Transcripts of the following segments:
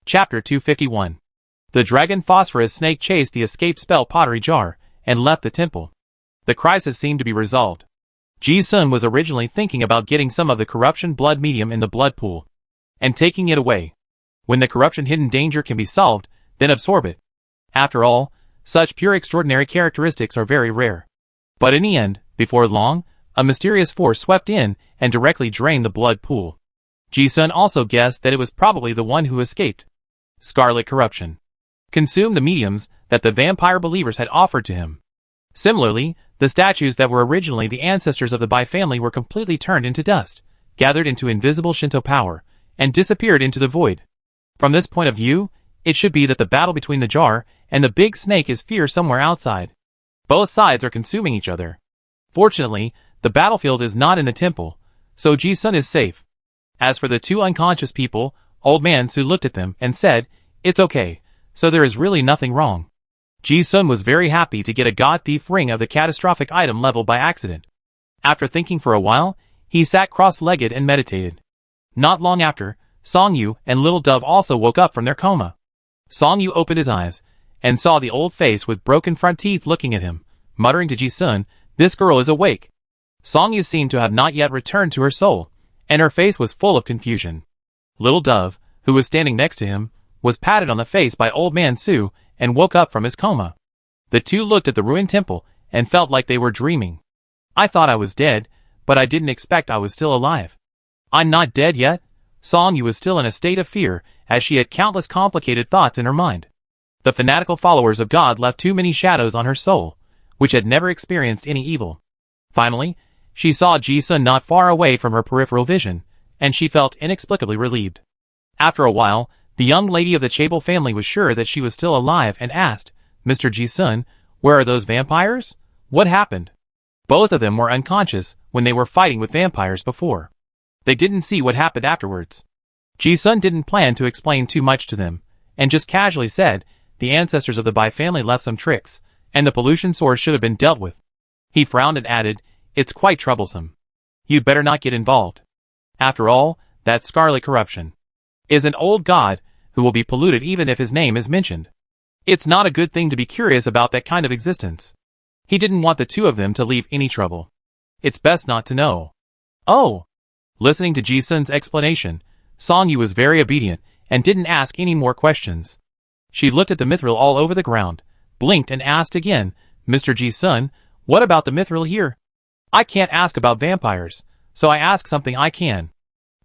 Chapter 251. The dragon phosphorus snake chased the escape spell pottery jar and left the temple. The crisis seemed to be resolved. Ji-sun was originally thinking about getting some of the corruption blood medium in the blood pool and taking it away. When the corruption hidden danger can be solved, then absorb it. After all, such pure extraordinary characteristics are very rare. But in the end, before long, a mysterious force swept in and directly drained the blood pool. Ji-sun also guessed that it was probably the one who escaped. Scarlet corruption consumed the mediums that the vampire believers had offered to him. Similarly, the statues that were originally the ancestors of the Bai family were completely turned into dust, gathered into invisible Shinto power, and disappeared into the void. From this point of view, it should be that the battle between the jar and the big snake is fierce somewhere outside. Both sides are consuming each other. Fortunately, the battlefield is not in the temple, so Ji-sun is safe. As for the two unconscious people, Old Man Su looked at them and said, "It's okay, so there is really nothing wrong." Ji-sun was very happy to get a god thief ring of the catastrophic item level by accident. After thinking for a while, he sat cross-legged and meditated. Not long after, Song-yu and Little Dove also woke up from their coma. Song-yu opened his eyes and saw the old face with broken front teeth looking at him, muttering to Ji-sun, "This girl is awake." Song-yu seemed to have not yet returned to her soul, and her face was full of confusion. Little Dove, who was standing next to him, was patted on the face by Old Man Su and woke up from his coma. The two looked at the ruined temple and felt like they were dreaming. "I thought I was dead, but I didn't expect I was still alive." "I'm not dead yet." Song-yu was still in a state of fear, as she had countless complicated thoughts in her mind. The fanatical followers of God left too many shadows on her soul, which had never experienced any evil. Finally, she saw Ji-sun not far away from her peripheral vision, and she felt inexplicably relieved. After a while, the young lady of the Chable family was sure that she was still alive and asked, "Mr. Ji-sun, where are those vampires? What happened?" Both of them were unconscious when they were fighting with vampires before. They didn't see what happened afterwards. Ji-sun didn't plan to explain too much to them, and just casually said, "The ancestors of the Bai family left some tricks, and the pollution source should have been dealt with." He frowned and added, "It's quite troublesome. You'd better not get involved. After all, that scarlet corruption is an old god who will be polluted even if his name is mentioned. It's not a good thing to be curious about that kind of existence." He didn't want the two of them to leave any trouble. It's best not to know. "Oh!" Listening to Ji-sun's explanation, Song-yu was very obedient and didn't ask any more questions. She looked at the mithril all over the ground, blinked and asked again, "Mr. Ji-sun, what about the mithril here?" "I can't ask about vampires, so I ask something I can.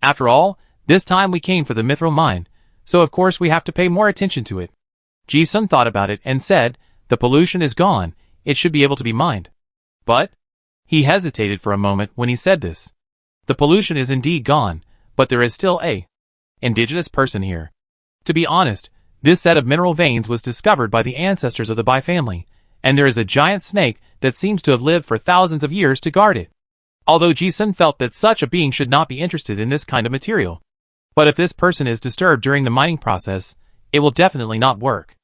After all, this time we came for the mithril mine, so of course we have to pay more attention to it." Ji-sun thought about it and said, "The pollution is gone, it should be able to be mined." "But?" He hesitated for a moment when he said this. "The pollution is indeed gone, but there is still a indigenous person here. To be honest, this set of mineral veins was discovered by the ancestors of the Bai family, and there is a giant snake that seems to have lived for thousands of years to guard it." Although Ji-sun felt that such a being should not be interested in this kind of material. But if this person is disturbed during the mining process, it will definitely not work.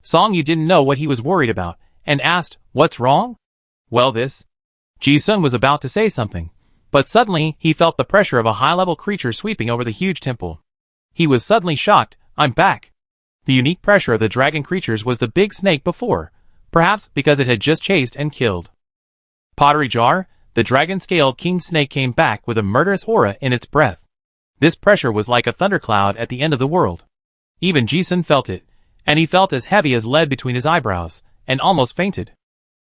Song-yu didn't know what he was worried about, and asked, "What's wrong?" "Well, this." Ji-sun was about to say something, but suddenly he felt the pressure of a high-level creature sweeping over the huge temple. He was suddenly shocked. "I'm back." The unique pressure of the dragon creatures was the big snake before, perhaps because it had just chased and killed. Pottery jar, the dragon-scaled king snake came back with a murderous aura in its breath. This pressure was like a thundercloud at the end of the world. Even Ji-sun felt it, and he felt as heavy as lead between his eyebrows, and almost fainted.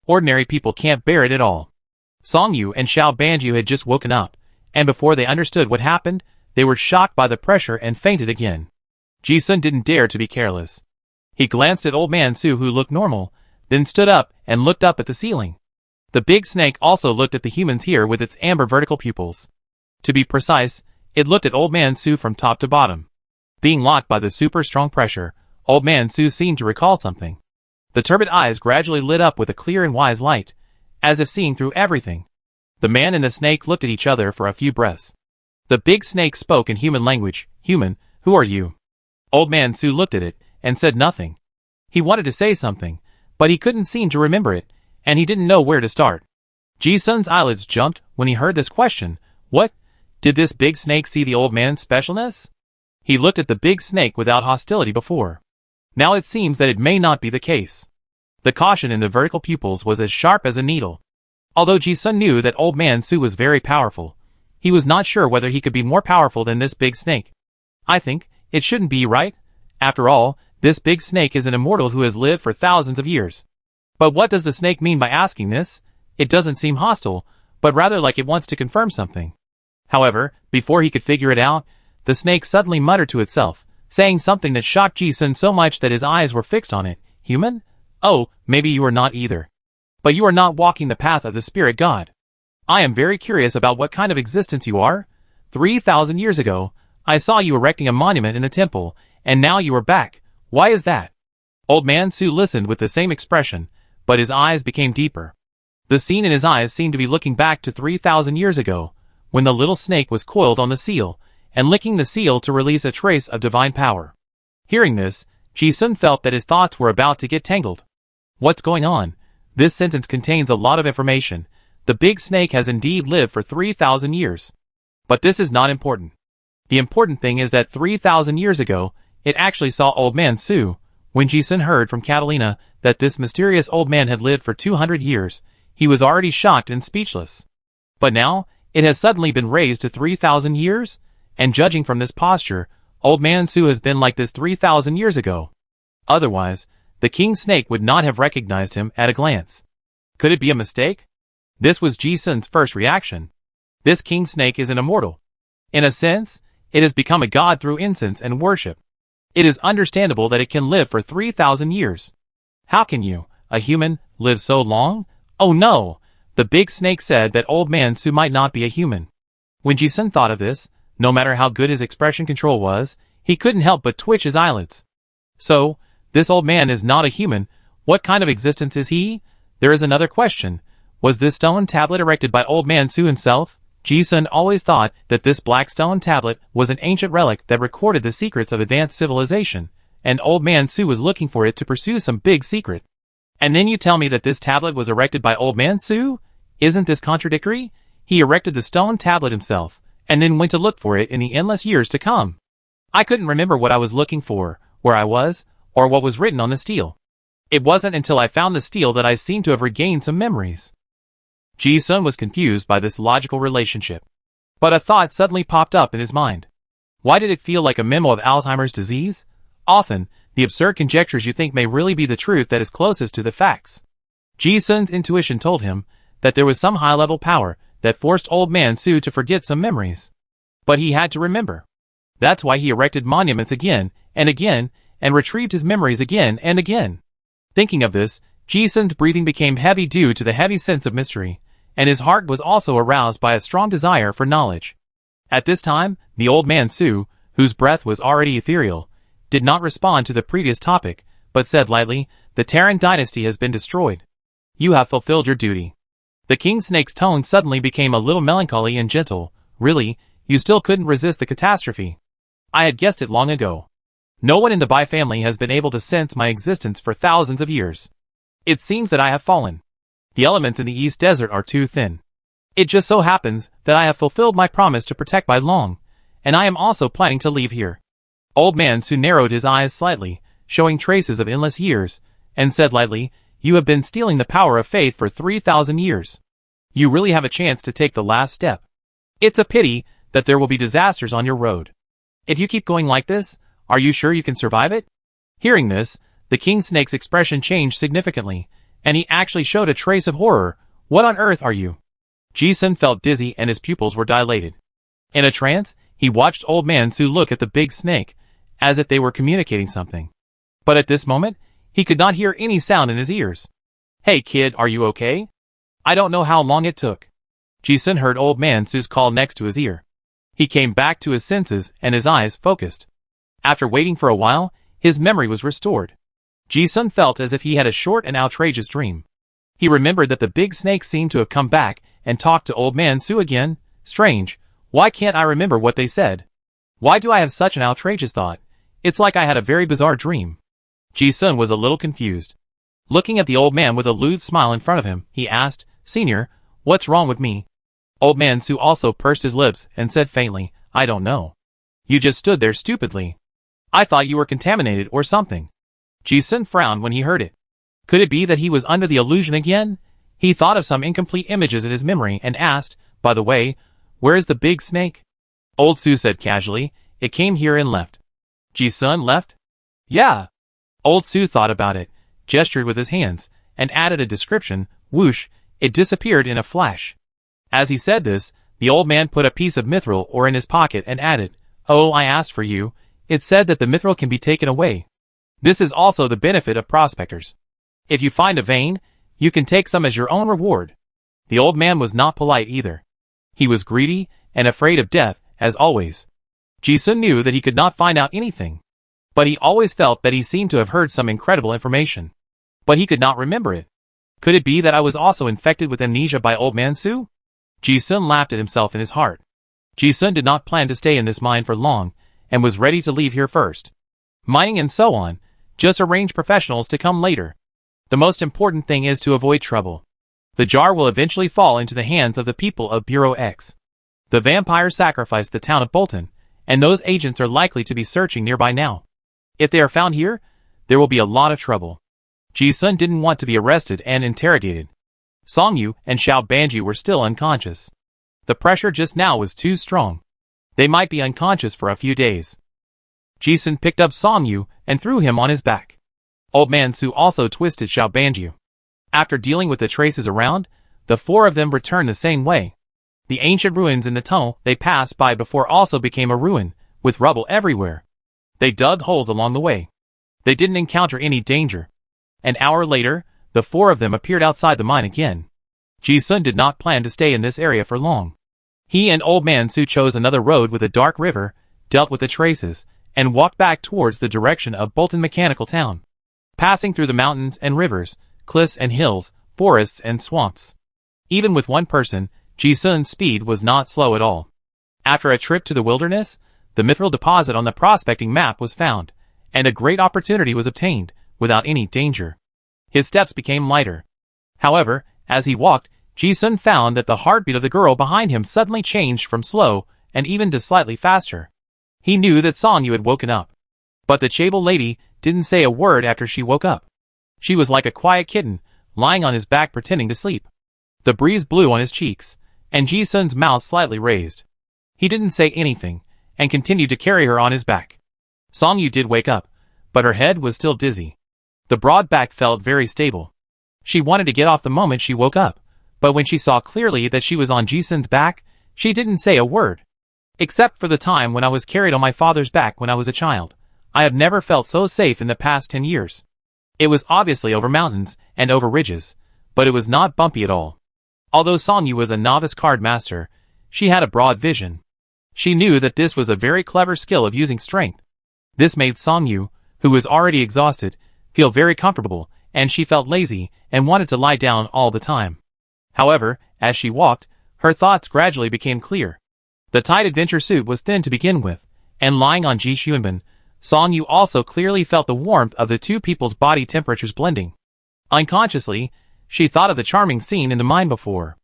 Ordinary people can't bear it at all. Song-yu and Xiao Banju had just woken up, and before they understood what happened, they were shocked by the pressure and fainted again. Ji-sun didn't dare to be careless. He glanced at Old Man Su, who looked normal, then stood up and looked up at the ceiling. The big snake also looked at the humans here with its amber vertical pupils. To be precise, it looked at Old Man Su from top to bottom. Being locked by the super strong pressure, Old Man Su seemed to recall something. The turbid eyes gradually lit up with a clear and wise light, as if seeing through everything. The man and the snake looked at each other for a few breaths. The big snake spoke in human language. "Human, who are you?" Old Man Su looked at it and said nothing. He wanted to say something, but he couldn't seem to remember it, and he didn't know where to start. Ji-sun's eyelids jumped when he heard this question. What? Did this big snake see the old man's specialness? He looked at the big snake without hostility before. Now it seems that it may not be the case. The caution in the vertical pupils was as sharp as a needle. Although Ji-sun knew that Old Man Su was very powerful, he was not sure whether he could be more powerful than this big snake. I think it shouldn't be, right? After all, this big snake is an immortal who has lived for thousands of years. But what does the snake mean by asking this? It doesn't seem hostile, but rather like it wants to confirm something. However, before he could figure it out, the snake suddenly muttered to itself, saying something that shocked Ji-sun so much that his eyes were fixed on it. Human? Oh, maybe you are not either. But you are not walking the path of the spirit god. I am very curious about what kind of existence you are. 3,000 years ago, I saw you erecting a monument in a temple, and now you are back. Why is that? Old Man Su listened with the same expression, but his eyes became deeper. The scene in his eyes seemed to be looking back to 3,000 years ago, when the little snake was coiled on the seal, and licking the seal to release a trace of divine power. Hearing this, Ji-sun felt that his thoughts were about to get tangled. What's going on? This sentence contains a lot of information. The big snake has indeed lived for 3,000 years. But this is not important. The important thing is that 3,000 years ago, it actually saw Old Man Su. When Ji-sun heard from Catalina that this mysterious old man had lived for 200 years, he was already shocked and speechless. But now, it has suddenly been raised to 3,000 years? And judging from this posture, Old Man Su has been like this 3,000 years ago. Otherwise, the king snake would not have recognized him at a glance. Could it be a mistake? This was Ji-sun's first reaction. This king snake is an immortal. In a sense, it has become a god through incense and worship. It is understandable that it can live for 3,000 years. How can you, a human, live so long? Oh no! The big snake said that Old Man Su might not be a human. When Ji-sun thought of this, no matter how good his expression control was, he couldn't help but twitch his eyelids. So, this old man is not a human. What kind of existence is he? There is another question. Was this stone tablet erected by Old Man Su himself? Ji-sun always thought that this black stone tablet was an ancient relic that recorded the secrets of advanced civilization, and Old Man Su was looking for it to pursue some big secret. And then you tell me that this tablet was erected by Old Man Su? Isn't this contradictory? He erected the stone tablet himself, and then went to look for it in the endless years to come. I couldn't remember what I was looking for, where I was, or what was written on the stele. It wasn't until I found the stele that I seemed to have regained some memories. Ji-sun was confused by this logical relationship. But a thought suddenly popped up in his mind. Why did it feel like a memo of Alzheimer's disease? Often, the absurd conjectures you think may really be the truth that is closest to the facts. Ji-sun's intuition told him that there was some high-level power that forced Old Man Su to forget some memories. But he had to remember. That's why he erected monuments again, and retrieved his memories again and again. Thinking of this, Ji-sun's breathing became heavy due to the heavy sense of mystery, and his heart was also aroused by a strong desire for knowledge. At this time, the Old Man Su, whose breath was already ethereal, did not respond to the previous topic, but said lightly, "The Terran dynasty has been destroyed. You have fulfilled your duty." The king snake's tone suddenly became a little melancholy and gentle. Really, you still couldn't resist the catastrophe. I had guessed it long ago. No one in the Bai family has been able to sense my existence for thousands of years. It seems that I have fallen. The elements in the East Desert are too thin. It just so happens that I have fulfilled my promise to protect Bai Long, and I am also planning to leave here. Old Man Su narrowed his eyes slightly, showing traces of endless years, and said lightly, "You have been stealing the power of faith for 3,000 years. You really have a chance to take the last step. It's a pity that there will be disasters on your road. If you keep going like this, are you sure you can survive it?" Hearing this, the king snake's expression changed significantly, and he actually showed a trace of horror. "What on earth are you?" Ji-sun felt dizzy and his pupils were dilated. In a trance, he watched Old Man Su look at the big snake, as if they were communicating something. But at this moment, he could not hear any sound in his ears. "Hey kid, are you okay?" I don't know how long it took. Ji-sun heard Old Man Su's call next to his ear. He came back to his senses and his eyes focused. After waiting for a while, his memory was restored. Ji-sun felt as if he had a short and outrageous dream. He remembered that the big snake seemed to have come back and talked to Old Man Su again. Strange, why can't I remember what they said? Why do I have such an outrageous thought? It's like I had a very bizarre dream. Ji-sun was a little confused. Looking at the old man with a lewd smile in front of him, he asked, "Senior, what's wrong with me?" Old Man Su also pursed his lips and said faintly, "I don't know." You just stood there stupidly. I thought you were contaminated or something. Ji-sun frowned when he heard it. Could it be that he was under the illusion again? He thought of some incomplete images in his memory and asked, by the way, where is the big snake? Old Sue said casually, it came here and left. Ji-sun left? Yeah. Old Sue thought about it, gestured with his hands, and added a description, whoosh, it disappeared in a flash. As he said this, the old man put a piece of mithril ore in his pocket and added, oh, I asked for you. It said that the mithril can be taken away. This is also the benefit of prospectors. If you find a vein, you can take some as your own reward. The old man was not polite either. He was greedy and afraid of death, as always. Ji-sun knew that he could not find out anything. But he always felt that he seemed to have heard some incredible information. But he could not remember it. Could it be that I was also infected with amnesia by Old Man Sue? Ji-sun laughed at himself in his heart. Ji-sun did not plan to stay in this mine for long, and was ready to leave here first. Mining and so on, just arrange professionals to come later. The most important thing is to avoid trouble. The jar will eventually fall into the hands of the people of Bureau X. The vampire sacrificed the town of Bolton, and those agents are likely to be searching nearby now. If they are found here, there will be a lot of trouble. Ji-sun didn't want to be arrested and interrogated. Song-yu and Xiao Banji were still unconscious. The pressure just now was too strong. They might be unconscious for a few days. Ji-sun picked up Song-yu and threw him on his back. Old Man Sue also twisted Xiao Banji. After dealing with the traces around, the four of them returned the same way. The ancient ruins in the tunnel they passed by before also became a ruin, with rubble everywhere. They dug holes along the way. They didn't encounter any danger. An hour later, the four of them appeared outside the mine again. Ji-sun did not plan to stay in this area for long. He and Old Man Sue chose another road with a dark river, dealt with the traces, and walked back towards the direction of Bolton Mechanical Town. Passing through the mountains and rivers, cliffs and hills, forests and swamps. Even with one person, Ji-sun's speed was not slow at all. After a trip to the wilderness, the mithril deposit on the prospecting map was found, and a great opportunity was obtained, without any danger. His steps became lighter. However, as he walked, Ji-sun found that the heartbeat of the girl behind him suddenly changed from slow, and even to slightly faster. He knew that Song-yu had woken up. But the Chable lady didn't say a word after she woke up. She was like a quiet kitten, lying on his back pretending to sleep. The breeze blew on his cheeks, and Ji-sun's mouth slightly raised. He didn't say anything, and continued to carry her on his back. Song-yu did wake up, but her head was still dizzy. The broad back felt very stable. She wanted to get off the moment she woke up, but when she saw clearly that she was on Ji-sun's back, she didn't say a word. Except for the time when I was carried on my father's back when I was a child, I have never felt so safe in the past 10 years. It was obviously over mountains and over ridges, but it was not bumpy at all. Although Song-yu was a novice card master, she had a broad vision. She knew that this was a very clever skill of using strength. This made Song-yu, who was already exhausted, feel very comfortable, and she felt lazy and wanted to lie down all the time. However, as she walked, her thoughts gradually became clear. The tight adventure suit was thin to begin with, and lying on Ji Xuanbin, Song-yu also clearly felt the warmth of the two people's body temperatures blending. Unconsciously, she thought of the charming scene in the mine before.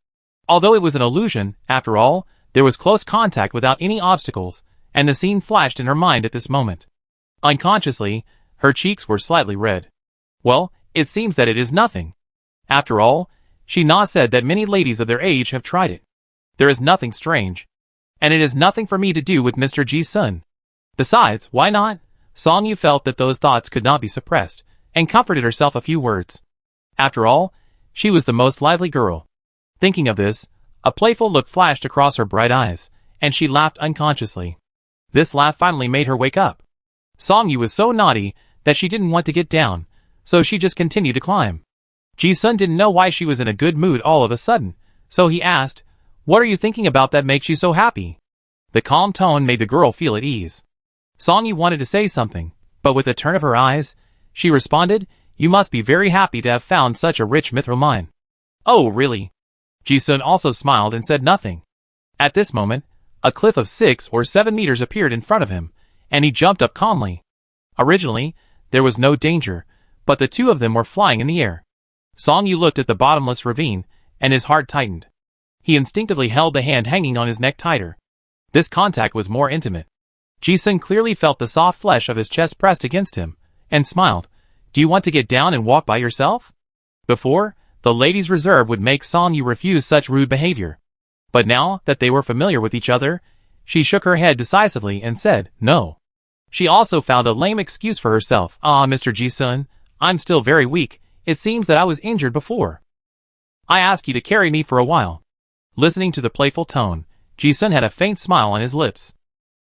Although it was an illusion, after all, there was close contact without any obstacles, and the scene flashed in her mind at this moment. Unconsciously, her cheeks were slightly red. Well, it seems that it is nothing. After all, she Na said that many ladies of their age have tried it. There is nothing strange. And it is nothing for me to do with Mr. Ji-sun. Besides, why not? Song-yu felt that those thoughts could not be suppressed, and comforted herself a few words. After all, she was the most lively girl. Thinking of this, a playful look flashed across her bright eyes, and she laughed unconsciously. This laugh finally made her wake up. Song-yu was so naughty that she didn't want to get down, so she just continued to climb. Ji-sun didn't know why she was in a good mood all of a sudden, so he asked, "What are you thinking about that makes you so happy?" The calm tone made the girl feel at ease. Song-yu wanted to say something, but with a turn of her eyes, she responded, "You must be very happy to have found such a rich mithril mine." "Oh, really?" Ji-sun also smiled and said nothing. At this moment, a cliff of 6 or 7 meters appeared in front of him, and he jumped up calmly. Originally, there was no danger, but the two of them were flying in the air. Song-yu looked at the bottomless ravine, and his heart tightened. He instinctively held the hand hanging on his neck tighter. This contact was more intimate. Ji-sun clearly felt the soft flesh of his chest pressed against him, and smiled. Do you want to get down and walk by yourself? Before, the lady's reserve would make Song-yu refuse such rude behavior. But now that they were familiar with each other, she shook her head decisively and said, no. She also found a lame excuse for herself. Mr. Ji-sun, I'm still very weak. It seems that I was injured before. I asked you to carry me for a while. Listening to the playful tone, Ji-sun had a faint smile on his lips.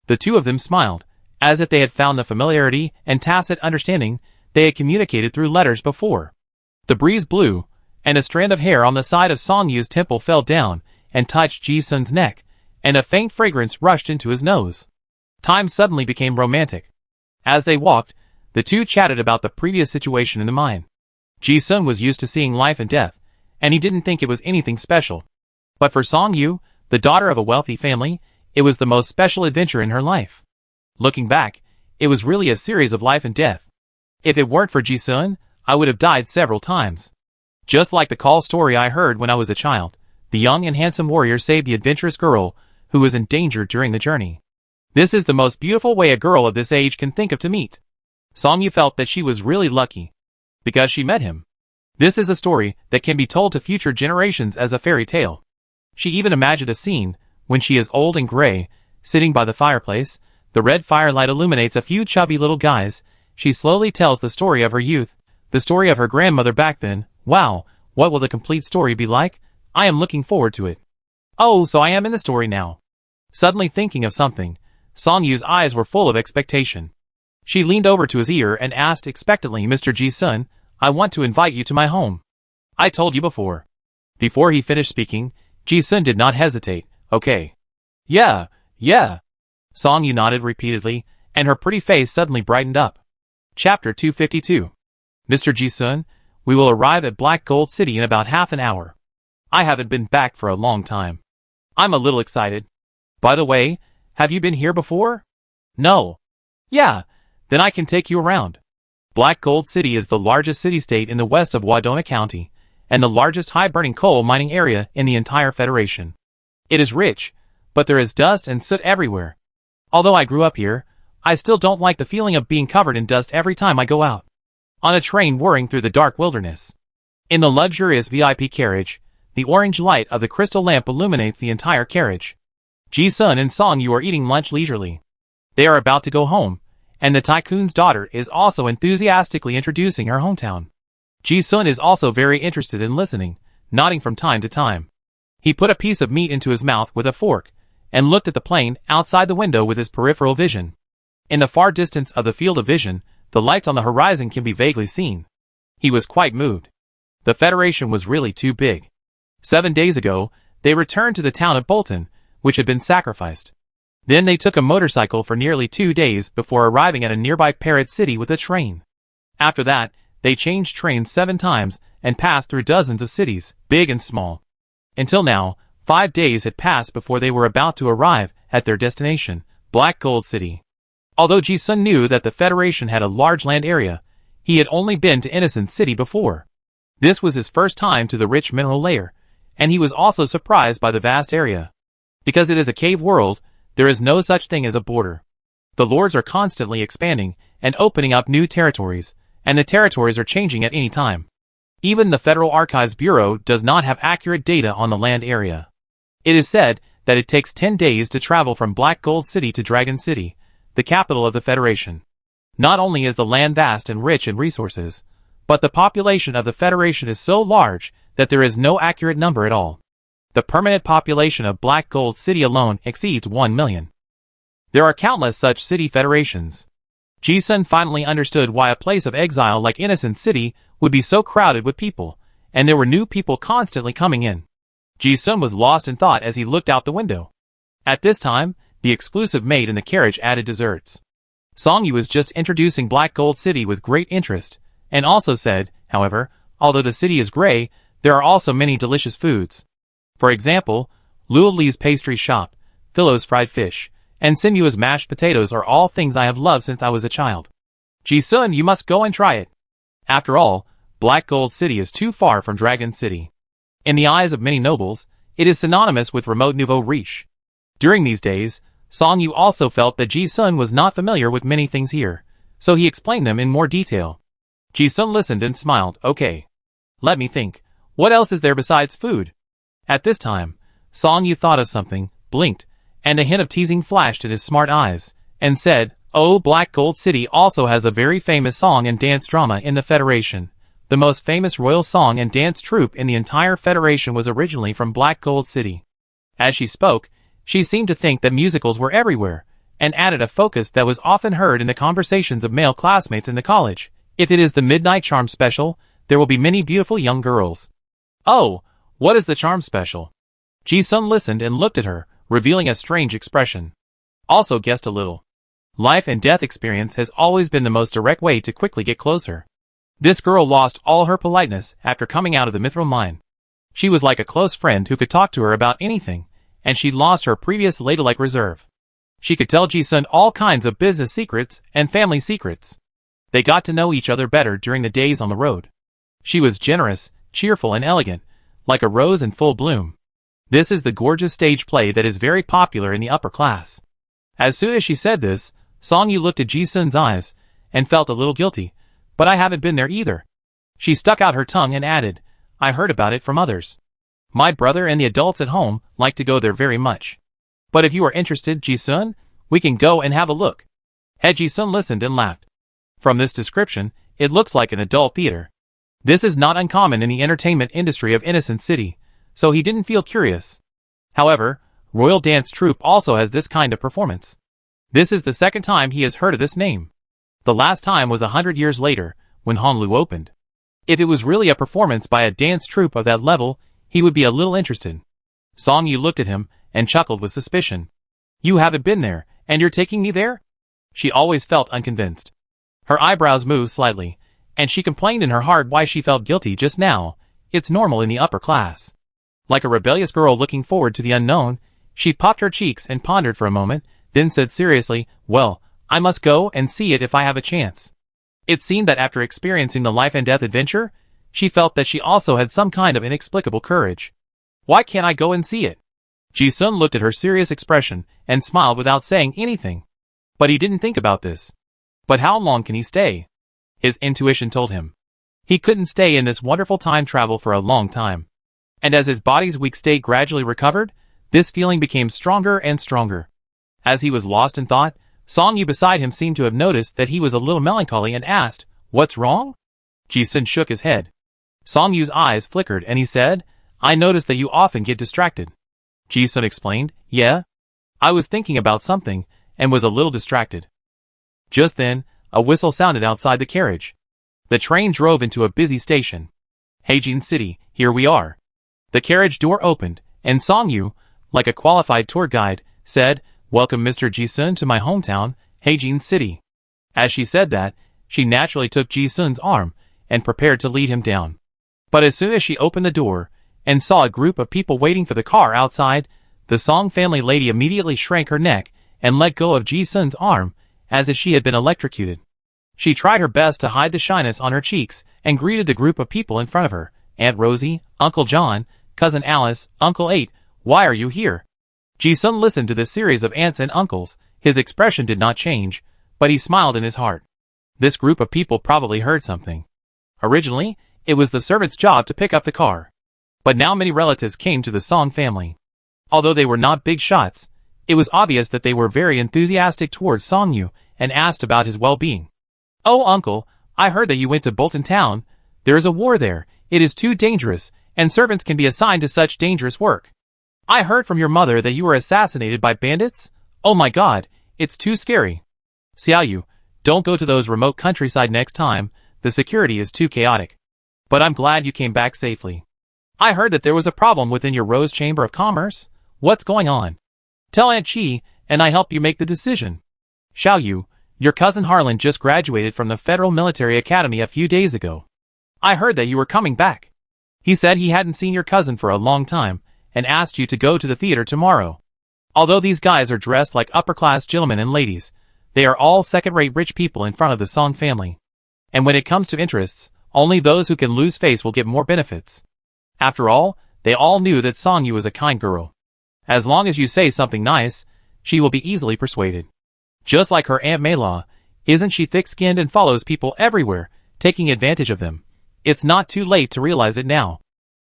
The two of them smiled, as if they had found the familiarity and tacit understanding they had communicated through letters before. The breeze blew, and a strand of hair on the side of Song-yu's temple fell down and touched Ji-sun's neck, and a faint fragrance rushed into his nose. Time suddenly became romantic. As they walked, the two chatted about the previous situation in the mine. Ji-sun was used to seeing life and death, and he didn't think it was anything special. But for Song-yu, the daughter of a wealthy family, it was the most special adventure in her life. Looking back, it was really a series of life and death. If it weren't for Ji-sun, I would have died several times. Just like the call story I heard when I was a child, the young and handsome warrior saved the adventurous girl who was endangered during the journey. This is the most beautiful way a girl of this age can think of to meet. Song-yu felt that she was really lucky, because she met him. This is a story that can be told to future generations as a fairy tale. She even imagined a scene, when she is old and gray, sitting by the fireplace, the red firelight illuminates a few chubby little guys, she slowly tells the story of her youth, the story of her grandmother back then. Wow, what will the complete story be like? I am looking forward to it. Oh, so I am in the story now. Suddenly thinking of something, Song-yu's eyes were full of expectation. She leaned over to his ear and asked expectantly, Mr. Ji-sun, I want to invite you to my home. I told you before. Before he finished speaking, Ji-sun did not hesitate. Okay. Yeah. Song-yu nodded repeatedly, and her pretty face suddenly brightened up. Chapter 252. Mr. Ji-sun, we will arrive at Black Gold City in about half an hour. I haven't been back for a long time. I'm a little excited. By the way, have you been here before? No. Yeah, then I can take you around. Black Gold City is the largest city-state in the west of Wadona County, and the largest high-burning coal mining area in the entire Federation. It is rich, but there is dust and soot everywhere. Although I grew up here, I still don't like the feeling of being covered in dust every time I go out. On a train whirring through the dark wilderness. In the luxurious VIP carriage, the orange light of the crystal lamp illuminates the entire carriage. Ji-sun and Song-yu are eating lunch leisurely. They are about to go home, and the tycoon's daughter is also enthusiastically introducing her hometown. Ji-sun is also very interested in listening, nodding from time to time. He put a piece of meat into his mouth with a fork, and looked at the plain outside the window with his peripheral vision. In the far distance of the field of vision, the lights on the horizon can be vaguely seen. He was quite moved. The Federation was really too big. 7 days ago, they returned to the town of Bolton, which had been sacrificed. Then they took a motorcycle for nearly 2 days before arriving at a nearby parrot city with a train. After that, they changed trains 7 times and passed through dozens of cities, big and small. Until now, 5 days had passed before they were about to arrive at their destination, Black Gold City. Although Ji-sun knew that the Federation had a large land area, he had only been to Innocent City before. This was his first time to the rich mineral layer, and he was also surprised by the vast area. Because it is a cave world, there is no such thing as a border. The lords are constantly expanding and opening up new territories, and the territories are changing at any time. Even the Federal Archives Bureau does not have accurate data on the land area. It is said that it takes 10 days to travel from Black Gold City to Dragon City, the capital of the Federation. Not only is the land vast and rich in resources, but the population of the Federation is so large that there is no accurate number at all. The permanent population of Black Gold City alone exceeds 1 million. There are countless such city federations. Ji-sun finally understood why a place of exile like Innocent City would be so crowded with people, and there were new people constantly coming in. Ji-sun was lost in thought as he looked out the window. At this time, the exclusive maid in the carriage added desserts. Song-yu was just introducing Black Gold City with great interest, and also said, however, although the city is gray, there are also many delicious foods. For example, Luo Li's pastry shop, Philo's fried fish, and Sinua's mashed potatoes are all things I have loved since I was a child. Ji-sun, you must go and try it. After all, Black Gold City is too far from Dragon City. In the eyes of many nobles, it is synonymous with remote nouveau riche. During these days, Song Yu also felt that Ji-sun was not familiar with many things here, so he explained them in more detail. Ji-sun listened and smiled. Okay. Let me think. What else is there besides food? At this time, Song Yu thought of something, blinked, and a hint of teasing flashed in his smart eyes, and said, "Oh, Black Gold City also has a very famous song and dance drama in the Federation. The most famous royal song and dance troupe in the entire Federation was originally from Black Gold City." As she spoke, she seemed to think that musicals were everywhere, and added a focus that was often heard in the conversations of male classmates in the college. If it is the Midnight Charm Special, there will be many beautiful young girls. Oh, what is the Charm Special? Ji-sun listened and looked at her, revealing a strange expression. Also guessed a little. Life and death experience has always been the most direct way to quickly get closer. This girl lost all her politeness after coming out of the mithril mine. She was like a close friend who could talk to her about anything, and she'd lost her previous ladylike reserve. She could tell Ji-sun all kinds of business secrets and family secrets. They got to know each other better during the days on the road. She was generous, cheerful and elegant, like a rose in full bloom. This is the gorgeous stage play that is very popular in the upper class. As soon as she said this, Song Yu looked at Ji-sun's eyes, and felt a little guilty, but I haven't been there either. She stuck out her tongue and added, I heard about it from others. My brother and the adults at home like to go there very much. But if you are interested, Ji-sun, we can go and have a look. Ji-sun listened and laughed. From this description, it looks like an adult theater. This is not uncommon in the entertainment industry of Innocent City, so he didn't feel curious. However, Royal Dance Troupe also has this kind of performance. This is the second time he has heard of this name. The last time was 100 years later, when Honlu opened. If it was really a performance by a dance troupe of that level, he would be a little interested. Song Yu looked at him, and chuckled with suspicion. You haven't been there, and you're taking me there? She always felt unconvinced. Her eyebrows moved slightly, and she complained in her heart why she felt guilty just now. It's normal in the upper class. Like a rebellious girl looking forward to the unknown, she puffed her cheeks and pondered for a moment, then said seriously, well, I must go and see it if I have a chance. It seemed that after experiencing the life and death adventure, she felt that she also had some kind of inexplicable courage. Why can't I go and see it? Ji-sun looked at her serious expression and smiled without saying anything. But he didn't think about this. But how long can he stay? His intuition told him. He couldn't stay in this wonderful time travel for a long time. And as his body's weak state gradually recovered, this feeling became stronger and stronger. As he was lost in thought, Song Yu beside him seemed to have noticed that he was a little melancholy and asked, What's wrong? Ji-sun shook his head. Song Yu's eyes flickered and he said, I noticed that you often get distracted. Ji-sun explained, Yeah? I was thinking about something, and was a little distracted. Just then, a whistle sounded outside the carriage. The train drove into a busy station. Heijin City, here we are. The carriage door opened, and Song Yu, like a qualified tour guide, said, Welcome Mr. Ji-sun to my hometown, Heijin City. As she said that, she naturally took Ji-sun's arm, and prepared to lead him down. But as soon as she opened the door, and saw a group of people waiting for the car outside, the Song family lady immediately shrank her neck, and let go of Ji-sun's arm, as if she had been electrocuted. She tried her best to hide the shyness on her cheeks, and greeted the group of people in front of her, Aunt Rosie, Uncle John, Cousin Alice, Uncle Eight, why are you here? Ji-sun listened to this series of aunts and uncles. His expression did not change, but he smiled in his heart. This group of people probably heard something. Originally, it was the servant's job to pick up the car. But now many relatives came to the Song family. Although they were not big shots, it was obvious that they were very enthusiastic towards Song Yu, and asked about his well-being. Oh uncle, I heard that you went to Bolton Town. There is a war there, it is too dangerous, and servants can be assigned to such dangerous work. I heard from your mother that you were assassinated by bandits? Oh my god, it's too scary. Xiaoyu, don't go to those remote countryside next time, the security is too chaotic. But I'm glad you came back safely. I heard that there was a problem within your Rose Chamber of Commerce. What's going on? Tell Aunt Chi, and I help you make the decision. Xiaoyu, your cousin Harlan just graduated from the Federal Military Academy a few days ago. I heard that you were coming back. He said he hadn't seen your cousin for a long time, and asked you to go to the theater tomorrow. Although these guys are dressed like upper-class gentlemen and ladies, they are all second-rate rich people in front of the Song family. And when it comes to interests, only those who can lose face will get more benefits. After all, they all knew that Song Yu was a kind girl. As long as you say something nice, she will be easily persuaded. Just like her Aunt Maylaw, isn't she thick-skinned and follows people everywhere, taking advantage of them? It's not too late to realize it now.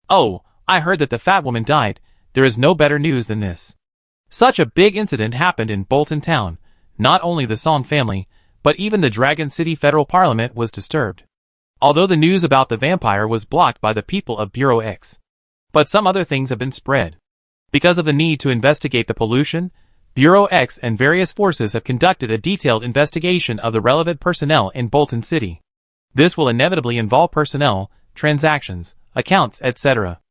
Oh, I heard that the fat woman died. There is no better news than this. Such a big incident happened in Bolton town. Not only the Song family, but even the Dragon City Federal Parliament was disturbed. Although the news about the vampire was blocked by the people of Bureau X. But some other things have been spread. Because of the need to investigate the pollution, Bureau X and various forces have conducted a detailed investigation of the relevant personnel in Bolton City. This will inevitably involve personnel, transactions, accounts, etc.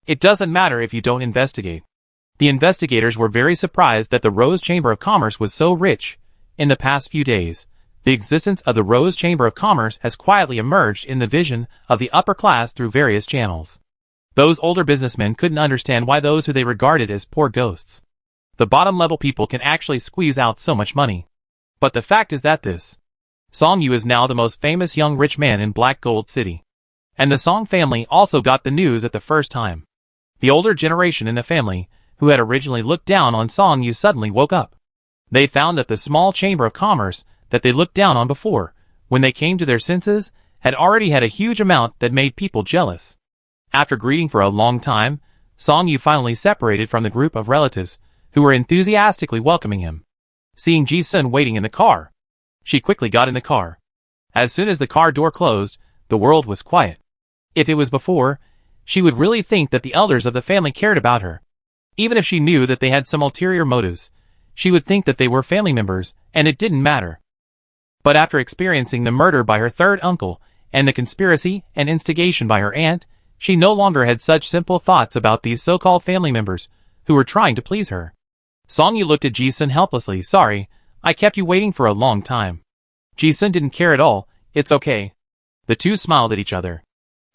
It doesn't matter if you don't investigate. The investigators were very surprised that the Rose Chamber of Commerce was so rich. In the past few days, the existence of the Rose Chamber of Commerce has quietly emerged in the vision of the upper class through various channels. Those older businessmen couldn't understand why those who they regarded as poor ghosts. The bottom-level people can actually squeeze out so much money. But the fact is that this Song Yu is now the most famous young rich man in Black Gold City. And the Song family also got the news at the first time. The older generation in the family, who had originally looked down on Song Yu, suddenly woke up. They found that the small chamber of commerce that they looked down on before, when they came to their senses, had already had a huge amount that made people jealous. After greeting for a long time, Song Yu finally separated from the group of relatives who were enthusiastically welcoming him. Seeing Ji-sun waiting in the car, she quickly got in the car. As soon as the car door closed, the world was quiet. If it was before, she would really think that the elders of the family cared about her. Even if she knew that they had some ulterior motives, she would think that they were family members, and it didn't matter. But after experiencing the murder by her third uncle, and the conspiracy and instigation by her aunt, she no longer had such simple thoughts about these so-called family members, who were trying to please her. Song Yu looked at Ji-sun helplessly. Sorry, I kept you waiting for a long time. Ji-sun didn't care at all. It's okay. The two smiled at each other.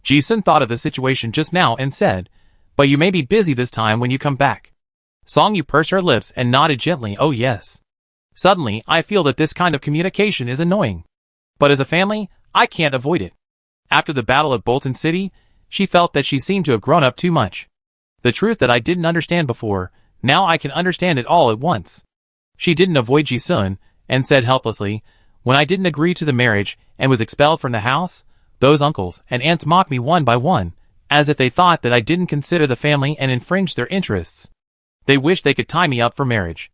Ji-sun thought of the situation just now and said, but you may be busy this time when you come back. Song Yu pursed her lips and nodded gently. Oh yes. Suddenly, I feel that this kind of communication is annoying. But as a family, I can't avoid it. After the battle of Bolton City, she felt that she seemed to have grown up too much. The truth that I didn't understand before, now I can understand it all at once. She didn't avoid Ji-sun, and said helplessly, when I didn't agree to the marriage and was expelled from the house, those uncles and aunts mocked me one by one, as if they thought that I didn't consider the family and infringed their interests. They wished they could tie me up for marriage.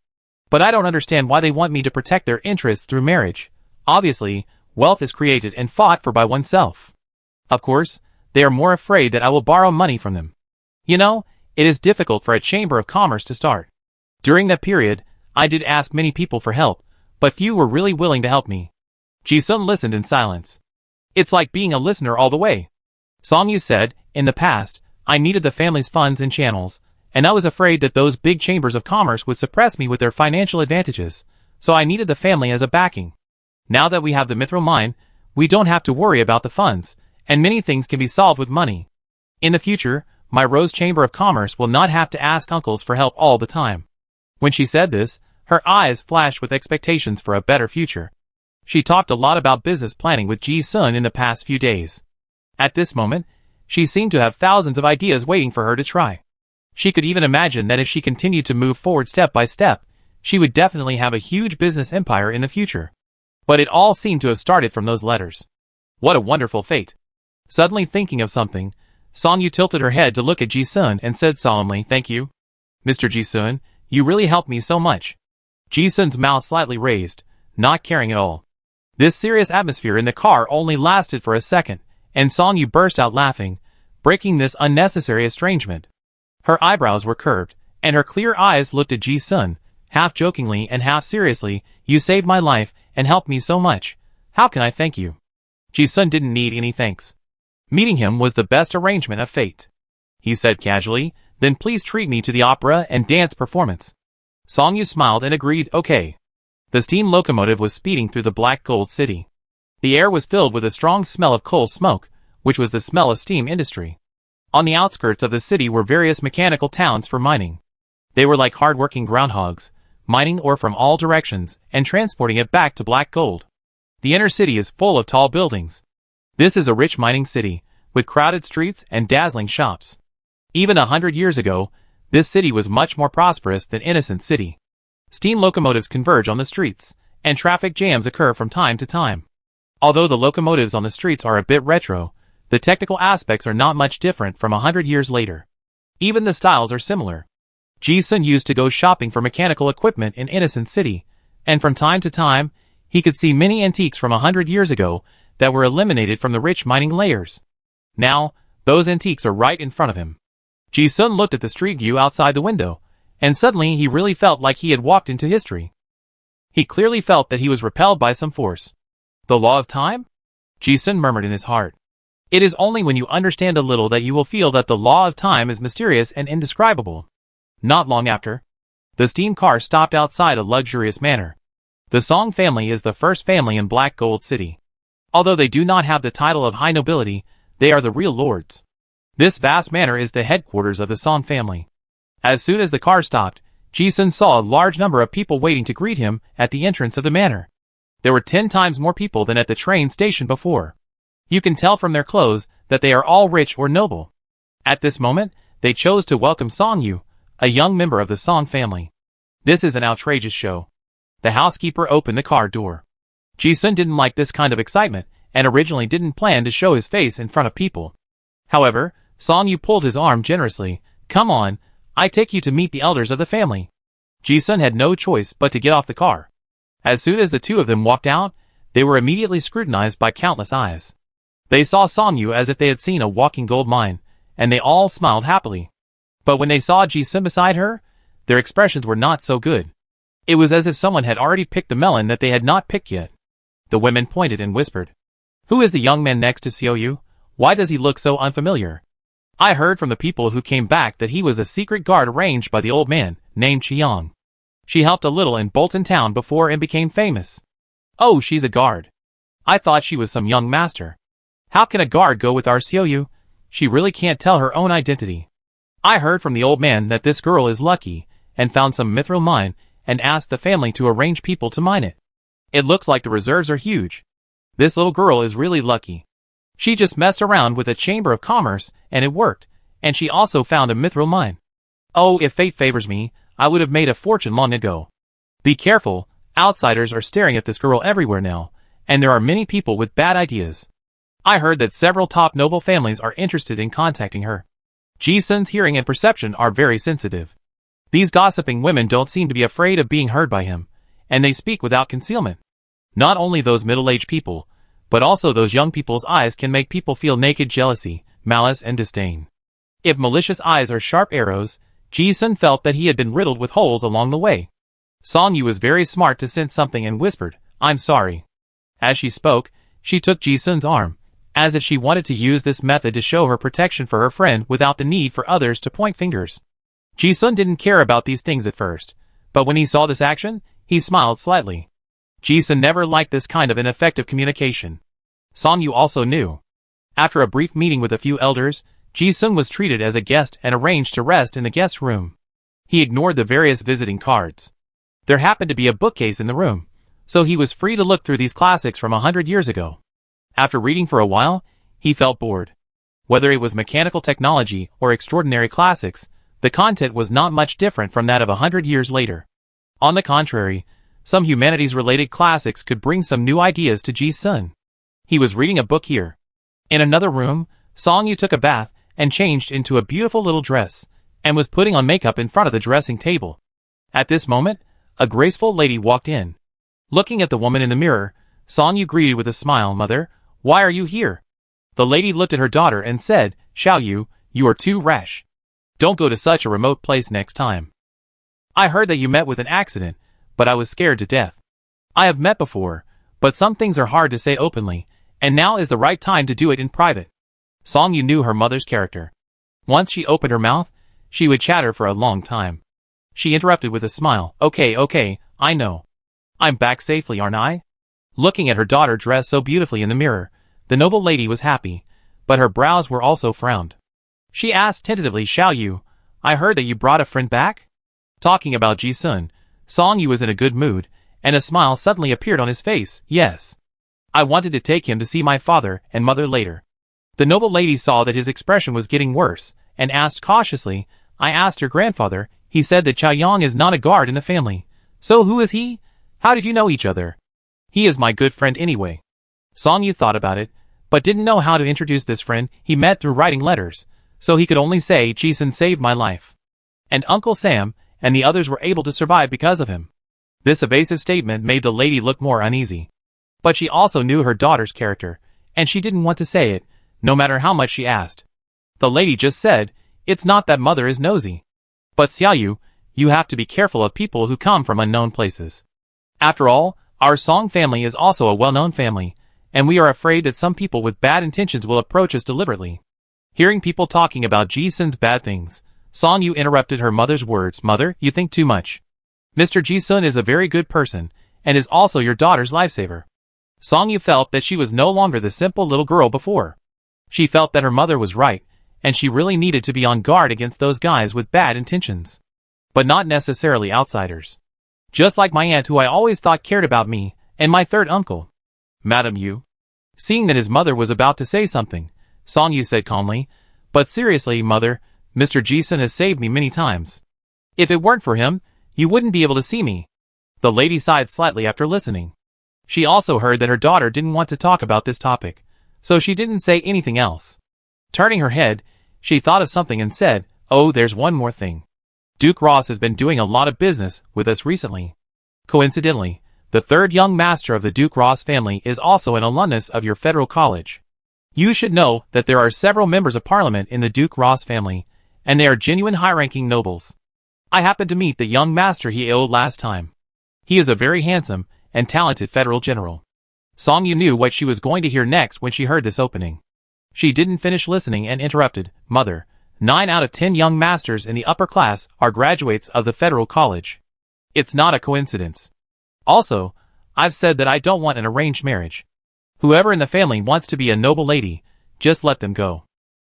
But I don't understand why they want me to protect their interests through marriage. Obviously, wealth is created and fought for by oneself. Of course, they are more afraid that I will borrow money from them. You know, it is difficult for a chamber of commerce to start. During that period, I did ask many people for help, but few were really willing to help me. Ji-sun listened in silence. It's like being a listener all the way. Song Yu said, in the past, I needed the family's funds and channels, and I was afraid that those big chambers of commerce would suppress me with their financial advantages, so I needed the family as a backing. Now that we have the mithril mine, we don't have to worry about the funds, and many things can be solved with money. In the future, my Rose Chamber of Commerce will not have to ask uncles for help all the time. When she said this, her eyes flashed with expectations for a better future. She talked a lot about business planning with Ji-sun in the past few days. At this moment, she seemed to have thousands of ideas waiting for her to try. She could even imagine that if she continued to move forward step by step, she would definitely have a huge business empire in the future. But it all seemed to have started from those letters. What a wonderful fate. Suddenly thinking of something, Song Yu tilted her head to look at Ji-sun and said solemnly, Thank you. Mr. Ji-sun, you really helped me so much. Ji-sun's mouth slightly raised, not caring at all. This serious atmosphere in the car only lasted for a second, and Song Yu burst out laughing, breaking this unnecessary estrangement. Her eyebrows were curved, and her clear eyes looked at Ji-sun, half jokingly and half seriously. You saved my life and helped me so much. How can I thank you? Ji-sun didn't need any thanks. Meeting him was the best arrangement of fate. He said casually, then please treat me to the opera and dance performance. Song Yu smiled and agreed, okay. The steam locomotive was speeding through the Black Gold City. The air was filled with a strong smell of coal smoke, which was the smell of steam industry. On the outskirts of the city were various mechanical towns for mining. They were like hard-working groundhogs, mining ore from all directions and transporting it back to black gold. The inner city is full of tall buildings. This is a rich mining city, with crowded streets and dazzling shops. Even 100 years ago, this city was much more prosperous than Innocent City. Steam locomotives converge on the streets, and traffic jams occur from time to time. Although the locomotives on the streets are a bit retro, the technical aspects are not much different from 100 years later. Even the styles are similar. Ji-sun used to go shopping for mechanical equipment in Innocent City, and from time to time, he could see many antiques from 100 years ago that were eliminated from the rich mining layers. Now, those antiques are right in front of him. Ji-sun looked at the street view outside the window, and suddenly he really felt like he had walked into history. He clearly felt that he was repelled by some force. The law of time? Ji-sun murmured in his heart. It is only when you understand a little that you will feel that the law of time is mysterious and indescribable. Not long after, the steam car stopped outside a luxurious manor. The Song family is the first family in Black Gold City. Although they do not have the title of high nobility, they are the real lords. This vast manor is the headquarters of the Song family. As soon as the car stopped, Ji-sun saw a large number of people waiting to greet him at the entrance of the manor. There were 10 times more people than at the train station before. You can tell from their clothes that they are all rich or noble. At this moment, they chose to welcome Song-yu, a young member of the Song family. This is an outrageous show. The housekeeper opened the car door. Ji-sun didn't like this kind of excitement, and originally didn't plan to show his face in front of people. However, Song-yu pulled his arm generously. Come on, I take you to meet the elders of the family. Ji-sun had no choice but to get off the car. As soon as the two of them walked out, they were immediately scrutinized by countless eyes. They saw Song-yu as if they had seen a walking gold mine, and they all smiled happily. But when they saw Ji-sun beside her, their expressions were not so good. It was as if someone had already picked the melon that they had not picked yet. The women pointed and whispered, "Who is the young man next to Seo-yu? Why does he look so unfamiliar?" I heard from the people who came back that he was a secret guard arranged by the old man, named Chi-young. She helped a little in Bolton Town before and became famous. Oh, she's a guard. I thought she was some young master. How can a guard go with our Seo-yu? She really can't tell her own identity. I heard from the old man that this girl is lucky, and found some mithril mine, and asked the family to arrange people to mine it. It looks like the reserves are huge. This little girl is really lucky. She just messed around with a chamber of commerce, and it worked, and she also found a mithril mine. Oh, if fate favors me, I would have made a fortune long ago. Be careful, outsiders are staring at this girl everywhere now, and there are many people with bad ideas. I heard that several top noble families are interested in contacting her. Ji-sun's hearing and perception are very sensitive. These gossiping women don't seem to be afraid of being heard by him, and they speak without concealment. Not only those middle-aged people, but also those young people's eyes can make people feel naked jealousy, malice and disdain. If malicious eyes are sharp arrows, Ji-sun felt that he had been riddled with holes along the way. Song-yu was very smart to sense something and whispered, "I'm sorry." As she spoke, she took Ji-sun's arm, as if she wanted to use this method to show her protection for her friend without the need for others to point fingers. Ji-sun didn't care about these things at first, but when he saw this action, he smiled slightly. Ji-sun never liked this kind of ineffective communication. Song-yu also knew. After a brief meeting with a few elders, Ji-sun was treated as a guest and arranged to rest in the guest room. He ignored the various visiting cards. There happened to be a bookcase in the room, so he was free to look through these classics from 100 years ago. After reading for a while, he felt bored. Whether it was mechanical technology or extraordinary classics, the content was not much different from that of 100 years later. On the contrary, some humanities-related classics could bring some new ideas to Ji-sun. He was reading a book here. In another room, Song-yu took a bath and changed into a beautiful little dress, and was putting on makeup in front of the dressing table. At this moment, a graceful lady walked in. Looking at the woman in the mirror, Song-yu greeted with a smile, "Mother, why are you here?" The lady looked at her daughter and said, "Xiao-yu, you are too rash. Don't go to such a remote place next time. I heard that you met with an accident, but I was scared to death. I have met before, but some things are hard to say openly, and now is the right time to do it in private." Song-yu knew her mother's character. Once she opened her mouth, she would chatter for a long time. She interrupted with a smile, Okay, I know. I'm back safely, aren't I?" Looking at her daughter dressed so beautifully in the mirror, the noble lady was happy, but her brows were also frowned. She asked tentatively, "Xiao-yu, I heard that you brought a friend back?" Talking about Ji-sun, Song-yu was in a good mood, and a smile suddenly appeared on his face. "Yes. I wanted to take him to see my father and mother later." The noble lady saw that his expression was getting worse, and asked cautiously, "I asked your grandfather, he said that Chaoyang is not a guard in the family, So who is he? How did you know each other? He is my good friend anyway. Song Yu thought about it, but didn't know how to introduce this friend he met through writing letters, so he could only say Ji-sun saved my life. And Uncle Sam and the others were able to survive because of him. This evasive statement made the lady look more uneasy. But she also knew her daughter's character, and she didn't want to say it, no matter how much she asked. The lady just said, "It's not that mother is nosy. But Xiaoyu, you have to be careful of people who come from unknown places. After all, our Song family is also a well-known family, and we are afraid that some people with bad intentions will approach us deliberately." Hearing people talking about Ji-sun's bad things, Song Yu interrupted her mother's words. "Mother, you think too much. Mr. Ji-sun is a very good person, and is also your daughter's lifesaver." Song Yu felt that she was no longer the simple little girl before. She felt that her mother was right, and she really needed to be on guard against those guys with bad intentions. But not necessarily outsiders. Just like my aunt who I always thought cared about me, and my third uncle. "Madam Yu." Seeing that his mother was about to say something, Song Yu said calmly, "But seriously, mother, Mr. Ji-sun has saved me many times. If it weren't for him, you wouldn't be able to see me." The lady sighed slightly after listening. She also heard that her daughter didn't want to talk about this topic, so she didn't say anything else. Turning her head, she thought of something and said, "Oh, there's one more thing. Duke Ross has been doing a lot of business with us recently. Coincidentally, the third young master of the Duke Ross family is also an alumnus of your federal college. You should know that there are several members of parliament in the Duke Ross family, and they are genuine high-ranking nobles. I happened to meet the young master he owed last time. He is a very handsome and talented federal general." Song Yu knew what she was going to hear next when she heard this opening. She didn't finish listening and interrupted, "Mother, 9 out of 10 young masters in the upper class are graduates of the federal college. It's not a coincidence. Also, I've said that I don't want an arranged marriage. Whoever in the family wants to be a noble lady, just let them go.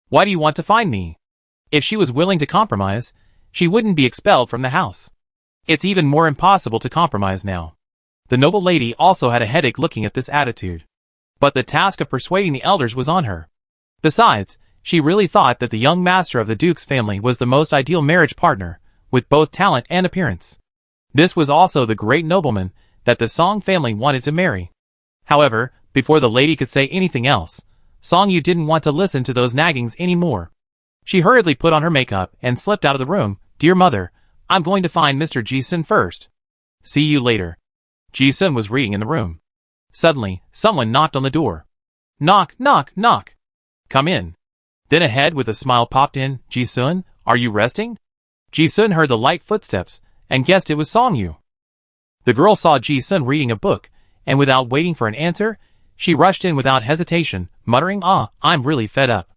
Why do you want to find me?" If she was willing to compromise, she wouldn't be expelled from the house. It's even more impossible to compromise now. The noble lady also had a headache looking at this attitude. But the task of persuading the elders was on her. Besides, she really thought that the young master of the Duke's family was the most ideal marriage partner, with both talent and appearance. This was also the great nobleman that the Song family wanted to marry. However, before the lady could say anything else, Song Yu didn't want to listen to those naggings anymore. She hurriedly put on her makeup and slipped out of the room. "Dear mother, I'm going to find Mr. Ji-sun first. See you later." Ji-sun was reading in the room. Suddenly, someone knocked on the door. "Knock, knock, knock. Come in." Then a head with a smile popped in. "Ji-sun, are you resting?" Ji-sun heard the light footsteps and guessed it was Song Yu. The girl saw Ji-sun reading a book, and without waiting for an answer, she rushed in without hesitation, muttering, "I'm really fed up.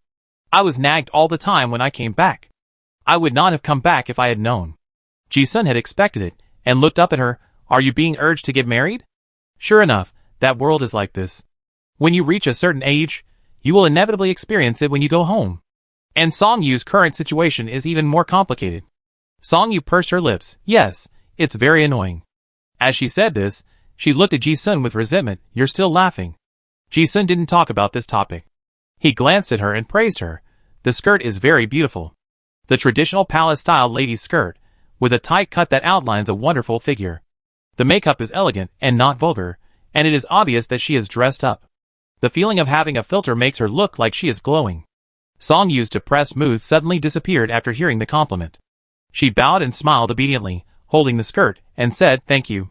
I was nagged all the time when I came back. I would not have come back if I had known." Ji-sun had expected it, and looked up at her. "Are you being urged to get married?" Sure enough, that world is like this. When you reach a certain age, you will inevitably experience it when you go home. And Song Yu's current situation is even more complicated. Song Yu pursed her lips. "Yes, it's very annoying." As she said this, she looked at Ji-sun with resentment. "You're still laughing." Ji-sun didn't talk about this topic. He glanced at her and praised her. "The skirt is very beautiful. The traditional palace-style lady's skirt, with a tight cut that outlines a wonderful figure. The makeup is elegant and not vulgar, and it is obvious that she is dressed up. The feeling of having a filter makes her look like she is glowing." Song Yu's depressed mood suddenly disappeared after hearing the compliment. She bowed and smiled obediently, holding the skirt, and said, "Thank you."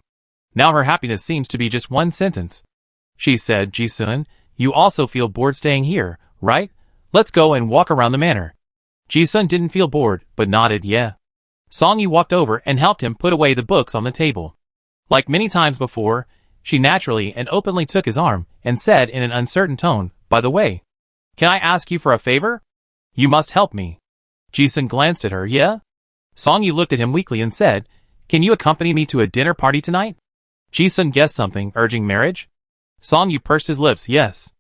Now her happiness seems to be just one sentence. She said, "Ji-sun, you also feel bored staying here, right? Let's go and walk around the manor." Ji-sun didn't feel bored, but nodded, "Yeah." Song Yu walked over and helped him put away the books on the table. Like many times before, she naturally and openly took his arm, and said in an uncertain tone, "By the way, can I ask you for a favor? You must help me." Ji-sun glanced at her. "Yeah?" Song Yu looked at him weakly and said, "Can you accompany me to a dinner party tonight?" Ji-sun guessed something, urging marriage. Song Yu pursed his lips. "Yes."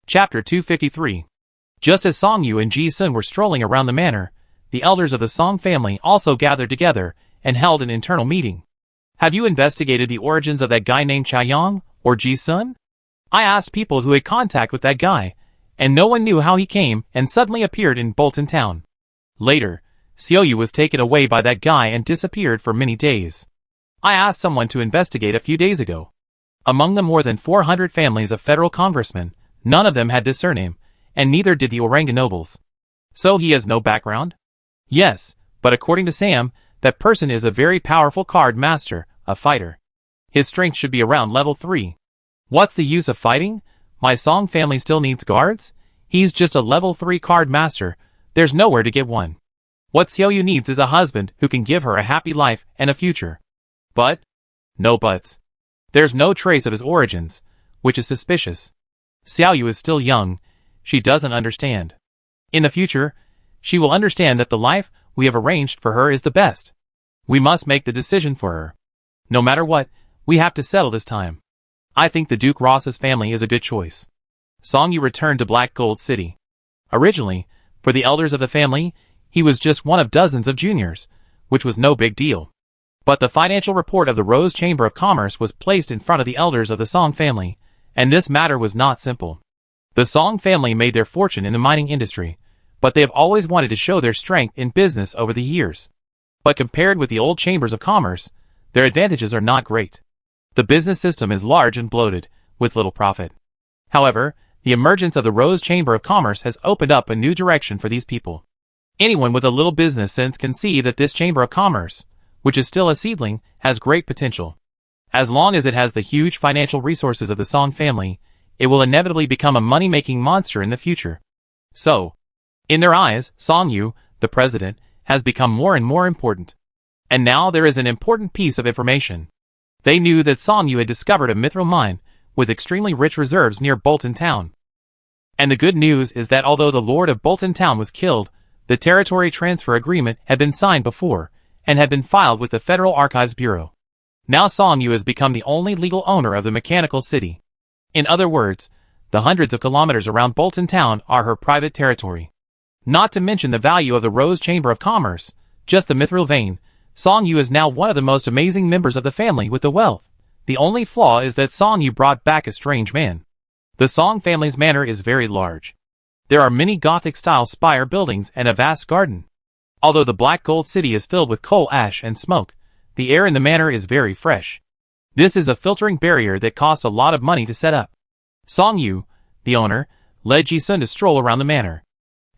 Chapter 253. Just as Song Yu and Ji-sun were strolling around the manor, the elders of the Song family also gathered together and held an internal meeting. "Have you investigated the origins of that guy named Chaoyang, or Ji-sun? I asked people who had contact with that guy, and no one knew how he came and suddenly appeared in Bolton Town. Later, Xiaoyu was taken away by that guy and disappeared for many days. I asked someone to investigate a few days ago. Among the more than 400 families of federal congressmen, none of them had this surname, and neither did the Orangan nobles. So he has no background? Yes, but according to Sam, that person is a very powerful card master, a fighter. His strength should be around level 3. What's the use of fighting? My Song family still needs guards? He's just a level 3 card master, there's nowhere to get one. What Xiaoyu needs is a husband who can give her a happy life and a future. But? No buts. There's no trace of his origins, which is suspicious. Xiaoyu is still young, she doesn't understand. In the future, she will understand that the life we have arranged for her is the best. We must make the decision for her. No matter what, we have to settle this time. I think the Duke Ross's family is a good choice. Song Yu returned to Black Gold City. Originally, for the elders of the family, he was just one of dozens of juniors, which was no big deal. But the financial report of the Rose Chamber of Commerce was placed in front of the elders of the Song family, and this matter was not simple. The Song family made their fortune in the mining industry, but they have always wanted to show their strength in business over the years. But compared with the old chambers of commerce, their advantages are not great. The business system is large and bloated, with little profit. However, the emergence of the Rose Chamber of Commerce has opened up a new direction for these people. Anyone with a little business sense can see that this Chamber of Commerce, which is still a seedling, has great potential. As long as it has the huge financial resources of the Song family, it will inevitably become a money-making monster in the future. So, in their eyes, Song Yu, the president, has become more and more important. And now there is an important piece of information. They knew that Song Yu had discovered a mithril mine with extremely rich reserves near Bolton Town. And the good news is that although the Lord of Bolton Town was killed, the territory transfer agreement had been signed before, and had been filed with the Federal Archives Bureau. Now Song Yu has become the only legal owner of the Mechanical City. In other words, the hundreds of kilometers around Bolton Town are her private territory. Not to mention the value of the Rose Chamber of Commerce, just the mithril vein, Song Yu is now one of the most amazing members of the family with the wealth. The only flaw is that Song Yu brought back a strange man. The Song family's manor is very large. There are many Gothic-style spire buildings and a vast garden. Although the Black Gold City is filled with coal ash and smoke, the air in the manor is very fresh. This is a filtering barrier that cost a lot of money to set up. Song Yu, the owner, led Ji-sun to stroll around the manor.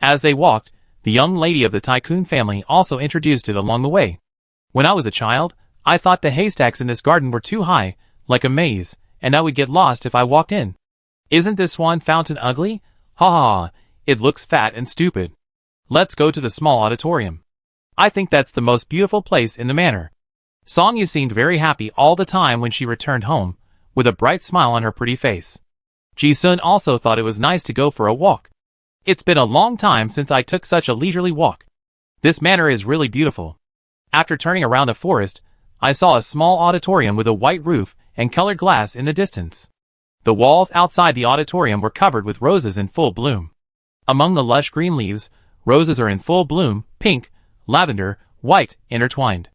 As they walked, the young lady of the tycoon family also introduced it along the way. When I was a child, I thought the haystacks in this garden were too high, like a maze, and I would get lost if I walked in. Isn't this swan fountain ugly? Ha ha ha, it looks fat and stupid. Let's go to the small auditorium. I think that's the most beautiful place in the manor. Song Yu seemed very happy all the time when she returned home, with a bright smile on her pretty face. Ji-sun also thought it was nice to go for a walk. It's been a long time since I took such a leisurely walk. This manor is really beautiful. After turning around the forest, I saw a small auditorium with a white roof and colored glass in the distance. The walls outside the auditorium were covered with roses in full bloom. Among the lush green leaves, roses are in full bloom, pink, lavender, white, intertwined.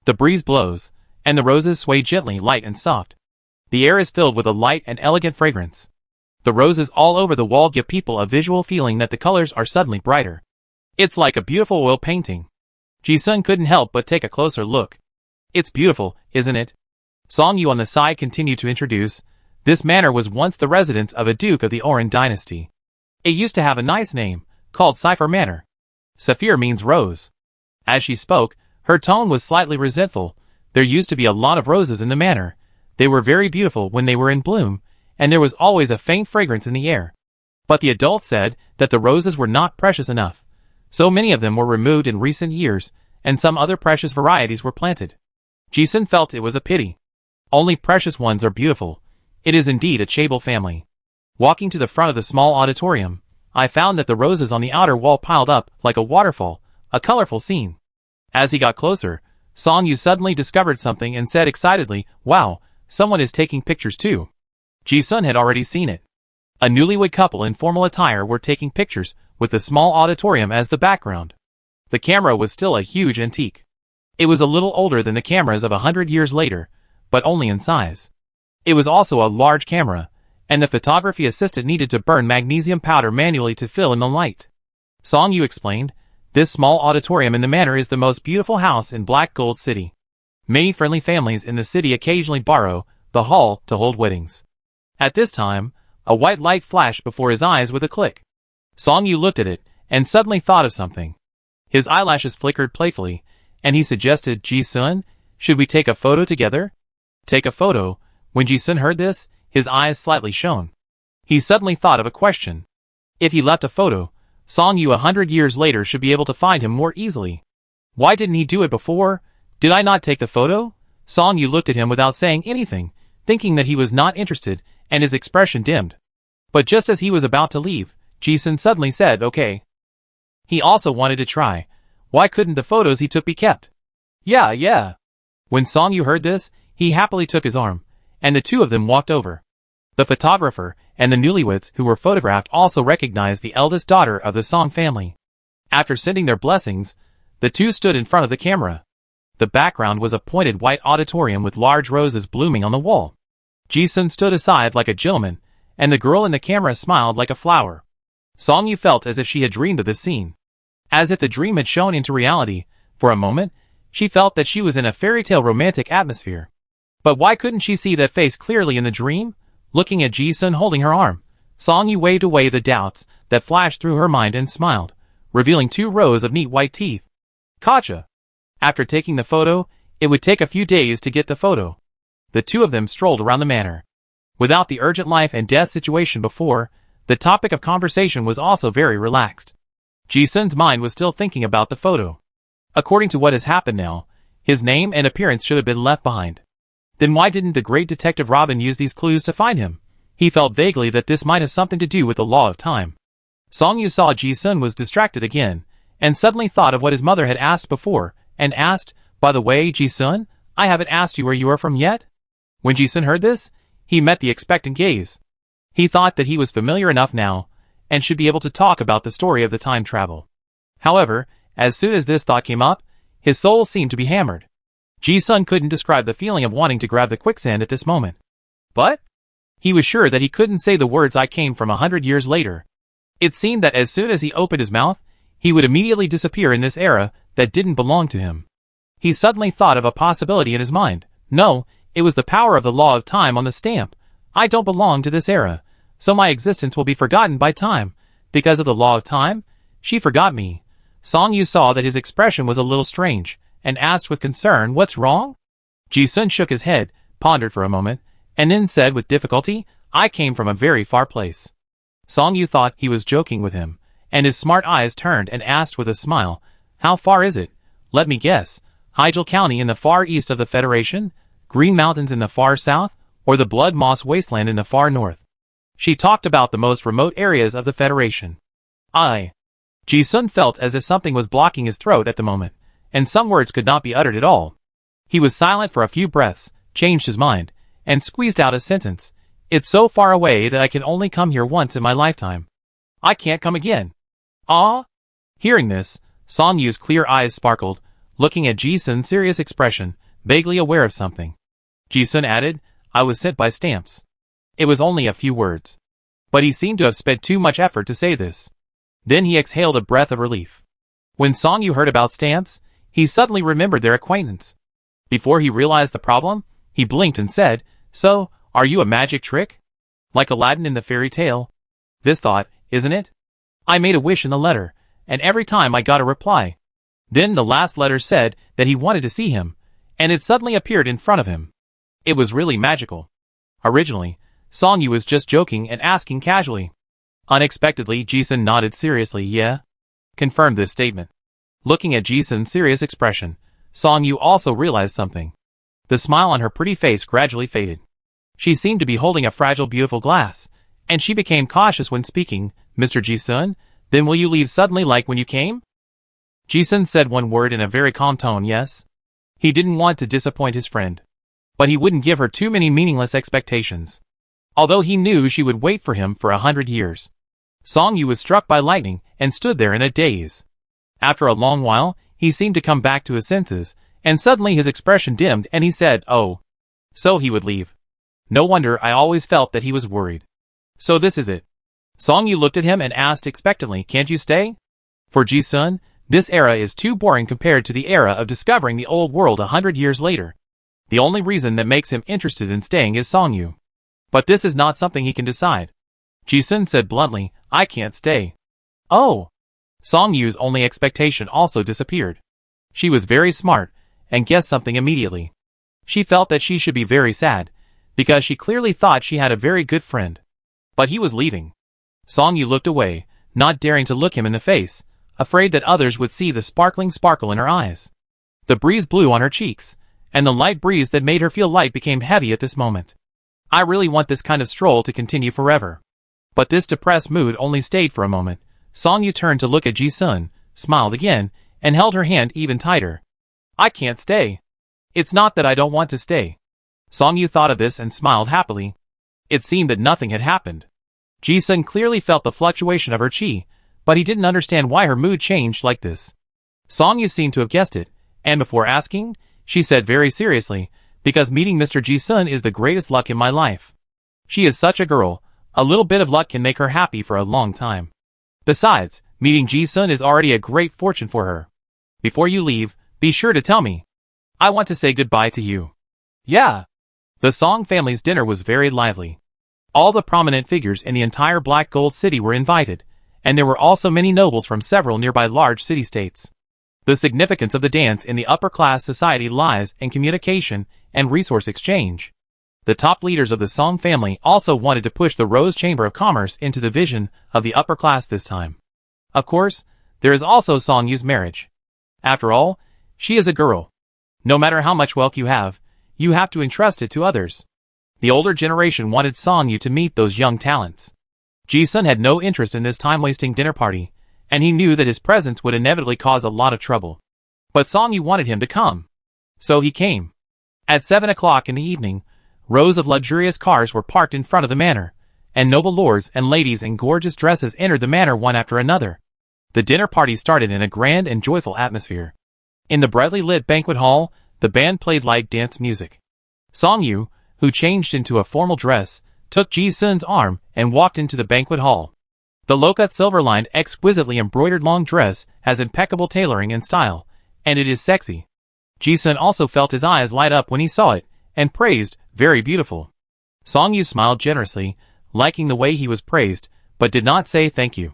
The breeze blows, and the roses sway gently, light and soft. The air is filled with a light and elegant fragrance. The roses all over the wall give people a visual feeling that the colors are suddenly brighter. It's like a beautiful oil painting. Ji-sun couldn't help but take a closer look. It's beautiful, isn't it? Song Yu on the side continued to introduce, this manor was once the residence of a duke of the Oran dynasty. It used to have a nice name, called Saphir Manor. Saphir means rose. As she spoke, her tone was slightly resentful. There used to be a lot of roses in the manor. They were very beautiful when they were in bloom, and there was always a faint fragrance in the air. But the adults said that the roses were not precious enough. So many of them were removed in recent years, and some other precious varieties were planted. Ji-sun felt it was a pity. Only precious ones are beautiful. It is indeed a chaebol family. Walking to the front of the small auditorium, I found that the roses on the outer wall piled up like a waterfall, a colorful scene. As he got closer, Song Yu suddenly discovered something and said excitedly, "Wow, someone is taking pictures too." Ji-sun had already seen it. A newlywed couple in formal attire were taking pictures, with the small auditorium as the background. The camera was still a huge antique. It was a little older than the cameras of 100 years later, but only in size. It was also a large camera, and the photography assistant needed to burn magnesium powder manually to fill in the light. Song Yu explained, this small auditorium in the manor is the most beautiful house in Black Gold City. Many friendly families in the city occasionally borrow the hall to hold weddings. At this time, a white light flashed before his eyes with a click. Song Yu looked at it, and suddenly thought of something. His eyelashes flickered playfully, and he suggested, Ji-sun, should we take a photo together? Take a photo? When Ji-sun heard this, his eyes slightly shone. He suddenly thought of a question. If he left a photo, Song Yu 100 years later should be able to find him more easily. Why didn't he do it before? Did I not take the photo? Song Yu looked at him without saying anything, thinking that he was not interested, and his expression dimmed. But just as he was about to leave, Ji-sun suddenly said, okay. He also wanted to try. Why couldn't the photos he took be kept? Yeah. When Song Yu heard this, he happily took his arm, and the two of them walked over. The photographer and the newlyweds who were photographed also recognized the eldest daughter of the Song family. After sending their blessings, the two stood in front of the camera. The background was a pointed white auditorium with large roses blooming on the wall. Ji-sun stood aside like a gentleman, and the girl in the camera smiled like a flower. Song Yu felt as if she had dreamed of this scene. As if the dream had shown into reality, for a moment, she felt that she was in a fairy tale romantic atmosphere. But why couldn't she see that face clearly in the dream? Looking at Ji-sun holding her arm, Song Yu waved away the doubts that flashed through her mind and smiled, revealing 2 rows of neat white teeth. Gotcha! After taking the photo, it would take a few days to get the photo. The two of them strolled around the manor. Without the urgent life and death situation before, the topic of conversation was also very relaxed. Ji-sun's mind was still thinking about the photo. According to what has happened now, his name and appearance should have been left behind. Then why didn't the great detective Robin use these clues to find him? He felt vaguely that this might have something to do with the law of time. Song Yu saw Ji-sun was distracted again, and suddenly thought of what his mother had asked before, and asked, by the way, Ji-sun, I haven't asked you where you are from yet? When Ji-sun heard this, he met the expectant gaze. He thought that he was familiar enough now, and should be able to talk about the story of the time travel. However, as soon as this thought came up, his soul seemed to be hammered. Ji-sun couldn't describe the feeling of wanting to grab the quicksand at this moment. But he was sure that he couldn't say the words I came from 100 years later. It seemed that as soon as he opened his mouth, he would immediately disappear in this era that didn't belong to him. He suddenly thought of a possibility in his mind. No, it was the power of the law of time on the stamp. I don't belong to this era, so my existence will be forgotten by time. Because of the law of time, she forgot me. Song Yu saw that his expression was a little strange, and asked with concern, what's wrong? Ji-sun shook his head, pondered for a moment, and then said with difficulty, I came from a very far place. Song Yu thought he was joking with him, and his smart eyes turned and asked with a smile, how far is it? Let me guess. Hyjal County in the far east of the Federation, Green Mountains in the far south, or the Blood Moss Wasteland in the far north. She talked about the most remote areas of the Federation. Ji-sun felt as if something was blocking his throat at the moment, and some words could not be uttered at all. He was silent for a few breaths, changed his mind, and squeezed out a sentence. It's so far away that I can only come here once in my lifetime. I can't come again. Ah? Hearing this, Song Yu's clear eyes sparkled, looking at Ji-sun's serious expression, vaguely aware of something. Ji-sun added, I was sent by stamps. It was only a few words. But he seemed to have spent too much effort to say this. Then he exhaled a breath of relief. When Song Yu heard about stamps, he suddenly remembered their acquaintance. Before he realized the problem, he blinked and said, so, are you a magic trick? Like Aladdin in the fairy tale? This thought, isn't it? I made a wish in the letter, and every time I got a reply. Then the last letter said that he wanted to see him, and it suddenly appeared in front of him. It was really magical. Originally, Song Yu was just joking and asking casually. Unexpectedly, Ji-sun nodded seriously, yeah? Confirmed this statement. Looking at Ji-sun's serious expression, Song Yu also realized something. The smile on her pretty face gradually faded. She seemed to be holding a fragile, beautiful glass, and she became cautious when speaking. Mr. Ji-sun, then will you leave suddenly like when you came? Ji-sun said one word in a very calm tone, yes. He didn't want to disappoint his friend. But he wouldn't give her too many meaningless expectations. Although he knew she would wait for him for 100 years. Song Yu was struck by lightning and stood there in a daze. After a long while, he seemed to come back to his senses, and suddenly his expression dimmed and he said, oh. So he would leave. No wonder I always felt that he was worried. So this is it. Song Yu looked at him and asked expectantly, can't you stay? For Ji-sun, This era is too boring compared to the era of discovering the old world 100 years later. The only reason that makes him interested in staying is Song-yu. But this is not something he can decide. Ji-sun said bluntly, I can't stay. Oh! Song-yu's only expectation also disappeared. She was very smart, and guessed something immediately. She felt that she should be very sad, because she clearly thought she had a very good friend. But he was leaving. Song-yu looked away, not daring to look him in the face, afraid that others would see the sparkling sparkle in her eyes. The breeze blew on her cheeks, and the light breeze that made her feel light became heavy at this moment. I really want this kind of stroll to continue forever. But this depressed mood only stayed for a moment. Song-yu turned to look at Ji-sun, smiled again, and held her hand even tighter. I can't stay. It's not that I don't want to stay. Song-yu thought of this and smiled happily. It seemed that nothing had happened. Ji-sun clearly felt the fluctuation of her chi, but he didn't understand why her mood changed like this. Song-yu seemed to have guessed it, and before asking, she said very seriously, because meeting Mr. Ji-sun is the greatest luck in my life. She is such a girl, a little bit of luck can make her happy for a long time. Besides, meeting Ji-sun is already a great fortune for her. Before you leave, be sure to tell me. I want to say goodbye to you. Yeah. The Song family's dinner was very lively. All the prominent figures in the entire Black Gold City were invited, and there were also many nobles from several nearby large city-states. The significance of the dance in the upper-class society lies in communication and resource exchange. The top leaders of the Song family also wanted to push the Rose Chamber of Commerce into the vision of the upper class this time. Of course, there is also Song-yu's marriage. After all, she is a girl. No matter how much wealth you have to entrust it to others. The older generation wanted Song-yu to meet those young talents. Ji-sun had no interest in this time-wasting dinner party, and he knew that his presence would inevitably cause a lot of trouble. But Song-yu wanted him to come. So he came. At 7 o'clock in the evening, rows of luxurious cars were parked in front of the manor, and noble lords and ladies in gorgeous dresses entered the manor one after another. The dinner party started in a grand and joyful atmosphere. In the brightly lit banquet hall, the band played light dance music. Song-yu, who changed into a formal dress, took Ji-sun's arm and walked into the banquet hall. The low-cut silver-lined, exquisitely embroidered long dress has impeccable tailoring and style, and it is sexy. Ji-sun also felt his eyes light up when he saw it, and praised, very beautiful. Song-yu smiled generously, liking the way he was praised, but did not say thank you.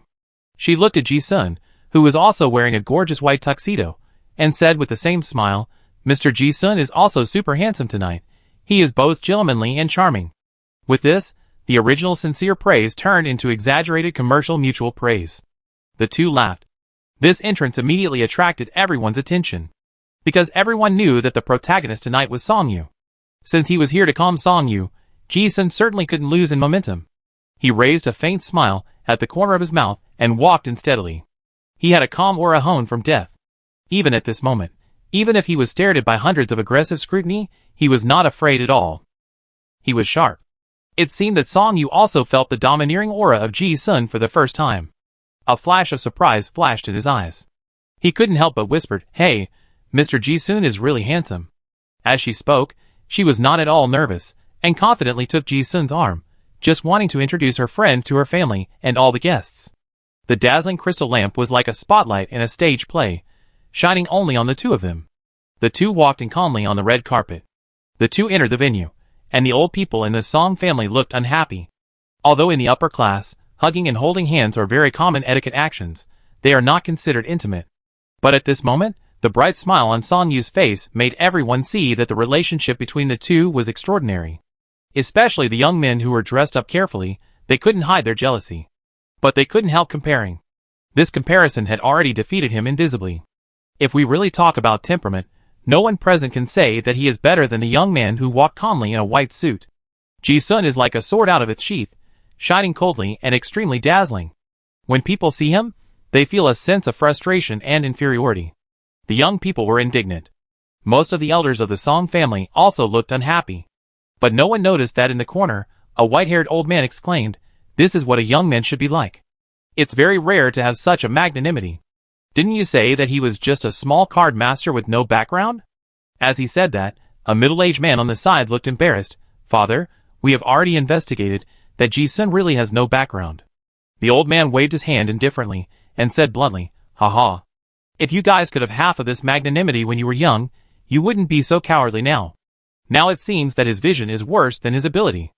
She looked at Ji-sun, who was also wearing a gorgeous white tuxedo, and said with the same smile, Mr. Ji-sun is also super handsome tonight. He is both gentlemanly and charming. With this, the original sincere praise turned into exaggerated commercial mutual praise. The two laughed. This entrance immediately attracted everyone's attention. Because everyone knew that the protagonist tonight was Song-yu. Since he was here to calm Song-yu, Ji-sun certainly couldn't lose in momentum. He raised a faint smile at the corner of his mouth and walked in steadily. He had a calm aura honed from death. Even at this moment, even if he was stared at by hundreds of aggressive scrutiny, he was not afraid at all. He was sharp. It seemed that Song-yu also felt the domineering aura of Ji-sun for the first time. A flash of surprise flashed in his eyes. He couldn't help but whispered, Hey, Mr. Ji-sun is really handsome. As she spoke, she was not at all nervous, and confidently took Ji-sun's arm, just wanting to introduce her friend to her family and all the guests. The dazzling crystal lamp was like a spotlight in a stage play, shining only on the two of them. The two walked in calmly on the red carpet. The two entered the venue, and the old people in the Song family looked unhappy. Although in the upper class, hugging and holding hands are very common etiquette actions, they are not considered intimate. But at this moment, the bright smile on Song-yu's face made everyone see that the relationship between the two was extraordinary. Especially the young men who were dressed up carefully, they couldn't hide their jealousy. But they couldn't help comparing. This comparison had already defeated him invisibly. If we really talk about temperament, no one present can say that he is better than the young man who walked calmly in a white suit. Ji-sun is like a sword out of its sheath, shining coldly and extremely dazzling. When people see him, they feel a sense of frustration and inferiority. The young people were indignant. Most of the elders of the Song family also looked unhappy. But no one noticed that in the corner, a white-haired old man exclaimed, This is what a young man should be like. It's very rare to have such a magnanimity. Didn't you say that he was just a small card master with no background? As he said that, a middle-aged man on the side looked embarrassed. Father, we have already investigated that Ji-sun really has no background. The old man waved his hand indifferently and said bluntly, Ha ha. If you guys could have half of this magnanimity when you were young, you wouldn't be so cowardly now. Now it seems that his vision is worse than his ability.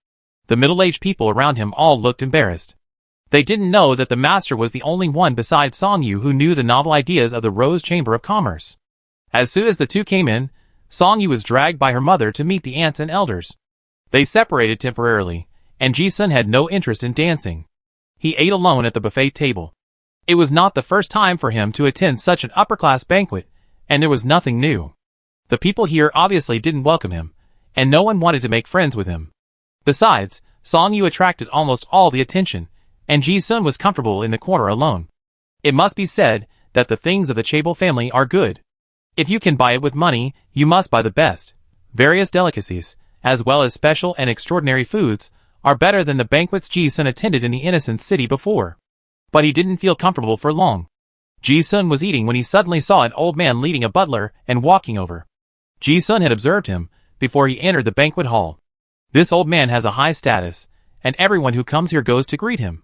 The middle-aged people around him all looked embarrassed. They didn't know that the master was the only one besides Song Yu who knew the novel ideas of the Rose Chamber of Commerce. As soon as the two came in, Song Yu was dragged by her mother to meet the aunts and elders. They separated temporarily, and Ji-sun had no interest in dancing. He ate alone at the buffet table. It was not the first time for him to attend such an upper-class banquet, and there was nothing new. The people here obviously didn't welcome him, and no one wanted to make friends with him. Besides, Song Yu attracted almost all the attention, and Ji-sun was comfortable in the corner alone. It must be said that the things of the Chable family are good. If you can buy it with money, you must buy the best. Various delicacies, as well as special and extraordinary foods, are better than the banquets Ji-sun attended in the innocent city before. But he didn't feel comfortable for long. Ji-sun was eating when he suddenly saw an old man leading a butler and walking over. Ji-sun had observed him before he entered the banquet hall. This old man has a high status, and everyone who comes here goes to greet him.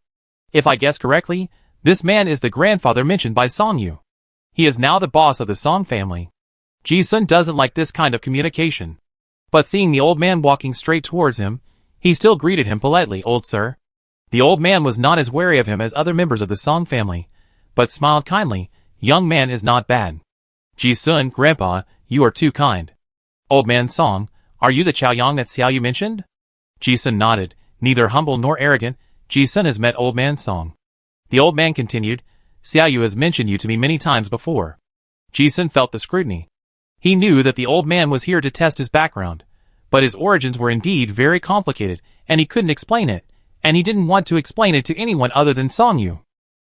If I guess correctly, this man is the grandfather mentioned by Song Yu. He is now the boss of the Song family. Ji-sun doesn't like this kind of communication. But seeing the old man walking straight towards him, he still greeted him politely, "Old sir." The old man was not as wary of him as other members of the Song family, but smiled kindly. "Young man is not bad." "Ji-sun, grandpa, you are too kind." "Old man Song, are you the Chaoyang that Xiao Yu mentioned?" Ji-sun nodded. Neither humble nor arrogant, Ji-sun has met old man Song. The old man continued, "Xiao Yu has mentioned you to me many times before." Ji-sun felt the scrutiny. He knew that the old man was here to test his background, but his origins were indeed very complicated, and he couldn't explain it, and he didn't want to explain it to anyone other than Song Yu.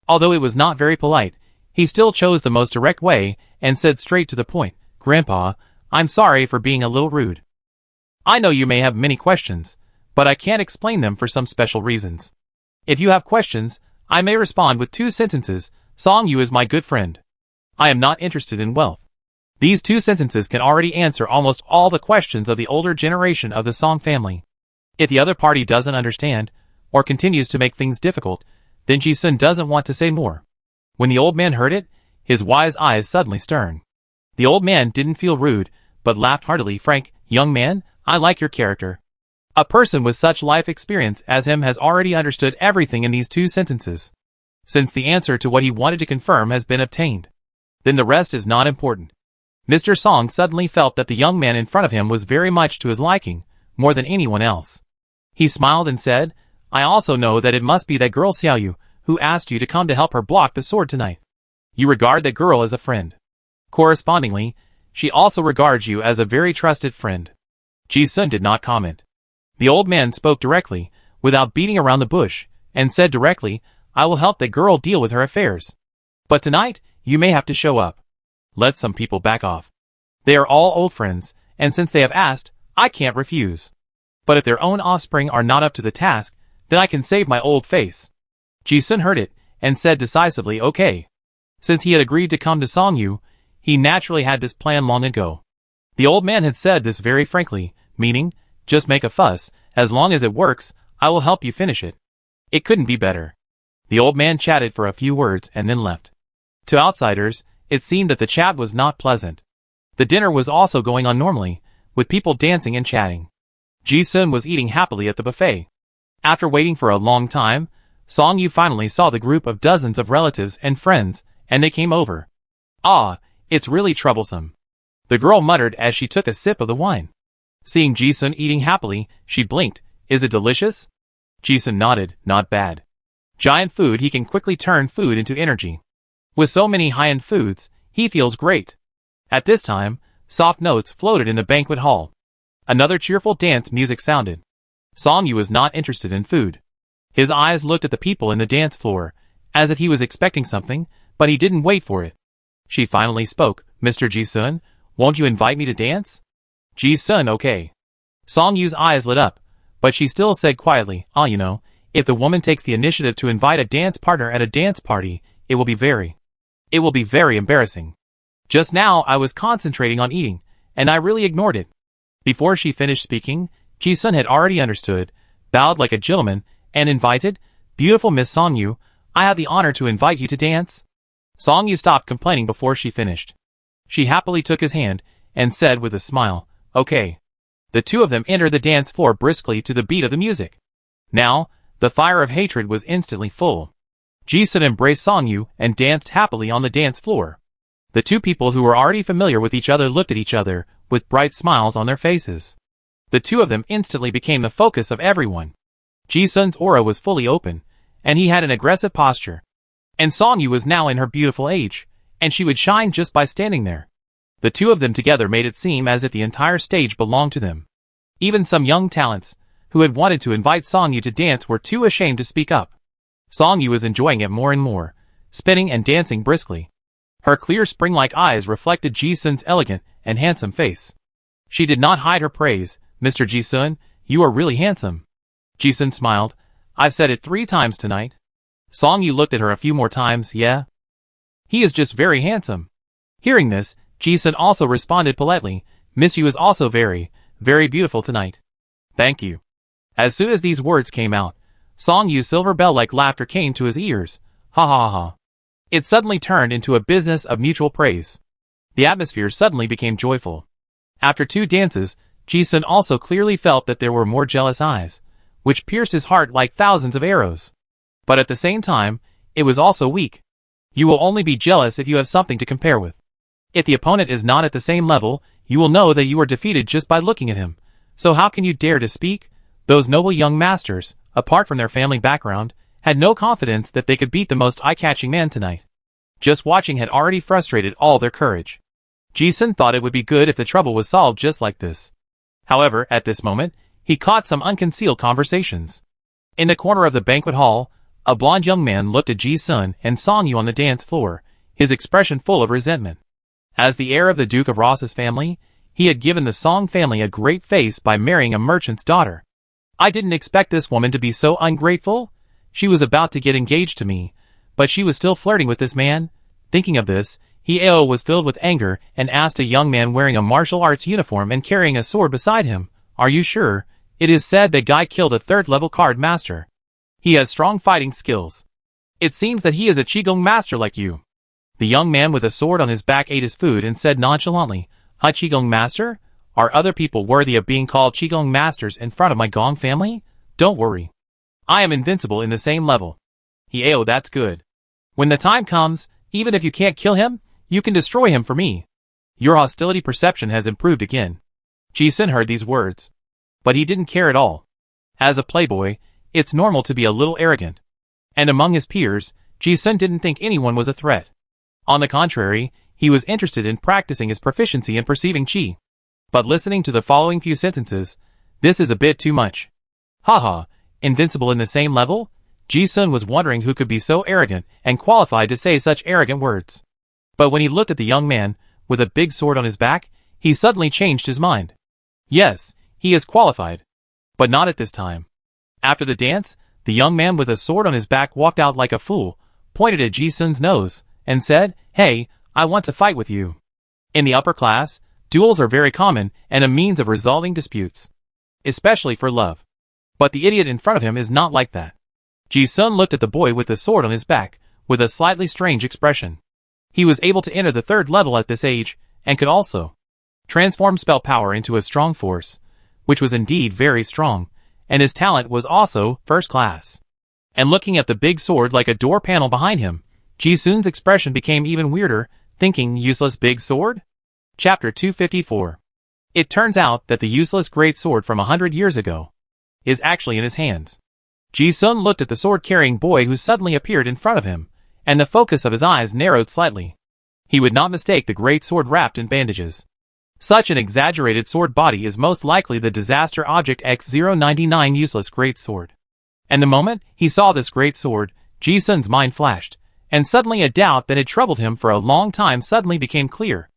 Although it was not very polite, he still chose the most direct way and said straight to the point, "Grandpa, I'm sorry for being a little rude. I know you may have many questions, but I can't explain them for some special reasons. If you have questions, I may respond with 2 sentences. Song Yu is my good friend. I am not interested in wealth." These 2 sentences can already answer almost all the questions of the older generation of the Song family. If the other party doesn't understand, or continues to make things difficult, then Ji-sun doesn't want to say more. When the old man heard it, his wise eyes suddenly stern. The old man didn't feel rude, but laughed heartily. "Frank, young man, I like your character." A person with such life experience as him has already understood everything in these 2 sentences. Since the answer to what he wanted to confirm has been obtained, then the rest is not important. Mr. Song suddenly felt that the young man in front of him was very much to his liking, more than anyone else. He smiled and said, "I also know that it must be that girl Xiao Yu, who asked you to come to help her block the sword tonight. You regard that girl as a friend. Correspondingly, she also regards you as a very trusted friend." Ji-sun did not comment. The old man spoke directly, without beating around the bush, and said directly, "I will help that girl deal with her affairs. But tonight, you may have to show up. Let some people back off. They are all old friends, and since they have asked, I can't refuse. But if their own offspring are not up to the task, then I can save my old face." Ji-sun heard it, and said decisively, "Okay." Since he had agreed to come to Song Yu, he naturally had this plan long ago. The old man had said this very frankly, meaning, "Just make a fuss, as long as it works, I will help you finish it." It couldn't be better. The old man chatted for a few words and then left. To outsiders, it seemed that the chat was not pleasant. The dinner was also going on normally, with people dancing and chatting. Ji-sun was eating happily at the buffet. After waiting for a long time, Song Yu finally saw the group of dozens of relatives and friends, and they came over. "Ah, it's really troublesome," the girl muttered as she took a sip of the wine. Seeing Ji-sun eating happily, she blinked. "Is it delicious?" Ji-sun nodded. "Not bad. Giant food. He can quickly turn food into energy. With so many high-end foods, he feels great." At this time, soft notes floated in the banquet hall. Another cheerful dance music sounded. Song Yu was not interested in food. His eyes looked at the people in the dance floor, as if he was expecting something, but he didn't wait for it. She finally spoke. "Mr. Ji-sun, won't you invite me to dance?" Ji-sun, "Okay." Song Yu's eyes lit up, but she still said quietly, "Ah, you know, if the woman takes the initiative to invite a dance partner at a dance party, it will be very embarrassing. Just now I was concentrating on eating, and I really ignored it." Before she finished speaking, Ji-sun had already understood, bowed like a gentleman, and invited, "Beautiful Miss Song Yu, I have the honor to invite you to dance." Song Yu stopped complaining before she finished. She happily took his hand and said with a smile, "Okay." The two of them entered the dance floor briskly to the beat of the music. Now, the fire of hatred was instantly full. Ji-sun embraced Song Yu and danced happily on the dance floor. The two people who were already familiar with each other looked at each other with bright smiles on their faces. The two of them instantly became the focus of everyone. Ji-sun's aura was fully open, and he had an aggressive posture. And Song Yu was now in her beautiful age, and she would shine just by standing there. The two of them together made it seem as if the entire stage belonged to them. Even some young talents, who had wanted to invite Song Yu to dance, were too ashamed to speak up. Song Yu was enjoying it more and more, spinning and dancing briskly. Her clear spring-like eyes reflected Ji-sun's elegant and handsome face. She did not hide her praise. "Mr. Ji-sun, you are really handsome." Ji-sun smiled. "I've said it 3 times tonight." Song Yu looked at her a few more times. "Yeah? He is just very handsome." Hearing this, Ji-sun also responded politely, "Miss Yu is also very, very beautiful tonight." "Thank you." As soon as these words came out, Song Yu's silver bell-like laughter came to his ears. Ha ha ha. It suddenly turned into a business of mutual praise. The atmosphere suddenly became joyful. After 2 dances, Ji-sun also clearly felt that there were more jealous eyes, which pierced his heart like thousands of arrows. But at the same time, it was also weak. You will only be jealous if you have something to compare with. If the opponent is not at the same level, you will know that you are defeated just by looking at him. So how can you dare to speak? Those noble young masters, apart from their family background, had no confidence that they could beat the most eye-catching man tonight. Just watching had already frustrated all their courage. Ji-sun thought it would be good if the trouble was solved just like this. However, at this moment, he caught some unconcealed conversations. In the corner of the banquet hall, a blond young man looked at Ji-sun and Song Yu on the dance floor, his expression full of resentment. As the heir of the Duke of Ross's family, he had given the Song family a great face by marrying a merchant's daughter. "I didn't expect this woman to be so ungrateful. She was about to get engaged to me, but she was still flirting with this man." Thinking of this, Heo was filled with anger and asked a young man wearing a martial arts uniform and carrying a sword beside him, "Are you sure? It is said that guy killed a 3rd-level card master. He has strong fighting skills. It seems that he is a Qigong master like you." The young man with a sword on his back ate his food and said nonchalantly, "A Qigong master? Are other people worthy of being called Qigong masters in front of my Gong family? Don't worry. I am invincible in the same level." "Heo, that's good. When the time comes, even if you can't kill him, you can destroy him for me." Your hostility perception has improved again. Ji-sun heard these words. But he didn't care at all. As a playboy, it's normal to be a little arrogant. And among his peers, Ji-sun didn't think anyone was a threat. On the contrary, he was interested in practicing his proficiency in perceiving qi. But listening to the following few sentences, this is a bit too much. Haha, invincible in the same level? Ji-sun was wondering who could be so arrogant and qualified to say such arrogant words. But when he looked at the young man, with a big sword on his back, he suddenly changed his mind. Yes, he is qualified. But not at this time. After the dance, the young man with a sword on his back walked out like a fool, pointed at Ji-sun's nose, and said, "Hey, I want to fight with you." In the upper class, duels are very common and a means of resolving disputes. Especially for love. But the idiot in front of him is not like that. Ji-sun looked at the boy with the sword on his back, with a slightly strange expression. He was able to enter the 3rd level at this age, and could also transform spell power into a strong force, which was indeed very strong, and his talent was also first class. And looking at the big sword like a door panel behind him, Ji-sun's expression became even weirder, thinking, useless big sword? Chapter 254. It turns out that the useless great sword from 100 years ago is actually in his hands. Ji-sun looked at the sword-carrying boy who suddenly appeared in front of him, and the focus of his eyes narrowed slightly. He would not mistake the great sword wrapped in bandages. Such an exaggerated sword body is most likely the disaster object X099 useless great sword. And the moment he saw this great sword, Ji-sun's mind flashed, and suddenly a doubt that had troubled him for a long time suddenly became clear.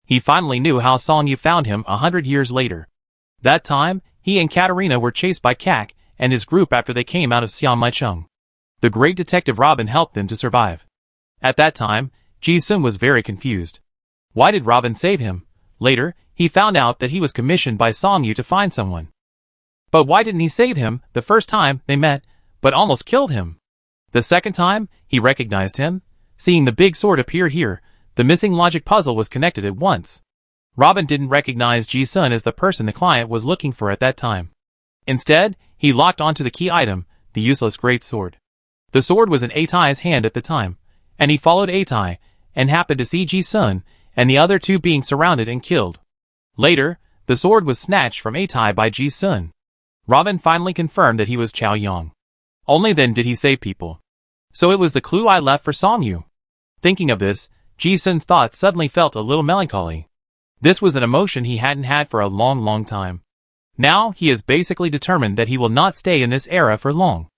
He finally knew how Song Yu found him 100 years later. That time, he and Katarina were chased by Kak and his group after they came out of Xiaomaicheng. The great detective Robin helped them to survive. At that time, Ji-sun was very confused. Why did Robin save him? Later, he found out that he was commissioned by Song Yu to find someone. But why didn't he save him the first time they met, but almost killed him? The second time, he recognized him. Seeing the big sword appear here, the missing logic puzzle was connected at once. Robin didn't recognize Ji-sun as the person the client was looking for at that time. Instead, he locked onto the key item, the useless great sword. The sword was in Atai's hand at the time, and he followed Atai, and happened to see Ji-sun and the other two being surrounded and killed. Later, the sword was snatched from Atai by Ji-sun. Robin finally confirmed that he was Chao Yong. Only then did he save people. So it was the clue I left for Song Yu. Thinking of this, Ji-sun's thoughts suddenly felt a little melancholy. This was an emotion he hadn't had for a long time. Now he is basically determined that he will not stay in this era for long.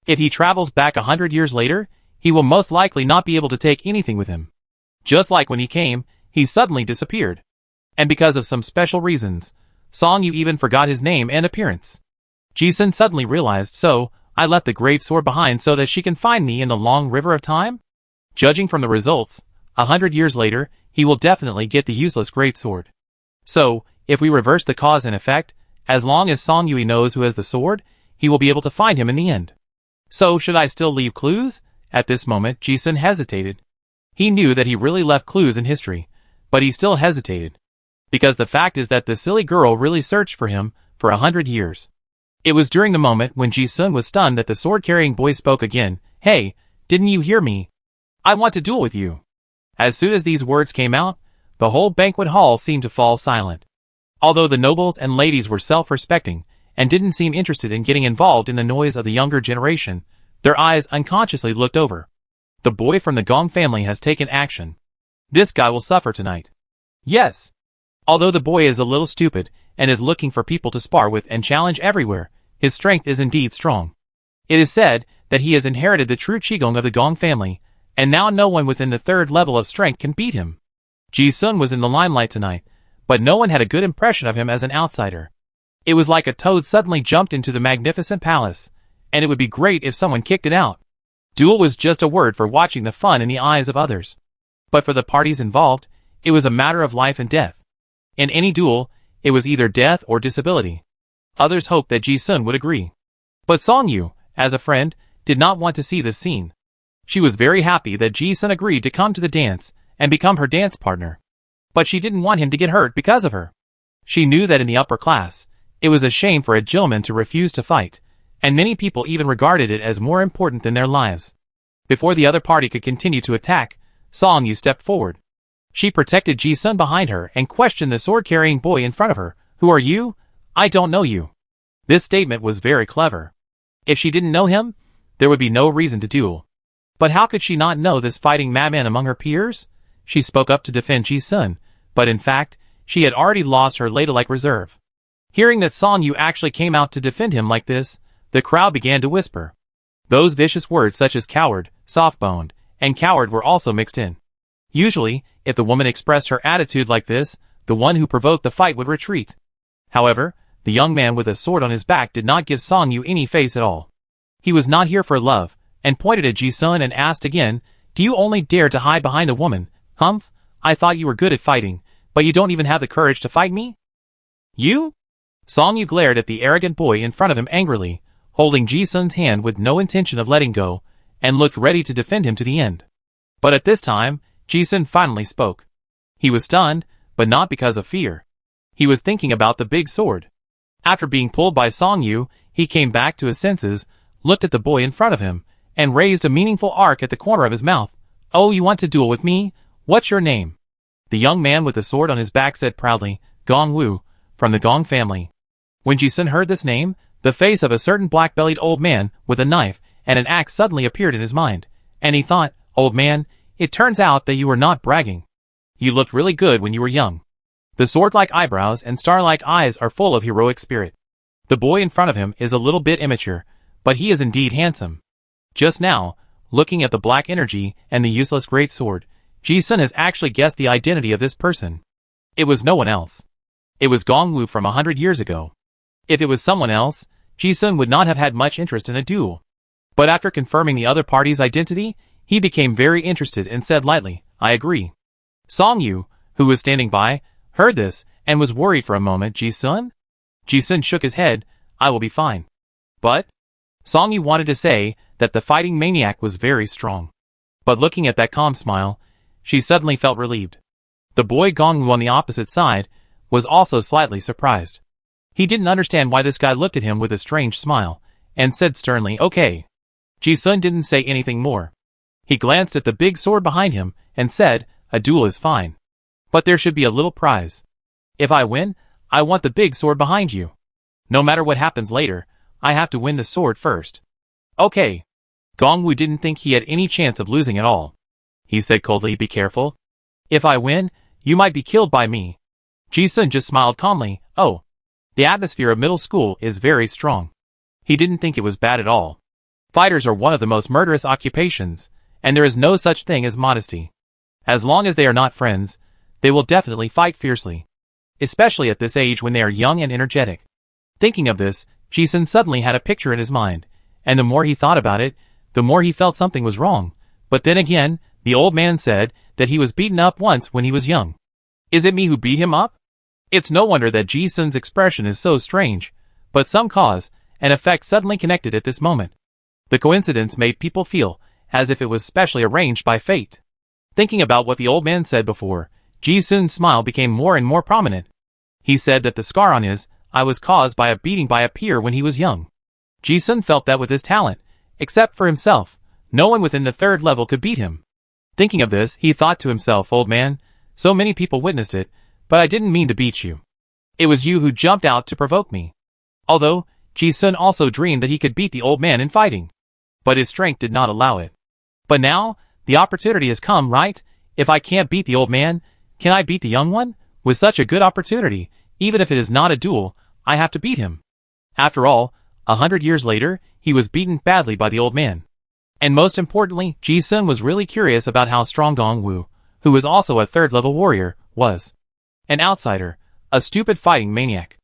If he travels back 100 years later, he will most likely not be able to take anything with him. Just like when he came, he suddenly disappeared. And because of some special reasons, Song Yu even forgot his name and appearance. Ji-sun suddenly realized, so, I left the great sword behind so that she can find me in the long river of time? Judging from the results, 100 years later, he will definitely get the useless great sword. So, if we reverse the cause and effect, as long as Song Yu knows who has the sword, he will be able to find him in the end. So should I still leave clues? At this moment, Ji-sun hesitated. He knew that he really left clues in history, but he still hesitated. Because the fact is that the silly girl really searched for him for 100 years. It was during the moment when Ji-sun was stunned that the sword-carrying boy spoke again. Hey, didn't you hear me? I want to duel with you. As soon as these words came out, the whole banquet hall seemed to fall silent. Although the nobles and ladies were self-respecting and didn't seem interested in getting involved in the noise of the younger generation, their eyes unconsciously looked over. The boy from the Gong family has taken action. This guy will suffer tonight. Yes. Although the boy is a little stupid and is looking for people to spar with and challenge everywhere, his strength is indeed strong. It is said that he has inherited the true Qigong of the Gong family, and now no one within the third level of strength can beat him. Ji-sun was in the limelight tonight, but no one had a good impression of him as an outsider. It was like a toad suddenly jumped into the magnificent palace, and it would be great if someone kicked it out. Duel was just a word for watching the fun in the eyes of others. But for the parties involved, it was a matter of life and death. In any duel, it was either death or disability. Others hoped that Ji-sun would agree. But Song Yu, as a friend, did not want to see this scene. She was very happy that Ji-sun agreed to come to the dance and become her dance partner. But she didn't want him to get hurt because of her. She knew that in the upper class, it was a shame for a gentleman to refuse to fight, and many people even regarded it as more important than their lives. Before the other party could continue to attack, Song Yu stepped forward. She protected Ji-sun behind her and questioned the sword-carrying boy in front of her. Who are you? I don't know you. This statement was very clever. If she didn't know him, there would be no reason to duel. But how could she not know this fighting madman among her peers? She spoke up to defend Ji-sun, but in fact, she had already lost her ladylike reserve. Hearing that Song Yu actually came out to defend him like this, the crowd began to whisper. Those vicious words such as coward, soft-boned, and coward were also mixed in. Usually, if the woman expressed her attitude like this, the one who provoked the fight would retreat. However, the young man with a sword on his back did not give Song Yu any face at all. He was not here for love, and pointed at Ji-sun and asked again, do you only dare to hide behind a woman? Humph, I thought you were good at fighting, but you don't even have the courage to fight me? You? Song Yu glared at the arrogant boy in front of him angrily, holding Ji-sun's hand with no intention of letting go, and looked ready to defend him to the end. But at this time, Ji-sun finally spoke. He was stunned, but not because of fear. He was thinking about the big sword. After being pulled by Song Yu, he came back to his senses, looked at the boy in front of him, and raised a meaningful arc at the corner of his mouth. Oh, you want to duel with me? What's your name? The young man with the sword on his back said proudly, Gong Wu, from the Gong family. When Ji-sun heard this name, the face of a certain black-bellied old man with a knife and an axe suddenly appeared in his mind, and he thought, old man, it turns out that you were not bragging. You looked really good when you were young. The sword-like eyebrows and star-like eyes are full of heroic spirit. The boy in front of him is a little bit immature, but he is indeed handsome. Just now, looking at the black energy and the useless great sword, Ji-sun has actually guessed the identity of this person. It was no one else. It was Gong Wu from 100 years ago. If it was someone else, Ji-sun would not have had much interest in a duel. But after confirming the other party's identity, he became very interested and said lightly, I agree. Song Yu, who was standing by, heard this and was worried for a moment. Ji-sun? Ji-sun shook his head, I will be fine. But? Song Yu wanted to say that the fighting maniac was very strong. But looking at that calm smile, she suddenly felt relieved. The boy Gongwu on the opposite side was also slightly surprised. He didn't understand why this guy looked at him with a strange smile, and said sternly, "Okay." Ji-sun didn't say anything more. He glanced at the big sword behind him, and said, "A duel is fine. But there should be a little prize. If I win, I want the big sword behind you. No matter what happens later, I have to win the sword first." "Okay." Gongwu didn't think he had any chance of losing at all. He said coldly, "Be careful. If I win, you might be killed by me." Ji-sun just smiled calmly. Oh. The atmosphere of middle school is very strong. He didn't think it was bad at all. Fighters are one of the most murderous occupations, and there is no such thing as modesty. As long as they are not friends, they will definitely fight fiercely. Especially at this age when they are young and energetic. Thinking of this, Ji-sun suddenly had a picture in his mind, and the more he thought about it, the more he felt something was wrong. But then again, the old man said that he was beaten up once when he was young. Is it me who beat him up? It's no wonder that Ji-sun's expression is so strange, but some cause and effect suddenly connected at this moment. The coincidence made people feel as if it was specially arranged by fate. Thinking about what the old man said before, Ji-sun's smile became more and more prominent. He said that the scar on his eye was caused by a beating by a peer when he was young. Ji-sun felt that with his talent, except for himself, no one within the third level could beat him. Thinking of this, he thought to himself, "Old man, so many people witnessed it, but I didn't mean to beat you. It was you who jumped out to provoke me." Although, Ji-sun also dreamed that he could beat the old man in fighting. But his strength did not allow it. But now, the opportunity has come, right? If I can't beat the old man, can I beat the young one? With such a good opportunity, even if it is not a duel, I have to beat him. After all, 100 years later, he was beaten badly by the old man. And most importantly, Ji-sun was really curious about how strong Gongwu, who was also a third-level warrior, was. An outsider, a stupid fighting maniac.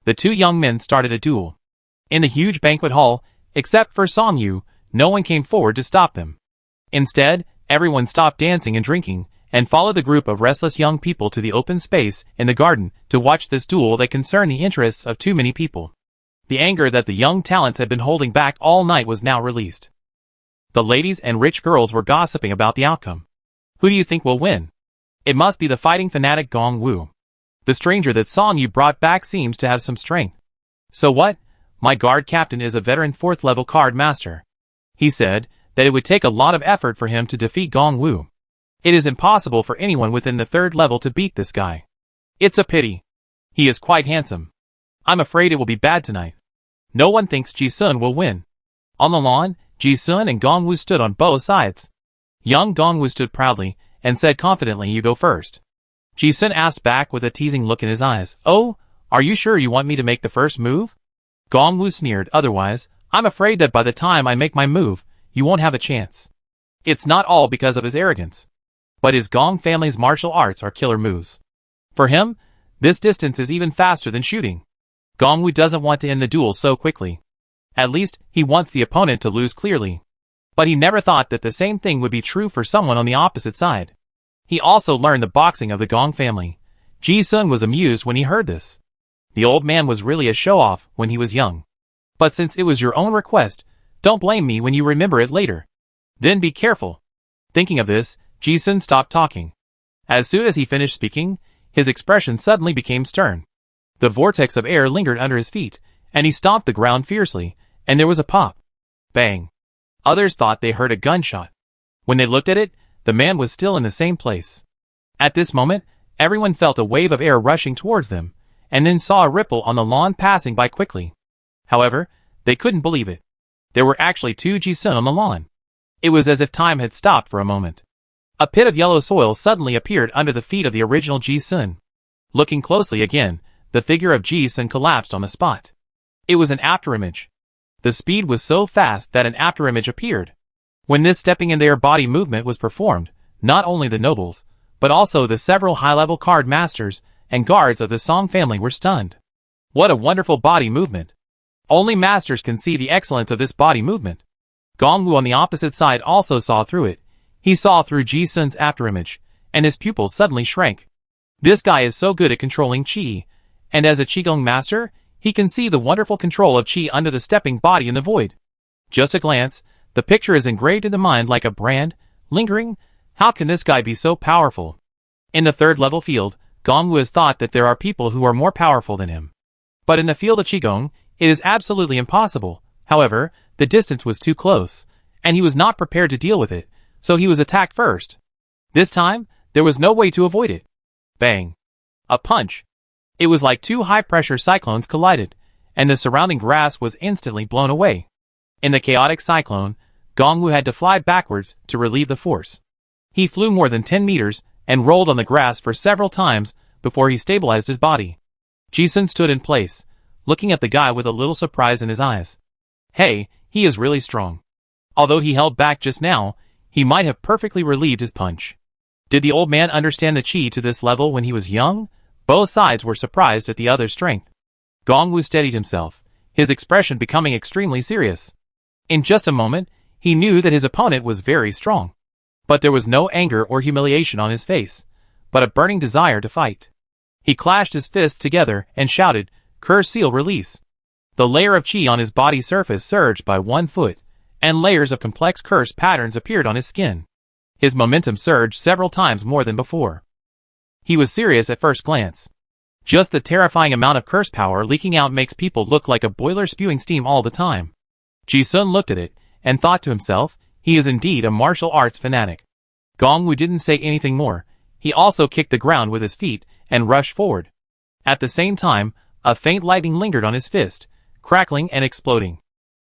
The two young men started a duel. In the huge banquet hall, except for Song Yu, no one came forward to stop them. Instead, everyone stopped dancing and drinking, and followed the group of restless young people to the open space in the garden to watch this duel that concerned the interests of too many people. The anger that the young talents had been holding back all night was now released. The ladies and rich girls were gossiping about the outcome. Who do you think will win? It must be the fighting fanatic Gongwu. The stranger that Song Yu brought back seems to have some strength. So what? My guard captain is a veteran 4th level card master. He said that it would take a lot of effort for him to defeat Gongwu. It is impossible for anyone within the 3rd level to beat this guy. It's a pity. He is quite handsome. I'm afraid it will be bad tonight. No one thinks Ji-sun will win. On the lawn, Ji-sun and Gongwu stood on both sides. Young Gongwu stood proudly and said confidently, "You go first." Ji-sun asked back with a teasing look in his eyes, "Oh, are you sure you want me to make the first move?" Gongwu sneered, "Otherwise, I'm afraid that by the time I make my move, you won't have a chance." It's not all because of his arrogance. But his Gong family's martial arts are killer moves. For him, this distance is even faster than shooting. Gongwu doesn't want to end the duel so quickly. At least, he wants the opponent to lose clearly. But he never thought that the same thing would be true for someone on the opposite side. He also learned the boxing of the Gong family. Ji-sun was amused when he heard this. The old man was really a show-off when he was young. But since it was your own request, don't blame me when you remember it later. Then be careful. Thinking of this, Ji-sun stopped talking. As soon as he finished speaking, his expression suddenly became stern. The vortex of air lingered under his feet, and he stomped the ground fiercely, and there was a pop. Bang. Others thought they heard a gunshot. When they looked at it, the man was still in the same place. At this moment, everyone felt a wave of air rushing towards them, and then saw a ripple on the lawn passing by quickly. However, they couldn't believe it. There were actually two Ji-sun on the lawn. It was as if time had stopped for a moment. A pit of yellow soil suddenly appeared under the feet of the original Ji-sun. Looking closely again, the figure of Ji-sun collapsed on the spot. It was an afterimage. The speed was so fast that an afterimage appeared. When this stepping in their body movement was performed, not only the nobles, but also the several high-level card masters and guards of the Song family were stunned. What a wonderful body movement! Only masters can see the excellence of this body movement. Gongwu on the opposite side also saw through it. He saw through Ji-sun's afterimage, and his pupils suddenly shrank. This guy is so good at controlling Qi, and as a Qigong master, he can see the wonderful control of Qi under the stepping body in the void. Just a glance, the picture is engraved in the mind like a brand, lingering. How can this guy be so powerful? In the third level field, Gongwu has thought that there are people who are more powerful than him. But in the field of Qigong, it is absolutely impossible. However, the distance was too close, and he was not prepared to deal with it, so he was attacked first. This time, there was no way to avoid it. Bang. A punch. It was like two high-pressure cyclones collided, and the surrounding grass was instantly blown away. In the chaotic cyclone, Gongwu had to fly backwards to relieve the force. He flew more than 10 meters and rolled on the grass for several times before he stabilized his body. Ji-sun stood in place, looking at the guy with a little surprise in his eyes. Hey, he is really strong. Although he held back just now, he might have perfectly relieved his punch. Did the old man understand the chi to this level when he was young? Both sides were surprised at the other's strength. Gongwu steadied himself, his expression becoming extremely serious. In just a moment, he knew that his opponent was very strong. But there was no anger or humiliation on his face, but a burning desire to fight. He clashed his fists together and shouted, "Curse seal release." The layer of chi on his body surface surged by 1 foot, and layers of complex curse patterns appeared on his skin. His momentum surged several times more than before. He was serious at first glance. Just the terrifying amount of curse power leaking out makes people look like a boiler spewing steam all the time. Ji-sun looked at it, and thought to himself, he is indeed a martial arts fanatic. Gongwu didn't say anything more. He also kicked the ground with his feet, and rushed forward. At the same time, a faint lightning lingered on his fist, crackling and exploding.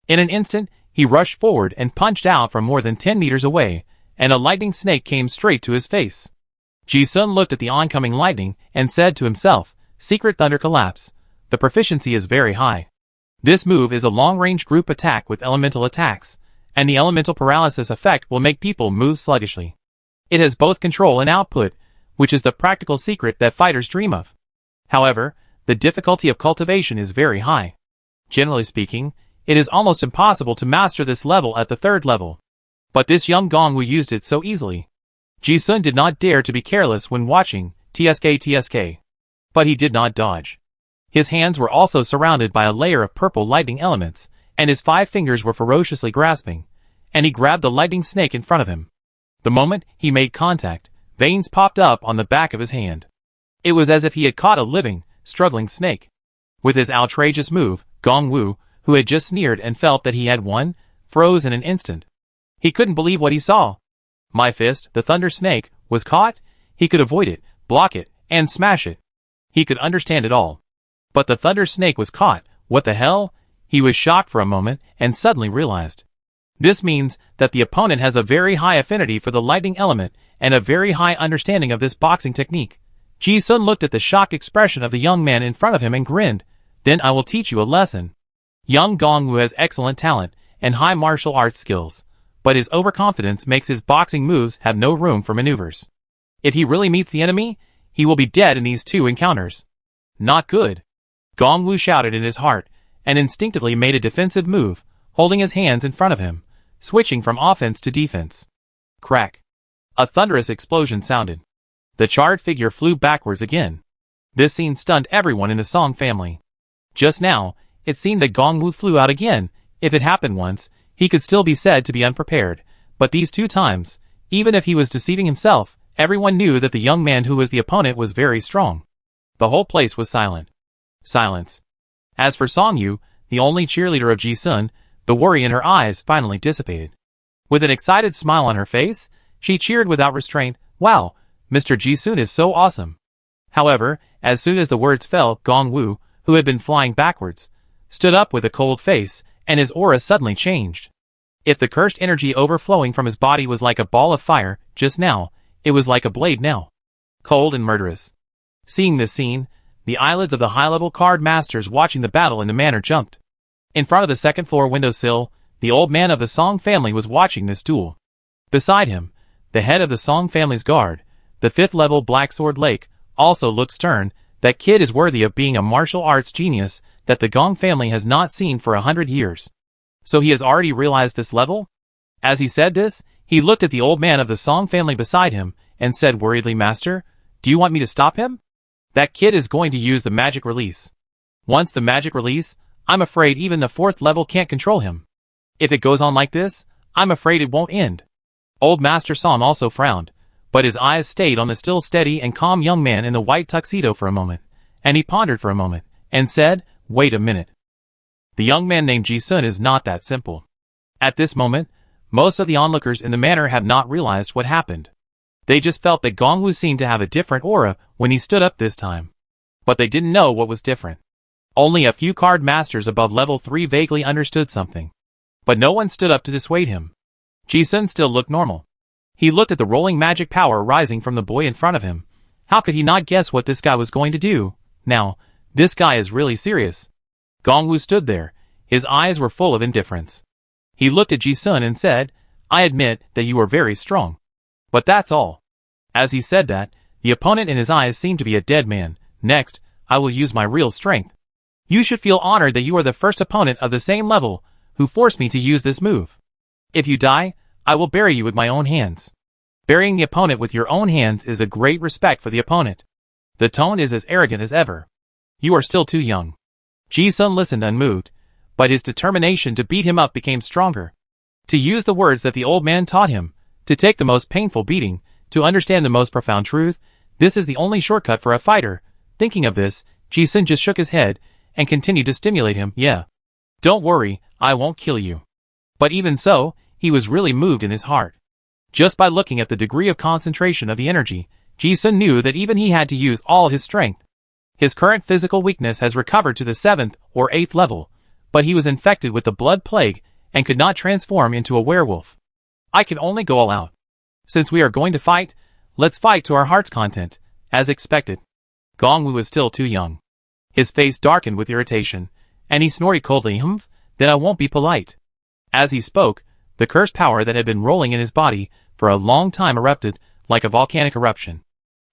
In an instant, he rushed forward and punched out from more than 10 meters away, and a lightning snake came straight to his face. Ji-sun looked at the oncoming lightning, and said to himself, "Secret Thunder Collapse. The proficiency is very high. This move is a long-range group attack with elemental attacks, and the elemental paralysis effect will make people move sluggishly. It has both control and output, which is the practical secret that fighters dream of. However, the difficulty of cultivation is very high. Generally speaking, it is almost impossible to master this level at the third level. But this young Gongwu used it so easily." Ji-sun did not dare to be careless when watching TSK. But he did not dodge. His hands were also surrounded by a layer of purple lightning elements, and his 5 fingers were ferociously grasping, and he grabbed the lightning snake in front of him. The moment he made contact, veins popped up on the back of his hand. It was as if he had caught a living, struggling snake. With his outrageous move, Gongwu, who had just sneered and felt that he had won, froze in an instant. He couldn't believe what he saw. My fist, the thunder snake, was caught? He could avoid it, block it, and smash it. He could understand it all. But the thunder snake was caught. What the hell? He was shocked for a moment, and suddenly realized. This means that the opponent has a very high affinity for the lightning element, and a very high understanding of this boxing technique. Ji-sun looked at the shocked expression of the young man in front of him and grinned. "Then I will teach you a lesson." Young Gongwu has excellent talent, and high martial arts skills, but his overconfidence makes his boxing moves have no room for maneuvers. If he really meets the enemy, he will be dead in these 2 encounters. Not good. Gongwu shouted in his heart, and instinctively made a defensive move, holding his hands in front of him, switching from offense to defense. Crack. A thunderous explosion sounded. The charred figure flew backwards again. This scene stunned everyone in the Song family. Just now, it seemed that Gongwu flew out again. If it happened once, he could still be said to be unprepared, but these 2 times, even if he was deceiving himself, everyone knew that the young man who was the opponent was very strong. The whole place was silent. Silence. As for Songyu, the only cheerleader of Ji-sun, the worry in her eyes finally dissipated. With an excited smile on her face, she cheered without restraint, "Wow, Mr. Ji-sun is so awesome." However, as soon as the words fell, Gongwu, who had been flying backwards, stood up with a cold face, and his aura suddenly changed. If the cursed energy overflowing from his body was like a ball of fire just now, it was like a blade now. Cold and murderous. Seeing this scene, the eyelids of the high-level card masters watching the battle in the manor jumped. In front of the second-floor windowsill, the old man of the Song family was watching this duel. Beside him, the head of the Song family's guard, the 5th-level Black Sword Lake, also looked stern. That kid is worthy of being a martial arts genius that the Gong family has not seen for 100 years. So he has already realized this level? As he said this, he looked at the old man of the Song family beside him, and said worriedly, "Master, do you want me to stop him? That kid is going to use the magic release. Once the magic release, I'm afraid even the 4th level can't control him. If it goes on like this, I'm afraid it won't end." Old Master Song also frowned, but his eyes stayed on the still steady and calm young man in the white tuxedo for a moment, and he pondered for a moment, and said, "Wait a minute. The young man named Ji-sun is not that simple." At this moment, most of the onlookers in the manor have not realized what happened. They just felt that Gongwu seemed to have a different aura when he stood up this time. But they didn't know what was different. Only a few card masters above level 3 vaguely understood something. But no one stood up to dissuade him. Ji-sun still looked normal. He looked at the rolling magic power rising from the boy in front of him. How could he not guess what this guy was going to do? Now, this guy is really serious. Gongwu stood there. His eyes were full of indifference. He looked at Ji-sun and said, "I admit that you are very strong. But that's all." As he said that, the opponent in his eyes seemed to be a dead man. "Next, I will use my real strength. You should feel honored that you are the first opponent of the same level who forced me to use this move. If you die, I will bury you with my own hands." Burying the opponent with your own hands is a great respect for the opponent. The tone is as arrogant as ever. You are still too young. Ji-sun listened unmoved, but his determination to beat him up became stronger. To use the words that the old man taught him, to take the most painful beating, to understand the most profound truth, this is the only shortcut for a fighter. Thinking of this, Ji-sun just shook his head and continued to stimulate him. "Yeah. Don't worry, I won't kill you." But even so, he was really moved in his heart. Just by looking at the degree of concentration of the energy, Ji-sun knew that even he had to use all his strength. His current physical weakness has recovered to the 7th or 8th level, but he was infected with the blood plague and could not transform into a werewolf. "I can only go all out. Since we are going to fight, let's fight to our heart's content," as expected. Gongwu was still too young. His face darkened with irritation, and he snorted coldly, "Then I won't be polite." As he spoke, the cursed power that had been rolling in his body for a long time erupted like a volcanic eruption.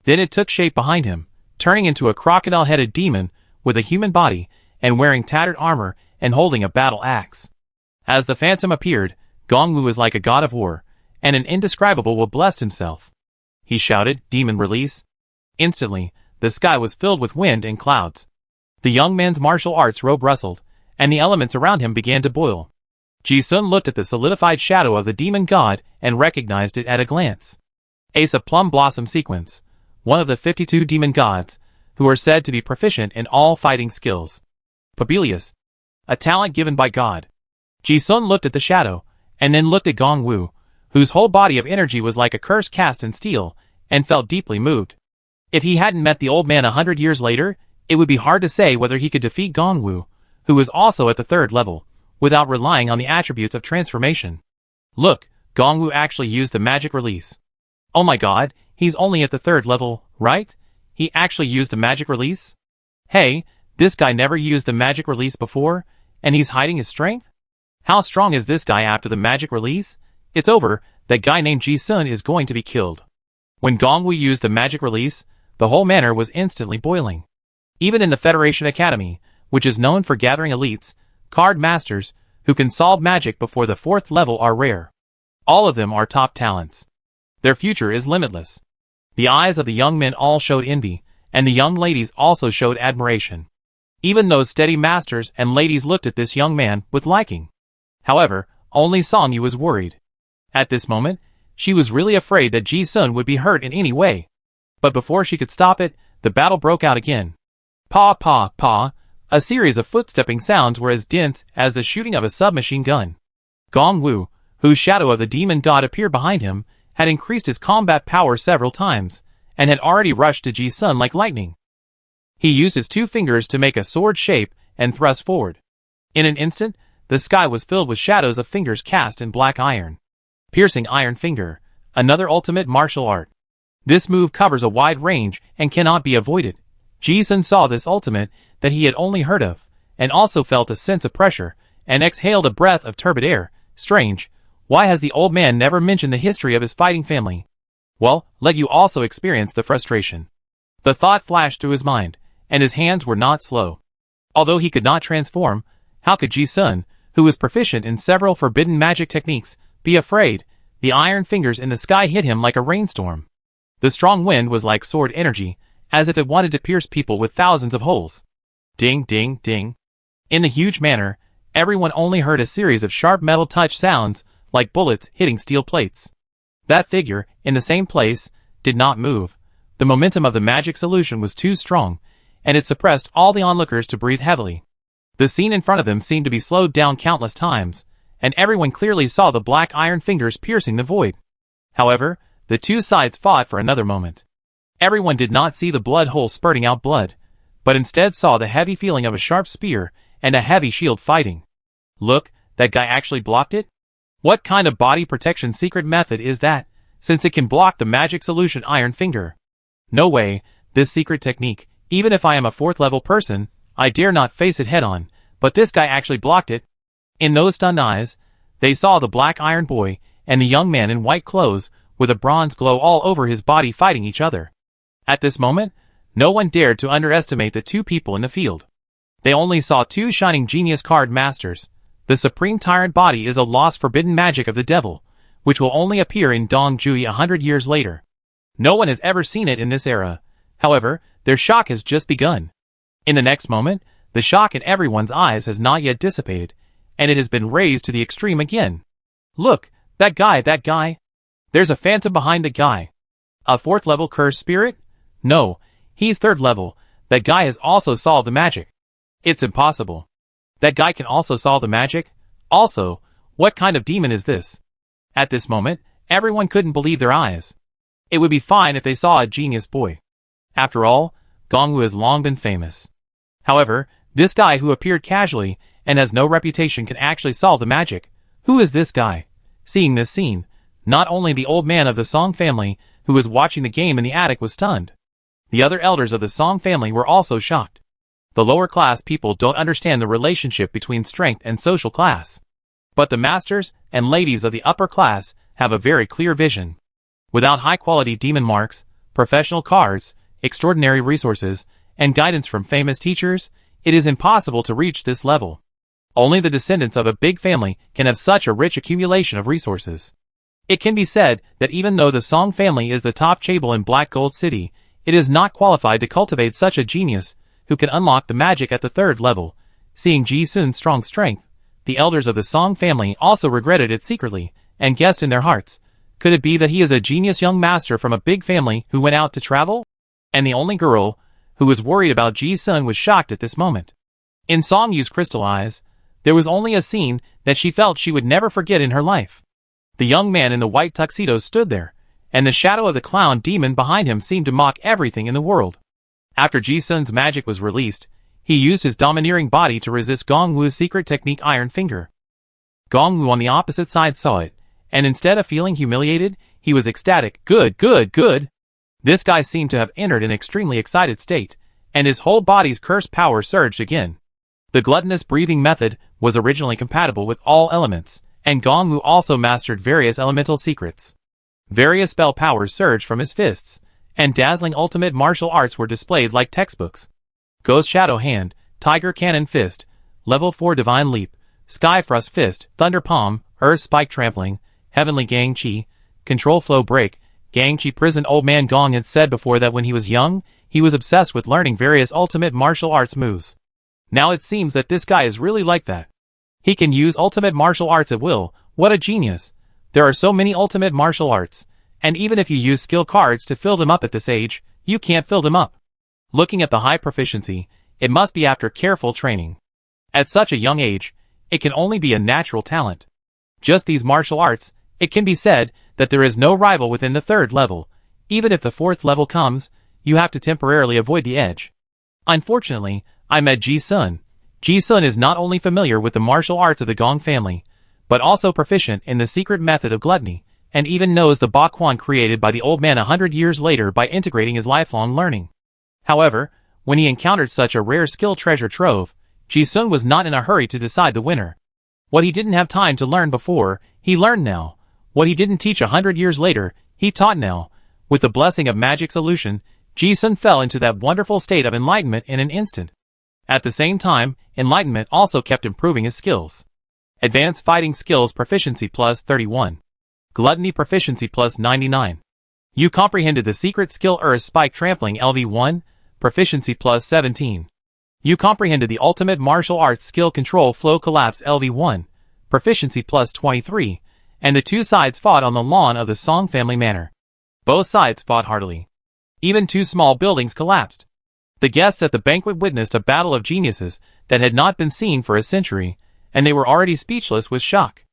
Then it took shape behind him, turning into a crocodile-headed demon with a human body and wearing tattered armor and holding a battle axe. As the phantom appeared, Gongwu was like a god of war, and an indescribable will blessed himself. He shouted, "Demon release." Instantly, the sky was filled with wind and clouds. The young man's martial arts robe rustled, and the elements around him began to boil. Ji-sun looked at the solidified shadow of the demon god and recognized it at a glance. Ace of Plum Blossom Sequence, one of the 52 demon gods, who are said to be proficient in all fighting skills. Pabelius, a talent given by God. Ji-sun looked at the shadow, and then looked at Gongwu, whose whole body of energy was like a curse cast in steel, and felt deeply moved. If he hadn't met the old man 100 years later, it would be hard to say whether he could defeat Gongwu, who was also at the 3rd level, without relying on the attributes of transformation. Look, Gongwu actually used the magic release. Oh my god, he's only at the 3rd level, right? He actually used the magic release? Hey, this guy never used the magic release before, and he's hiding his strength? How strong is this guy after the magic release? It's over, that guy named Ji-sun is going to be killed. When Gongwu used the magic release, the whole manor was instantly boiling. Even in the Federation Academy, which is known for gathering elites, card masters, who can solve magic before the 4th level are rare. All of them are top talents. Their future is limitless. The eyes of the young men all showed envy, and the young ladies also showed admiration. Even those steady masters and ladies looked at this young man with liking. However, only Songyu was worried. At this moment, she was really afraid that Ji-sun would be hurt in any way. But before she could stop it, the battle broke out again. Pa pa pa, a series of footstepping sounds were as dense as the shooting of a submachine gun. Gongwu, whose shadow of the demon god appeared behind him, had increased his combat power several times, and had already rushed to Ji-sun like lightning. He used his 2 fingers to make a sword shape and thrust forward. In an instant, the sky was filled with shadows of fingers cast in black iron. Piercing Iron Finger, another ultimate martial art. This move covers a wide range and cannot be avoided. Ji-sun saw this ultimate that he had only heard of, and also felt a sense of pressure, and exhaled a breath of turbid air. Strange, why has the old man never mentioned the history of his fighting family? Well, let you also experience the frustration. The thought flashed through his mind, and his hands were not slow. Although he could not transform, how could Ji-sun, who was proficient in several forbidden magic techniques, be afraid? The iron fingers in the sky hit him like a rainstorm. The strong wind was like sword energy, as if it wanted to pierce people with thousands of holes. Ding, ding, ding. In the huge manor, everyone only heard a series of sharp metal touch sounds, like bullets hitting steel plates. That figure, in the same place, did not move. The momentum of the magic solution was too strong, and it suppressed all the onlookers to breathe heavily. The scene in front of them seemed to be slowed down countless times, and everyone clearly saw the black iron fingers piercing the void. However, the two sides fought for another moment. Everyone did not see the blood hole spurting out blood, but instead saw the heavy feeling of a sharp spear and a heavy shield fighting. Look, that guy actually blocked it? What kind of body protection secret method is that, since it can block the magic solution iron finger? No way, this secret technique, even if I am a 4th level person, I dare not face it head on, but this guy actually blocked it. In those stunned eyes, they saw the black iron boy and the young man in white clothes with a bronze glow all over his body fighting each other. At this moment, no one dared to underestimate the two people in the field. They only saw two shining genius card masters. The supreme tyrant body is a lost forbidden magic of the devil, which will only appear in Dongjui 100 years later. No one has ever seen it in this era. However, their shock has just begun. In the next moment, the shock in everyone's eyes has not yet dissipated, and it has been raised to the extreme again. Look, that guy. There's a phantom behind the guy. A 4th level cursed spirit? No, he's 3rd level. That guy has also solved the magic. It's impossible. That guy can also solve the magic? Also, what kind of demon is this? At this moment, everyone couldn't believe their eyes. It would be fine if they saw a genius boy. After all, Gongwu has long been famous. However, this guy who appeared casually and has no reputation can actually solve the magic. Who is this guy? Seeing this scene, not only the old man of the Song family who was watching the game in the attic was stunned. The other elders of the Song family were also shocked. The lower class people don't understand the relationship between strength and social class. But the masters and ladies of the upper class have a very clear vision. Without high-quality demon marks, professional cards, extraordinary resources, and guidance from famous teachers, it is impossible to reach this level. Only the descendants of a big family can have such a rich accumulation of resources. It can be said that even though the Song family is the top chaebol in Black Gold City, it is not qualified to cultivate such a genius who can unlock the magic at the 3rd level. Seeing Ji Sun's strong strength, the elders of the Song family also regretted it secretly, and guessed in their hearts, could it be that he is a genius young master from a big family who went out to travel? And the only girl who was worried about Ji Sun was shocked at this moment. In Song Yu's crystal eyes, there was only a scene that she felt she would never forget in her life. The young man in the white tuxedo stood there, and the shadow of the clown demon behind him seemed to mock everything in the world. After Ji Sun's magic was released, he used his domineering body to resist Gongwu's secret technique Iron Finger. Gongwu on the opposite side saw it, and instead of feeling humiliated, he was ecstatic. Good. This guy seemed to have entered an extremely excited state, and his whole body's cursed power surged again. The gluttonous breathing method was originally compatible with all elements, and Gongwu also mastered various elemental secrets. Various spell powers surged from his fists, and dazzling ultimate martial arts were displayed like textbooks. Ghost Shadow Hand, Tiger Cannon Fist, Level 4 Divine Leap, Sky Thrust Fist, Thunder Palm, Earth Spike Trampling, Heavenly Gang Chi, Control Flow Break, Gang Chi Prison. Old Man Gong had said before that when he was young, he was obsessed with learning various ultimate martial arts moves. Now it seems that this guy is really like that. He can use ultimate martial arts at will. What a genius. There are so many ultimate martial arts, and even if you use skill cards to fill them up at this age, you can't fill them up. Looking at the high proficiency, it must be after careful training. At such a young age, it can only be a natural talent. Just these martial arts, it can be said that there is no rival within the 3rd level. Even if the 4th level comes, you have to temporarily avoid the edge. Unfortunately, I met Ji Sun. Ji Sun is not only familiar with the martial arts of the Gong family, but also proficient in the secret method of gluttony, and even knows the Bakuan created by the old man 100 years later by integrating his lifelong learning. However, when he encountered such a rare skill treasure trove, Ji Sun was not in a hurry to decide the winner. What he didn't have time to learn before, he learned now. What he didn't teach 100 years later, he taught now. With the blessing of magic solution, Ji Sun fell into that wonderful state of enlightenment in an instant. At the same time, enlightenment also kept improving his skills. Advanced Fighting Skills Proficiency plus 31. Gluttony Proficiency plus 99. You comprehended the secret skill Earth Spike Trampling LV1, Proficiency plus 17. You comprehended the ultimate martial arts skill Control Flow Collapse LV1, Proficiency plus 23, and the two sides fought on the lawn of the Song family manor. Both sides fought heartily. Even two small buildings collapsed. The guests at the banquet witnessed a battle of geniuses that had not been seen for a century, and they were already speechless with shock.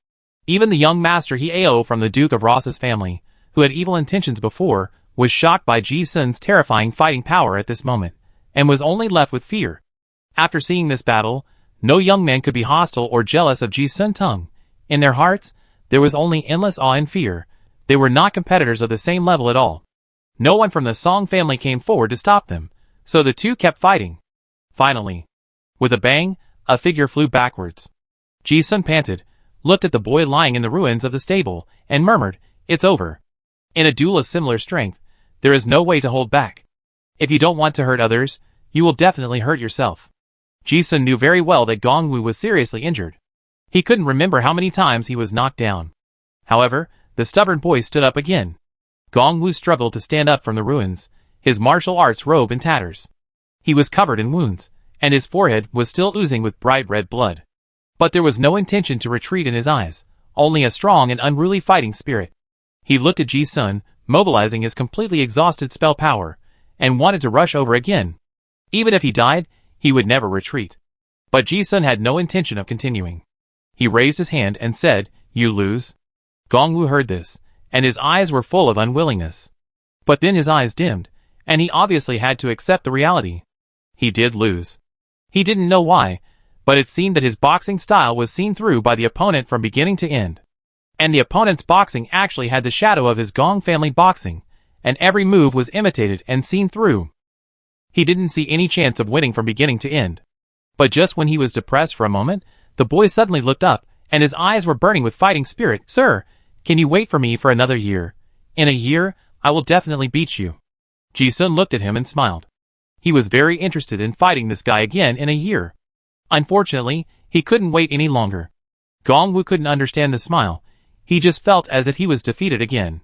Even the young master Hieo from the Duke of Ross's family, who had evil intentions before, was shocked by Ji Sun's terrifying fighting power at this moment, and was only left with fear. After seeing this battle, no young man could be hostile or jealous of Ji Sun Tung. In their hearts, there was only endless awe and fear. They were not competitors of the same level at all. No one from the Song family came forward to stop them, so the two kept fighting. Finally, with a bang, a figure flew backwards. Ji Sun panted, looked at the boy lying in the ruins of the stable, and murmured, "It's over." In a duel of similar strength, there is no way to hold back. If you don't want to hurt others, you will definitely hurt yourself. Ji Sun knew very well that Gong Wu was seriously injured. He couldn't remember how many times he was knocked down. However, the stubborn boy stood up again. Gong Wu struggled to stand up from the ruins, his martial arts robe in tatters. He was covered in wounds, and his forehead was still oozing with bright red blood. But there was no intention to retreat in his eyes, only a strong and unruly fighting spirit. He looked at Ji Sun, mobilizing his completely exhausted spell power, and wanted to rush over again. Even if he died, he would never retreat. But Ji Sun had no intention of continuing. He raised his hand and said, "You lose." Gong Wu heard this, and his eyes were full of unwillingness. But then his eyes dimmed, and he obviously had to accept the reality. He did lose. He didn't know why, but it seemed that his boxing style was seen through by the opponent from beginning to end. And the opponent's boxing actually had the shadow of his Gong family boxing, and every move was imitated and seen through. He didn't see any chance of winning from beginning to end. But just when he was depressed for a moment, the boy suddenly looked up, and his eyes were burning with fighting spirit. "Sir, can you wait for me for another year? In a year, I will definitely beat you." Ji Sun looked at him and smiled. He was very interested in fighting this guy again in a year. Unfortunately, he couldn't wait any longer. Gong Wu couldn't understand the smile. He just felt as if he was defeated again.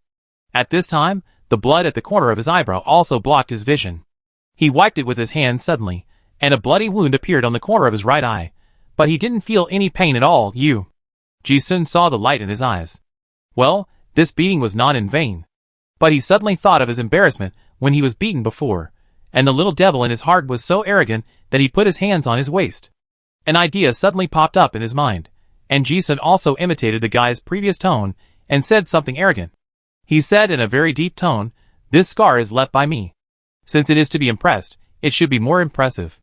At this time, the blood at the corner of his eyebrow also blocked his vision. He wiped it with his hand suddenly, and a bloody wound appeared on the corner of his right eye, but he didn't feel any pain at all. Ji Sun saw the light in his eyes. Well, this beating was not in vain. But he suddenly thought of his embarrassment when he was beaten before, and the little devil in his heart was so arrogant that he put his hands on his waist. An idea suddenly popped up in his mind, and Ji Sun also imitated the guy's previous tone and said something arrogant. He said in a very deep tone, "This scar is left by me. Since it is to be impressed, it should be more impressive."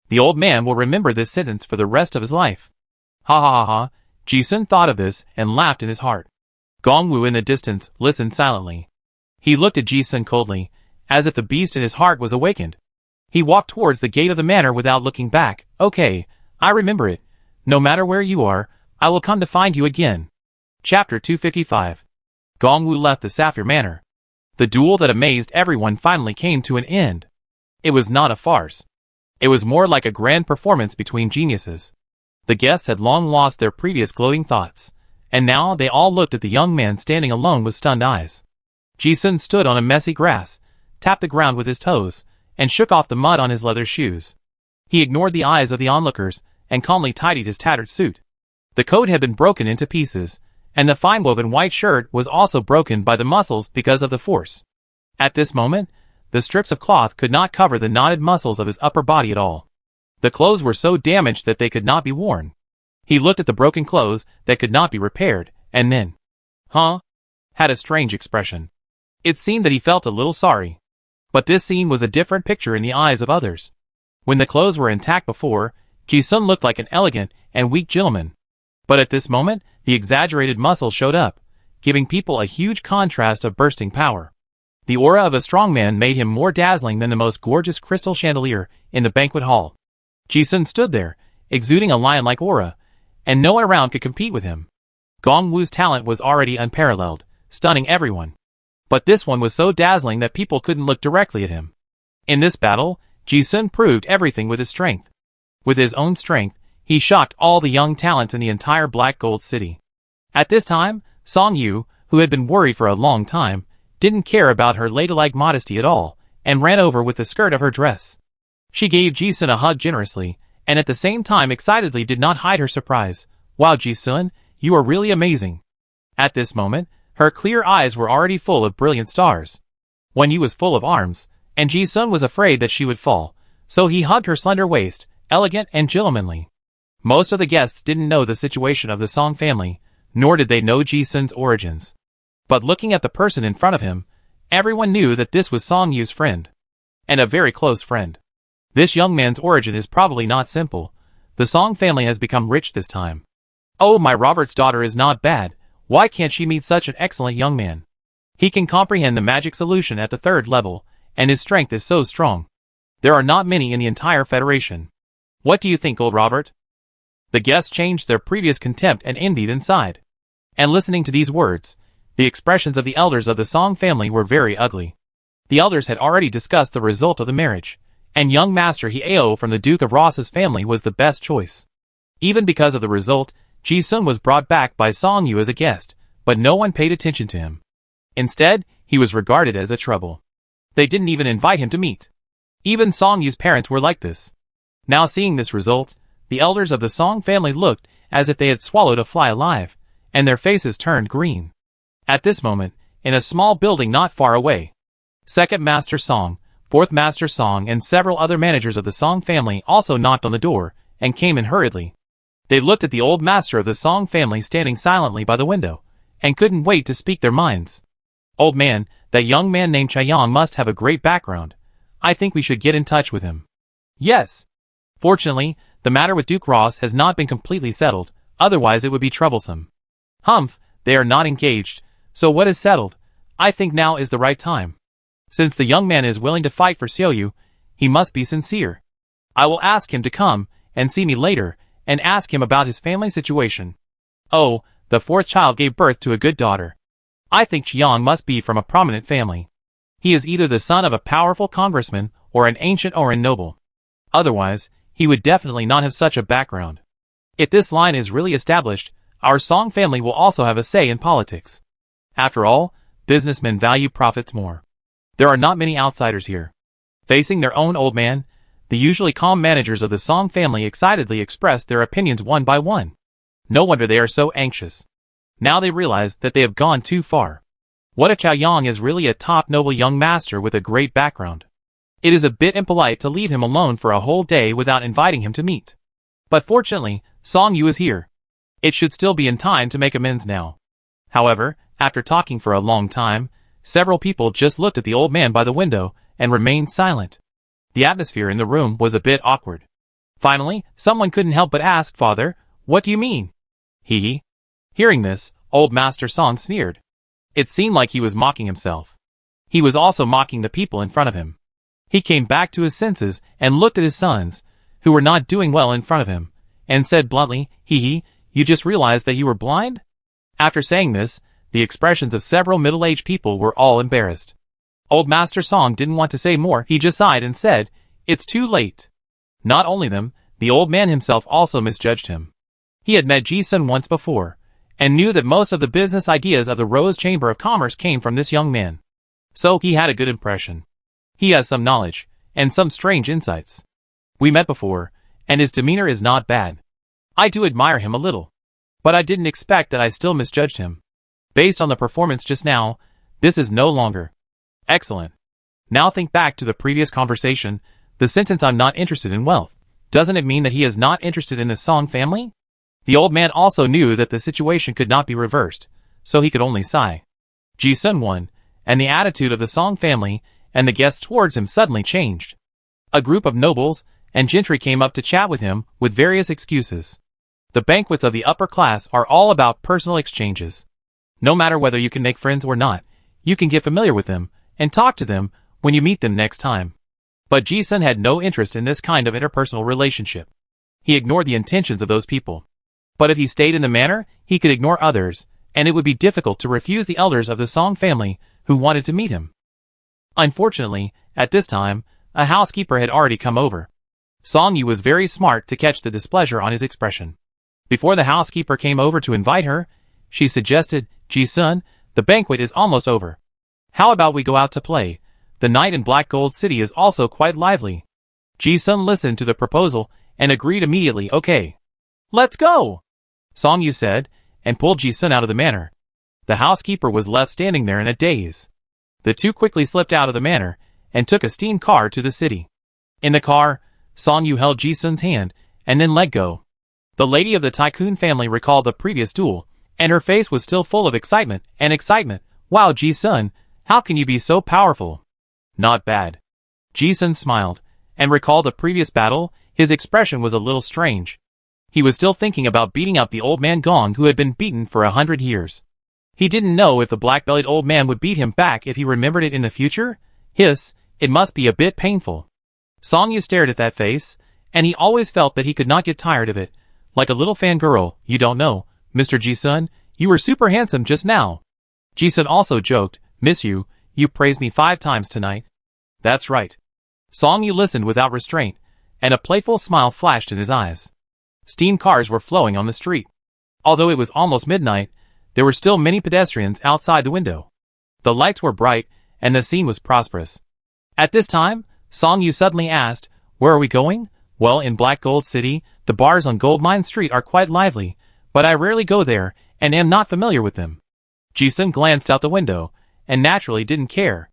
The old man will remember this sentence for the rest of his life. Ha ha ha ha, Ji Sun thought of this and laughed in his heart. Gong Wu in the distance listened silently. He looked at Ji Sun coldly, as if the beast in his heart was awakened. He walked towards the gate of the manor without looking back. "Okay, I remember it. No matter where you are, I will come to find you again." Chapter 255. Gong Wu left the Sapphire Manor. The duel that amazed everyone finally came to an end. It was not a farce. It was more like a grand performance between geniuses. The guests had long lost their previous gloating thoughts, and now they all looked at the young man standing alone with stunned eyes. Ji Sun stood on a messy grass, tapped the ground with his toes, and shook off the mud on his leather shoes. He ignored the eyes of the onlookers and calmly tidied his tattered suit. The coat had been broken into pieces, and the fine-woven white shirt was also broken by the muscles because of the force. At this moment, the strips of cloth could not cover the knotted muscles of his upper body at all. The clothes were so damaged that they could not be worn. He looked at the broken clothes that could not be repaired, and then, had a strange expression. It seemed that he felt a little sorry. But this scene was a different picture in the eyes of others. When the clothes were intact before, Ji Sun looked like an elegant and weak gentleman. But at this moment, the exaggerated muscles showed up, giving people a huge contrast of bursting power. The aura of a strong man made him more dazzling than the most gorgeous crystal chandelier in the banquet hall. Ji Sun stood there, exuding a lion-like aura, and no one around could compete with him. Gong Wu's talent was already unparalleled, stunning everyone. But this one was so dazzling that people couldn't look directly at him. In this battle, Ji Sun proved everything with his strength. With his own strength, he shocked all the young talents in the entire Black Gold City. At this time, Song Yu, who had been worried for a long time, didn't care about her ladylike modesty at all, and ran over with the skirt of her dress. She gave Ji Sun a hug generously, and at the same time excitedly did not hide her surprise. "Wow, Ji Sun, you are really amazing." At this moment, her clear eyes were already full of brilliant stars. Wen Yu was full of arms, and Ji-sun was afraid that she would fall, so he hugged her slender waist, elegant and gentlemanly. Most of the guests didn't know the situation of the Song family, nor did they know Ji-sun's origins. But looking at the person in front of him, everyone knew that this was Song Yu's friend. And a very close friend. This young man's origin is probably not simple. The Song family has become rich this time. Oh, my Robert's daughter is not bad. Why can't she meet such an excellent young man? He can comprehend the magic solution at the 3rd level, and his strength is so strong. There are not many in the entire Federation. What do you think, old Robert? The guests changed their previous contempt and envied inside. And listening to these words, the expressions of the elders of the Song family were very ugly. The elders had already discussed the result of the marriage, and young Master Hieo from the Duke of Ross's family was the best choice. Even because of the result, Ji-sun was brought back by Song Yu as a guest, but no one paid attention to him. Instead, he was regarded as a trouble. They didn't even invite him to meet. Even Song Yu's parents were like this. Now seeing this result, the elders of the Song family looked as if they had swallowed a fly alive, and their faces turned green. At this moment, in a small building not far away, 2nd Master Song, 4th Master Song and several other managers of the Song family also knocked on the door, and came in hurriedly. They looked at the old master of the Song family standing silently by the window, and couldn't wait to speak their minds. Old man, that young man named Chaeyang must have a great background. I think we should get in touch with him. Yes. Fortunately, the matter with Duke Ross has not been completely settled, otherwise it would be troublesome. Humph, they are not engaged, so what is settled? I think now is the right time. Since the young man is willing to fight for Xiaoyu, he must be sincere. I will ask him to come and see me later, and ask him about his family situation. Oh, the 4th child gave birth to a good daughter. I think Chiang must be from a prominent family. He is either the son of a powerful congressman or an ancient Oran noble. Otherwise, he would definitely not have such a background. If this line is really established, our Song family will also have a say in politics. After all, businessmen value profits more. There are not many outsiders here. Facing their own old man, the usually calm managers of the Song family excitedly expressed their opinions one by one. No wonder they are so anxious. Now they realize that they have gone too far. What if Chaeyang is really a top noble young master with a great background? It is a bit impolite to leave him alone for a whole day without inviting him to meet. But fortunately, Song Yu is here. It should still be in time to make amends now. However, after talking for a long time, several people just looked at the old man by the window and remained silent. The atmosphere in the room was a bit awkward. Finally, someone couldn't help but ask, "Father, what do you mean?" Hee. Hearing this, old Master Song sneered. It seemed like he was mocking himself. He was also mocking the people in front of him. He came back to his senses and looked at his sons, who were not doing well in front of him, and said bluntly, "Hee, you just realized that you were blind?" After saying this, the expressions of several middle-aged people were all embarrassed. Old Master Song didn't want to say more, he just sighed and said, "It's too late." Not only them, the old man himself also misjudged him. He had met Ji-sun once before, and knew that most of the business ideas of the Rose Chamber of Commerce came from this young man. So he had a good impression. He has some knowledge, and some strange insights. We met before, and his demeanor is not bad. I do admire him a little. But I didn't expect that I still misjudged him. Based on the performance just now, this is no longer excellent. Now think back to the previous conversation, the sentence "I'm not interested in wealth." Doesn't it mean that he is not interested in the Song family? The old man also knew that the situation could not be reversed, so he could only sigh. Ji-sun won, and the attitude of the Song family and the guests towards him suddenly changed. A group of nobles and gentry came up to chat with him with various excuses. The banquets of the upper class are all about personal exchanges. No matter whether you can make friends or not, you can get familiar with them and talk to them when you meet them next time. But Ji-sun had no interest in this kind of interpersonal relationship. He ignored the intentions of those people. But if he stayed in the manor, he could ignore others, and it would be difficult to refuse the elders of the Song family who wanted to meet him. Unfortunately, at this time, a housekeeper had already come over. Song Yu was very smart to catch the displeasure on his expression. Before the housekeeper came over to invite her, she suggested, "Ji-sun, the banquet is almost over. How about we go out to play? The night in Black Gold City is also quite lively." Ji-sun listened to the proposal and agreed immediately. "Okay. Let's go," Song Yu said, and pulled Ji-sun out of the manor. The housekeeper was left standing there in a daze. The two quickly slipped out of the manor and took a steam car to the city. In the car, Song Yu held Ji-sun's hand and then let go. The lady of the tycoon family recalled the previous duel, and her face was still full of excitement. Wow, Ji-sun, how can you be so powerful? Not bad. Ji-sun smiled and recalled the previous battle. His expression was a little strange. He was still thinking about beating up the old man Gong who had been beaten for 100 years. He didn't know if the black-bellied old man would beat him back if he remembered it in the future. It must be a bit painful. Song Yu stared at that face, and he always felt that he could not get tired of it. Like a little fangirl, you don't know, Mr. Ji-sun, you were super handsome just now. Ji-sun also joked, miss you praised me 5 times tonight. That's right. Song Yu listened without restraint, and a playful smile flashed in his eyes. Steam cars were flowing on the street. Although it was almost midnight, there were still many pedestrians outside the window. The lights were bright, and the scene was prosperous. At this time, Song Yu suddenly asked, where are we going? Well, in Black Gold City, the bars on Gold Mine Street are quite lively, but I rarely go there, and am not familiar with them. Ji-sun glanced out the window, and naturally didn't care.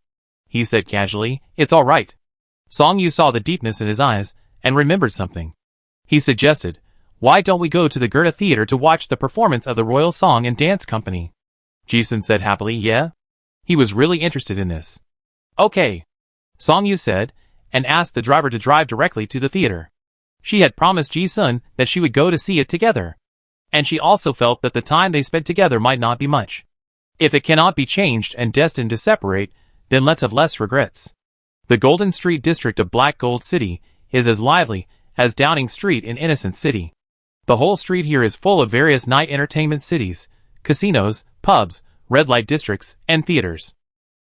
He said casually, it's all right. Song Yu saw the deepness in his eyes, and remembered something. He suggested, why don't we go to the Goethe Theater to watch the performance of the Royal Song and Dance Company? Ji-sun said happily, yeah? He was really interested in this. Okay. Song Yu said, and asked the driver to drive directly to the theater. She had promised Ji-sun that she would go to see it together. And she also felt that the time they spent together might not be much. If it cannot be changed and destined to separate, then let's have less regrets. The Golden Street district of Black Gold City is as lively as Downing Street in Innocent City. The whole street here is full of various night entertainment cities, casinos, pubs, red light districts, and theaters.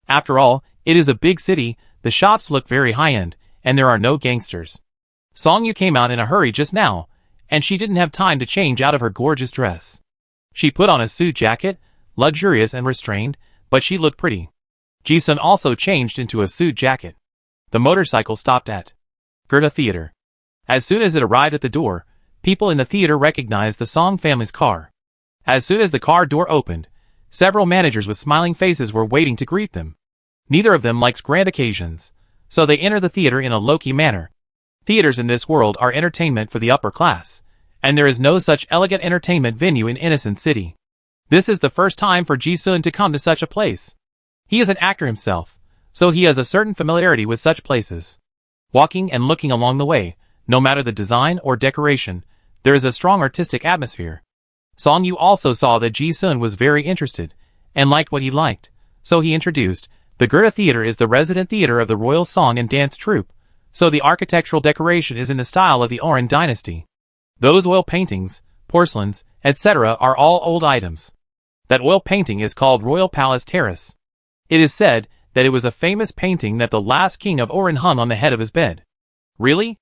After all, it is a big city, the shops look very high-end, and there are no gangsters. Song Yu came out in a hurry just now, and she didn't have time to change out of her gorgeous dress. She put on a suit jacket, luxurious and restrained, but she looked pretty. Ji-sun also changed into a suit jacket. The motorcycle stopped at Goethe Theater. As soon as it arrived at the door, people in the theater recognized the Song family's car. As soon as the car door opened, several managers with smiling faces were waiting to greet them. Neither of them likes grand occasions, so they enter the theater in a low-key manner. Theaters in this world are entertainment for the upper class, and there is no such elegant entertainment venue in Innocent City. This is the first time for Ji-sun to come to such a place. He is an actor himself, so he has a certain familiarity with such places. Walking and looking along the way, no matter the design or decoration, there is a strong artistic atmosphere. Song Yu also saw that Ji-sun was very interested, and liked what he liked, so he introduced, the Goethe Theater is the resident theater of the Royal Song and Dance Troupe, so the architectural decoration is in the style of the Oran dynasty. Those oil paintings, porcelains, etc. are all old items. That oil painting is called Royal Palace Terrace. It is said that it was a famous painting that the last king of Oran hung on the head of his bed. Really?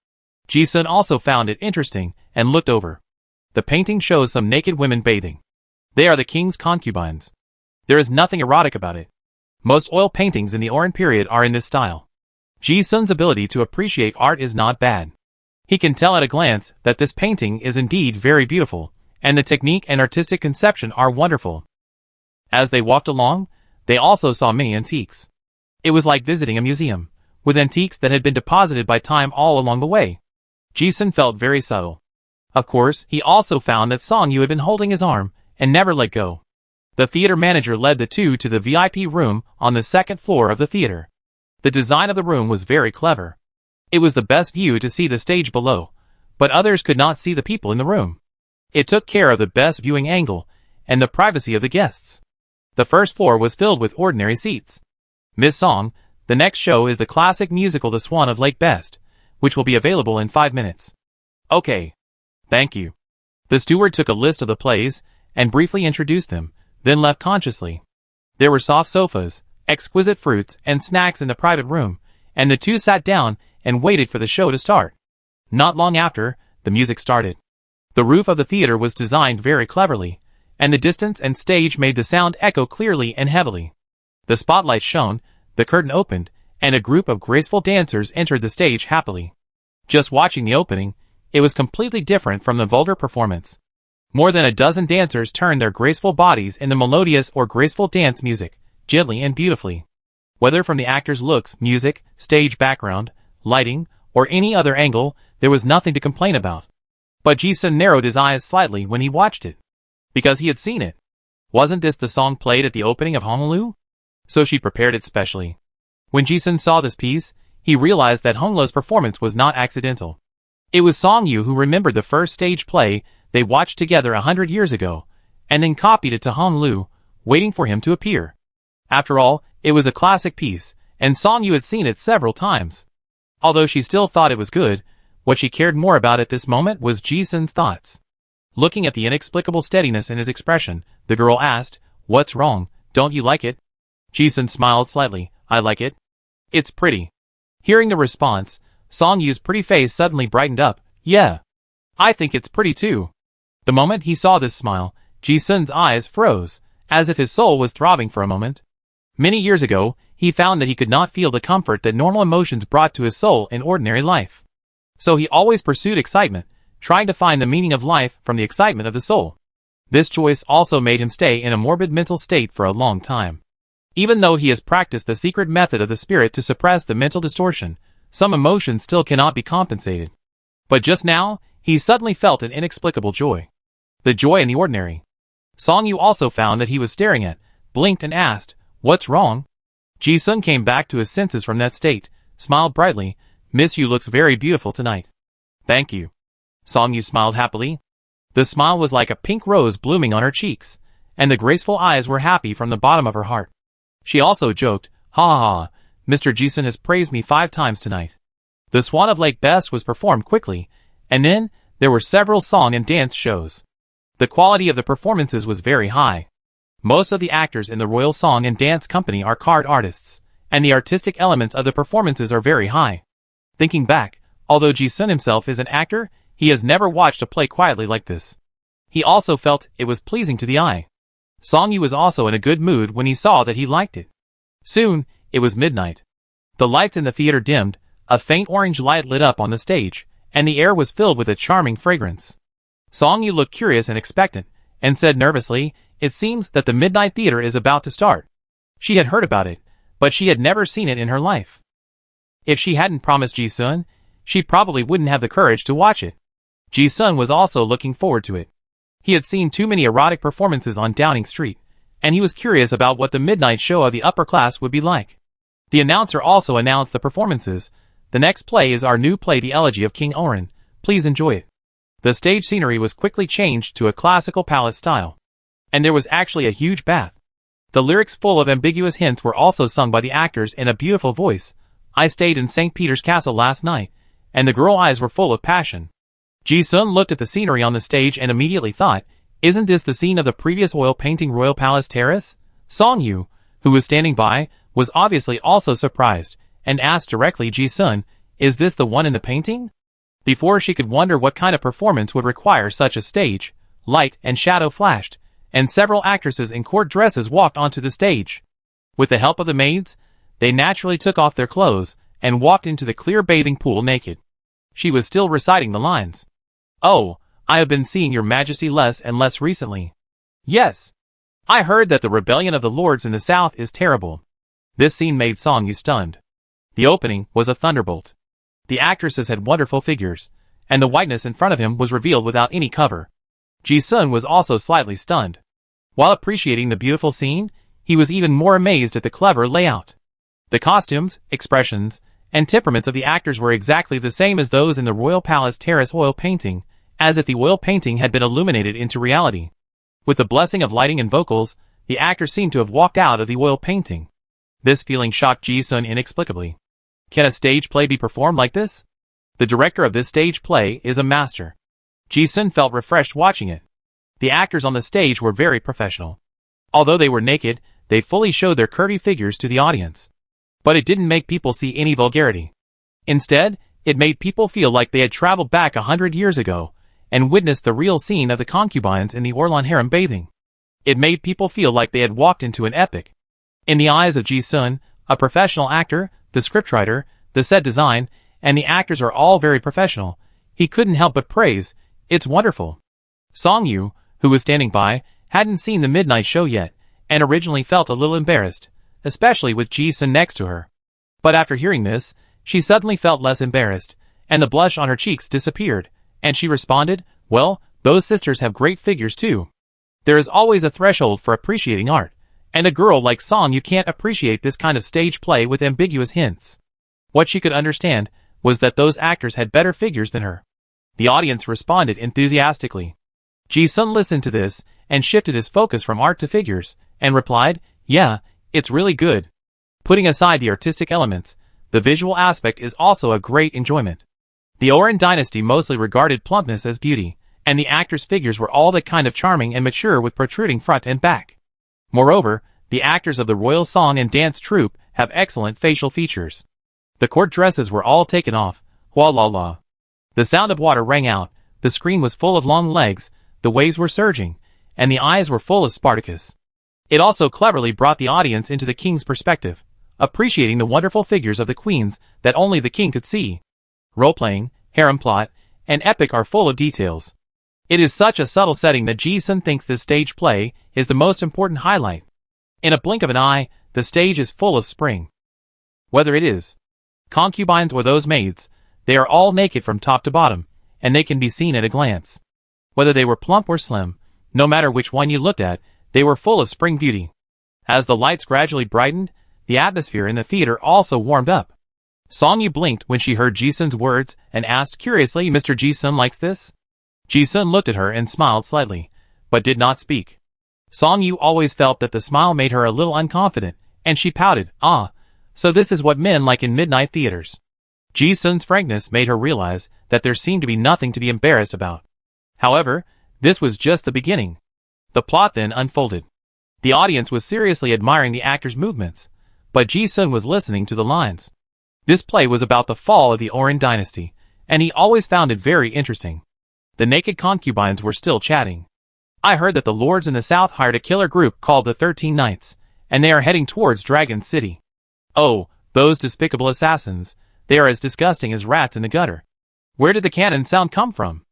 Ji-sun also found it interesting, and looked over. The painting shows some naked women bathing. They are the king's concubines. There is nothing erotic about it. Most oil paintings in the Oran period are in this style. Ji-sun's ability to appreciate art is not bad. He can tell at a glance that this painting is indeed very beautiful, and the technique and artistic conception are wonderful. As they walked along, they also saw many antiques. It was like visiting a museum, with antiques that had been deposited by time all along the way. Ji-sun felt very subtle. Of course, he also found that Song Yu had been holding his arm, and never let go. The theater manager led the two to the VIP room on the second floor of the theater. The design of the room was very clever. It was the best view to see the stage below, but others could not see the people in the room. It took care of the best viewing angle, and the privacy of the guests. The first floor was filled with ordinary seats. Miss Song, the next show is the classic musical The Swan of Lake Best, which will be available in 5 minutes. Okay. Thank you. The steward took a list of the plays, and briefly introduced them, then left consciously. There were soft sofas, exquisite fruits, and snacks in the private room, and the two sat down and waited for the show to start. Not long after, the music started. The roof of the theater was designed very cleverly, and the distance and stage made the sound echo clearly and heavily. The spotlight shone, the curtain opened, and a group of graceful dancers entered the stage happily. Just watching the opening, it was completely different from the vulgar performance. More than a dozen dancers turned their graceful bodies into melodious or graceful dance music, gently and beautifully. Whether from the actors' looks, music, stage background, lighting, or any other angle, there was nothing to complain about. But Ji-sun narrowed his eyes slightly when he watched it. Because he had seen it. Wasn't this the song played at the opening of Honolulu? So she prepared it specially. When Ji-sun saw this piece, he realized that Honolulu's performance was not accidental. It was Song-yu who remembered the first stage play they watched together 100 years ago, and then copied it to Honolulu, waiting for him to appear. After all, it was a classic piece, and Song-yu had seen it several times. Although she still thought it was good, what she cared more about at this moment was Ji-sun's thoughts. Looking at the inexplicable steadiness in his expression, the girl asked, "What's wrong? Don't you like it?" Ji-sun smiled slightly. "I like it. It's pretty." Hearing the response, Song-yu's pretty face suddenly brightened up. "Yeah. I think it's pretty too." The moment he saw this smile, Ji-sun's eyes froze, as if his soul was throbbing for a moment. Many years ago, he found that he could not feel the comfort that normal emotions brought to his soul in ordinary life. So he always pursued excitement, trying to find the meaning of life from the excitement of the soul. This choice also made him stay in a morbid mental state for a long time. Even though he has practiced the secret method of the spirit to suppress the mental distortion, some emotions still cannot be compensated. But just now, he suddenly felt an inexplicable joy. The joy in the ordinary. Song-yu also found that he was staring at, blinked and asked, "What's wrong?" Ji-sun came back to his senses from that state, smiled brightly. "Miss Yu looks very beautiful tonight." "Thank you." Song-yu smiled happily. The smile was like a pink rose blooming on her cheeks, and the graceful eyes were happy from the bottom of her heart. She also joked, "Ha ha ha, Mr. Ji-sun has praised me 5 times tonight." The Swan of Lake Best was performed quickly, and then there were several song and dance shows. The quality of the performances was very high. Most of the actors in the Royal Song and Dance Company are card artists, and the artistic elements of the performances are very high. Thinking back, although Ji-sun himself is an actor, he has never watched a play quietly like this. He also felt it was pleasing to the eye. Song-yu was also in a good mood when he saw that he liked it. Soon, it was midnight. The lights in the theater dimmed, a faint orange light lit up on the stage, and the air was filled with a charming fragrance. Song-yu looked curious and expectant, and said nervously, "It seems that the Midnight Theater is about to start." She had heard about it, but she had never seen it in her life. If she hadn't promised Ji-sun, she probably wouldn't have the courage to watch it. Ji-sun was also looking forward to it. He had seen too many erotic performances on Downing Street, and he was curious about what the midnight show of the upper class would be like. The announcer also announced the performances. "The next play is our new play, The Elegy of King Oren. Please enjoy it." The stage scenery was quickly changed to a classical palace style. And there was actually a huge bath. The lyrics full of ambiguous hints were also sung by the actors in a beautiful voice. "I stayed in St. Peter's Castle last night," and the girl eyes were full of passion. Ji-sun looked at the scenery on the stage and immediately thought, "Isn't this the scene of the previous oil painting Royal Palace Terrace?" Song-yu, who was standing by, was obviously also surprised, and asked directly, "Ji-sun, is this the one in the painting?" Before she could wonder what kind of performance would require such a stage, light and shadow flashed, and several actresses in court dresses walked onto the stage. With the help of the maids, they naturally took off their clothes, and walked into the clear bathing pool naked. She was still reciting the lines. "Oh, I have been seeing your majesty less and less recently." "Yes. I heard that the rebellion of the lords in the south is terrible." This scene made Song-yu stunned. The opening was a thunderbolt. The actresses had wonderful figures, and the whiteness in front of him was revealed without any cover. Ji-sun was also slightly stunned. While appreciating the beautiful scene, he was even more amazed at the clever layout. The costumes, expressions, and temperaments of the actors were exactly the same as those in the Royal Palace Terrace oil painting, as if the oil painting had been illuminated into reality. With the blessing of lighting and vocals, the actors seemed to have walked out of the oil painting. This feeling shocked Ji-sun inexplicably. Can a stage play be performed like this? The director of this stage play is a master. Ji-sun felt refreshed watching it. The actors on the stage were very professional. Although they were naked, they fully showed their curvy figures to the audience. But it didn't make people see any vulgarity. Instead, it made people feel like they had traveled back 100 years ago, and witnessed the real scene of the concubines in the Orlan harem bathing. It made people feel like they had walked into an epic. In the eyes of Ji-sun, a professional actor, the scriptwriter, the set design, and the actors are all very professional, he couldn't help but praise, "It's wonderful." Song-yu, who was standing by, hadn't seen the midnight show yet, and originally felt a little embarrassed, especially with Ji-sun next to her. But after hearing this, she suddenly felt less embarrassed, and the blush on her cheeks disappeared, and she responded, "Well, those sisters have great figures too." There is always a threshold for appreciating art, and a girl like Song Yu can't appreciate this kind of stage play with ambiguous hints. What she could understand was that those actors had better figures than her. The audience responded enthusiastically. Ji-sun listened to this, and shifted his focus from art to figures, and replied, "Yeah, it's really good." Putting aside the artistic elements, the visual aspect is also a great enjoyment. The Oran dynasty mostly regarded plumpness as beauty, and the actors' figures were all that kind of charming and mature with protruding front and back. Moreover, the actors of the royal song and dance troupe have excellent facial features. The court dresses were all taken off, wah la la. The sound of water rang out, the screen was full of long legs, the waves were surging, and the eyes were full of Spartacus. It also cleverly brought the audience into the king's perspective, appreciating the wonderful figures of the queens that only the king could see. Role-playing, harem plot, and epic are full of details. It is such a subtle setting that Ji-sun thinks this stage play is the most important highlight. In a blink of an eye, the stage is full of spring. Whether it is concubines or those maids, they are all naked from top to bottom, and they can be seen at a glance. Whether they were plump or slim, no matter which one you looked at, they were full of spring beauty. As the lights gradually brightened, the atmosphere in the theater also warmed up. Song Yu blinked when she heard Ji-sun's words and asked curiously, "Mr. Ji-sun likes this?" Ji-sun looked at her and smiled slightly, but did not speak. Song Yu always felt that the smile made her a little unconfident, and she pouted, "Ah, so this is what men like in midnight theaters." Ji-sun's frankness made her realize that there seemed to be nothing to be embarrassed about. However, this was just the beginning. The plot then unfolded. The audience was seriously admiring the actors' movements, but Ji-sun was listening to the lines. This play was about the fall of the Oran dynasty, and he always found it very interesting. The naked concubines were still chatting. "I heard that the lords in the south hired a killer group called the 13 Knights, and they are heading towards Dragon City." "Oh, those despicable assassins. They are as disgusting as rats in the gutter. Where did the cannon sound come from?"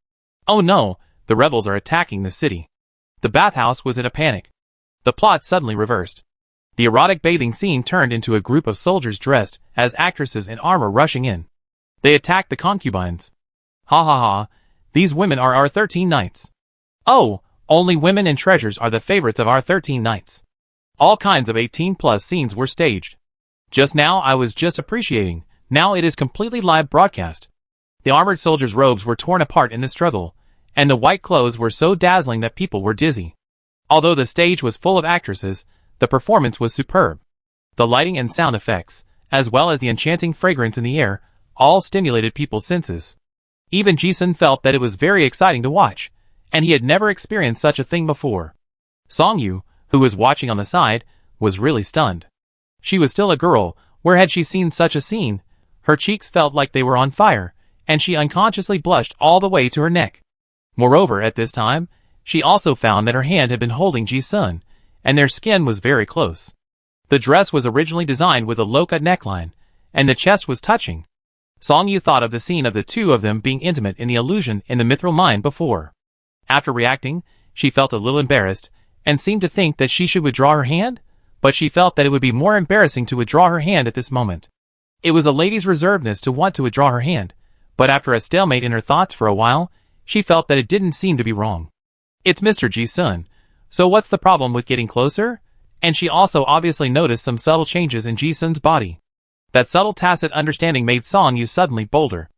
"Oh no, the rebels are attacking the city." The bathhouse was in a panic. The plot suddenly reversed. The erotic bathing scene turned into a group of soldiers dressed as actresses in armor rushing in. They attacked the concubines. "Ha ha ha, these women are our 13 knights." "Oh, only women and treasures are the favorites of our 13 knights." All kinds of 18-plus scenes were staged. Just now I was just appreciating, now it is completely live broadcast. The armored soldiers' robes were torn apart in the struggle, and the white clothes were so dazzling that people were dizzy. Although the stage was full of actresses, the performance was superb. The lighting and sound effects, as well as the enchanting fragrance in the air, all stimulated people's senses. Even Ji-sun felt that it was very exciting to watch, and he had never experienced such a thing before. Song Yu, who was watching on the side, was really stunned. She was still a girl, where had she seen such a scene? Her cheeks felt like they were on fire, and she unconsciously blushed all the way to her neck. Moreover, at this time, she also found that her hand had been holding Ji-sun, and their skin was very close. The dress was originally designed with a low-cut neckline, and the chest was touching. Song Yu thought of the scene of the two of them being intimate in the illusion in the mithril mine before. After reacting, she felt a little embarrassed, and seemed to think that she should withdraw her hand, but she felt that it would be more embarrassing to withdraw her hand at this moment. It was a lady's reservedness to want to withdraw her hand, but after a stalemate in her thoughts for a while, she felt that it didn't seem to be wrong. "It's Mr. Ji-sun, so what's the problem with getting closer?" And she also obviously noticed some subtle changes in Ji-sun's body. That subtle tacit understanding made Song Yu suddenly bolder.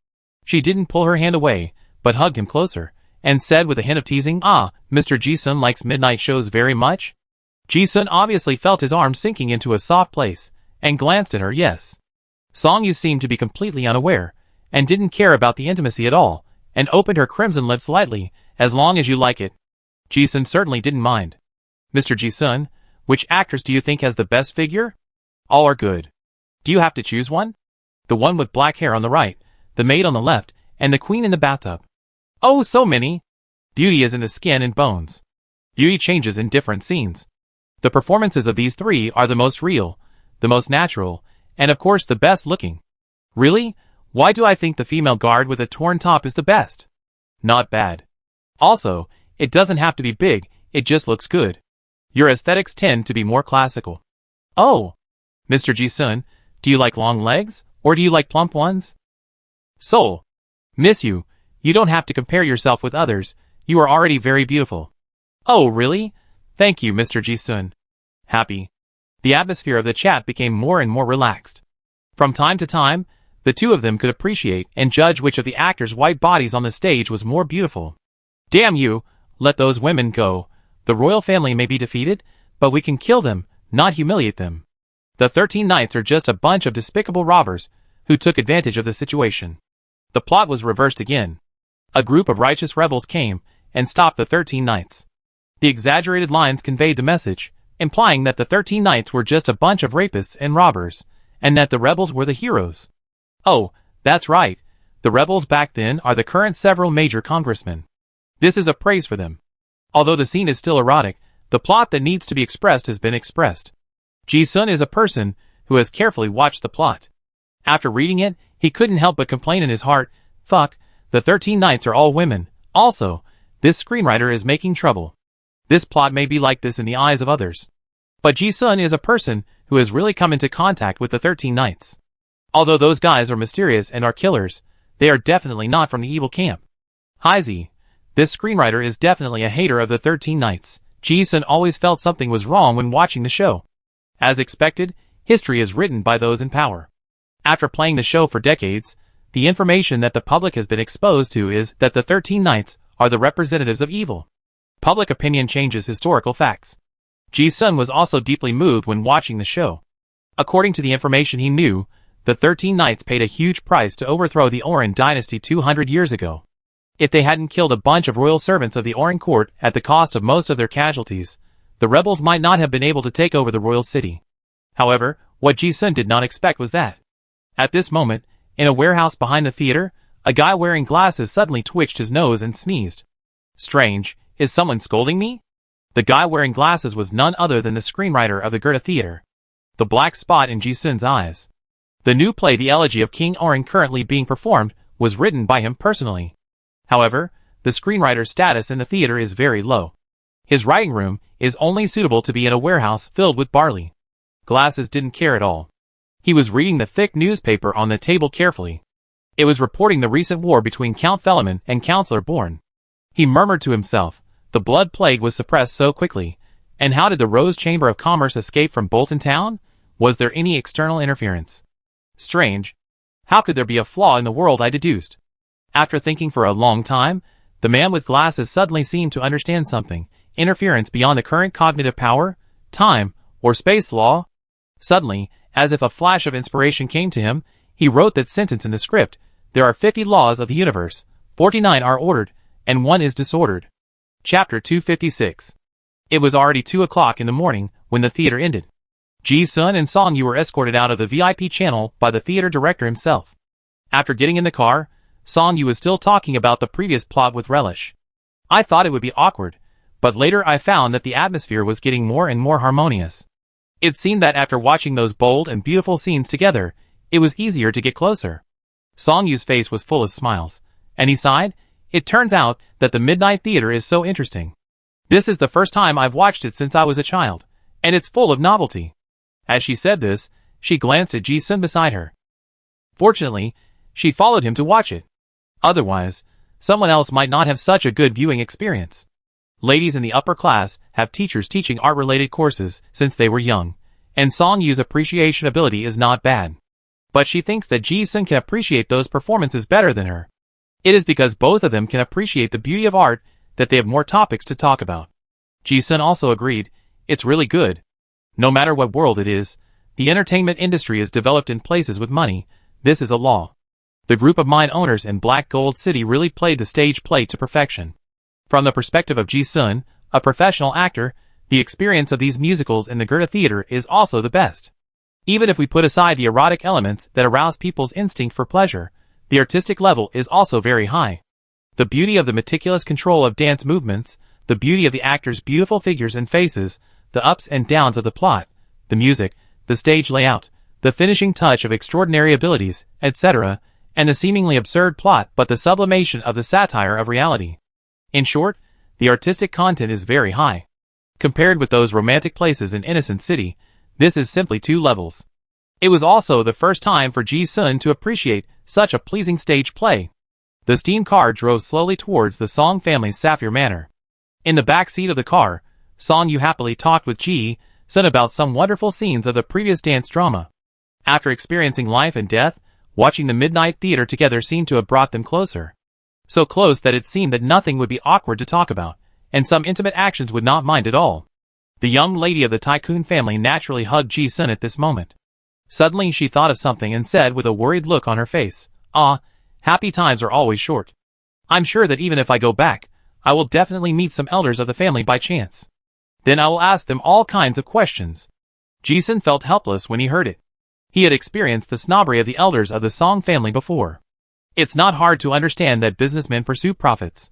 She didn't pull her hand away, but hugged him closer, and said with a hint of teasing, "Ah, Mr. Ji-sun likes midnight shows very much?" Ji-sun obviously felt his arm sinking into a soft place, and glanced at her, yes. Song Yu seemed to be completely unaware, and didn't care about the intimacy at all, and opened her crimson lips lightly, "As long as you like it." Ji-sun certainly didn't mind. "Mr. Ji-sun, which actress do you think has the best figure?" "All are good." "Do you have to choose one?" "The one with black hair on the right, the maid on the left, and the queen in the bathtub." "Oh, so many." "Beauty is in the skin and bones. Beauty changes in different scenes. The performances of these three are the most real, the most natural, and of course the best looking." "Really? Why do I think the female guard with a torn top is the best?" "Not bad. Also, It doesn't have to be big, it just looks good. Your aesthetics tend to be more classical. Oh, Mr. Ji-sun, do you like long legs, or do you like plump ones? Soul. Miss you, you don't have to compare yourself with others, you are already very beautiful. Oh really? Thank you, Mr. Ji-sun. Happy. The atmosphere of the chat became more and more relaxed. From time to time, the two of them could appreciate and judge which of the actors' white bodies on the stage was more beautiful. Damn you, let those women go. The royal family may be defeated, but we can kill them, not humiliate them. The 13 Knights are just a bunch of despicable robbers who took advantage of the situation. The plot was reversed again. A group of righteous rebels came and stopped the 13 Knights. The exaggerated lines conveyed the message, implying that the 13 Knights were just a bunch of rapists and robbers, and that the rebels were the heroes. Oh, that's right. The rebels back then are the current several major congressmen. This is a praise for them. Although the scene is still erotic, the plot that needs to be expressed has been expressed. Ji-sun is a person who has carefully watched the plot. After reading it, he couldn't help but complain in his heart, fuck, the 13 Knights are all women. Also, this screenwriter is making trouble. This plot may be like this in the eyes of others. But Ji-sun is a person who has really come into contact with the 13 Knights. Although those guys are mysterious and are killers, they are definitely not from the evil camp. Heisey. This screenwriter is definitely a hater of the 13 Knights. Ji-sun always felt something was wrong when watching the show. As expected, history is written by those in power. After playing the show for decades, the information that the public has been exposed to is that the 13 Knights are the representatives of evil. Public opinion changes historical facts. Ji-sun was also deeply moved when watching the show. According to the information he knew, the 13 Knights paid a huge price to overthrow the Oran dynasty 200 years ago. If they hadn't killed a bunch of royal servants of the Oran court at the cost of most of their casualties, the rebels might not have been able to take over the royal city. However, what Ji-sun did not expect was that. At this moment, in a warehouse behind the theater, a guy wearing glasses suddenly twitched his nose and sneezed. Strange, is someone scolding me? The guy wearing glasses was none other than the screenwriter of the Goethe Theater. The black spot in Ji-sun's eyes. The new play The Elegy of King Oran currently being performed was written by him personally. However, the screenwriter's status in the theater is very low. His writing room is only suitable to be in a warehouse filled with barley. Glasses didn't care at all. He was reading the thick newspaper on the table carefully. It was reporting the recent war between Count Feliman and Councillor Bourne. He murmured to himself, the blood plague was suppressed so quickly, and how did the Rose Chamber of Commerce escape from Bolton Town? Was there any external interference? Strange. How could there be a flaw in the world I deduced? After thinking for a long time, the man with glasses suddenly seemed to understand something. Interference beyond the current cognitive power, time, or space law? Suddenly, as if a flash of inspiration came to him, he wrote that sentence in the script. There are 50 laws of the universe, 49 are ordered, and 1 is disordered. Chapter 256. It was already 2 o'clock in the morning when the theater ended. Ji-sun and Song-yu were escorted out of the VIP channel by the theater director himself. After getting in the car, Song-yu was still talking about the previous plot with relish. I thought it would be awkward, but later I found that the atmosphere was getting more and more harmonious. It seemed that after watching those bold and beautiful scenes together, it was easier to get closer. Song-yu's face was full of smiles, and he sighed. It turns out that the Midnight Theater is so interesting. This is the first time I've watched it since I was a child, and it's full of novelty. As she said this, she glanced at Ji-sun beside her. Fortunately, she followed him to watch it. Otherwise, someone else might not have such a good viewing experience. Ladies in the upper class have teachers teaching art-related courses since they were young, and Song-yu's appreciation ability is not bad. But she thinks that Ji-sun can appreciate those performances better than her. It is because both of them can appreciate the beauty of art that they have more topics to talk about. Ji-sun also agreed, it's really good. No matter what world it is, the entertainment industry is developed in places with money. This is a law. The group of mine owners in Black Gold City really played the stage play to perfection. From the perspective of Ji-sun, a professional actor, the experience of these musicals in the Goethe Theater is also the best. Even if we put aside the erotic elements that arouse people's instinct for pleasure, the artistic level is also very high. The beauty of the meticulous control of dance movements, the beauty of the actors' beautiful figures and faces, the ups and downs of the plot, the music, the stage layout, the finishing touch of extraordinary abilities, etc., and the seemingly absurd plot but the sublimation of the satire of reality. In short, The artistic content is very high. Compared with those romantic places in Innocent City, this is simply 2 levels. It was also the first time for Ji-sun to appreciate such a pleasing stage play. The steam car drove slowly towards the Song family's Sapphire Manor. In the back seat of the car, Song Yu happily talked with Ji-sun about some wonderful scenes of the previous dance drama. After experiencing life and death, watching the midnight theater together seemed to have brought them closer. So close that it seemed that nothing would be awkward to talk about, and some intimate actions would not mind at all. The young lady of the tycoon family naturally hugged Ji-sun at this moment. Suddenly she thought of something and said with a worried look on her face, "Ah, happy times are always short. I'm sure that even if I go back, I will definitely meet some elders of the family by chance. Then I will ask them all kinds of questions." Ji-sun felt helpless when he heard it. He had experienced the snobbery of the elders of the Song family before. It's not hard to understand that businessmen pursue profits.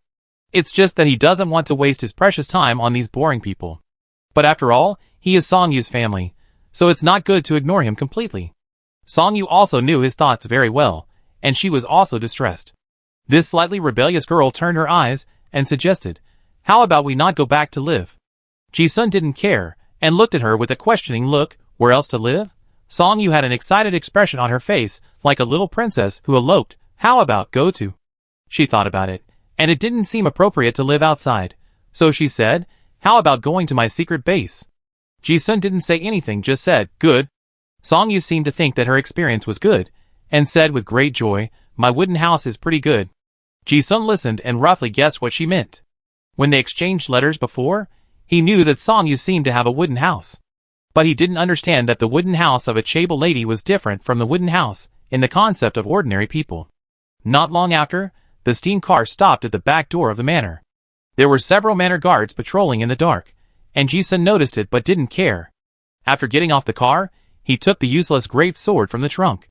It's just that he doesn't want to waste his precious time on these boring people. But after all, he is Song Yu's family, so it's not good to ignore him completely. Song Yu also knew his thoughts very well, and she was also distressed. This slightly rebellious girl turned her eyes and suggested, "How about we not go back to live?" Ji-sun didn't care, and looked at her with a questioning look. Where else to live? Song Yu had an excited expression on her face, like a little princess who eloped. How about go to? She thought about it, and it didn't seem appropriate to live outside. So she said, "How about going to my secret base?" Ji-sun didn't say anything, just said, "Good." Song Yu seemed to think that her experience was good, and said with great joy, "My wooden house is pretty good." Ji-sun listened and roughly guessed what she meant. When they exchanged letters before, he knew that Song Yu seemed to have a wooden house. But he didn't understand that the wooden house of a chaebol lady was different from the wooden house in the concept of ordinary people. Not long after, the steam car stopped at the back door of the manor. There were several manor guards patrolling in the dark, and Ji-sun noticed it but didn't care. After getting off the car, he took the useless great sword from the trunk.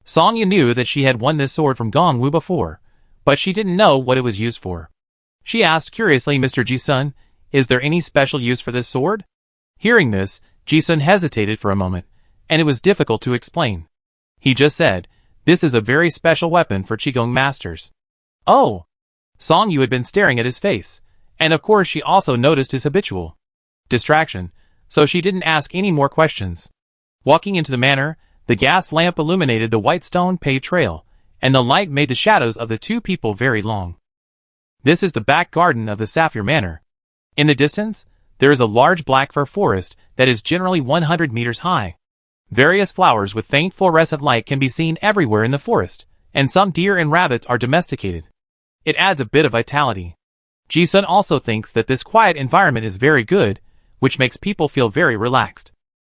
Song Yu knew that she had won this sword from Gong Wu before, but she didn't know what it was used for. She asked curiously, "Mr. Ji-sun, is there any special use for this sword?" Hearing this, Ji-sun hesitated for a moment, and it was difficult to explain. He just said, "This is a very special weapon for Qigong masters." Oh! Song Yu had been staring at his face, and of course she also noticed his habitual distraction, so she didn't ask any more questions. Walking into the manor, the gas lamp illuminated the white stone paved trail, and the light made the shadows of the 2 people very long. This is the back garden of the Sapphire Manor. In the distance, there is a large black fir forest that is generally 100 meters high. Various flowers with faint fluorescent light can be seen everywhere in the forest, and some deer and rabbits are domesticated. It adds a bit of vitality. Ji-sun also thinks that this quiet environment is very good, which makes people feel very relaxed.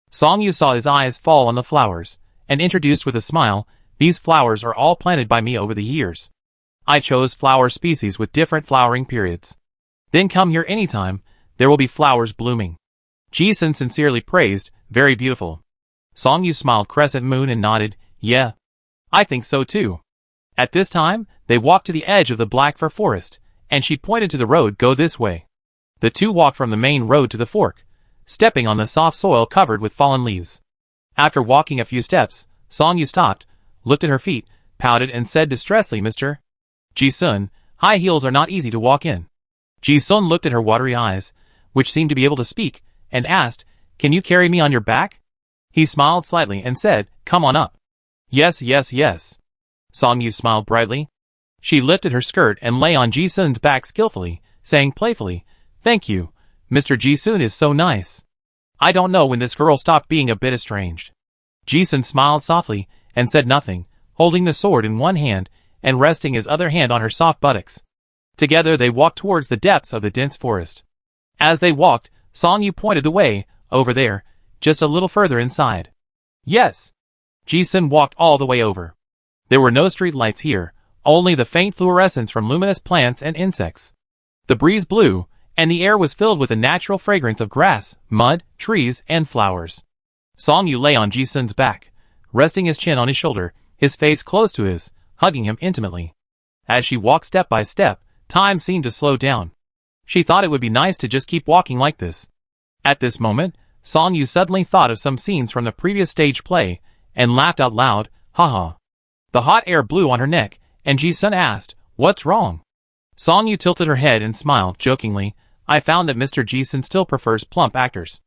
Song Yu saw his eyes fall on the flowers, and introduced with a smile, "These flowers are all planted by me over the years. I chose flower species with different flowering periods. Then come here anytime, there will be flowers blooming." Ji-sun sincerely praised, "Very beautiful." Song Yu smiled crescent moon and nodded, "Yeah. I think so too." At this time, they walked to the edge of the black fir forest, and she pointed to the road, "Go this way." The 2 walked from the main road to the fork, stepping on the soft soil covered with fallen leaves. After walking a few steps, Song Yu stopped, looked at her feet, pouted and said distressfully, "Mr. Ji-sun, high heels are not easy to walk in." Ji-sun looked at her watery eyes, which seemed to be able to speak, and asked, "Can you carry me on your back?" He smiled slightly and said, "Come on up." "Yes, yes, yes." Song Yu smiled brightly. She lifted her skirt and lay on Ji-sun's back skillfully, saying playfully, "Thank you, Mr. Ji-sun is so nice." I don't know when this girl stopped being a bit estranged. Ji-sun smiled softly and said nothing, holding the sword in one hand and resting his other hand on her soft buttocks. Together they walked towards the depths of the dense forest. As they walked, Song Yu pointed the way, "Over there, just a little further inside." "Yes." Ji-sun walked all the way over. There were no street lights here, only the faint fluorescence from luminous plants and insects. The breeze blew, and the air was filled with the natural fragrance of grass, mud, trees, and flowers. Song Yu lay on Ji-sun's back, resting his chin on his shoulder, his face close to his, hugging him intimately. As she walked step by step, time seemed to slow down. She thought it would be nice to just keep walking like this. At this moment, Song Yu suddenly thought of some scenes from the previous stage play, and laughed out loud, "Ha." The hot air blew on her neck, and Ji-sun asked, "What's wrong?" Song Yu tilted her head and smiled jokingly, I found that Mr. Ji-sun still prefers plump actors.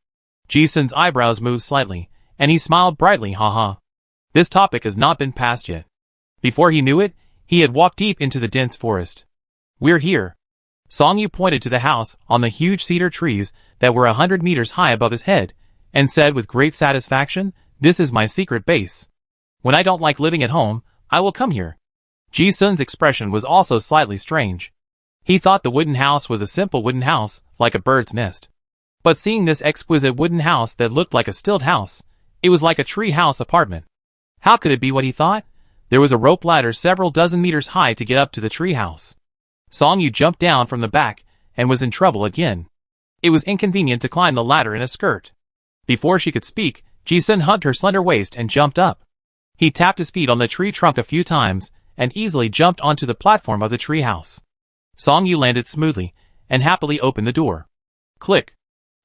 Ji-sun's eyebrows moved slightly, and he smiled brightly, haha. This topic has not been passed yet. Before he knew it, he had walked deep into the dense forest. We're here. Song-yu pointed to the house on the huge cedar trees that were 100 meters high above his head, and said with great satisfaction, "This is my secret base. When I don't like living at home, I will come here." Ji-sun's expression was also slightly strange. He thought the wooden house was a simple wooden house, like a bird's nest. But seeing this exquisite wooden house that looked like a stilt house, it was like a tree house apartment. How could it be what he thought? There was a rope ladder several dozen meters high to get up to the tree house. Song-yu jumped down from the back, and was in trouble again. It was inconvenient to climb the ladder in a skirt. Before she could speak, Ji-sun hugged her slender waist and jumped up. He tapped his feet on the tree trunk a few times, and easily jumped onto the platform of the tree house. Song-yu landed smoothly, and happily opened the door. Click.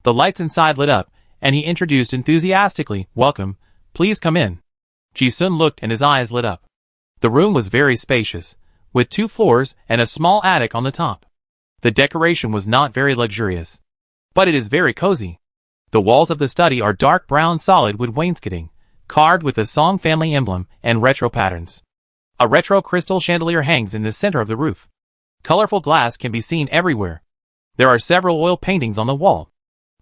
The lights inside lit up, and he introduced enthusiastically, "Welcome, please come in." Ji-sun looked and his eyes lit up. The room was very spacious, with 2 floors and a small attic on the top. The decoration was not very luxurious, but it is very cozy. The walls of the study are dark brown solid wood wainscoting, carved with the Song family emblem and retro patterns. A retro crystal chandelier hangs in the center of the roof. Colorful glass can be seen everywhere. There are several oil paintings on the wall.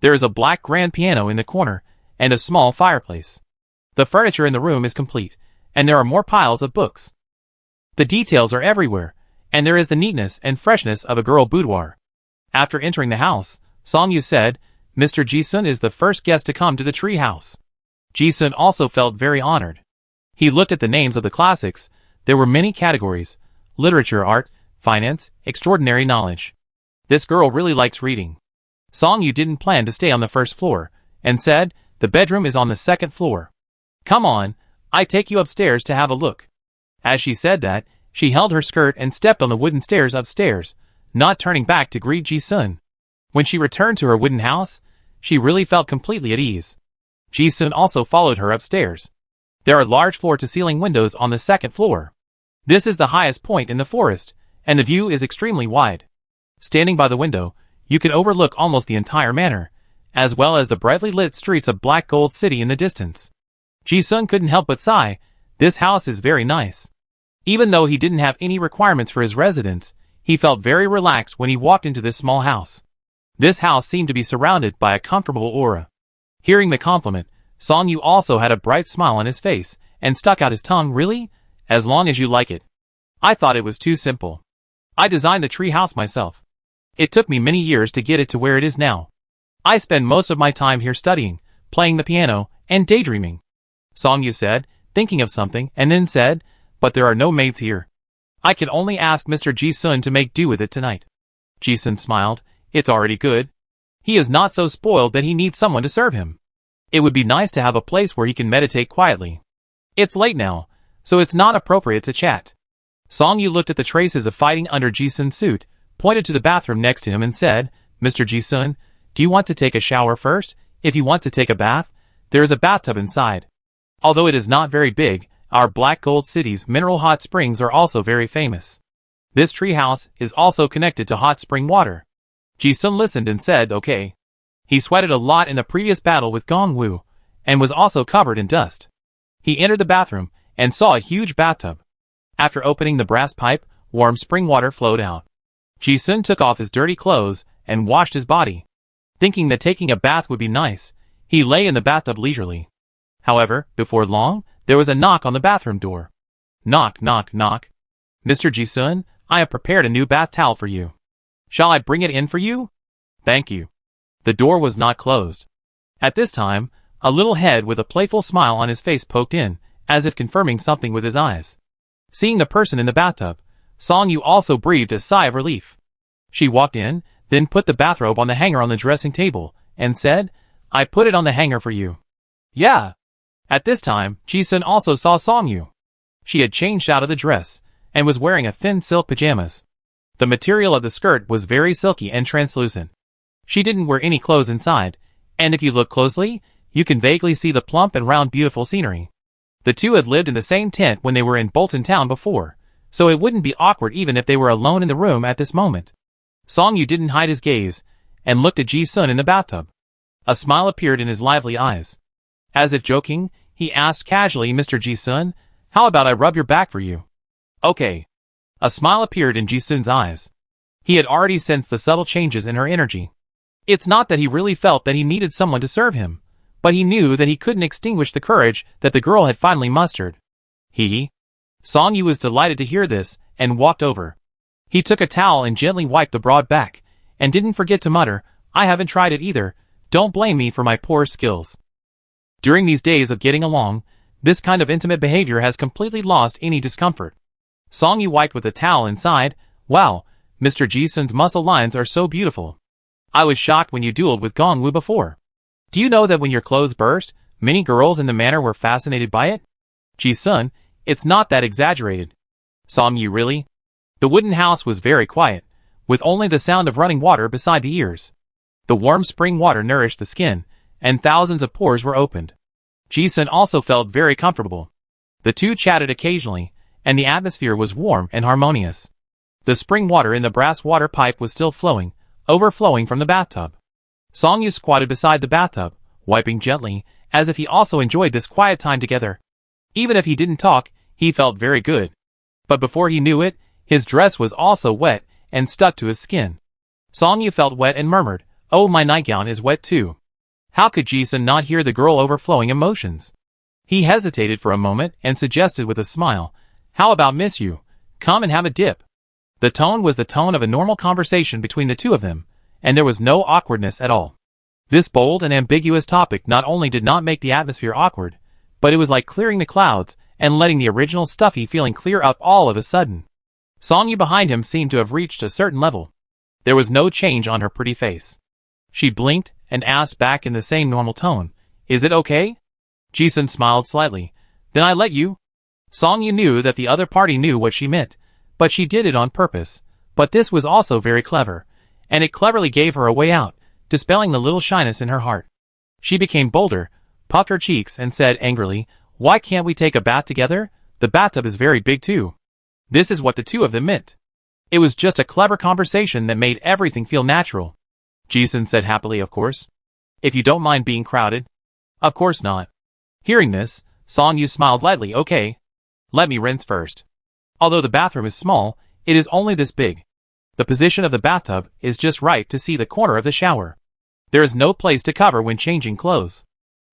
There is a black grand piano in the corner, and a small fireplace. The furniture in the room is complete, and there are more piles of books. The details are everywhere, and there is the neatness and freshness of a girl boudoir. After entering the house, Song-yu said, "Mr. Ji-sun is the first guest to come to the tree house." Ji-sun also felt very honored. He looked at the names of the classics. There were many categories: literature, art, finance, extraordinary knowledge. This girl really likes reading. Song-yu didn't plan to stay on the first floor, and said, "The bedroom is on the second floor. Come on, I take you upstairs to have a look." As she said that, she held her skirt and stepped on the wooden stairs upstairs, not turning back to greet Ji-sun. When she returned to her wooden house, she really felt completely at ease. Ji-sun also followed her upstairs. There are large floor-to-ceiling windows on the second floor. This is the highest point in the forest, and the view is extremely wide. Standing by the window, you can overlook almost the entire manor, as well as the brightly lit streets of Black Gold City in the distance. Ji-sun couldn't help but sigh. This house is very nice. Even though he didn't have any requirements for his residence, he felt very relaxed when he walked into this small house. This house seemed to be surrounded by a comfortable aura. Hearing the compliment, Song-yu also had a bright smile on his face, and stuck out his tongue. "Really? As long as you like it. I thought it was too simple. I designed the tree house myself. It took me many years to get it to where it is now. I spend most of my time here studying, playing the piano, and daydreaming." Song-yu said, thinking of something, and then said, "But there are no maids here. I can only ask Mr. Ji-sun to make do with it tonight." Ji-sun smiled. "It's already good. He is not so spoiled that he needs someone to serve him. It would be nice to have a place where he can meditate quietly. It's late now, so it's not appropriate to chat." Song-yu looked at the traces of fighting under Ji-sun's suit, pointed to the bathroom next to him and said, "Mr. Ji-sun, do you want to take a shower first? If you want to take a bath, there is a bathtub inside. Although it is not very big, our Black Gold City's mineral hot springs are also very famous. This tree house is also connected to hot spring water." Ji-sun listened and said, "Okay." He sweated a lot in the previous battle with Gong-woo, and was also covered in dust. He entered the bathroom, and saw a huge bathtub. After opening the brass pipe, warm spring water flowed out. Ji-sun took off his dirty clothes, and washed his body. Thinking that taking a bath would be nice, he lay in the bathtub leisurely. However, before long, there was a knock on the bathroom door. Knock, knock, knock. "Mr. Ji-sun, I have prepared a new bath towel for you. Shall I bring it in for you?" "Thank you." The door was not closed. At this time, a little head with a playful smile on his face poked in, as if confirming something with his eyes. Seeing the person in the bathtub, Song-yu also breathed a sigh of relief. She walked in, then put the bathrobe on the hanger on the dressing table, and said, "I put it on the hanger for you." "Yeah." At this time, Ji-sun also saw Song-yu. She had changed out of the dress, and was wearing a thin silk pajamas. The material of the skirt was very silky and translucent. She didn't wear any clothes inside, and if you look closely, you can vaguely see the plump and round beautiful scenery. The two had lived in the same tent when they were in Bolton Town before, so it wouldn't be awkward even if they were alone in the room at this moment. Song-yu didn't hide his gaze, and looked at Ji-sun in the bathtub. A smile appeared in his lively eyes. As if joking, he asked casually, Mr. Ji-sun, how about I rub your back for you? Okay. A smile appeared in Ji-sun's eyes. He had already sensed the subtle changes in her energy. It's not that he really felt that he needed someone to serve him, but he knew that he couldn't extinguish the courage that the girl had finally mustered. Song Yu was delighted to hear this, and walked over. He took a towel and gently wiped the broad back, and didn't forget to mutter, I haven't tried it either, don't blame me for my poor skills. During these days of getting along, this kind of intimate behavior has completely lost any discomfort. Song Yu wiped with a towel and sighed, wow, Mr. Ji-sun's muscle lines are so beautiful. I was shocked when you dueled with Gong Wu before. Do you know that when your clothes burst, many girls in the manor were fascinated by it? Ji-sun, it's not that exaggerated. Song Yu really? The wooden house was very quiet, with only the sound of running water beside the ears. The warm spring water nourished the skin, and thousands of pores were opened. Ji-sun also felt very comfortable. The two chatted occasionally, and the atmosphere was warm and harmonious. The spring water in the brass water pipe was still flowing, overflowing from the bathtub. Song Yu squatted beside the bathtub, wiping gently, as if he also enjoyed this quiet time together. Even if he didn't talk, he felt very good. But before he knew it, his dress was also wet and stuck to his skin. Song Yu felt wet and murmured, oh, my nightgown is wet too. How could Ji-sun not hear the girl overflowing emotions? He hesitated for a moment and suggested with a smile, how about Miss Yu? Come and have a dip. The tone was the tone of a normal conversation between the two of them, and there was no awkwardness at all. This bold and ambiguous topic not only did not make the atmosphere awkward, but it was like clearing the clouds and letting the original stuffy feeling clear up all of a sudden. Song Yu behind him seemed to have reached a certain level. There was no change on her pretty face. She blinked and asked back in the same normal tone, is it okay? Ji-sun smiled slightly. Then I let you. Song Yu knew that the other party knew what she meant, but she did it on purpose. But this was also very clever, and it cleverly gave her a way out, dispelling the little shyness in her heart. She became bolder, puffed her cheeks and said angrily, why can't we take a bath together? The bathtub is very big too. This is what the two of them meant. It was just a clever conversation that made everything feel natural. Ji-sun said happily, of course. If you don't mind being crowded. Of course not. Hearing this, Song Yu smiled lightly, okay. Let me rinse first. Although the bathroom is small, it is only this big. The position of the bathtub is just right to see the corner of the shower. There is no place to cover when changing clothes.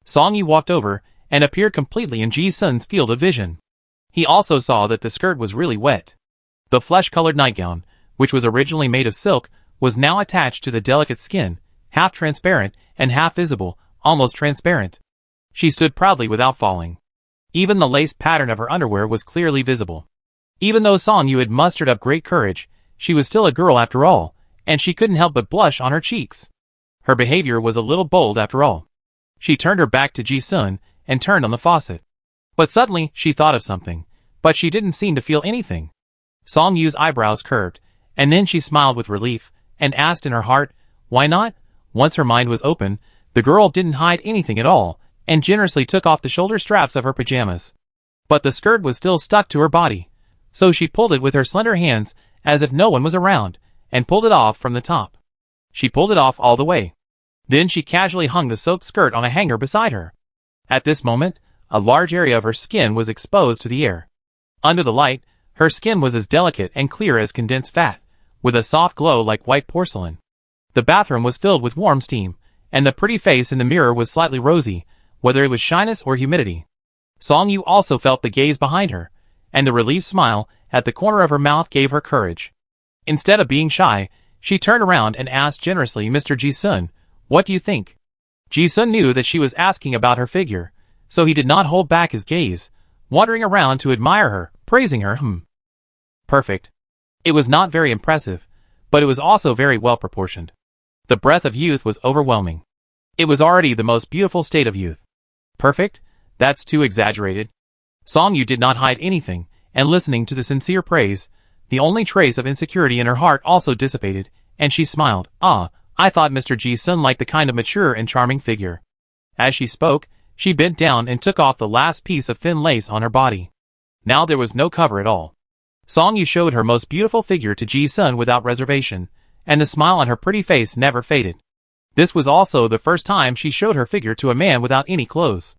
Song Yu walked over and appeared completely in Ji-sun's field of vision. He also saw that the skirt was really wet. The flesh-colored nightgown, which was originally made of silk, was now attached to the delicate skin, half transparent and half visible, almost transparent. She stood proudly without falling. Even the lace pattern of her underwear was clearly visible. Even though Song Yu had mustered up great courage, she was still a girl after all, and she couldn't help but blush on her cheeks. Her behavior was a little bold after all. She turned her back to Ji-sun and turned on the faucet. But suddenly she thought of something, but she didn't seem to feel anything. Song Yu's eyebrows curved, and then she smiled with relief, and asked in her heart, why not? Once her mind was open, the girl didn't hide anything at all, and generously took off the shoulder straps of her pajamas. But the skirt was still stuck to her body, so she pulled it with her slender hands as if no one was around, and pulled it off from the top. She pulled it off all the way. Then she casually hung the soaked skirt on a hanger beside her. At this moment, a large area of her skin was exposed to the air. Under the light, her skin was as delicate and clear as condensed fat, with a soft glow like white porcelain. The bathroom was filled with warm steam, and the pretty face in the mirror was slightly rosy, whether it was shyness or humidity. Song Yu also felt the gaze behind her, and the relieved smile at the corner of her mouth gave her courage. Instead of being shy, she turned around and asked generously, Mr. Ji-sun, what do you think? Ji-sun knew that she was asking about her figure, so he did not hold back his gaze, wandering around to admire her, praising her. Perfect. It was not very impressive, but it was also very well proportioned. The breath of youth was overwhelming. It was already the most beautiful state of youth. Perfect? That's too exaggerated. Song Yu did not hide anything, and listening to the sincere praise, the only trace of insecurity in her heart also dissipated, and she smiled. Ah, I thought Mr. Ji-sun liked the kind of mature and charming figure. As she spoke, she bent down and took off the last piece of thin lace on her body. Now there was no cover at all. Song Yu showed her most beautiful figure to Ji-sun without reservation, and the smile on her pretty face never faded. This was also the first time she showed her figure to a man without any clothes.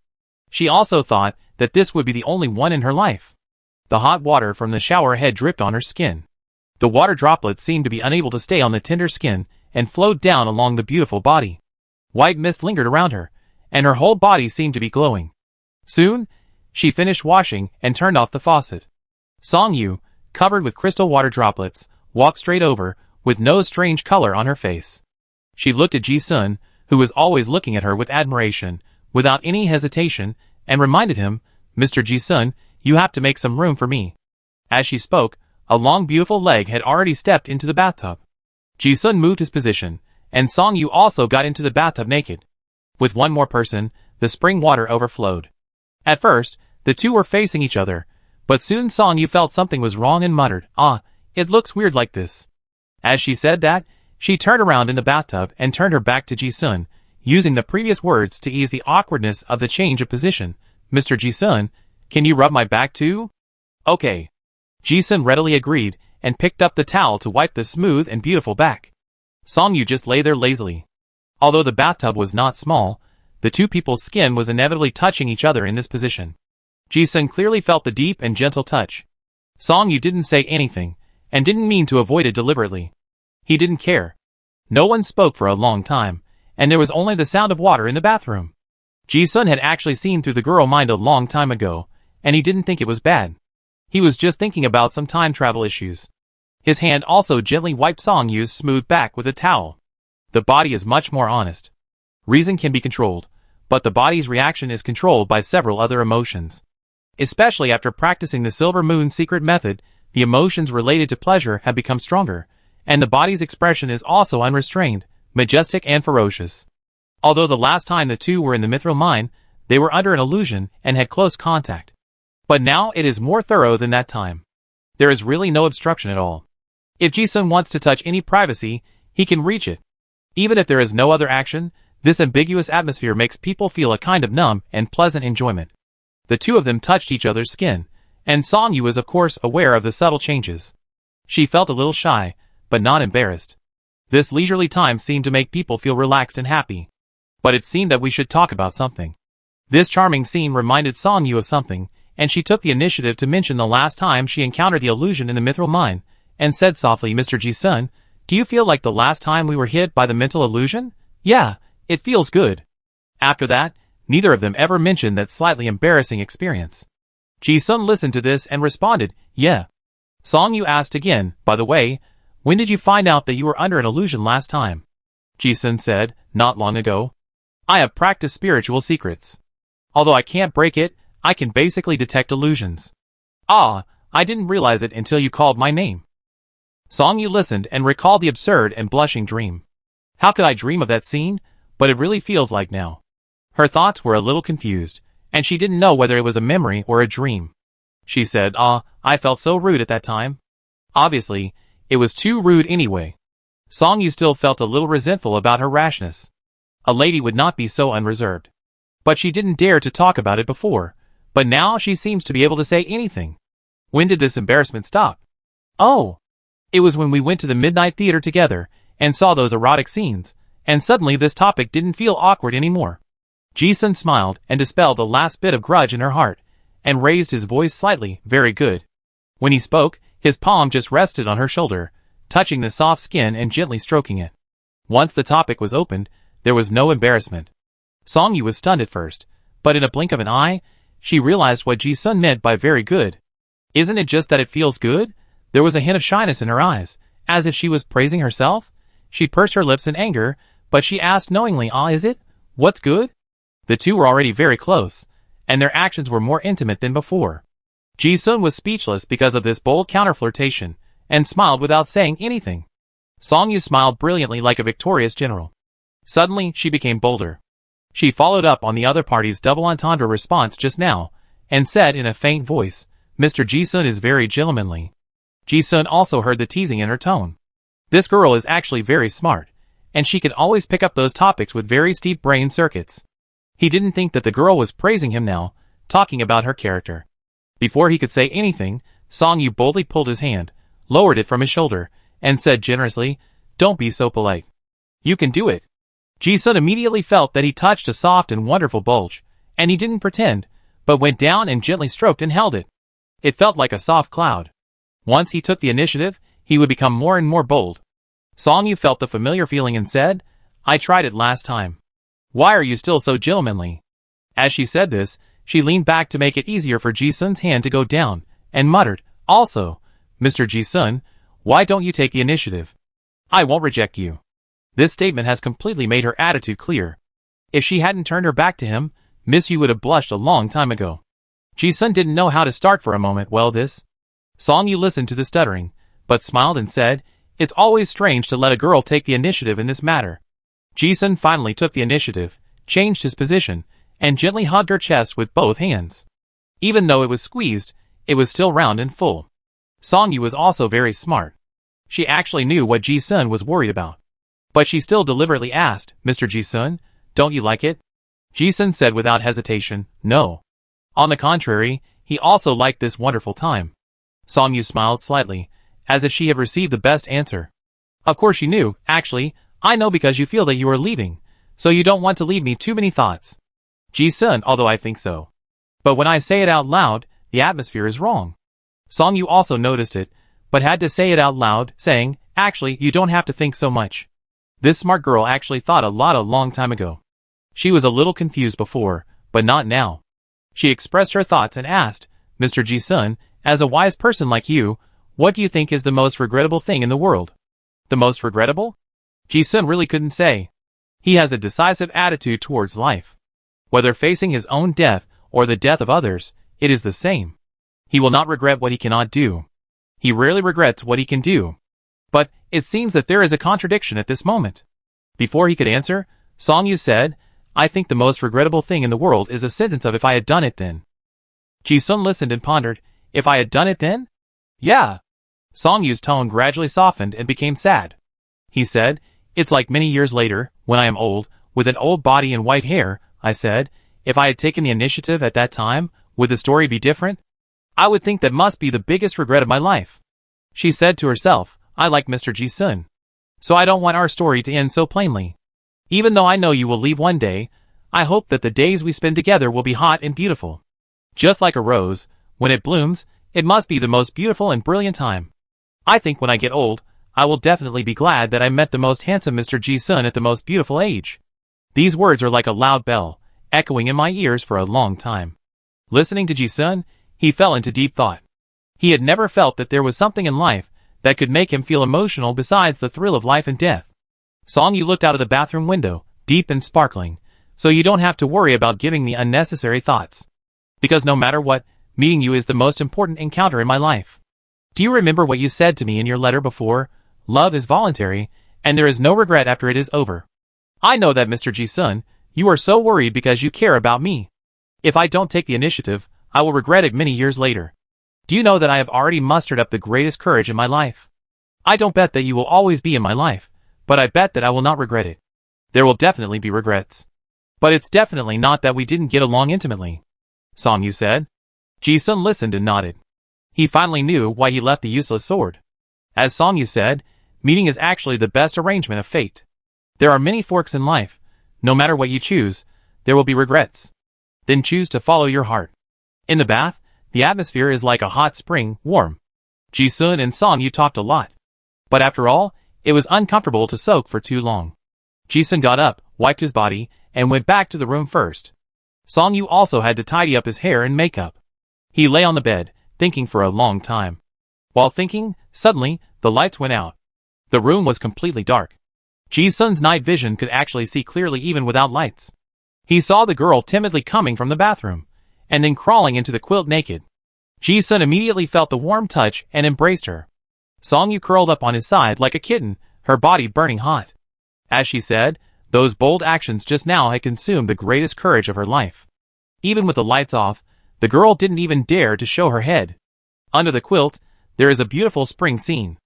She also thought that this would be the only one in her life. The hot water from the shower head dripped on her skin. The water droplets seemed to be unable to stay on the tender skin and flowed down along the beautiful body. White mist lingered around her, and her whole body seemed to be glowing. Soon, she finished washing and turned off the faucet. Song-yu, covered with crystal water droplets, walked straight over, with no strange color on her face. She looked at Ji-sun, who was always looking at her with admiration, without any hesitation, and reminded him, "Mr. Ji-sun, you have to make some room for me." As she spoke, a long beautiful leg had already stepped into the bathtub. Ji-sun moved his position, and Song-yu also got into the bathtub naked. With one more person, the spring water overflowed. At first, the two were facing each other, but soon Song-yu felt something was wrong and muttered, "Ah, it looks weird like this." As she said that, she turned around in the bathtub and turned her back to Ji-sun, using the previous words to ease the awkwardness of the change of position. "Mr. Ji-sun, can you rub my back too?" "Okay." Ji-sun readily agreed, and picked up the towel to wipe the smooth and beautiful back. Song-yu just lay there lazily. Although the bathtub was not small, the two people's skin was inevitably touching each other in this position. Ji-sun clearly felt the deep and gentle touch. Song-yu didn't say anything, and didn't mean to avoid it deliberately. He didn't care. No one spoke for a long time, and there was only the sound of water in the bathroom. Ji-sun had actually seen through the girl mind a long time ago, and he didn't think it was bad. He was just thinking about some time travel issues. His hand also gently wiped Song-yu's smooth back with a towel. The body is much more honest. Reason can be controlled, but the body's reaction is controlled by several other emotions. Especially after practicing the Silver Moon secret method, the emotions related to pleasure have become stronger, and the body's expression is also unrestrained, majestic and ferocious. Although the last time the two were in the mithril mine, they were under an illusion and had close contact. But now it is more thorough than that time. There is really no obstruction at all. If Ji-sun wants to touch any privacy, he can reach it. Even if there is no other action, this ambiguous atmosphere makes people feel a kind of numb and pleasant enjoyment. The two of them touched each other's skin, and Song-yu was of course aware of the subtle changes. She felt a little shy, but not embarrassed. This leisurely time seemed to make people feel relaxed and happy. But it seemed that we should talk about something. This charming scene reminded Song-yu of something, and she took the initiative to mention the last time she encountered the illusion in the mithril mine, and said softly, "Mr. Ji-sun, do you feel like the last time we were hit by the mental illusion?" "Yeah, it feels good." After that, neither of them ever mentioned that slightly embarrassing experience. Ji-sun listened to this and responded, "Yeah." Song-yu asked again, "By the way, when did you find out that you were under an illusion last time?" Ji-sun said, "Not long ago. I have practiced spiritual secrets. Although I can't break it, I can basically detect illusions." "Ah, I didn't realize it until you called my name." Song-yu listened and recalled the absurd and blushing dream. How could I dream of that scene? But it really feels like now. Her thoughts were a little confused, and she didn't know whether it was a memory or a dream. She said, I felt so rude at that time." Obviously, it was too rude anyway. Song-yu still felt a little resentful about her rashness. A lady would not be so unreserved. But she didn't dare to talk about it before, but now she seems to be able to say anything. When did this embarrassment stop? "Oh, it was when we went to the midnight theater together, and saw those erotic scenes, and suddenly this topic didn't feel awkward anymore." Ji-sun smiled and dispelled the last bit of grudge in her heart, and raised his voice slightly, "Very good." When he spoke, his palm just rested on her shoulder, touching the soft skin and gently stroking it. Once the topic was opened, there was no embarrassment. Song-yu was stunned at first, but in a blink of an eye, she realized what Ji-sun meant by very good. Isn't it just that it feels good? There was a hint of shyness in her eyes, as if she was praising herself. She pursed her lips in anger, but she asked knowingly, "Is it? What's good?" The two were already very close, and their actions were more intimate than before. Ji-sun was speechless because of this bold counter-flirtation, and smiled without saying anything. Song-yu smiled brilliantly like a victorious general. Suddenly, she became bolder. She followed up on the other party's double entendre response just now, and said in a faint voice, "Mr. Ji-sun is very gentlemanly." Ji-sun also heard the teasing in her tone. This girl is actually very smart, and she could always pick up those topics with very steep brain circuits. He didn't think that the girl was praising him now, talking about her character. Before he could say anything, Song-yu boldly pulled his hand, lowered it from his shoulder, and said generously, Don't be so polite. You can do it. Ji-sun immediately felt that he touched a soft and wonderful bulge, and he didn't pretend, but went down and gently stroked and held it. It felt like a soft cloud. Once he took the initiative, he would become more and more bold. Song-yu felt the familiar feeling and said, I tried it last time. Why are you still so gentlemanly? As she said this, she leaned back to make it easier for Ji-sun's hand to go down, and muttered, also, Mr. Ji-sun, why don't you take the initiative? I won't reject you. This statement has completely made her attitude clear. If she hadn't turned her back to him, Miss Yu would have blushed a long time ago. Ji-sun didn't know how to start for a moment. Well, this. Song-yu listened to the stuttering, but smiled and said, it's always strange to let a girl take the initiative in this matter. Ji-sun finally took the initiative, changed his position, and gently hugged her chest with both hands. Even though it was squeezed, it was still round and full. Song-yu was also very smart. She actually knew what Ji-sun was worried about. But she still deliberately asked, Mr. Ji-sun, don't you like it? Ji-sun said without hesitation, no. On the contrary, he also liked this wonderful time. Song-yu smiled slightly, as if she had received the best answer. Of course she knew, actually, I know because you feel that you are leaving, so you don't want to leave me too many thoughts. Ji-sun, although I think so. But when I say it out loud, the atmosphere is wrong. Song-yu also noticed it, but had to say it out loud, saying, actually, you don't have to think so much. This smart girl actually thought a lot a long time ago. She was a little confused before, but not now. She expressed her thoughts and asked, Mr. Ji-sun, as a wise person like you, what do you think is the most regrettable thing in the world? The most regrettable? Ji-sun really couldn't say. He has a decisive attitude towards life. Whether facing his own death or the death of others, it is the same. He will not regret what he cannot do. He rarely regrets what he can do. But it seems that there is a contradiction at this moment. Before he could answer, Song-yu said, I think the most regrettable thing in the world is a sentence of if I had done it then. Ji-sun listened and pondered, if I had done it then? Yeah. Song-yu's tone gradually softened and became sad. He said, it's like many years later, when I am old, with an old body and white hair, I said, if I had taken the initiative at that time, would the story be different? I would think that must be the biggest regret of my life. She said to herself, I like Mr. Ji-sun. So I don't want our story to end so plainly. Even though I know you will leave one day, I hope that the days we spend together will be hot and beautiful. Just like a rose, when it blooms, it must be the most beautiful and brilliant time. I think when I get old, I will definitely be glad that I met the most handsome Mr. Ji-sun at the most beautiful age. These words are like a loud bell, echoing in my ears for a long time. Listening to Ji-sun, he fell into deep thought. He had never felt that there was something in life that could make him feel emotional besides the thrill of life and death. Song-yu looked out of the bathroom window, deep and sparkling, so you don't have to worry about giving me unnecessary thoughts. Because no matter what, meeting you is the most important encounter in my life. Do you remember what you said to me in your letter before? Love is voluntary, and there is no regret after it is over. I know that, Mr. Ji-sun, you are so worried because you care about me. If I don't take the initiative, I will regret it many years later. Do you know that I have already mustered up the greatest courage in my life? I don't bet that you will always be in my life, but I bet that I will not regret it. There will definitely be regrets. But it's definitely not that we didn't get along intimately. Song-yu said. Ji-sun listened and nodded. He finally knew why he left the useless sword. As Song-yu said, meeting is actually the best arrangement of fate. There are many forks in life. No matter what you choose, there will be regrets. Then choose to follow your heart. In the bath, the atmosphere is like a hot spring, warm. Ji-sun and Song-yu talked a lot. But after all, it was uncomfortable to soak for too long. Ji-sun got up, wiped his body, and went back to the room first. Song-yu also had to tidy up his hair and makeup. He lay on the bed, thinking for a long time. While thinking, suddenly, the lights went out. The room was completely dark. Ji-sun's night vision could actually see clearly even without lights. He saw the girl timidly coming from the bathroom, and then crawling into the quilt naked. Ji-sun immediately felt the warm touch and embraced her. Song-yu curled up on his side like a kitten, her body burning hot. As she said, those bold actions just now had consumed the greatest courage of her life. Even with the lights off, the girl didn't even dare to show her head. Under the quilt, there is a beautiful spring scene.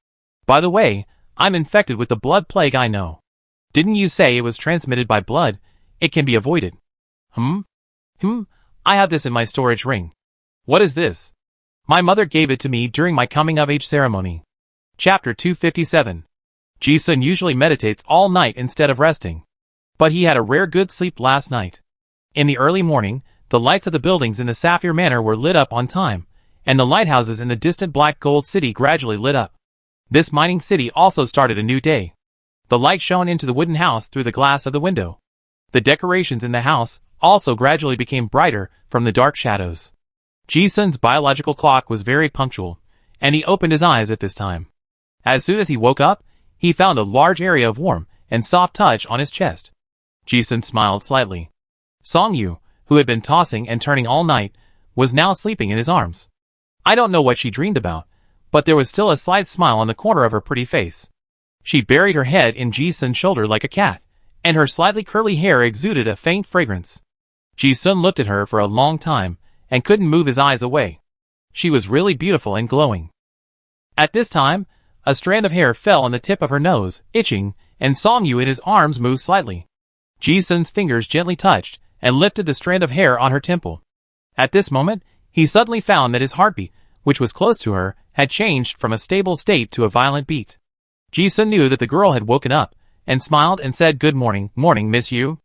By the way, I'm infected with the blood plague, I know. Didn't you say it was transmitted by blood? It can be avoided. I have this in my storage ring. What is this? My mother gave it to me during my coming-of-age ceremony. Chapter 257. Ji-sun usually meditates all night instead of resting. But he had a rare good sleep last night. In the early morning, the lights of the buildings in the Sapphire Manor were lit up on time, and the lighthouses in the distant black gold city gradually lit up. This mining city also started a new day. The light shone into the wooden house through the glass of the window. The decorations in the house also gradually became brighter from the dark shadows. Ji-sun's biological clock was very punctual, and he opened his eyes at this time. As soon as he woke up, he found a large area of warm and soft touch on his chest. Ji-sun smiled slightly. Song-yu, who had been tossing and turning all night, was now sleeping in his arms. I don't know what she dreamed about, but there was still a slight smile on the corner of her pretty face. She buried her head in Ji-sun's shoulder like a cat, and her slightly curly hair exuded a faint fragrance. Ji-sun looked at her for a long time, and couldn't move his eyes away. She was really beautiful and glowing. At this time, a strand of hair fell on the tip of her nose, itching, and Song-yu in his arms moved slightly. Ji-sun's fingers gently touched, and lifted the strand of hair on her temple. At this moment, he suddenly found that his heartbeat, which was close to her, had changed from a stable state to a violent beat. Ji-sun knew that the girl had woken up, and smiled and said good morning, Miss Yu.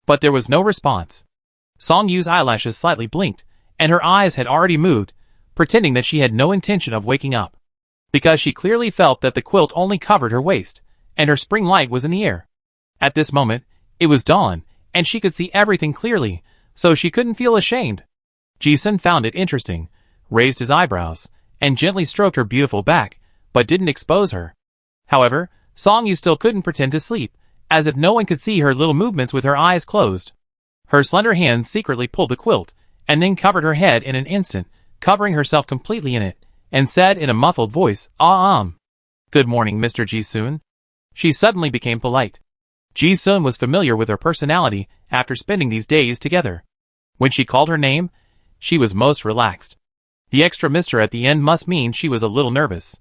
But there was no response. Song-yu's eyelashes slightly blinked, and her eyes had already moved, pretending that she had no intention of waking up. Because she clearly felt that the quilt only covered her waist, and her spring light was in the air. At this moment, it was dawn, and she could see everything clearly, so she couldn't feel ashamed. Ji-sun found it interesting, raised his eyebrows, and gently stroked her beautiful back, but didn't expose her. However, Song-yu still couldn't pretend to sleep, as if no one could see her little movements with her eyes closed. Her slender hands secretly pulled the quilt, and then covered her head in an instant, covering herself completely in it, and said in a muffled voice, Good morning, Mr. Ji-sun. She suddenly became polite. Ji-sun was familiar with her personality after spending these days together. When she called her name, she was most relaxed. The extra Mr. at the end must mean she was a little nervous.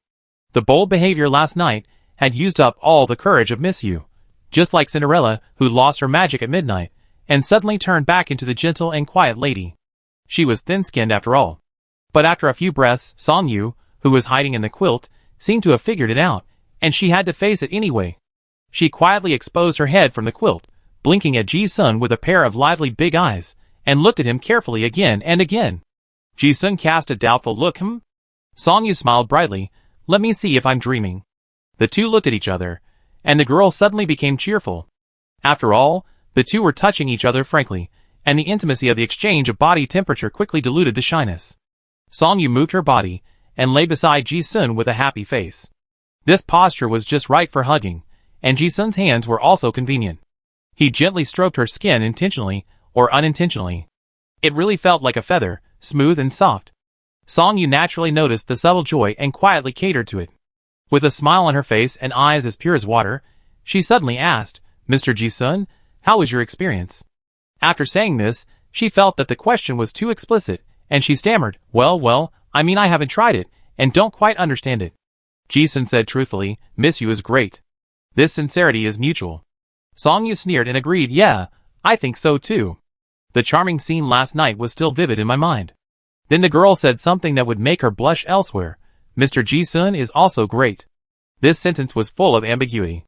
The bold behavior last night had used up all the courage of Miss Yu, just like Cinderella, who lost her magic at midnight, and suddenly turned back into the gentle and quiet lady. She was thin-skinned after all. But after a few breaths, Song-yu, who was hiding in the quilt, seemed to have figured it out, and she had to face it anyway. She quietly exposed her head from the quilt, blinking at Ji-sun with a pair of lively big eyes, and looked at him carefully again and again. Ji-sun cast a doubtful look. Song-yu smiled brightly. Let me see if I'm dreaming. The two looked at each other, and the girl suddenly became cheerful. After all, the two were touching each other frankly, and the intimacy of the exchange of body temperature quickly diluted the shyness. Song-yu moved her body, and lay beside Ji-sun with a happy face. This posture was just right for hugging, and Ji-sun's hands were also convenient. He gently stroked her skin intentionally or unintentionally. It really felt like a feather, smooth and soft. Song-yu naturally noticed the subtle joy and quietly catered to it. With a smile on her face and eyes as pure as water, she suddenly asked, Mr. Ji-sun, how was your experience? After saying this, she felt that the question was too explicit, and she stammered, Well, I mean I haven't tried it, and don't quite understand it. Ji-sun said truthfully, Miss Yu is great. This sincerity is mutual. Song-yu sneered and agreed, Yeah, I think so too. The charming scene last night was still vivid in my mind. Then the girl said something that would make her blush elsewhere. Mr. Ji-sun is also great. This sentence was full of ambiguity.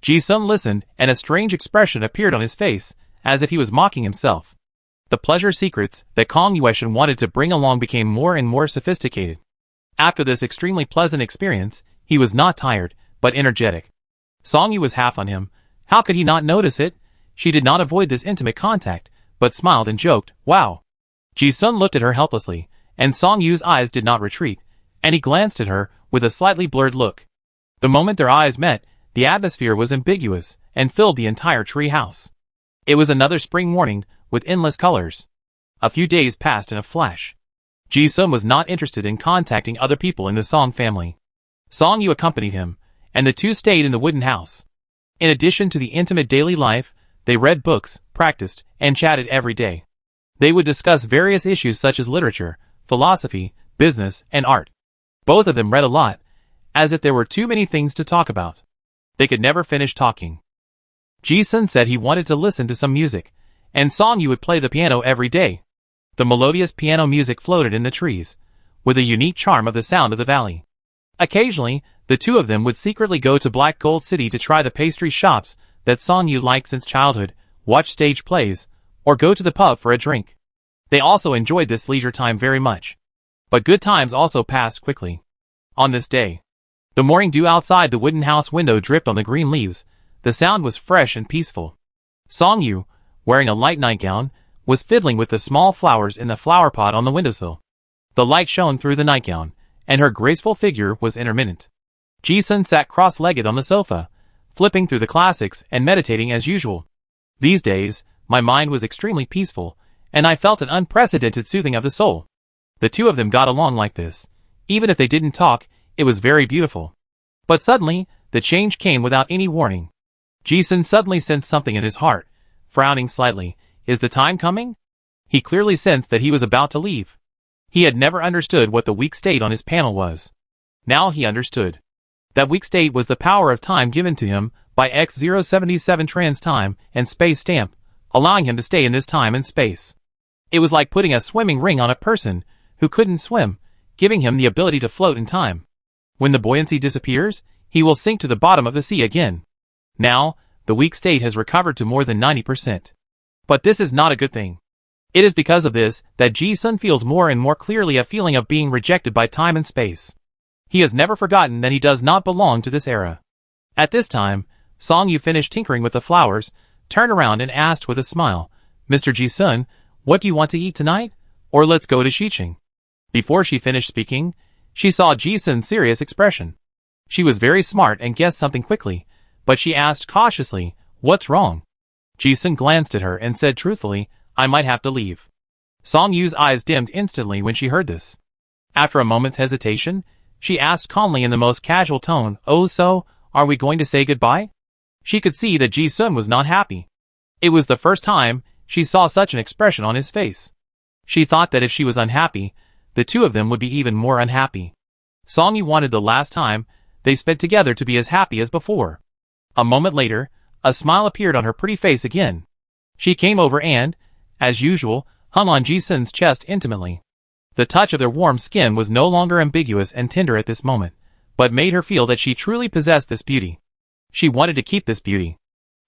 Ji-sun listened, and a strange expression appeared on his face, as if he was mocking himself. The pleasure secrets that Kong Yueshan wanted to bring along became more and more sophisticated. After this extremely pleasant experience, he was not tired, but energetic. Song-yu was half on him. How could he not notice it? She did not avoid this intimate contact, but smiled and joked, Wow. Ji-sun looked at her helplessly, and Song-yu's eyes did not retreat, and he glanced at her with a slightly blurred look. The moment their eyes met, the atmosphere was ambiguous and filled the entire tree house. It was another spring morning with endless colors. A few days passed in a flash. Ji-sun was not interested in contacting other people in the Song family. Song-yu accompanied him, and the two stayed in the wooden house. In addition to the intimate daily life, they read books, practiced, and chatted every day. They would discuss various issues such as literature, philosophy, business, and art. Both of them read a lot, as if there were too many things to talk about. They could never finish talking. Ji-sun said he wanted to listen to some music, and Song-yu would play the piano every day. The melodious piano music floated in the trees, with a unique charm of the sound of the valley. Occasionally, The two of them would secretly go to Black Gold City to try the pastry shops that Song Yu liked since childhood, watch stage plays, or go to the pub for a drink. They also enjoyed this leisure time very much. But good times also passed quickly. On this day, the morning dew outside the wooden house window dripped on the green leaves. The sound was fresh and peaceful. Song Yu, wearing a light nightgown, was fiddling with the small flowers in the flower pot on the windowsill. The light shone through the nightgown, and her graceful figure was intermittent. Ji-sun sat cross-legged on the sofa, flipping through the classics and meditating as usual. These days, my mind was extremely peaceful, and I felt an unprecedented soothing of the soul. The two of them got along like this. Even if they didn't talk, it was very beautiful. But suddenly, the change came without any warning. Ji-sun suddenly sensed something in his heart, frowning slightly. Is the time coming? He clearly sensed that he was about to leave. He had never understood what the weak state on his panel was. Now he understood. That weak state was the power of time given to him by X077 trans time and space stamp, allowing him to stay in this time and space. It was like putting a swimming ring on a person who couldn't swim, giving him the ability to float in time. When the buoyancy disappears, he will sink to the bottom of the sea again. Now, the weak state has recovered to more than 90%. But this is not a good thing. It is because of this that Ji-sun feels more and more clearly a feeling of being rejected by time and space. He has never forgotten that he does not belong to this era. At this time, Song Yu finished tinkering with the flowers, turned around and asked with a smile, Mr. Ji-sun, what do you want to eat tonight? Or let's go to Xiqing. Before she finished speaking, she saw Ji-sun's serious expression. She was very smart and guessed something quickly, but she asked cautiously, what's wrong? Ji-sun glanced at her and said truthfully, I might have to leave. Song Yu's eyes dimmed instantly when she heard this. After a moment's hesitation, she asked calmly in the most casual tone, oh so, are we going to say goodbye? She could see that Ji-sun was not happy. It was the first time she saw such an expression on his face. She thought that if she was unhappy, the two of them would be even more unhappy. Song Yu wanted the last time they spent together to be as happy as before. A moment later, a smile appeared on her pretty face again. She came over and, as usual, hung on Ji-sun's chest intimately. The touch of their warm skin was no longer ambiguous and tender at this moment, but made her feel that she truly possessed this beauty. She wanted to keep this beauty.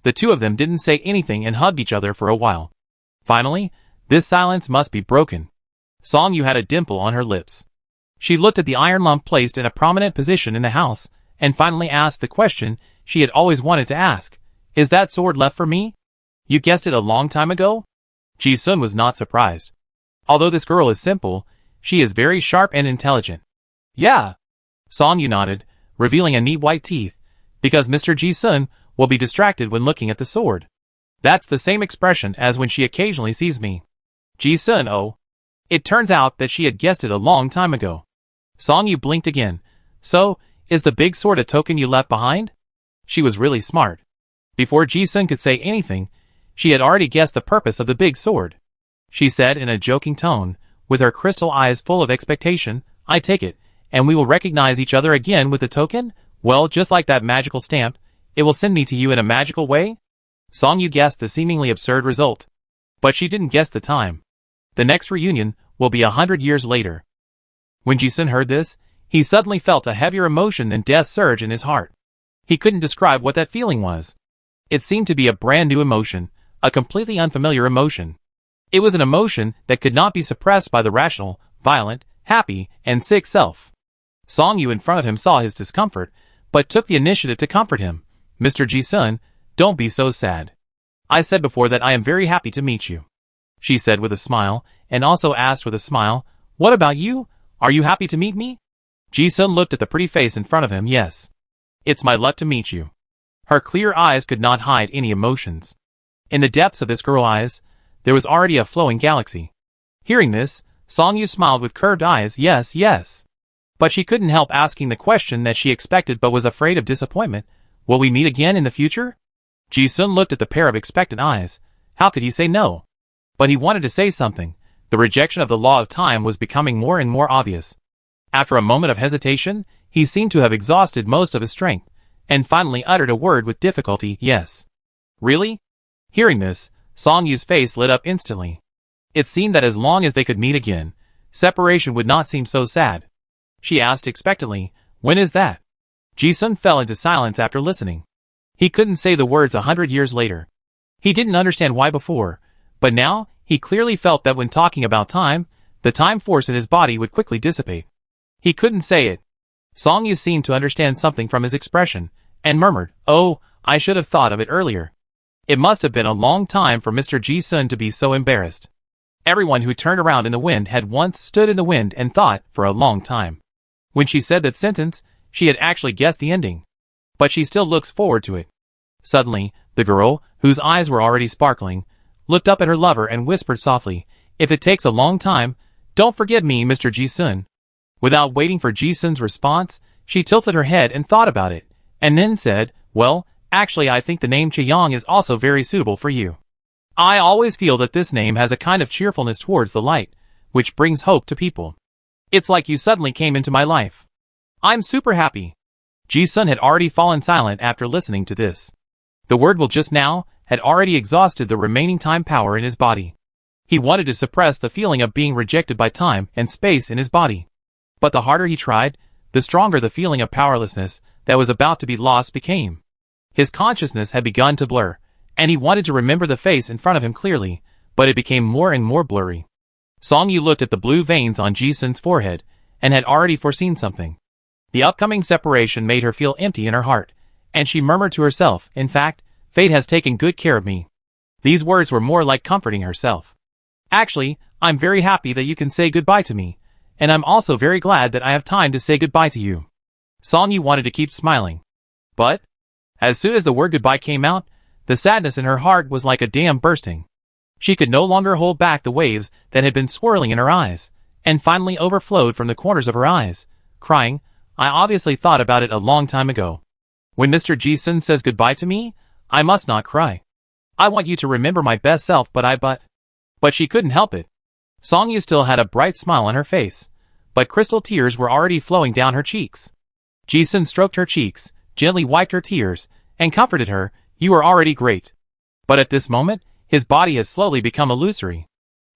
The two of them didn't say anything and hugged each other for a while. Finally, this silence must be broken. Song Yu had a dimple on her lips. She looked at the iron lump placed in a prominent position in the house, and finally asked the question she had always wanted to ask. Is that sword left for me? You guessed it a long time ago? Ji-sun was not surprised. Although this girl is simple, she is very sharp and intelligent. Yeah. Song Yu nodded, revealing a neat white teeth, because Mr. Ji-sun will be distracted when looking at the sword. That's the same expression as when she occasionally sees me. Ji-sun, oh. It turns out that she had guessed it a long time ago. Song Yu blinked again. So, is the big sword a token you left behind? She was really smart. Before Ji-sun could say anything, she had already guessed the purpose of the big sword. She said in a joking tone, with her crystal eyes full of expectation, I take it, and we will recognize each other again with the token? Well, just like that magical stamp, it will send me to you in a magical way? Song Yu guessed the seemingly absurd result. But she didn't guess the time. The next reunion will be 100 years later. When Ji-sun heard this, he suddenly felt a heavier emotion than death surge in his heart. He couldn't describe what that feeling was. It seemed to be a brand new emotion, a completely unfamiliar emotion. It was an emotion that could not be suppressed by the rational, violent, happy, and sick self. Song Yu in front of him saw his discomfort, but took the initiative to comfort him. Mr. Ji-sun, don't be so sad. I said before that I am very happy to meet you. She said with a smile, and also asked with a smile, what about you? Are you happy to meet me? Ji-sun looked at the pretty face in front of him. Yes. It's my luck to meet you. Her clear eyes could not hide any emotions. In the depths of this girl's eyes, there was already a flowing galaxy. Hearing this, Song Yu smiled with curved eyes. Yes, yes. But she couldn't help asking the question that she expected but was afraid of disappointment. Will we meet again in the future? Ji-sun looked at the pair of expectant eyes. How could he say no? But he wanted to say something. The rejection of the law of time was becoming more and more obvious. After a moment of hesitation, he seemed to have exhausted most of his strength, and finally uttered a word with difficulty. Yes. Really? Hearing this, Song Yu's face lit up instantly. It seemed that as long as they could meet again, separation would not seem so sad. She asked expectantly, when is that? Ji-sun fell into silence after listening. He couldn't say the words 100 years later. He didn't understand why before, but now, he clearly felt that when talking about time, the time force in his body would quickly dissipate. He couldn't say it. Song Yu seemed to understand something from his expression, and murmured, "Oh, I should have thought of it earlier." It must have been a long time for Mr. Ji-sun to be so embarrassed. Everyone who turned around in the wind had once stood in the wind and thought for a long time. When she said that sentence, she had actually guessed the ending. But she still looks forward to it. Suddenly, the girl, whose eyes were already sparkling, looked up at her lover and whispered softly, "If it takes a long time, don't forget me, Mr. Ji-sun." Without waiting for Ji-sun's response, she tilted her head and thought about it, and then said, "Well, actually I think the name Chaeyong is also very suitable for you. I always feel that this name has a kind of cheerfulness towards the light, which brings hope to people. It's like you suddenly came into my life. I'm super happy." Ji-sun had already fallen silent after listening to this. The word "will" just now had already exhausted the remaining time power in his body. He wanted to suppress the feeling of being rejected by time and space in his body. But the harder he tried, the stronger the feeling of powerlessness that was about to be lost became. His consciousness had begun to blur, and he wanted to remember the face in front of him clearly, but it became more and more blurry. Song Yu looked at the blue veins on Ji-sun's forehead, and had already foreseen something. The upcoming separation made her feel empty in her heart, and she murmured to herself, "In fact, fate has taken good care of me." These words were more like comforting herself. "Actually, I'm very happy that you can say goodbye to me, and I'm also very glad that I have time to say goodbye to you." Song Yu wanted to keep smiling. But, as soon as the word goodbye came out, the sadness in her heart was like a dam bursting. She could no longer hold back the waves that had been swirling in her eyes, and finally overflowed from the corners of her eyes, crying, "I obviously thought about it a long time ago. When Mr. Ji-sun says goodbye to me, I must not cry. I want you to remember my best self, but she couldn't help it. Song Yu still had a bright smile on her face, but crystal tears were already flowing down her cheeks. Ji-sun stroked her cheeks, gently wiped her tears, and comforted her, "You are already great." But at this moment, his body has slowly become illusory.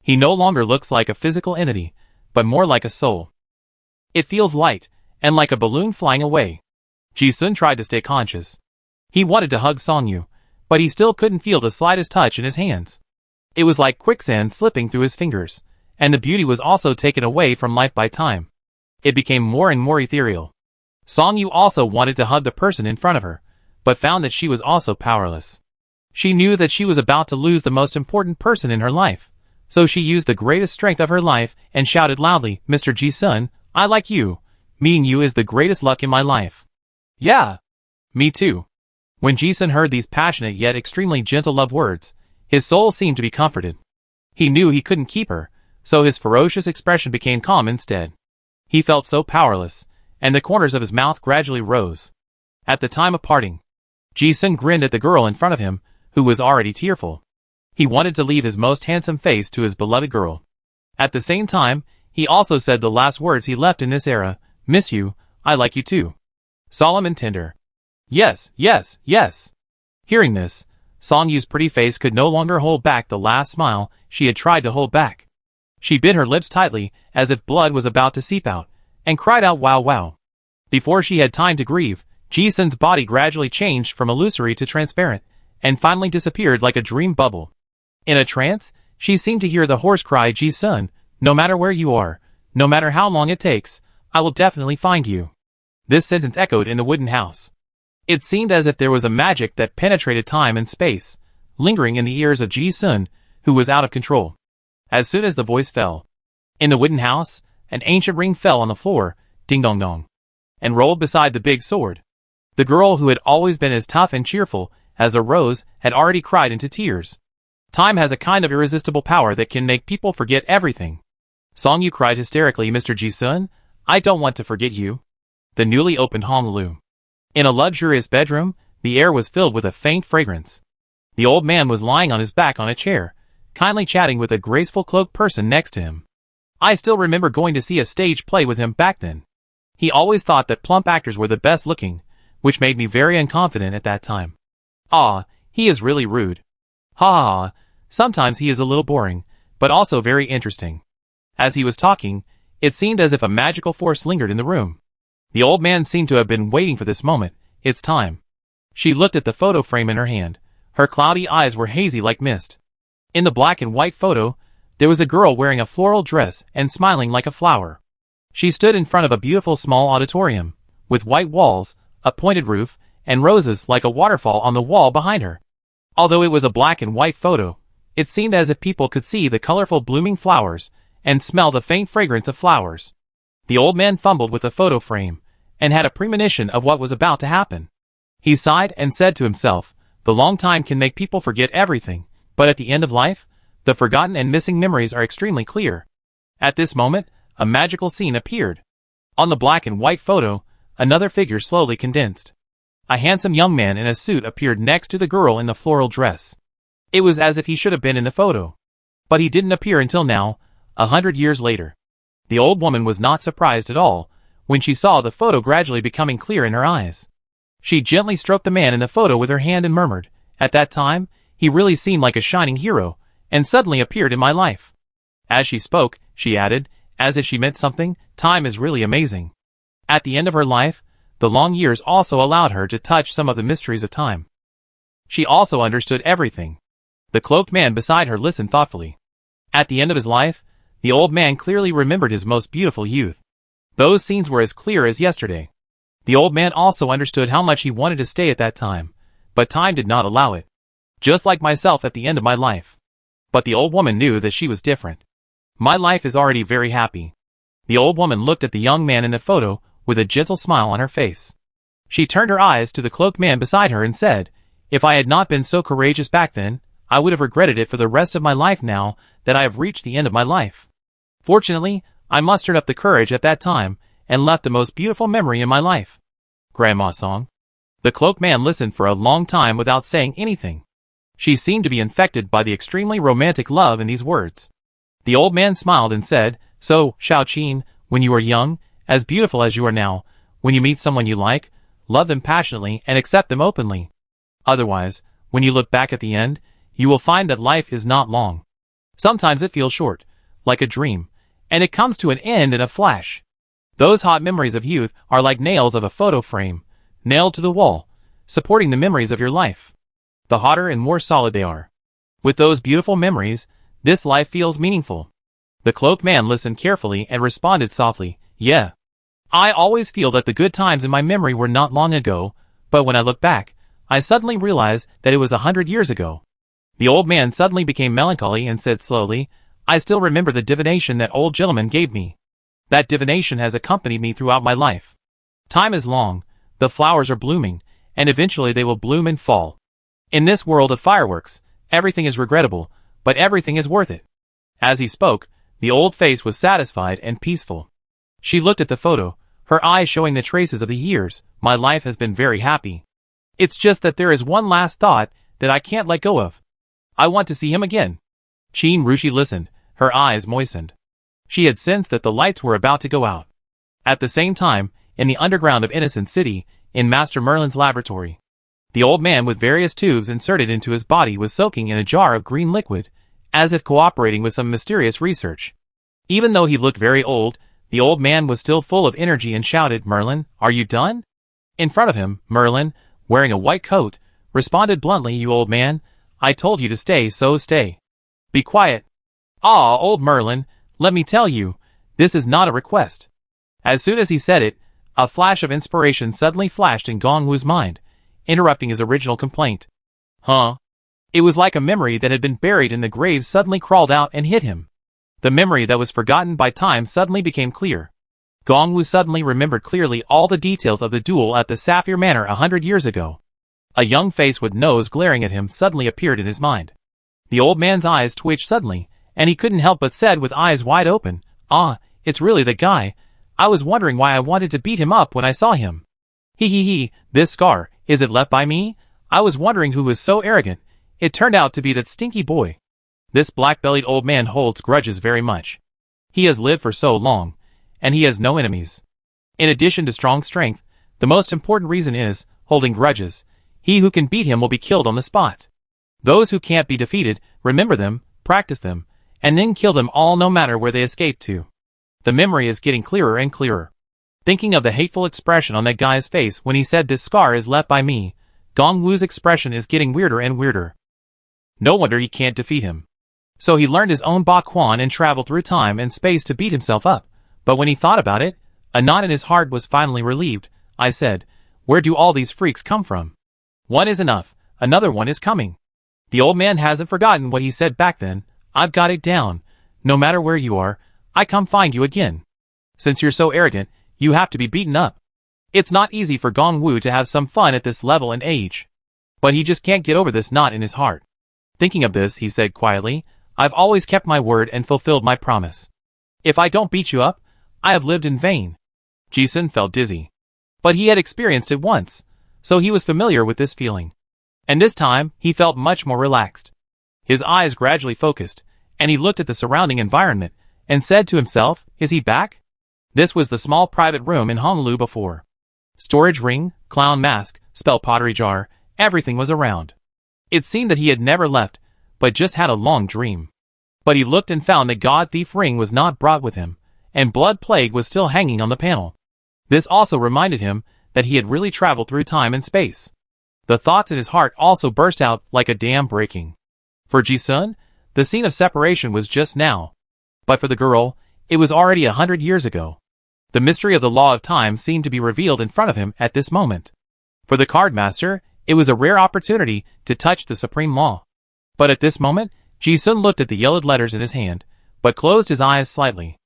He no longer looks like a physical entity, but more like a soul. It feels light, and like a balloon flying away. Ji-sun tried to stay conscious. He wanted to hug Song Yu, but he still couldn't feel the slightest touch in his hands. It was like quicksand slipping through his fingers, and the beauty was also taken away from life by time. It became more and more ethereal. Song Yu also wanted to hug the person in front of her, but found that she was also powerless. She knew that she was about to lose the most important person in her life, so she used the greatest strength of her life and shouted loudly, "Mr. Ji-sun, I like you. Meeting you is the greatest luck in my life." "Yeah. Me too." When Ji-sun heard these passionate yet extremely gentle love words, his soul seemed to be comforted. He knew he couldn't keep her, so his ferocious expression became calm instead. He felt so powerless, and the corners of his mouth gradually rose. At the time of parting, Ji-sun grinned at the girl in front of him, who was already tearful. He wanted to leave his most handsome face to his beloved girl. At the same time, he also said the last words he left in this era, "Miss you, I like you too." Solemn and tender. "Yes, yes, yes." Hearing this, Song Yu's pretty face could no longer hold back the last smile she had tried to hold back. She bit her lips tightly, as if blood was about to seep out, and cried out, "Wow, wow." Before she had time to grieve, Ji-sun's body gradually changed from illusory to transparent, and finally disappeared like a dream bubble. In a trance, she seemed to hear the hoarse cry, "Ji-sun, no matter where you are, no matter how long it takes, I will definitely find you." This sentence echoed in the wooden house. It seemed as if there was a magic that penetrated time and space, lingering in the ears of Ji-sun, who was out of control. As soon as the voice fell, in the wooden house, an ancient ring fell on the floor, ding-dong-dong, and rolled beside the big sword. The girl who had always been as tough and cheerful as a rose had already cried into tears. Time has a kind of irresistible power that can make people forget everything. Song Yu cried hysterically, "Mr. Ji-sun, I don't want to forget you." The newly opened Honolulu. In a luxurious bedroom, the air was filled with a faint fragrance. The old man was lying on his back on a chair, kindly chatting with a graceful cloaked person next to him. I still remember going to see a stage play with him back then. He always thought that plump actors were the best looking, which made me very unconfident at that time. Ah, he is really rude. Ha ha ha, sometimes he is a little boring, but also very interesting. As he was talking, it seemed as if a magical force lingered in the room. The old man seemed to have been waiting for this moment. It's time. She looked at the photo frame in her hand. Her cloudy eyes were hazy like mist. In the black and white photo, there was a girl wearing a floral dress and smiling like a flower. She stood in front of a beautiful small auditorium, with white walls, a pointed roof, and roses like a waterfall on the wall behind her. Although it was a black and white photo, it seemed as if people could see the colorful blooming flowers and smell the faint fragrance of flowers. The old man fumbled with the photo frame and had a premonition of what was about to happen. He sighed and said to himself, "The long time can make people forget everything, but at the end of life, the forgotten and missing memories are extremely clear." At this moment, a magical scene appeared. On the black and white photo, another figure slowly condensed. A handsome young man in a suit appeared next to the girl in the floral dress. It was as if he should have been in the photo. But he didn't appear until now, 100 years later. The old woman was not surprised at all when she saw the photo gradually becoming clear in her eyes. She gently stroked the man in the photo with her hand and murmured, "At that time, he really seemed like a shining hero, and suddenly appeared in my life." As she spoke, she added, as if she meant something, "Time is really amazing." At the end of her life, the long years also allowed her to touch some of the mysteries of time. She also understood everything. The cloaked man beside her listened thoughtfully. At the end of his life, the old man clearly remembered his most beautiful youth. Those scenes were as clear as yesterday. The old man also understood how much he wanted to stay at that time, but time did not allow it. Just like myself at the end of my life. But the old woman knew that she was different. My life is already very happy. The old woman looked at the young man in the photo with a gentle smile on her face. She turned her eyes to the cloaked man beside her and said, "If I had not been so courageous back then, I would have regretted it for the rest of my life now that I have reached the end of my life. Fortunately, I mustered up the courage at that time and left the most beautiful memory in my life." Grandma's song. The cloaked man listened for a long time without saying anything. She seemed to be infected by the extremely romantic love in these words. The old man smiled and said, "So, Shao Qin, when you are young, as beautiful as you are now, when you meet someone you like, love them passionately and accept them openly. Otherwise, when you look back at the end, you will find that life is not long. Sometimes it feels short, like a dream, and it comes to an end in a flash. Those hot memories of youth are like nails of a photo frame, nailed to the wall, supporting the memories of your life. The hotter and more solid they are. With those beautiful memories, this life feels meaningful." The cloaked man listened carefully and responded softly, "Yeah. I always feel that the good times in my memory were not long ago, but when I look back, I suddenly realize that it was 100 years ago." The old man suddenly became melancholy and said slowly, "I still remember the divination that old gentleman gave me. That divination has accompanied me throughout my life. Time is long, the flowers are blooming, and eventually they will bloom and fall. In this world of fireworks, everything is regrettable, but everything is worth it." As he spoke, the old face was satisfied and peaceful. She looked at the photo, her eyes showing the traces of the years. "My life has been very happy. It's just that there is one last thought that I can't let go of. I want to see him again." Qin Rushi listened, her eyes moistened. She had sensed that the lights were about to go out. At the same time, in the underground of Innocent City, in Master Merlin's laboratory, the old man with various tubes inserted into his body was soaking in a jar of green liquid, as if cooperating with some mysterious research. Even though he looked very old, the old man was still full of energy and shouted, "Merlin, are you done?" In front of him, Merlin, wearing a white coat, responded bluntly, "You old man, I told you to stay, so stay. Be quiet." "Ah, old Merlin, let me tell you, this is not a request." As soon as he said it, a flash of inspiration suddenly flashed in Gong Wu's mind, interrupting his original complaint. Huh? It was like a memory that had been buried in the grave suddenly crawled out and hit him. The memory that was forgotten by time suddenly became clear. Gong Wu suddenly remembered clearly all the details of the duel at the Sapphire Manor 100 years ago. A young face with nose glaring at him suddenly appeared in his mind. The old man's eyes twitched suddenly, and he couldn't help but said with eyes wide open, "Ah, it's really the guy. I was wondering why I wanted to beat him up when I saw him. He, this scar, is it left by me? I was wondering who was so arrogant. It turned out to be that stinky boy." This black-bellied old man holds grudges very much. He has lived for so long, and he has no enemies. In addition to strong strength, the most important reason is, holding grudges. He who can beat him will be killed on the spot. Those who can't be defeated, remember them, practice them, and then kill them all no matter where they escape to. The memory is getting clearer and clearer. Thinking of the hateful expression on that guy's face when he said this scar is left by me, Gongwu's expression is getting weirder and weirder. No wonder he can't defeat him. So he learned his own Ba Quan and traveled through time and space to beat himself up, but when he thought about it, a knot in his heart was finally relieved. I said, where do all these freaks come from? One is enough, another one is coming. The old man hasn't forgotten what he said back then. I've got it down. No matter where you are, I come find you again. Since you're so arrogant, you have to be beaten up. It's not easy for Gongwu to have some fun at this level and age. But he just can't get over this knot in his heart. Thinking of this, he said quietly, I've always kept my word and fulfilled my promise. If I don't beat you up, I have lived in vain. Jisun felt dizzy. But he had experienced it once, so he was familiar with this feeling. And this time, he felt much more relaxed. His eyes gradually focused, and he looked at the surrounding environment, and said to himself, is he back? This was the small private room in Honolulu before. Storage ring, clown mask, spell pottery jar, everything was around. It seemed that he had never left, but just had a long dream. But he looked and found that God Thief ring was not brought with him, and Blood Plague was still hanging on the panel. This also reminded him that he had really traveled through time and space. The thoughts in his heart also burst out like a dam breaking. For Jisun, the scene of separation was just now. But for the girl, it was already 100 years ago. The mystery of the law of time seemed to be revealed in front of him at this moment. For the card master, it was a rare opportunity to touch the supreme law. But at this moment, Jisun looked at the yellowed letters in his hand, but closed his eyes slightly.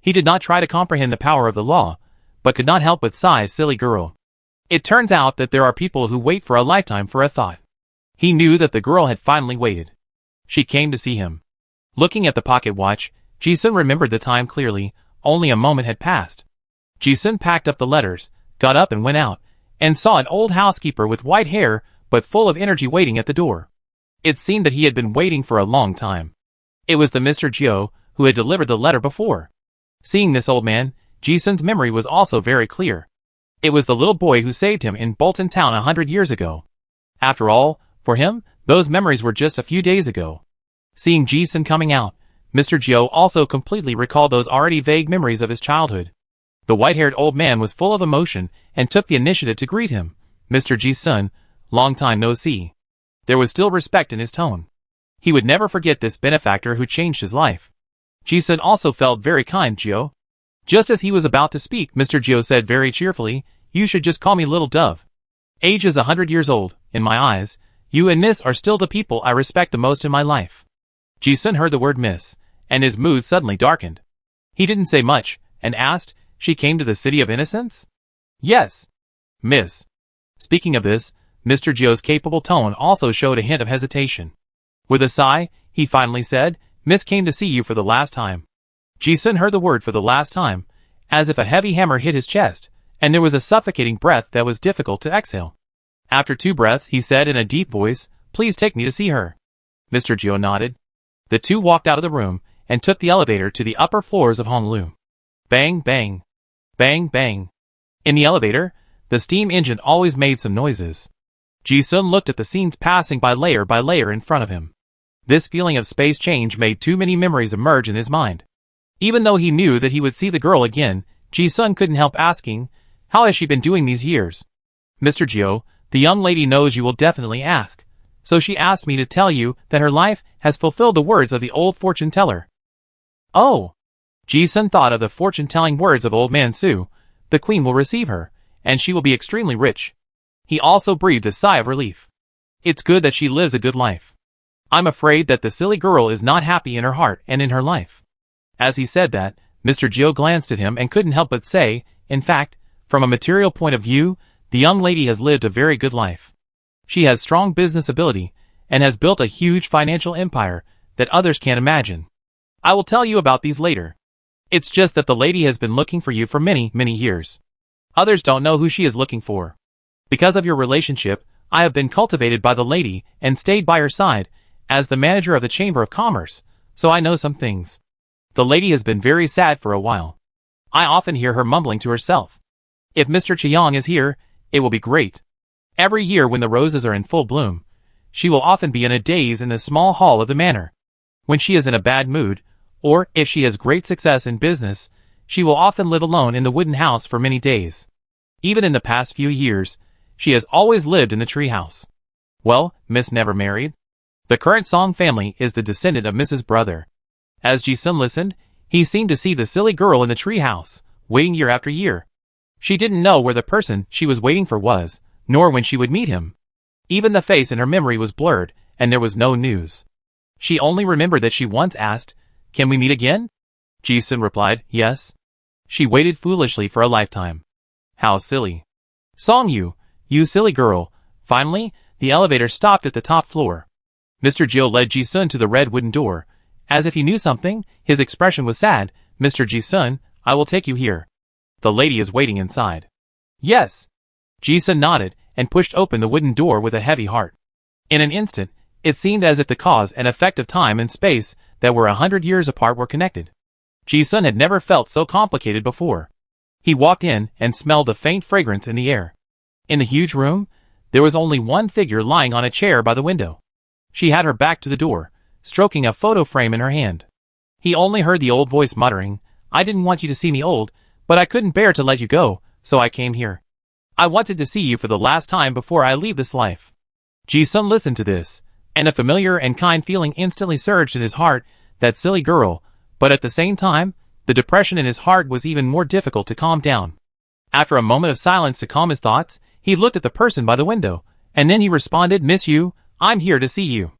He did not try to comprehend the power of the law, but could not help but sigh, silly girl. It turns out that there are people who wait for a lifetime for a thought. He knew that the girl had finally waited. She came to see him. Looking at the pocket watch, Jisun remembered the time clearly. Only a moment had passed. Jisun packed up the letters, got up and went out, and saw an old housekeeper with white hair but full of energy waiting at the door. It seemed that he had been waiting for a long time. It was the Mr. Jio who had delivered the letter before. Seeing this old man, Jisun's memory was also very clear. It was the little boy who saved him in Bolton Town 100 years ago. After all, for him, those memories were just a few days ago. Seeing Jisun coming out, Mr. Jio also completely recalled those already vague memories of his childhood. The white-haired old man was full of emotion and took the initiative to greet him. Mr. Jisun, long time no see. There was still respect in his tone. He would never forget this benefactor who changed his life. Jisun also felt very kind, Jio. Just as he was about to speak, Mr. Jio said very cheerfully, you should just call me Little Dove. Age is 100 years old, in my eyes. You and Miss are still the people I respect the most in my life. Jisun heard the word Miss, and his mood suddenly darkened. He didn't say much, and asked, she came to the City of Innocence? Yes. Miss. Speaking of this, Mr. Jio's capable tone also showed a hint of hesitation. With a sigh, he finally said, Miss came to see you for the last time. Jisun heard the word for the last time, as if a heavy hammer hit his chest, and there was a suffocating breath that was difficult to exhale. After 2 breaths, he said in a deep voice, please take me to see her. Mr. Jio nodded. The two walked out of the room, and took the elevator to the upper floors of Honolulu. Bang, bang. Bang, bang. In the elevator, the steam engine always made some noises. Jisun looked at the scenes passing by layer in front of him. This feeling of space change made too many memories emerge in his mind. Even though he knew that he would see the girl again, Jisun couldn't help asking, how has she been doing these years? Mr. Jio, the young lady knows you will definitely ask, so she asked me to tell you that her life has fulfilled the words of the old fortune teller. Oh! Jisun thought of the fortune-telling words of old man Su. The queen will receive her, and she will be extremely rich. He also breathed a sigh of relief. It's good that she lives a good life. I'm afraid that the silly girl is not happy in her heart and in her life. As he said that, Mr. Jio glanced at him and couldn't help but say, in fact, from a material point of view, the young lady has lived a very good life. She has strong business ability, and has built a huge financial empire that others can't imagine. I will tell you about these later. It's just that the lady has been looking for you for many, many years. Others don't know who she is looking for. Because of your relationship, I have been cultivated by the lady and stayed by her side as the manager of the Chamber of Commerce, so I know some things. The lady has been very sad for a while. I often hear her mumbling to herself. If Mr. Chiang is here, it will be great. Every year when the roses are in full bloom, she will often be in a daze in the small hall of the manor. When she is in a bad mood, or if she has great success in business, she will often live alone in the wooden house for many days. Even in the past few years, she has always lived in the tree house. Well, Miss never married. The current Song family is the descendant of Mrs. Brother. As Ji-sun listened, he seemed to see the silly girl in the tree house, waiting year after year. She didn't know where the person she was waiting for was, nor when she would meet him. Even the face in her memory was blurred, and there was no news. She only remembered that she once asked, "Can we meet again?" Ji-sun replied, "Yes." She waited foolishly for a lifetime. How silly. Song-yu, you silly girl. Finally, the elevator stopped at the top floor. Mr. Jill led Ji-sun to the red wooden door. As if he knew something, his expression was sad. "Mr. Ji-sun, I will take you here. The lady is waiting inside." "Yes." Ji-sun nodded and pushed open the wooden door with a heavy heart. In an instant, it seemed as if the cause and effect of time and space that were 100 years apart were connected. Ji-sun had never felt so complicated before. He walked in and smelled the faint fragrance in the air. In the huge room, there was only one figure lying on a chair by the window. She had her back to the door, stroking a photo frame in her hand. He only heard the old voice muttering, "I didn't want you to see me old, but I couldn't bear to let you go, so I came here. I wanted to see you for the last time before I leave this life." Ji-sun listened to this, and a familiar and kind feeling instantly surged in his heart. That silly girl, but at the same time, the depression in his heart was even more difficult to calm down. After a moment of silence to calm his thoughts, he looked at the person by the window, and then he responded, "Miss Yu, I'm here to see you."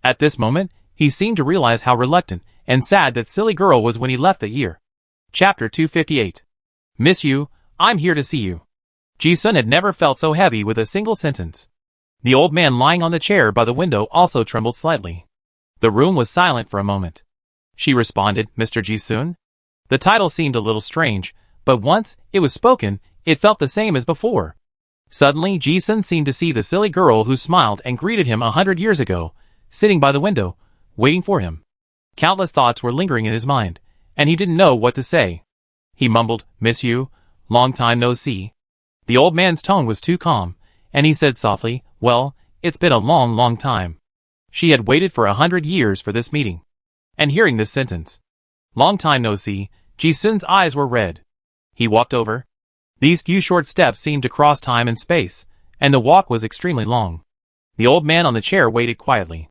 At this moment, he seemed to realize how reluctant and sad that silly girl was when he left the year. Chapter 258. "Miss Yu, I'm here to see you." Ji-sun had never felt so heavy with a single sentence. The old man lying on the chair by the window also trembled slightly. The room was silent for a moment. She responded, "Mr. Ji-sun?" The title seemed a little strange, but once it was spoken, it felt the same as before. Suddenly, Ji-sun seemed to see the silly girl who smiled and greeted him 100 years ago, sitting by the window, waiting for him. Countless thoughts were lingering in his mind, and he didn't know what to say. He mumbled, "Miss Yu, long time no see." The old man's tone was too calm, and he said softly, "Well, it's been a long, long time." She had waited for 100 years for this meeting. And hearing this sentence, "Long time no see," Ji-sun's eyes were red. He walked over. These few short steps seemed to cross time and space, and the walk was extremely long. The old man on the chair waited quietly.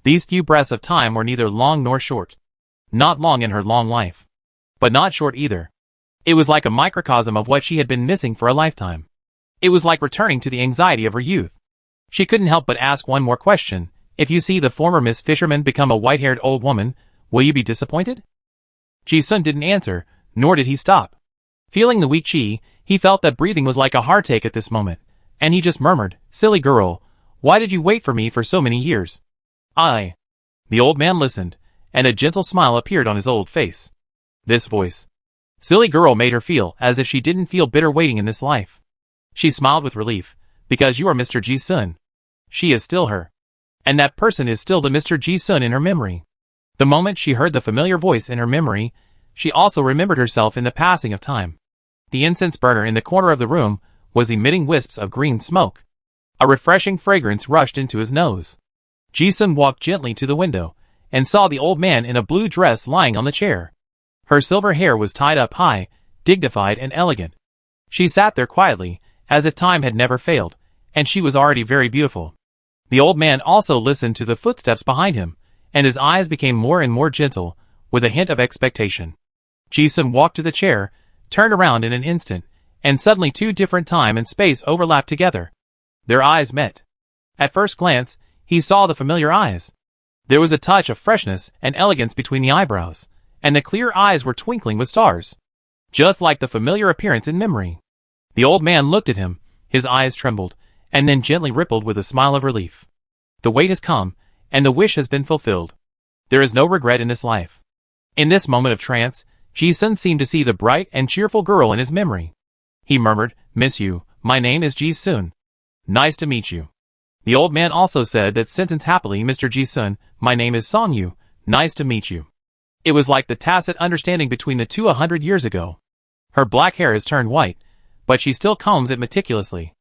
These few breaths of time were neither long nor short. Not long in her long life, but not short either. It was like a microcosm of what she had been missing for a lifetime. It was like returning to the anxiety of her youth. She couldn't help but ask one more question. "If you see the former Miss Fisherman become a white-haired old woman, will you be disappointed?" Ji-sun didn't answer, nor did he stop. Feeling the weak chi, he felt that breathing was like a heartache at this moment, and he just murmured, "Silly girl, why did you wait for me for so many years?" "I." The old man listened, and a gentle smile appeared on his old face. This voice, "Silly girl," made her feel as if she didn't feel bitter waiting in this life. She smiled with relief, "Because you are Mr. Ji-sun. She is still her. And that person is still the Mr. Ji-sun in her memory." The moment she heard the familiar voice in her memory, she also remembered herself in the passing of time. The incense burner in the corner of the room was emitting wisps of green smoke. A refreshing fragrance rushed into his nose. Ji-sun walked gently to the window, and saw the old man in a blue dress lying on the chair. Her silver hair was tied up high, dignified and elegant. She sat there quietly, as if time had never failed, and she was already very beautiful. The old man also listened to the footsteps behind him, and his eyes became more and more gentle, with a hint of expectation. Ji-sun walked to the chair, turned around in an instant, and suddenly two different time and space overlapped together. Their eyes met. At first glance, he saw the familiar eyes. There was a touch of freshness and elegance between the eyebrows, and the clear eyes were twinkling with stars, just like the familiar appearance in memory. The old man looked at him, his eyes trembled, and then gently rippled with a smile of relief. The wait has come, and the wish has been fulfilled. There is no regret in this life. In this moment of trance, Ji-sun seemed to see the bright and cheerful girl in his memory. He murmured, "Miss Yu, my name is Ji-sun. Nice to meet you." The old man also said that sentence happily, "Mr. Ji-sun, my name is Song-yu. Nice to meet you." It was like the tacit understanding between the two 100 years ago. Her black hair has turned white, but she still combs it meticulously.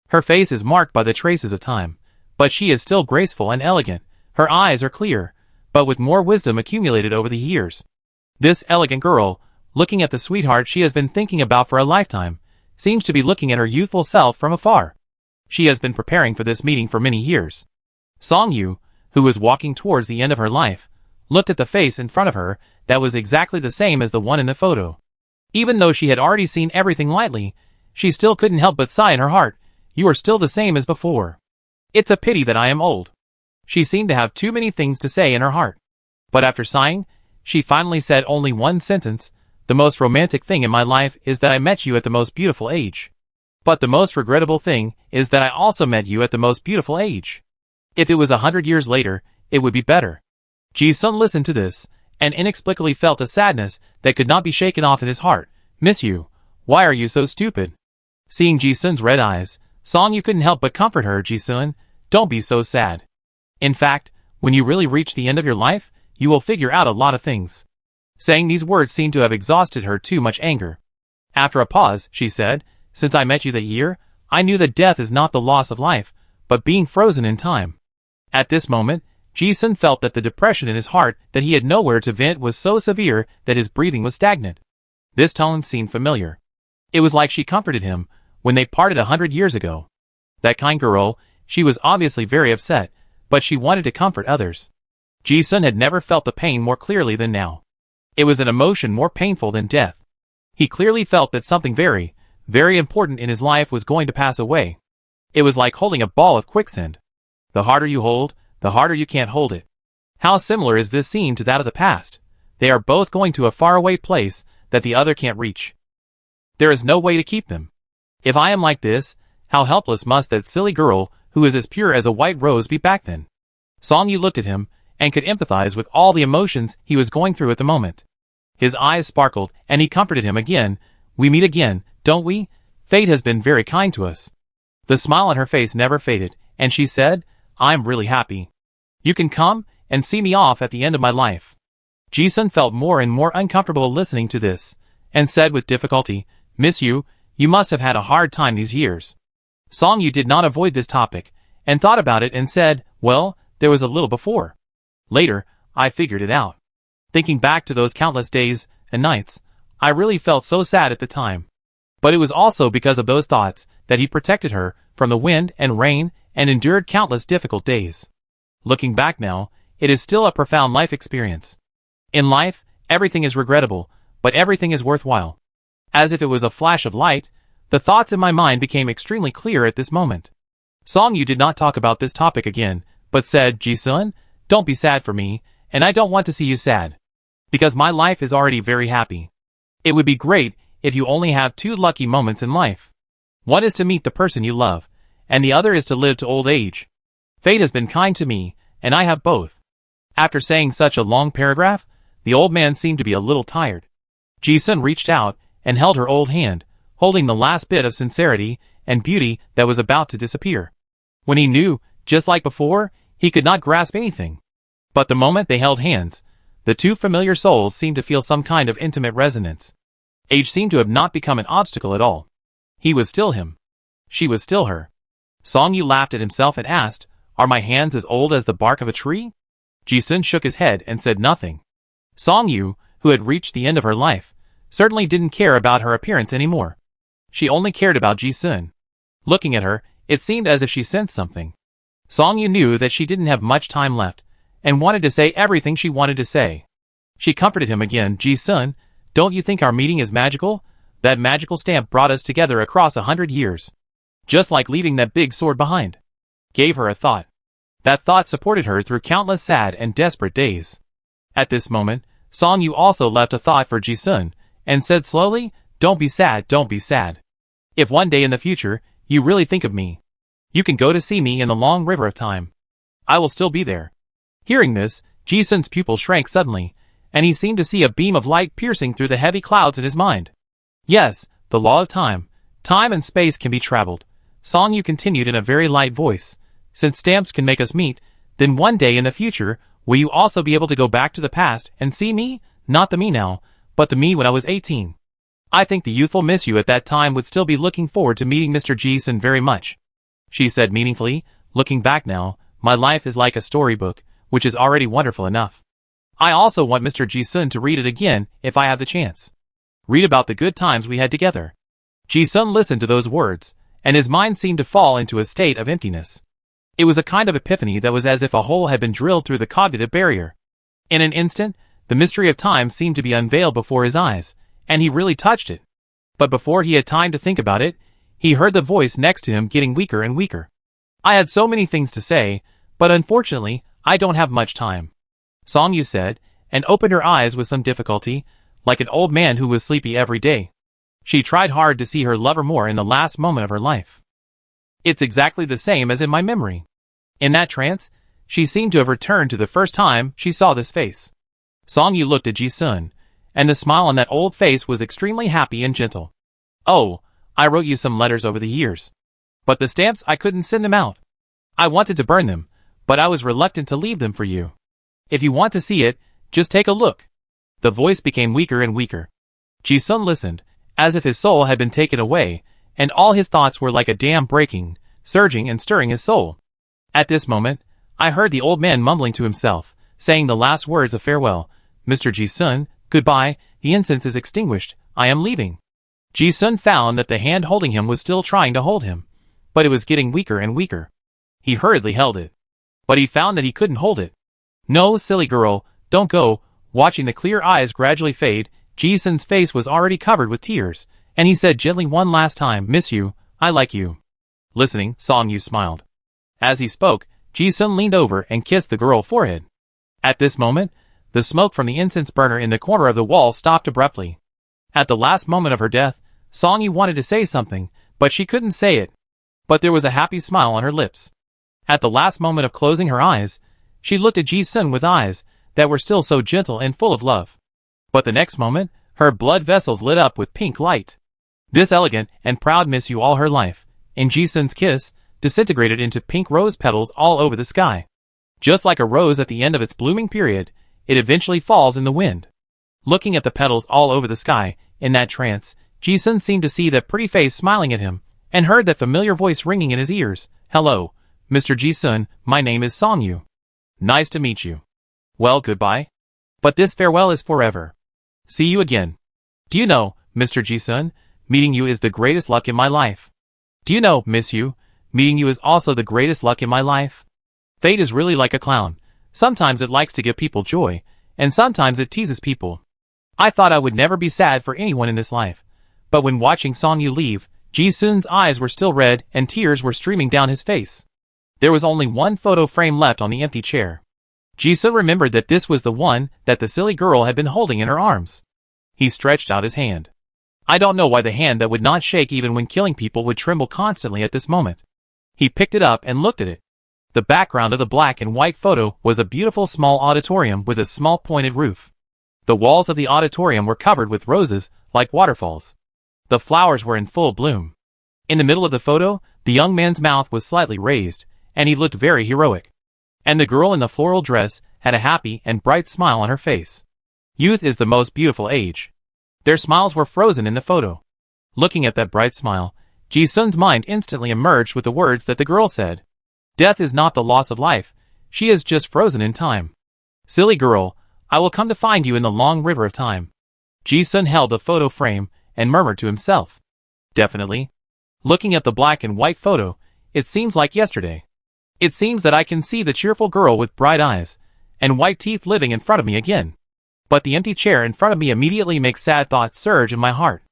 Her face is marked by the traces of time, but she is still graceful and elegant. Her eyes are clear, but with more wisdom accumulated over the years. This elegant girl looking at the sweetheart she has been thinking about for a lifetime, seems to be looking at her youthful self from afar. She has been preparing for this meeting for many years. Song Yu, who was walking towards the end of her life, looked at the face in front of her that was exactly the same as the one in the photo. Even though she had already seen everything lightly, she still couldn't help but sigh in her heart, "You are still the same as before. It's a pity that I am old." She seemed to have too many things to say in her heart. But after sighing, she finally said only one sentence, "The most romantic thing in my life is that I met you at the most beautiful age. But the most regrettable thing is that I also met you at the most beautiful age. If it was 100 years later, it would be better." Ji-sun listened to this, and inexplicably felt a sadness that could not be shaken off in his heart. "Miss you, why are you so stupid?" Seeing Ji-sun's red eyes, Song Yu couldn't help but comfort her. "Ji-sun, don't be so sad. In fact, when you really reach the end of your life, you will figure out a lot of things." Saying these words seemed to have exhausted her too much anger. After a pause, she said, "Since I met you that year, I knew that death is not the loss of life, but being frozen in time." At this moment, Ji-sun felt that the depression in his heart that he had nowhere to vent was so severe that his breathing was stagnant. This tone seemed familiar. It was like she comforted him when they parted 100 years ago. That kind girl, she was obviously very upset, but she wanted to comfort others. Ji-sun had never felt the pain more clearly than now. It was an emotion more painful than death. He clearly felt that something very, very important in his life was going to pass away. It was like holding a ball of quicksand. The harder you hold, the harder you can't hold it. How similar is this scene to that of the past? They are both going to a faraway place that the other can't reach. There is no way to keep them. If I am like this, how helpless must that silly girl, who is as pure as a white rose, be back then? Song Yu looked at him, and could empathize with all the emotions he was going through at the moment. His eyes sparkled, and he comforted him again. "We meet again, don't we? Fate has been very kind to us." The smile on her face never faded, and she said, "I'm really happy. You can come and see me off at the end of my life." Ji-sun felt more and more uncomfortable listening to this, and said with difficulty, "Miss Yu, you must have had a hard time these years." Song Yu did not avoid this topic, and thought about it and said, "Well, there was a little before. Later, I figured it out. Thinking back to those countless days and nights, I really felt so sad at the time. But it was also because of those thoughts that he protected her from the wind and rain and endured countless difficult days. Looking back now, it is still a profound life experience. In life, everything is regrettable, but everything is worthwhile." As if it was a flash of light, the thoughts in my mind became extremely clear at this moment. Song Yu did not talk about this topic again, but said, "Ji-sun, don't be sad for me, and I don't want to see you sad. Because my life is already very happy. It would be great if you only have two lucky moments in life. One is to meet the person you love, and the other is to live to old age. Fate has been kind to me, and I have both." After saying such a long paragraph, the old man seemed to be a little tired. Ji-sun reached out and held her old hand, holding the last bit of sincerity and beauty that was about to disappear. When he knew, just like before, he could not grasp anything. But the moment they held hands, the two familiar souls seemed to feel some kind of intimate resonance. Age seemed to have not become an obstacle at all. He was still him. She was still her. Song Yu laughed at himself and asked, "Are my hands as old as the bark of a tree?" Ji-sun shook his head and said nothing. Song Yu, who had reached the end of her life, certainly didn't care about her appearance anymore. She only cared about Ji-sun. Looking at her, it seemed as if she sensed something. Song Yu knew that she didn't have much time left, and wanted to say everything she wanted to say. She comforted him again. "Ji-sun, don't you think our meeting is magical? That magical stamp brought us together across 100 years. Just like leaving that big sword behind." Gave her a thought. That thought supported her through countless sad and desperate days. At this moment, Song Yu also left a thought for Ji-sun, and said slowly, "Don't be sad, don't be sad. If one day in the future, you really think of me, you can go to see me in the long river of time. I will still be there." Hearing this, Ji-sun's pupil shrank suddenly, and he seemed to see a beam of light piercing through the heavy clouds in his mind. "Yes, the law of time. Time and space can be traveled," Song Yu continued in a very light voice. "Since stamps can make us meet, then one day in the future, will you also be able to go back to the past and see me? Not the me now, but the me when I was 18. I think the youthful Miss Yu at that time would still be looking forward to meeting Mr. Ji-sun very much." She said meaningfully, "Looking back now, my life is like a storybook, which is already wonderful enough. I also want Mr. Ji-sun to read it again if I have the chance. Read about the good times we had together. Ji-sun listened to those words, and his mind seemed to fall into a state of emptiness. It was a kind of epiphany that was as if a hole had been drilled through the cognitive barrier. In an instant, the mystery of time seemed to be unveiled before his eyes, and he really touched it. But before he had time to think about it, he heard the voice next to him getting weaker and weaker. I had so many things to say, but unfortunately, I don't have much time. Song Yu said, and opened her eyes with some difficulty, like an old man who was sleepy every day. She tried hard to see her lover more in the last moment of her life. It's exactly the same as in my memory. In that trance, she seemed to have returned to the first time she saw this face. Song Yu looked at Ji-sun, and the smile on that old face was extremely happy and gentle. Oh, I wrote you some letters over the years. But the stamps, I couldn't send them out. I wanted to burn them, but I was reluctant to leave them for you. If you want to see it, just take a look. The voice became weaker and weaker. Ji-sun listened, as if his soul had been taken away, and all his thoughts were like a dam breaking, surging and stirring his soul. At this moment, I heard the old man mumbling to himself, saying the last words of farewell. Mr. Ji-sun, goodbye, the incense is extinguished, I am leaving. Ji-sun found that the hand holding him was still trying to hold him, but it was getting weaker and weaker. He hurriedly held it. But he found that he couldn't hold it. No, silly girl, don't go. Watching the clear eyes gradually fade, Ji-sun's face was already covered with tears, and he said gently one last time, miss you, I like you. Listening, Song Yu smiled. As he spoke, Ji-sun leaned over and kissed the girl's forehead. At this moment, the smoke from the incense burner in the corner of the wall stopped abruptly. At the last moment of her death, Song Yu wanted to say something, but she couldn't say it. But there was a happy smile on her lips. At the last moment of closing her eyes, she looked at Ji-sun with eyes that were still so gentle and full of love. But the next moment, her blood vessels lit up with pink light. This elegant and proud miss you all her life, in Ji-sun's kiss, disintegrated into pink rose petals all over the sky. Just like a rose at the end of its blooming period, it eventually falls in the wind. Looking at the petals all over the sky, in that trance, Ji-sun seemed to see that pretty face smiling at him, and heard that familiar voice ringing in his ears. Hello, Mr. Ji-sun, my name is Song Yu. Nice to meet you. Well, goodbye. But this farewell is forever. See you again. Do you know, Mr. Ji-sun, meeting you is the greatest luck in my life. Do you know, miss you, meeting you is also the greatest luck in my life. Fate is really like a clown. Sometimes it likes to give people joy, and sometimes it teases people. I thought I would never be sad for anyone in this life. But when watching Song Yu leave, Ji-sun's eyes were still red and tears were streaming down his face. There was only one photo frame left on the empty chair. Ji-sun remembered that this was the one that the silly girl had been holding in her arms. He stretched out his hand. I don't know why the hand that would not shake even when killing people would tremble constantly at this moment. He picked it up and looked at it. The background of the black and white photo was a beautiful small auditorium with a small pointed roof. The walls of the auditorium were covered with roses, like waterfalls. The flowers were in full bloom. In the middle of the photo, the young man's mouth was slightly raised, and he looked very heroic. And the girl in the floral dress had a happy and bright smile on her face. Youth is the most beautiful age. Their smiles were frozen in the photo. Looking at that bright smile, Ji-sun's mind instantly emerged with the words that the girl said. Death is not the loss of life, she is just frozen in time. Silly girl, I will come to find you in the long river of time. Ji-sun held the photo frame and murmured to himself. Definitely. Looking at the black and white photo, it seems like yesterday. It seems that I can see the cheerful girl with bright eyes and white teeth living in front of me again. But the empty chair in front of me immediately makes sad thoughts surge in my heart.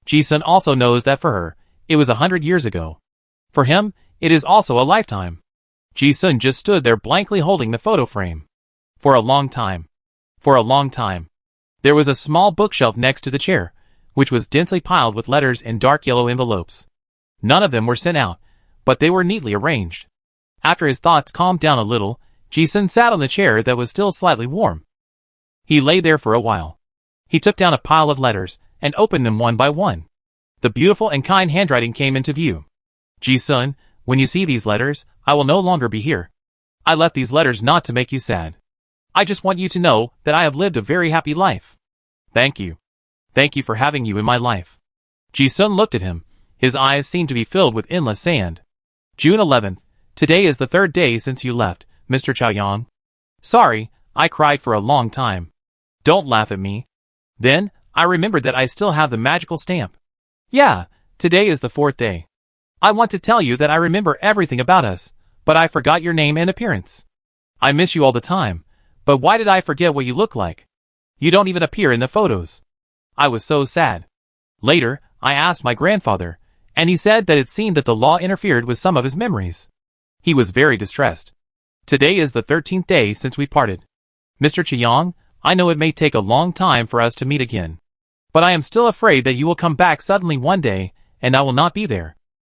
Ji-sun also knows that for her, it was 100 years ago. For him, it is also a lifetime. Ji-sun just stood there blankly holding the photo frame. For a long time. For a long time. There was a small bookshelf next to the chair, which was densely piled with letters in dark yellow envelopes. None of them were sent out, but they were neatly arranged. After his thoughts calmed down a little, Ji-sun sat on the chair that was still slightly warm. He lay there for a while. He took down a pile of letters and opened them one by one. The beautiful and kind handwriting came into view. Ji-sun, when you see these letters, I will no longer be here. I left these letters not to make you sad. I just want you to know that I have lived a very happy life. Thank you. Thank you for having you in my life. Ji-sun looked at him. His eyes seemed to be filled with endless sand. June 11th. Today is the 3rd day since you left, Mr. Chaoyang. Sorry, I cried for a long time. Don't laugh at me. Then, I remembered that I still have the magical stamp. Yeah, today is the 4th day. I want to tell you that I remember everything about us, but I forgot your name and appearance. I miss you all the time, but why did I forget what you look like? You don't even appear in the photos. I was so sad. Later, I asked my grandfather, and he said that it seemed that the law interfered with some of his memories. He was very distressed. Today is the 13th day since we parted. Mr. Chiyong, I know it may take a long time for us to meet again. But I am still afraid that you will come back suddenly one day, and I will not be there.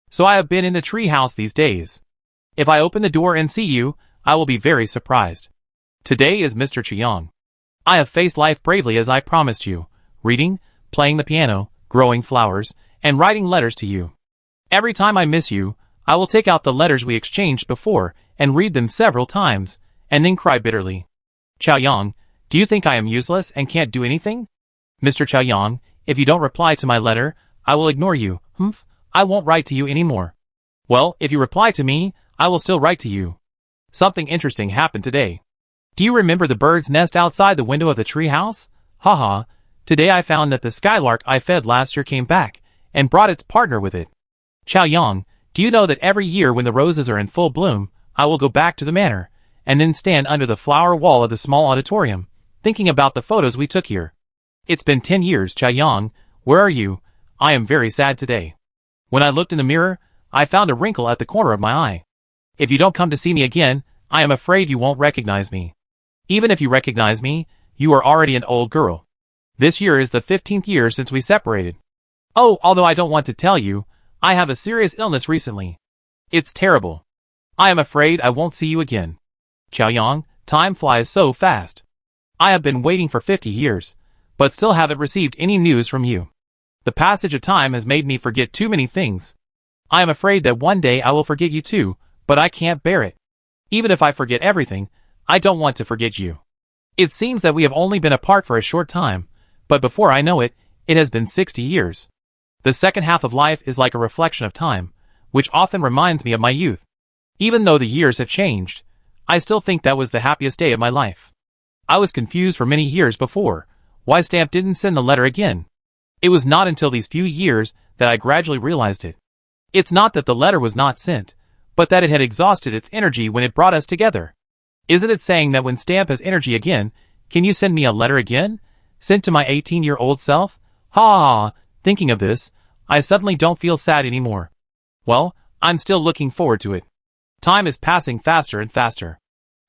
So I have been in the tree house these days. If I open the door and see you, I will be very surprised. Today is Mr. Chiyong. I have faced life bravely as I promised you, reading, playing the piano, growing flowers, and writing letters to you. Every time I miss you, I will take out the letters we exchanged before and read them several times, and then cry bitterly. Chaoyang, do you think I am useless and can't do anything? Mr. Chaoyang, if you don't reply to my letter, I will ignore you. I won't write to you anymore. Well, if you reply to me, I will still write to you. Something interesting happened today. Do you remember the bird's nest outside the window of the tree house? Haha, today I found that the skylark I fed last year came back and brought its partner with it. Chaoyang, do you know that every year when the roses are in full bloom, I will go back to the manor, and then stand under the flower wall of the small auditorium, thinking about the photos we took here. It's been 10 years, Chaoyang, where are you? I am very sad today. When I looked in the mirror, I found a wrinkle at the corner of my eye. If you don't come to see me again, I am afraid you won't recognize me. Even if you recognize me, you are already an old girl. This year is the 15th year since we separated. Oh, although I don't want to tell you, I have a serious illness recently. It's terrible. I am afraid I won't see you again. Chaoyang, time flies so fast. I have been waiting for 50 years, but still haven't received any news from you. The passage of time has made me forget too many things. I am afraid that one day I will forget you too, but I can't bear it. Even if I forget everything, I don't want to forget you. It seems that we have only been apart for a short time, but before I know it, it has been 60 years. The second half of life is like a reflection of time, which often reminds me of my youth. Even though the years have changed, I still think that was the happiest day of my life. I was confused for many years before why Stamp didn't send the letter again. It was not until these few years that I gradually realized it. It's not that the letter was not sent, but that it had exhausted its energy when it brought us together. Isn't it saying that when Stamp has energy again, can you send me a letter again? Sent to my 18-year-old self? Ha! Thinking of this, I suddenly don't feel sad anymore. Well, I'm still looking forward to it. Time is passing faster and faster.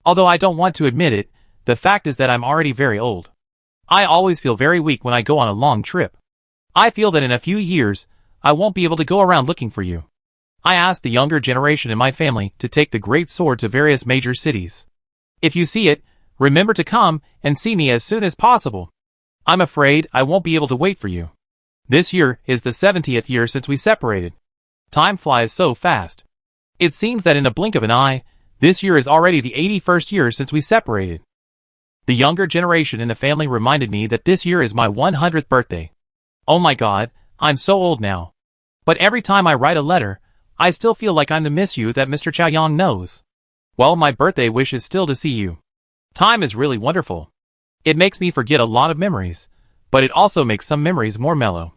Although I don't want to admit it, the fact is that I'm already very old. I always feel very weak when I go on a long trip. I feel that in a few years, I won't be able to go around looking for you. I asked the younger generation in my family to take the great sword to various major cities. If you see it, remember to come and see me as soon as possible. I'm afraid I won't be able to wait for you. This year is the 70th year since we separated. Time flies so fast. It seems that in a blink of an eye, this year is already the 81st year since we separated. The younger generation in the family reminded me that this year is my 100th birthday. Oh my God, I'm so old now. But every time I write a letter, I still feel like I'm the miss you that Mr. Chaoyang knows. Well, my birthday wish is still to see you. Time is really wonderful. It makes me forget a lot of memories, but it also makes some memories more mellow.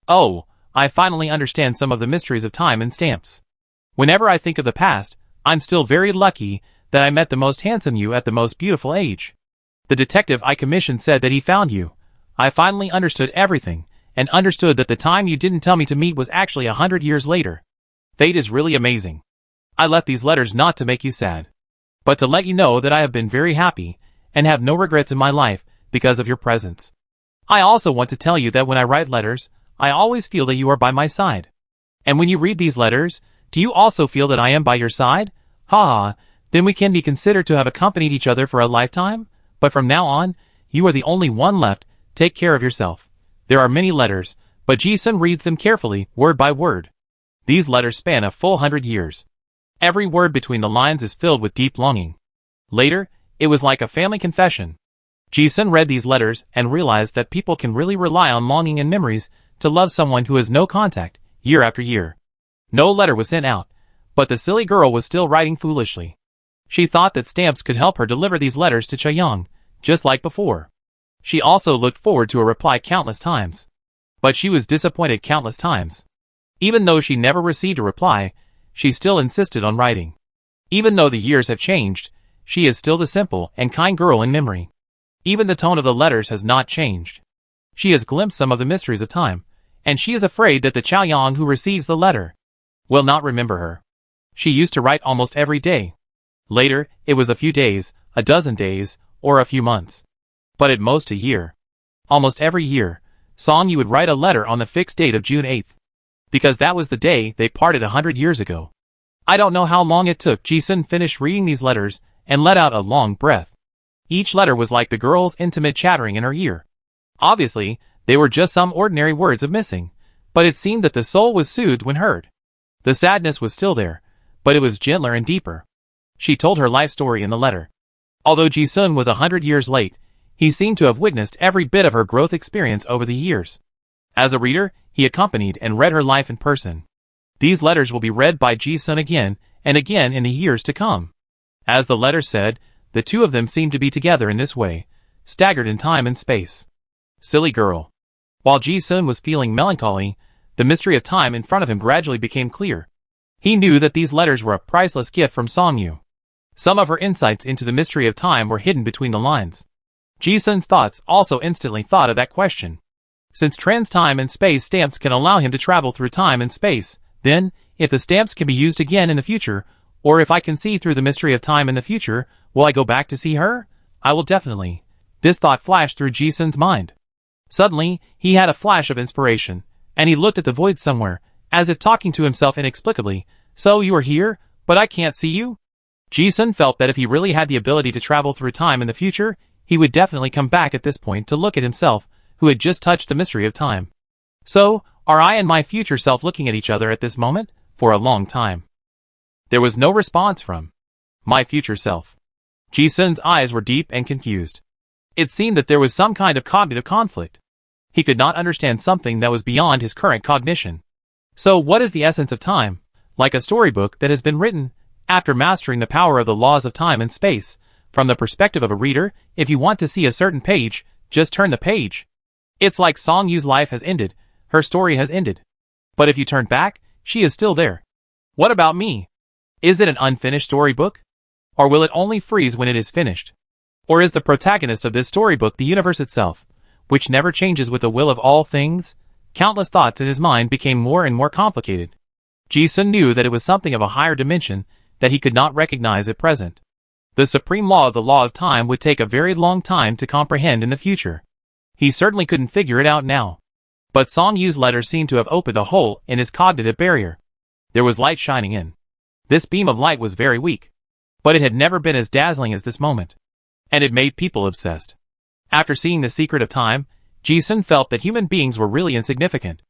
Oh, I finally understand some of the mysteries of time and stamps. Whenever I think of the past, I'm still very lucky that I met the most handsome you at the most beautiful age. The detective I commissioned said that he found you. I finally understood everything, and understood that the time you didn't tell me to meet was actually 100 years later. Fate is really amazing. I left these letters not to make you sad, but to let you know that I have been very happy, and have no regrets in my life because of your presence. I also want to tell you that when I write letters, I always feel that you are by my side. And when you read these letters, do you also feel that I am by your side? Then we can be considered to have accompanied each other for a lifetime? But from now on, you are the only one left. Take care of yourself. There are many letters, but Ji-sun reads them carefully, word by word. These letters span a full 100 years. Every word between the lines is filled with deep longing. Later, it was like a family confession. Ji-sun read these letters and realized that people can really rely on longing and memories to love someone who has no contact, year after year. No letter was sent out, but the silly girl was still writing foolishly. She thought that stamps could help her deliver these letters to Chaoyang, just like before. She also looked forward to a reply countless times. But she was disappointed countless times. Even though she never received a reply, she still insisted on writing. Even though the years have changed, she is still the simple and kind girl in memory. Even the tone of the letters has not changed. She has glimpsed some of the mysteries of time, and she is afraid that the Chaoyang who receives the letter will not remember her. She used to write almost every day. Later, it was a few days, a dozen days, or a few months. But at most a year. Almost every year, Song Yu would write a letter on the fixed date of June 8th. Because that was the day they parted 100 years ago. I don't know how long it took. Ji-sun finished reading these letters and let out a long breath. Each letter was like the girl's intimate chattering in her ear. Obviously, they were just some ordinary words of missing, but it seemed that the soul was soothed when heard. The sadness was still there, but it was gentler and deeper. She told her life story in the letter. Although Ji-sun was 100 years late, he seemed to have witnessed every bit of her growth experience over the years. As a reader, he accompanied and read her life in person. These letters will be read by Ji-sun again and again in the years to come. As the letter said, the two of them seemed to be together in this way, staggered in time and space. Silly girl. While Ji-sun was feeling melancholy, the mystery of time in front of him gradually became clear. He knew that these letters were a priceless gift from Song Yu. Some of her insights into the mystery of time were hidden between the lines. Ji-sun's thoughts also instantly thought of that question. Since trans-time and space stamps can allow him to travel through time and space, then, if the stamps can be used again in the future, or if I can see through the mystery of time in the future, will I go back to see her? I will definitely. This thought flashed through Ji-sun's mind. Suddenly, he had a flash of inspiration, and he looked at the void somewhere, as if talking to himself inexplicably. So you are here, but I can't see you? Ji-sun felt that if he really had the ability to travel through time in the future, he would definitely come back at this point to look at himself, who had just touched the mystery of time. So, are I and my future self looking at each other at this moment? For a long time. There was no response from my future self. Ji-sun's eyes were deep and confused. It seemed that there was some kind of cognitive conflict. He could not understand something that was beyond his current cognition. So what is the essence of time? Like a storybook that has been written, after mastering the power of the laws of time and space, from the perspective of a reader, if you want to see a certain page, just turn the page. It's like Song Yu's life has ended, her story has ended. But if you turn back, she is still there. What about me? Is it an unfinished storybook? Or will it only freeze when it is finished? Or is the protagonist of this storybook the universe itself, which never changes with the will of all things? Countless thoughts in his mind became more and more complicated. Ji-sun knew that it was something of a higher dimension that he could not recognize at present. The supreme law of the law of time would take a very long time to comprehend in the future. He certainly couldn't figure it out now. But Song Yu's letter seemed to have opened a hole in his cognitive barrier. There was light shining in. This beam of light was very weak. But it had never been as dazzling as this moment. And it made people obsessed. After seeing the secret of time, Ji-sun felt that human beings were really insignificant.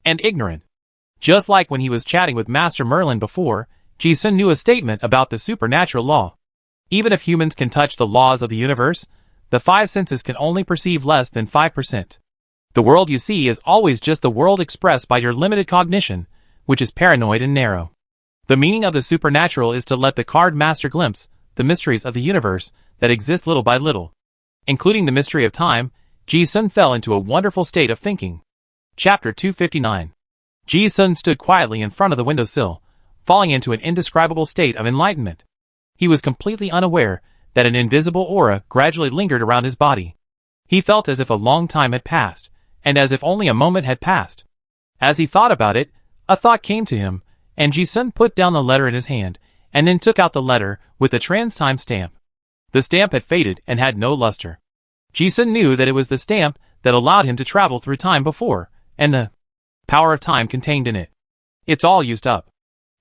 And ignorant. Just like when he was chatting with Master Merlin before, Ji-sun knew a statement about the supernatural law. Even if humans can touch the laws of the universe, the five senses can only perceive less than 5%. The world you see is always just the world expressed by your limited cognition, which is paranoid and narrow. The meaning of the supernatural is to let the card master glimpse the mysteries of the universe that exist little by little. Including the mystery of time, Ji-sun fell into a wonderful state of thinking. Chapter 259. Ji-sun stood quietly in front of the windowsill, falling into an indescribable state of enlightenment. He was completely unaware that an invisible aura gradually lingered around his body. He felt as if a long time had passed, and as if only a moment had passed. As he thought about it, a thought came to him, and Ji-sun put down the letter in his hand, and then took out the letter with the trans-time stamp. The stamp had faded and had no luster. Ji-sun knew that it was the stamp that allowed him to travel through time before, and the power of time contained in it. It's all used up.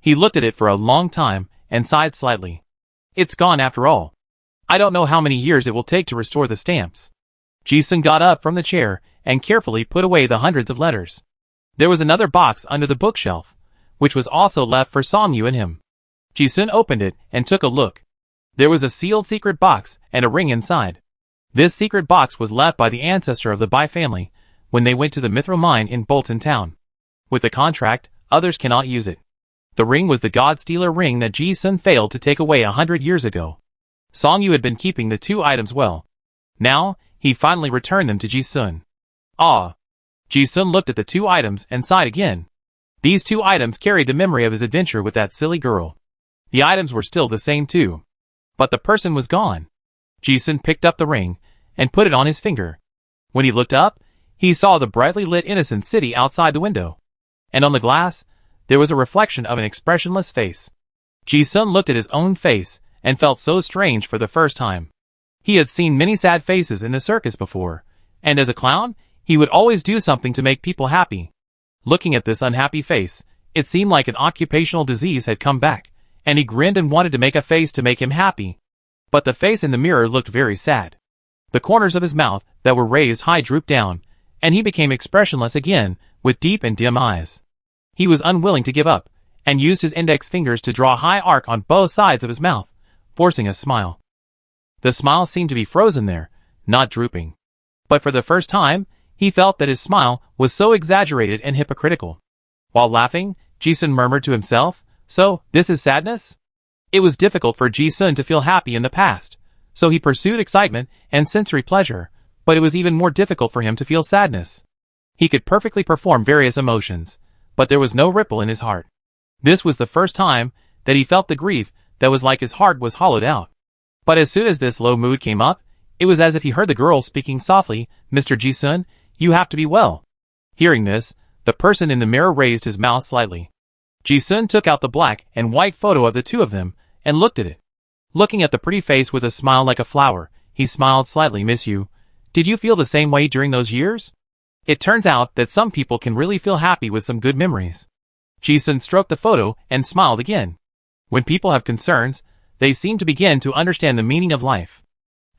He looked at it for a long time, and sighed slightly. It's gone after all. I don't know how many years it will take to restore the stamps. Ji-sun got up from the chair, and carefully put away the hundreds of letters. There was another box under the bookshelf, which was also left for Song Yu and him. Ji-sun opened it, and took a look. There was a sealed secret box, and a ring inside. This secret box was left by the ancestor of the Bai family, when they went to the mithril mine in Bolton Town. With the contract, others cannot use it. The ring was the God-Stealer ring that Ji-sun failed to take away 100 years ago. Song Yu had been keeping the two items well. Now, He finally returned them to Ji-sun. Ah! Ji-sun looked at the 2 items and sighed again. These 2 items carried the memory of his adventure with that silly girl. The items were still the same too. But the person was gone. Ji-sun picked up the ring and put it on his finger. When he looked up, he saw the brightly lit innocent city outside the window. And on the glass, there was a reflection of an expressionless face. Ji-sun looked at his own face and felt so strange for the first time. He had seen many sad faces in the circus before, and as a clown, he would always do something to make people happy. Looking at this unhappy face, it seemed like an occupational disease had come back, and he grinned and wanted to make a face to make him happy. But the face in the mirror looked very sad. The corners of his mouth that were raised high drooped down, and he became expressionless again, with deep and dim eyes. He was unwilling to give up, and used his index fingers to draw a high arc on both sides of his mouth, forcing a smile. The smile seemed to be frozen there, not drooping. But for the first time, he felt that his smile was so exaggerated and hypocritical. While laughing, Ji-sun murmured to himself, "So, this is sadness?" It was difficult for Ji-sun to feel happy in the past, so he pursued excitement and sensory pleasure, but it was even more difficult for him to feel sadness. He could perfectly perform various emotions, but there was no ripple in his heart. This was the first time that he felt the grief that was like his heart was hollowed out. But as soon as this low mood came up, it was as if he heard the girl speaking softly, "Mr. Ji-sun, you have to be well." Hearing this, the person in the mirror raised his mouth slightly. Ji-sun took out the black and white photo of the 2 of them, and looked at it. Looking at the pretty face with a smile like a flower, he smiled slightly. "Miss you. Did you feel the same way during those years?" It turns out that some people can really feel happy with some good memories. Ji-sun stroked the photo and smiled again. When people have concerns, they seem to begin to understand the meaning of life.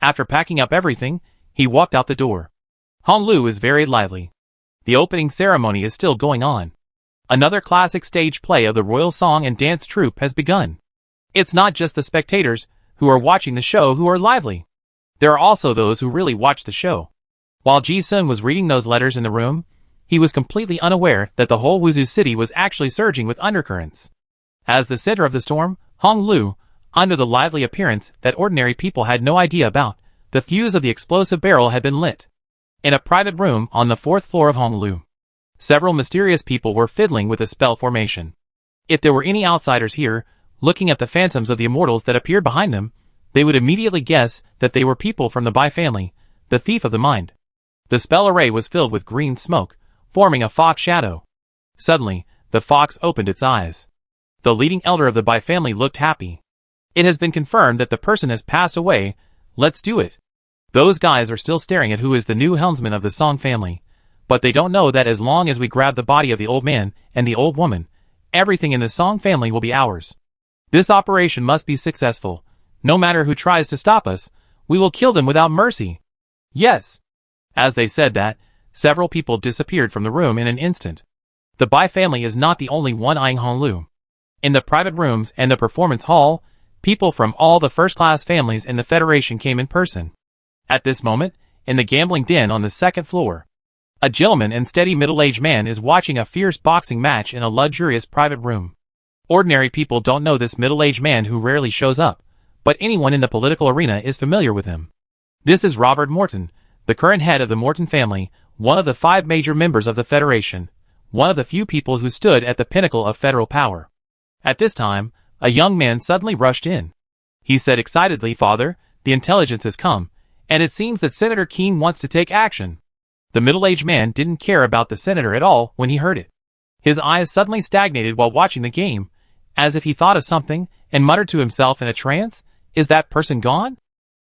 After packing up everything, he walked out the door. Honglu is very lively. The opening ceremony is still going on. Another classic stage play of the Royal Song and Dance Troupe has begun. It's not just the spectators who are watching the show who are lively. There are also those who really watch the show. While Ji-sun was reading those letters in the room, he was completely unaware that the whole Wuzhu city was actually surging with undercurrents. As the center of the storm, Honglu, under the lively appearance that ordinary people had no idea about, the fuse of the explosive barrel had been lit. In a private room on the 4th floor of Honglu, several mysterious people were fiddling with a spell formation. If there were any outsiders here, looking at the phantoms of the immortals that appeared behind them, they would immediately guess that they were people from the Bai family, the thief of the mind. The spell array was filled with green smoke, forming a fox shadow. Suddenly, the fox opened its eyes. The leading elder of the Bai family looked happy. "It has been confirmed that the person has passed away. Let's do it." Those guys are still staring at who is the new helmsman of the Song family, but they don't know that as long as we grab the body of the old man and the old woman, everything in the Song family will be ours. This operation must be successful. No matter who tries to stop us, we will kill them without mercy. Yes. As they said that, several people disappeared from the room in an instant. The Bai family is not the only one eyeing Honglu. In the private rooms and the performance hall, people from all the first-class families in the Federation came in person. At this moment, in the gambling den on the 2nd floor, a gentleman and steady middle-aged man is watching a fierce boxing match in a luxurious private room. Ordinary people don't know this middle-aged man who rarely shows up, but anyone in the political arena is familiar with him. This is Robert Morton, the current head of the Morton family, one of the 5 major members of the Federation, one of the few people who stood at the pinnacle of federal power. At this time, a young man suddenly rushed in. He said excitedly, "Father, the intelligence has come, and it seems that Senator Keene wants to take action." The middle-aged man didn't care about the senator at all when he heard it. His eyes suddenly stagnated while watching the game, as if he thought of something, and muttered to himself in a trance, "Is that person gone?"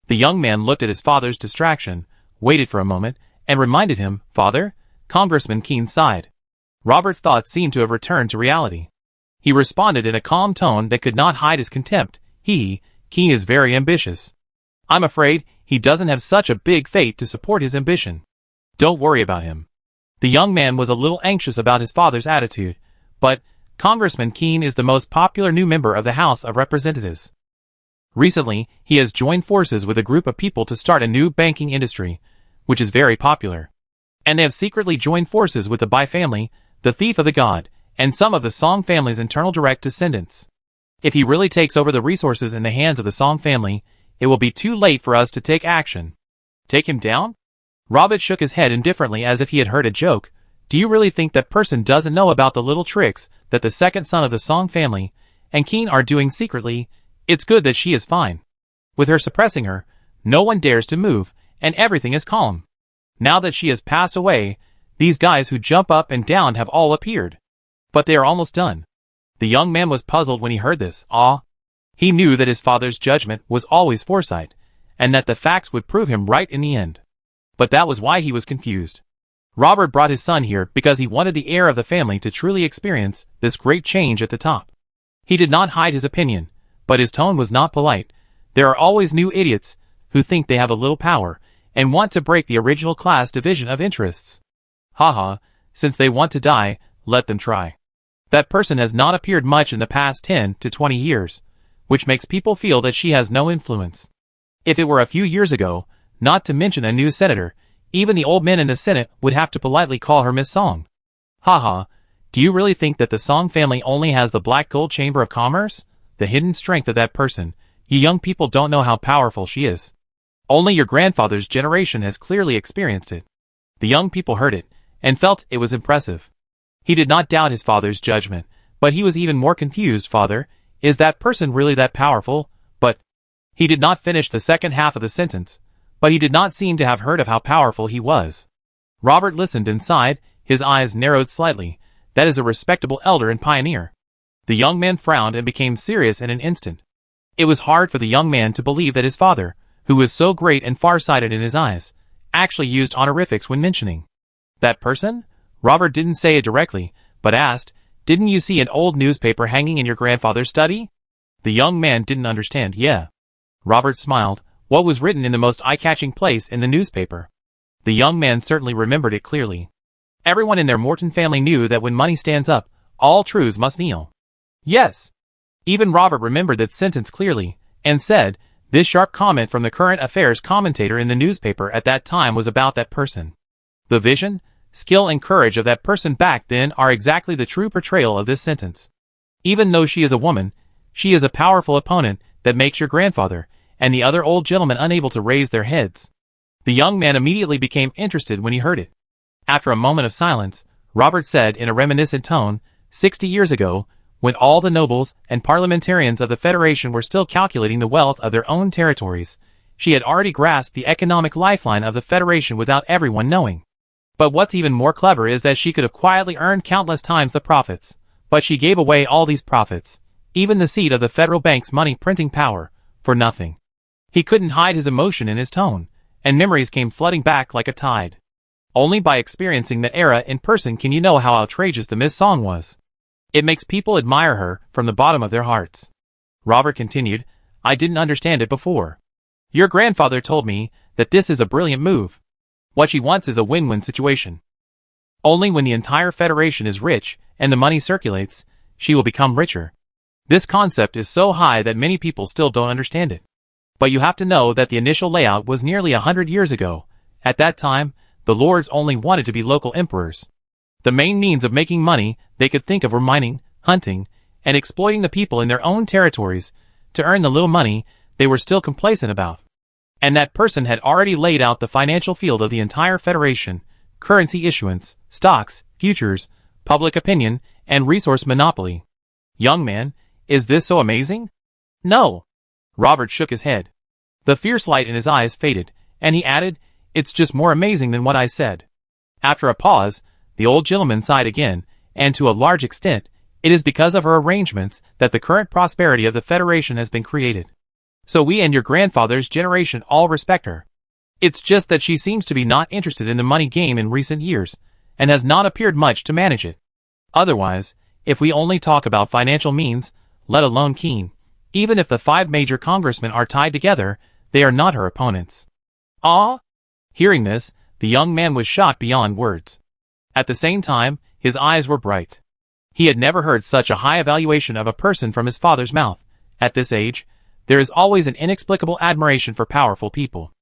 The young man looked at his father's distraction, waited for a moment, and reminded him, "Father?" Congressman Keene sighed. Robert's thoughts seemed to have returned to reality. He responded in a calm tone that could not hide his contempt. Keene is very ambitious. I'm afraid he doesn't have such a big fate to support his ambition. Don't worry about him." The young man was a little anxious about his father's attitude, but Congressman Keene is the most popular new member of the House of Representatives. Recently, he has joined forces with a group of people to start a new banking industry, which is very popular. And they have secretly joined forces with the Bai family, the thief of the god, and some of the Song family's internal direct descendants. If he really takes over the resources in the hands of the Song family, it will be too late for us to take action. Take him down? Robert shook his head indifferently as if he had heard a joke. Do you really think that person doesn't know about the little tricks that the second son of the Song family and Keen are doing secretly? It's good that she is fine. With her suppressing her, no one dares to move, and everything is calm. Now that she has passed away, these guys who jump up and down have all appeared. But they are almost done. The young man was puzzled when he heard this. He knew that his father's judgment was always foresight, and that the facts would prove him right in the end. But that was why he was confused. Robert brought his son here because he wanted the heir of the family to truly experience this great change at the top. He did not hide his opinion, but his tone was not polite. There are always new idiots who think they have a little power and want to break the original class division of interests. Haha, since they want to die, let them try. That person has not appeared much in the past 10 to 20 years, which makes people feel that she has no influence. If it were a few years ago, not to mention a new senator, even the old men in the Senate would have to politely call her Miss Song. Haha, do you really think that the Song family only has the black gold chamber of commerce? The hidden strength of that person, you young people don't know how powerful she is. Only your grandfather's generation has clearly experienced it. The young people heard it, and felt it was impressive. He did not doubt his father's judgment, but he was even more confused. Father, is that person really that powerful? But he did not finish the second half of the sentence, but he did not seem to have heard of how powerful he was. Robert listened and sighed, his eyes narrowed slightly. That is a respectable elder and pioneer. The young man frowned and became serious in an instant. It was hard for the young man to believe that his father, who was so great and far-sighted in his eyes, actually used honorifics when mentioning that person. Robert didn't say it directly, but asked, didn't you see an old newspaper hanging in your grandfather's study? The young man didn't understand. Yeah. Robert smiled. What was written in the most eye-catching place in the newspaper? The young man certainly remembered it clearly. Everyone in their Morton family knew that when money stands up, all truths must kneel. Yes. Even Robert remembered that sentence clearly, and said, this sharp comment from the current affairs commentator in the newspaper at that time was about that person. The vision, skill and courage of that person back then are exactly the true portrayal of this sentence. Even though she is a woman, she is a powerful opponent that makes your grandfather and the other old gentlemen unable to raise their heads. The young man immediately became interested when he heard it. After a moment of silence, Robert said in a reminiscent tone, 60 years ago, when all the nobles and parliamentarians of the Federation were still calculating the wealth of their own territories, she had already grasped the economic lifeline of the Federation without everyone knowing. But what's even more clever is that she could have quietly earned countless times the profits, but she gave away all these profits, even the seat of the Federal Bank's money printing power, for nothing. He couldn't hide his emotion in his tone, and memories came flooding back like a tide. Only by experiencing that era in person can you know how outrageous the Miss Song was. It makes people admire her from the bottom of their hearts. Robert continued, I didn't understand it before. Your grandfather told me that this is a brilliant move. What she wants is a win-win situation. Only when the entire Federation is rich and the money circulates, she will become richer. This concept is so high that many people still don't understand it. But you have to know that the initial layout was nearly 100 years ago. At that time, the lords only wanted to be local emperors. The main means of making money they could think of were mining, hunting, and exploiting the people in their own territories to earn the little money they were still complacent about. And that person had already laid out the financial field of the entire Federation, currency issuance, stocks, futures, public opinion, and resource monopoly. Young man, is this so amazing? No. Robert shook his head. The fierce light in his eyes faded, and he added, it's just more amazing than what I said. After a pause, the old gentleman sighed again, and to a large extent, it is because of her arrangements that the current prosperity of the Federation has been created. So we and your grandfather's generation all respect her. It's just that she seems to be not interested in the money game in recent years, and has not appeared much to manage it. Otherwise, if we only talk about financial means, let alone Keen, even if the 5 major congressmen are tied together, they are not her opponents. Ah! Hearing this, the young man was shocked beyond words. At the same time, his eyes were bright. He had never heard such a high evaluation of a person from his father's mouth. At this age, there is always an inexplicable admiration for powerful people.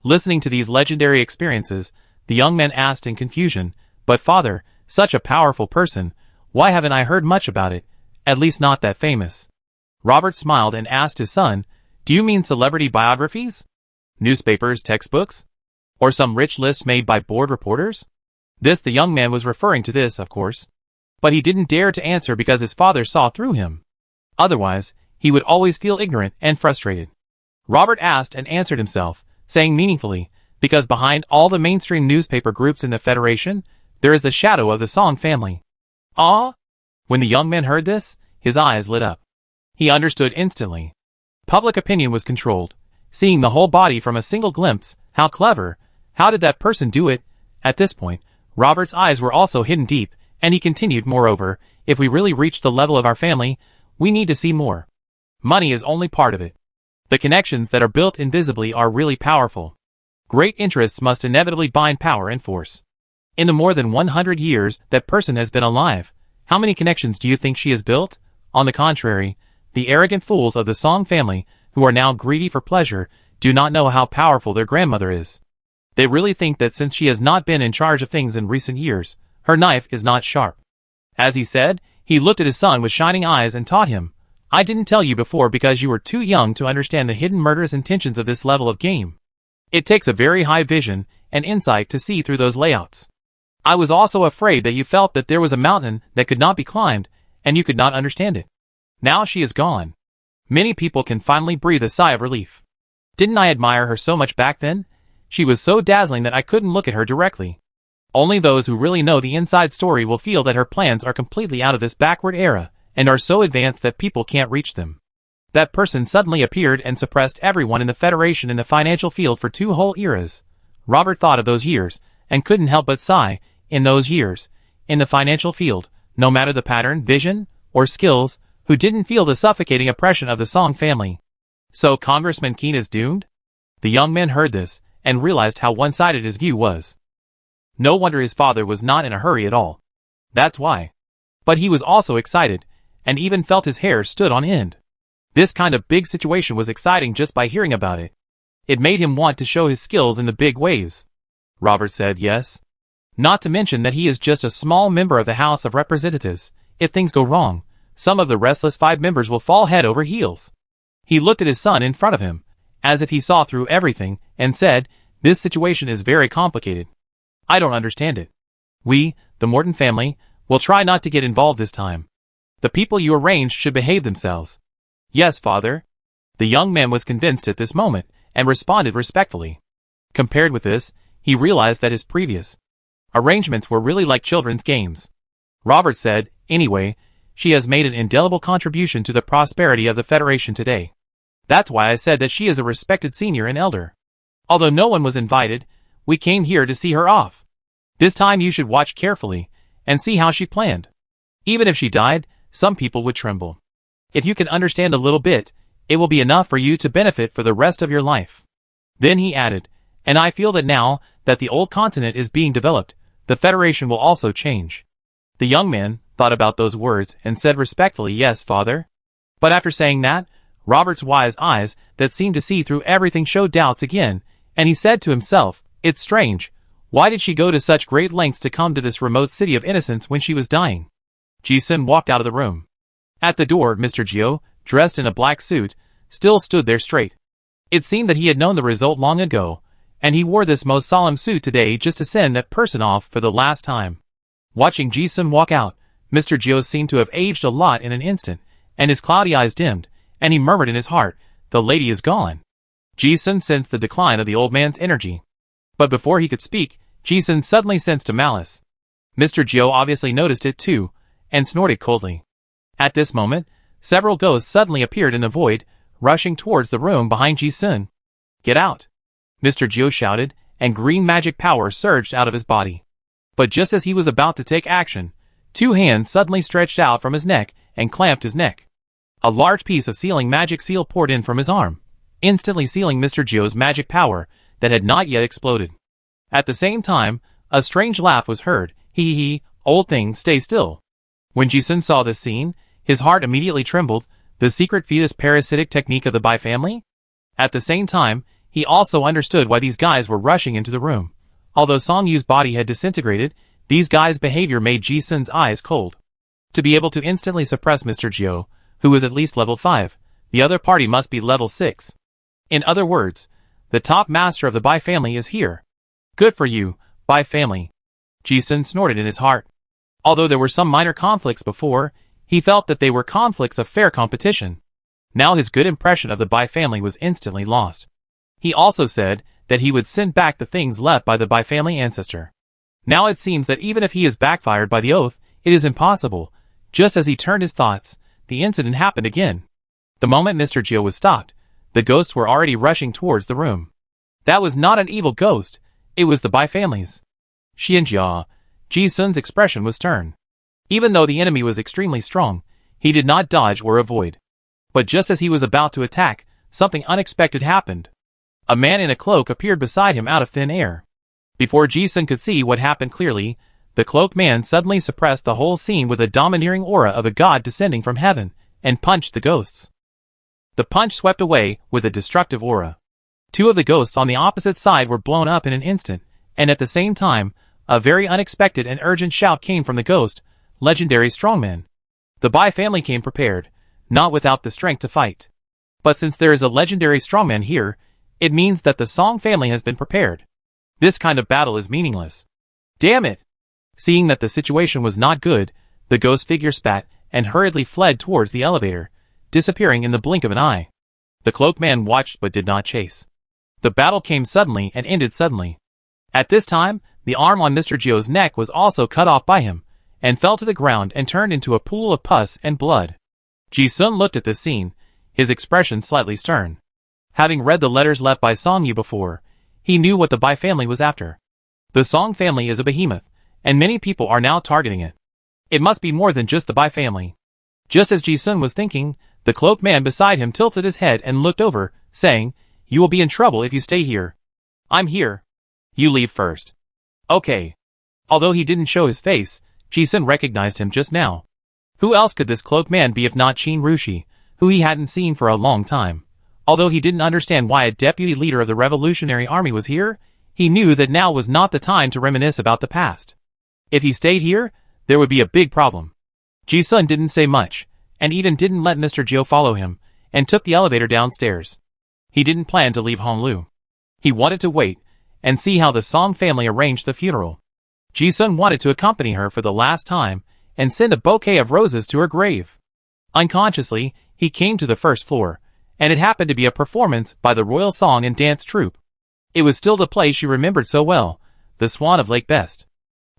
Listening to these legendary experiences, the young man asked in confusion, but father, such a powerful person, why haven't I heard much about it, at least not that famous? Robert smiled and asked his son, do you mean celebrity biographies? Newspapers, textbooks? Or some rich list made by bored reporters? This the young man was referring to this, of course. But he didn't dare to answer because his father saw through him. Otherwise, he would always feel ignorant and frustrated. Robert asked and answered himself, saying meaningfully, because behind all the mainstream newspaper groups in the Federation, there is the shadow of the Song family. Ah? When the young man heard this, his eyes lit up. He understood instantly. Public opinion was controlled. Seeing the whole body from a single glimpse, how clever, how did that person do it? At this point, Robert's eyes were also hidden deep, and he continued, moreover, if we really reach the level of our family, we need to see more. Money is only part of it. The connections that are built invisibly are really powerful. Great interests must inevitably bind power and force. In the more than 100 years that person has been alive, how many connections do you think she has built? On the contrary, the arrogant fools of the Song family, who are now greedy for pleasure, do not know how powerful their grandmother is. They really think that since she has not been in charge of things in recent years, her knife is not sharp. As he said, he looked at his son with shining eyes and taught him, I didn't tell you before because you were too young to understand the hidden murderous intentions of this level of game. It takes a very high vision and insight to see through those layouts. I was also afraid that you felt that there was a mountain that could not be climbed, and you could not understand it. Now she is gone. Many people can finally breathe a sigh of relief. Didn't I admire her so much back then? She was so dazzling that I couldn't look at her directly. Only those who really know the inside story will feel that her plans are completely out of this backward era, and are so advanced that people can't reach them. That person suddenly appeared and suppressed everyone in the Federation in the financial field for 2 whole eras. Robert thought of those years, and couldn't help but sigh. In those years, in the financial field, no matter the pattern, vision, or skills, who didn't feel the suffocating oppression of the Song family. So Congressman Keene is doomed? The young man heard this, and realized how one-sided his view was. No wonder his father was not in a hurry at all. That's why. But he was also excited, and even felt his hair stood on end. This kind of big situation was exciting just by hearing about it. It made him want to show his skills in the big ways. Robert said yes. Not to mention that he is just a small member of the House of Representatives. If things go wrong, some of the restless 5 members will fall head over heels. He looked at his son in front of him, as if he saw through everything, and said, this situation is very complicated. I don't understand it. We, the Morton family, will try not to get involved this time. The people you arranged should behave themselves. Yes, father. The young man was convinced at this moment, and responded respectfully. Compared with this, he realized that his previous arrangements were really like children's games. Robert said, anyway, she has made an indelible contribution to the prosperity of the Federation today. That's why I said that she is a respected senior and elder. Although no one was invited, we came here to see her off. This time you should watch carefully, and see how she planned. Even if she died, some people would tremble. If you can understand a little bit, it will be enough for you to benefit for the rest of your life. Then he added, and I feel that now that the old continent is being developed, the Federation will also change. The young man thought about those words and said respectfully, yes, father. But after saying that, Robert's wise eyes that seemed to see through everything showed doubts again, and he said to himself, it's strange. Why did she go to such great lengths to come to this remote city of innocence when she was dying? Ji-sun walked out of the room. At the door, Mr. Gio, dressed in a black suit, still stood there straight. It seemed that he had known the result long ago, and he wore this most solemn suit today just to send that person off for the last time. Watching Ji-sun walk out, Mr. Gio seemed to have aged a lot in an instant, and his cloudy eyes dimmed, and he murmured in his heart, the lady is gone. Ji-sun sensed the decline of the old man's energy. But before he could speak, Ji-sun suddenly sensed a malice. Mr. Gio obviously noticed it too, and snorted coldly. At this moment, several ghosts suddenly appeared in the void, rushing towards the room behind Ji-sun. Get out! Mr. Gio shouted, and green magic power surged out of his body. But just as he was about to take action, 2 hands suddenly stretched out from his neck and clamped his neck. A large piece of sealing magic seal poured in from his arm, instantly sealing Mr. Gio's magic power that had not yet exploded. At the same time, a strange laugh was heard. Hee, old thing, stay still. When Ji-sun saw this scene, his heart immediately trembled. The secret fetus parasitic technique of the Bai family? At the same time, he also understood why these guys were rushing into the room. Although Song Yu's body had disintegrated, these guys' behavior made Ji-sun's eyes cold. To be able to instantly suppress Mr. Gio, who was at least level 5, the other party must be level 6. In other words, the top master of the Bai family is here. Good for you, Bai family. Ji-sun snorted in his heart. Although there were some minor conflicts before, he felt that they were conflicts of fair competition. Now his good impression of the Bai family was instantly lost. He also said that he would send back the things left by the Bai family ancestor. Now it seems that even if he is backfired by the oath, it is impossible. Just as he turned his thoughts, the incident happened again. The moment Mr. Jio was stopped, the ghosts were already rushing towards the room. That was not an evil ghost, it was the Bai family's. Xianjia, Ji-sun's expression was stern. Even though the enemy was extremely strong, he did not dodge or avoid. But just as he was about to attack, something unexpected happened. A man in a cloak appeared beside him out of thin air. Before Ji-sun could see what happened clearly, the cloaked man suddenly suppressed the whole scene with a domineering aura of a god descending from heaven, and punched the ghosts. The punch swept away with a destructive aura. Two of the ghosts on the opposite side were blown up in an instant, and at the same time, a very unexpected and urgent shout came from the ghost, legendary strongman. The Bai family came prepared, not without the strength to fight. But since there is a legendary strongman here, it means that the Song family has been prepared. This kind of battle is meaningless. Damn it! Seeing that the situation was not good, the ghost figure spat and hurriedly fled towards the elevator, disappearing in the blink of an eye. The cloaked man watched but did not chase. The battle came suddenly and ended suddenly. At this time, the arm on Mr. Jio's neck was also cut off by him, and fell to the ground and turned into a pool of pus and blood. Ji-sun looked at this scene, his expression slightly stern. Having read the letters left by Song Yu before, he knew what the Bai family was after. The Song family is a behemoth, and many people are now targeting it. It must be more than just the Bai family. Just as Ji-sun was thinking, the cloaked man beside him tilted his head and looked over, saying, "You will be in trouble if you stay here." "I'm here." "You leave first." "Okay." Although he didn't show his face, Ji-sun recognized him just now. Who else could this cloaked man be if not Qin Rushi, who he hadn't seen for a long time? Although he didn't understand why a deputy leader of the Revolutionary Army was here, he knew that now was not the time to reminisce about the past. If he stayed here, there would be a big problem. Ji-sun didn't say much, and even didn't let Mr. Jio follow him, and took the elevator downstairs. He didn't plan to leave Honglu. He wanted to wait, and see how the Song family arranged the funeral. Ji-sun wanted to accompany her for the last time, and send a bouquet of roses to her grave. Unconsciously, he came to the first floor, and it happened to be a performance by the Royal Song and Dance Troupe. It was still the play she remembered so well, The Swan of Lake Best.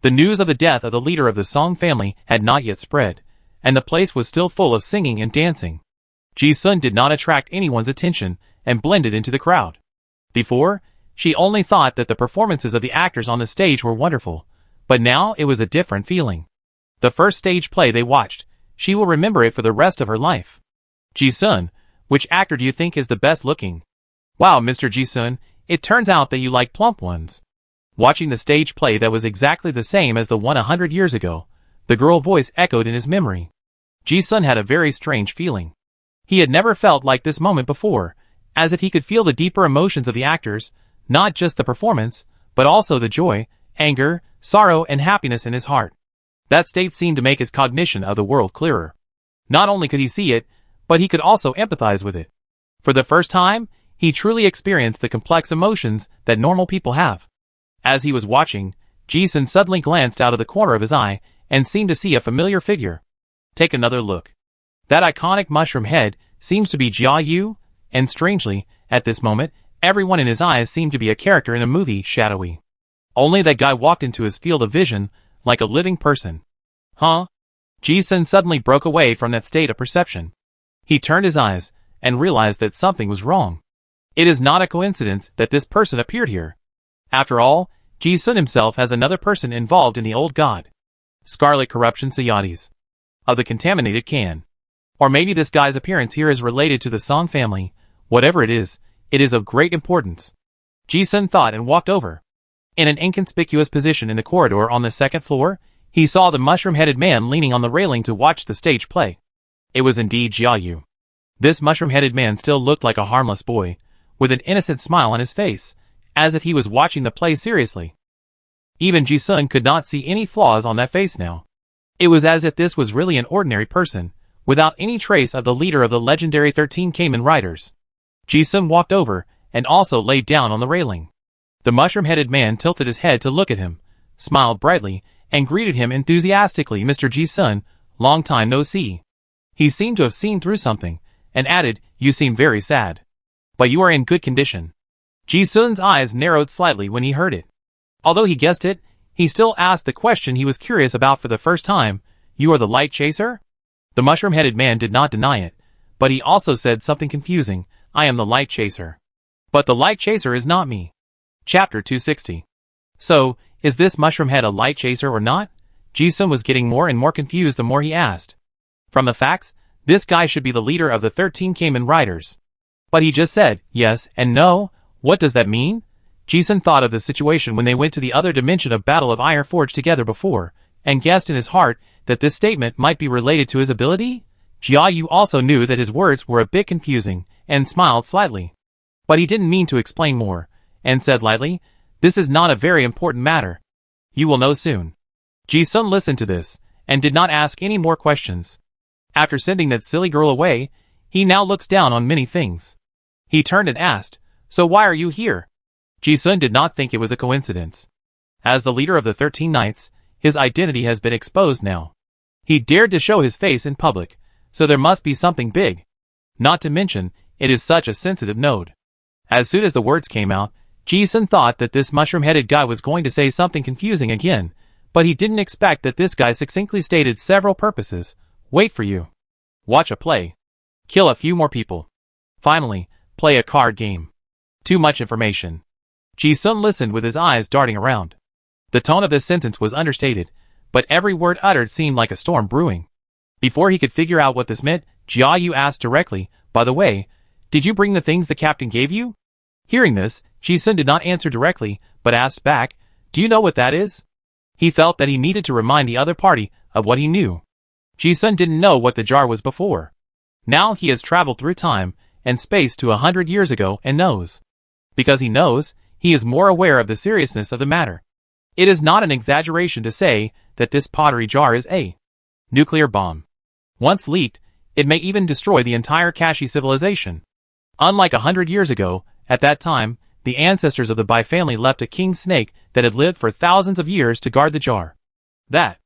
The news of the death of the leader of the Song family had not yet spread, and the place was still full of singing and dancing. Ji-sun did not attract anyone's attention, and blended into the crowd. Before, she only thought that the performances of the actors on the stage were wonderful, but now it was a different feeling. The first stage play they watched, she will remember it for the rest of her life. Ji-sun, which actor do you think is the best looking? Wow, Mr. Ji-sun, it turns out that you like plump ones. Watching the stage play that was exactly the same as the one 100 years ago, the girl voice echoed in his memory. Ji-sun had a very strange feeling. He had never felt like this moment before, as if he could feel the deeper emotions of the actors, not just the performance, but also the joy, anger, sorrow and happiness in his heart. That state seemed to make his cognition of the world clearer. Not only could he see it, but he could also empathize with it. For the first time, he truly experienced the complex emotions that normal people have. As he was watching, Ji-sun suddenly glanced out of the corner of his eye and seemed to see a familiar figure. Take another look. That iconic mushroom head seems to be Jia Yu, and strangely, at this moment, everyone in his eyes seemed to be a character in a movie, shadowy. Only that guy walked into his field of vision, like a living person. Huh? Ji-sun suddenly broke away from that state of perception. He turned his eyes, and realized that something was wrong. It is not a coincidence that this person appeared here. After all, Ji-sun himself has another person involved in the old god. Scarlet Corruption Sayadis. Of the contaminated can. Or maybe this guy's appearance here is related to the Song family. Whatever it is of great importance. Ji-sun thought and walked over. In an inconspicuous position in the corridor on the second floor, he saw the mushroom-headed man leaning on the railing to watch the stage play. It was indeed Jia Yu. This mushroom-headed man still looked like a harmless boy, with an innocent smile on his face, as if he was watching the play seriously. Even Ji-sun could not see any flaws on that face now. It was as if this was really an ordinary person, without any trace of the leader of the legendary 13 Kamen Riders. Ji-sun walked over, and also laid down on the railing. The mushroom-headed man tilted his head to look at him, smiled brightly, and greeted him enthusiastically. Mr. Ji-sun, long time no see. He seemed to have seen through something, and added, you seem very sad. But you are in good condition. Ji-sun's eyes narrowed slightly when he heard it. Although he guessed it, he still asked the question he was curious about for the first time, you are the light chaser? The mushroom-headed man did not deny it, but he also said something confusing, I am the light chaser. But the light chaser is not me. Chapter 260. So, is this mushroom head a light chaser or not? Ji-sun was getting more and more confused the more he asked. From the facts, this guy should be the leader of the 13 Kamen Riders. But he just said, yes and no, what does that mean? Ji-sun thought of the situation when they went to the other dimension of Battle of Iron Forge together before, and guessed in his heart that this statement might be related to his ability. Jia-yu also knew that his words were a bit confusing, and smiled slightly. But he didn't mean to explain more, and said lightly, this is not a very important matter. You will know soon. Ji-sun listened to this, and did not ask any more questions. After sending that silly girl away, he now looks down on many things. He turned and asked, so why are you here? Ji-sun did not think it was a coincidence. As the leader of the 13 Knights, his identity has been exposed now. He dared to show his face in public, so there must be something big. Not to mention, it is such a sensitive node. As soon as the words came out, Ji-sun thought that this mushroom-headed guy was going to say something confusing again, but he didn't expect that this guy succinctly stated several purposes. Wait for you. Watch a play. Kill a few more people. Finally, play a card game. Too much information. Ji-sun listened with his eyes darting around. The tone of this sentence was understated, but every word uttered seemed like a storm brewing. Before he could figure out what this meant, Jia-yu asked directly, by the way, did you bring the things the captain gave you? Hearing this, Ji-sun did not answer directly, but asked back, do you know what that is? He felt that he needed to remind the other party of what he knew. Ji-sun didn't know what the jar was before. Now he has traveled through time and space to 100 years ago and knows. Because he knows, he is more aware of the seriousness of the matter. It is not an exaggeration to say that this pottery jar is a nuclear bomb. Once leaked, it may even destroy the entire Kashi civilization. Unlike 100 years ago, at that time, the ancestors of the Bai family left a king snake that had lived for thousands of years to guard the jar. That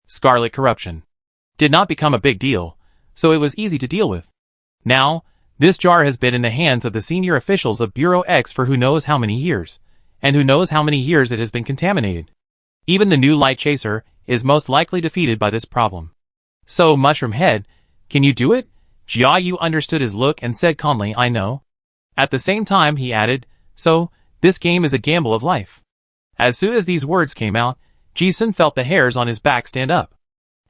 scarlet corruption did not become a big deal, so it was easy to deal with. Now, this jar has been in the hands of the senior officials of Bureau X for who knows how many years, and who knows how many years it has been contaminated. Even the new light chaser is most likely defeated by this problem. So, Mushroom Head, can you do it? Jia-yu understood his look and said calmly, I know. At the same time, he added, so, this game is a gamble of life. As soon as these words came out, Ji-sun felt the hairs on his back stand up.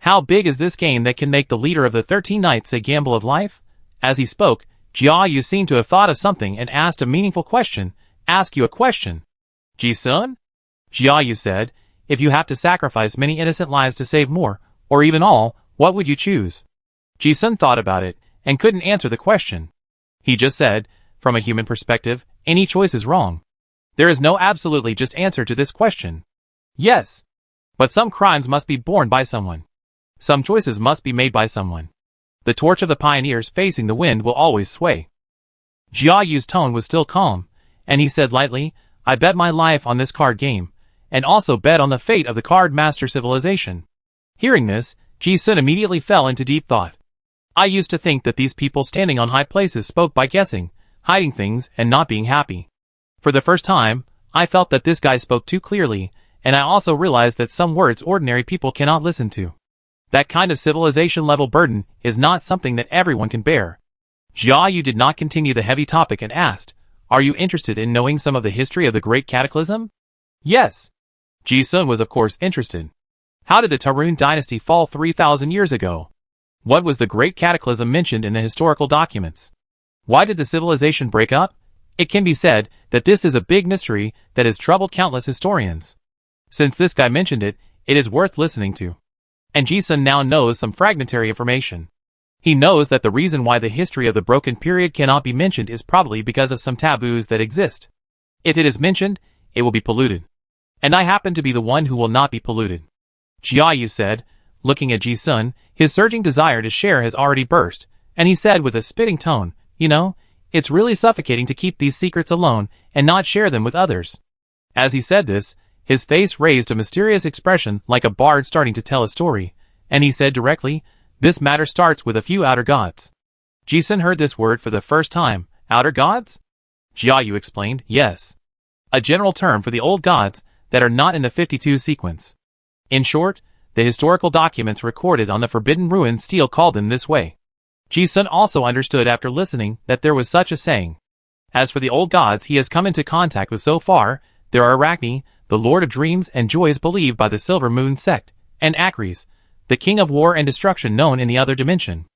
How big is this game that can make the leader of the 13 Knights a gamble of life? As he spoke, Jia-yu seemed to have thought of something and asked a meaningful question. Ask you a question. Ji-sun? Jia-yu said, if you have to sacrifice many innocent lives to save more, or even all, what would you choose? Ji-sun thought about it, and couldn't answer the question. He just said, from a human perspective, any choice is wrong. There is no absolutely just answer to this question. Yes. But some crimes must be borne by someone. Some choices must be made by someone. The torch of the pioneers facing the wind will always sway. Jia-yu's tone was still calm, and he said lightly, I bet my life on this card game, and also bet on the fate of the card master civilization. Hearing this, Ji-sun immediately fell into deep thought. I used to think that these people standing on high places spoke by guessing, hiding things, and not being happy. For the first time, I felt that this guy spoke too clearly, and I also realized that some words ordinary people cannot listen to. That kind of civilization-level burden is not something that everyone can bear. Jia-yu did not continue the heavy topic and asked, are you interested in knowing some of the history of the Great Cataclysm? Yes. Ji-sun was of course interested. How did the Tarun dynasty fall 3,000 years ago? What was the Great Cataclysm mentioned in the historical documents? Why did the civilization break up? It can be said that this is a big mystery that has troubled countless historians. Since this guy mentioned it, it is worth listening to. And Ji-sun now knows some fragmentary information. He knows that the reason why the history of the broken period cannot be mentioned is probably because of some taboos that exist. If it is mentioned, it will be polluted. And I happen to be the one who will not be polluted. Jia-yu said, looking at Ji-sun, his surging desire to share has already burst, and he said with a spitting tone, you know, it's really suffocating to keep these secrets alone and not share them with others. As he said this, his face raised a mysterious expression like a bard starting to tell a story, and he said directly, "This matter starts with a few outer gods." Ji-sun heard this word for the first time. Outer gods? Jiayu explained, yes. A general term for the old gods that are not in the 52 sequence. In short, the historical documents recorded on the Forbidden Ruins still called them this way. Ji-sun also understood after listening that there was such a saying. As for the old gods he has come into contact with so far, there are Arachne, the Lord of Dreams and Joys believed by the Silver Moon sect, and Acres, the King of War and Destruction known in the other dimension.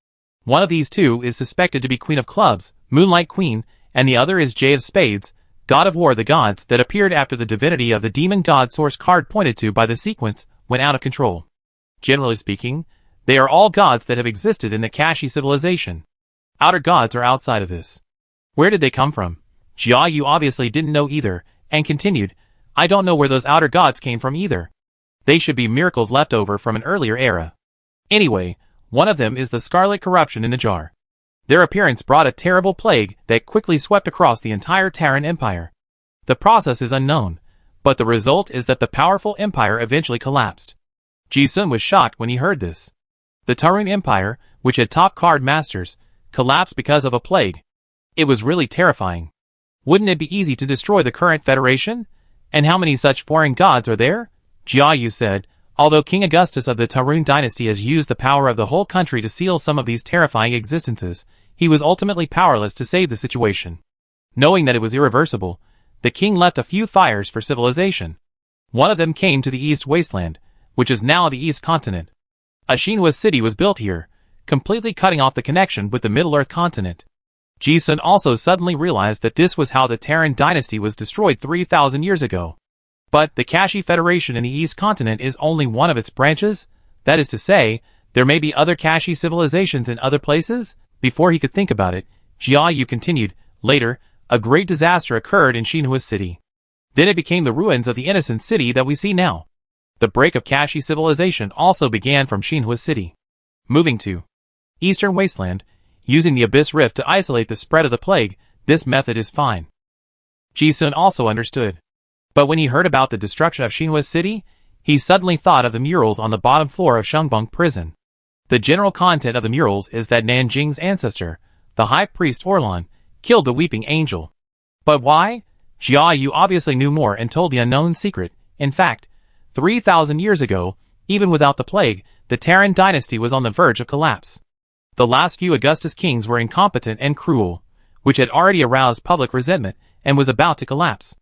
One of these two is suspected to be Queen of Clubs, Moonlight Queen, and the other is Jay of Spades, God of War. The gods that appeared after the divinity of the demon god source card pointed to by the sequence went out of control. Generally speaking, they are all gods that have existed in the Kashi civilization. Outer gods are outside of this. Where did they come from? Jiayu obviously didn't know either, and continued, I don't know where those outer gods came from either. They should be miracles left over from an earlier era. Anyway, one of them is the scarlet corruption in the jar. Their appearance brought a terrible plague that quickly swept across the entire Terran Empire. The process is unknown, but the result is that the powerful empire eventually collapsed. Ji-sun was shocked when he heard this. The Tarun Empire, which had top card masters, collapsed because of a plague. It was really terrifying. Wouldn't it be easy to destroy the current federation? And how many such foreign gods are there? Jiayu said, although King Augustus of the Tarun dynasty has used the power of the whole country to seal some of these terrifying existences, he was ultimately powerless to save the situation. Knowing that it was irreversible, the king left a few fires for civilization. One of them came to the East Wasteland, which is now the East Continent. A Shinhua city was built here, completely cutting off the connection with the Middle-earth continent. Ji-sun also suddenly realized that this was how the Terran dynasty was destroyed 3,000 years ago. But the Kashi Federation in the East Continent is only one of its branches? That is to say, there may be other Kashi civilizations in other places? Before he could think about it, Jiayu continued, later, a great disaster occurred in Shinhua City. Then it became the ruins of the innocent city that we see now. The break of Kashi civilization also began from Shinhua City. Moving to Eastern Wasteland, using the Abyss Rift to isolate the spread of the plague, this method is fine. Ji-sun also understood. But when he heard about the destruction of Shinhua City, he suddenly thought of the murals on the bottom floor of Shengbang prison. The general content of the murals is that Nanjing's ancestor, the High Priest Orlan, killed the Weeping Angel. But why? Jiayu obviously knew more and told the unknown secret. In fact, 3,000 years ago, even without the plague, the Terran dynasty was on the verge of collapse. The last few Augustus kings were incompetent and cruel, which had already aroused public resentment and was about to collapse.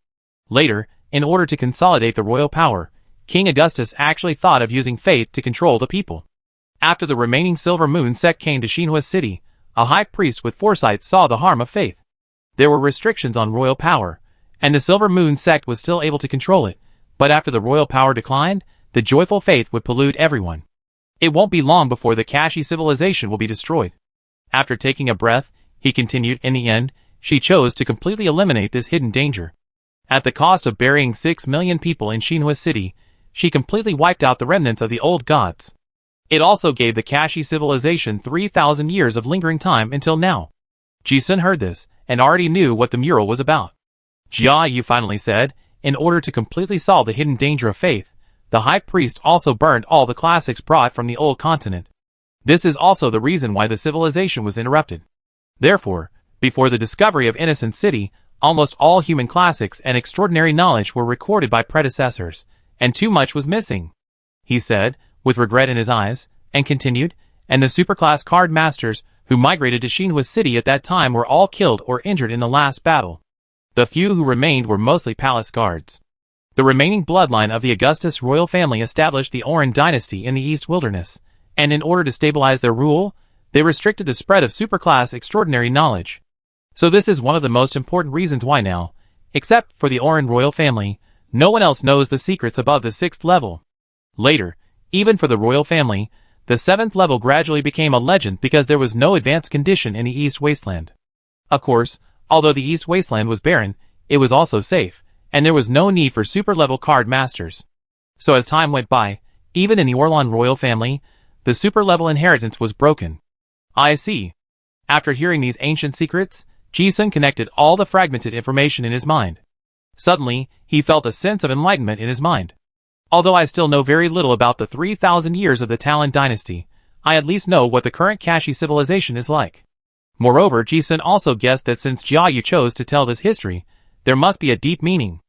Later, in order to consolidate the royal power, King Augustus actually thought of using faith to control the people. After the remaining Silver Moon sect came to Shinhua City, a high priest with foresight saw the harm of faith. There were restrictions on royal power, and the Silver Moon sect was still able to control it, but after the royal power declined, the joyful faith would pollute everyone. It won't be long before the Kashi civilization will be destroyed. After taking a breath, he continued, in the end, she chose to completely eliminate this hidden danger. At the cost of burying 6 million people in Shinhua City, she completely wiped out the remnants of the old gods. It also gave the Kashi civilization 3,000 years of lingering time until now. Ji-sun heard this, and already knew what the mural was about. Jiayu finally said, in order to completely solve the hidden danger of faith, the high priest also burned all the classics brought from the old continent. This is also the reason why the civilization was interrupted. Therefore, before the discovery of Innocent City, almost all human classics and extraordinary knowledge were recorded by predecessors, and too much was missing. He said, with regret in his eyes, and continued, and the superclass card masters who migrated to Shinhua City at that time were all killed or injured in the last battle. The few who remained were mostly palace guards. The remaining bloodline of the Augustus royal family established the Oran dynasty in the East Wilderness, and in order to stabilize their rule, they restricted the spread of superclass extraordinary knowledge. So this is one of the most important reasons why now, except for the Oran royal family, no one else knows the secrets above the 6th level. Later, even for the royal family, the 7th level gradually became a legend because there was no advanced condition in the East Wasteland. Of course, although the East Wasteland was barren, it was also safe, and there was no need for super-level card masters. So as time went by, even in the Orlan royal family, the super-level inheritance was broken. I see. After hearing these ancient secrets, Ji-sun connected all the fragmented information in his mind. Suddenly, he felt a sense of enlightenment in his mind. Although I still know very little about the 3,000 years of the Talon dynasty, I at least know what the current Kashi civilization is like. Moreover, Ji-sun also guessed that since Jiayu chose to tell this history, there must be a deep meaning.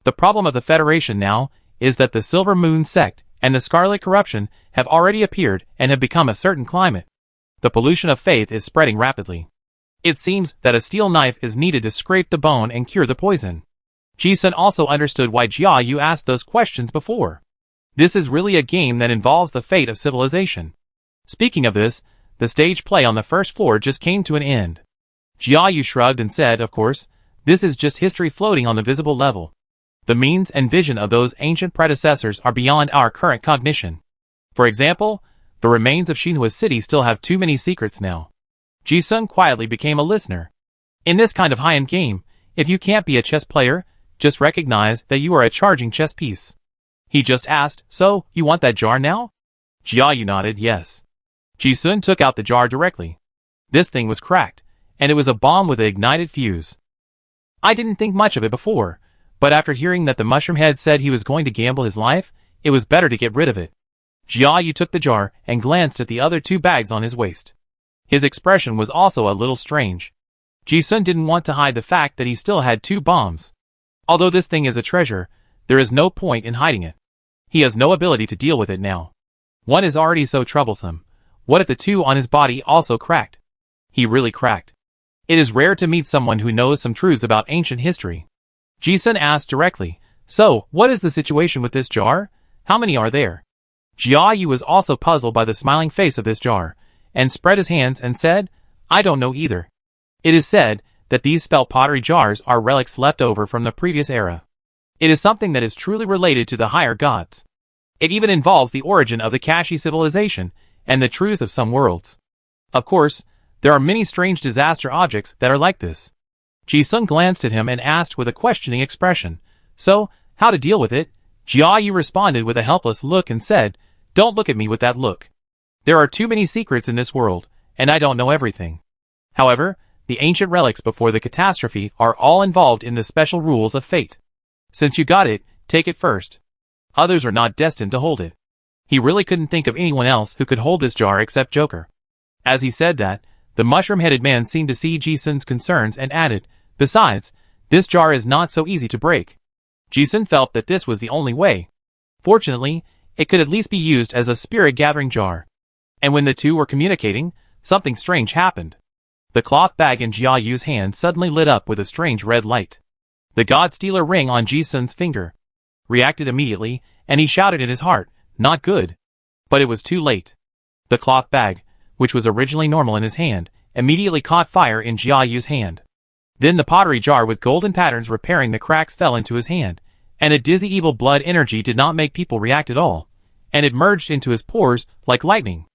The problem of the Federation now is that the Silver Moon sect and the Scarlet Corruption have already appeared and have become a certain climate. The pollution of faith is spreading rapidly. It seems that a steel knife is needed to scrape the bone and cure the poison. Ji-sun also understood why Jiayu asked those questions before. This is really a game that involves the fate of civilization. Speaking of this, the stage play on the first floor just came to an end. Jiayu shrugged and said, of course, this is just history floating on the visible level. The means and vision of those ancient predecessors are beyond our current cognition. For example, the remains of Shinhua City still have too many secrets now. Ji-sun quietly became a listener. In this kind of high-end game, if you can't be a chess player, just recognize that you are a charging chess piece. He just asked, so, you want that jar now? Jiayu nodded, yes. Ji-sun took out the jar directly. This thing was cracked, and it was a bomb with an ignited fuse. I didn't think much of it before, but after hearing that the mushroom head said he was going to gamble his life, it was better to get rid of it. Jiayu took the jar and glanced at the other two bags on his waist. His expression was also a little strange. Ji-sun didn't want to hide the fact that he still had two bombs. Although this thing is a treasure, there is no point in hiding it. He has no ability to deal with it now. One is already so troublesome. What if the two on his body also cracked? He really cracked. It is rare to meet someone who knows some truths about ancient history. Ji-sun asked directly, so, what is the situation with this jar? How many are there? Jiayu was also puzzled by the smiling face of this jar, and spread his hands and said, I don't know either. It is said that these spelt pottery jars are relics left over from the previous era. It is something that is truly related to the higher gods. It even involves the origin of the Kashi civilization, and the truth of some worlds. Of course, there are many strange disaster objects that are like this. Ji-sun glanced at him and asked with a questioning expression, so, how to deal with it? Jiayu responded with a helpless look and said, don't look at me with that look. There are too many secrets in this world, and I don't know everything. However, the ancient relics before the catastrophe are all involved in the special rules of fate. Since you got it, take it first. Others are not destined to hold it. He really couldn't think of anyone else who could hold this jar except Joker. As he said that, the mushroom-headed man seemed to see Ji-sun's concerns and added, besides, this jar is not so easy to break. Ji-sun felt that this was the only way. Fortunately, it could at least be used as a spirit-gathering jar. And when the two were communicating, something strange happened. The cloth bag in Jiayu's hand suddenly lit up with a strange red light. The God-Stealer ring on Ji-sun's finger reacted immediately, and he shouted in his heart, not good. But it was too late. The cloth bag, which was originally normal in his hand, immediately caught fire in Jiayu's hand. Then the pottery jar with golden patterns repairing the cracks fell into his hand, and a dizzy evil blood energy did not make people react at all, and it merged into his pores like lightning.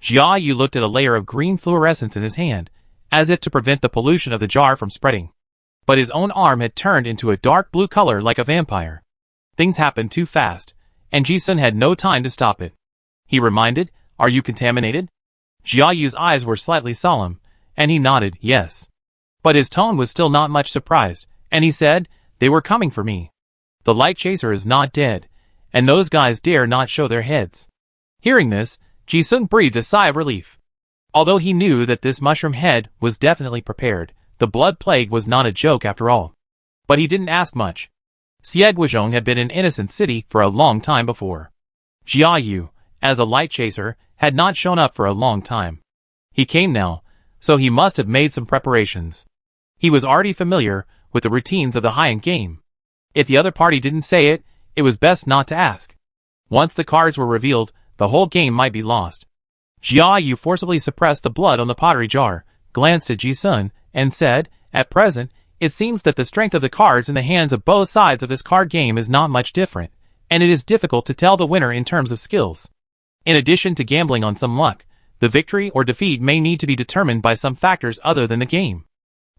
Jiayu looked at a layer of green fluorescence in his hand, as if to prevent the pollution of the jar from spreading. But his own arm had turned into a dark blue color like a vampire. Things happened too fast, and Ji-sun had no time to stop it. He reminded, are you contaminated? Jiayu's eyes were slightly solemn, and he nodded, yes. But his tone was still not much surprised, and he said, they were coming for me. The light chaser is not dead, and those guys dare not show their heads. Hearing this, Ji-sun breathed a sigh of relief. Although he knew that this mushroom head was definitely prepared, the blood plague was not a joke after all. But he didn't ask much. Xieguizhong had been an innocent city for a long time before. Jiayu, as a light chaser, had not shown up for a long time. He came now, so he must have made some preparations. He was already familiar with the routines of the high-end game. If the other party didn't say it, it was best not to ask. Once the cards were revealed, the whole game might be lost. Jiayu forcibly suppressed the blood on the pottery jar, glanced at Ji-sun, and said, at present, it seems that the strength of the cards in the hands of both sides of this card game is not much different, and it is difficult to tell the winner in terms of skills. In addition to gambling on some luck, the victory or defeat may need to be determined by some factors other than the game.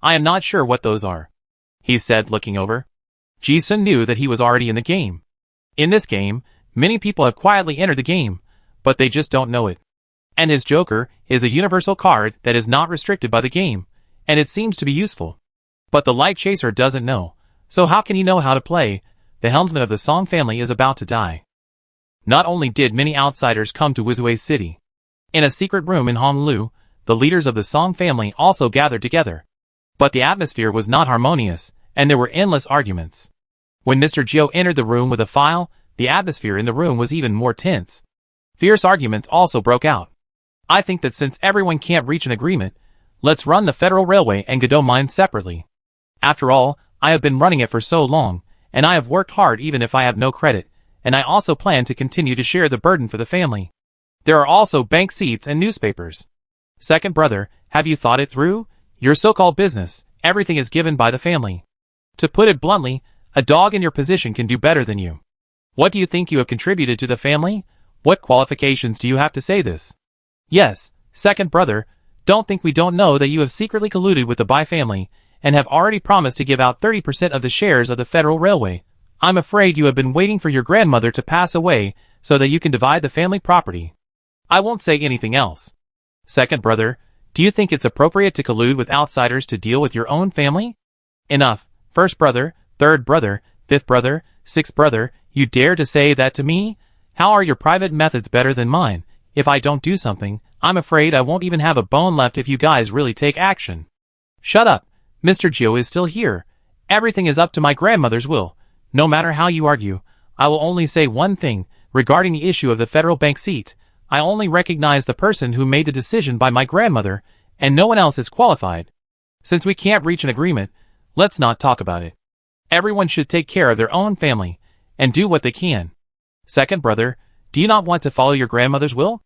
I am not sure what those are, he said, looking over. Ji-sun knew that he was already in the game. In this game, many people have quietly entered the game, but they just don't know it. And his Joker is a universal card that is not restricted by the game, and it seems to be useful. But the Light Chaser doesn't know, So how can he know how to play? The helmsman of the Song family is about to die. Not only did many outsiders come to Wizue City. In a secret room in Honolulu, the leaders of the Song family also gathered together. But the atmosphere was not harmonious, and there were endless arguments. When Mr. Gio entered the room with a file, the atmosphere in the room was even more tense. Fierce arguments also broke out. I think that since everyone can't reach an agreement, let's run the Federal Railway and Godot mines separately. After all, I have been running it for so long, and I have worked hard even if I have no credit, and I also plan to continue to share the burden for the family. There are also bank seats and newspapers. Second brother, have you thought it through? Your so-called business, everything is given by the family. To put it bluntly, a dog in your position can do better than you. What do you think you have contributed to the family? What qualifications do you have to say this? Yes, second brother, don't think we don't know that you have secretly colluded with the Bai family, and have already promised to give out 30% of the shares of the Federal Railway. I'm afraid you have been waiting for your grandmother to pass away, so that you can divide the family property. I won't say anything else. Second brother, do you think it's appropriate to collude with outsiders to deal with your own family? Enough. First brother, third brother, fifth brother, sixth brother, you dare to say that to me? How are your private methods better than mine? If I don't do something, I'm afraid I won't even have a bone left if you guys really take action. Shut up. Mr. Gio is still here. Everything is up to my grandmother's will. No matter how you argue, I will only say one thing, regarding the issue of the federal bank seat. I only recognize the person who made the decision by my grandmother, and no one else is qualified. Since we can't reach an agreement, let's not talk about it. Everyone should take care of their own family, and do what they can. Second brother, do you not want to follow your grandmother's will?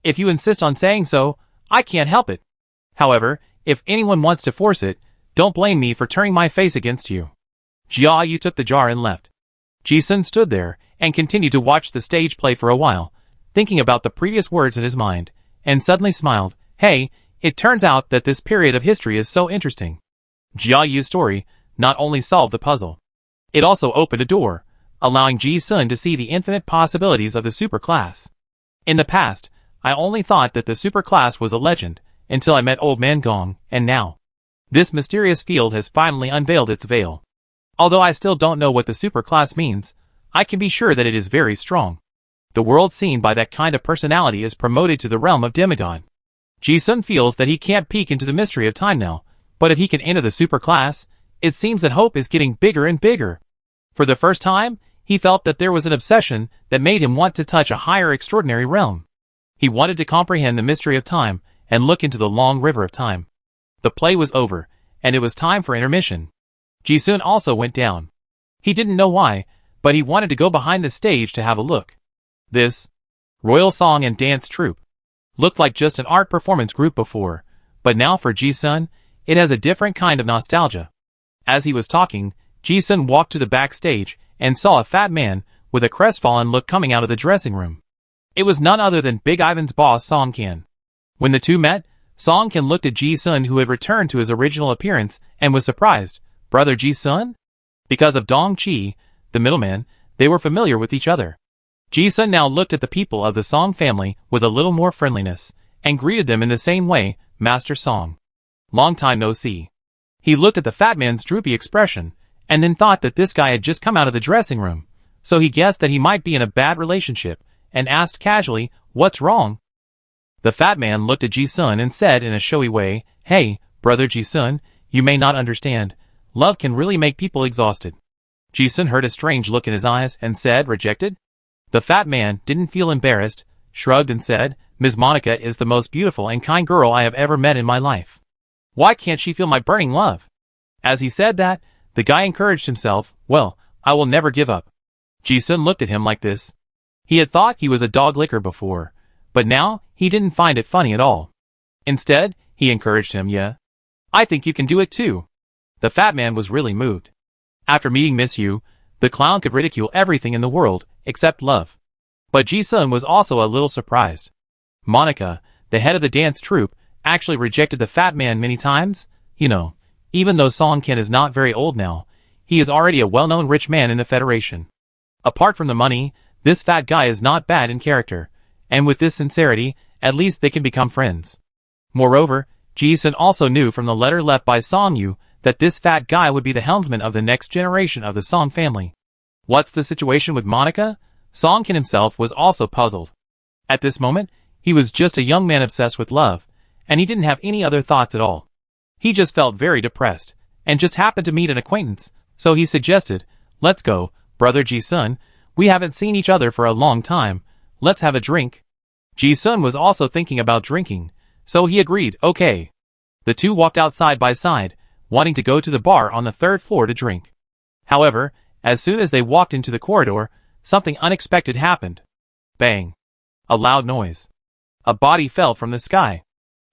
If you insist on saying so, I can't help it. However, if anyone wants to force it, don't blame me for turning my face against you. Jia Yu took the jar and left. Ji-sun stood there, and continued to watch the stage play for a while, thinking about the previous words in his mind, and suddenly smiled. Hey, it turns out that this period of history is so interesting. Jia Yu's story not only solved the puzzle, it also opened a door, allowing Ji-sun to see the infinite possibilities of the superclass. In the past, I only thought that the superclass was a legend, until I met Old Man Gong, and now, this mysterious field has finally unveiled its veil. Although I still don't know what the superclass means, I can be sure that it is very strong. The world seen by that kind of personality is promoted to the realm of demigod. Ji-sun feels that he can't peek into the mystery of time now, but if he can enter the superclass, it seems that hope is getting bigger and bigger. For the first time, he felt that there was an obsession that made him want to touch a higher extraordinary realm. He wanted to comprehend the mystery of time and look into the long river of time. The play was over, and it was time for intermission. Ji-sun also went down. He didn't know why, but he wanted to go behind the stage to have a look. This Royal Song and Dance Troupe looked like just an art performance group before, but now for Ji-sun, it has a different kind of nostalgia. As he was talking, Ji-sun walked to the backstage and saw a fat man with a crestfallen look coming out of the dressing room. It was none other than Big Ivan's boss Song Kin. When the two met, Song Kin looked at Ji-sun, who had returned to his original appearance, and was surprised. Brother Ji-sun? Because of Dong Chi, the middleman, they were familiar with each other. Ji-sun now looked at the people of the Song family with a little more friendliness, and greeted them in the same way, Master Song. Long time no see. He looked at the fat man's droopy expression, and then thought that this guy had just come out of the dressing room, so he guessed that he might be in a bad relationship, and asked casually, "What's wrong?" The fat man looked at Ji-sun and said in a showy way, "Hey, brother Ji-sun, you may not understand. Love can really make people exhausted." Ji-sun heard a strange look in his eyes and said, "Rejected?" The fat man didn't feel embarrassed, shrugged and said, "Ms. Monica is the most beautiful and kind girl I have ever met in my life. Why can't she feel my burning love?" As he said that, the guy encouraged himself, "Well, I will never give up." Ji-sun looked at him like this. He had thought he was a dog licker before, but now he didn't find it funny at all. Instead, he encouraged him, "Yeah, I think you can do it too." The fat man was really moved. After meeting Miss Yu, the clown could ridicule everything in the world, except love. But Ji-sun was also a little surprised. Monica, the head of the dance troupe, actually rejected the fat man many times. You know, even though Song Kin is not very old now, he is already a well-known rich man in the Federation. Apart from the money, this fat guy is not bad in character, and with this sincerity, at least they can become friends. Moreover, Ji-sun also knew from the letter left by Song Yu that this fat guy would be the helmsman of the next generation of the Song family. What's the situation with Monica? Song Kin himself was also puzzled. At this moment, he was just a young man obsessed with love, and he didn't have any other thoughts at all. He just felt very depressed, and just happened to meet an acquaintance, so he suggested, "Let's go, brother Ji-sun, we haven't seen each other for a long time, let's have a drink." Ji-sun was also thinking about drinking, so he agreed, okay. The two walked out side by side, wanting to go to the bar on the 3rd floor to drink. However, as soon as they walked into the corridor, something unexpected happened. Bang! A loud noise. A body fell from the sky.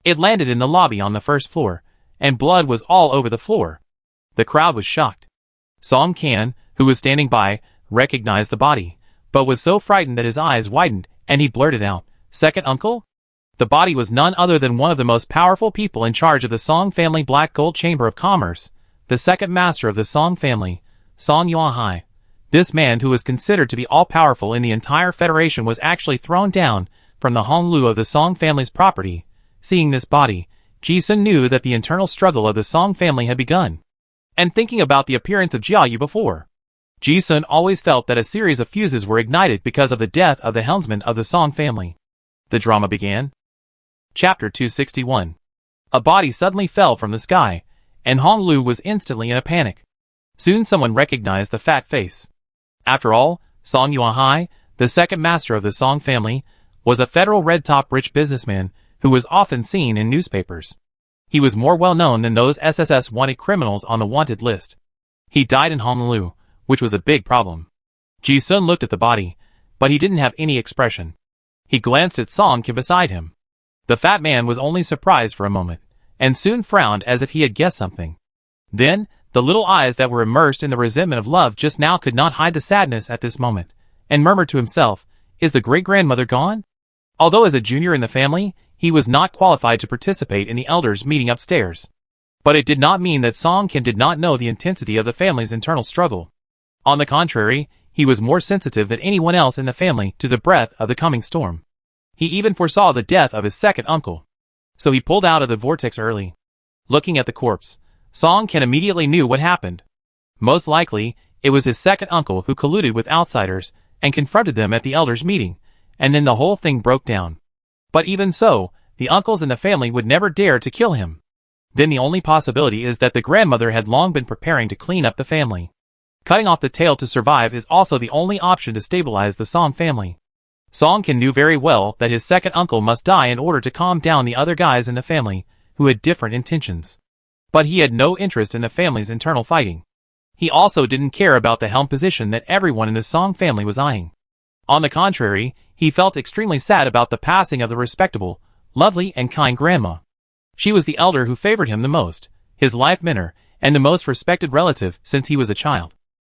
It landed in the lobby on the 1st floor, and blood was all over the floor. The crowd was shocked. Song Kan, who was standing by, recognized the body, but was so frightened that his eyes widened, and he blurted out, "Second uncle?" The body was none other than one of the most powerful people in charge of the Song family Black Gold Chamber of Commerce, the second master of the Song family, Song Yuanhai. This man, who was considered to be all-powerful in the entire federation, was actually thrown down from the Honglu of the Song family's property. Seeing this body, Ji-sun knew that the internal struggle of the Song family had begun. And thinking about the appearance of Jiayu before, Ji-sun always felt that a series of fuses were ignited because of the death of the helmsman of the Song family. The drama began. Chapter 261. A body suddenly fell from the sky, and Honglu was instantly in a panic. Soon someone recognized the fat face. After all, Song Yuanhai, the second master of the Song family, was a federal red-top rich businessman who was often seen in newspapers. He was more well-known than those SSS wanted criminals on the wanted list. He died in Honolulu, which was a big problem. Ji-sun looked at the body, but he didn't have any expression. He glanced at Song Kin beside him. The fat man was only surprised for a moment, and soon frowned as if he had guessed something. Then, the little eyes that were immersed in the resentment of love just now could not hide the sadness at this moment, and murmured to himself, "Is the great-grandmother gone?" Although as a junior in the family, he was not qualified to participate in the elders' meeting upstairs. But it did not mean that Song Kin did not know the intensity of the family's internal struggle. On the contrary, he was more sensitive than anyone else in the family to the breath of the coming storm. He even foresaw the death of his second uncle. So he pulled out of the vortex early. Looking at the corpse, Song Kin immediately knew what happened. Most likely, it was his second uncle who colluded with outsiders and confronted them at the elders' meeting, and then the whole thing broke down. But even so, the uncles in the family would never dare to kill him. Then the only possibility is that the grandmother had long been preparing to clean up the family. Cutting off the tail to survive is also the only option to stabilize the Song family. Song Kin knew very well that his second uncle must die in order to calm down the other guys in the family, who had different intentions. But he had no interest in the family's internal fighting. He also didn't care about the helm position that everyone in the Song family was eyeing. On the contrary, he felt extremely sad about the passing of the respectable, lovely and kind grandma. She was the elder who favored him the most, his life mentor, and the most respected relative since he was a child.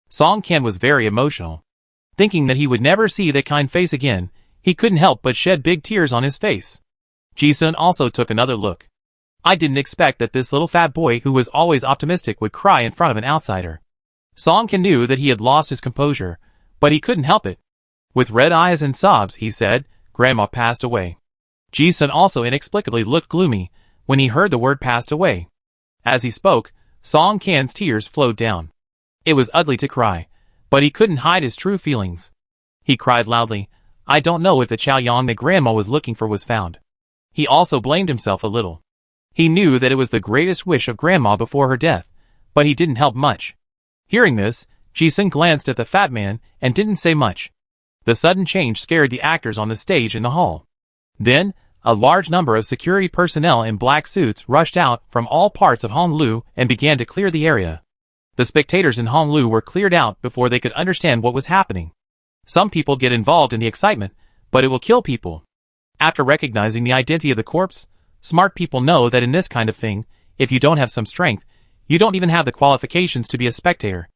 Song Kin was very emotional. Thinking that he would never see that kind face again, he couldn't help but shed big tears on his face. Ji-sun also took another look. I didn't expect that this little fat boy who was always optimistic would cry in front of an outsider. Song Kin knew that he had lost his composure, but he couldn't help it. With red eyes and sobs, he said, "Grandma passed away." Ji-sun also inexplicably looked gloomy when he heard the word passed away. As he spoke, Song Kin's tears flowed down. It was ugly to cry, but he couldn't hide his true feelings. He cried loudly, "I don't know if the Chaoyang that Grandma was looking for was found." He also blamed himself a little. He knew that it was the greatest wish of Grandma before her death, but he didn't help much. Hearing this, Ji-sun glanced at the fat man and didn't say much. The sudden change scared the actors on the stage in the hall. Then, a large number of security personnel in black suits rushed out from all parts of Honolulu and began to clear the area. The spectators in Honolulu were cleared out before they could understand what was happening. Some people get involved in the excitement, but it will kill people. After recognizing the identity of the corpse, smart people know that in this kind of thing, if you don't have some strength, you don't even have the qualifications to be a spectator.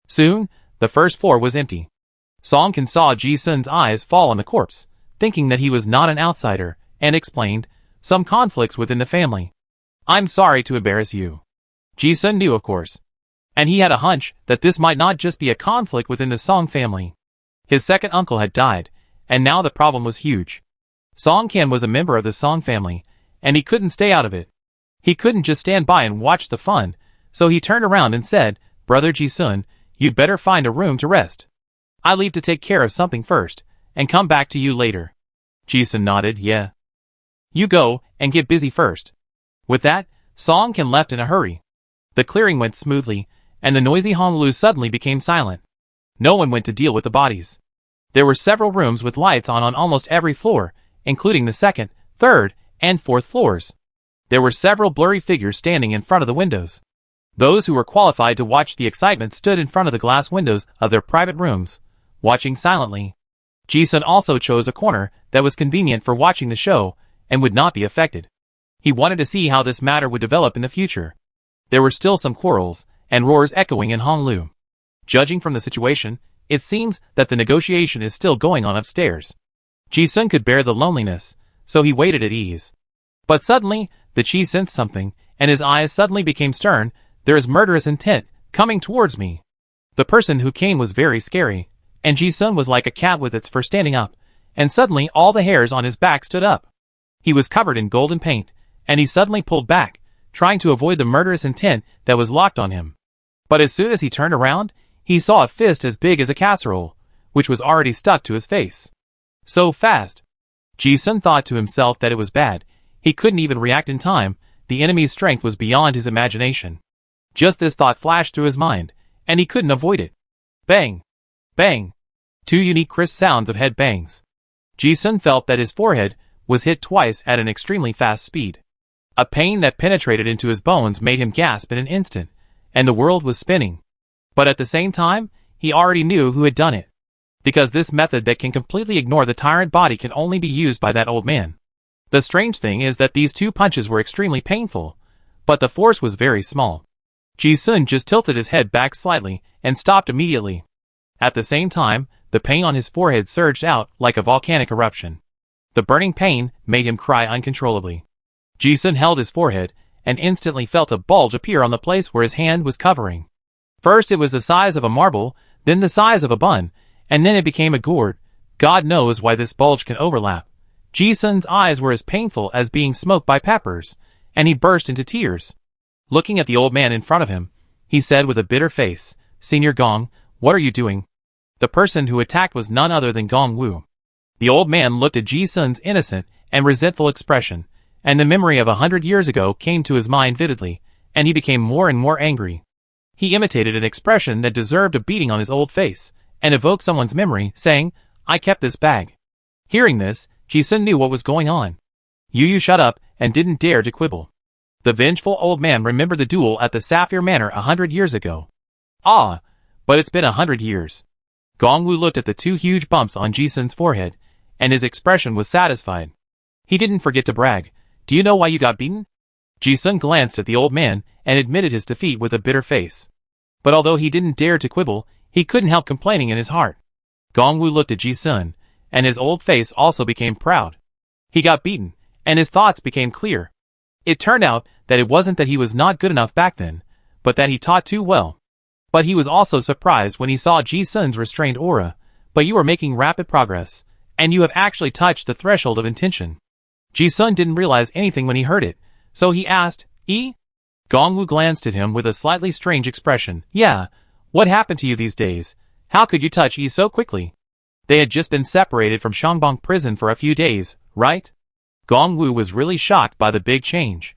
Soon, the first floor was empty. Song Kin saw Ji-sun's eyes fall on the corpse, thinking that he was not an outsider, and explained, "Some conflicts within the family. I'm sorry to embarrass you." Ji-sun knew, of course. And he had a hunch that this might not just be a conflict within the Song family. His second uncle had died, and now the problem was huge. Song Kin was a member of the Song family, and he couldn't stay out of it. He couldn't just stand by and watch the fun, So he turned around and said, "Brother Ji-sun, you'd better find a room to rest. I leave to take care of something first, and come back to you later." Ji-sun nodded, "Yeah. You go, and get busy first." With that, Song Kan left in a hurry. The clearing went smoothly, and the noisy Honolulu suddenly became silent. No one went to deal with the bodies. There were several rooms with lights on almost every floor, including the second, third, and fourth floors. There were several blurry figures standing in front of the windows. Those who were qualified to watch the excitement stood in front of the glass windows of their private rooms, watching silently. Ji-sun also chose a corner that was convenient for watching the show and would not be affected. He wanted to see how this matter would develop in the future. There were still some quarrels and roars echoing in Honolulu. Judging from the situation, it seems that the negotiation is still going on upstairs. Ji-sun could bear the loneliness, so he waited at ease. But suddenly, the Chi sensed something, and his eyes suddenly became stern. "There is murderous intent coming towards me." The person who came was very scary, and Ji-sun was like a cat with its fur standing up, and suddenly all the hairs on his back stood up. He was covered in golden paint, and he suddenly pulled back, trying to avoid the murderous intent that was locked on him. But as soon as he turned around, he saw a fist as big as a casserole, which was already stuck to his face. So fast. Ji-sun thought to himself that it was bad. He couldn't even react in time. The enemy's strength was beyond his imagination. Just this thought flashed through his mind, and he couldn't avoid it. Bang! Bang! Two unique crisp sounds of head bangs. Ji-sun felt that his forehead was hit twice at an extremely fast speed. A pain that penetrated into his bones made him gasp in an instant, and the world was spinning. But at the same time, he already knew who had done it. Because this method that can completely ignore the tyrant body can only be used by that old man. The strange thing is that these two punches were extremely painful, but the force was very small. Ji-sun just tilted his head back slightly and stopped immediately. At the same time, the pain on his forehead surged out like a volcanic eruption. The burning pain made him cry uncontrollably. Ji-sun held his forehead and instantly felt a bulge appear on the place where his hand was covering. First it was the size of a marble, then the size of a bun, and then it became a gourd. God knows why this bulge can overlap. Ji-sun's eyes were as painful as being smoked by peppers, and he burst into tears. Looking at the old man in front of him, he said with a bitter face, "Senior Gong, what are you doing?" The person who attacked was none other than Gong Wu. The old man looked at Ji-sun's innocent and resentful expression, and the memory of 100 years ago came to his mind vividly, and he became more and more angry. He imitated an expression that deserved a beating on his old face, and evoked someone's memory, saying, "I kept this bag." Hearing this, Ji-sun knew what was going on. Yu shut up and didn't dare to quibble. The vengeful old man remembered the duel at the Sapphire Manor 100 years ago. Ah, but it's been 100 years. Gong Wu looked at the two huge bumps on Ji-sun's forehead, and his expression was satisfied. He didn't forget to brag. "Do you know why you got beaten?" Ji-sun glanced at the old man and admitted his defeat with a bitter face. But although he didn't dare to quibble, he couldn't help complaining in his heart. Gong Wu looked at Ji-sun, and his old face also became proud. He got beaten, and his thoughts became clear. It turned out that it wasn't that he was not good enough back then, but that he taught too well. But he was also surprised when he saw Ji-sun's restrained aura. "But you are making rapid progress, and you have actually touched the threshold of intention." Ji-sun didn't realize anything when he heard it, so he asked, "E?" Gong Wu glanced at him with a slightly strange expression. "Yeah, what happened to you these days? How could you touch E so quickly?" They had just been separated from Shangbong prison for a few days, right? Gong Wu was really shocked by the big change.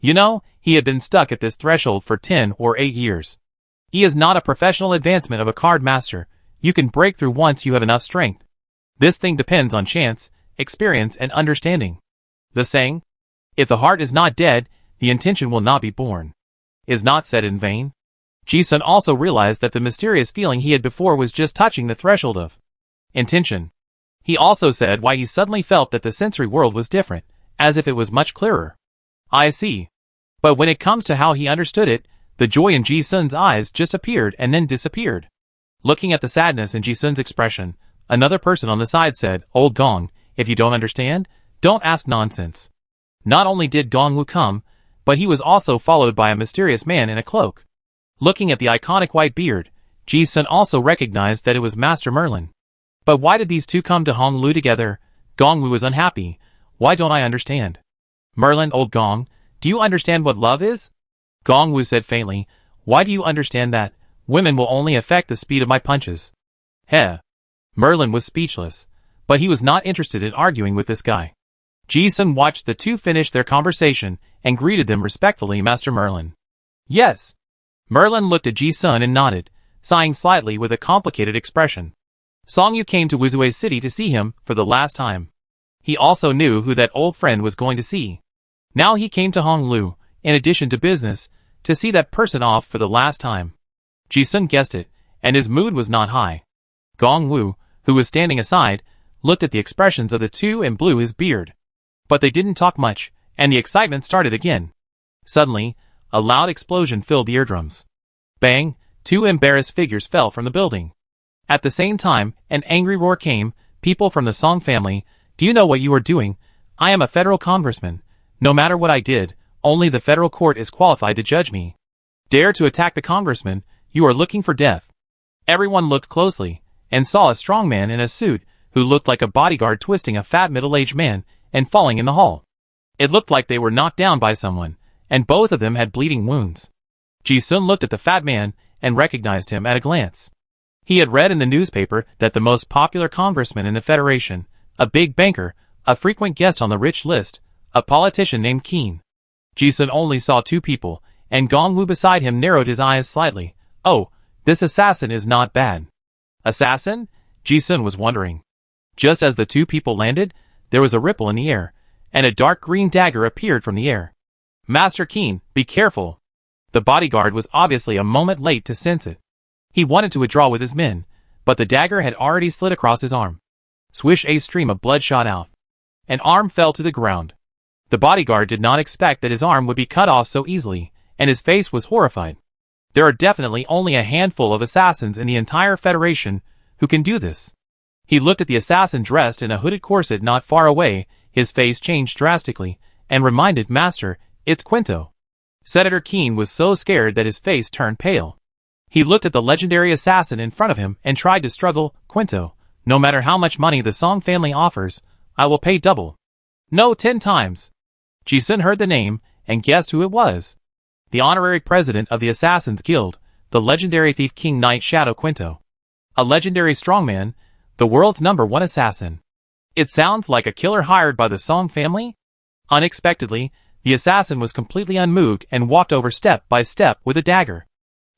You know, he had been stuck at this threshold for 10 or 8 years. E is not a professional advancement of a card master. You can break through once you have enough strength. This thing depends on chance, experience, and understanding. The saying, "If the heart is not dead, the intention will not be born," is not said in vain. Ji-sun also realized that the mysterious feeling he had before was just touching the threshold of intention. He also said why he suddenly felt that the sensory world was different, as if it was much clearer. I see. But when it comes to how he understood it, the joy in Ji-sun's eyes just appeared and then disappeared. Looking at the sadness in Ji-sun's expression, another person on the side said, "Old Gong, if you don't understand, don't ask nonsense." Not only did Gong Wu come, but he was also followed by a mysterious man in a cloak. Looking at the iconic white beard, Ji-sun also recognized that it was Master Merlin. But why did these two come to Honolulu together? Gong Wu was unhappy. "Why don't I understand?" "Merlin, old Gong, do you understand what love is?" Gong Wu said faintly, "Why do you understand that? Women will only affect the speed of my punches." Heh. Merlin was speechless, but he was not interested in arguing with this guy. Ji-sun watched the two finish their conversation and greeted them respectfully. "Master Merlin." "Yes." Merlin looked at Ji-sun and nodded, sighing slightly with a complicated expression. Song Yu came to Wuzue City to see him for the last time. He also knew who that old friend was going to see. Now he came to Honglu, in addition to business, to see that person off for the last time. Ji-sun guessed it, and his mood was not high. Gong Wu, who was standing aside, looked at the expressions of the two and blew his beard. But they didn't talk much, and the excitement started again. Suddenly, a loud explosion filled the eardrums. Bang! Two embarrassed figures fell from the building. At the same time, an angry roar came. "People from the Song family, do you know what you are doing? I am a federal congressman. No matter what I did, only the federal court is qualified to judge me. Dare to attack the congressman, you are looking for death." Everyone looked closely, and saw a strong man in a suit, who looked like a bodyguard twisting a fat middle-aged man, and falling in the hall. It looked like they were knocked down by someone, and both of them had bleeding wounds. Ji-sun looked at the fat man, and recognized him at a glance. He had read in the newspaper that the most popular congressman in the Federation, a big banker, a frequent guest on the rich list, a politician named Keen. Ji-sun only saw two people, and Gong Wu beside him narrowed his eyes slightly. "Oh, this assassin is not bad." "Assassin?" Ji-sun was wondering. Just as the two people landed, there was a ripple in the air, and a dark green dagger appeared from the air. "Master Keen, be careful." The bodyguard was obviously a moment late to sense it. He wanted to withdraw with his men, but the dagger had already slid across his arm. Swish! A stream of blood shot out. An arm fell to the ground. The bodyguard did not expect that his arm would be cut off so easily, and his face was horrified. There are definitely only a handful of assassins in the entire Federation who can do this. He looked at the assassin dressed in a hooded corset not far away. His face changed drastically, and reminded Master, "It's Quinto." Senator Keen was so scared that his face turned pale. He looked at the legendary assassin in front of him and tried to struggle. "Quinto, no matter how much money the Song family offers, I will pay double. No, 10 times. Ji-sun heard the name and guessed who it was. The honorary president of the Assassin's Guild, the legendary thief King Knight Shadow Quinto. A legendary strongman, the world's #1 assassin. It sounds like a killer hired by the Song family? Unexpectedly, the assassin was completely unmoved and walked over step by step with a dagger.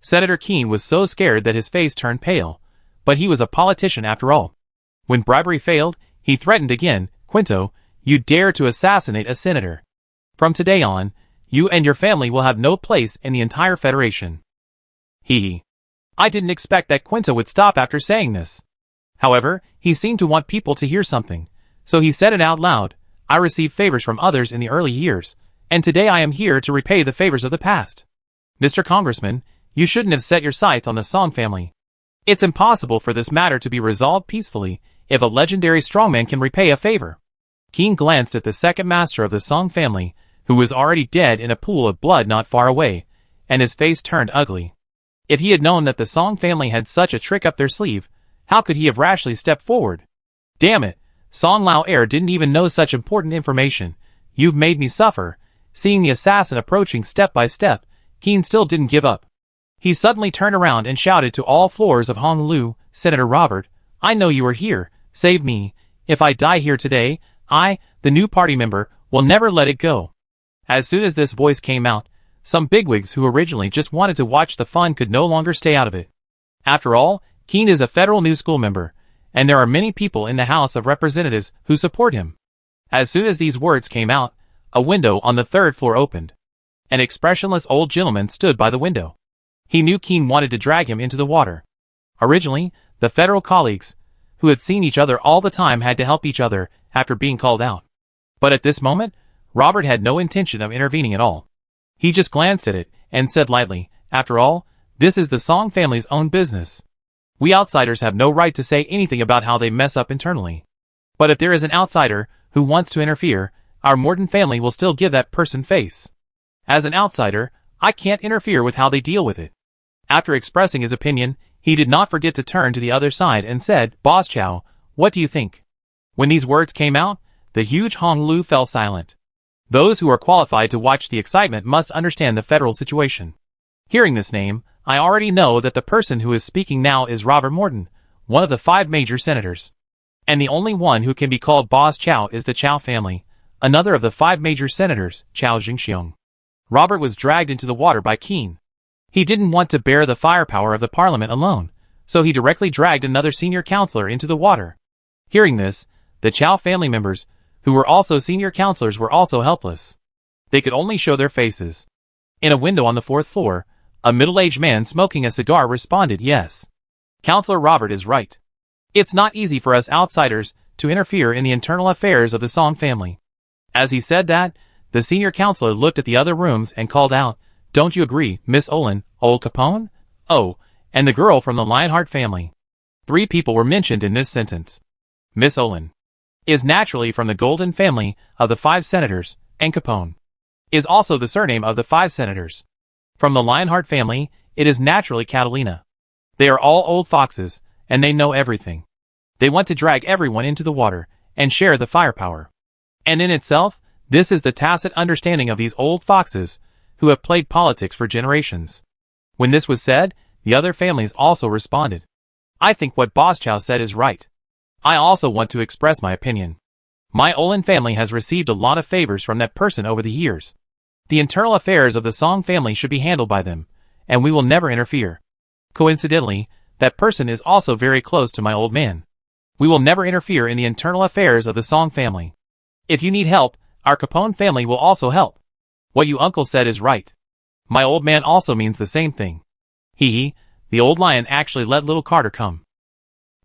Senator Keen was so scared that his face turned pale, but he was a politician after all. When bribery failed, he threatened again. "Quinto, you dare to assassinate a senator. From today on, you and your family will have no place in the entire Federation." Hee. I didn't expect that Quinto would stop after saying this. However, he seemed to want people to hear something, so he said it out loud. "I received favors from others in the early years, and today I am here to repay the favors of the past. Mr. Congressman, you shouldn't have set your sights on the Song family. It's impossible for this matter to be resolved peacefully if a legendary strongman can repay a favor." Keen glanced at the second master of the Song family, who was already dead in a pool of blood not far away, and his face turned ugly. If he had known that the Song family had such a trick up their sleeve, how could he have rashly stepped forward? "Damn it, Song Lao Air didn't even know such important information. You've made me suffer." Seeing the assassin approaching step by step, Keen still didn't give up. He suddenly turned around and shouted to all floors of Honolulu, "Senator Robert, I know you are here. Save me. If I die here today, I, the new party member, will never let it go." As soon as this voice came out, some bigwigs who originally just wanted to watch the fun could no longer stay out of it. After all, Keen is a federal new school member, and there are many people in the House of Representatives who support him. As soon as these words came out, a window on the 3rd floor opened. An expressionless old gentleman stood by the window. He knew Keen wanted to drag him into the water. Originally, the federal colleagues, who had seen each other all the time, had to help each other after being called out. But at this moment, Robert had no intention of intervening at all. He just glanced at it and said lightly, "After all, this is the Song family's own business. We outsiders have no right to say anything about how they mess up internally. But if there is an outsider who wants to interfere, our Morton family will still give that person face. As an outsider, I can't interfere with how they deal with it." After expressing his opinion, he did not forget to turn to the other side and said, "Boss Chow, what do you think?" When these words came out, the huge Honolulu fell silent. Those who are qualified to watch the excitement must understand the federal situation. Hearing this name, I already know that the person who is speaking now is Robert Morton, one of the 5 major senators. And the only one who can be called Boss Chow is the Chow family, another of the 5 major senators, Chow Jingxiong. Robert was dragged into the water by Keen. He didn't want to bear the firepower of the parliament alone, so he directly dragged another senior counselor into the water. Hearing this, the Chow family members, who were also senior counselors, were also helpless. They could only show their faces. In a window on the 4th floor, a middle-aged man smoking a cigar responded, "Yes. Counselor Robert is right. It's not easy for us outsiders to interfere in the internal affairs of the Song family." As he said that, the senior counselor looked at the other rooms and called out, "Don't you agree, Miss Olin, old Capone? Oh, and the girl from the Lionheart family." 3 people were mentioned in this sentence. Miss Olin is naturally from the Golden family of the 5 senators, and Capone is also the surname of the 5 senators. From the Lionheart family, it is naturally Catalina. They are all old foxes, and they know everything. They want to drag everyone into the water and share the firepower. And in itself, this is the tacit understanding of these old foxes who have played politics for generations. When this was said, the other families also responded. I think what Boss Chow said is right. I also want to express my opinion. My Olin family has received a lot of favors from that person over the years. The internal affairs of the Song family should be handled by them, and we will never interfere. Coincidentally, that person is also very close to my old man. We will never interfere in the internal affairs of the Song family. If you need help, our Capone family will also help. What you uncle said is right. My old man also means the same thing. He, the old lion, actually let little Carter come.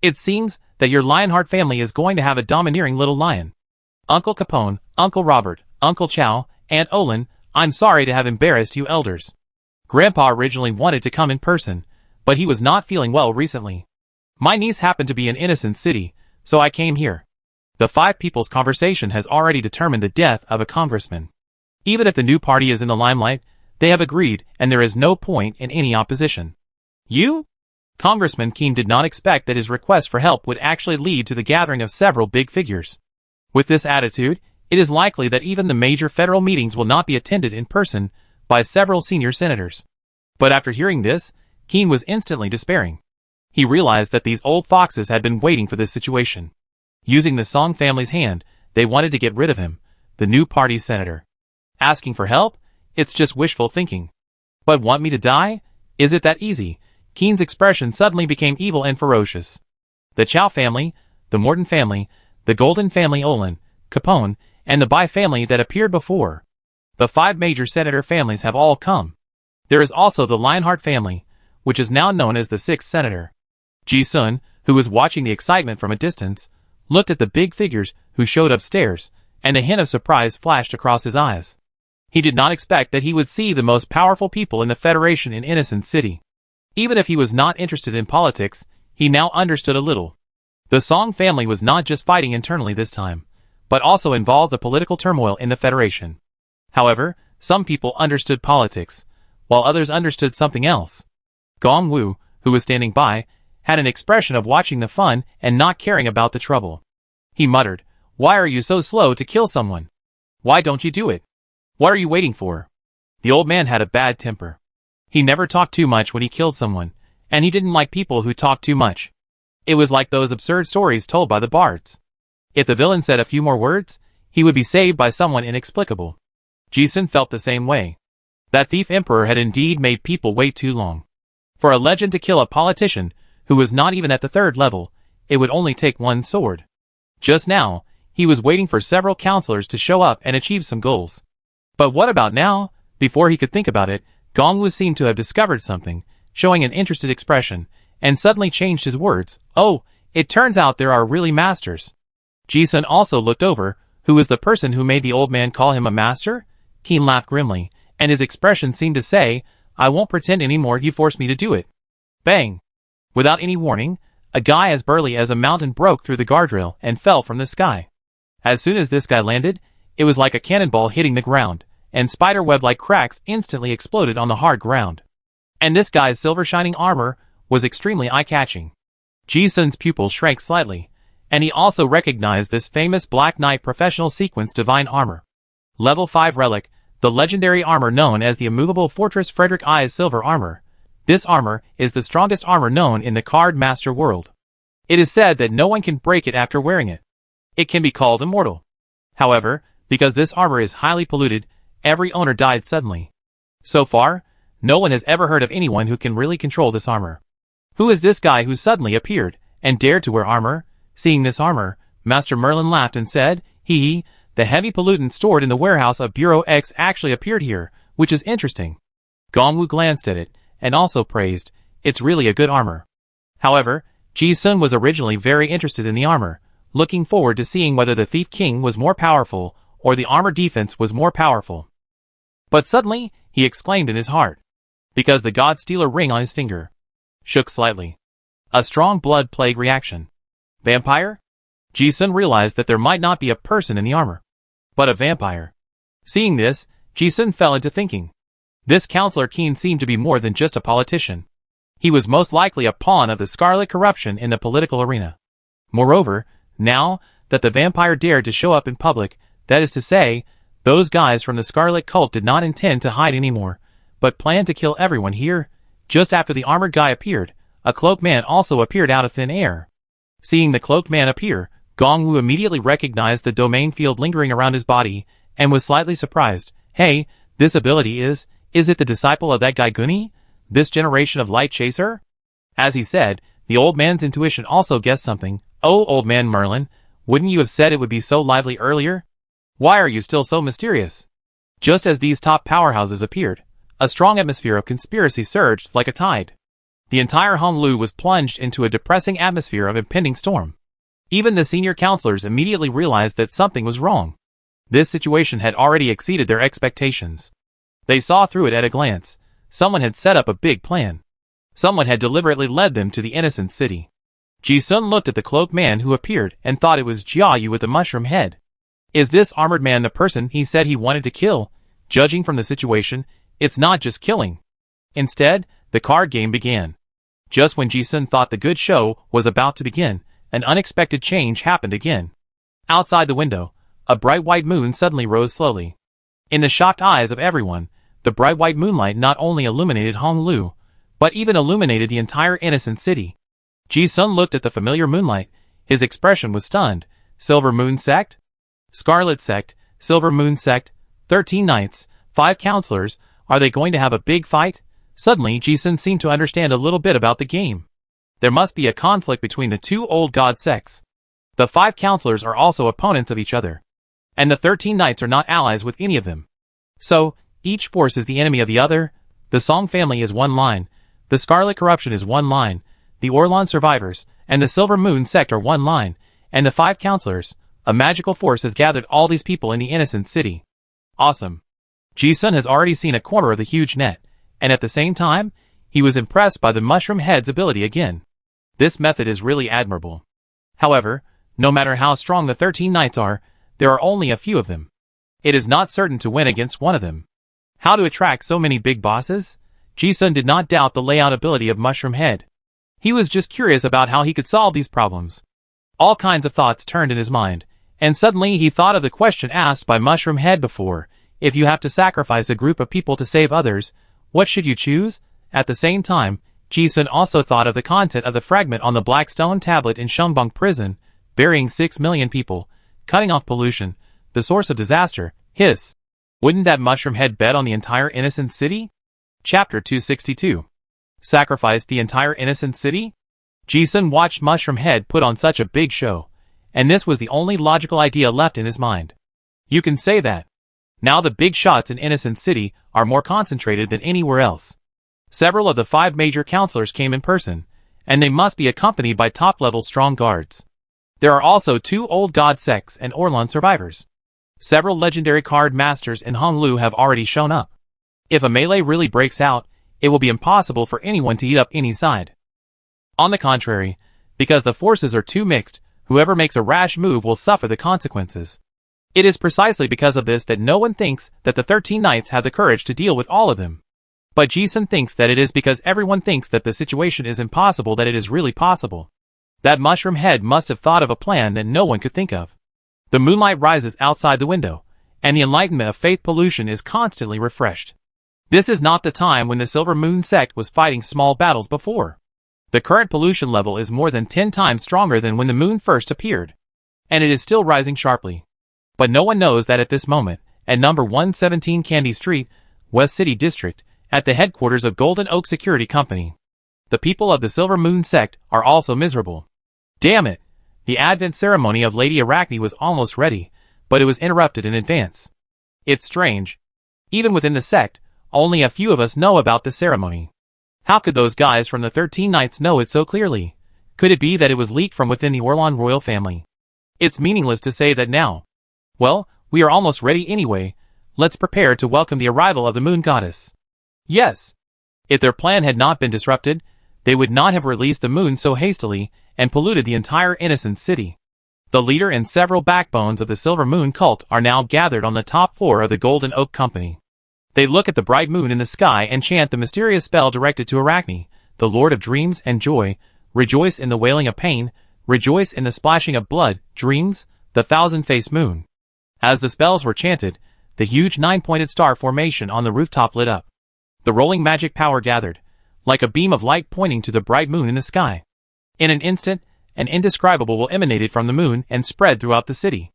It seems that your Lionheart family is going to have a domineering little lion. Uncle Capone, Uncle Robert, Uncle Chow, Aunt Olin, I'm sorry to have embarrassed you elders. Grandpa originally wanted to come in person, but he was not feeling well recently. My niece happened to be in Innocent City, so I came here. The 5 people's conversation has already determined the death of a congressman. Even if the new party is in the limelight, they have agreed and there is no point in any opposition. You? Congressman Keene did not expect that his request for help would actually lead to the gathering of several big figures. With this attitude, it is likely that even the major federal meetings will not be attended in person by several senior senators. But after hearing this, Keene was instantly despairing. He realized that these old foxes had been waiting for this situation. Using the Song family's hand, they wanted to get rid of him, the new party's senator. Asking for help? It's just wishful thinking. But want me to die? Is it that easy? Keene's expression suddenly became evil and ferocious. The Chow family, the Morton family, the Golden family, Olin, Capone, and the Bai family that appeared before. The 5 major senator families have all come. There is also the Lionheart family, which is now known as the 6th senator. Ji-sun, who was watching the excitement from a distance, looked at the big figures who showed upstairs, and a hint of surprise flashed across his eyes. He did not expect that he would see the most powerful people in the Federation in Innocent City. Even if he was not interested in politics, he now understood a little. The Song family was not just fighting internally this time, but also involved the political turmoil in the Federation. However, some people understood politics, while others understood something else. Gong Wu, who was standing by, had an expression of watching the fun and not caring about the trouble. He muttered, "Why are you so slow to kill someone? Why don't you do it? What are you waiting for?" The old man had a bad temper. He never talked too much when he killed someone, and he didn't like people who talked too much. It was like those absurd stories told by the bards. If the villain said a few more words, he would be saved by someone inexplicable. Ji-sun felt the same way. That thief emperor had indeed made people wait too long. For a legend to kill a politician who was not even at the 3rd level, it would only take one sword. Just now, he was waiting for several counselors to show up and achieve some goals. But what about now? Before he could think about it, Gong Wu seemed to have discovered something, showing an interested expression, and suddenly changed his words. "Oh, it turns out there are really masters." Ji-sun also looked over. Who was the person who made the old man call him a master? Keene laughed grimly, and his expression seemed to say, "I won't pretend anymore, you forced me to do it." Bang! Without any warning, a guy as burly as a mountain broke through the guardrail and fell from the sky. As soon as this guy landed, it was like a cannonball hitting the ground, and spiderweb-like cracks instantly exploded on the hard ground. And this guy's silver-shining armor was extremely eye-catching. Ji-sun's pupils shrank slightly, and he also recognized this famous Black Knight professional sequence divine armor. Level 5 Relic, the legendary armor known as the immovable Fortress Frederick I's Silver Armor. This armor is the strongest armor known in the Card Master world. It is said that no one can break it after wearing it. It can be called immortal. However, because this armor is highly polluted, every owner died suddenly. So far, no one has ever heard of anyone who can really control this armor. Who is this guy who suddenly appeared and dared to wear armor? Seeing this armor, Master Merlin laughed and said, "Hee, the heavy pollutant stored in the warehouse of Bureau X actually appeared here, which is interesting." Gongwu glanced at it and also praised, "It's really a good armor." However, Ji Sun was originally very interested in the armor, looking forward to seeing whether the Thief King was more powerful or the armor defense was more powerful. But suddenly, he exclaimed in his heart, because the God Stealer ring on his finger shook slightly. A strong blood plague reaction. Vampire? Ji Sun realized that there might not be a person in the armor, but a vampire. Seeing this, Ji Sun fell into thinking. This Counselor Keen seemed to be more than just a politician. He was most likely a pawn of the scarlet corruption in the political arena. Moreover, now that the vampire dared to show up in public, that is to say, those guys from the Scarlet Cult did not intend to hide anymore, but planned to kill everyone here. Just after the armored guy appeared, a cloaked man also appeared out of thin air. Seeing the cloaked man appear, Gongwu immediately recognized the domain field lingering around his body, and was slightly surprised. "Hey, this ability is it the disciple of that guy Guni? This generation of light chaser?" As he said, the old man's intuition also guessed something. "Oh, old man Merlin, wouldn't you have said it would be so lively earlier? Why are you still so mysterious?" Just as these top powerhouses appeared, a strong atmosphere of conspiracy surged like a tide. The entire Honglu was plunged into a depressing atmosphere of impending storm. Even the senior counselors immediately realized that something was wrong. This situation had already exceeded their expectations. They saw through it at a glance. Someone had set up a big plan. Someone had deliberately led them to the innocent city. Ji Sun looked at the cloaked man who appeared and thought it was Jia Yu with the mushroom head. Is this armored man the person he said he wanted to kill? Judging from the situation, it's not just killing. Instead, the card game began. Just when Ji Sun thought the good show was about to begin, an unexpected change happened again. Outside the window, a bright white moon suddenly rose slowly. In the shocked eyes of everyone, the bright white moonlight not only illuminated Honglu, but even illuminated the entire innocent city. Ji Sun looked at the familiar moonlight. His expression was stunned. Silver Moon Sect? Scarlet Sect, Silver Moon Sect, 13 knights, 5 counselors, are they going to have a big fight? Suddenly Ji Sun seemed to understand a little bit about the game. There must be a conflict between the two old god sects. The 5 counselors are also opponents of each other. And the 13 knights are not allies with any of them. So, each force is the enemy of the other. The Song family is one line, the Scarlet Corruption is one line, the Orlan survivors, and the Silver Moon sect are one line, and the 5 counselors. A magical force has gathered all these people in the innocent city. Awesome. Ji Sun has already seen a corner of the huge net, and at the same time, he was impressed by the Mushroom Head's ability again. This method is really admirable. However, no matter how strong the 13 knights are, there are only a few of them. It is not certain to win against one of them. How to attract so many big bosses? Ji Sun did not doubt the layout ability of Mushroom Head. He was just curious about how he could solve these problems. All kinds of thoughts turned in his mind, and suddenly he thought of the question asked by Mushroom Head before. If you have to sacrifice a group of people to save others, what should you choose? At the same time, Ji Sun also thought of the content of the fragment on the black stone tablet in Shengbang prison, burying 6 million people, cutting off pollution, the source of disaster, hiss. Wouldn't that Mushroom Head bet on the entire innocent city? Chapter 262. Sacrifice the entire innocent city? Ji Sun watched Mushroom Head put on such a big show, and this was the only logical idea left in his mind. You can say that. Now the big shots in Innocent City are more concentrated than anywhere else. Several of the 5 major counselors came in person, and they must be accompanied by top-level strong guards. There are also 2 old god sects and Orlan survivors. Several legendary card masters in Honglu have already shown up. If a melee really breaks out, it will be impossible for anyone to eat up any side. On the contrary, because the forces are too mixed, whoever makes a rash move will suffer the consequences. It is precisely because of this that no one thinks that the 13 knights have the courage to deal with all of them. But Ji Sun thinks that it is because everyone thinks that the situation is impossible that it is really possible. That Mushroom Head must have thought of a plan that no one could think of. The moonlight rises outside the window, and the enlightenment of faith pollution is constantly refreshed. This is not the time when the Silver Moon sect was fighting small battles before. The current pollution level is more than 10 times stronger than when the moon first appeared. And it is still rising sharply. But no one knows that at this moment, at number 117 Candy Street, West City District, at the headquarters of Golden Oak Security Company, the people of the Silver Moon sect are also miserable. Damn it! The Advent ceremony of Lady Arachne was almost ready, but it was interrupted in advance. It's strange. Even within the sect, only a few of us know about the ceremony. How could those guys from the 13 Knights know it so clearly? Could it be that it was leaked from within the Orlon royal family? It's meaningless to say that now. Well, we are almost ready anyway. Let's prepare to welcome the arrival of the moon goddess. Yes. If their plan had not been disrupted, they would not have released the moon so hastily and polluted the entire innocent city. The leader and several backbones of the Silver Moon cult are now gathered on the top floor of the Golden Oak Company. They look at the bright moon in the sky and chant the mysterious spell directed to Arachne, the Lord of Dreams and Joy. Rejoice in the wailing of pain, rejoice in the splashing of blood, dreams, the thousand-faced moon. As the spells were chanted, the huge 9-pointed star formation on the rooftop lit up. The rolling magic power gathered, like a beam of light pointing to the bright moon in the sky. In an instant, an indescribable will emanated from the moon and spread throughout the city.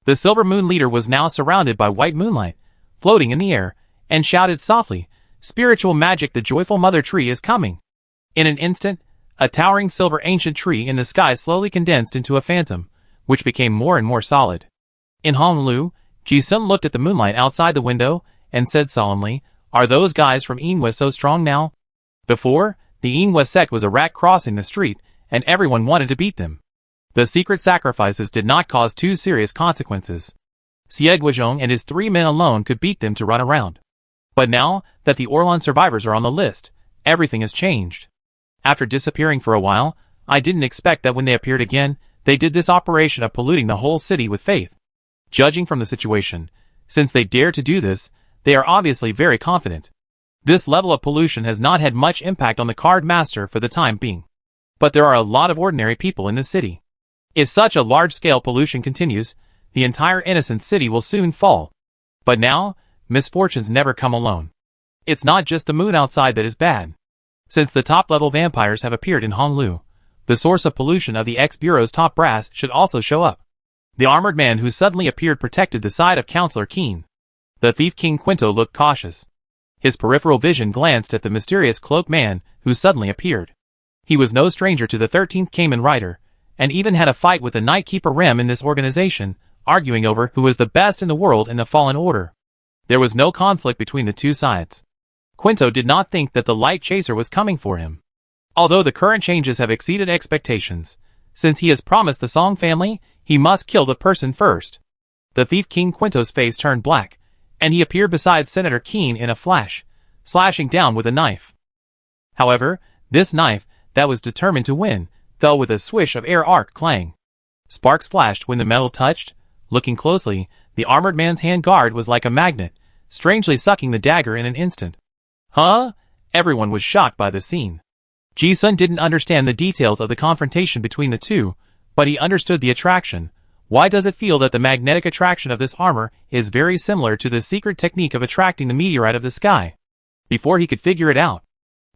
The Silver Moon leader was now surrounded by white moonlight, floating in the air, and shouted softly, "Spiritual magic, the joyful mother tree is coming." In an instant, a towering silver ancient tree in the sky slowly condensed into a phantom, which became more and more solid. In Honolulu, Ji-sun looked at the moonlight outside the window and said solemnly, "Are those guys from Inwa so strong now?" Before, the Inwa sect was a rat crossing the street, and everyone wanted to beat them. The secret sacrifices did not cause too serious consequences. Xie Guizhong and his 3 men alone could beat them to run around. But now that the Orlon survivors are on the list, everything has changed. After disappearing for a while, I didn't expect that when they appeared again, they did this operation of polluting the whole city with faith. Judging from the situation, since they dare to do this, they are obviously very confident. This level of pollution has not had much impact on the card master for the time being. But there are a lot of ordinary people in the city. If such a large-scale pollution continues, the entire innocent city will soon fall. But now, misfortunes never come alone. It's not just the moon outside that is bad. Since the top-level vampires have appeared in Honolulu, the source of pollution of the X-Bureau's top brass should also show up. The armored man who suddenly appeared protected the side of Counselor Keen. The thief King Quinto looked cautious. His peripheral vision glanced at the mysterious cloaked man who suddenly appeared. He was no stranger to the 13th Kamen Rider, and even had a fight with the Night Keeper Rem in this organization, arguing over who was the best in the world in the Fallen Order. There was no conflict between the two sides. Quinto did not think that the Light Chaser was coming for him. Although the current changes have exceeded expectations, since he has promised the Song family, he must kill the person first. The thief King Quinto's face turned black, and he appeared beside Senator Keen in a flash, slashing down with a knife. However, this knife, that was determined to win, fell with a swish of air arc clang. Sparks flashed when the metal touched. Looking closely, the armored man's hand guard was like a magnet, strangely sucking the dagger in an instant. Huh? Everyone was shocked by the scene. Ji-sun didn't understand the details of the confrontation between the two, but he understood the attraction. Why does it feel that the magnetic attraction of this armor is very similar to the secret technique of attracting the meteorite of the sky? Before he could figure it out,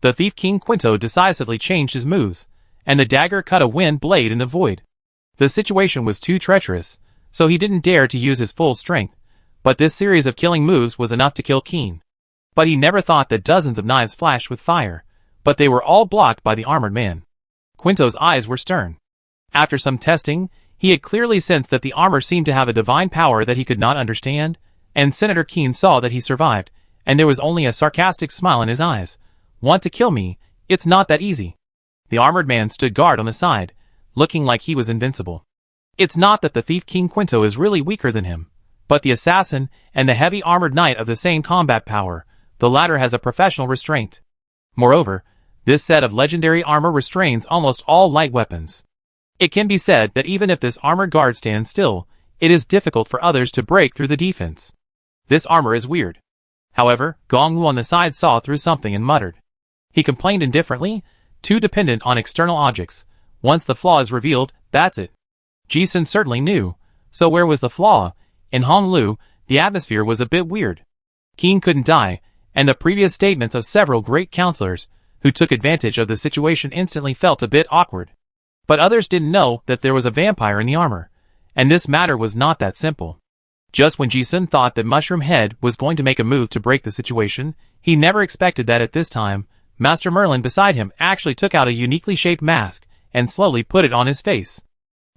the thief King Quinto decisively changed his moves, and the dagger cut a wind blade in the void. The situation was too treacherous, so he didn't dare to use his full strength, but this series of killing moves was enough to kill Keen. But he never thought that dozens of knives flashed with fire, but they were all blocked by the armored man. Quinto's eyes were stern. After some testing, he had clearly sensed that the armor seemed to have a divine power that he could not understand, and Senator Keen saw that he survived, and there was only a sarcastic smile in his eyes. Want to kill me? It's not that easy. The armored man stood guard on the side, looking like he was invincible. It's not that the thief King Quinto is really weaker than him, but the assassin and the heavy armored knight of the same combat power. The latter has a professional restraint. Moreover, this set of legendary armor restrains almost all light weapons. It can be said that even if this armored guard stands still, it is difficult for others to break through the defense. This armor is weird. However, Gongwu on the side saw through something and muttered. He complained indifferently, too dependent on external objects. Once the flaw is revealed, that's it. Ji-sun certainly knew. So where was the flaw? In Honolulu, The atmosphere was a bit weird. King couldn't die, and the previous statements of several great counselors who took advantage of the situation instantly felt a bit awkward. But others didn't know that there was a vampire in the armor, and this matter was not that simple. Just when Ji-sun thought that Mushroom Head was going to make a move to break the situation, he never expected that at this time, Master Merlin beside him actually took out a uniquely shaped mask and slowly put it on his face.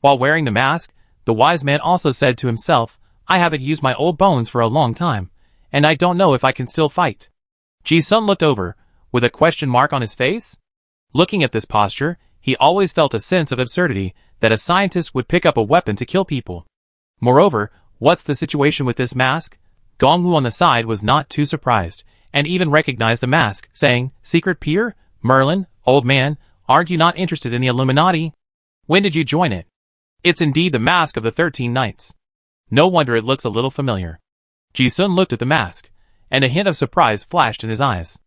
While wearing the mask, the wise man also said to himself, "I haven't used my old bones for a long time, and I don't know if I can still fight." Ji-sun looked over, with a question mark on his face. Looking at this posture, he always felt a sense of absurdity that a scientist would pick up a weapon to kill people. Moreover, what's the situation with this mask? Gongwu on the side was not too surprised, and even recognized the mask, saying, "Secret peer? Merlin, old man, aren't you not interested in the Illuminati? When did you join it?" It's indeed the mask of the 13 Knights. No wonder it looks a little familiar. Ji-sun looked at the mask, and a hint of surprise flashed in his eyes.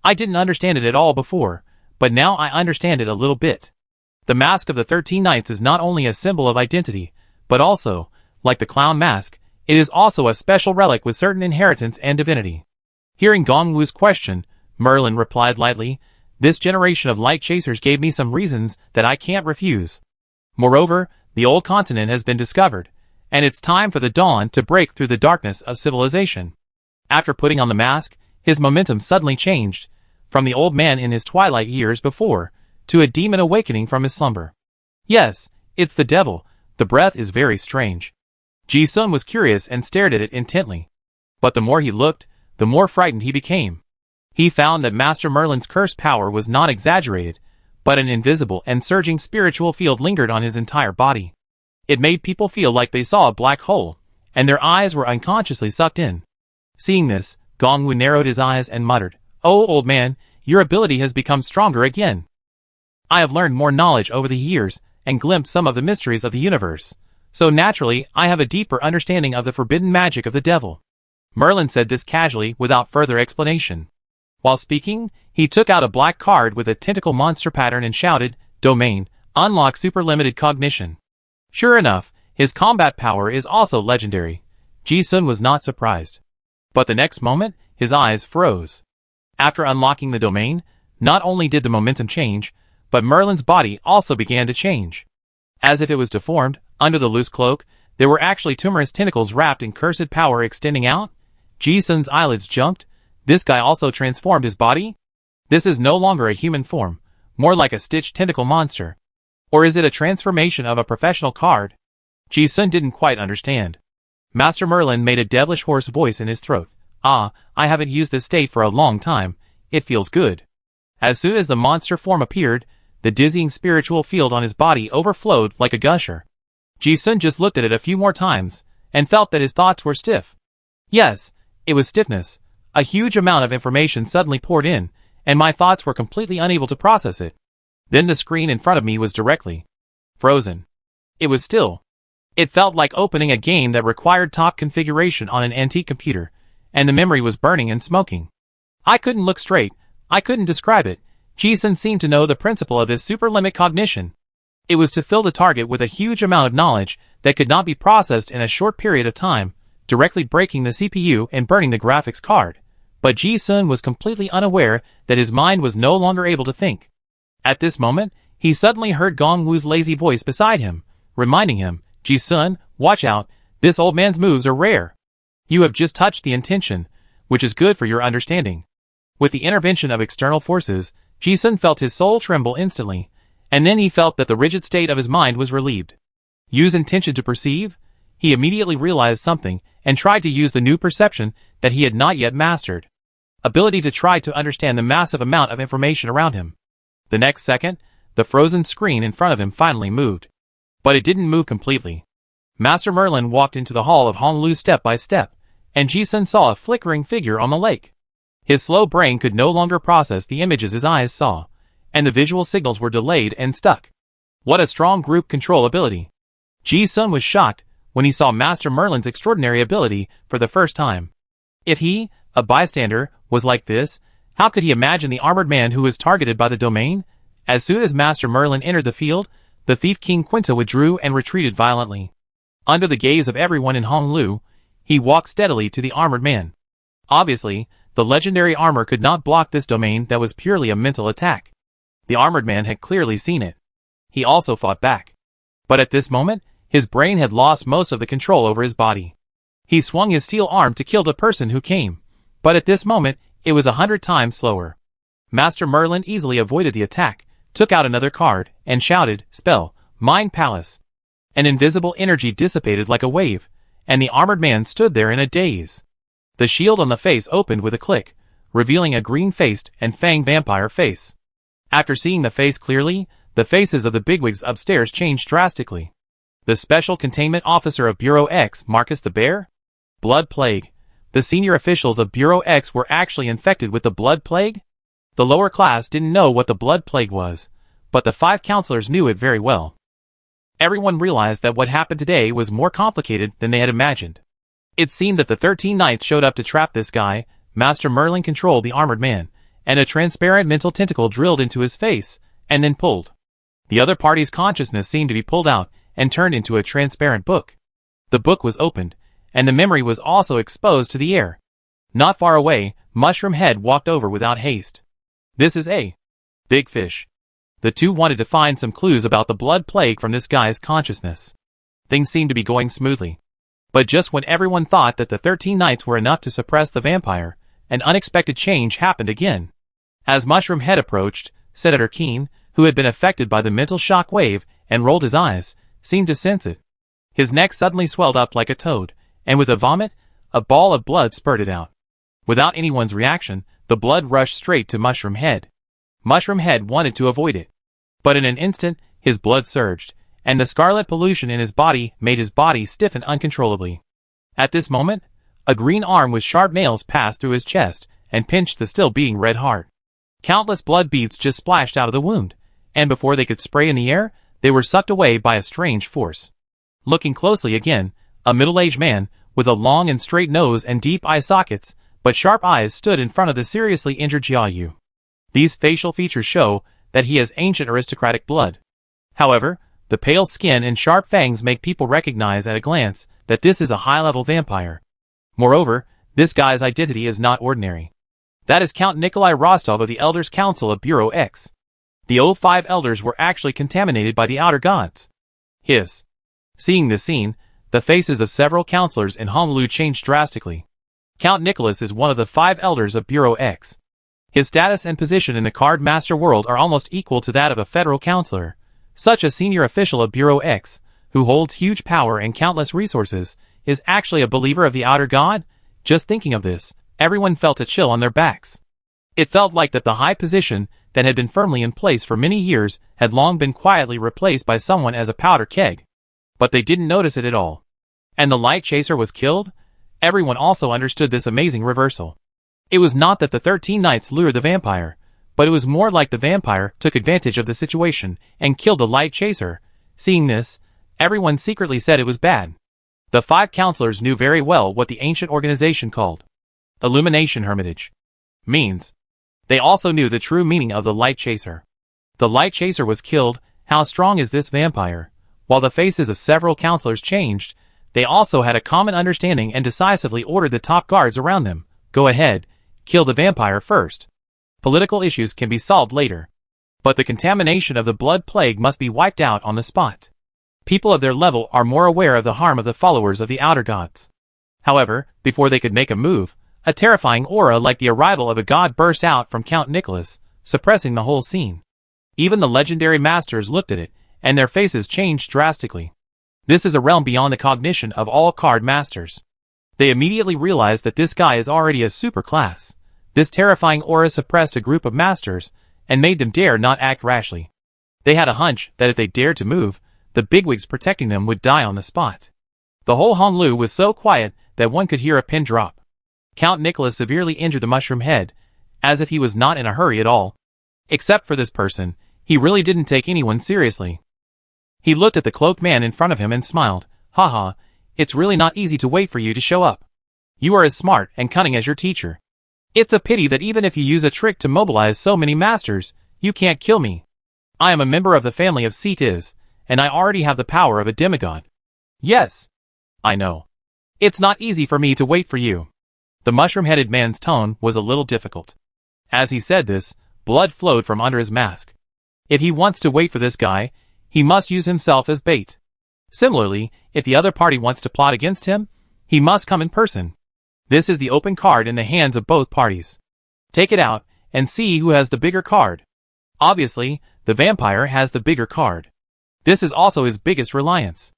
"I didn't understand it at all before, but now I understand it a little bit. The mask of the 13 Knights is not only a symbol of identity, but also, like the clown mask, it is also a special relic with certain inheritance and divinity." Hearing Gongwu's question, Merlin replied lightly, "This generation of light chasers gave me some reasons that I can't refuse. Moreover, the old continent has been discovered, and it's time for the dawn to break through the darkness of civilization." After putting on the mask, his momentum suddenly changed, from the old man in his twilight years before, to a demon awakening from his slumber. "Yes, it's the devil, the breath is very strange." Ji-sun was curious and stared at it intently. But the more he looked, the more frightened he became. He found that Master Merlin's curse power was not exaggerated, but an invisible and surging spiritual field lingered on his entire body. It made people feel like they saw a black hole, and their eyes were unconsciously sucked in. Seeing this, Gongwu narrowed his eyes and muttered, "Oh, old man, your ability has become stronger again. I have learned more knowledge over the years, and glimpsed some of the mysteries of the universe, so naturally I have a deeper understanding of the forbidden magic of the devil." Merlin said this casually without further explanation. While speaking, he took out a black card with a tentacle monster pattern and shouted, "Domain, unlock super limited cognition." Sure enough, his combat power is also legendary. Ji-sun was not surprised. But the next moment, his eyes froze. After unlocking the domain, not only did the momentum change, but Merlin's body also began to change. As if it was deformed, under the loose cloak, there were actually tumorous tentacles wrapped in cursed power extending out. Ji-sun's eyelids jumped. This guy also transformed his body? This is no longer a human form, more like a stitched tentacle monster. Or is it a transformation of a professional card? Ji-sun didn't quite understand. Master Merlin made a devilish hoarse voice in his throat. "Ah, I haven't used this state for a long time. It feels good." As soon as the monster form appeared, the dizzying spiritual field on his body overflowed like a gusher. Ji-sun just looked at it a few more times, and felt that his thoughts were stiff. Yes, it was stiffness. A huge amount of information suddenly poured in, and my thoughts were completely unable to process it. Then the screen in front of me was directly frozen. It was still. It felt like opening a game that required top configuration on an antique computer, and the memory was burning and smoking. I couldn't look straight. I couldn't describe it. Ji-sun seemed to know the principle of his super-limit cognition. It was to fill the target with a huge amount of knowledge that could not be processed in a short period of time, directly breaking the CPU and burning the graphics card. But Ji-sun was completely unaware that his mind was no longer able to think. At this moment, he suddenly heard Gongwu's lazy voice beside him, reminding him, "Ji-sun, watch out, this old man's moves are rare. You have just touched the intention, which is good for your understanding." With the intervention of external forces, Ji-sun felt his soul tremble instantly, and then he felt that the rigid state of his mind was relieved. Use intention to perceive? He immediately realized something, and tried to use the new perception that he had not yet mastered. Ability to try to understand the massive amount of information around him. The next second, the frozen screen in front of him finally moved. But it didn't move completely. Master Merlin walked into the hall of Honolulu step by step, and Ji-sun saw a flickering figure on the lake. His slow brain could no longer process the images his eyes saw, and the visual signals were delayed and stuck. What a strong group control ability. Ji-sun was shocked when he saw Master Merlin's extraordinary ability for the first time. If he, a bystander, was like this, how could he imagine the armored man who was targeted by the domain? As soon as Master Merlin entered the field, the thief King Quinta withdrew and retreated violently. Under the gaze of everyone in Honolulu, He walked steadily to the armored man. Obviously, the legendary armor could not block this domain that was purely a mental attack. The armored man had clearly seen it. He also fought back. But at this moment, his brain had lost most of the control over his body. He swung his steel arm to kill the person who came, but at this moment, it was 100 times slower. Master Merlin easily avoided the attack, took out another card, and shouted, "Spell, Mind Palace." An invisible energy dissipated like a wave, and the armored man stood there in a daze. The shield on the face opened with a click, revealing a green-faced and fanged vampire face. After seeing the face clearly, the faces of the bigwigs upstairs changed drastically. The Special Containment Officer of Bureau X, Marcus the Bear? Blood Plague. The senior officials of Bureau X were actually infected with the Blood Plague? The lower class didn't know what the Blood Plague was, but the 5 counselors knew it very well. Everyone realized that what happened today was more complicated than they had imagined. It seemed that the 13 Knights showed up to trap this guy. Master Merlin controlled the armored man, and a transparent mental tentacle drilled into his face, and then pulled. The other party's consciousness seemed to be pulled out and turned into a transparent book. The book was opened, and the memory was also exposed to the air. Not far away, Mushroom Head walked over without haste. "This is a big fish." The two wanted to find some clues about the blood plague from this guy's consciousness. Things seemed to be going smoothly. But just when everyone thought that the 13 Knights were enough to suppress the vampire, an unexpected change happened again. As Mushroom Head approached, Senator Keen, who had been affected by the mental shock wave and rolled his eyes, seemed to sense it. His neck suddenly swelled up like a toad, and with a vomit, a ball of blood spurted out. Without anyone's reaction, the blood rushed straight to Mushroom Head. Mushroom Head wanted to avoid it. But in an instant, his blood surged, and the scarlet pollution in his body made his body stiffen uncontrollably. At this moment, a green arm with sharp nails passed through his chest and pinched the still beating red heart. Countless blood beads just splashed out of the wound, and before they could spray in the air, they were sucked away by a strange force. Looking closely again, a middle-aged man, with a long and straight nose and deep eye sockets, but sharp eyes stood in front of the seriously injured Jiayu. These facial features show that he has ancient aristocratic blood. However, the pale skin and sharp fangs make people recognize at a glance that this is a high-level vampire. Moreover, this guy's identity is not ordinary. That is Count Nikolai Rostov of the Elders' Council of Bureau X. The 05 elders were actually contaminated by the outer gods. Seeing this scene, the faces of several counselors in Honolulu changed drastically. Count Nicholas is one of the 5 elders of Bureau X. His status and position in the Card Master world are almost equal to that of a federal counselor. Such a senior official of Bureau X, who holds huge power and countless resources, is actually a believer of the outer god? Just thinking of this, everyone felt a chill on their backs. It felt like that the high position that had been firmly in place for many years had long been quietly replaced by someone as a powder keg. But they didn't notice it at all. And the light chaser was killed? Everyone also understood this amazing reversal. It was not that the 13 Knights lured the vampire, but it was more like the vampire took advantage of the situation and killed the light chaser. Seeing this, everyone secretly said it was bad. The 5 counselors knew very well what the ancient organization called Illumination Hermitage means. They also knew the true meaning of the light chaser. The light chaser was killed. How strong is this vampire? While the faces of several counselors changed, they also had a common understanding and decisively ordered the top guards around them. Go ahead, kill the vampire first. Political issues can be solved later. But the contamination of the blood plague must be wiped out on the spot. People of their level are more aware of the harm of the followers of the outer gods. However, before they could make a move, a terrifying aura like the arrival of a god burst out from Count Nicholas, suppressing the whole scene. Even the legendary masters looked at it, and their faces changed drastically. This is a realm beyond the cognition of all card masters. They immediately realized that this guy is already a super class. This terrifying aura suppressed a group of masters, and made them dare not act rashly. They had a hunch that if they dared to move, the bigwigs protecting them would die on the spot. The whole Honolulu was so quiet that one could hear a pin drop. Count Nicholas severely injured the Mushroom Head, as if he was not in a hurry at all. Except for this person, he really didn't take anyone seriously. He looked at the cloaked man in front of him and smiled. Haha, it's really not easy to wait for you to show up. You are as smart and cunning as your teacher. It's a pity that even if you use a trick to mobilize so many masters, you can't kill me. I am a member of the family of Cetus, and I already have the power of a demigod. Yes. I know. It's not easy for me to wait for you. The mushroom-headed man's tone was a little difficult. As he said this, blood flowed from under his mask. If he wants to wait for this guy, he must use himself as bait. Similarly, if the other party wants to plot against him, he must come in person. This is the open card in the hands of both parties. Take it out, and see who has the bigger card. Obviously, the vampire has the bigger card. This is also his biggest reliance.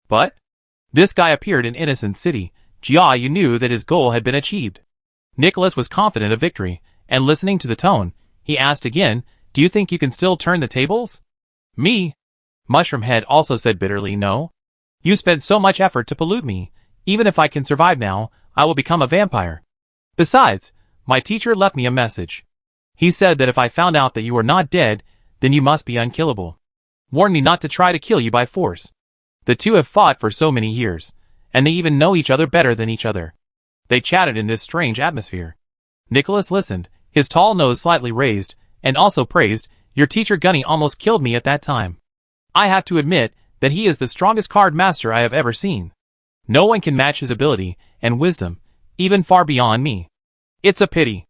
But this guy appeared in Innocent City. Jiayu knew that his goal had been achieved. Nicholas was confident of victory, and listening to the tone, he asked again, "Do you think you can still turn the tables?" "Me?" Mushroomhead also said bitterly, "No. You spent so much effort to pollute me. Even if I can survive now, I will become a vampire. Besides, my teacher left me a message. He said that if I found out that you were not dead, then you must be unkillable. Warned me not to try to kill you by force. The two have fought for so many years, and they even know each other better than each other." They chatted in this strange atmosphere. Nicholas listened, his tall nose slightly raised, and also praised, "Your teacher Gunny almost killed me at that time. I have to admit that he is the strongest card master I have ever seen. No one can match his ability and wisdom, even far beyond me. It's a pity."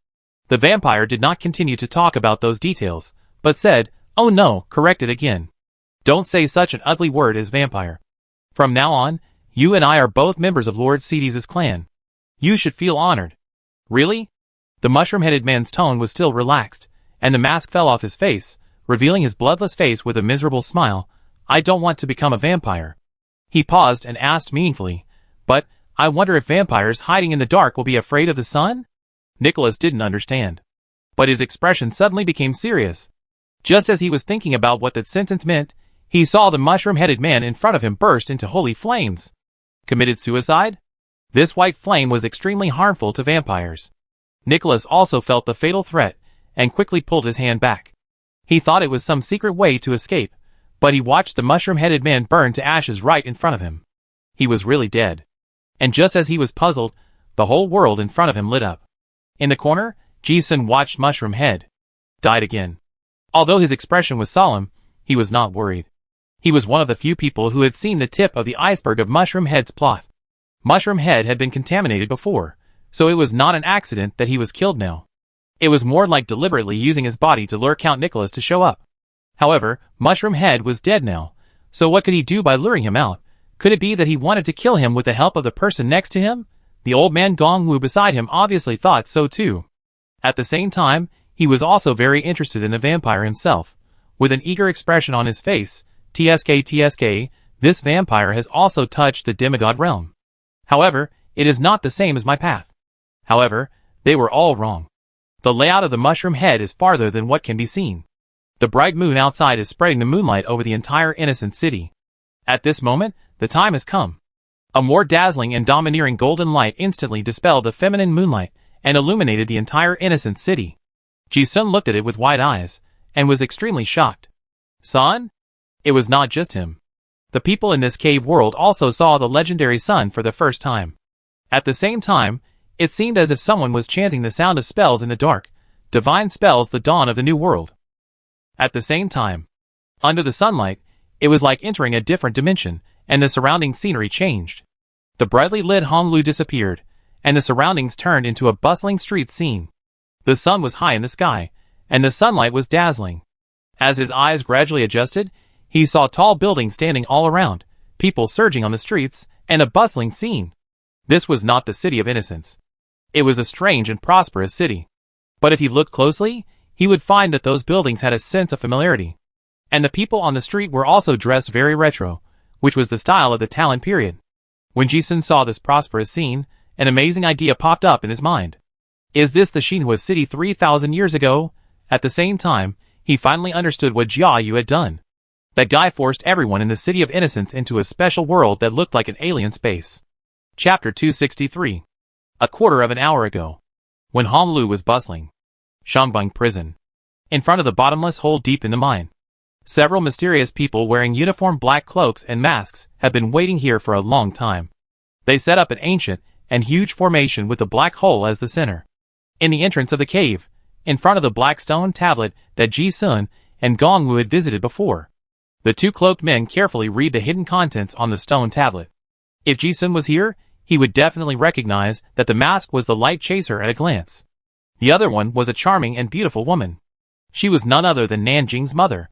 The vampire did not continue to talk about those details, but said, "Oh no," corrected again. "Don't say such an ugly word as vampire. From now on, you and I are both members of Lord Cedes' clan. You should feel honored." "Really?" The mushroom-headed man's tone was still relaxed, and the mask fell off his face, revealing his bloodless face with a miserable smile. "I don't want to become a vampire." He paused and asked meaningfully, "But, I wonder if vampires hiding in the dark will be afraid of the sun?" Nicholas didn't understand. But his expression suddenly became serious. Just as he was thinking about what that sentence meant, he saw the mushroom-headed man in front of him burst into holy flames. Committed suicide? This white flame was extremely harmful to vampires. Nicholas also felt the fatal threat, and quickly pulled his hand back. He thought it was some secret way to escape, but he watched the mushroom-headed man burn to ashes right in front of him. He was really dead. And just as he was puzzled, the whole world in front of him lit up. In the corner, Ji-sun watched Mushroom Head. Died again. Although his expression was solemn, he was not worried. He was one of the few people who had seen the tip of the iceberg of Mushroom Head's plot. Mushroom Head had been contaminated before, so it was not an accident that he was killed now. It was more like deliberately using his body to lure Count Nicholas to show up. However, Mushroom Head was dead now, so what could he do by luring him out? Could it be that he wanted to kill him with the help of the person next to him? The old man Gong Wu beside him obviously thought so too. At the same time, he was also very interested in the vampire himself. With an eager expression on his face, TSK, this vampire has also touched the demigod realm. However, it is not the same as my path. However, they were all wrong. The layout of the mushroom head is farther than what can be seen. The bright moon outside is spreading the moonlight over the entire Innocent City. At this moment, the time has come. A more dazzling and domineering golden light instantly dispelled the feminine moonlight and illuminated the entire Innocent City. Ji-sun looked at it with wide eyes, and was extremely shocked. Sun? It was not just him. The people in this cave world also saw the legendary sun for the first time. At the same time, it seemed as if someone was chanting the sound of spells in the dark, divine spells, the dawn of the new world. At the same time, under the sunlight, it was like entering a different dimension, and the surrounding scenery changed. The brightly lit Honglu disappeared, and the surroundings turned into a bustling street scene. The sun was high in the sky, and the sunlight was dazzling. As his eyes gradually adjusted, he saw tall buildings standing all around, people surging on the streets, and a bustling scene. This was not the City of Innocence. It was a strange and prosperous city. But if he looked closely, he would find that those buildings had a sense of familiarity. And the people on the street were also dressed very retro, which was the style of the Talon period. When Ji-sun saw this prosperous scene, an amazing idea popped up in his mind. Is this the Xinhua city 3,000 years ago? At the same time, he finally understood what Jiayu had done. That guy forced everyone in the City of Innocence into a special world that looked like an alien space. Chapter 263. A quarter of an hour ago. When Honglu was bustling. Shangbang prison. In front of the bottomless hole deep in the mine. Several mysterious people wearing uniform black cloaks and masks have been waiting here for a long time. They set up an ancient and huge formation with the black hole as the center. In the entrance of the cave, in front of the black stone tablet that Ji-sun and Gong Wu had visited before. The two cloaked men carefully read the hidden contents on the stone tablet. If Ji-sun was here, he would definitely recognize that the mask was the light chaser at a glance. The other one was a charming and beautiful woman. She was none other than Nan Jing's mother,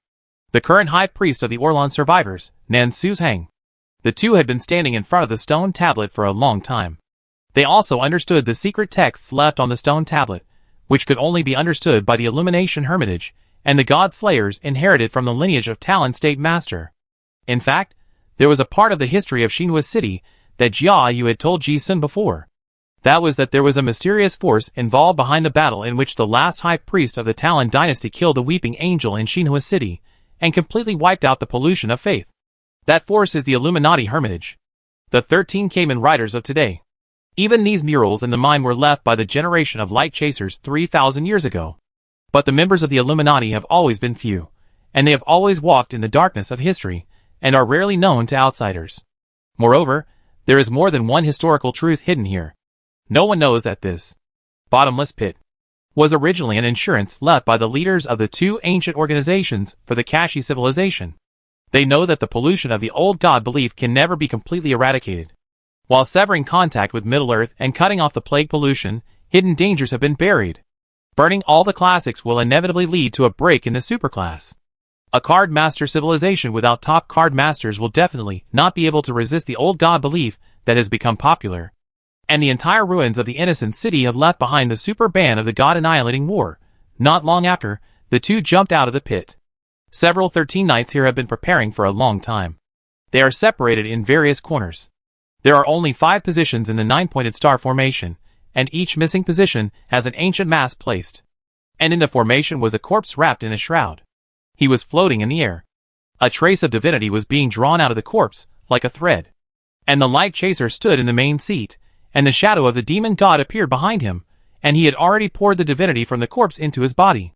the current high priest of the Orlan survivors, Nan Suzhang. The two had been standing in front of the stone tablet for a long time. They also understood the secret texts left on the stone tablet, which could only be understood by the Illumination Hermitage and the God Slayers inherited from the lineage of Talon State Master. In fact, there was a part of the history of Xinhua City that Jia Yu had told Ji Sun before. That was that there was a mysterious force involved behind the battle in which the last high priest of the Talon dynasty killed the weeping angel in Xinhua City and completely wiped out the pollution of faith. That force is the Illuminati Hermitage, the 13 Kamen Riders of today. Even these murals in the mine were left by the generation of light chasers 3,000 years ago. But the members of the Illuminati have always been few, and they have always walked in the darkness of history, and are rarely known to outsiders. Moreover, there is more than one historical truth hidden here. No one knows that this bottomless pit was originally an insurance left by the leaders of the two ancient organizations for the Kashi civilization. They know that the pollution of the old god belief can never be completely eradicated. While severing contact with Middle-earth and cutting off the plague pollution, hidden dangers have been buried. Burning all the classics will inevitably lead to a break in the superclass. A card master civilization without top card masters will definitely not be able to resist the old god belief that has become popular. And the entire ruins of the innocent city have left behind the super ban of the god annihilating war. Not long after, the two jumped out of the pit. Several 13 knights here have been preparing for a long time. They are separated in various corners. There are only 5 positions in the 9-pointed star formation, and each missing position has an ancient mask placed. And in the formation was a corpse wrapped in a shroud. He was floating in the air. A trace of divinity was being drawn out of the corpse, like a thread. And the light chaser stood in the main seat, and the shadow of the demon god appeared behind him, and he had already poured the divinity from the corpse into his body.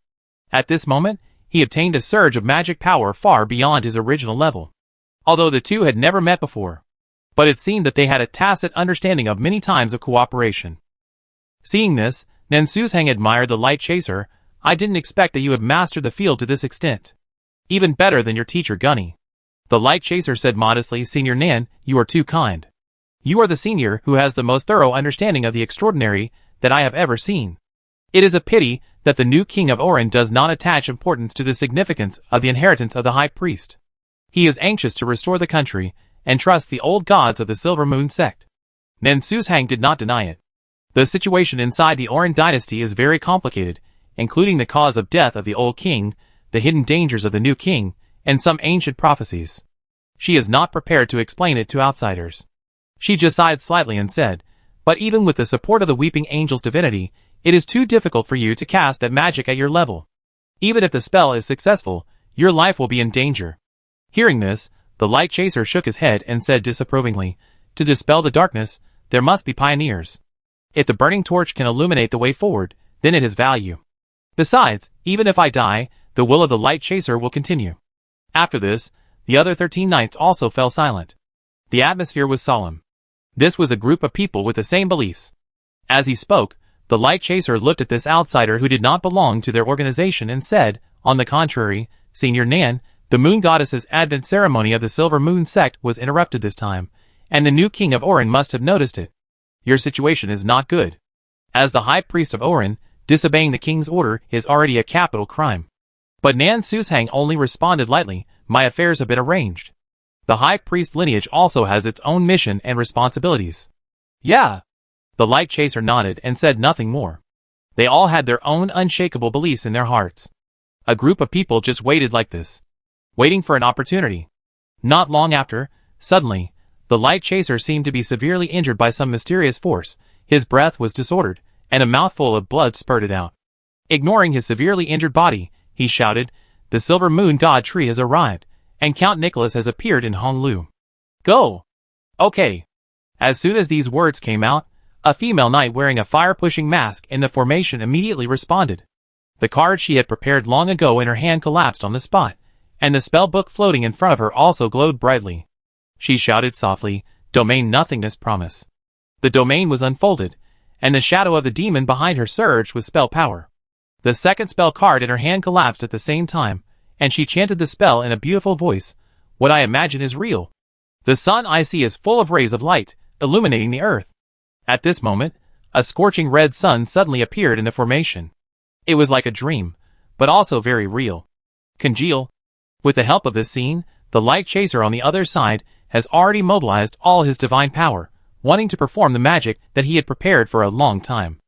At this moment, he obtained a surge of magic power far beyond his original level. Although the two had never met before. But it seemed that they had a tacit understanding of many times of cooperation. Seeing this, Nan Suzhang admired the light chaser. I didn't expect that you had mastered the field to this extent. Even better than your teacher Gunny. The light chaser said modestly, Senior Nan, you are too kind. You are the senior who has the most thorough understanding of the extraordinary that I have ever seen. It is a pity that the new king of Orin does not attach importance to the significance of the inheritance of the high priest. He is anxious to restore the country and trust the old gods of the Silver Moon sect. Nan Suzhang did not deny it. The situation inside the Orin dynasty is very complicated, including the cause of death of the old king, the hidden dangers of the new king, and some ancient prophecies. She is not prepared to explain it to outsiders. She just sighed slightly and said, but even with the support of the Weeping Angel's divinity, it is too difficult for you to cast that magic at your level. Even if the spell is successful, your life will be in danger. Hearing this, the light chaser shook his head and said disapprovingly, to dispel the darkness, there must be pioneers. If the burning torch can illuminate the way forward, then it has value. Besides, even if I die, the will of the light chaser will continue. After this, the other 13 knights also fell silent. The atmosphere was solemn. This was a group of people with the same beliefs. As he spoke, the light chaser looked at this outsider who did not belong to their organization and said, on the contrary, Senior Nan, the moon goddess's advent ceremony of the Silver Moon sect was interrupted this time, and the new king of Orin must have noticed it. Your situation is not good. As the high priest of Orin, disobeying the king's order is already a capital crime. But Nan Suzhang only responded lightly, my affairs have been arranged. The high priest lineage also has its own mission and responsibilities. Yeah. The light chaser nodded and said nothing more. They all had their own unshakable beliefs in their hearts. A group of people just waited like this, waiting for an opportunity. Not long after, suddenly, the light chaser seemed to be severely injured by some mysterious force. His breath was disordered, and a mouthful of blood spurted out. Ignoring his severely injured body, he shouted, the Silver Moon God Tree has arrived, and Count Nicholas has appeared in Honglu. Go! Okay. As soon as these words came out, a female knight wearing a fire-pushing mask in the formation immediately responded. The card she had prepared long ago in her hand collapsed on the spot, and the spell book floating in front of her also glowed brightly. She shouted softly, Domain Nothingness Promise. The domain was unfolded, and the shadow of the demon behind her surged with spell power. The second spell card in her hand collapsed at the same time, and she chanted the spell in a beautiful voice, what I imagine is real. The sun I see is full of rays of light, illuminating the earth. At this moment, a scorching red sun suddenly appeared in the formation. It was like a dream, but also very real. Congeal. With the help of this scene, the light chaser on the other side has already mobilized all his divine power, wanting to perform the magic that he had prepared for a long time.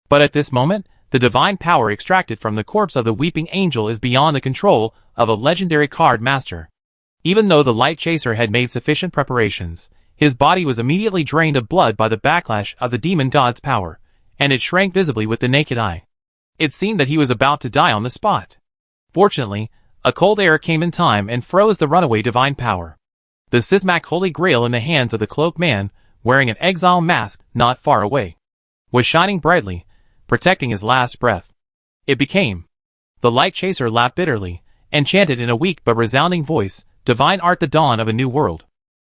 But at this moment, the divine power extracted from the corpse of the weeping angel is beyond the control of a legendary card master. Even though the light chaser had made sufficient preparations, his body was immediately drained of blood by the backlash of the demon god's power, and it shrank visibly with the naked eye. It seemed that he was about to die on the spot. Fortunately, a cold air came in time and froze the runaway divine power. The Sismac Holy Grail in the hands of the cloaked man, wearing an exile mask not far away, was shining brightly, protecting his last breath. It became. The light chaser laughed bitterly, and chanted in a weak but resounding voice, "Divine art the dawn of a new world."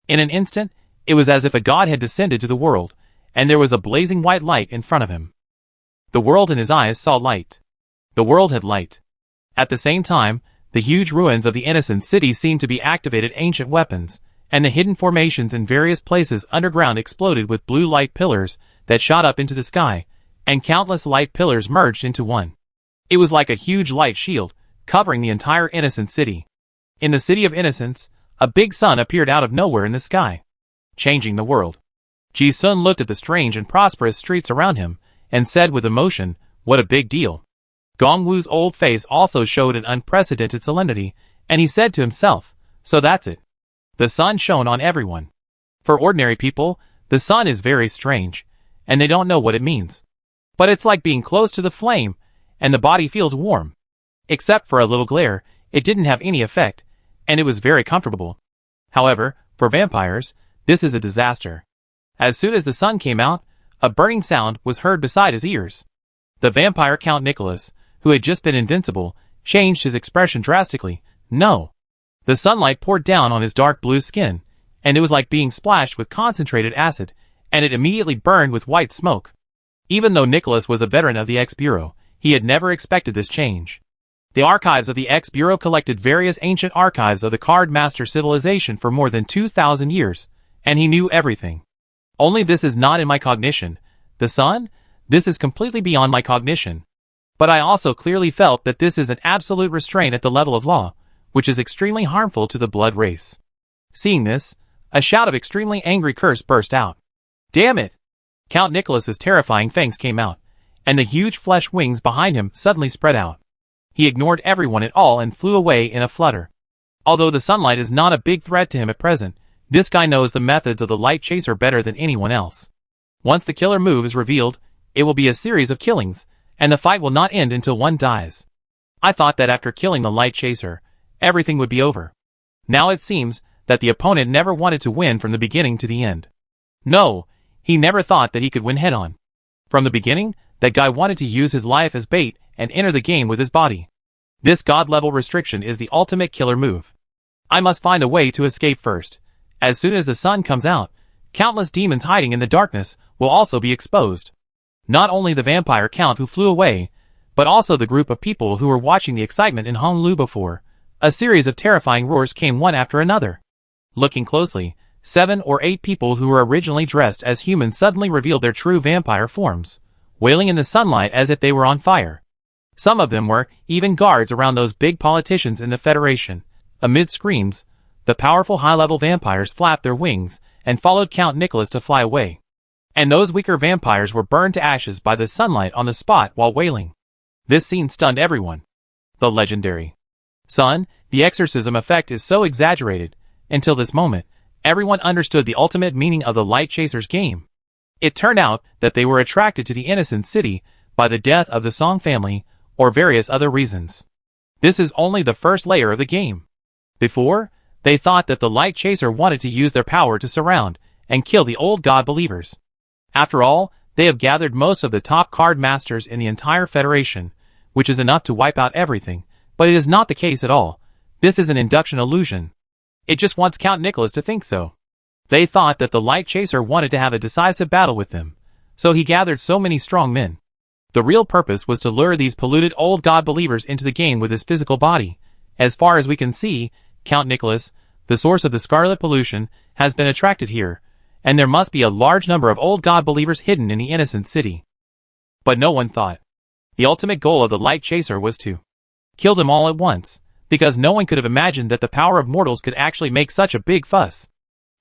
In an instant, it was as if a god had descended to the world, and there was a blazing white light in front of him. The world in his eyes saw light. The world had light. At the same time, the huge ruins of the innocent city seemed to be activated ancient weapons, and the hidden formations in various places underground exploded with blue light pillars that shot up into the sky, and countless light pillars merged into one. It was like a huge light shield, covering the entire innocent city. In the city of innocence, a big sun appeared out of nowhere in the sky, changing the world. Ji-sun looked at the strange and prosperous streets around him, and said with emotion, "What a big deal." Gongwu's old face also showed an unprecedented solemnity, and he said to himself, "So that's it." The sun shone on everyone. For ordinary people, the sun is very strange, and they don't know what it means. But it's like being close to the flame, and the body feels warm. Except for a little glare, it didn't have any effect, and it was very comfortable. However, for vampires, this is a disaster. As soon as the sun came out, a burning sound was heard beside his ears. The vampire Count Nicholas, who had just been invincible, changed his expression drastically. No. The sunlight poured down on his dark blue skin, and it was like being splashed with concentrated acid, and it immediately burned with white smoke. Even though Nicholas was a veteran of the X-Bureau, he had never expected this change. The archives of the X-Bureau collected various ancient archives of the Card Master civilization for more than 2,000 years, and he knew everything. Only this is not in my cognition. The sun? This is completely beyond my cognition. But I also clearly felt that this is an absolute restraint at the level of law, which is extremely harmful to the blood race. Seeing this, a shout of extremely angry curse burst out. Damn it! Count Nicholas's terrifying fangs came out, and the huge flesh wings behind him suddenly spread out. He ignored everyone at all and flew away in a flutter. Although the sunlight is not a big threat to him at present, this guy knows the methods of the light chaser better than anyone else. Once the killer move is revealed, it will be a series of killings, and the fight will not end until one dies. I thought that after killing the light chaser, everything would be over. Now it seems that the opponent never wanted to win from the beginning to the end. No, he never thought that he could win head-on. From the beginning, that guy wanted to use his life as bait and enter the game with his body. This god-level restriction is the ultimate killer move. I must find a way to escape first. As soon as the sun comes out, countless demons hiding in the darkness will also be exposed. Not only the vampire count who flew away, but also the group of people who were watching the excitement in Honolulu before. A series of terrifying roars came one after another. Looking closely, 7 or 8 people who were originally dressed as humans suddenly revealed their true vampire forms, wailing in the sunlight as if they were on fire. Some of them were even guards around those big politicians in the Federation. Amid screams, the powerful high-level vampires flapped their wings and followed Count Nicholas to fly away. And those weaker vampires were burned to ashes by the sunlight on the spot while wailing. This scene stunned everyone. The legendary sun, the exorcism effect is so exaggerated. Until this moment, everyone understood the ultimate meaning of the Light Chaser's game. It turned out that they were attracted to the innocent city by the death of the Song family or various other reasons. This is only the first layer of the game. Before, they thought that the Light Chaser wanted to use their power to surround and kill the old god believers. After all, they have gathered most of the top card masters in the entire Federation, which is enough to wipe out everything, but it is not the case at all. This is an induction illusion. It just wants Count Nicholas to think so. They thought that the Light Chaser wanted to have a decisive battle with them, so he gathered so many strong men. The real purpose was to lure these polluted old god believers into the game with his physical body. As far as we can see, Count Nicholas, the source of the scarlet pollution, has been attracted here, and there must be a large number of old god believers hidden in the innocent city. But no one thought. The ultimate goal of the light chaser was to kill them all at once, because no one could have imagined that the power of mortals could actually make such a big fuss.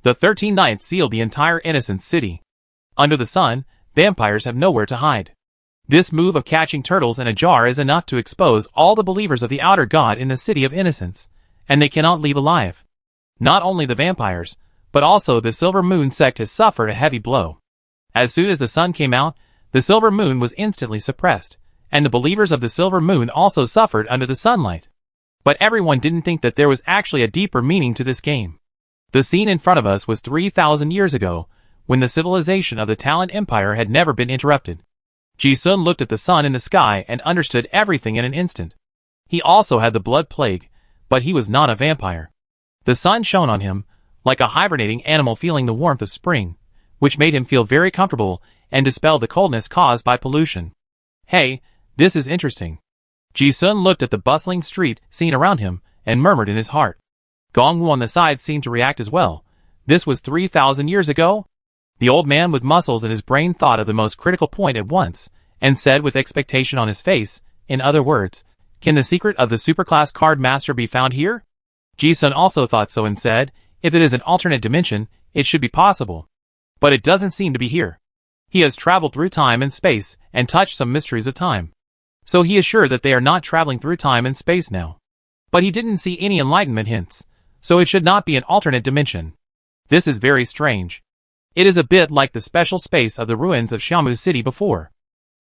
The 13 Nights sealed the entire innocent city. Under the sun, vampires have nowhere to hide. This move of catching turtles in a jar is enough to expose all the believers of the outer god in the city of innocence, and they cannot leave alive. Not only the vampires, but also the Silver Moon sect has suffered a heavy blow. As soon as the sun came out, the Silver Moon was instantly suppressed, and the believers of the Silver Moon also suffered under the sunlight. But everyone didn't think that there was actually a deeper meaning to this game. The scene in front of us was 3,000 years ago, when the civilization of the Talon Empire had never been interrupted. Ji-sun looked at the sun in the sky and understood everything in an instant. He also had the blood plague, but he was not a vampire. The sun shone on him, like a hibernating animal feeling the warmth of spring, which made him feel very comfortable and dispelled the coldness caused by pollution. Hey, this is interesting. Ji-sun looked at the bustling street scene around him and murmured in his heart. Gong-woo on the side seemed to react as well. This was 3,000 years ago? The old man with muscles in his brain thought of the most critical point at once, and said with expectation on his face, in other words, can the secret of the superclass card master be found here? Ji-sun also thought so and said, if it is an alternate dimension, it should be possible. But it doesn't seem to be here. He has traveled through time and space and touched some mysteries of time. So he is sure that they are not traveling through time and space now. But he didn't see any enlightenment hints, so it should not be an alternate dimension. This is very strange. It is a bit like the special space of the ruins of Xiamu City before.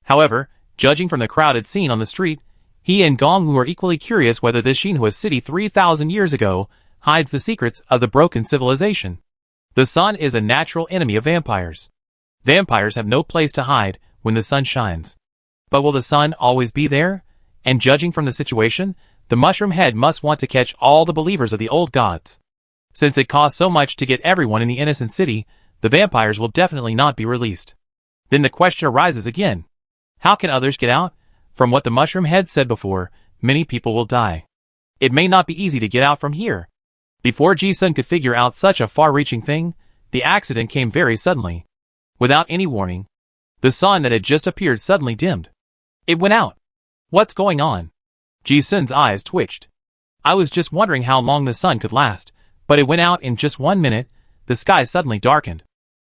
However, judging from the crowded scene on the street, he and Gong-woo are equally curious whether this Xinhua City 3,000 years ago hides the secrets of the broken civilization. The sun is a natural enemy of vampires. Vampires have no place to hide when the sun shines. But will the sun always be there? And judging from the situation, the mushroom head must want to catch all the believers of the old gods. Since it costs so much to get everyone in the innocent city, the vampires will definitely not be released. Then the question arises again. How can others get out? From what the mushroom head said before, many people will die. It may not be easy to get out from here. Before Ji-sun could figure out such a far-reaching thing, the accident came very suddenly. Without any warning, the sun that had just appeared suddenly dimmed. It went out. What's going on? Ji-sun's eyes twitched. I was just wondering how long the sun could last, but it went out in just 1 minute. The sky suddenly darkened.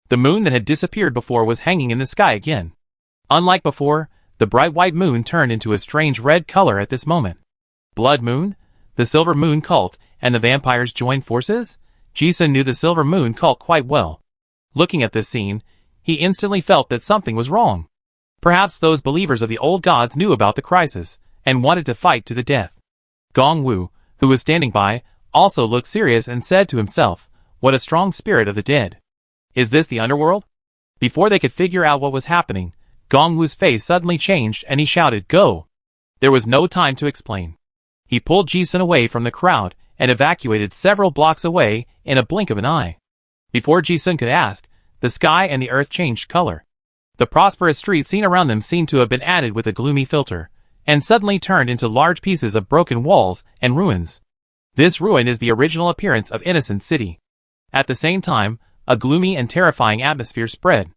The moon that had disappeared before was hanging in the sky again. Unlike before, the bright white moon turned into a strange red color at this moment. Blood Moon? The Silver Moon cult and the vampires joined forces? Ji-sun knew the Silver Moon cult quite well. Looking at this scene, he instantly felt that something was wrong. Perhaps those believers of the old gods knew about the crisis and wanted to fight to the death. Gong-woo, who was standing by, also looked serious and said to himself, what a strong spirit of the dead. Is this the underworld? Before they could figure out what was happening, Gong-woo's face suddenly changed and he shouted, go! There was no time to explain. He pulled Ji-sun away from the crowd and evacuated several blocks away in a blink of an eye. Before Ji-sun could ask, the sky and the earth changed color. The prosperous street scene around them seemed to have been added with a gloomy filter, and suddenly turned into large pieces of broken walls and ruins. This ruin is the original appearance of Innocent City. At the same time, a gloomy and terrifying atmosphere spread.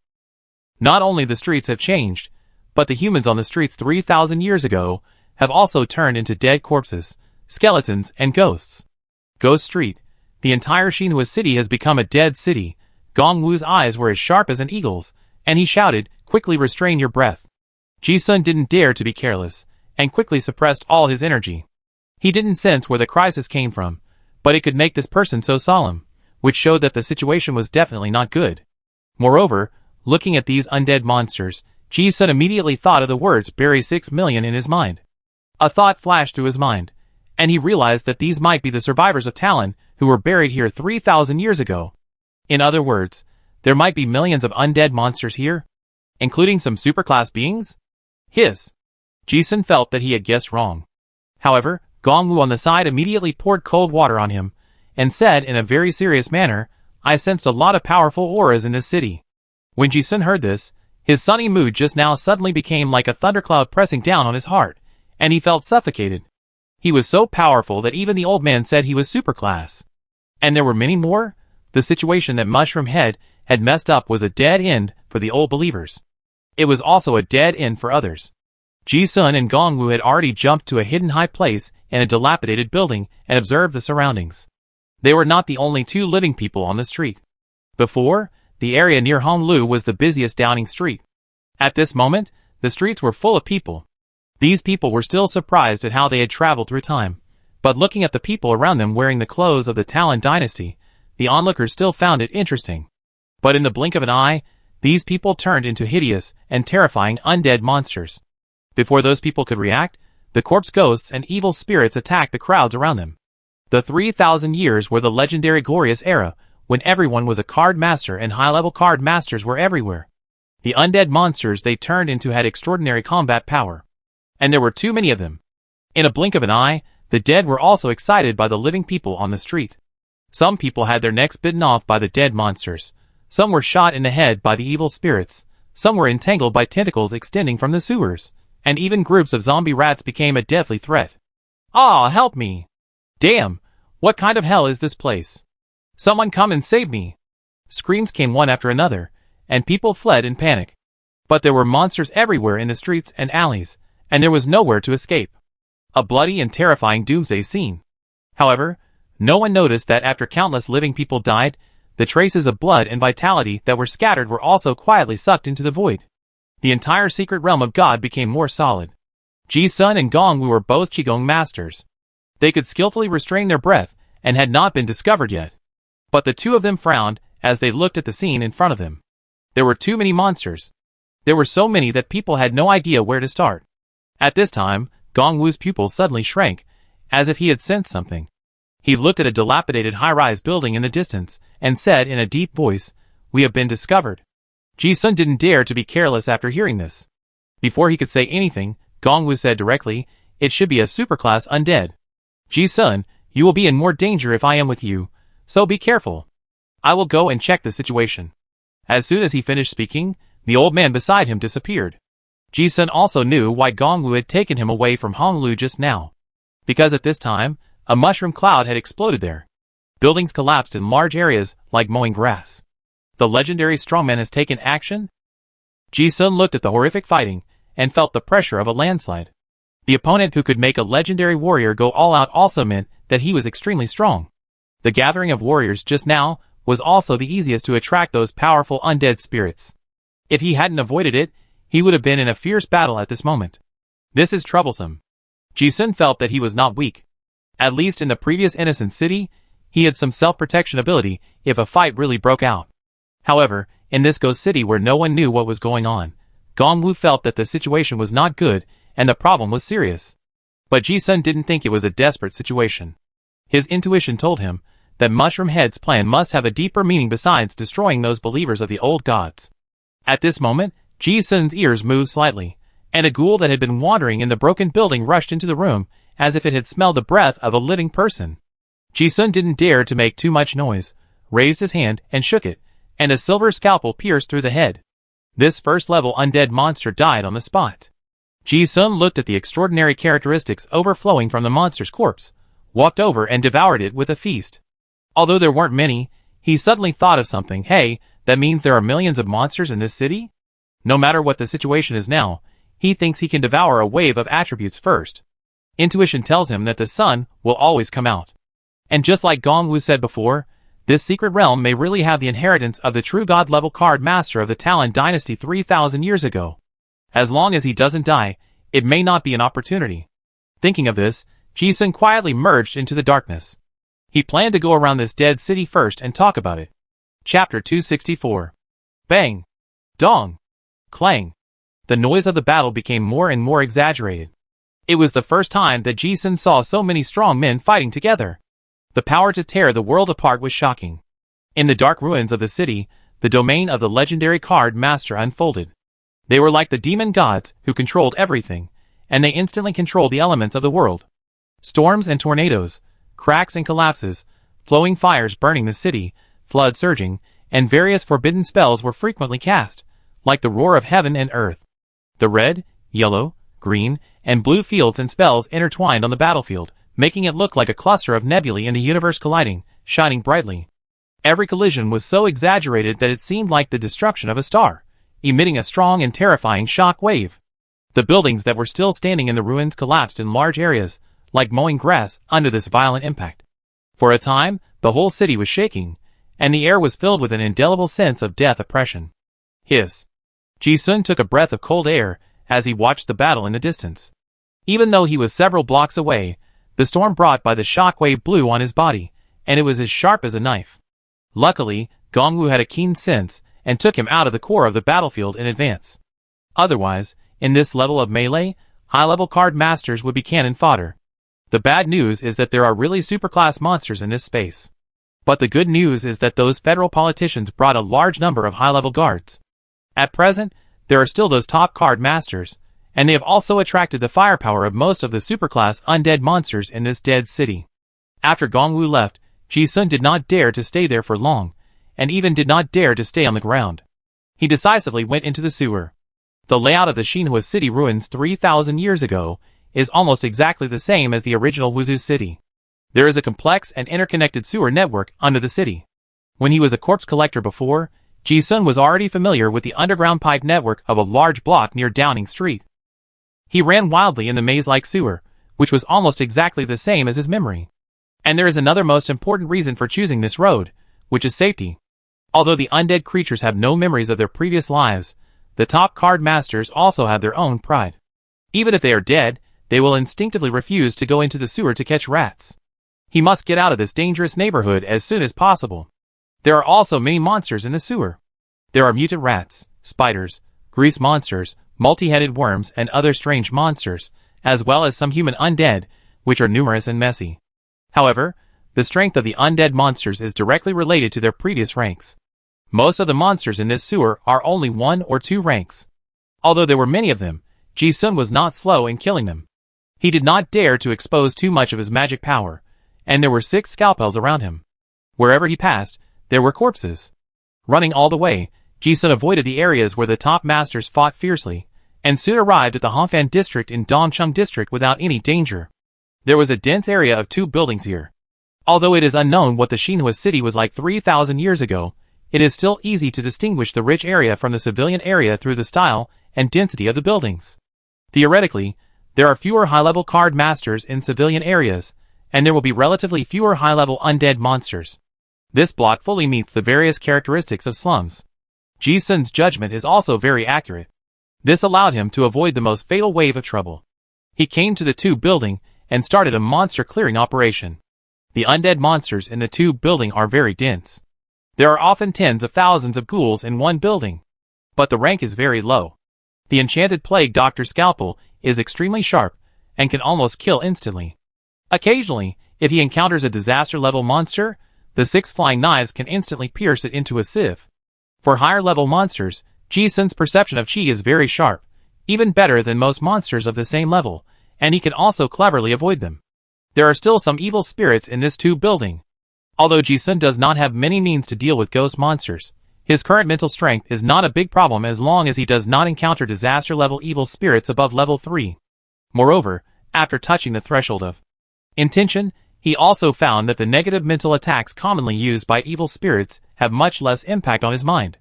Not only the streets have changed, but the humans on the streets 3,000 years ago have also turned into dead corpses, skeletons, and ghosts. Ghost Street, the entire Xinhua City has become a dead city. Gong-woo's eyes were as sharp as an eagle's, and he shouted, quickly restrain your breath. Ji-sun didn't dare to be careless, and quickly suppressed all his energy. He didn't sense where the crisis came from, but it could make this person so solemn, which showed that the situation was definitely not good. Moreover, looking at these undead monsters, Ji-sun immediately thought of the words bury 6 million in his mind. A thought flashed through his mind, and he realized that these might be the survivors of Talon who were buried here 3,000 years ago. In other words, there might be millions of undead monsters here, including some superclass beings? Ji-sun felt that he had guessed wrong. However, Gong-woo on the side immediately poured cold water on him, and said in a very serious manner, I sensed a lot of powerful auras in this city. When Ji-sun heard this, his sunny mood just now suddenly became like a thundercloud pressing down on his heart, and he felt suffocated. He was so powerful that even the old man said he was superclass. And there were many more? The situation that Mushroom Head had messed up was a dead end for the old believers. It was also a dead end for others. Ji-sun and Gong-woo had already jumped to a hidden high place in a dilapidated building and observed the surroundings. They were not the only two living people on the street. Before, the area near Honglu was the busiest Downing Street. At this moment, the streets were full of people. These people were still surprised at how they had traveled through time, but looking at the people around them wearing the clothes of the Talon dynasty, the onlookers still found it interesting. But in the blink of an eye, these people turned into hideous and terrifying undead monsters. Before those people could react, the corpse ghosts and evil spirits attacked the crowds around them. The 3,000 years were the legendary glorious era, when everyone was a card master and high-level card masters were everywhere. The undead monsters they turned into had extraordinary combat power. And there were too many of them. In a blink of an eye, the dead were also excited by the living people on the street. Some people had their necks bitten off by the dead monsters. Some were shot in the head by the evil spirits. Some were entangled by tentacles extending from the sewers. And even groups of zombie rats became a deadly threat. "Ah, help me! Damn, what kind of hell is this place? Someone come and save me!" Screams came one after another, and people fled in panic. But there were monsters everywhere in the streets and alleys, and there was nowhere to escape. A bloody and terrifying doomsday scene. However, no one noticed that after countless living people died, the traces of blood and vitality that were scattered were also quietly sucked into the void. The entire secret realm of God became more solid. Ji-sun and Gong-woo were both Qigong masters. They could skillfully restrain their breath and had not been discovered yet. But the two of them frowned as they looked at the scene in front of them. There were too many monsters. There were so many that people had no idea where to start. At this time, Gong-woo's pupils suddenly shrank, as if he had sensed something. He looked at a dilapidated high-rise building in the distance and said in a deep voice, "We have been discovered." Ji-sun didn't dare to be careless after hearing this. Before he could say anything, Gong-woo said directly, "It should be a superclass undead. Ji-sun, you will be in more danger if I am with you, so be careful. I will go and check the situation." As soon as he finished speaking, the old man beside him disappeared. Ji-sun also knew why Gong-woo had taken him away from Honglu just now. Because at this time, a mushroom cloud had exploded there. Buildings collapsed in large areas like mowing grass. The legendary strongman has taken action? Ji-sun looked at the horrific fighting and felt the pressure of a landslide. The opponent who could make a legendary warrior go all out also meant that he was extremely strong. The gathering of warriors just now was also the easiest to attract those powerful undead spirits. If he hadn't avoided it, he would have been in a fierce battle at this moment. This is troublesome. Ji-sun felt that he was not weak. At least in the previous Innocent City, he had some self-protection ability if a fight really broke out. However, in this ghost city where no one knew what was going on, Gong-woo felt that the situation was not good and the problem was serious. But Ji-sun didn't think it was a desperate situation. His intuition told him that Mushroom Head's plan must have a deeper meaning besides destroying those believers of the old gods. At this moment, Ji-sun's ears moved slightly, and a ghoul that had been wandering in the broken building rushed into the room as if it had smelled the breath of a living person. Ji-sun didn't dare to make too much noise, raised his hand and shook it, and a silver scalpel pierced through the head. This first-level undead monster died on the spot. Ji-sun looked at the extraordinary characteristics overflowing from the monster's corpse, walked over and devoured it with a feast. Although there weren't many, he suddenly thought of something. Hey, that means there are millions of monsters in this city? No matter what the situation is now, he thinks he can devour a wave of attributes first. Intuition tells him that the sun will always come out. And just like Gong-woo said before, this secret realm may really have the inheritance of the true god-level card master of the Talon dynasty 3,000 years ago. As long as he doesn't die, it may not be an opportunity. Thinking of this, Ji-sun quietly merged into the darkness. He planned to go around this dead city first and talk about it. Chapter 264. Bang! Dong! Clang! The noise of the battle became more and more exaggerated. It was the first time that Ji-sun saw so many strong men fighting together. The power to tear the world apart was shocking. In the dark ruins of the city, the domain of the legendary card master unfolded. They were like the demon gods who controlled everything, and they instantly controlled the elements of the world. Storms and tornadoes, cracks and collapses, flowing fires burning the city, flood surging, and various forbidden spells were frequently cast, like the roar of heaven and earth. The red, yellow, green, and blue fields and spells intertwined on the battlefield, making it look like a cluster of nebulae in the universe colliding, shining brightly. Every collision was so exaggerated that it seemed like the destruction of a star, emitting a strong and terrifying shock wave. The buildings that were still standing in the ruins collapsed in large areas, like mowing grass, under this violent impact. For a time, the whole city was shaking, and the air was filled with an indelible sense of death oppression. Ji-sun took a breath of cold air as he watched the battle in the distance. Even though he was several blocks away, the storm brought by the shock wave blew on his body, and it was as sharp as a knife. Luckily, Gongwu had a keen sense and took him out of the core of the battlefield in advance. Otherwise, in this level of melee, high-level card masters would be cannon fodder. The bad news is that there are really superclass monsters in this space. But the good news is that those federal politicians brought a large number of high-level guards. At present, there are still those top card masters, and they have also attracted the firepower of most of the superclass undead monsters in this dead city. After Gongwu left, Ji-sun did not dare to stay there for long, and even did not dare to stay on the ground. He decisively went into the sewer. The layout of the Xinhua city ruins 3,000 years ago is almost exactly the same as the original Wuzhou city. There is a complex and interconnected sewer network under the city. When he was a corpse collector before, Ji-sun was already familiar with the underground pipe network of a large block near Downing Street. He ran wildly in the maze-like sewer, which was almost exactly the same as his memory. And there is another most important reason for choosing this road, which is safety. Although the undead creatures have no memories of their previous lives, the top card masters also have their own pride. Even if they are dead, they will instinctively refuse to go into the sewer to catch rats. He must get out of this dangerous neighborhood as soon as possible. There are also many monsters in the sewer. There are mutant rats, spiders, grease monsters, multi-headed worms, and other strange monsters, as well as some human undead, which are numerous and messy. However, the strength of the undead monsters is directly related to their previous ranks. Most of the monsters in this sewer are only 1 or 2 ranks. Although there were many of them, Ji-sun was not slow in killing them. He did not dare to expose too much of his magic power, and there were 6 scalpels around him. Wherever he passed, there were corpses. Running all the way, Ji-sun avoided the areas where the top masters fought fiercely, and soon arrived at the Hongfan district in Dongcheng district without any danger. There was a dense area of 2 buildings here. Although it is unknown what the Xinhua city was like 3,000 years ago, it is still easy to distinguish the rich area from the civilian area through the style and density of the buildings. Theoretically, there are fewer high-level card masters in civilian areas, and there will be relatively fewer high-level undead monsters. This block fully meets the various characteristics of slums. Ji-sun's judgment is also very accurate. This allowed him to avoid the most fatal wave of trouble. He came to the 2 building and started a monster clearing operation. The undead monsters in the 2 building are very dense. There are often tens of thousands of ghouls in one building. But the rank is very low. The enchanted plague doctor's scalpel is extremely sharp and can almost kill instantly. Occasionally, if he encounters a disaster-level monster, the 6 flying knives can instantly pierce it into a sieve. For higher-level monsters, Ji-sun's perception of qi is very sharp, even better than most monsters of the same level, and he can also cleverly avoid them. There are still some evil spirits in this 2 building. Although Ji-sun does not have many means to deal with ghost monsters, his current mental strength is not a big problem as long as he does not encounter disaster-level evil spirits above level 3. Moreover, after touching the threshold of intention, he also found that the negative mental attacks commonly used by evil spirits have much less impact on his mind.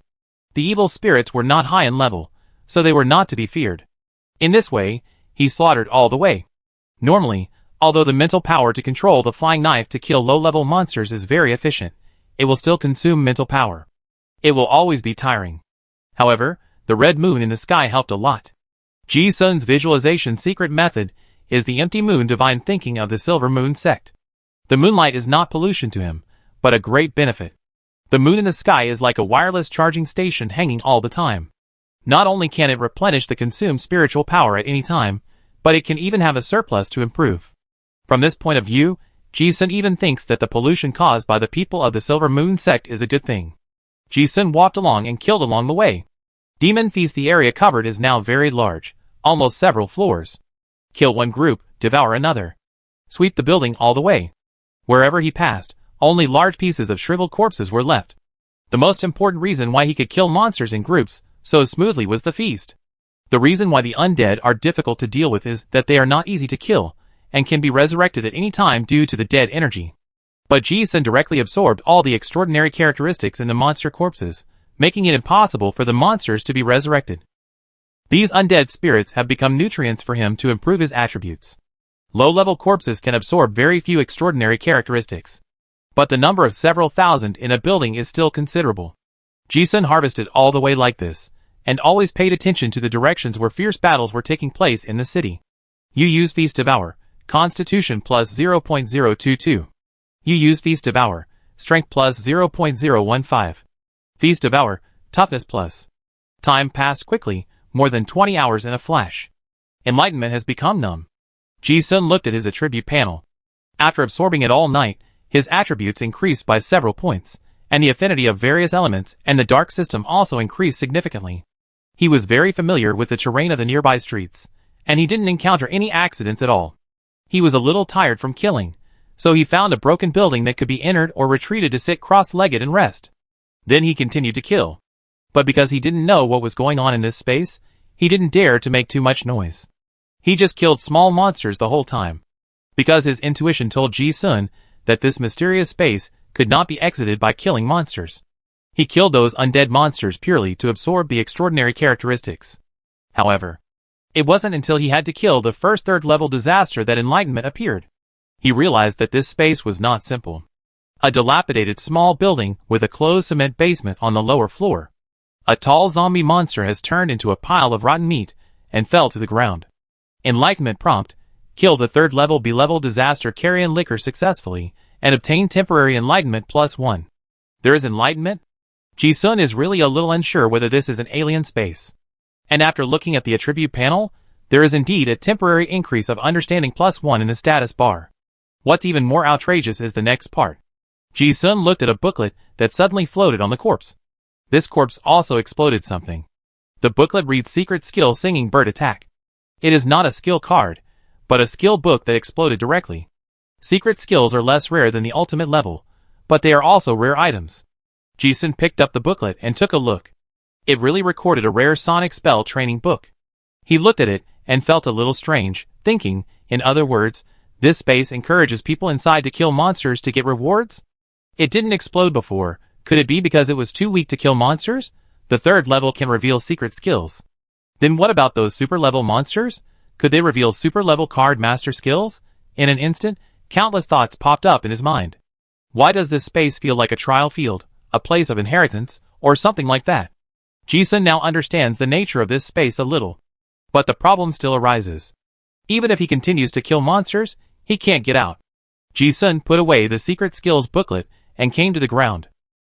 The evil spirits were not high in level, so they were not to be feared. In this way, he slaughtered all the way. Normally, although the mental power to control the flying knife to kill low-level monsters is very efficient, it will still consume mental power. It will always be tiring. However, the red moon in the sky helped a lot. Ji-sun's visualization secret method is the empty moon divine thinking of the silver moon sect. The moonlight is not pollution to him, but a great benefit. The moon in the sky is like a wireless charging station hanging all the time. Not only can it replenish the consumed spiritual power at any time, but it can even have a surplus to improve. From this point of view, Ji-sun even thinks that the pollution caused by the people of the Silver Moon sect is a good thing. Ji-sun walked along and killed along the way. Demon Feast. The area covered is now very large, almost several floors. Kill one group, devour another. Sweep the building all the way. Wherever he passed, only large pieces of shriveled corpses were left. The most important reason why he could kill monsters in groups so smoothly was the feast. The reason why the undead are difficult to deal with is that they are not easy to kill, and can be resurrected at any time due to the dead energy. But Ji-sun directly absorbed all the extraordinary characteristics in the monster corpses, making it impossible for the monsters to be resurrected. These undead spirits have become nutrients for him to improve his attributes. Low-level corpses can absorb very few extraordinary characteristics. But the number of several thousand in a building is still considerable. Ji-sun harvested all the way like this, and always paid attention to the directions where fierce battles were taking place in the city. You use Feast Devour, Constitution plus 0.022. You use Feast Devour, Strength plus 0.015. Feast Devour, Toughness plus. Time passed quickly, more than 20 hours in a flash. Enlightenment has become numb. Ji-sun looked at his attribute panel. After absorbing it all night, his attributes increased by several points, and the affinity of various elements and the dark system also increased significantly. He was very familiar with the terrain of the nearby streets, and he didn't encounter any accidents at all. He was a little tired from killing, so he found a broken building that could be entered or retreated to sit cross-legged and rest. Then he continued to kill. But because he didn't know what was going on in this space, he didn't dare to make too much noise. He just killed small monsters the whole time. Because his intuition told Ji-sun that this mysterious space could not be exited by killing monsters. He killed those undead monsters purely to absorb the extraordinary characteristics. However, it wasn't until he had to kill the first third-level disaster that enlightenment appeared. He realized that this space was not simple. A dilapidated small building with a closed cement basement on the lower floor. A tall zombie monster has turned into a pile of rotten meat and fell to the ground. Enlightenment prompt, kill the third-level B-level disaster carrion liquor successfully and obtain temporary enlightenment +1. There is enlightenment? Ji-sun is really a little unsure whether this is an alien space. And after looking at the attribute panel, there is indeed a temporary increase of understanding +1 in the status bar. What's even more outrageous is the next part. Ji-sun looked at a booklet that suddenly floated on the corpse. This corpse also exploded something. The booklet reads Secret Skill Singing Bird Attack. It is not a skill card, but a skill book that exploded directly. Secret skills are less rare than the ultimate level, but they are also rare items. Ji-sun picked up the booklet and took a look. It really recorded a rare sonic spell training book. He looked at it and felt a little strange, thinking, in other words, this space encourages people inside to kill monsters to get rewards? It didn't explode before. Could it be because it was too weak to kill monsters? The third level can reveal secret skills. Then what about those super level monsters? Could they reveal super level card master skills? In an instant, countless thoughts popped up in his mind. Why does this space feel like a trial field, a place of inheritance, or something like that? Ji-sun now understands the nature of this space a little. But the problem still arises. Even if he continues to kill monsters, he can't get out. Ji-sun put away the secret skills booklet and came to the ground.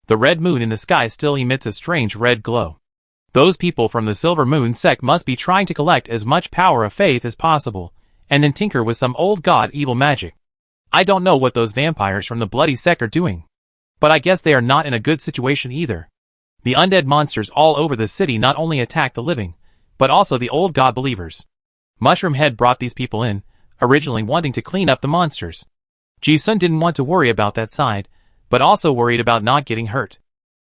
The red moon in the sky still emits a strange red glow. Those people from the Silver Moon sect must be trying to collect as much power of faith as possible, and then tinker with some old god evil magic. I don't know what those vampires from the bloody sect are doing. But I guess they are not in a good situation either. The undead monsters all over the city not only attack the living, but also the old god believers. Mushroom Head brought these people in, originally wanting to clean up the monsters. Ji-sun didn't want to worry about that side, but also worried about not getting hurt.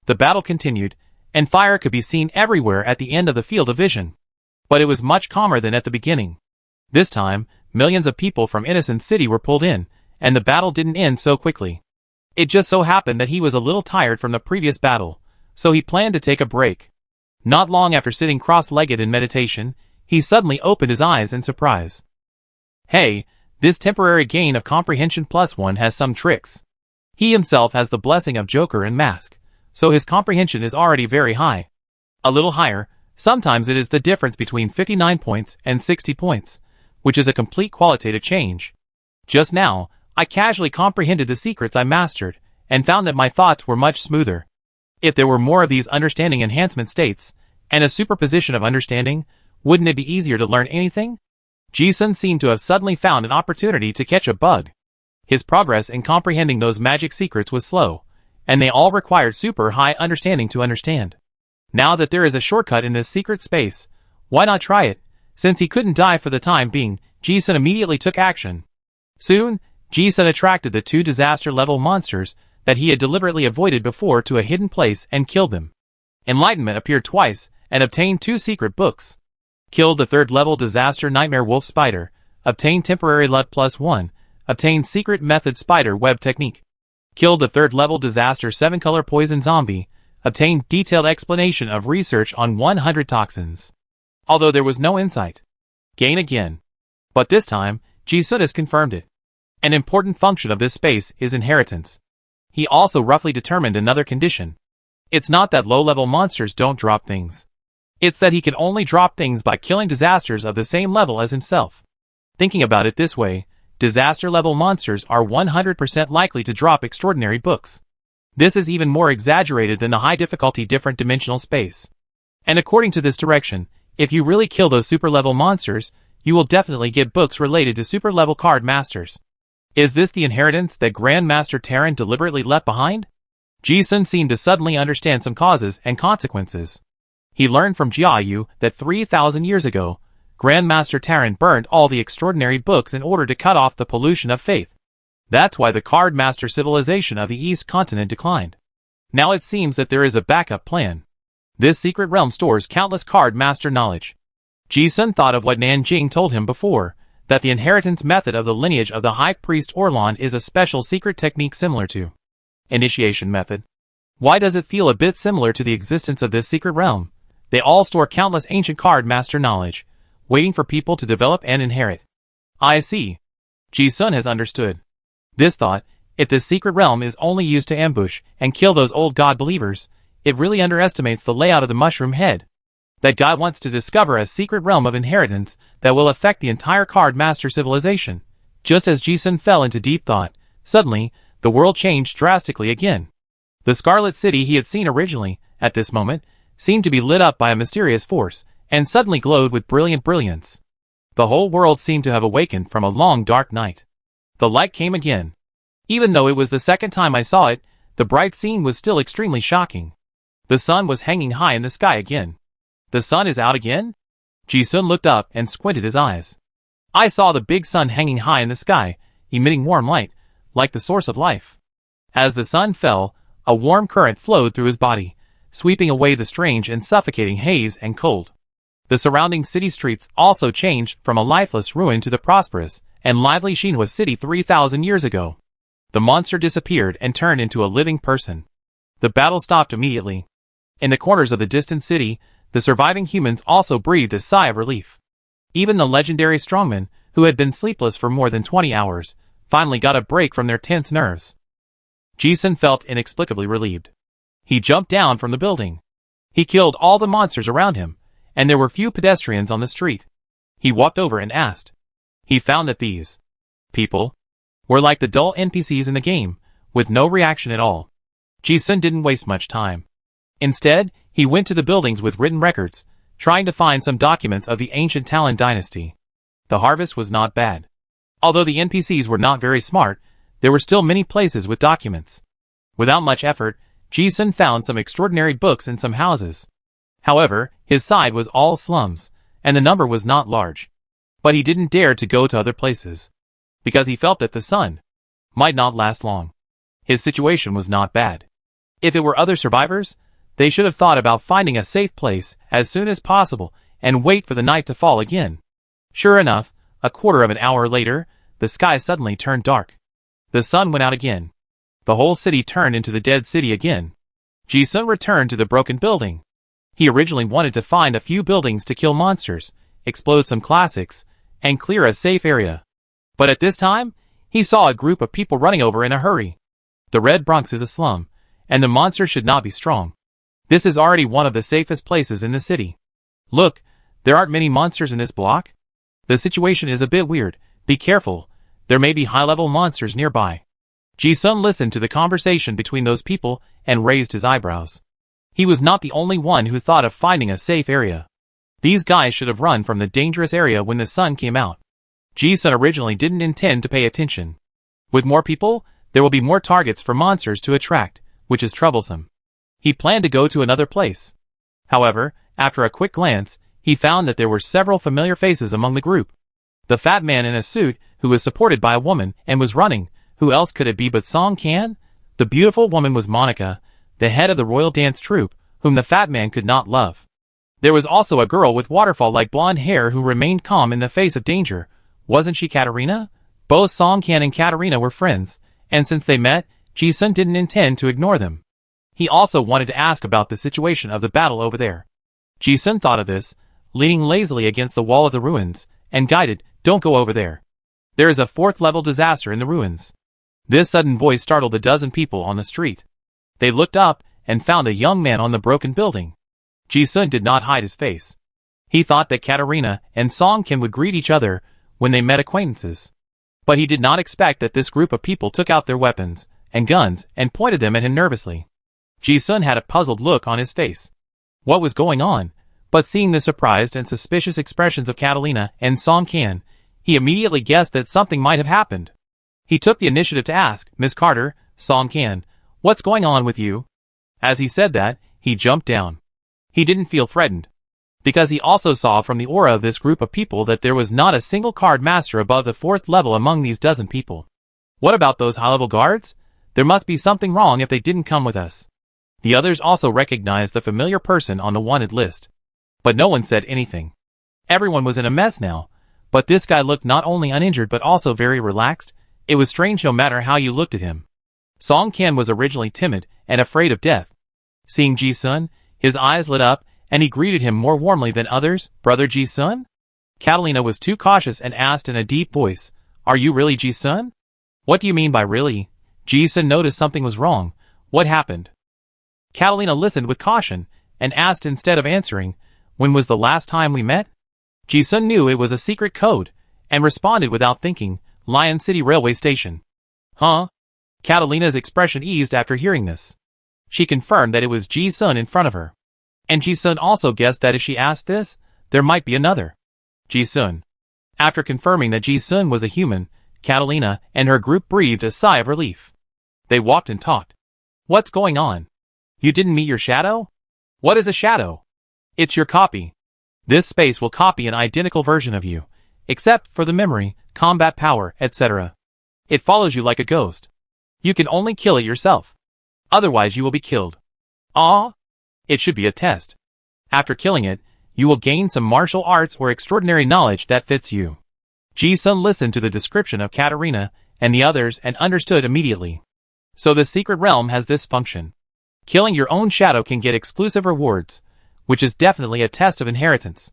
The battle continued, and fire could be seen everywhere at the end of the field of vision. But it was much calmer than at the beginning. This time, millions of people from Innocent City were pulled in, and the battle didn't end so quickly. It just so happened that he was a little tired from the previous battle, so he planned to take a break. Not long after sitting cross-legged in meditation, he suddenly opened his eyes in surprise. Hey, this temporary gain of comprehension +1 has some tricks. He himself has the blessing of Joker and Mask, so his comprehension is already very high. A little higher, sometimes it is the difference between 59 points and 60 points, which is a complete qualitative change. Just now, I casually comprehended the secrets I mastered, and found that my thoughts were much smoother. If there were more of these understanding enhancement states, and a superposition of understanding, wouldn't it be easier to learn anything? Ji-sun seemed to have suddenly found an opportunity to catch a bug. His progress in comprehending those magic secrets was slow, and they all required super high understanding to understand. Now that there is a shortcut in this secret space, why not try it? Since he couldn't die for the time being, Ji-sun immediately took action. Soon, Ji-sun attracted the 2 disaster-level monsters that he had deliberately avoided before to a hidden place and killed them. Enlightenment appeared twice and obtained 2 secret books. Killed the 3rd-level disaster nightmare wolf spider, obtained temporary luck +1, obtained secret method spider web technique. Killed the 3rd level disaster 7-color poison zombie. Obtained detailed explanation of research on 100 toxins. Although there was no insight. Gain again. But this time, Ji-sun has confirmed it. An important function of this space is inheritance. He also roughly determined another condition. It's not that low-level monsters don't drop things. It's that he can only drop things by killing disasters of the same level as himself. Thinking about it this way, disaster-level monsters are 100% likely to drop extraordinary books. This is even more exaggerated than the high-difficulty different dimensional space. And according to this direction, if you really kill those super-level monsters, you will definitely get books related to super-level card masters. Is this the inheritance that Grandmaster Terran deliberately left behind? Ji-sun seemed to suddenly understand some causes and consequences. He learned from Jiayu that 3,000 years ago, Grandmaster Terran burned all the extraordinary books in order to cut off the pollution of faith. That's why the card master civilization of the East Continent declined. Now it seems that there is a backup plan. This secret realm stores countless card master knowledge. Ji-sun thought of what Nanjing told him before, that the inheritance method of the lineage of the High Priest Orlan is a special secret technique similar to initiation method. Why does it feel a bit similar to the existence of this secret realm? They all store countless ancient card master knowledge, waiting for people to develop and inherit. I see. Ji-sun has understood. This thought, if this secret realm is only used to ambush and kill those old god believers, it really underestimates the layout of the mushroom head. That guy wants to discover a secret realm of inheritance that will affect the entire card master civilization. Just as Ji-sun fell into deep thought, suddenly, the world changed drastically again. The Scarlet City he had seen originally, at this moment, seemed to be lit up by a mysterious force, and suddenly glowed with brilliant brilliance. The whole world seemed to have awakened from a long dark night. The light came again. Even though it was the second time I saw it, the bright scene was still extremely shocking. The sun was hanging high in the sky again. The sun is out again? Ji-sun looked up and squinted his eyes. I saw the big sun hanging high in the sky, emitting warm light, like the source of life. As the sun fell, a warm current flowed through his body, sweeping away the strange and suffocating haze and cold. The surrounding city streets also changed from a lifeless ruin to the prosperous and lively Xinhua city 3,000 years ago. The monster disappeared and turned into a living person. The battle stopped immediately. In the corners of the distant city, the surviving humans also breathed a sigh of relief. Even the legendary strongmen, who had been sleepless for more than 20 hours, finally got a break from their tense nerves. Ji-sun felt inexplicably relieved. He jumped down from the building. He killed all the monsters around him, and there were few pedestrians on the street. He walked over and asked. He found that these people were like the dull NPCs in the game, with no reaction at all. Ji-sun didn't waste much time. Instead, he went to the buildings with written records, trying to find some documents of the ancient Talon dynasty. The harvest was not bad. Although the NPCs were not very smart, there were still many places with documents. Without much effort, Ji-sun found some extraordinary books in some houses. However, his side was all slums, and the number was not large. But he didn't dare to go to other places, because he felt that the sun might not last long. His situation was not bad. If it were other survivors, they should have thought about finding a safe place as soon as possible and wait for the night to fall again. Sure enough, a quarter of an hour later, the sky suddenly turned dark. The sun went out again. The whole city turned into the dead city again. Ji-sun returned to the broken building. He originally wanted to find a few buildings to kill monsters, explode some classics, and clear a safe area. But at this time, he saw a group of people running over in a hurry. The Red Bronx is a slum, and the monster should not be strong. This is already one of the safest places in the city. Look, there aren't many monsters in this block. The situation is a bit weird. Be careful. There may be high-level monsters nearby. Ji-sun listened to the conversation between those people and raised his eyebrows. He was not the only one who thought of finding a safe area. These guys should have run from the dangerous area when the sun came out. Ji-sun originally didn't intend to pay attention. With more people, there will be more targets for monsters to attract, which is troublesome. He planned to go to another place. However, after a quick glance, he found that there were several familiar faces among the group. The fat man in a suit, who was supported by a woman and was running, who else could it be but Song Can? The beautiful woman was Monica, the head of the royal dance troupe, whom the fat man could not love. There was also a girl with waterfall-like blonde hair who remained calm in the face of danger. Wasn't she Katarina? Both Song Can and Katarina were friends, and since they met, Ji-sun didn't intend to ignore them. He also wanted to ask about the situation of the battle over there. Ji-sun thought of this, leaning lazily against the wall of the ruins, and guided, "Don't go over there. There is a 4th-level disaster in the ruins." This sudden voice startled a dozen people on the street. They looked up and found a young man on the broken building. Ji-sun did not hide his face. He thought that Katarina and Song Kim would greet each other when they met acquaintances. But he did not expect that this group of people took out their weapons and guns and pointed them at him nervously. Ji-sun had a puzzled look on his face. What was going on? But seeing the surprised and suspicious expressions of Catalina and Song Kim, he immediately guessed that something might have happened. He took the initiative to ask, "Miss Carter, Song Kim, what's going on with you?" As he said that, he jumped down. He didn't feel threatened, because he also saw from the aura of this group of people that there was not a single card master above the 4th level among these dozen people. What about those high-level guards? There must be something wrong if they didn't come with us. The others also recognized the familiar person on the wanted list. But no one said anything. Everyone was in a mess now, but this guy looked not only uninjured but also very relaxed. It was strange no matter how you looked at him. Song Kim was originally timid and afraid of death. Seeing Ji-sun, his eyes lit up, and he greeted him more warmly than others. "Brother Ji-sun?" Catalina was too cautious and asked in a deep voice, "Are you really Ji-sun?" "What do you mean by really?" Ji-sun noticed something was wrong. "What happened?" Catalina listened with caution, and asked instead of answering, "When was the last time we met?" Ji-sun knew it was a secret code, and responded without thinking, "Lion City Railway Station." "Huh?" Catalina's expression eased after hearing this. She confirmed that it was Ji-sun in front of her. And Ji-sun also guessed that if she asked this, there might be another. Ji-sun. After confirming that Ji-sun was a human, Catalina and her group breathed a sigh of relief. They walked and talked. "What's going on? You didn't meet your shadow?" "What is a shadow?" "It's your copy. This space will copy an identical version of you, except for the memory, combat power, etc. It follows you like a ghost. You can only kill it yourself. Otherwise you will be killed." "Ah?" "It should be a test. After killing it, you will gain some martial arts or extraordinary knowledge that fits you." Ji-sun listened to the description of Katarina and the others and understood immediately. So the secret realm has this function. Killing your own shadow can get exclusive rewards, which is definitely a test of inheritance.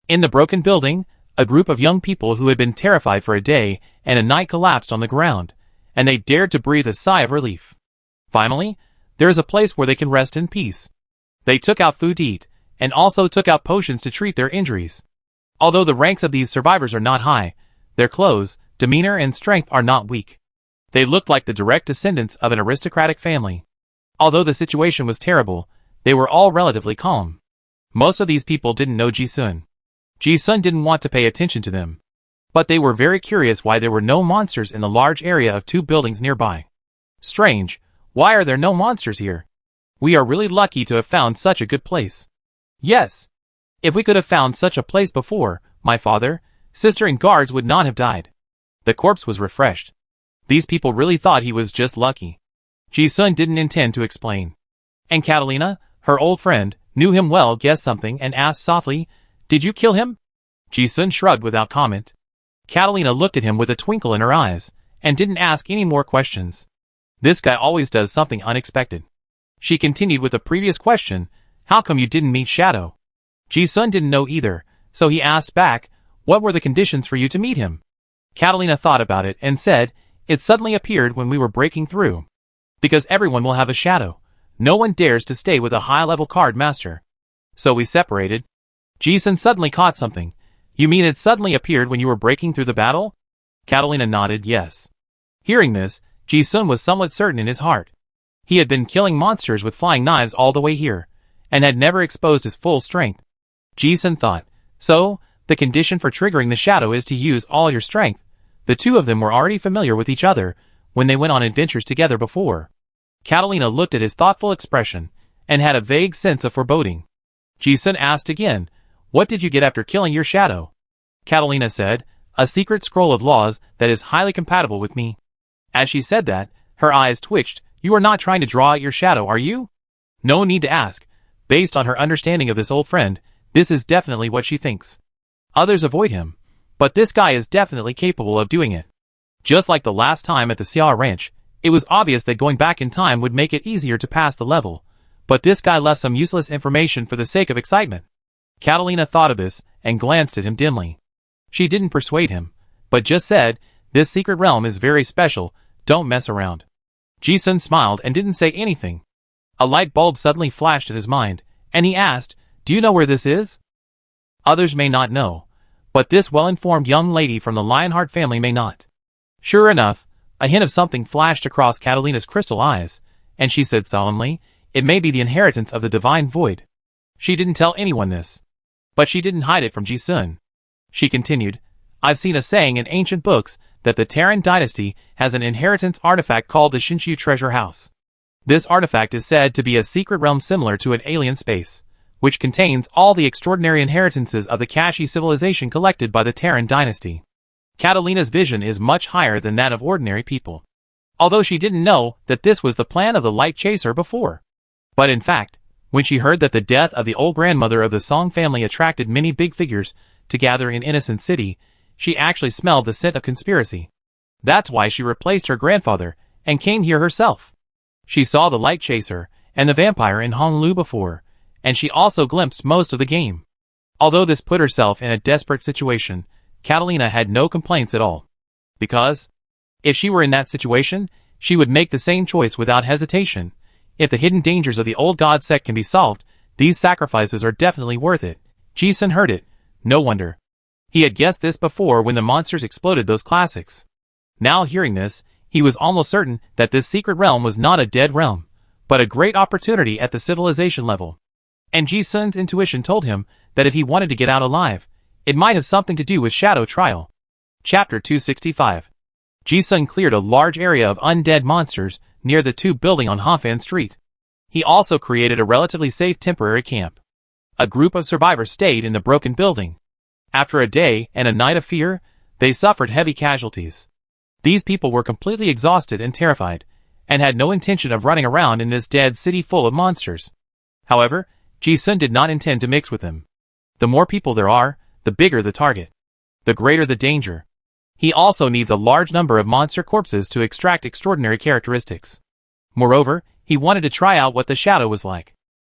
In the broken building, a group of young people who had been terrified for a day and a night collapsed on the ground, and they dared to breathe a sigh of relief. Finally, there is a place where they can rest in peace. They took out food to eat, and also took out potions to treat their injuries. Although the ranks of these survivors are not high, their clothes, demeanor and strength are not weak. They looked like the direct descendants of an aristocratic family. Although the situation was terrible, they were all relatively calm. Most of these people didn't know Ji-sun. Ji-sun didn't want to pay attention to them. But they were very curious why there were no monsters in the large area of 2 buildings nearby. "Strange, why are there no monsters here? We are really lucky to have found such a good place." "Yes. If we could have found such a place before, my father, sister and guards would not have died." The corpse was refreshed. These people really thought he was just lucky. Ji-sun didn't intend to explain. And Catalina, her old friend, knew him well, guessed something and asked softly, "Did you kill him?" Ji-sun shrugged without comment. Catalina looked at him with a twinkle in her eyes, and didn't ask any more questions. This guy always does something unexpected. She continued with the previous question, "How come you didn't meet Shadow?" Ji-sun didn't know either, so he asked back, "What were the conditions for you to meet him?" Catalina thought about it and said, "It suddenly appeared when we were breaking through. Because everyone will have a shadow. No one dares to stay with a high-level card master. So we separated." Ji-sun suddenly caught something. "You mean it suddenly appeared when you were breaking through the battle?" Catalina nodded yes. Hearing this, Ji-sun was somewhat certain in his heart. He had been killing monsters with flying knives all the way here, and had never exposed his full strength. Ji-sun thought, so, the condition for triggering the shadow is to use all your strength. The two of them were already familiar with each other when they went on adventures together before. Catalina looked at his thoughtful expression, and had a vague sense of foreboding. Ji-sun asked again, "What did you get after killing your shadow?" Catalina said, "A secret scroll of laws that is highly compatible with me." As she said that, her eyes twitched. "You are not trying to draw out your shadow, are you?" No need to ask. Based on her understanding of this old friend, this is definitely what she thinks. Others avoid him, but this guy is definitely capable of doing it. Just like the last time at the Xia Ranch, It was obvious that going back in time would make it easier to pass the level, but this guy left some useless information for the sake of excitement. Catalina thought of this and glanced at him dimly. She didn't persuade him, but just said, "This secret realm is very special, don't mess around." Ji-sun smiled and didn't say anything. A light bulb suddenly flashed in his mind, and he asked, "Do you know where this is?" Others may not know, but this well-informed young lady from the Lionheart family may not. Sure enough, a hint of something flashed across Catalina's crystal eyes, and she said solemnly, "It may be the inheritance of the divine void." She didn't tell anyone this, but she didn't hide it from Ji-sun. She continued, "I've seen a saying in ancient books that the Terran dynasty has an inheritance artifact called the Shinshu Treasure House. This artifact is said to be a secret realm similar to an alien space, which contains all the extraordinary inheritances of the Kashi civilization collected by the Terran dynasty." Catalina's vision is much higher than that of ordinary people, although she didn't know that this was the plan of the Light Chaser before. But in fact, when she heard that the death of the old grandmother of the Song family attracted many big figures to gather in Innocent City, she actually smelled the scent of conspiracy. That's why she replaced her grandfather and came here herself. She saw the Light Chaser and the vampire in Honolulu before, and she also glimpsed most of the game. Although this put herself in a desperate situation, Catalina had no complaints at all. Because, if she were in that situation, she would make the same choice without hesitation. If the hidden dangers of the old god sect can be solved, these sacrifices are definitely worth it. Ji-sun heard it. No wonder. He had guessed this before when the monsters exploded those classics. Now hearing this, he was almost certain that this secret realm was not a dead realm, but a great opportunity at the civilization level. And Ji-sun's intuition told him that if he wanted to get out alive, it might have something to do with Shadow Trial. Chapter 265. Ji-sun cleared a large area of undead monsters near the tube building on Hanfan Street. He also created a relatively safe temporary camp. A group of survivors stayed in the broken building. After a day and a night of fear, they suffered heavy casualties. These people were completely exhausted and terrified, and had no intention of running around in this dead city full of monsters. However, Ji-sun did not intend to mix with them. The more people there are, the bigger the target, the greater the danger. He also needs a large number of monster corpses to extract extraordinary characteristics. Moreover, he wanted to try out what the shadow was like.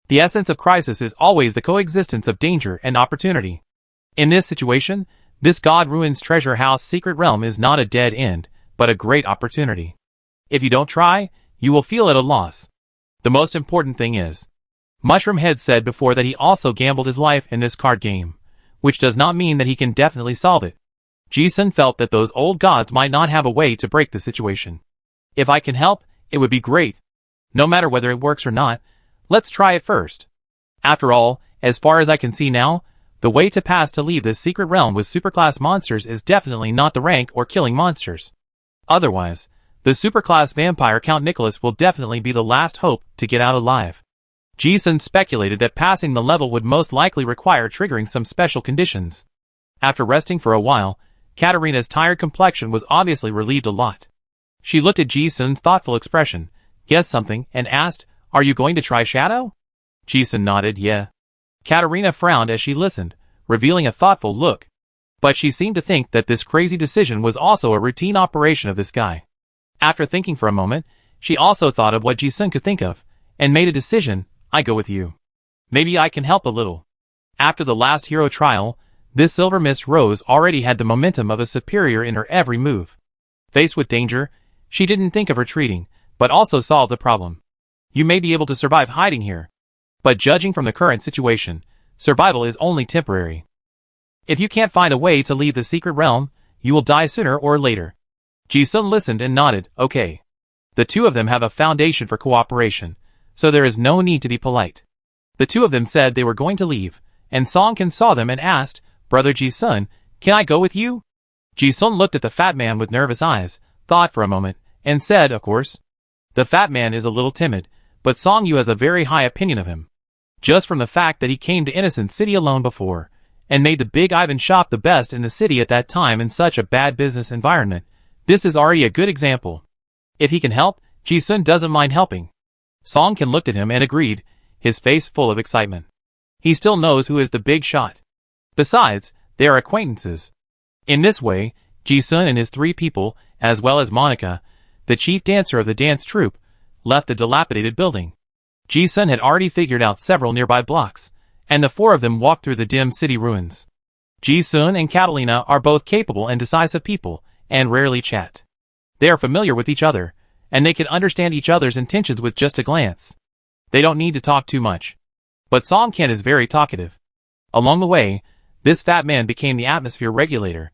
The essence of crisis is always the coexistence of danger and opportunity. In this situation, this God Ruins Treasure House secret realm is not a dead end, but a great opportunity. If you don't try, you will feel at a loss. The most important thing is, Mushroomhead said before that he also gambled his life in this card game, which does not mean that he can definitely solve it. Ji-sun felt that those old gods might not have a way to break the situation. If I can help, it would be great. No matter whether it works or not, let's try it first. After all, as far as I can see now, the way to pass to leave this secret realm with superclass monsters is definitely not the rank or killing monsters. Otherwise, the superclass vampire Count Nicholas will definitely be the last hope to get out alive. Ji-sun speculated that passing the level would most likely require triggering some special conditions. After resting for a while, Katarina's tired complexion was obviously relieved a lot. She looked at Ji-sun's thoughtful expression, guessed something, and asked, "Are you going to try Shadow?" Ji-sun nodded, "Yeah." Katarina frowned as she listened, revealing a thoughtful look. But she seemed to think that this crazy decision was also a routine operation of this guy. After thinking for a moment, she also thought of what Ji-sun could think of, and made a decision. "I go with you. Maybe I can help a little." After the last hero trial, this Silver Mist Rose already had the momentum of a superior in her every move. Faced with danger, she didn't think of retreating, but also solved the problem. You may be able to survive hiding here, but judging from the current situation, survival is only temporary. If you can't find a way to leave the secret realm, you will die sooner or later. Ji-sun listened and nodded, "Okay." The two of them have a foundation for cooperation, so there is no need to be polite. The two of them said they were going to leave, and Songkin saw them and asked, "Brother Ji-sun, can I go with you?" Ji-sun looked at the fat man with nervous eyes, thought for a moment, and said, "Of course." The fat man is a little timid, but Song Yu has a very high opinion of him. Just from the fact that he came to Innocent City alone before, and made the Big Ivan shop the best in the city at that time in such a bad business environment, this is already a good example. If he can help, Ji-sun doesn't mind helping. Songkin looked at him and agreed, his face full of excitement. He still knows who is the big shot. Besides, they are acquaintances. In this way, Ji-sun and his three people, as well as Monica, the chief dancer of the dance troupe, left the dilapidated building. Ji-sun had already figured out several nearby blocks, and the four of them walked through the dim city ruins. Ji-sun and Catalina are both capable and decisive people, and rarely chat. They are familiar with each other, and they can understand each other's intentions with just a glance. They don't need to talk too much. But Song Kan is very talkative. Along the way, this fat man became the atmosphere regulator.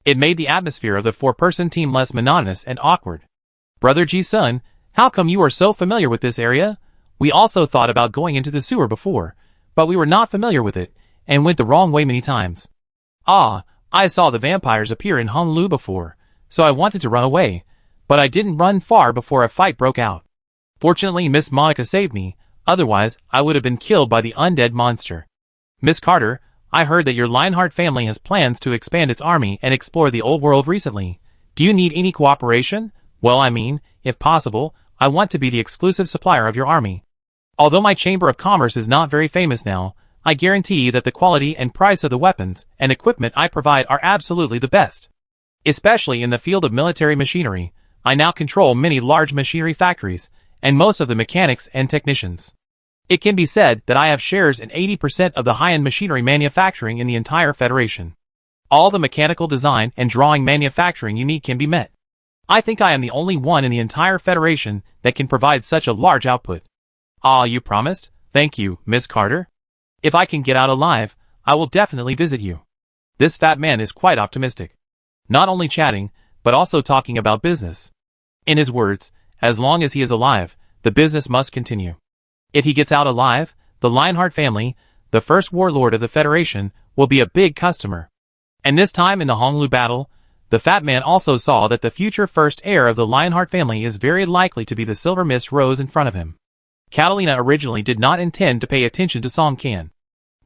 It made the atmosphere of the four-person team less monotonous and awkward. Brother Ji-sun, how come you are so familiar with this area? We also thought about going into the sewer before, but we were not familiar with it, and went the wrong way many times. Ah, I saw the vampires appear in Honolulu before, so I wanted to run away, but I didn't run far before a fight broke out. Fortunately, Miss Monica saved me, otherwise I would have been killed by the undead monster. Miss Carter, I heard that your Lionheart family has plans to expand its army and explore the old world recently. Do you need any cooperation? Well, I mean, if possible, I want to be the exclusive supplier of your army. Although my Chamber of Commerce is not very famous now, I guarantee that the quality and price of the weapons and equipment I provide are absolutely the best. Especially in the field of military machinery, I now control many large machinery factories, and most of the mechanics and technicians. It can be said that I have shares in 80% of the high-end machinery manufacturing in the entire Federation. All the mechanical design and drawing manufacturing you need can be met. I think I am the only one in the entire Federation that can provide such a large output. Ah, you promised? Thank you, Miss Carter. If I can get out alive, I will definitely visit you. This fat man is quite optimistic. Not only chatting, but also talking about business. In his words, as long as he is alive, the business must continue. If he gets out alive, the Lionheart family, the first warlord of the Federation, will be a big customer. And this time in the Honolulu battle, the fat man also saw that the future first heir of the Lionheart family is very likely to be the Silver Mist Rose in front of him. Catalina originally did not intend to pay attention to Song Kan.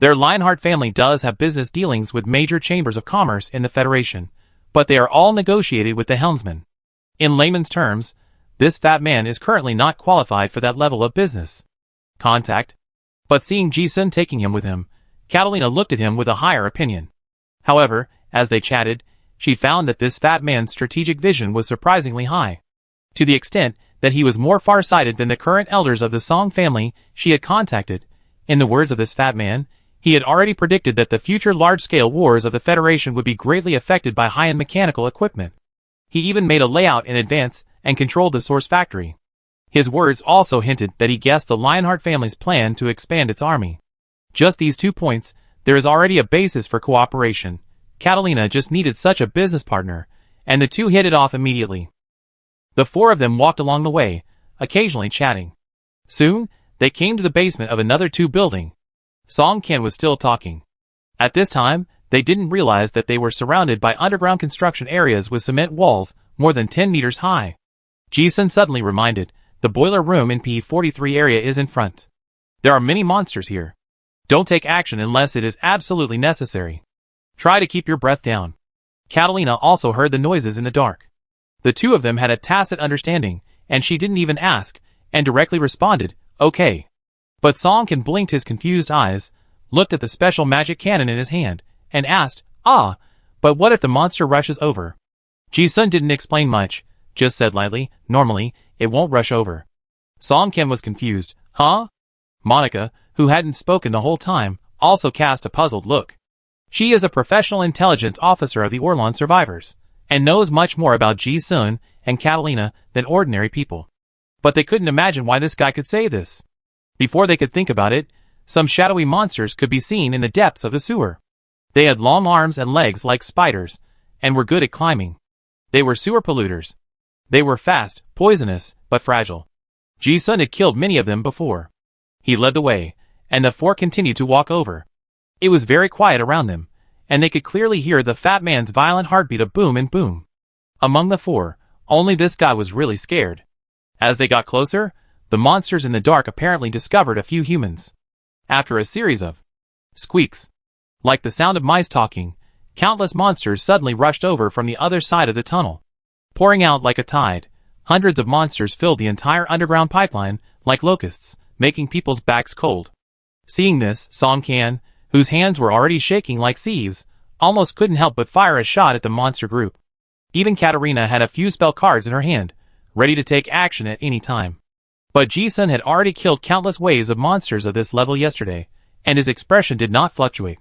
Their Lionheart family does have business dealings with major chambers of commerce in the Federation, but they are all negotiated with the helmsman. In layman's terms, this fat man is currently not qualified for that level of business contact. But seeing Ji-sun taking him with him, Catalina looked at him with a higher opinion. However, as they chatted, she found that this fat man's strategic vision was surprisingly high. To the extent that he was more far-sighted than the current elders of the Song family she had contacted. In the words of this fat man, he had already predicted that the future large-scale wars of the Federation would be greatly affected by high-end mechanical equipment. He even made a layout in advance and controlled the source factory. His words also hinted that he guessed the Lionheart family's plan to expand its army. Just these 2 points, there is already a basis for cooperation. Catalina just needed such a business partner, and the two hit it off immediately. The four of them walked along the way, occasionally chatting. Soon, they came to the basement of another building. Song Kan was still talking. At this time, they didn't realize that they were surrounded by underground construction areas with cement walls more than 10 meters high. Ji-sun suddenly reminded, the boiler room in EP43 area is in front. There are many monsters here. Don't take action unless it is absolutely necessary. Try to keep your breath down. Catalina also heard the noises in the dark. The two of them had a tacit understanding, and she didn't even ask, and directly responded, okay. But Song Kan blinked his confused eyes, looked at the special magic cannon in his hand, and asked, but what if the monster rushes over? Ji-sun didn't explain much, just said lightly, normally, it won't rush over. Song Kan was confused, huh? Monica, who hadn't spoken the whole time, also cast a puzzled look. She is a professional intelligence officer of the Orlon survivors, and knows much more about Ji-sun and Catalina than ordinary people. But they couldn't imagine why this guy could say this. Before they could think about it, some shadowy monsters could be seen in the depths of the sewer. They had long arms and legs like spiders, and were good at climbing. They were sewer polluters. They were fast, poisonous, but fragile. Ji-sun had killed many of them before. He led the way, and the four continued to walk over. It was very quiet around them, and they could clearly hear the fat man's violent heartbeat of boom and boom. Among the four, only this guy was really scared. As they got closer, the monsters in the dark apparently discovered a few humans. After a series of squeaks, like the sound of mice talking, countless monsters suddenly rushed over from the other side of the tunnel. Pouring out like a tide, hundreds of monsters filled the entire underground pipeline, like locusts, making people's backs cold. Seeing this, Song Kan, whose hands were already shaking like sieves, almost couldn't help but fire a shot at the monster group. Even Katarina had a few spell cards in her hand, ready to take action at any time. But Ji-sun had already killed countless waves of monsters of this level yesterday, and his expression did not fluctuate.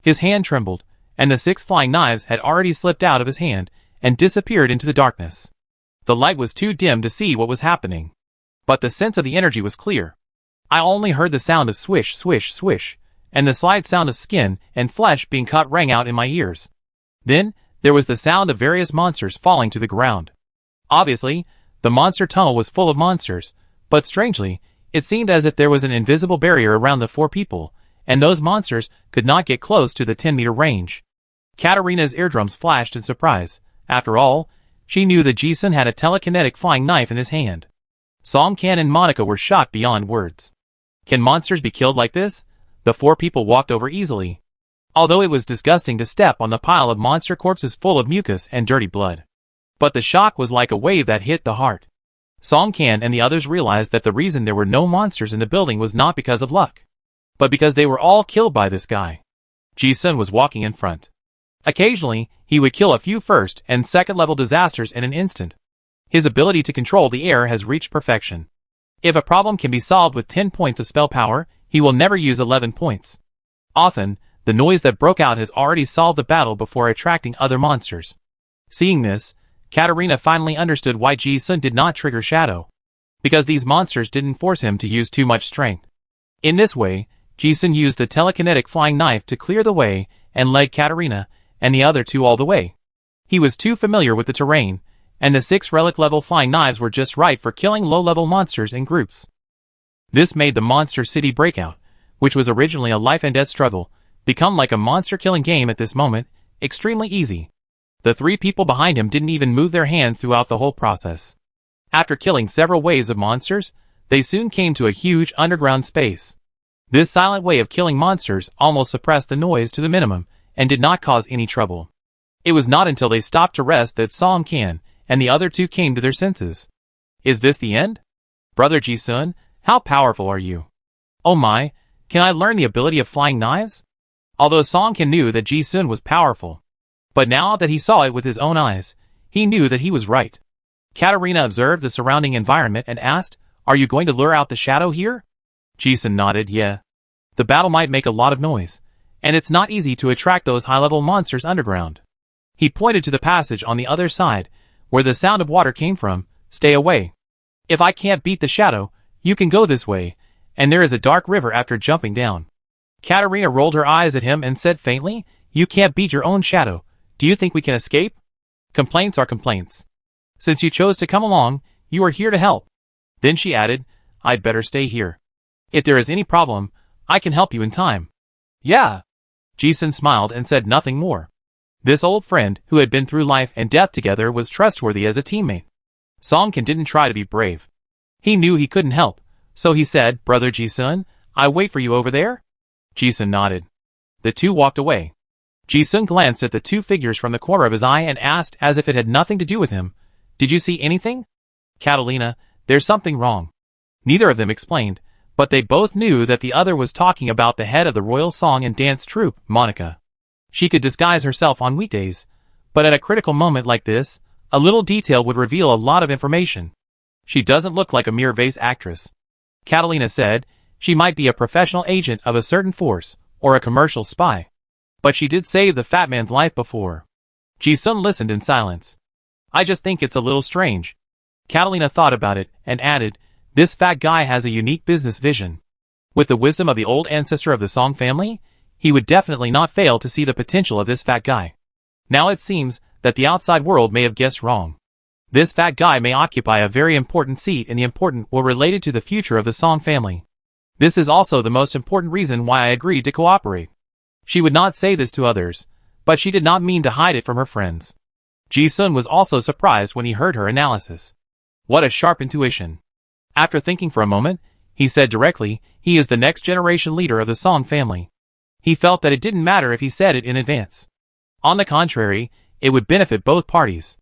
His hand trembled, and the 6 flying knives had already slipped out of his hand and disappeared into the darkness. The light was too dim to see what was happening, but the sense of the energy was clear. I only heard the sound of swish, swish, swish, and the slight sound of skin and flesh being cut rang out in my ears. Then, there was the sound of various monsters falling to the ground. Obviously, the monster tunnel was full of monsters, but strangely, it seemed as if there was an invisible barrier around the 4 people, and those monsters could not get close to the 10-meter range. Katarina's eardrums flashed in surprise. After all, she knew that Ji-sun had a telekinetic flying knife in his hand. Song Kan and Monica were shocked beyond words. Can monsters be killed like this? The 4 people walked over easily, although it was disgusting to step on the pile of monster corpses full of mucus and dirty blood. But the shock was like a wave that hit the heart. Song Kan and the others realized that the reason there were no monsters in the building was not because of luck, but because they were all killed by this guy. Ji-sun was walking in front. Occasionally, he would kill a few first and second level disasters in an instant. His ability to control the air has reached perfection. If a problem can be solved with 10 points of spell power, he will never use 11 points. Often, the noise that broke out has already solved the battle before attracting other monsters. Seeing this, Katarina finally understood why Ji-sun did not trigger Shadow. Because these monsters didn't force him to use too much strength. In this way, Ji-sun used the telekinetic flying knife to clear the way and led Katarina and the other 2 all the way. He was too familiar with the terrain, and the 6 relic-level flying knives were just right for killing low-level monsters in groups. This made the Monster City Breakout, which was originally a life-and-death struggle, become like a monster-killing game at this moment, extremely easy. The 3 people behind him didn't even move their hands throughout the whole process. After killing several waves of monsters, they soon came to a huge underground space. This silent way of killing monsters almost suppressed the noise to the minimum and did not cause any trouble. It was not until they stopped to rest that Song Kan and the other 2 came to their senses. Is this the end? Brother Ji-sun, how powerful are you? Oh my, can I learn the ability of flying knives? Although Song Kan knew that Ji-sun was powerful, but now that he saw it with his own eyes, he knew that he was right. Katarina observed the surrounding environment and asked, "Are you going to lure out the shadow here?" Ji-sun nodded, "Yeah. The battle might make a lot of noise, and it's not easy to attract those high-level monsters underground." He pointed to the passage on the other side, where the sound of water came from. "Stay away. If I can't beat the shadow, you can go this way, and there is a dark river after jumping down." Katarina rolled her eyes at him and said faintly, "You can't beat your own shadow. Do you think we can escape?" "Complaints are complaints. Since you chose to come along, you are here to help." Then she added, "I'd better stay here. If there is any problem, I can help you in time." "Yeah." Ji-sun smiled and said nothing more. This old friend, who had been through life and death together, was trustworthy as a teammate. Song Kan didn't try to be brave. He knew he couldn't help, so he said, "Brother Ji-sun, I wait for you over there?" Ji-sun nodded. The 2 walked away. Ji-sun glanced at the 2 figures from the corner of his eye and asked, as if it had nothing to do with him, "Did you see anything?" "Catalina, there's something wrong." Neither of them explained, but they both knew that the other was talking about the head of the Royal Song and Dance Troupe, Monica. She could disguise herself on weekdays, but at a critical moment like this, a little detail would reveal a lot of information. "She doesn't look like a mere vase actress," Catalina said. "She might be a professional agent of a certain force, or a commercial spy. But she did save the fat man's life before." Ji-sun listened in silence. "I just think it's a little strange." Catalina thought about it, and added, "This fat guy has a unique business vision. With the wisdom of the old ancestor of the Song family, he would definitely not fail to see the potential of this fat guy. Now it seems that the outside world may have guessed wrong. This fat guy may occupy a very important seat in the important will related to the future of the Song family. This is also the most important reason why I agreed to cooperate." She would not say this to others, but she did not mean to hide it from her friends. Ji-sun was also surprised when he heard her analysis. What a sharp intuition. After thinking for a moment, he said directly, "He is the next generation leader of the Song family." He felt that it didn't matter if he said it in advance. On the contrary, it would benefit both parties.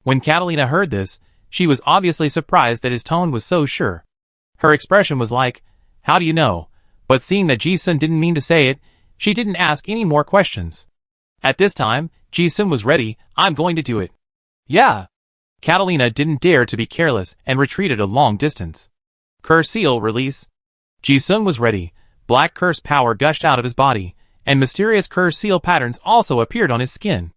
When Catalina heard this, she was obviously surprised that his tone was so sure. Her expression was like, "How do you know?" But seeing that Ji-sun didn't mean to say it, she didn't ask any more questions. At this time, Ji-sun was ready. "I'm going to do it." "Yeah." Catalina didn't dare to be careless and retreated a long distance. Curse seal release. Ji-sun was ready. Black curse power gushed out of his body, and mysterious curse seal patterns also appeared on his skin.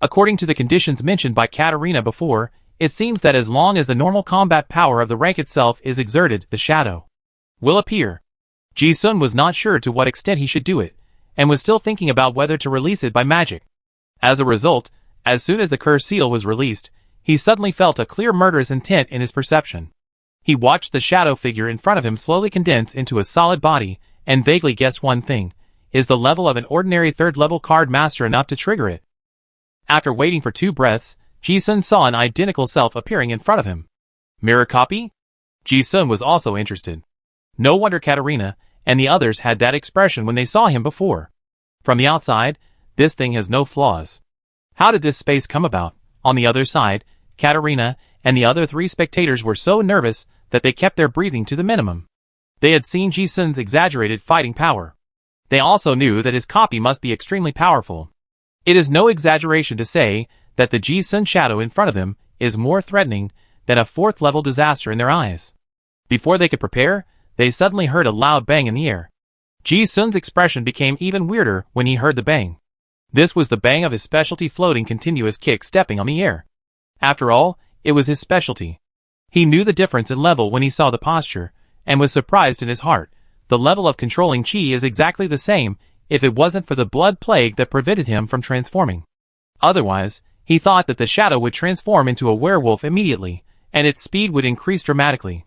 According to the conditions mentioned by Katarina before, it seems that as long as the normal combat power of the rank itself is exerted, the shadow will appear. Ji-sun was not sure to what extent he should do it, and was still thinking about whether to release it by magic. As a result, as soon as the curse seal was released, he suddenly felt a clear murderous intent in his perception. He watched the shadow figure in front of him slowly condense into a solid body, and vaguely guessed one thing: is the level of an ordinary third-level card master enough to trigger it? After waiting for 2 breaths, Ji-sun saw an identical self appearing in front of him. Mirror copy? Ji-sun was also interested. No wonder Katarina and the others had that expression when they saw him before. From the outside, this thing has no flaws. How did this space come about? On the other side, Katarina and the other 3 spectators were so nervous that they kept their breathing to the minimum. They had seen Ji-sun's exaggerated fighting power. They also knew that his copy must be extremely powerful. It is no exaggeration to say that the Ji-sun shadow in front of them is more threatening than a 4th-level disaster in their eyes. Before they could prepare, they suddenly heard a loud bang in the air. Ji-sun's expression became even weirder when he heard the bang. This was the bang of his specialty floating continuous kick stepping on the air. After all, it was his specialty. He knew the difference in level when he saw the posture, and was surprised in his heart. The level of controlling chi is exactly the same if it wasn't for the blood plague that prevented him from transforming. Otherwise, he thought that the shadow would transform into a werewolf immediately, and its speed would increase dramatically.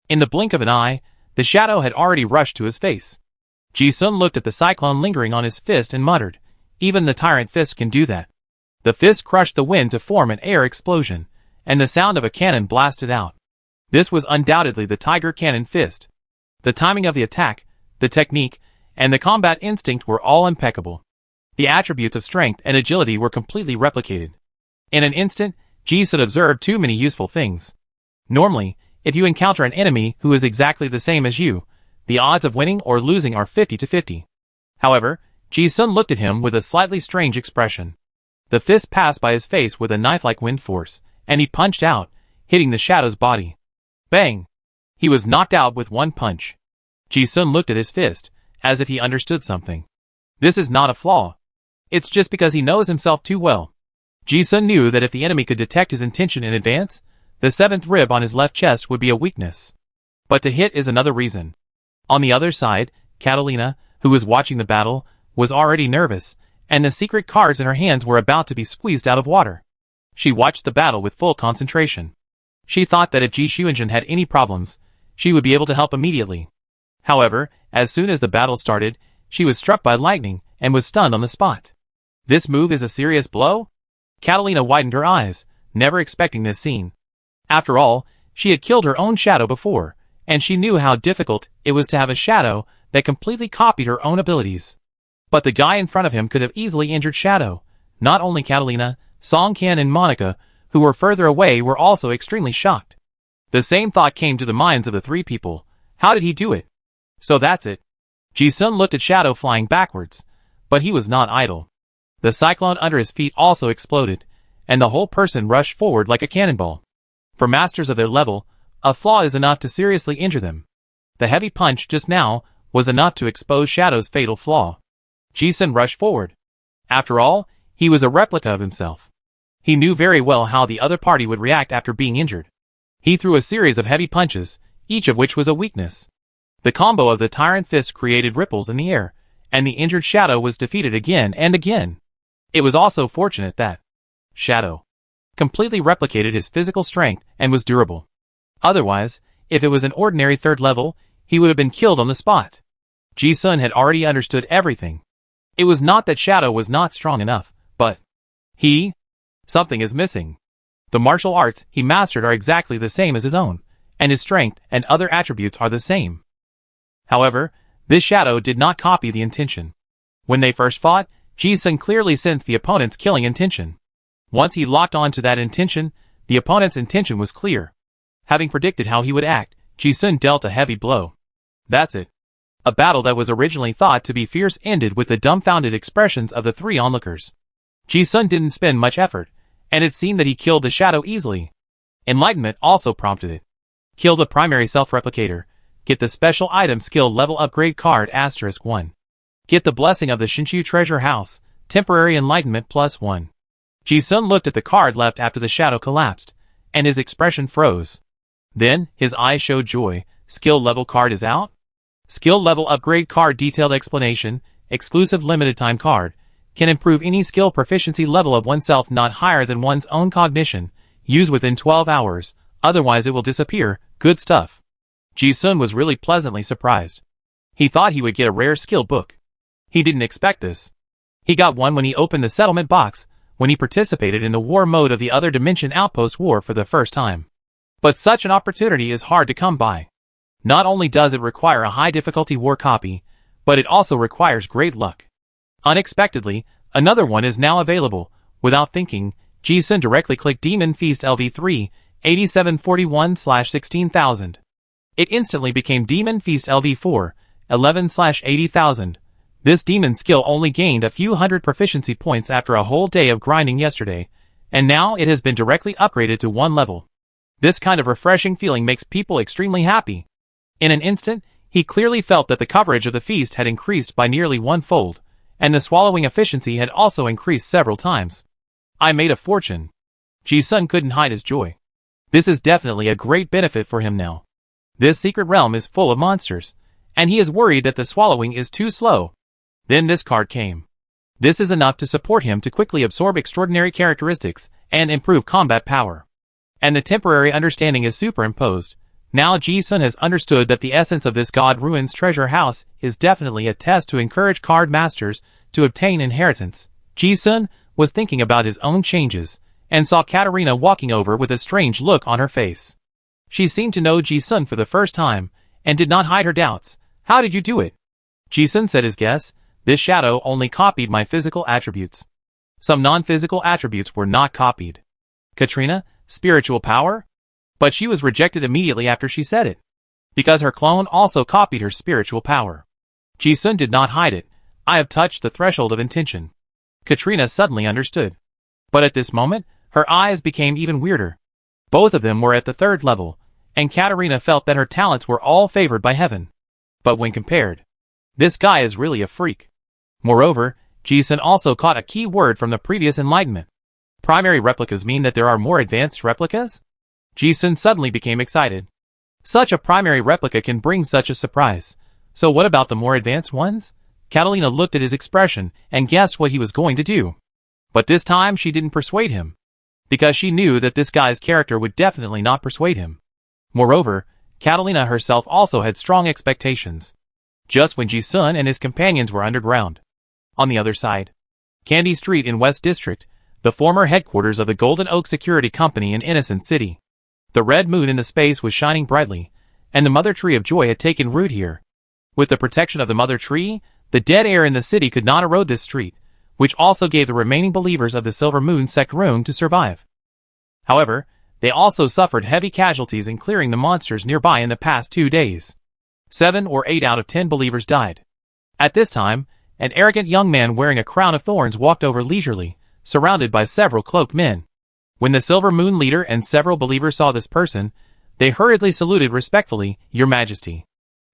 In the blink of an eye, the shadow had already rushed to his face. Ji-sun looked at the cyclone lingering on his fist and muttered, "Even the tyrant fist can do that." The fist crushed the wind to form an air explosion, and the sound of a cannon blasted out. This was undoubtedly the Tiger Cannon fist. The timing of the attack, the technique, and the combat instinct were all impeccable. The attributes of strength and agility were completely replicated. In an instant, Ji-sun observed too many useful things. Normally, if you encounter an enemy who is exactly the same as you, the odds of winning or losing are 50-50. However, Ji-sun looked at him with a slightly strange expression. The fist passed by his face with a knife-like wind force, and he punched out, hitting the shadow's body. Bang! He was knocked out with one punch. Ji-sun looked at his fist, as if he understood something. This is not a flaw. It's just because he knows himself too well. Ji-sun knew that if the enemy could detect his intention in advance, the 7th rib on his left chest would be a weakness. But to hit is another reason. On the other side, Catalina, who was watching the battle, was already nervous, and the secret cards in her hands were about to be squeezed out of water. She watched the battle with full concentration. She thought that if Ji Xuanzhen had any problems, she would be able to help immediately. However, as soon as the battle started, she was struck by lightning and was stunned on the spot. This move is a serious blow? Catalina widened her eyes, never expecting this scene. After all, she had killed her own shadow before, and she knew how difficult it was to have a shadow that completely copied her own abilities. But the guy in front of him could have easily injured Shadow. Not only Catalina, Song Qian and Monica, who were further away, were also extremely shocked. The same thought came to the minds of the 3 people. How did he do it? So that's it. Ji-sun looked at Shadow flying backwards, but he was not idle. The cyclone under his feet also exploded, and the whole person rushed forward like a cannonball. For masters of their level, a flaw is enough to seriously injure them. The heavy punch just now was enough to expose Shadow's fatal flaw. Ji-sun rushed forward. After all, he was a replica of himself. He knew very well how the other party would react after being injured. He threw a series of heavy punches, each of which was a weakness. The combo of the tyrant fist created ripples in the air, and the injured Shadow was defeated again and again. It was also fortunate that Shadow completely replicated his physical strength and was durable. Otherwise, if it was an ordinary 3rd level, he would have been killed on the spot. Ji-sun had already understood everything. It was not that Shadow was not strong enough, but something is missing. The martial arts he mastered are exactly the same as his own, and his strength and other attributes are the same. However, this Shadow did not copy the intention. When they first fought, Ji-sun clearly sensed the opponent's killing intention. Once he locked on to that intention, the opponent's intention was clear. Having predicted how he would act, Ji-sun dealt a heavy blow. That's it. A battle that was originally thought to be fierce ended with the dumbfounded expressions of the 3 onlookers. Ji-sun didn't spend much effort, and it seemed that he killed the Shadow easily. Enlightenment also prompted it. Kill the primary self-replicator. Get the special item skill level upgrade card *1. Get the blessing of the Shinshu treasure house, temporary enlightenment +1. Ji-sun looked at the card left after the shadow collapsed, and his expression froze. Then, his eyes showed joy. Skill level card is out? Skill level upgrade card detailed explanation, exclusive limited time card, can improve any skill proficiency level of oneself not higher than one's own cognition, use within 12 hours, otherwise it will disappear. Good stuff. Ji-sun was really pleasantly surprised. He thought he would get a rare skill book. He didn't expect this. He got one when he opened the settlement box, when he participated in the war mode of the Other Dimension Outpost War for the first time. But such an opportunity is hard to come by. Not only does it require a high difficulty war copy, but it also requires great luck. Unexpectedly, another one is now available. Without thinking, Ji-sun directly clicked Demon Feast LV3, 8741/16000. It instantly became Demon Feast LV4, 11/80,000. This demon skill only gained a few hundred proficiency points after a whole day of grinding yesterday, and now it has been directly upgraded to 1 level. This kind of refreshing feeling makes people extremely happy. In an instant, he clearly felt that the coverage of the feast had increased by nearly 1-fold, and the swallowing efficiency had also increased several times. I made a fortune. Ji-sun couldn't hide his joy. This is definitely a great benefit for him now. This secret realm is full of monsters, and he is worried that the swallowing is too slow. Then this card came. This is enough to support him to quickly absorb extraordinary characteristics and improve combat power. And the temporary understanding is superimposed. Now Ji-sun has understood that the essence of this God Ruins treasure house is definitely a test to encourage card masters to obtain inheritance. Ji-sun was thinking about his own changes, and saw Katarina walking over with a strange look on her face. She seemed to know Ji-sun for the first time, and did not hide her doubts. How did you do it? Ji-sun said his guess. This shadow only copied my physical attributes. Some non-physical attributes were not copied. Katrina, spiritual power? But she was rejected immediately after she said it, because her clone also copied her spiritual power. Ji-sun did not hide it. I have touched the threshold of intention. Katrina suddenly understood. But at this moment, her eyes became even weirder. Both of them were at the 3rd level, and Katarina felt that her talents were all favored by heaven. But when compared, this guy is really a freak. Moreover, Ji-sun also caught a key word from the previous enlightenment. Primary replicas mean that there are more advanced replicas? Ji-sun suddenly became excited. Such a primary replica can bring such a surprise. So what about the more advanced ones? Catalina looked at his expression and guessed what he was going to do. But this time she didn't persuade him, because she knew that this guy's character would definitely not persuade him. Moreover, Catalina herself also had strong expectations. Just when Ji-sun and his companions were underground. On the other side, Candy Street in West District, the former headquarters of the Golden Oak Security Company in Innocent City. The red moon in the space was shining brightly, and the Mother Tree of Joy had taken root here. With the protection of the Mother Tree, the dead air in the city could not erode this street, which also gave the remaining believers of the Silver Moon sect room to survive. However, they also suffered heavy casualties in clearing the monsters nearby in the past 2 days. 7 or 8 out of 10 believers died. At this time, an arrogant young man wearing a crown of thorns walked over leisurely, surrounded by several cloaked men. When the Silver Moon leader and several believers saw this person, they hurriedly saluted respectfully, "Your Majesty."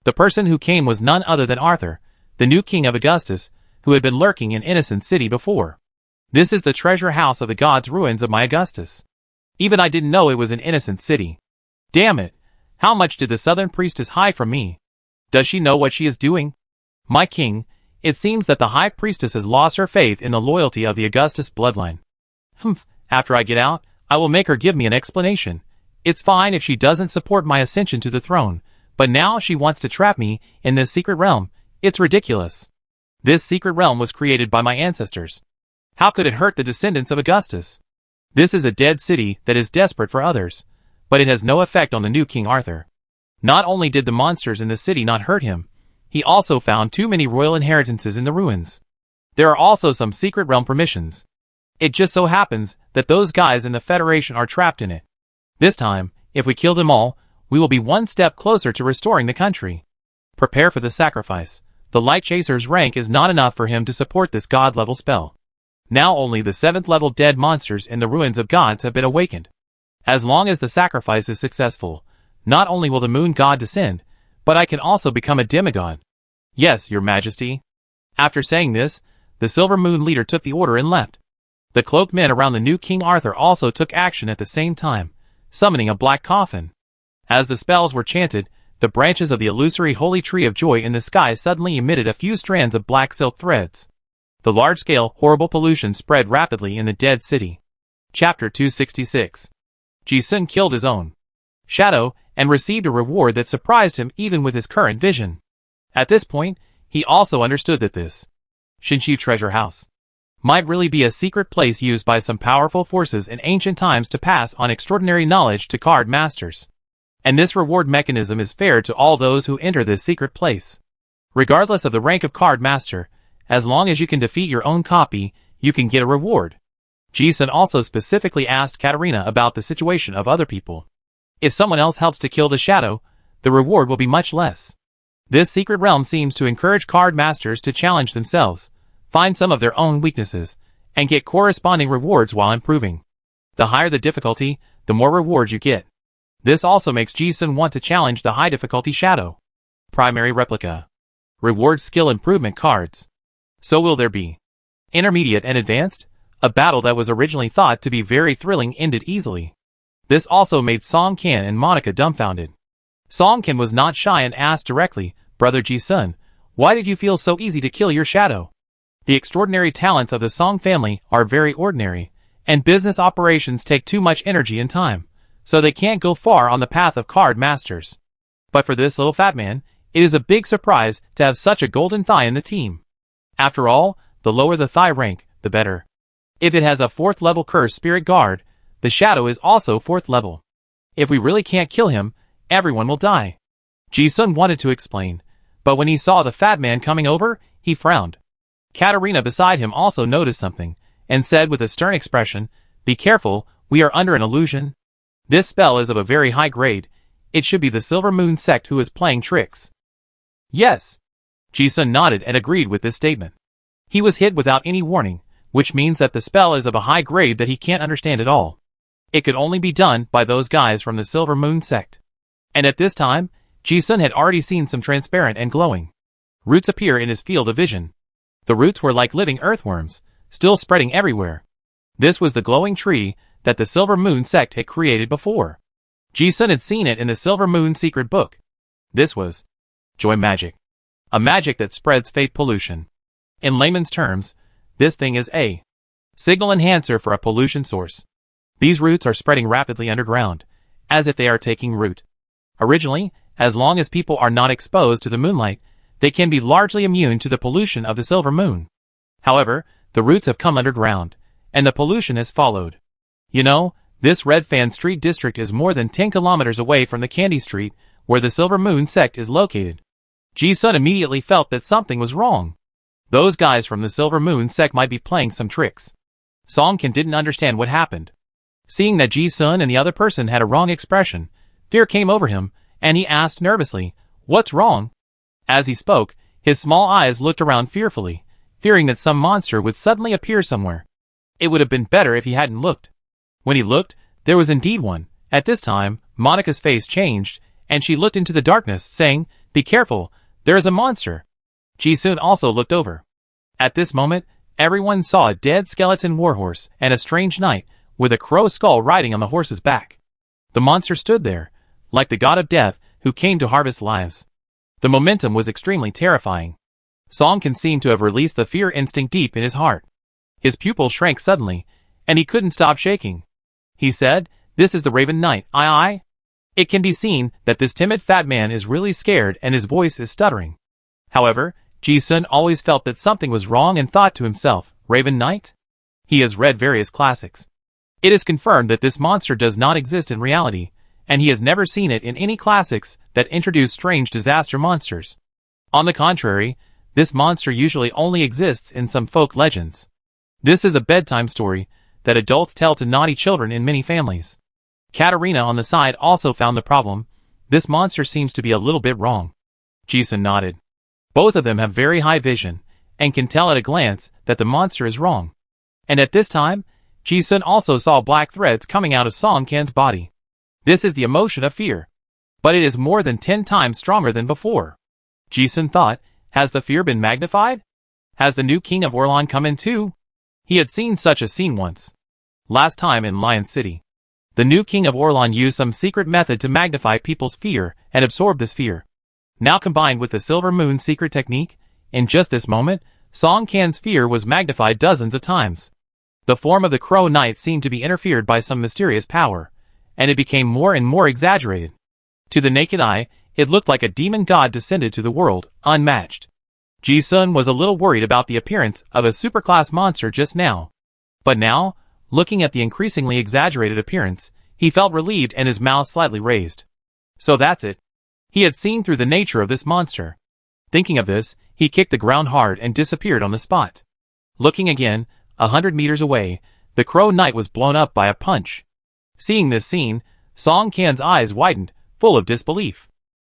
The person who came was none other than Arthur, the new king of Augustus, who had been lurking in Innocent City before. "This is the treasure house of the gods' ruins of my Augustus. Even I didn't know it was an Innocent City. Damn it, how much did the Southern Priestess hide from me? Does she know what she is doing? My king, it seems that the High Priestess has lost her faith in the loyalty of the Augustus bloodline. After I get out, I will make her give me an explanation. It's fine if she doesn't support my ascension to the throne, but now she wants to trap me in this secret realm. It's ridiculous. This secret realm was created by my ancestors. How could it hurt the descendants of Augustus? This is a dead city that is desperate for others, but it has no effect on the new King Arthur. Not only did the monsters in the city not hurt him, he also found too many royal inheritances in the ruins. There are also some secret realm permissions. It just so happens that those guys in the Federation are trapped in it. This time, if we kill them all, we will be one step closer to restoring the country. Prepare for the sacrifice. The Light Chaser's rank is not enough for him to support this god-level spell. Now only the 7th level dead monsters in the ruins of gods have been awakened. As long as the sacrifice is successful, not only will the moon god descend, but I can also become a demigod. Yes, your majesty. After saying this, the Silver Moon leader took the order and left. The cloaked men around the new King Arthur also took action at the same time, summoning a black coffin. As the spells were chanted, the branches of the illusory holy tree of joy in the sky suddenly emitted a few strands of black silk threads. The large-scale, horrible pollution spread rapidly in the dead city. Chapter 266. Ji-sun killed his own shadow and received a reward that surprised him even with his current vision. At this point, he also understood that this Shinshu treasure house might really be a secret place used by some powerful forces in ancient times to pass on extraordinary knowledge to card masters. And this reward mechanism is fair to all those who enter this secret place. Regardless of the rank of card master, as long as you can defeat your own copy, you can get a reward. Ji-sun also specifically asked Katarina about the situation of other people. If someone else helps to kill the shadow, the reward will be much less. This secret realm seems to encourage card masters to challenge themselves, find some of their own weaknesses, and get corresponding rewards while improving. The higher the difficulty, the more rewards you get. This also makes Ji-sun want to challenge the high difficulty shadow. Primary replica. Reward skill improvement cards. So will there be intermediate and advanced? A battle that was originally thought to be very thrilling ended easily. This also made Song Kan and Monica dumbfounded. Song Kan was not shy and asked directly, "Brother Ji-sun, why did you feel so easy to kill your shadow?" The extraordinary talents of the Song family are very ordinary, and business operations take too much energy and time, so they can't go far on the path of card masters. But for this little fat man, it is a big surprise to have such a golden thigh in the team. After all, the lower the thigh rank, the better. If it has a 4th level cursed spirit guard, the shadow is also 4th level. If we really can't kill him, everyone will die. Ji-sun wanted to explain, but when he saw the fat man coming over, he frowned. Katarina beside him also noticed something, and said with a stern expression, "Be careful, we are under an illusion. This spell is of a very high grade. It should be the Silver Moon sect who is playing tricks." Yes. Ji-sun nodded and agreed with this statement. He was hit without any warning, which means that the spell is of a high grade that he can't understand at all. It could only be done by those guys from the Silver Moon sect. And at this time, Ji-sun had already seen some transparent and glowing roots appear in his field of vision. The roots were like living earthworms, still spreading everywhere. This was the glowing tree that the Silver Moon sect had created before. Ji-sun had seen it in the Silver Moon secret book. This was joy magic. A magic that spreads faith pollution. In layman's terms, this thing is a signal enhancer for a pollution source. These roots are spreading rapidly underground, as if they are taking root. Originally, as long as people are not exposed to the moonlight, they can be largely immune to the pollution of the Silver Moon. However, the roots have come underground, and the pollution has followed. You know, this Red Fan Street district is more than 10 kilometers away from the Candy Street, where the Silver Moon sect is located. Ji-sun immediately felt that something was wrong. Those guys from the Silver Moon sect might be playing some tricks. Song Kan didn't understand what happened. Seeing that Ji-sun and the other person had a wrong expression, fear came over him, and he asked nervously, "What's wrong?" As he spoke, his small eyes looked around fearfully, fearing that some monster would suddenly appear somewhere. It would have been better if he hadn't looked. When he looked, there was indeed one. At this time, Monica's face changed, and she looked into the darkness, saying, "Be careful, there is a monster." Ji-sun also looked over. At this moment, everyone saw a dead skeleton warhorse and a strange knight with a crow skull riding on the horse's back. The monster stood there, like the god of death who came to harvest lives. The momentum was extremely terrifying. Song Kan seemed to have released the fear instinct deep in his heart. His pupils shrank suddenly, and he couldn't stop shaking. He said, "This is the Raven Knight, aye?" It can be seen that this timid fat man is really scared and his voice is stuttering. However, Ji-sun always felt that something was wrong and thought to himself, "Raven Knight?" He has read various classics. It is confirmed that this monster does not exist in reality, and he has never seen it in any classics that introduce strange disaster monsters. On the contrary, this monster usually only exists in some folk legends. This is a bedtime story that adults tell to naughty children in many families. Katarina on the side also found the problem. This monster seems to be a little bit wrong. Ji-sun nodded. Both of them have very high vision, and can tell at a glance that the monster is wrong. And at this time, Ji-sun also saw black threads coming out of Song Kan's body. This is the emotion of fear. But it is more than 10 times stronger than before. Ji-sun thought, has the fear been magnified? Has the new king of Orlan come in too? He had seen such a scene once. Last time in Lion City. The new king of Orlan used some secret method to magnify people's fear and absorb this fear. Now combined with the Silver Moon secret technique, in just this moment, Song Kan's fear was magnified dozens of times. The form of the Crow Knight seemed to be interfered by some mysterious power, and it became more and more exaggerated. To the naked eye, it looked like a demon god descended to the world, unmatched. Ji-sun was a little worried about the appearance of a superclass monster just now. But now, looking at the increasingly exaggerated appearance, he felt relieved and his mouth slightly raised. So that's it. He had seen through the nature of this monster. Thinking of this, he kicked the ground hard and disappeared on the spot. Looking again, 100 meters away, the Crow Knight was blown up by a punch. Seeing this scene, Song Kan's eyes widened, full of disbelief.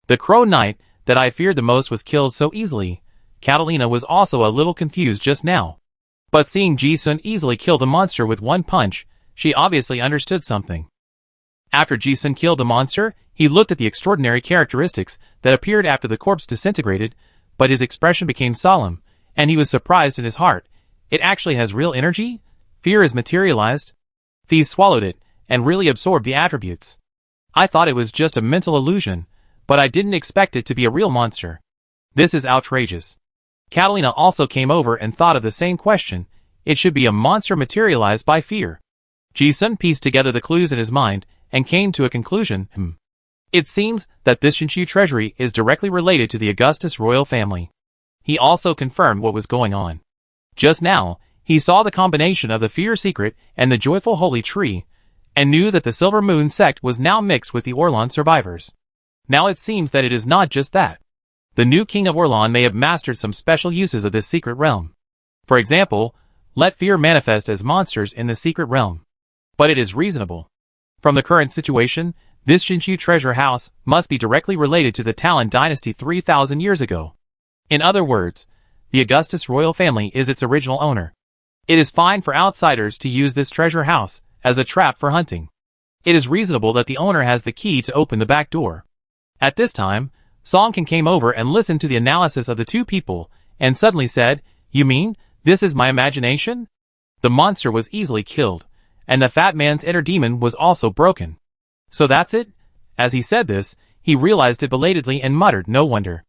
The Crow Knight that I feared the most was killed so easily. Catalina was also a little confused just now. But seeing Ji-sun easily kill the monster with one punch, she obviously understood something. After Ji-sun killed the monster, he looked at the extraordinary characteristics that appeared after the corpse disintegrated, but his expression became solemn, and he was surprised in his heart. It actually has real energy? Fear is materialized? These swallowed it, and really absorbed the attributes. I thought it was just a mental illusion, but I didn't expect it to be a real monster. This is outrageous. Catalina also came over and thought of the same question. It should be a monster materialized by fear. Ji-sun pieced together the clues in his mind and came to a conclusion. It seems that this Shinshu treasury is directly related to the Augustus royal family. He also confirmed what was going on. Just now, he saw the combination of the fear secret and the joyful holy tree, and knew that the Silver Moon sect was now mixed with the Orlan survivors. Now it seems that it is not just that. The new king of Orlan may have mastered some special uses of this secret realm. For example, let fear manifest as monsters in the secret realm. But it is reasonable. From the current situation, this Shinshu treasure house must be directly related to the Talon dynasty 3,000 years ago. In other words, the Augustus royal family is its original owner. It is fine for outsiders to use this treasure house as a trap for hunting. It is reasonable that the owner has the key to open the back door. At this time, Song Kan came over and listened to the analysis of the two people, and suddenly said, "You mean, this is my imagination?" The monster was easily killed, and the fat man's inner demon was also broken. So that's it? As he said this, he realized it belatedly and muttered, "No wonder.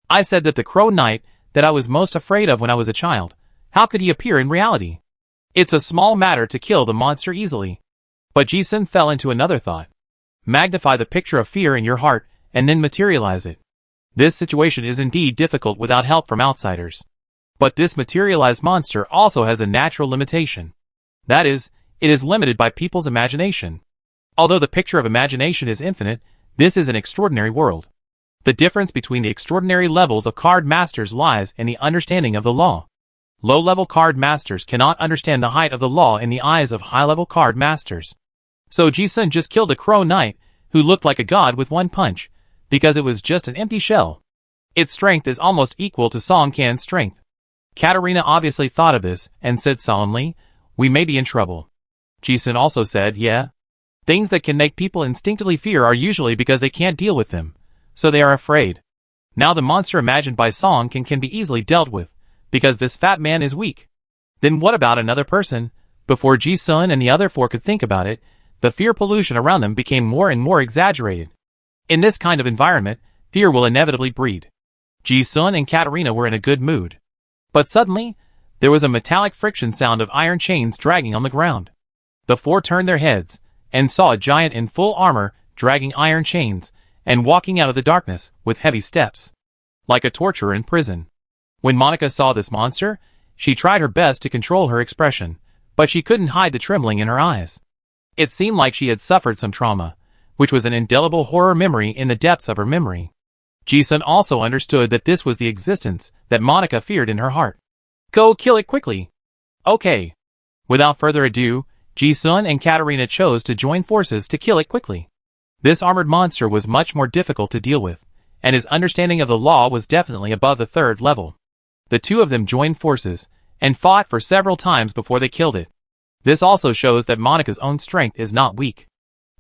I said that the Crow Knight that I was most afraid of when I was a child. How could he appear in reality? It's a small matter to kill the monster easily." But Ji-sun fell into another thought. Magnify the picture of fear in your heart, and then materialize it. This situation is indeed difficult without help from outsiders. But this materialized monster also has a natural limitation. That is, it is limited by people's imagination. Although the picture of imagination is infinite, this is an extraordinary world. The difference between the extraordinary levels of card masters lies in the understanding of the law. Low-level card masters cannot understand the height of the law in the eyes of high-level card masters. So Ji-sun just killed a Crow Knight, who looked like a god with one punch, because it was just an empty shell. Its strength is almost equal to Song Kan's strength. Katarina obviously thought of this, and said solemnly, "We may be in trouble." Ji-sun also said, "Yeah. Things that can make people instinctively fear are usually because they can't deal with them, so they are afraid. Now the monster imagined by Song can be easily dealt with, because this fat man is weak. Then what about another person?" Before Ji-sun and the other four could think about it, the fear pollution around them became more and more exaggerated. In this kind of environment, fear will inevitably breed. Ji-sun and Katarina were in a good mood. But suddenly, there was a metallic friction sound of iron chains dragging on the ground. The four turned their heads, and saw a giant in full armor dragging iron chains, and walking out of the darkness with heavy steps. Like a torturer in prison. When Monica saw this monster, she tried her best to control her expression, but she couldn't hide the trembling in her eyes. It seemed like she had suffered some trauma, which was an indelible horror memory in the depths of her memory. Ji-sun also understood that this was the existence that Monica feared in her heart. "Go kill it quickly." "Okay." Without further ado, Ji-sun and Katarina chose to join forces to kill it quickly. This armored monster was much more difficult to deal with, and his understanding of the law was definitely above the third level. The two of them joined forces, and fought for several times before they killed it. This also shows that Monica's own strength is not weak.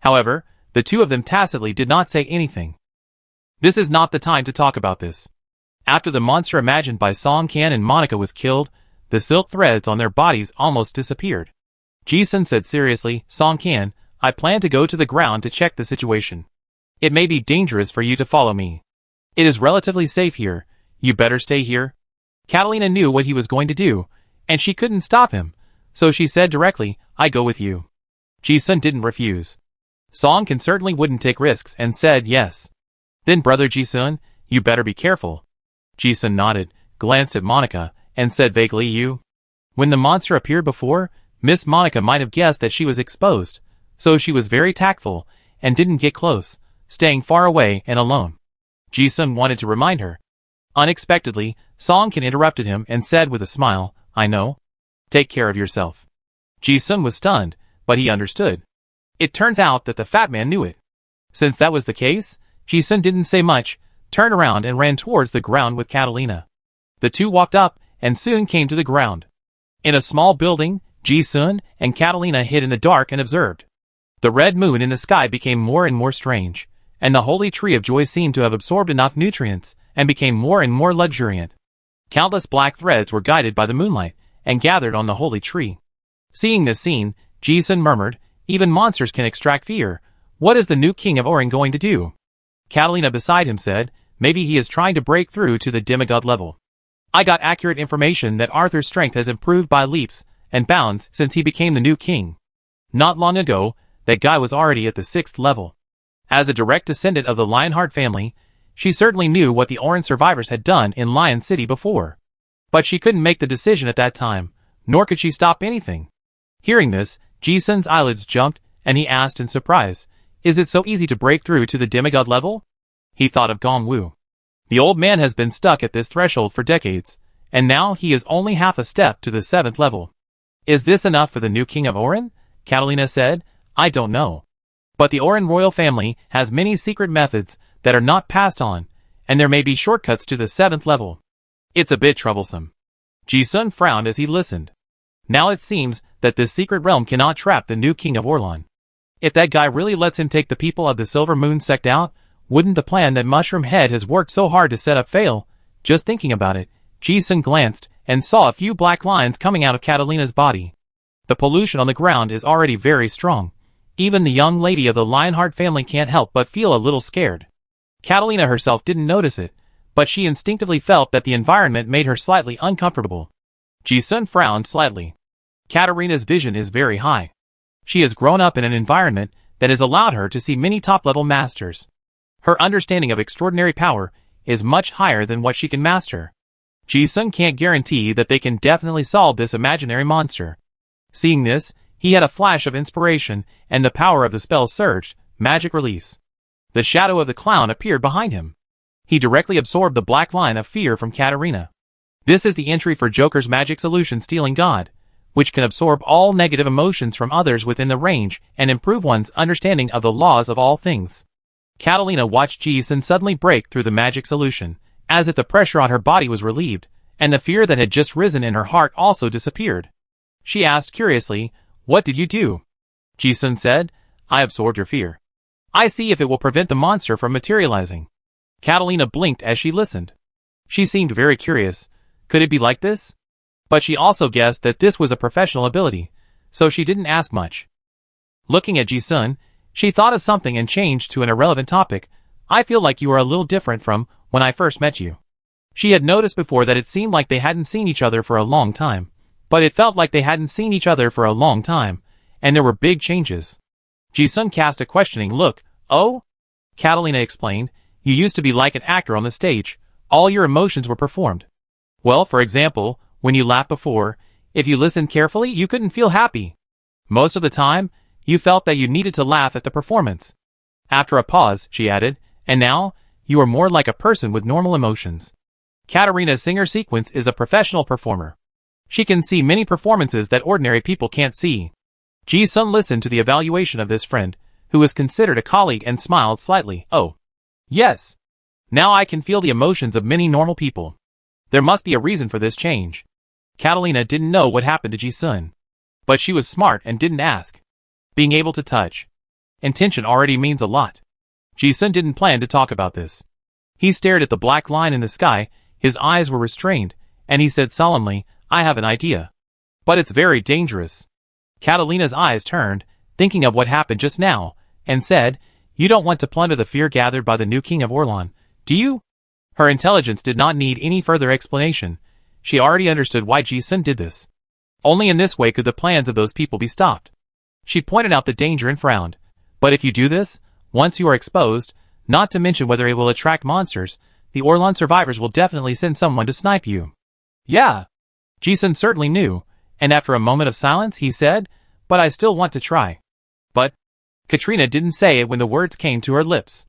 However, the two of them tacitly did not say anything. This is not the time to talk about this. After the monster imagined by Song Can and Monica was killed, the silk threads on their bodies almost disappeared. Ji-sun said seriously, Song Can, I plan to go to the ground to check the situation. It may be dangerous for you to follow me. It is relatively safe here. You better stay here. Catalina knew what he was going to do, and she couldn't stop him, so she said directly, I go with you. Ji-sun didn't refuse. Song Can certainly wouldn't take risks and said yes. Then brother Ji-sun, you better be careful. Ji-sun nodded, glanced at Monica, and said vaguely you. When the monster appeared before, Miss Monica might have guessed that she was exposed, so she was very tactful and didn't get close, staying far away and alone. Ji-sun wanted to remind her. Unexpectedly, Song Can interrupted him and said with a smile, I know. Take care of yourself. Ji-sun was stunned, but he understood. It turns out that the fat man knew it. Since that was the case, Ji-sun didn't say much, turned around and ran towards the ground with Catalina. The two walked up and soon came to the ground. In a small building, Ji-sun and Catalina hid in the dark and observed. The red moon in the sky became more and more strange, and the holy tree of joy seemed to have absorbed enough nutrients and became more and more luxuriant. Countless black threads were guided by the moonlight and gathered on the holy tree. Seeing this scene, Ji-sun murmured, even monsters can extract fear. What is the new king of Orin going to do? Catalina beside him said, maybe he is trying to break through to the demigod level. I got accurate information that Arthur's strength has improved by leaps and bounds since he became the new king. Not long ago, that guy was already at the 6th level. As a direct descendant of the Lionheart family, she certainly knew what the Orin survivors had done in Lion City before. But she couldn't make the decision at that time, nor could she stop anything. Hearing this, Ji-sun's eyelids jumped, and he asked in surprise, is it so easy to break through to the demigod level? He thought of Gong-woo. The old man has been stuck at this threshold for decades, and now he is only half a step to the 7th level. Is this enough for the new king of Orin? Catalina said, I don't know. But the Orin royal family has many secret methods that are not passed on, and there may be shortcuts to the 7th level. It's a bit troublesome. Ji-sun frowned as he listened. Now it seems that this secret realm cannot trap the new king of Orlan. If that guy really lets him take the people of the Silver Moon sect out, wouldn't the plan that Mushroom Head has worked so hard to set up fail? Just thinking about it, Ji-sun glanced and saw a few black lines coming out of Catalina's body. The pollution on the ground is already very strong. Even the young lady of the Lionheart family can't help but feel a little scared. Catalina herself didn't notice it, but she instinctively felt that the environment made her slightly uncomfortable. Ji-sun frowned slightly. Katarina's vision is very high. She has grown up in an environment that has allowed her to see many top-level masters. Her understanding of extraordinary power is much higher than what she can master. Ji-sun can't guarantee that they can definitely solve this imaginary monster. Seeing this, he had a flash of inspiration, and the power of the spell surged, magic release. The shadow of the clown appeared behind him. He directly absorbed the black line of fear from Katarina. This is the entry for Joker's magic solution Stealing God, which can absorb all negative emotions from others within the range and improve one's understanding of the laws of all things. Catalina watched Ji-sun suddenly break through the magic solution, as if the pressure on her body was relieved, and the fear that had just risen in her heart also disappeared. She asked curiously, what did you do? Ji-sun said, I absorbed your fear. I see if it will prevent the monster from materializing. Catalina blinked as she listened. She seemed very curious. Could it be like this? But she also guessed that this was a professional ability, so she didn't ask much. Looking at Ji-sun, she thought of something and changed to an irrelevant topic. I feel like you are a little different from when I first met you. She had noticed before that it seemed like they hadn't seen each other for a long time, but it felt like they hadn't seen each other for a long time, and there were big changes. Ji-sun cast a questioning look. Oh? Catalina explained, you used to be like an actor on the stage. All your emotions were performed. Well, for example, when you laughed before, if you listened carefully, you couldn't feel happy. Most of the time, you felt that you needed to laugh at the performance. After a pause, she added, and now, you are more like a person with normal emotions. Katarina's singer sequence is a professional performer. She can see many performances that ordinary people can't see. Ji-sun listened to the evaluation of this friend, who was considered a colleague, and smiled slightly. Oh. Yes. Now I can feel the emotions of many normal people. There must be a reason for this change. Catalina didn't know what happened to Ji-sun. But she was smart and didn't ask. Being able to touch intention already means a lot. Ji-sun didn't plan to talk about this. He stared at the black line in the sky, his eyes were restrained, and he said solemnly, I have an idea. But it's very dangerous. Catalina's eyes turned, thinking of what happened just now, and said, You don't want to plunder the fear gathered by the new king of Orlan, do you? Her intelligence did not need any further explanation. She already understood why Ji-sun did this. Only in this way could the plans of those people be stopped. She pointed out the danger and frowned. But if you do this, once you are exposed, not to mention whether it will attract monsters, the Orlan survivors will definitely send someone to snipe you. Yeah. Ji-sun certainly knew, and after a moment of silence he said, But I still want to try. But Katrina didn't say it when the words came to her lips.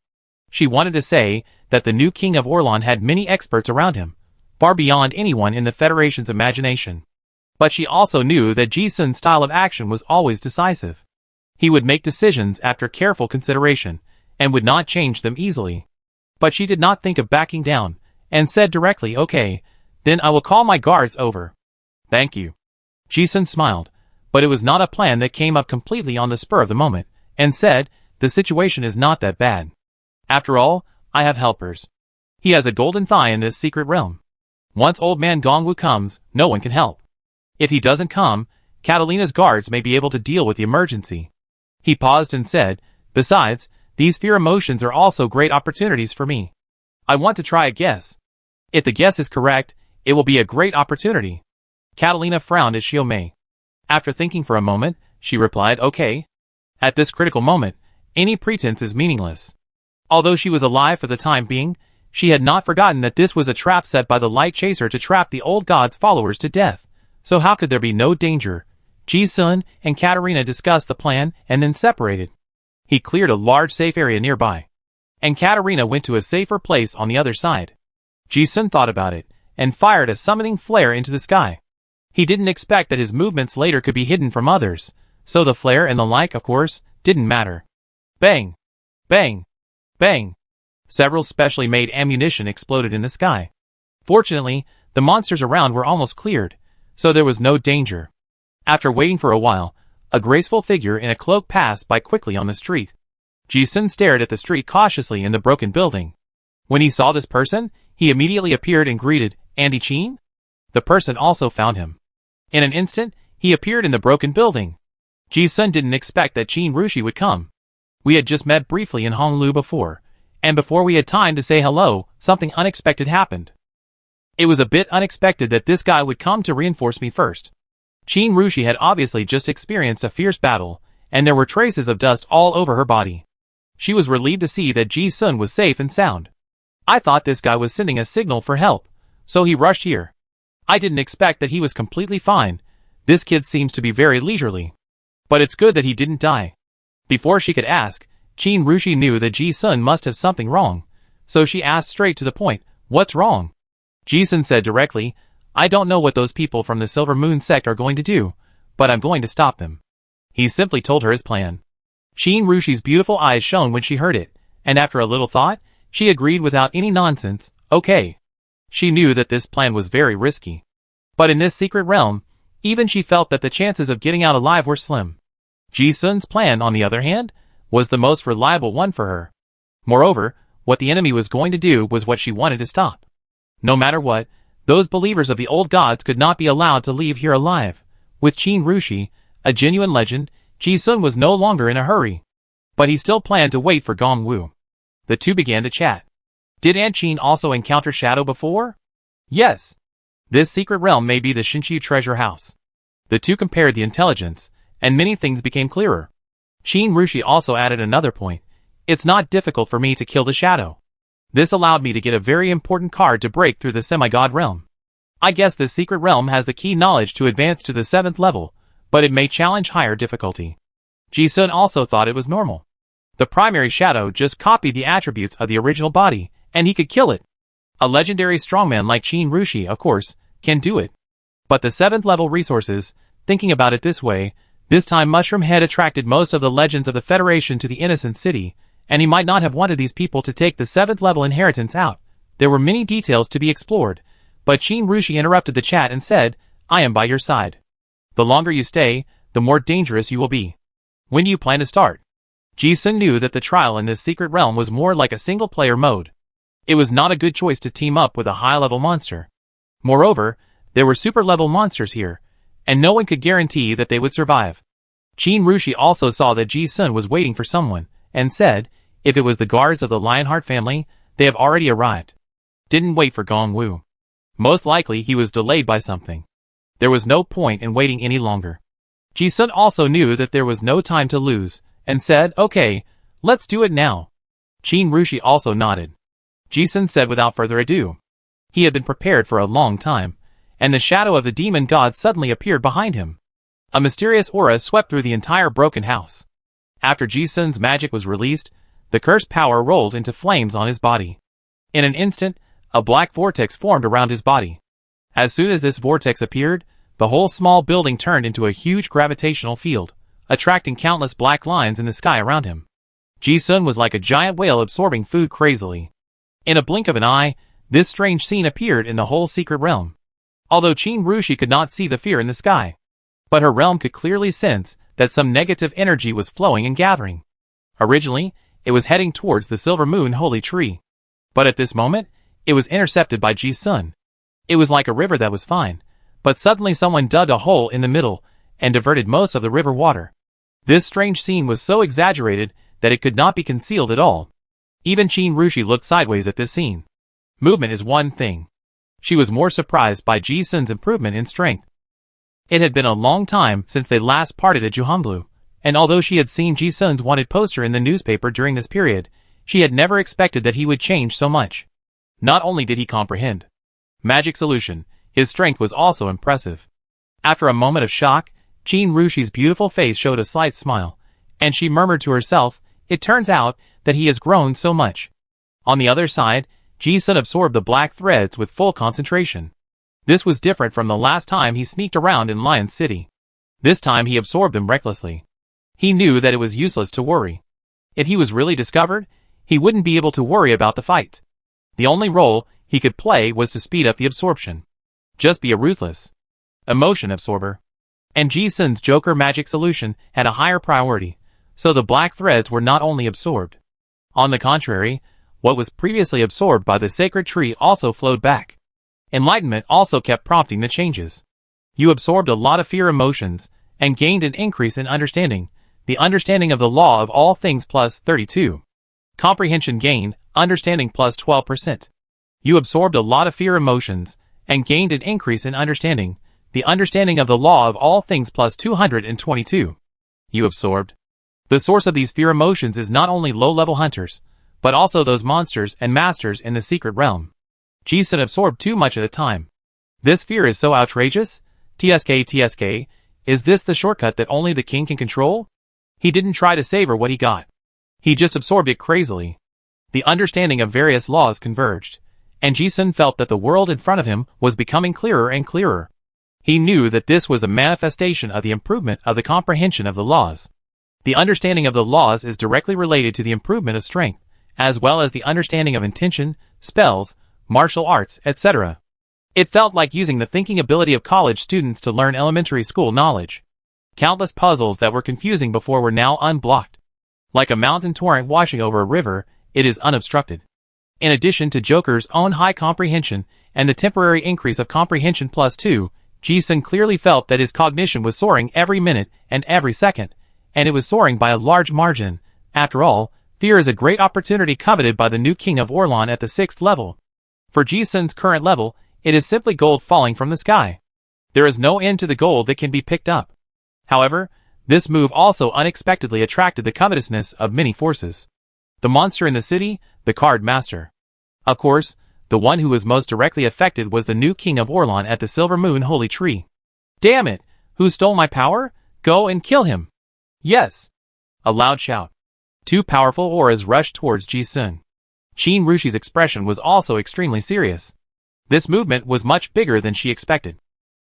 She wanted to say that the new king of Orlan had many experts around him, far beyond anyone in the Federation's imagination. But she also knew that Ji-sun's style of action was always decisive. He would make decisions after careful consideration, and would not change them easily. But she did not think of backing down, and said directly, Okay, then I will call my guards over. Thank you. Ji-sun smiled, but it was not a plan that came up completely on the spur of the moment, and said, The situation is not that bad. After all, I have helpers. He has a golden thigh in this secret realm. Once old man Gongwu comes, no one can help. If he doesn't come, Catalina's guards may be able to deal with the emergency. He paused and said, Besides, these fear emotions are also great opportunities for me. I want to try a guess. If the guess is correct, it will be a great opportunity. Catalina frowned at Xiaomei. After thinking for a moment, she replied, Okay. At this critical moment, any pretense is meaningless. Although she was alive for the time being, she had not forgotten that this was a trap set by the Light Chaser to trap the old god's followers to death. So how could there be no danger? Ji-sun and Katarina discussed the plan and then separated. He cleared a large safe area nearby, and Katarina went to a safer place on the other side. Ji-sun thought about it, and fired a summoning flare into the sky. He didn't expect that his movements later could be hidden from others, so the flare and the like, of course, didn't matter. Bang! Bang! Bang! Several specially made ammunition exploded in the sky. Fortunately, the monsters around were almost cleared, so there was no danger. After waiting for a while, a graceful figure in a cloak passed by quickly on the street. Ji-sun stared at the street cautiously in the broken building. When he saw this person, he immediately appeared and greeted, Andy Chin? The person also found him. In an instant, he appeared in the broken building. Ji-sun didn't expect that Qin Rushi would come. We had just met briefly in Honglu before, and before we had time to say hello, something unexpected happened. It was a bit unexpected that this guy would come to reinforce me first. Qin Rushi had obviously just experienced a fierce battle, and there were traces of dust all over her body. She was relieved to see that Ji-sun was safe and sound. I thought this guy was sending a signal for help, so he rushed here. I didn't expect that he was completely fine. This kid seems to be very leisurely. But it's good that he didn't die. Before she could ask, Qin Rushi knew that Ji-sun must have something wrong, so she asked straight to the point, What's wrong? Ji-sun said directly, I don't know what those people from the Silver Moon sect are going to do, but I'm going to stop them. He simply told her his plan. Qin Rushi's beautiful eyes shone when she heard it, and after a little thought, she agreed without any nonsense, Okay. She knew that this plan was very risky. But in this secret realm, even she felt that the chances of getting out alive were slim. Ji-sun's plan, on the other hand, was the most reliable one for her. Moreover, what the enemy was going to do was what she wanted to stop. No matter what, those believers of the old gods could not be allowed to leave here alive. With Qin Rushi, a genuine legend, Ji-sun was no longer in a hurry. But he still planned to wait for Gongwu. The two began to chat. Did Aunt Qin also encounter Shadow before? Yes. This secret realm may be the Shinshu treasure house. The two compared the intelligence, and many things became clearer. Qin Rushi also added another point. It's not difficult for me to kill the Shadow. This allowed me to get a very important card to break through the semi-god realm. I guess this secret realm has the key knowledge to advance to the 7th level, but it may challenge higher difficulty. Ji-sun also thought it was normal. The primary Shadow just copied the attributes of the original body, and he could kill it. A legendary strongman like Qin Rushi, of course, can do it. But the 7th level resources, thinking about it this way, this time Mushroom Head attracted most of the legends of the Federation to the Innocent City, and he might not have wanted these people to take the 7th level inheritance out. There were many details to be explored, but Qin Rushi interrupted the chat and said, I am by your side. The longer you stay, the more dangerous you will be. When do you plan to start? Ji-sun knew that the trial in this secret realm was more like a single-player mode. It was not a good choice to team up with a high-level monster. Moreover, there were super-level monsters here, and no one could guarantee that they would survive. Qin Rushi also saw that Ji-sun was waiting for someone, and said, if it was the guards of the Lionheart family, they have already arrived. Didn't wait for Gong Wu. Most likely he was delayed by something. There was no point in waiting any longer. Ji-sun also knew that there was no time to lose, and said, okay, let's do it now. Qin Rushi also nodded. Ji-sun said without further ado. He had been prepared for a long time, and the shadow of the demon god suddenly appeared behind him. A mysterious aura swept through the entire broken house. After Ji-sun's magic was released, the cursed power rolled into flames on his body. In an instant, a black vortex formed around his body. As soon as this vortex appeared, the whole small building turned into a huge gravitational field, attracting countless black lines in the sky around him. Ji-sun was like a giant whale absorbing food crazily. In a blink of an eye, this strange scene appeared in the whole secret realm. Although Qin Rushi could not see the fear in the sky, but her realm could clearly sense that some negative energy was flowing and gathering. Originally, it was heading towards the Silver Moon Holy Tree. But at this moment, it was intercepted by Ji-sun. It was like a river that was fine, but suddenly someone dug a hole in the middle and diverted most of the river water. This strange scene was so exaggerated that it could not be concealed at all. Even Qin Rushi looked sideways at this scene. Movement is one thing. She was more surprised by Ji-sun's improvement in strength. It had been a long time since they last parted at Juhanblu, and although she had seen Ji-sun's wanted poster in the newspaper during this period, she had never expected that he would change so much. Not only did he comprehend magic solution, his strength was also impressive. After a moment of shock, Qin Rushi's beautiful face showed a slight smile, and she murmured to herself, it turns out that he has grown so much. On the other side, Ji-sun absorbed the black threads with full concentration. This was different from the last time he sneaked around in Lion City. This time he absorbed them recklessly. He knew that it was useless to worry. If he was really discovered, he wouldn't be able to worry about the fight. The only role he could play was to speed up the absorption. Just be a ruthless emotion absorber. And Ji-sun's Joker magic solution had a higher priority, so the black threads were not only absorbed. On the contrary, what was previously absorbed by the sacred tree also flowed back. Enlightenment also kept prompting the changes. You absorbed a lot of fear emotions, and gained an increase in understanding, the understanding of the law of all things plus 32. Comprehension gained, understanding plus 12%. You absorbed a lot of fear emotions, and gained an increase in understanding, the understanding of the law of all things plus 222. You absorbed. The source of these fear emotions is not only low-level hunters, but also those monsters and masters in the secret realm. Ji-sun absorbed too much at a time. This fear is so outrageous. TSK, is this the shortcut that only the king can control? He didn't try to savor what he got. He just absorbed it crazily. The understanding of various laws converged, and Ji-sun felt that the world in front of him was becoming clearer and clearer. He knew that this was a manifestation of the improvement of the comprehension of the laws. The understanding of the laws is directly related to the improvement of strength, as well as the understanding of intention, spells, martial arts, etc. It felt like using the thinking ability of college students to learn elementary school knowledge. Countless puzzles that were confusing before were now unblocked. Like a mountain torrent washing over a river, it is unobstructed. In addition to Joker's own high comprehension and the temporary increase of comprehension plus 2, Ji-sun clearly felt that his cognition was soaring every minute and every second, and it was soaring by a large margin. After all, fear is a great opportunity coveted by the new king of Orlan at the 6th level. For Ji-sun's current level, it is simply gold falling from the sky. There is no end to the gold that can be picked up. However, this move also unexpectedly attracted the covetousness of many forces. The monster in the city, the card master. Of course, the one who was most directly affected was the new king of Orlan at the Silver Moon Holy Tree. Damn it! Who stole my power? Go and kill him! Yes! A loud shout. Two powerful auras rushed towards Ji-sun. Qin Rushi's expression was also extremely serious. This movement was much bigger than she expected.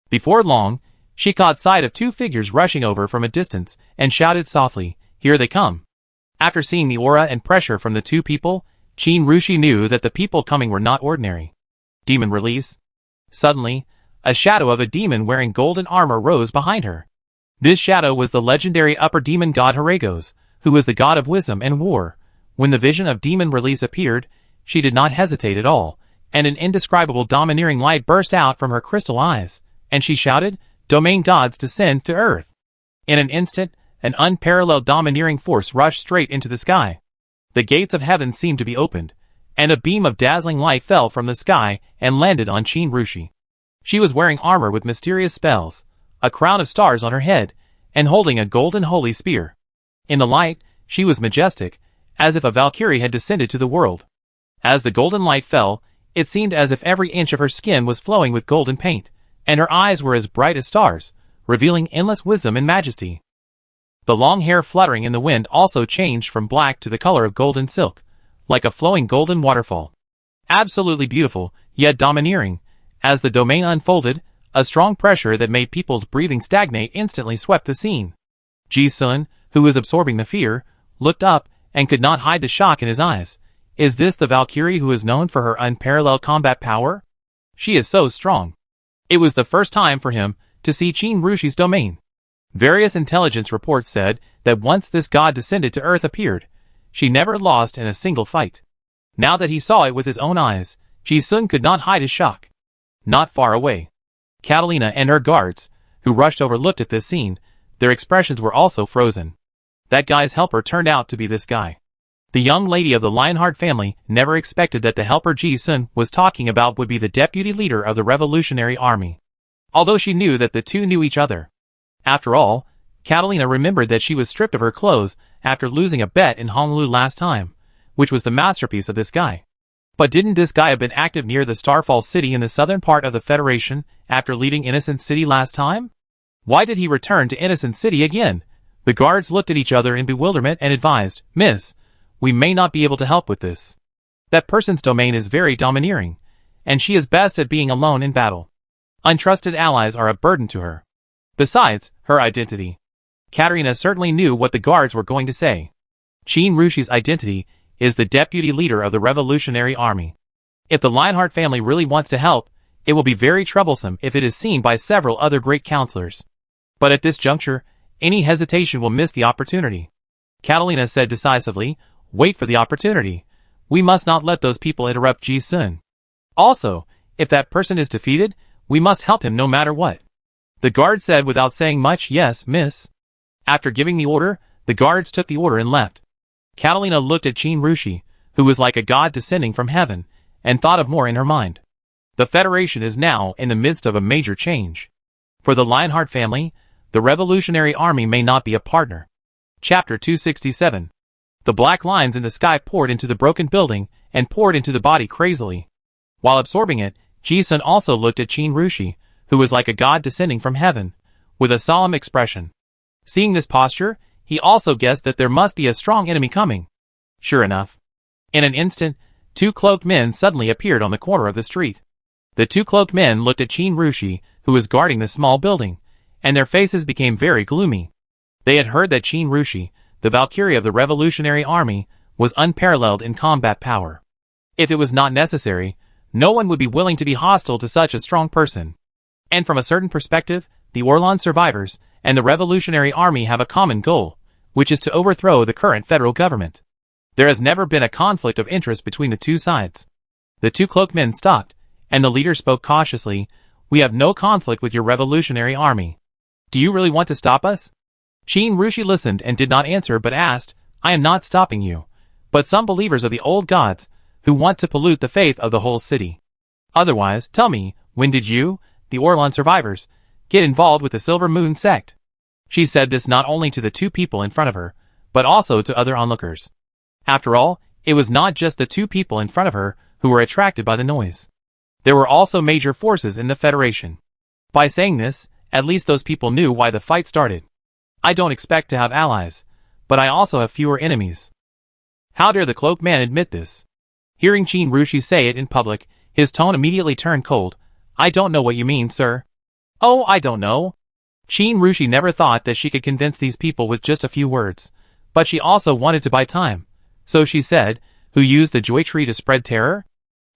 Before long, she caught sight of two figures rushing over from a distance and shouted softly, "Here they come." After seeing the aura and pressure from the two people, Qin Rushi knew that the people coming were not ordinary. Demon release. Suddenly, a shadow of a demon wearing golden armor rose behind her. This shadow was the legendary upper demon god Heragos, who was the god of wisdom and war. When the vision of demon release appeared, she did not hesitate at all, and an indescribable domineering light burst out from her crystal eyes, and she shouted, "Domain gods descend to earth." In an instant, an unparalleled domineering force rushed straight into the sky. The gates of heaven seemed to be opened, and a beam of dazzling light fell from the sky and landed on Qin Rushi. She was wearing armor with mysterious spells, a crown of stars on her head, and holding a golden holy spear. In the light, she was majestic, as if a Valkyrie had descended to the world. As the golden light fell, it seemed as if every inch of her skin was flowing with golden paint, and her eyes were as bright as stars, revealing endless wisdom and majesty. The long hair fluttering in the wind also changed from black to the color of golden silk, like a flowing golden waterfall. Absolutely beautiful, yet domineering. As the domain unfolded, a strong pressure that made people's breathing stagnate instantly swept the scene. Ji-sun, who was absorbing the fear, looked up and could not hide the shock in his eyes. Is this the Valkyrie who is known for her unparalleled combat power? She is so strong. It was the first time for him to see Qin Rushi's domain. Various intelligence reports said that once this god descended to earth appeared, she never lost in a single fight. Now that he saw it with his own eyes, Ji-sun could not hide his shock. Not far away, Catalina and her guards, who rushed over, looked at this scene. Their expressions were also frozen. That guy's helper turned out to be this guy. The young lady of the Lionheart family never expected that the helper Ji-sun was talking about would be the deputy leader of the Revolutionary Army. Although she knew that the two knew each other. After all, Catalina remembered that she was stripped of her clothes after losing a bet in Honolulu last time, which was the masterpiece of this guy. But didn't this guy have been active near the Starfall City in the southern part of the Federation after leaving Innocent City last time? Why did he return to Innocent City again? The guards looked at each other in bewilderment and advised, "Miss, we may not be able to help with this. That person's domain is very domineering, and she is best at being alone in battle. Untrusted allies are a burden to her. Besides, her identity." Katerina certainly knew what the guards were going to say. Qin Rushi's identity is the deputy leader of the Revolutionary Army. If the Lionheart family really wants to help, it will be very troublesome if it is seen by several other great counselors. But at this juncture, any hesitation will miss the opportunity. Catalina said decisively, "Wait for the opportunity. We must not let those people interrupt Ji-sun. Also, if that person is defeated, we must help him no matter what." The guard said without saying much, "Yes, miss." After giving the order, the guards took the order and left. Catalina looked at Qin Rushi, who was like a god descending from heaven, and thought of more in her mind. The Federation is now in the midst of a major change. For the Lionheart family, the Revolutionary Army may not be a partner. Chapter 267. The black lines in the sky poured into the broken building and poured into the body crazily. While absorbing it, Ji-sun also looked at Qin Rushi, who was like a god descending from heaven, with a solemn expression. Seeing this posture, he also guessed that there must be a strong enemy coming. Sure enough. In an instant, two cloaked men suddenly appeared on the corner of the street. The two cloaked men looked at Qin Rushi, who was guarding the small building, and their faces became very gloomy. They had heard that Qin Rushi, the Valkyrie of the Revolutionary Army, was unparalleled in combat power. If it was not necessary, no one would be willing to be hostile to such a strong person. And from a certain perspective, the Orlan survivors and the Revolutionary Army have a common goal, which is to overthrow the current federal government. There has never been a conflict of interest between the two sides. The two cloaked men stopped, and the leader spoke cautiously, "We have no conflict with your Revolutionary Army. Do you really want to stop us?" Qin Rushi listened and did not answer but asked, "I am not stopping you, but some believers of the old gods, who want to pollute the faith of the whole city. Otherwise, tell me, when did you, the Orlan survivors, get involved with the Silver Moon sect?" She said this not only to the two people in front of her, but also to other onlookers. After all, it was not just the two people in front of her who were attracted by the noise. There were also major forces in the Federation. By saying this, at least those people knew why the fight started. "I don't expect to have allies, but I also have fewer enemies." How dare the cloaked man admit this? Hearing Qin Rushi say it in public, his tone immediately turned cold. "I don't know what you mean, sir." "Oh, I don't know." Qin Rushi never thought that she could convince these people with just a few words, but she also wanted to buy time. So she said, "Who used the joy tree to spread terror?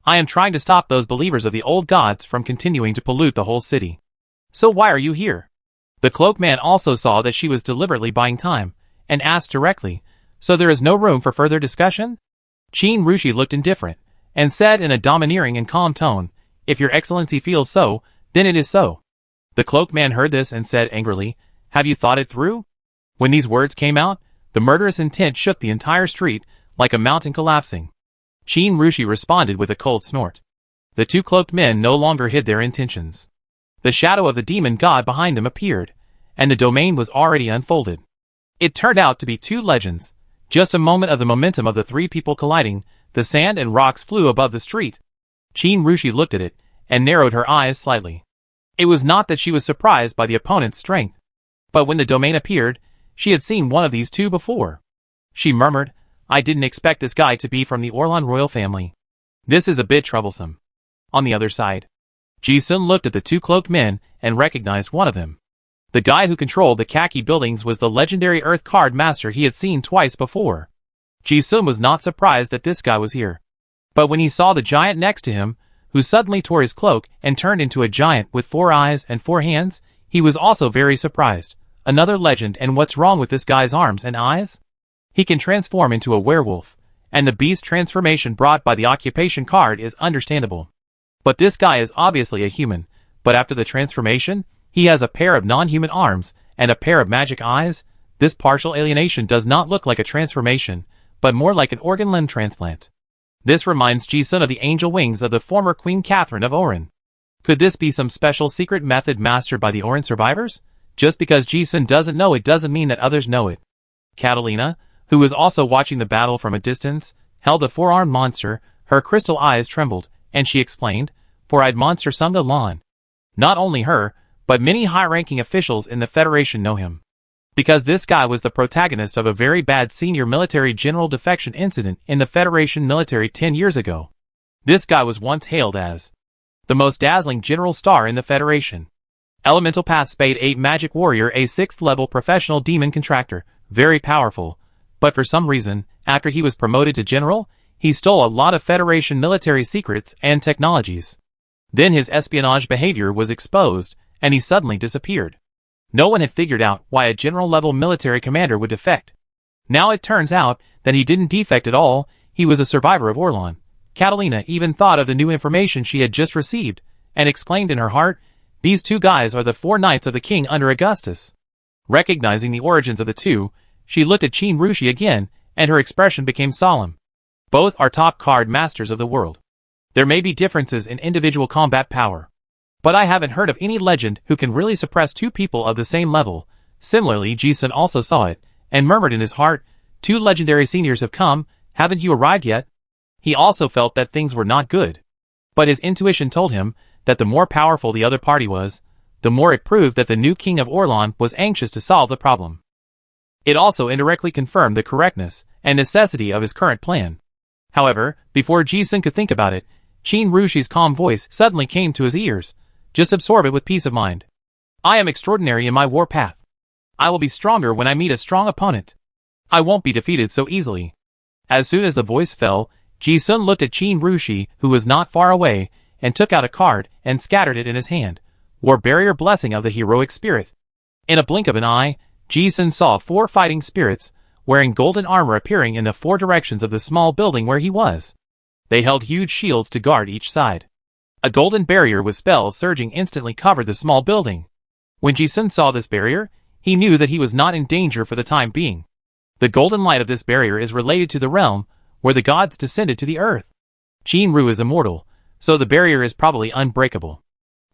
I am trying to stop those believers of the old gods from continuing to pollute the whole city." "So why are you here?" The cloaked man also saw that she was deliberately buying time, and asked directly, "So there is no room for further discussion?" Qin Rushi looked indifferent, and said in a domineering and calm tone, "If your excellency feels so, then it is so." The cloaked man heard this and said angrily, "Have you thought it through?" When these words came out, the murderous intent shook the entire street, like a mountain collapsing. Qin Rushi responded with a cold snort. The two cloaked men no longer hid their intentions. The shadow of the demon god behind them appeared, and the domain was already unfolded. It turned out to be two legends. Just a moment of the momentum of the three people colliding, the sand and rocks flew above the street. Qin Rushi looked at it, and narrowed her eyes slightly. It was not that she was surprised by the opponent's strength, but when the domain appeared, she had seen one of these two before. She murmured, "I didn't expect this guy to be from the Orlan royal family. This is a bit troublesome." On the other side, Ji-sun looked at the two cloaked men and recognized one of them. The guy who controlled the khaki buildings was the legendary Earth Card Master he had seen twice before. Ji-sun was not surprised that this guy was here. But when he saw the giant next to him, who suddenly tore his cloak and turned into a giant with 4 eyes and 4 hands, he was also very surprised. Another legend, and what's wrong with this guy's arms and eyes? He can transform into a werewolf, and the beast transformation brought by the occupation card is understandable. But this guy is obviously a human, but after the transformation, he has a pair of non-human arms and a pair of magic eyes. This partial alienation does not look like a transformation, but more like an organ limb transplant. This reminds Ji-sun of the angel wings of the former Queen Catherine of Oran. Could this be some special secret method mastered by the Oran survivors? Just because Ji-sun doesn't know it doesn't mean that others know it. Catalina, who was also watching the battle from a distance, held a 4-armed monster. Her crystal eyes trembled, and she explained, "4-eyed monster Sunga Lan." Not only her, but many high-ranking officials in the Federation know him. Because this guy was the protagonist of a very bad senior military general defection incident in the Federation military 10 years ago. This guy was once hailed as the most dazzling general star in the Federation. Elemental Path Spade 8 Magic Warrior, a 6th level professional demon contractor, very powerful, but for some reason, after he was promoted to general, he stole a lot of Federation military secrets and technologies. Then his espionage behavior was exposed, and he suddenly disappeared. No one had figured out why a general-level military commander would defect. Now it turns out that he didn't defect at all, he was a survivor of Orlan. Catalina even thought of the new information she had just received, and exclaimed in her heart, "These two guys are the 4 knights of the king under Augustus." Recognizing the origins of the two, she looked at Qin Rushi again, and her expression became solemn. Both are top card masters of the world. There may be differences in individual combat power, but I haven't heard of any legend who can really suppress 2 people of the same level. Similarly, Ji-sun also saw it, and murmured in his heart, "2 legendary seniors have come, haven't you arrived yet?" He also felt that things were not good. But his intuition told him that the more powerful the other party was, the more it proved that the new king of Orlan was anxious to solve the problem. It also indirectly confirmed the correctness and necessity of his current plan. However, before Ji-sun could think about it, Qin Rushi's calm voice suddenly came to his ears. "Just absorb it with peace of mind. I am extraordinary in my war path. I will be stronger when I meet a strong opponent. I won't be defeated so easily." As soon as the voice fell, Ji-sun looked at Qin Rushi, who was not far away, and took out a card and scattered it in his hand. War Barrier Blessing of the Heroic Spirit. In a blink of an eye, Ji-sun saw 4 fighting spirits, wearing golden armor appearing in the 4 directions of the small building where he was. They held huge shields to guard each side. A golden barrier with spells surging instantly covered the small building. When Ji-sun saw this barrier, he knew that he was not in danger for the time being. The golden light of this barrier is related to the realm where the gods descended to the earth. Qin Ru is immortal, so the barrier is probably unbreakable.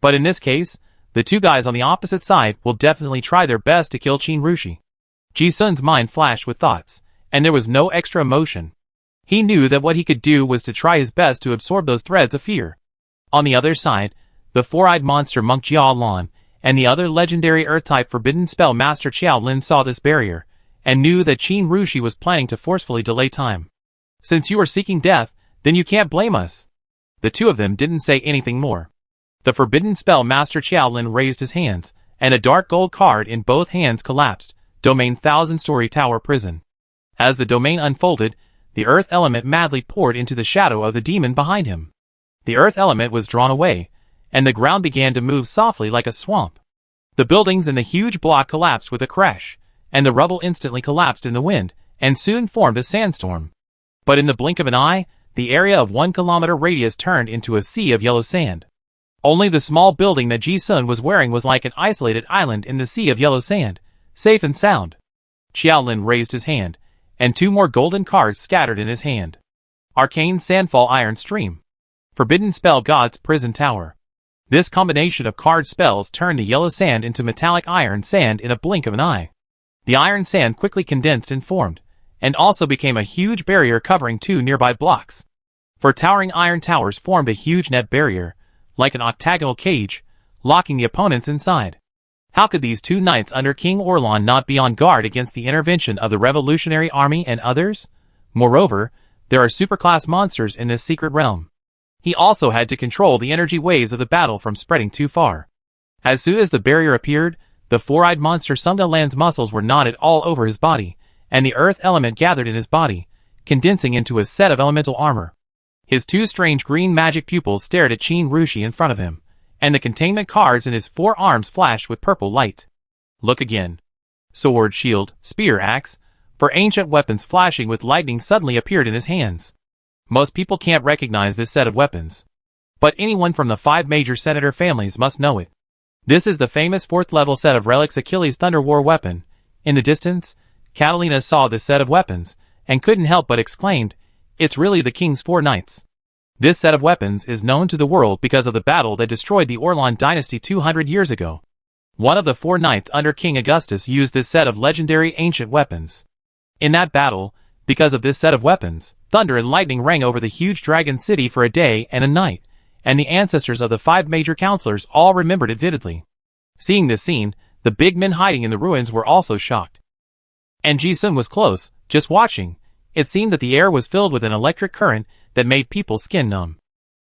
But in this case, the 2 guys on the opposite side will definitely try their best to kill Qin Rushi. Ji-sun's mind flashed with thoughts, and there was no extra emotion. He knew that what he could do was to try his best to absorb those threads of fear. On the other side, the 4-eyed monster Monk Jiao Lan and the other legendary Earth-type forbidden spell master Qiao Lin saw this barrier, and knew that Qin Rushi was planning to forcefully delay time. "Since you are seeking death, then you can't blame us." The 2 of them didn't say anything more. The forbidden spell master Qiao Lin raised his hands, and a dark gold card in both hands collapsed, Domain 1000-story tower prison. As the domain unfolded, the earth element madly poured into the shadow of the demon behind him. The earth element was drawn away, and the ground began to move softly like a swamp. The buildings in the huge block collapsed with a crash, and the rubble instantly collapsed in the wind, and soon formed a sandstorm. But in the blink of an eye, the area of 1 kilometer radius turned into a sea of yellow sand. Only the small building that Ji-sun was wearing was like an isolated island in the sea of yellow sand, safe and sound. Xiaolin raised his hand, and 2 more golden cards scattered in his hand. Arcane Sandfall Iron Stream. Forbidden Spell God's Prison Tower. This combination of card spells turned the yellow sand into metallic iron sand in a blink of an eye. The iron sand quickly condensed and formed, and also became a huge barrier covering 2 nearby blocks. 4 towering iron towers formed a huge net barrier, like an octagonal cage, locking the opponents inside. How could these 2 knights under King Orlan not be on guard against the intervention of the Revolutionary Army and others? Moreover, there are superclass monsters in this secret realm. He also had to control the energy waves of the battle from spreading too far. As soon as the barrier appeared, the 4-eyed monster Sundaland's muscles were knotted all over his body, and the earth element gathered in his body, condensing into a set of elemental armor. His 2 strange green magic pupils stared at Qin Rushi in front of him, and the containment cards in his 4 arms flashed with purple light. Look again. Sword, shield, spear, axe, 4 ancient weapons flashing with lightning suddenly appeared in his hands. Most people can't recognize this set of weapons, but anyone from the 5 major senator families must know it. This is the famous 4th level set of relics Achilles' Thunder War weapon. In the distance, Catalina saw this set of weapons, and couldn't help but exclaimed, "It's really the king's 4 knights." This set of weapons is known to the world because of the battle that destroyed the Orlan dynasty 200 years ago. One of the 4 knights under King Augustus used this set of legendary ancient weapons. In that battle, because of this set of weapons, thunder and lightning rang over the huge dragon city for a day and a night, and the ancestors of the 5 major counselors all remembered it vividly. Seeing this scene, the big men hiding in the ruins were also shocked. And Ji-sun was close, just watching. It seemed that the air was filled with an electric current that made people's skin numb.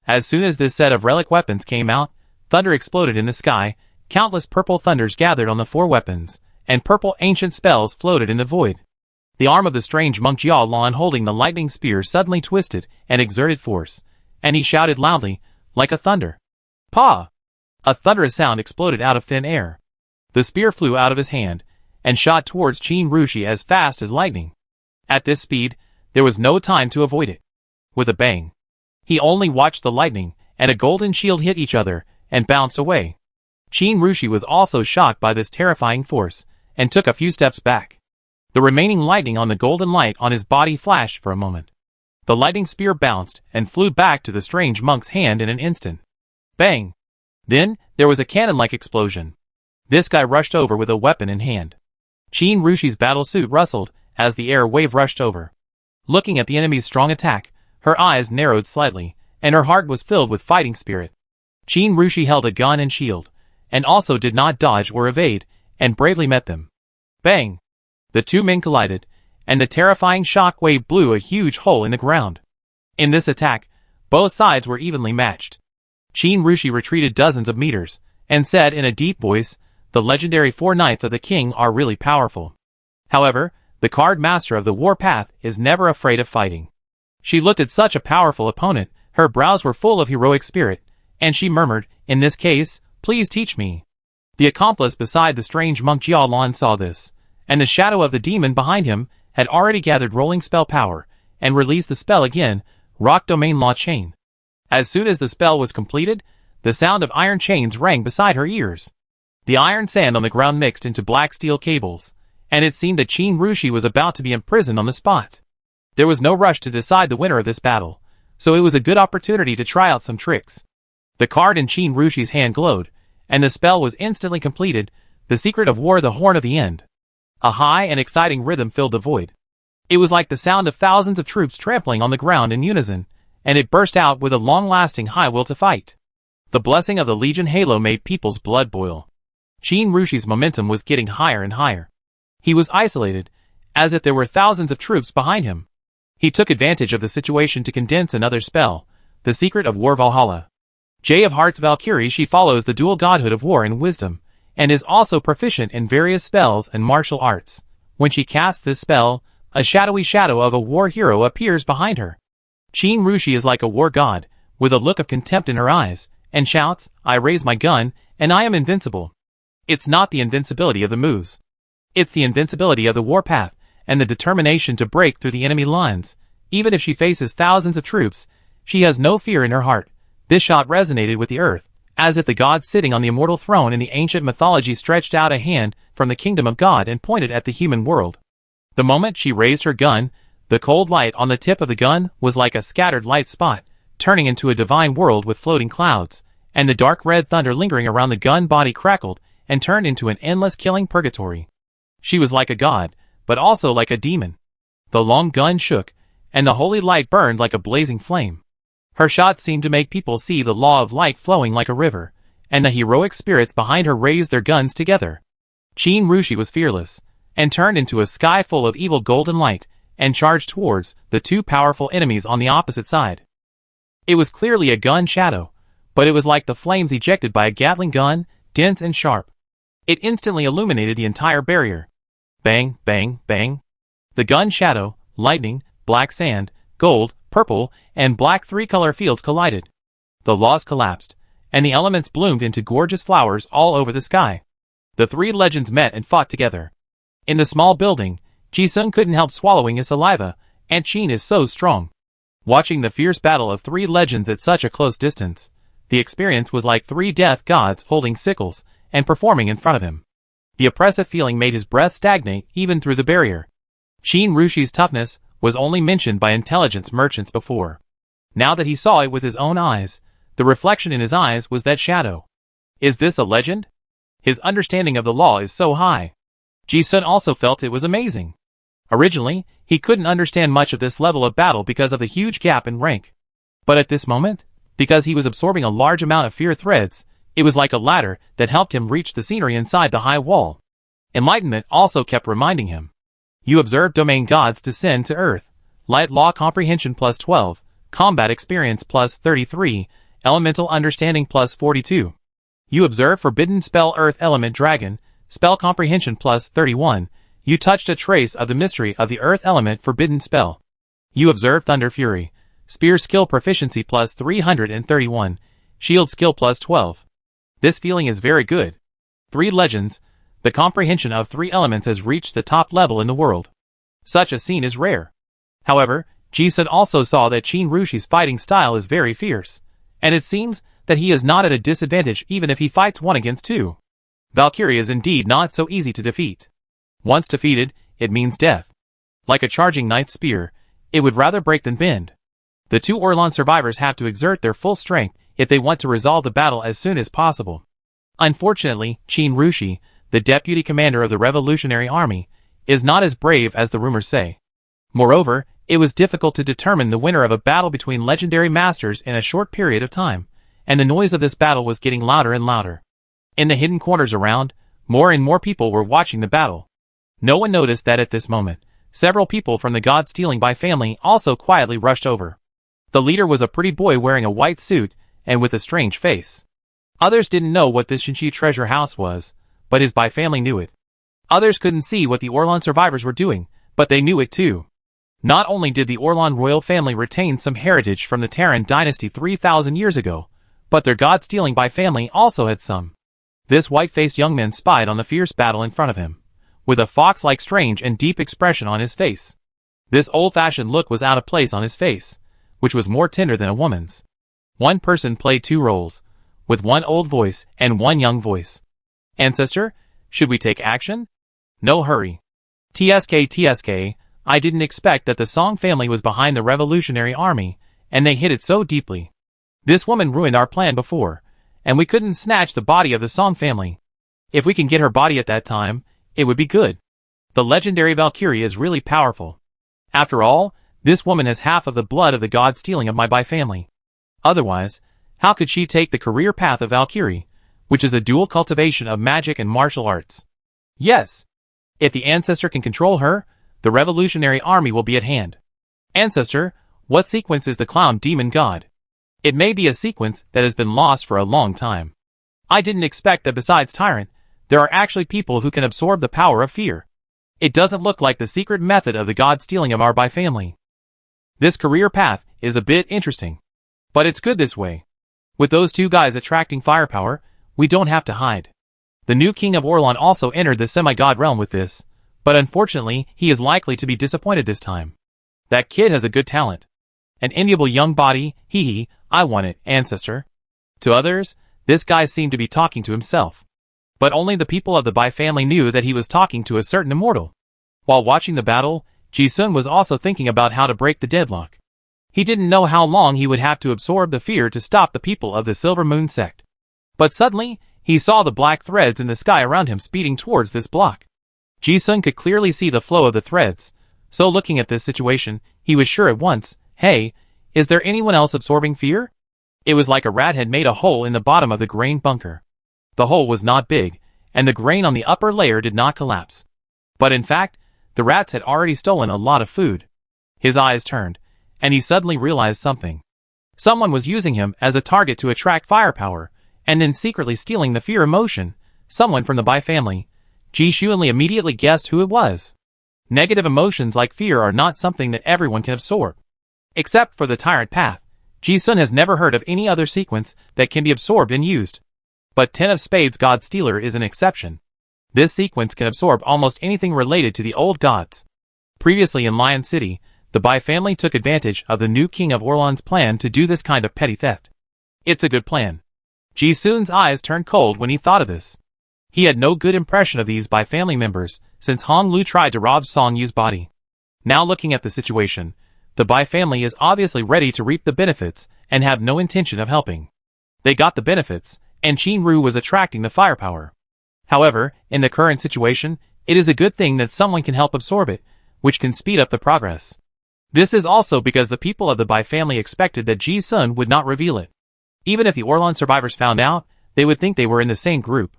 As soon as this set of relic weapons came out, thunder exploded in the sky, countless purple thunders gathered on the 4 weapons, and purple ancient spells floated in the void. The arm of the strange monk Jiao holding the lightning spear suddenly twisted and exerted force, and he shouted loudly, like a thunder. "Pa!" A thunderous sound exploded out of thin air. The spear flew out of his hand, and shot towards Qin Rushi as fast as lightning. At this speed, there was no time to avoid it. With a bang, he only watched the lightning and a golden shield hit each other and bounced away. Qin Rushi was also shocked by this terrifying force, and took a few steps back. The remaining lightning on the golden light on his body flashed for a moment. The lightning spear bounced and flew back to the strange monk's hand in an instant. Bang! Then, there was a cannon-like explosion. This guy rushed over with a weapon in hand. Qin Rushi's battle suit rustled as the air wave rushed over. Looking at the enemy's strong attack, her eyes narrowed slightly, and her heart was filled with fighting spirit. Qin Rushi held a gun and shield, and also did not dodge or evade, and bravely met them. Bang! The 2 men collided, and the terrifying shock wave blew a huge hole in the ground. In this attack, both sides were evenly matched. Qin Rushi retreated dozens of meters, and said in a deep voice, "The legendary 4 knights of the king are really powerful. However, the card master of the war path is never afraid of fighting." She looked at such a powerful opponent, her brows were full of heroic spirit, and she murmured, "In this case, please teach me." The accomplice beside the strange monk Jiao saw this, and the shadow of the demon behind him had already gathered rolling spell power, and released the spell again, Rock Domain Law Chain. As soon as the spell was completed, the sound of iron chains rang beside her ears. The iron sand on the ground mixed into black steel cables, and it seemed that Qin Rushi was about to be imprisoned on the spot. There was no rush to decide the winner of this battle, so it was a good opportunity to try out some tricks. The card in Qin Rushi's hand glowed, and the spell was instantly completed, the secret of war, the horn of the end. A high and exciting rhythm filled the void. It was like the sound of thousands of troops trampling on the ground in unison, and it burst out with a long-lasting high will to fight. The blessing of the Legion halo made people's blood boil. Qin Rushi's momentum was getting higher and higher. He was isolated, as if there were thousands of troops behind him. He took advantage of the situation to condense another spell, the secret of war Valhalla. J of Hearts Valkyrie, she follows the dual godhood of war and wisdom, and is also proficient in various spells and martial arts. When she casts this spell, a shadowy shadow of a war hero appears behind her. Qin Rushi is like a war god, with a look of contempt in her eyes, and shouts, "I raise my gun, and I am invincible." It's not the invincibility of the moves. It's the invincibility of the warpath, and the determination to break through the enemy lines. Even if she faces thousands of troops, she has no fear in her heart. This shot resonated with the earth, as if the god sitting on the immortal throne in the ancient mythology stretched out a hand from the kingdom of God and pointed at the human world. The moment she raised her gun, the cold light on the tip of the gun was like a scattered light spot, turning into a divine world with floating clouds, and the dark red thunder lingering around the gun body crackled and turned into an endless killing purgatory. She was like a god, but also like a demon. The long gun shook, and the holy light burned like a blazing flame. Her shot seemed to make people see the law of light flowing like a river, and the heroic spirits behind her raised their guns together. Qin Rushi was fearless, and turned into a sky full of evil golden light, and charged towards the two powerful enemies on the opposite side. It was clearly a gun shadow, but it was like the flames ejected by a Gatling gun, dense and sharp. It instantly illuminated the entire barrier. Bang, bang, bang. The gun shadow, lightning, black sand, gold, purple, and black three-color fields collided. The laws collapsed, and the elements bloomed into gorgeous flowers all over the sky. The three legends met and fought together. In the small building, Ji-sun couldn't help swallowing his saliva, and Qin is so strong. Watching the fierce battle of three legends at such a close distance, the experience was like three death gods holding sickles and performing in front of him. The oppressive feeling made his breath stagnate even through the barrier. Qin Rushi's toughness was only mentioned by intelligence merchants before. Now that he saw it with his own eyes, the reflection in his eyes was that shadow. Is this a legend? His understanding of the law is so high. Ji-sun also felt it was amazing. Originally, he couldn't understand much of this level of battle because of the huge gap in rank. But at this moment, because he was absorbing a large amount of fear threads, it was like a ladder that helped him reach the scenery inside the high wall. Enlightenment also kept reminding him. You observe domain gods descend to earth. Light law comprehension plus 12, combat experience plus 33, elemental understanding plus 42. You observe forbidden spell earth element dragon, spell comprehension plus 31. You touched a trace of the mystery of the earth element forbidden spell. You observe thunder fury, spear skill proficiency plus 331, shield skill plus 12. This feeling is very good. Three legends, the comprehension of three elements has reached the top level in the world. Such a scene is rare. However, Ji-sun also saw that Qin Rushi's fighting style is very fierce, and it seems that he is not at a disadvantage even if he fights 1 against 2. Valkyrie is indeed not so easy to defeat. Once defeated, it means death. Like a charging knight's spear, it would rather break than bend. The two Orlan survivors have to exert their full strength if they want to resolve the battle as soon as possible. Unfortunately, Qin Rushi, the deputy commander of the Revolutionary Army, is not as brave as the rumors say. Moreover, it was difficult to determine the winner of a battle between legendary masters in a short period of time, and the noise of this battle was getting louder and louder. In the hidden corners around, more and more people were watching the battle. No one noticed that at this moment, several people from the God-stealing by family also quietly rushed over. The leader was a pretty boy wearing a white suit and with a strange face. Others didn't know what this Shinshi treasure house was, but his by family knew it. Others couldn't see what the Orlan survivors were doing, but they knew it too. Not only did the Orlan royal family retain some heritage from the Terran dynasty 3,000 years ago, but their God-stealing by family also had some. This white-faced young man spied on the fierce battle in front of him, with a fox-like strange and deep expression on his face. This old-fashioned look was out of place on his face, which was more tender than a woman's. One person played 2 roles, with one old voice and one young voice. Ancestor, should we take action? No hurry. TSK, I didn't expect that the Song family was behind the Revolutionary Army, and they hid it so deeply. This woman ruined our plan before, and we couldn't snatch the body of the Song family. If we can get her body at that time, it would be good. The legendary Valkyrie is really powerful. After all, this woman has half of the blood of the god-stealing of my by family. Otherwise, how could she take the career path of Valkyrie, which is a dual cultivation of magic and martial arts? Yes. If the ancestor can control her, the Revolutionary Army will be at hand. Ancestor, what sequence is the clown demon god? It may be a sequence that has been lost for a long time. I didn't expect that besides Tyrant, there are actually people who can absorb the power of fear. It doesn't look like the secret method of the god-stealing of our by family. This career path is a bit interesting. But it's good this way. With those 2 guys attracting firepower, we don't have to hide. The new king of Orlan also entered the semi-god realm with this, but unfortunately he is likely to be disappointed this time. That kid has a good talent. An enviable young body, hee hee, I want it, ancestor. To others, this guy seemed to be talking to himself. But only the people of the Bai family knew that he was talking to a certain immortal. While watching the battle, Ji-sun was also thinking about how to break the deadlock. He didn't know how long he would have to absorb the fear to stop the people of the Silver Moon sect. But suddenly, he saw the black threads in the sky around him speeding towards this block. Ji-sun could clearly see the flow of the threads, so looking at this situation, he was sure at once, hey, is there anyone else absorbing fear? It was like a rat had made a hole in the bottom of the grain bunker. The hole was not big, and the grain on the upper layer did not collapse. But in fact, the rats had already stolen a lot of food. His eyes turned, and he suddenly realized something. Someone was using him as a target to attract firepower, and then secretly stealing the fear emotion. Someone from the Bai family. Ji Xuanli immediately guessed who it was. Negative emotions like fear are not something that everyone can absorb. Except for the Tyrant Path, Ji-sun has never heard of any other sequence that can be absorbed and used. But 10 of Spades God Stealer is an exception. This sequence can absorb almost anything related to the old gods. Previously in Lion City, the Bai family took advantage of the new king of Orlan's plan to do this kind of petty theft. It's a good plan. Ji-sun's eyes turned cold when he thought of this. He had no good impression of these Bai family members since Hong Lu tried to rob Song Yu's body. Now looking at the situation, the Bai family is obviously ready to reap the benefits and have no intention of helping. They got the benefits, and Qin Ru was attracting the firepower. However, in the current situation, it is a good thing that someone can help absorb it, which can speed up the progress. This is also because the people of the Bai family expected that Ji-sun would not reveal it. Even if the Orlan survivors found out, they would think they were in the same group.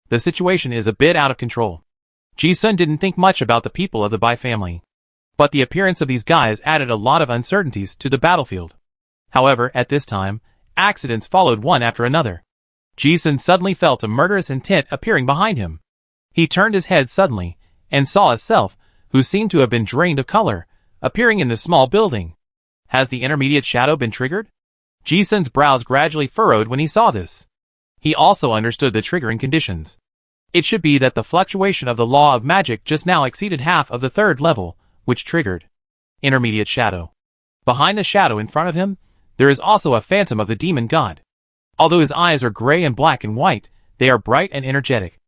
The situation is a bit out of control. Ji-sun didn't think much about the people of the Bai family. But the appearance of these guys added a lot of uncertainties to the battlefield. However, at this time, accidents followed one after another. Ji-sun suddenly felt a murderous intent appearing behind him. He turned his head suddenly, and saw a self, who seemed to have been drained of color, appearing in the small building. Has the intermediate shadow been triggered? Ji-sun's brows gradually furrowed when he saw this. He also understood the triggering conditions. It should be that the fluctuation of the law of magic just now exceeded half of the third level, which triggered intermediate shadow. Behind the shadow in front of him, there is also a phantom of the demon god. Although his eyes are gray and black and white, they are bright and energetic.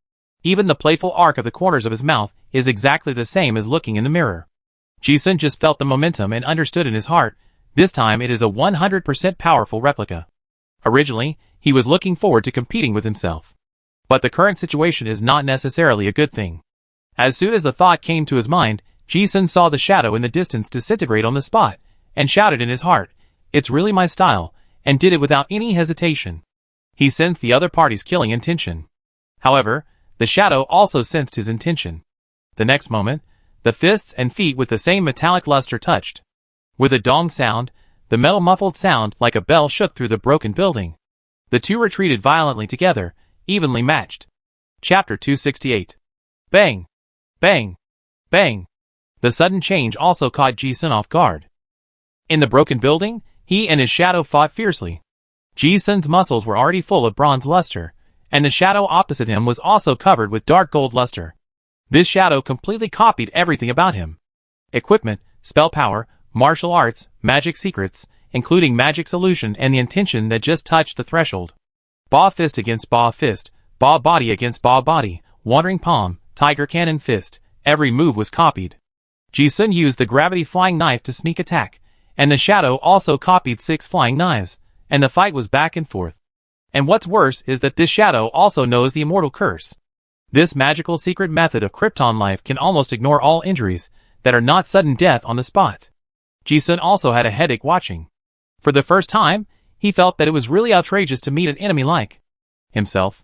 Even the playful arc of the corners of his mouth is exactly the same as looking in the mirror. Ji-sun just felt the momentum and understood in his heart, this time it is a 100% powerful replica. Originally, he was looking forward to competing with himself. But the current situation is not necessarily a good thing. As soon as the thought came to his mind, Ji-sun saw the shadow in the distance disintegrate on the spot, and shouted in his heart, "It's really my style," and did it without any hesitation. He sensed the other party's killing intention. However, the shadow also sensed his intention. The next moment, the fists and feet with the same metallic luster touched. With a dong sound, the metal muffled sound like a bell shook through the broken building. The two retreated violently together, evenly matched. Chapter 268. Bang! Bang! Bang! The sudden change also caught Ji-sun off guard. In the broken building, he and his shadow fought fiercely. Ji-sun's muscles were already full of bronze luster, and the shadow opposite him was also covered with dark gold luster. This shadow completely copied everything about him. Equipment, spell power, martial arts, magic secrets, including magic solution and the intention that just touched the threshold. Ba fist against ba fist, ba body against ba body, wandering palm, tiger cannon fist, every move was copied. Ji-sun used the gravity flying knife to sneak attack, and the shadow also copied 6 flying knives, and the fight was back and forth. And what's worse is that this shadow also knows the immortal curse. This magical secret method of Krypton life can almost ignore all injuries that are not sudden death on the spot. Ji-sun also had a headache watching. For the first time, he felt that it was really outrageous to meet an enemy like himself.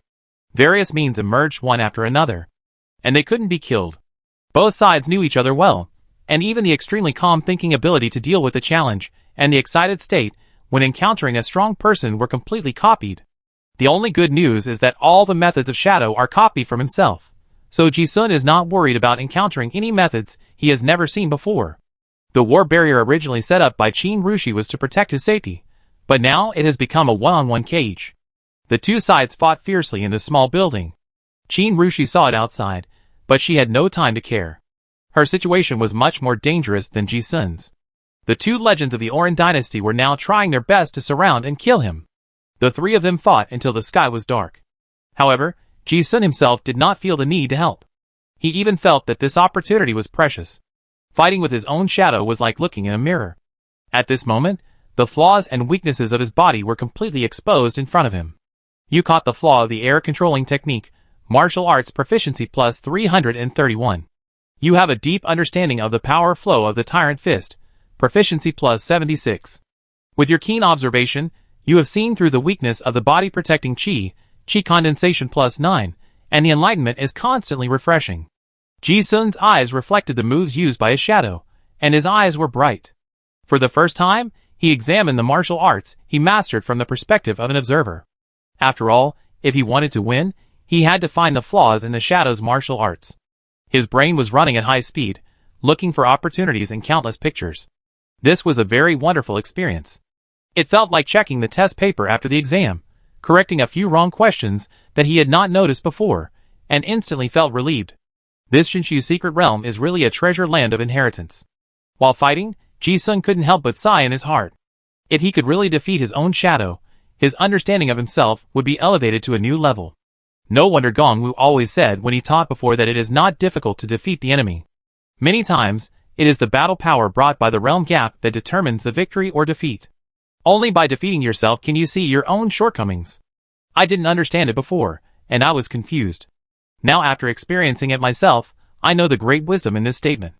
Various means emerged one after another, and they couldn't be killed. Both sides knew each other well, and even the extremely calm thinking ability to deal with the challenge and the excited state when encountering a strong person were completely copied. The only good news is that all the methods of shadow are copied from himself, so Ji-sun is not worried about encountering any methods he has never seen before. The war barrier originally set up by Qin Rushi was to protect his safety, but now it has become a one-on-one cage. The two sides fought fiercely in the small building. Qin Rushi saw it outside, but she had no time to care. Her situation was much more dangerous than Ji Sun's. The two legends of the Oran dynasty were now trying their best to surround and kill him. The three of them fought until the sky was dark. However, Ji Sun himself did not feel the need to help. He even felt that this opportunity was precious. Fighting with his own shadow was like looking in a mirror. At this moment, the flaws and weaknesses of his body were completely exposed in front of him. You caught the flaw of the air controlling technique, martial arts proficiency plus 331. You have a deep understanding of the power flow of the tyrant fist, proficiency plus 76. With your keen observation, you have seen through the weakness of the body protecting chi condensation plus 9, and the enlightenment is constantly refreshing. Ji Sun's eyes reflected the moves used by his shadow, and his eyes were bright. For the first time, he examined the martial arts he mastered from the perspective of an observer. After all, if he wanted to win, he had to find the flaws in the shadow's martial arts. His brain was running at high speed, looking for opportunities in countless pictures. This was a very wonderful experience. It felt like checking the test paper after the exam, correcting a few wrong questions that he had not noticed before, and instantly felt relieved. This Shinshu secret realm is really a treasure land of inheritance. While fighting, Ji Sun couldn't help but sigh in his heart. If he could really defeat his own shadow, his understanding of himself would be elevated to a new level. No wonder Gong Wu always said when he taught before that it is not difficult to defeat the enemy. Many times, it is the battle power brought by the realm gap that determines the victory or defeat. Only by defeating yourself can you see your own shortcomings. I didn't understand it before, and I was confused. Now after experiencing it myself, I know the great wisdom in this statement.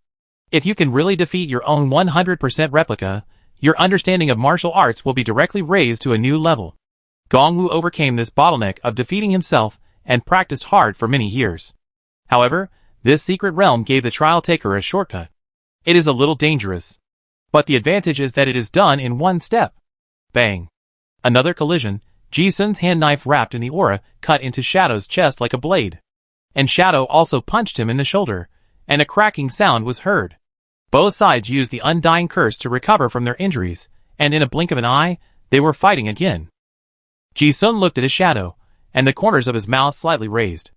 If you can really defeat your own 100% replica, your understanding of martial arts will be directly raised to a new level. Gong Wu overcame this bottleneck of defeating himself and practiced hard for many years. However, this secret realm gave the trial taker a shortcut. It is a little dangerous. But the advantage is that it is done in one step. Bang. Another collision, Ji Sun's hand knife wrapped in the aura cut into Shadow's chest like a blade. And Shadow also punched him in the shoulder, and a cracking sound was heard. Both sides used the undying curse to recover from their injuries, and in a blink of an eye, they were fighting again. Ji Sun looked at his shadow, and the corners of his mouth slightly raised.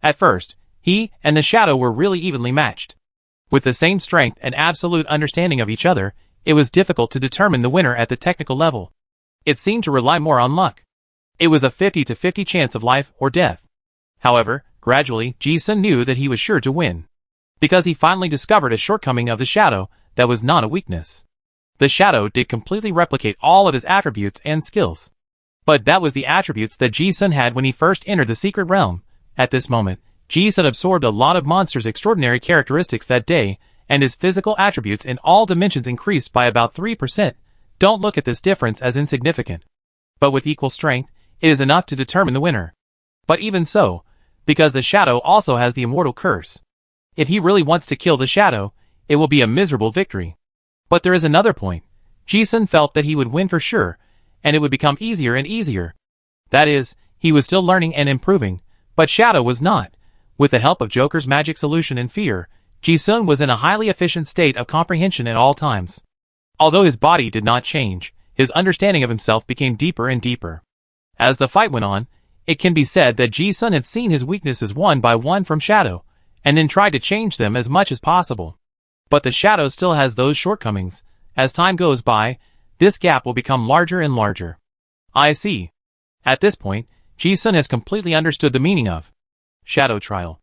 At first, he and the shadow were really evenly matched. With the same strength and absolute understanding of each other, it was difficult to determine the winner at the technical level. It seemed to rely more on luck. It was a 50-50 chance of life or death. However, gradually, Ji Sun knew that he was sure to win. Because he finally discovered a shortcoming of the shadow that was not a weakness. The shadow did completely replicate all of his attributes and skills. But that was the attributes that Ji Sun had when he first entered the secret realm. At this moment, Ji Sun absorbed a lot of monster's extraordinary characteristics that day, and his physical attributes in all dimensions increased by about 3%. Don't look at this difference as insignificant. But with equal strength, it is enough to determine the winner. But even so, because the shadow also has the immortal curse. If he really wants to kill the shadow, it will be a miserable victory. But there is another point. Ji Sun felt that he would win for sure, and it would become easier and easier. That is, he was still learning and improving, but Shadow was not. With the help of Joker's magic solution and fear, Ji Sun was in a highly efficient state of comprehension at all times. Although his body did not change, his understanding of himself became deeper and deeper. As the fight went on, it can be said that Ji Sun had seen his weaknesses one by one from Shadow, and then tried to change them as much as possible. But the Shadow still has those shortcomings. As time goes by, this gap will become larger and larger. I see. At this point, Ji Sun has completely understood the meaning of Shadow Trial.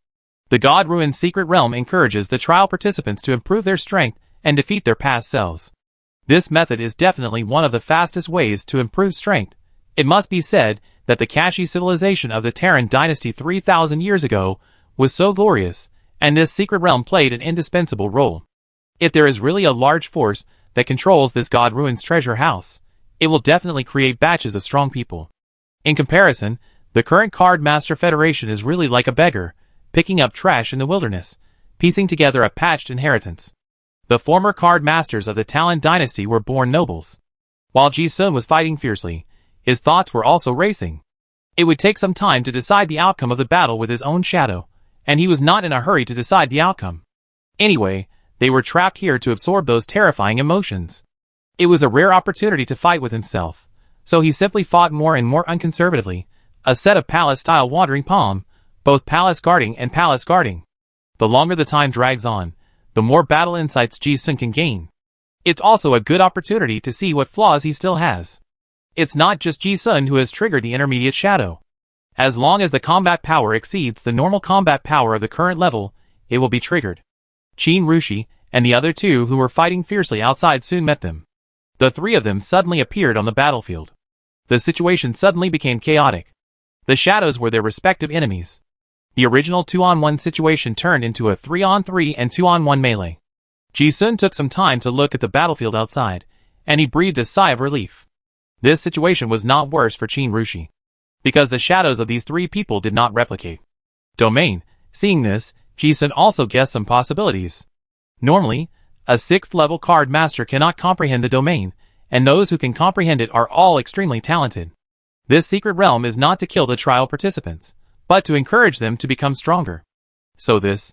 The God-ruined secret realm encourages the trial participants to improve their strength and defeat their past selves. This method is definitely one of the fastest ways to improve strength. It must be said that the Kashi civilization of the Terran dynasty 3,000 years ago was so glorious, and this secret realm played an indispensable role. If there is really a large force that controls this God-ruined treasure house, it will definitely create batches of strong people. In comparison, the current Card Master Federation is really like a beggar, picking up trash in the wilderness, piecing together a patched inheritance. The former Card Masters of the Talon dynasty were born nobles. While Ji Sun was fighting fiercely, his thoughts were also racing. It would take some time to decide the outcome of the battle with his own shadow, and he was not in a hurry to decide the outcome. Anyway, they were trapped here to absorb those terrifying emotions. It was a rare opportunity to fight with himself, so he simply fought more and more unconservatively, a set of palace-style wandering palm, both palace guarding and palace guarding. The longer the time drags on, the more battle insights Ji-sun can gain. It's also a good opportunity to see what flaws he still has. It's not just Ji-sun who has triggered the intermediate shadow. As long as the combat power exceeds the normal combat power of the current level, it will be triggered. Qin Rushi and the other two who were fighting fiercely outside soon met them. The three of them suddenly appeared on the battlefield. The situation suddenly became chaotic. The shadows were their respective enemies. The original 2-on-1 situation turned into a 3-on-3 and 2-on-1 melee. Ji-sun took some time to look at the battlefield outside, and he breathed a sigh of relief. This situation was not worse for Qin Rushi, because the shadows of these three people did not replicate. Domain. Seeing this, Ji-sun also guessed some possibilities. Normally, a 6th level card master cannot comprehend the domain, and those who can comprehend it are all extremely talented. This secret realm is not to kill the trial participants, but to encourage them to become stronger. So this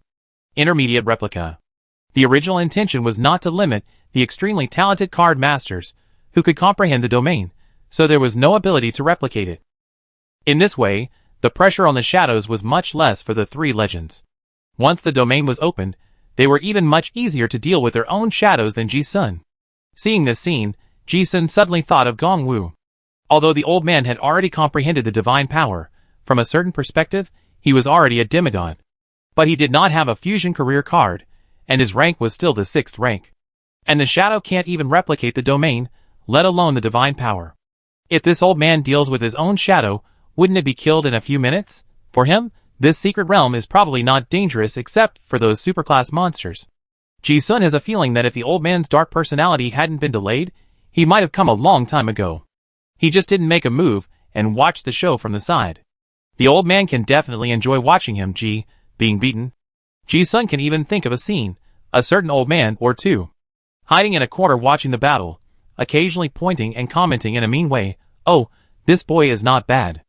intermediate replica. The original intention was not to limit the extremely talented card masters who could comprehend the domain, so there was no ability to replicate it. In this way, the pressure on the shadows was much less for the three legends. Once the domain was opened, they were even much easier to deal with their own shadows than Ji-sun. Seeing this scene, Ji-sun suddenly thought of Gong Wu. Although the old man had already comprehended the divine power, from a certain perspective, he was already a demigod. But he did not have a fusion career card, and his rank was still the 6th rank. And the shadow can't even replicate the domain, let alone the divine power. If this old man deals with his own shadow, wouldn't it be killed in a few minutes? For him, this secret realm is probably not dangerous except for those superclass monsters. Ji-sun has a feeling that if the old man's dark personality hadn't been delayed, he might have come a long time ago. He just didn't make a move and watched the show from the side. The old man can definitely enjoy watching him being beaten. Ji-sun can even think of a scene, a certain old man or two, hiding in a corner watching the battle, occasionally pointing and commenting in a mean way, "Oh, this boy is not bad."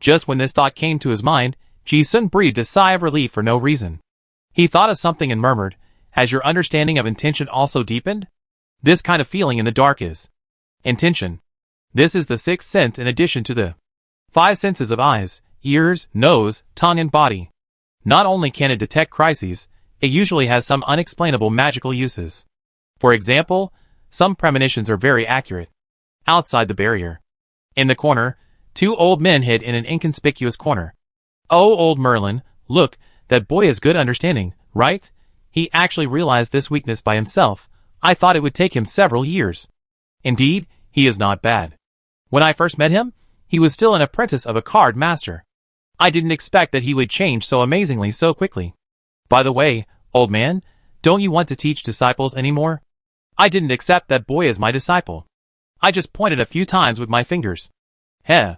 Just when this thought came to his mind, Ji-sun breathed a sigh of relief for no reason. He thought of something and murmured, "Has your understanding of intention also deepened?" This kind of feeling in the dark is intention. This is the 6th sense in addition to the 5 senses of eyes, ears, nose, tongue and body. Not only can it detect crises, it usually has some unexplainable magical uses. For example, some premonitions are very accurate. Outside the barrier, in the corner, 2 old men hid in an inconspicuous corner. "Oh, old Merlin, look, that boy has good understanding, right? He actually realized this weakness by himself. I thought it would take him several years. Indeed, he is not bad. When I first met him, he was still an apprentice of a card master. I didn't expect that he would change so amazingly so quickly. By the way, old man, don't you want to teach disciples anymore? I didn't accept that boy as my disciple. I just pointed a few times with my fingers. Heh.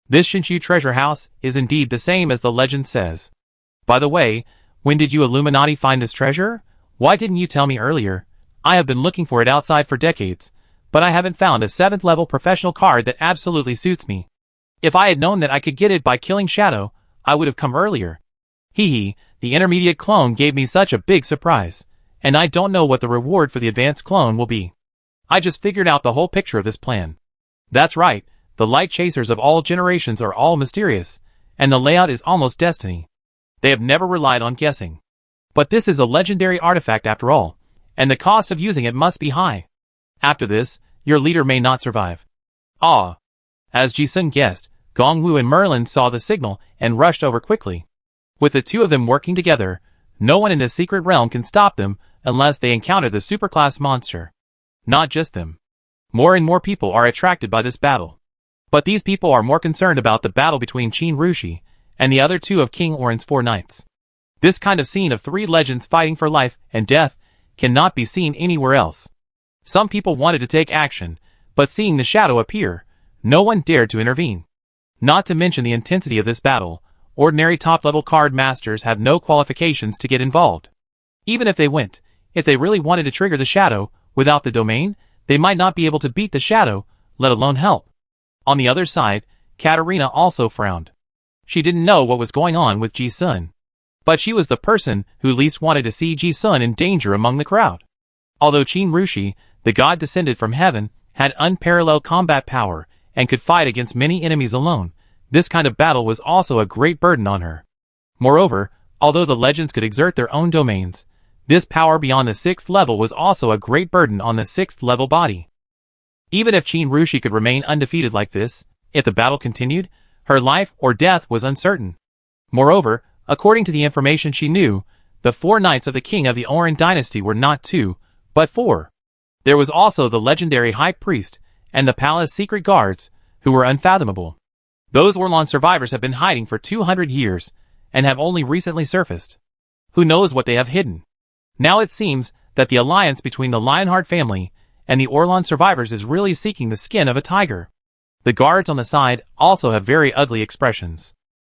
This Shinshu treasure house is indeed the same as the legend says. By the way, when did you Illuminati find this treasure? Why didn't you tell me earlier? I have been looking for it outside for decades, but I haven't found a 7th level professional card that absolutely suits me. If I had known that I could get it by killing Shadow, I would have come earlier. Hee, the intermediate clone gave me such a big surprise, and I don't know what the reward for the advanced clone will be. I just figured out the whole picture of this plan. That's right, the light chasers of all generations are all mysterious, and the layout is almost destiny. They have never relied on guessing. But this is a legendary artifact after all, and the cost of using it must be high. After this, your leader may not survive." Ah. As Ji-sun guessed, Gong Wu and Merlin saw the signal and rushed over quickly. With the two of them working together, no one in the secret realm can stop them unless they encounter the superclass monster. Not just them. More and more people are attracted by this battle. But these people are more concerned about the battle between Qin Rushi and the other 2 of King Oren's 4 knights. This kind of scene of 3 legends fighting for life and death cannot be seen anywhere else. Some people wanted to take action, but seeing the shadow appear, no one dared to intervene. Not to mention the intensity of this battle, ordinary top-level card masters have no qualifications to get involved. Even if they went, if they really wanted to trigger the shadow, without the domain, they might not be able to beat the shadow, let alone help. On the other side, Katarina also frowned. She didn't know what was going on with Ji-sun. But she was the person who least wanted to see Ji-sun in danger among the crowd. Although Qin Rushi, the god descended from heaven, had unparalleled combat power and could fight against many enemies alone, this kind of battle was also a great burden on her. Moreover, although the legends could exert their own domains, this power beyond the 6th level was also a great burden on the 6th level body. Even if Qin Rushi could remain undefeated like this, if the battle continued, her life or death was uncertain. Moreover, according to the information she knew, the 4 knights of the king of the Oran dynasty were not 2, but 4. There was also the legendary high priest and the palace secret guards, who were unfathomable. Those Orlan survivors have been hiding for 200 years and have only recently surfaced. Who knows what they have hidden? Now it seems that the alliance between the Lionheart family and the Orlan survivors is really seeking the skin of a tiger. The guards on the side also have very ugly expressions.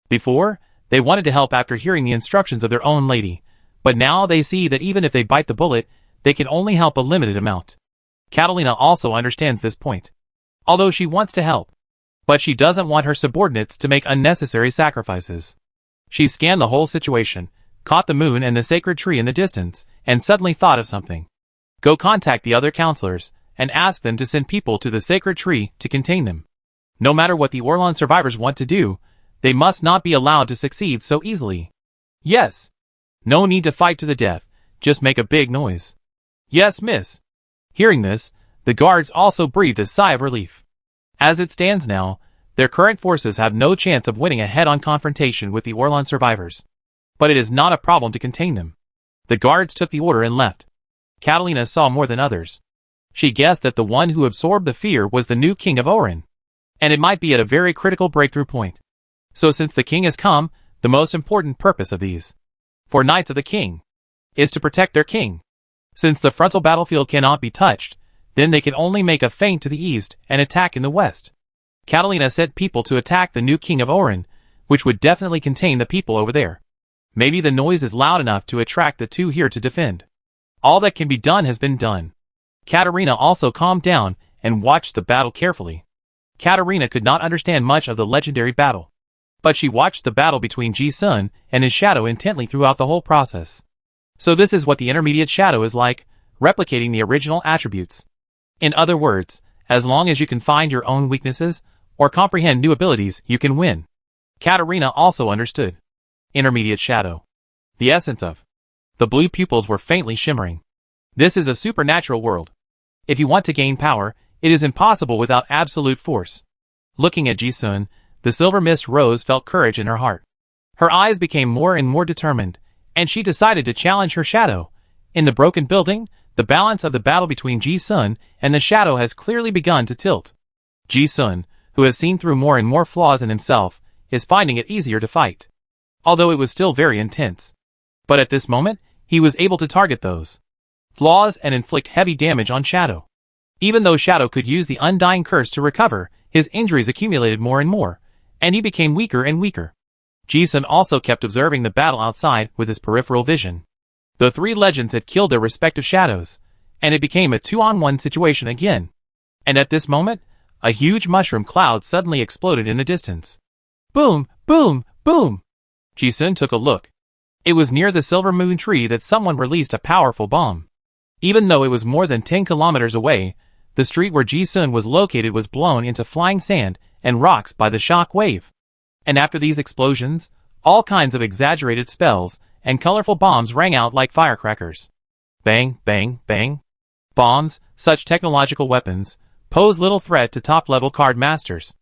Before, they wanted to help after hearing the instructions of their own lady, but now they see that even if they bite the bullet, they can only help a limited amount. Catalina also understands this point. Although she wants to help, but she doesn't want her subordinates to make unnecessary sacrifices. She scanned the whole situation, caught the moon and the sacred tree in the distance, and suddenly thought of something. Go contact the other counselors, and ask them to send people to the sacred tree to contain them. No matter what the Orlan survivors want to do, they must not be allowed to succeed so easily. Yes. No need to fight to the death, just make a big noise. Yes, miss. Hearing this, the guards also breathed a sigh of relief. As it stands now, their current forces have no chance of winning a head-on confrontation with the Orlan survivors. But it is not a problem to contain them. The guards took the order and left. Catalina saw more than others. She guessed that the one who absorbed the fear was the new king of Oran. And it might be at a very critical breakthrough point. So since the king has come, the most important purpose of these 4 knights of the king is to protect their king. Since the frontal battlefield cannot be touched, then they can only make a feint to the east and attack in the west. Catalina sent people to attack the new king of Oran, which would definitely contain the people over there. Maybe the noise is loud enough to attract the 2 here to defend. All that can be done has been done. Katarina also calmed down and watched the battle carefully. Katarina could not understand much of the legendary battle, but she watched the battle between Ji-sun and his shadow intently throughout the whole process. So this is what the intermediate shadow is like, replicating the original attributes. In other words, as long as you can find your own weaknesses or comprehend new abilities, you can win. Katarina also understood. Intermediate shadow. The essence of. The blue pupils were faintly shimmering. This is a supernatural world. If you want to gain power, it is impossible without absolute force. Looking at Ji-sun, the silver mist rose felt courage in her heart. Her eyes became more and more determined, and she decided to challenge her shadow. In the broken building, the balance of the battle between Ji-sun and the shadow has clearly begun to tilt. Ji-sun, who has seen through more and more flaws in himself, is finding it easier to fight. Although it was still very intense. But at this moment, he was able to target those flaws and inflict heavy damage on Shadow. Even though Shadow could use the Undying Curse to recover, his injuries accumulated more and more, and he became weaker and weaker. Ji-sun also kept observing the battle outside with his peripheral vision. The 3 legends had killed their respective shadows, and it became a 2-on-1 situation again. And at this moment, a huge mushroom cloud suddenly exploded in the distance. Boom, boom, boom! Ji-sun took a look. It was near the silver moon tree that someone released a powerful bomb. Even though it was more than 10 kilometers away, the street where Ji-sun was located was blown into flying sand and rocks by the shock wave. And after these explosions, all kinds of exaggerated spells and colorful bombs rang out like firecrackers. Bang, bang, bang. Bombs, such technological weapons, pose little threat to top-level card masters.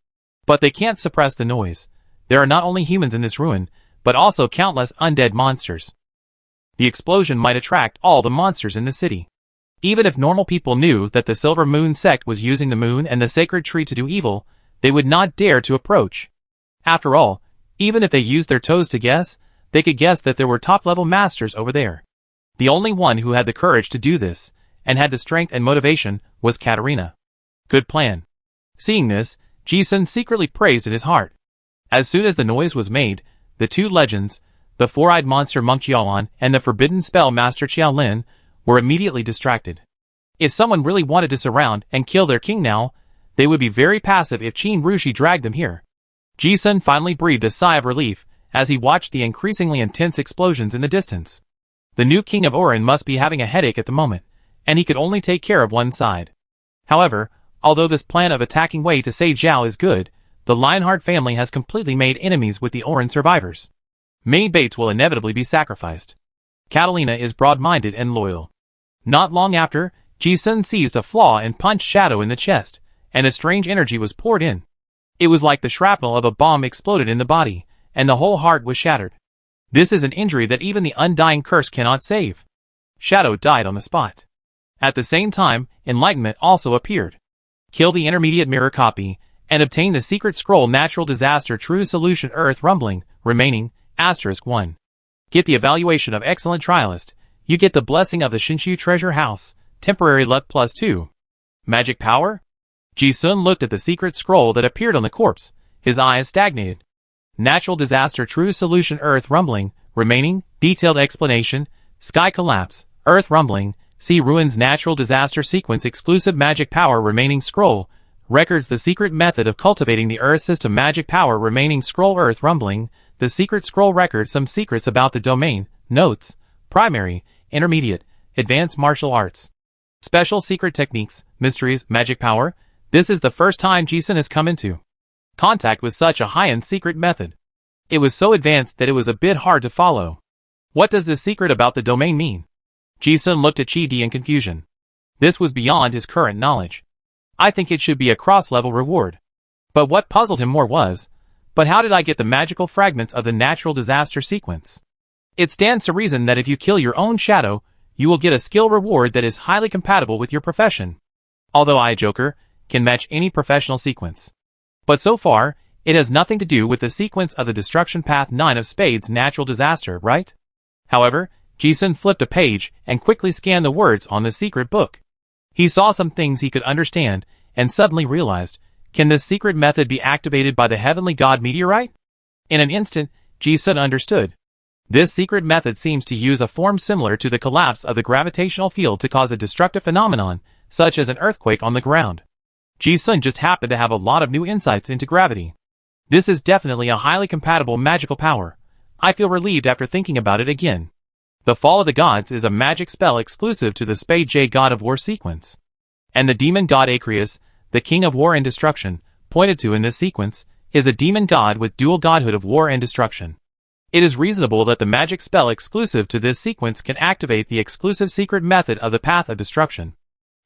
But they can't suppress the noise. There are not only humans in this ruin, but also countless undead monsters. The explosion might attract all the monsters in the city. Even if normal people knew that the Silver Moon sect was using the moon and the sacred tree to do evil, they would not dare to approach. After all, even if they used their toes to guess, they could guess that there were top-level masters over there. The only one who had the courage to do this, and had the strength and motivation, was Katarina. Good plan. Seeing this, Ji-sun secretly praised in his heart. As soon as the noise was made, the 2 legends, the 4-eyed monster Monk Jialan and the forbidden spell master Qiaolin, were immediately distracted. If someone really wanted to surround and kill their king now, they would be very passive if Qin Rushi dragged them here. Ji-sun finally breathed a sigh of relief as he watched the increasingly intense explosions in the distance. The new king of Oran must be having a headache at the moment, and he could only take care of one side. However, although this plan of attacking Wei to save Zhao is good, the Lionheart family has completely made enemies with the Oran survivors. Many Bates will inevitably be sacrificed. Catalina is broad-minded and loyal. Not long after, Ji-sun seized a flaw and punched Shadow in the chest, and a strange energy was poured in. It was like the shrapnel of a bomb exploded in the body, and the whole heart was shattered. This is an injury that even the undying curse cannot save. Shadow died on the spot. At the same time, enlightenment also appeared. Kill the intermediate mirror copy, and obtain the secret scroll Natural Disaster True Solution Earth Rumbling, remaining, *1. Get the evaluation of Excellent Trialist. You get the blessing of the Shinshu Treasure House, temporary luck +2. Magic power? Ji-sun looked at the secret scroll that appeared on the corpse. His eyes stagnated. Natural Disaster True Solution Earth Rumbling, remaining, detailed explanation, Sky Collapse, Earth Rumbling, Sea Ruins Natural Disaster Sequence Exclusive Magic Power Remaining Scroll, records the secret method of cultivating the Earth System Magic Power Remaining Scroll Earth Rumbling, the secret scroll records some secrets about the domain, notes, primary, intermediate, advanced martial arts. Special secret techniques, mysteries, magic power. This is the first time Ji-sun has come into contact with such a high-end secret method. It was so advanced that it was a bit hard to follow. What does this secret about the domain mean? Ji-sun looked at Chi-Di in confusion. This was beyond his current knowledge. I think it should be a cross-level reward. But what puzzled him more was, but how did I get the magical fragments of the natural disaster sequence? It stands to reason that if you kill your own shadow, you will get a skill reward that is highly compatible with your profession. Although I, Joker, can match any professional sequence. But so far, it has nothing to do with the sequence of the Destruction Path 9 of Spades natural disaster, right? However, Ji-sun flipped a page and quickly scanned the words on the secret book. He saw some things he could understand, and suddenly realized, can this secret method be activated by the Heavenly God meteorite? In an instant, Ji-sun understood. This secret method seems to use a form similar to the collapse of the gravitational field to cause a destructive phenomenon, such as an earthquake on the ground. Ji-sun just happened to have a lot of new insights into gravity. This is definitely a highly compatible magical power. I feel relieved after thinking about it again. The Fall of the Gods is a magic spell exclusive to the Spade J God of War sequence. And the demon god Acreus, the king of war and destruction, pointed to in this sequence, is a demon god with dual godhood of war and destruction. It is reasonable that the magic spell exclusive to this sequence can activate the exclusive secret method of the Path of Destruction.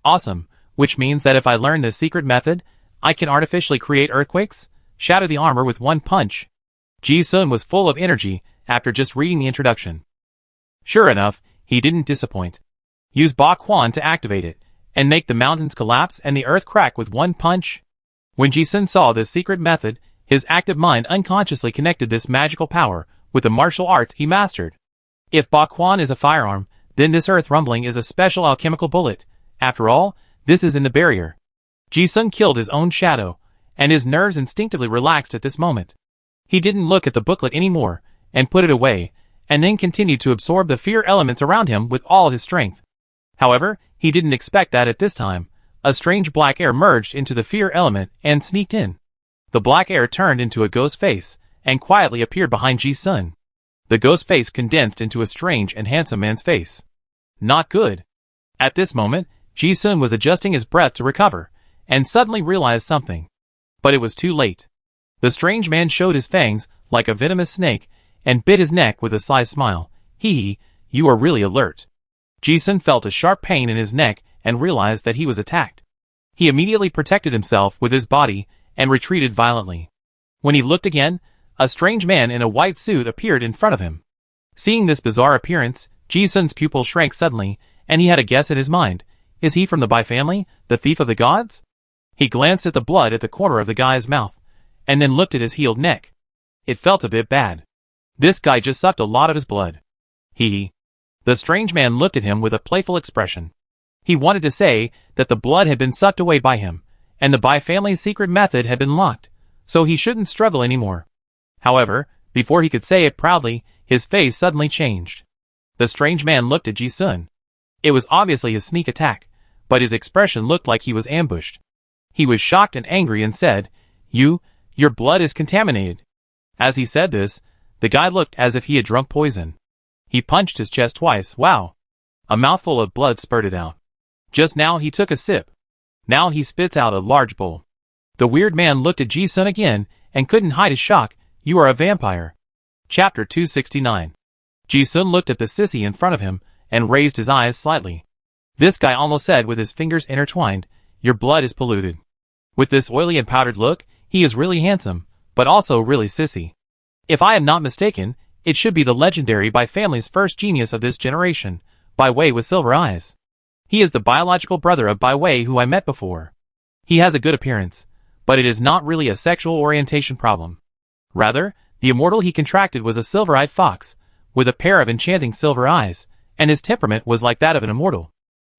Awesome, which means that if I learn this secret method, I can artificially create earthquakes, shatter the armor with one punch. Ji-sun was full of energy after just reading the introduction. Sure enough, he didn't disappoint. Use Ba Quan to activate it, and make the mountains collapse and the earth crack with one punch. When Ji-sun saw this secret method, his active mind unconsciously connected this magical power with the martial arts he mastered. If Ba Quan is a firearm, then this earth rumbling is a special alchemical bullet. After all, this is in the barrier. Ji-sun killed his own shadow, and his nerves instinctively relaxed at this moment. He didn't look at the booklet anymore, and put it away, and then continued to absorb the fear elements around him with all his strength. However, he didn't expect that at this time. A strange black air merged into the fear element and sneaked in. The black air turned into a ghost face, and quietly appeared behind Ji-sun. The ghost face condensed into a strange and handsome man's face. Not good. At this moment, Ji-sun was adjusting his breath to recover, and suddenly realized something. But it was too late. The strange man showed his fangs, like a venomous snake, and bit his neck with a sly smile. Hee, you are really alert. Ji-sun felt a sharp pain in his neck and realized that he was attacked. He immediately protected himself with his body and retreated violently. When he looked again, a strange man in a white suit appeared in front of him. Seeing this bizarre appearance, Ji-sun's pupil shrank suddenly, and he had a guess in his mind. Is he from the Bai family, the thief of the gods? He glanced at the blood at the corner of the guy's mouth, and then looked at his healed neck. It felt a bit bad. This guy just sucked a lot of his blood. Hee. The strange man looked at him with a playful expression. He wanted to say that the blood had been sucked away by him, and the Bai family's secret method had been locked, so he shouldn't struggle anymore. However, before he could say it proudly, his face suddenly changed. The strange man looked at Ji-sun. It was obviously his sneak attack, but his expression looked like he was ambushed. He was shocked and angry and said, your blood is contaminated. As he said this, the guy looked as if he had drunk poison. He punched his chest twice. Wow. A mouthful of blood spurted out. Just now he took a sip. Now he spits out a large bowl. The weird man looked at Ji-sun again and couldn't hide his shock. You are a vampire. Chapter 269. Ji-sun looked at the sissy in front of him and raised his eyes slightly. This guy almost said with his fingers intertwined, "Your blood is polluted." With this oily and powdered look, he is really handsome, but also really sissy. If I am not mistaken, it should be the legendary Bai family's first genius of this generation, Bai Wei with silver eyes. He is the biological brother of Bai Wei who I met before. He has a good appearance, but it is not really a sexual orientation problem. Rather, the immortal he contracted was a silver-eyed fox, with a pair of enchanting silver eyes, and his temperament was like that of an immortal.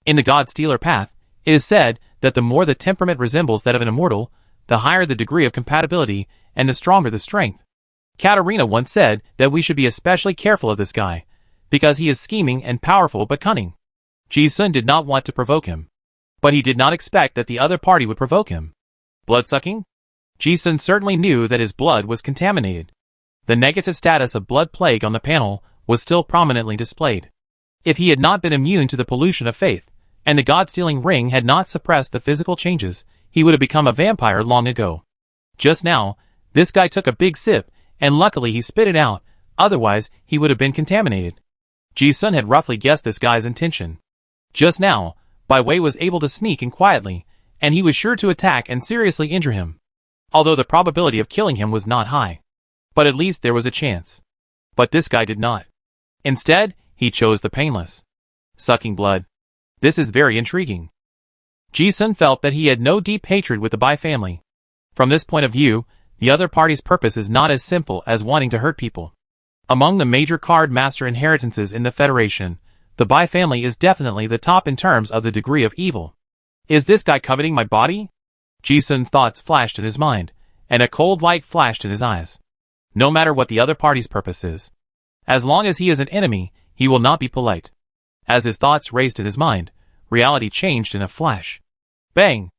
In the God-Stealer path, it is said that the more the temperament resembles that of an immortal, the higher the degree of compatibility and the stronger the strength. Katarina once said that we should be especially careful of this guy, because he is scheming and powerful but cunning. Ji-sun did not want to provoke him. But he did not expect that the other party would provoke him. Blood-sucking? Ji-sun certainly knew that his blood was contaminated. The negative status of blood plague on the panel was still prominently displayed. If he had not been immune to the pollution of faith, and the God-stealing ring had not suppressed the physical changes, he would have become a vampire long ago. Just now, this guy took a big sip, and luckily he spit it out, otherwise he would have been contaminated. Ji-sun had roughly guessed this guy's intention. Just now, Bai Wei was able to sneak in quietly, and he was sure to attack and seriously injure him. Although the probability of killing him was not high. But at least there was a chance. But this guy did not. Instead, he chose the painless. Sucking blood. This is very intriguing. Ji-sun felt that he had no deep hatred with the Bai family. From this point of view, the other party's purpose is not as simple as wanting to hurt people. Among the major card master inheritances in the Federation, the Bai family is definitely the top in terms of the degree of evil. Is this guy coveting my body? Ji-sun's thoughts flashed in his mind, and a cold light flashed in his eyes. No matter what the other party's purpose is. As long as he is an enemy, he will not be polite. As his thoughts raced in his mind, reality changed in a flash. Bang!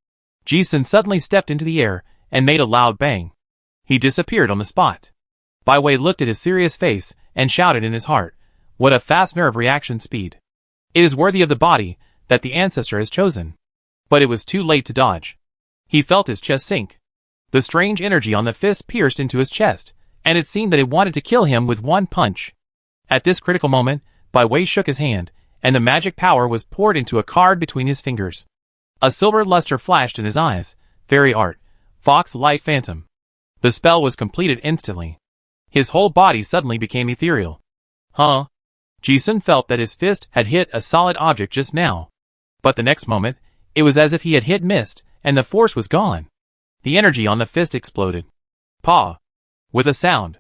Ji-sun suddenly stepped into the air and made a loud bang. He disappeared on the spot. Bai Wei looked at his serious face and shouted in his heart, "What a fast nerve reaction speed. It is worthy of the body that the ancestor has chosen." But it was too late to dodge. He felt his chest sink. The strange energy on the fist pierced into his chest, and it seemed that it wanted to kill him with one punch. At this critical moment, Bai Wei shook his hand, and the magic power was poured into a card between his fingers. A silver luster flashed in his eyes. Fairy art. Fox Light Phantom. The spell was completed instantly. His whole body suddenly became ethereal. Huh? Ji-sun felt that his fist had hit a solid object just now. But the next moment, it was as if he had hit mist, and the force was gone. The energy on the fist exploded. Paw! With a sound.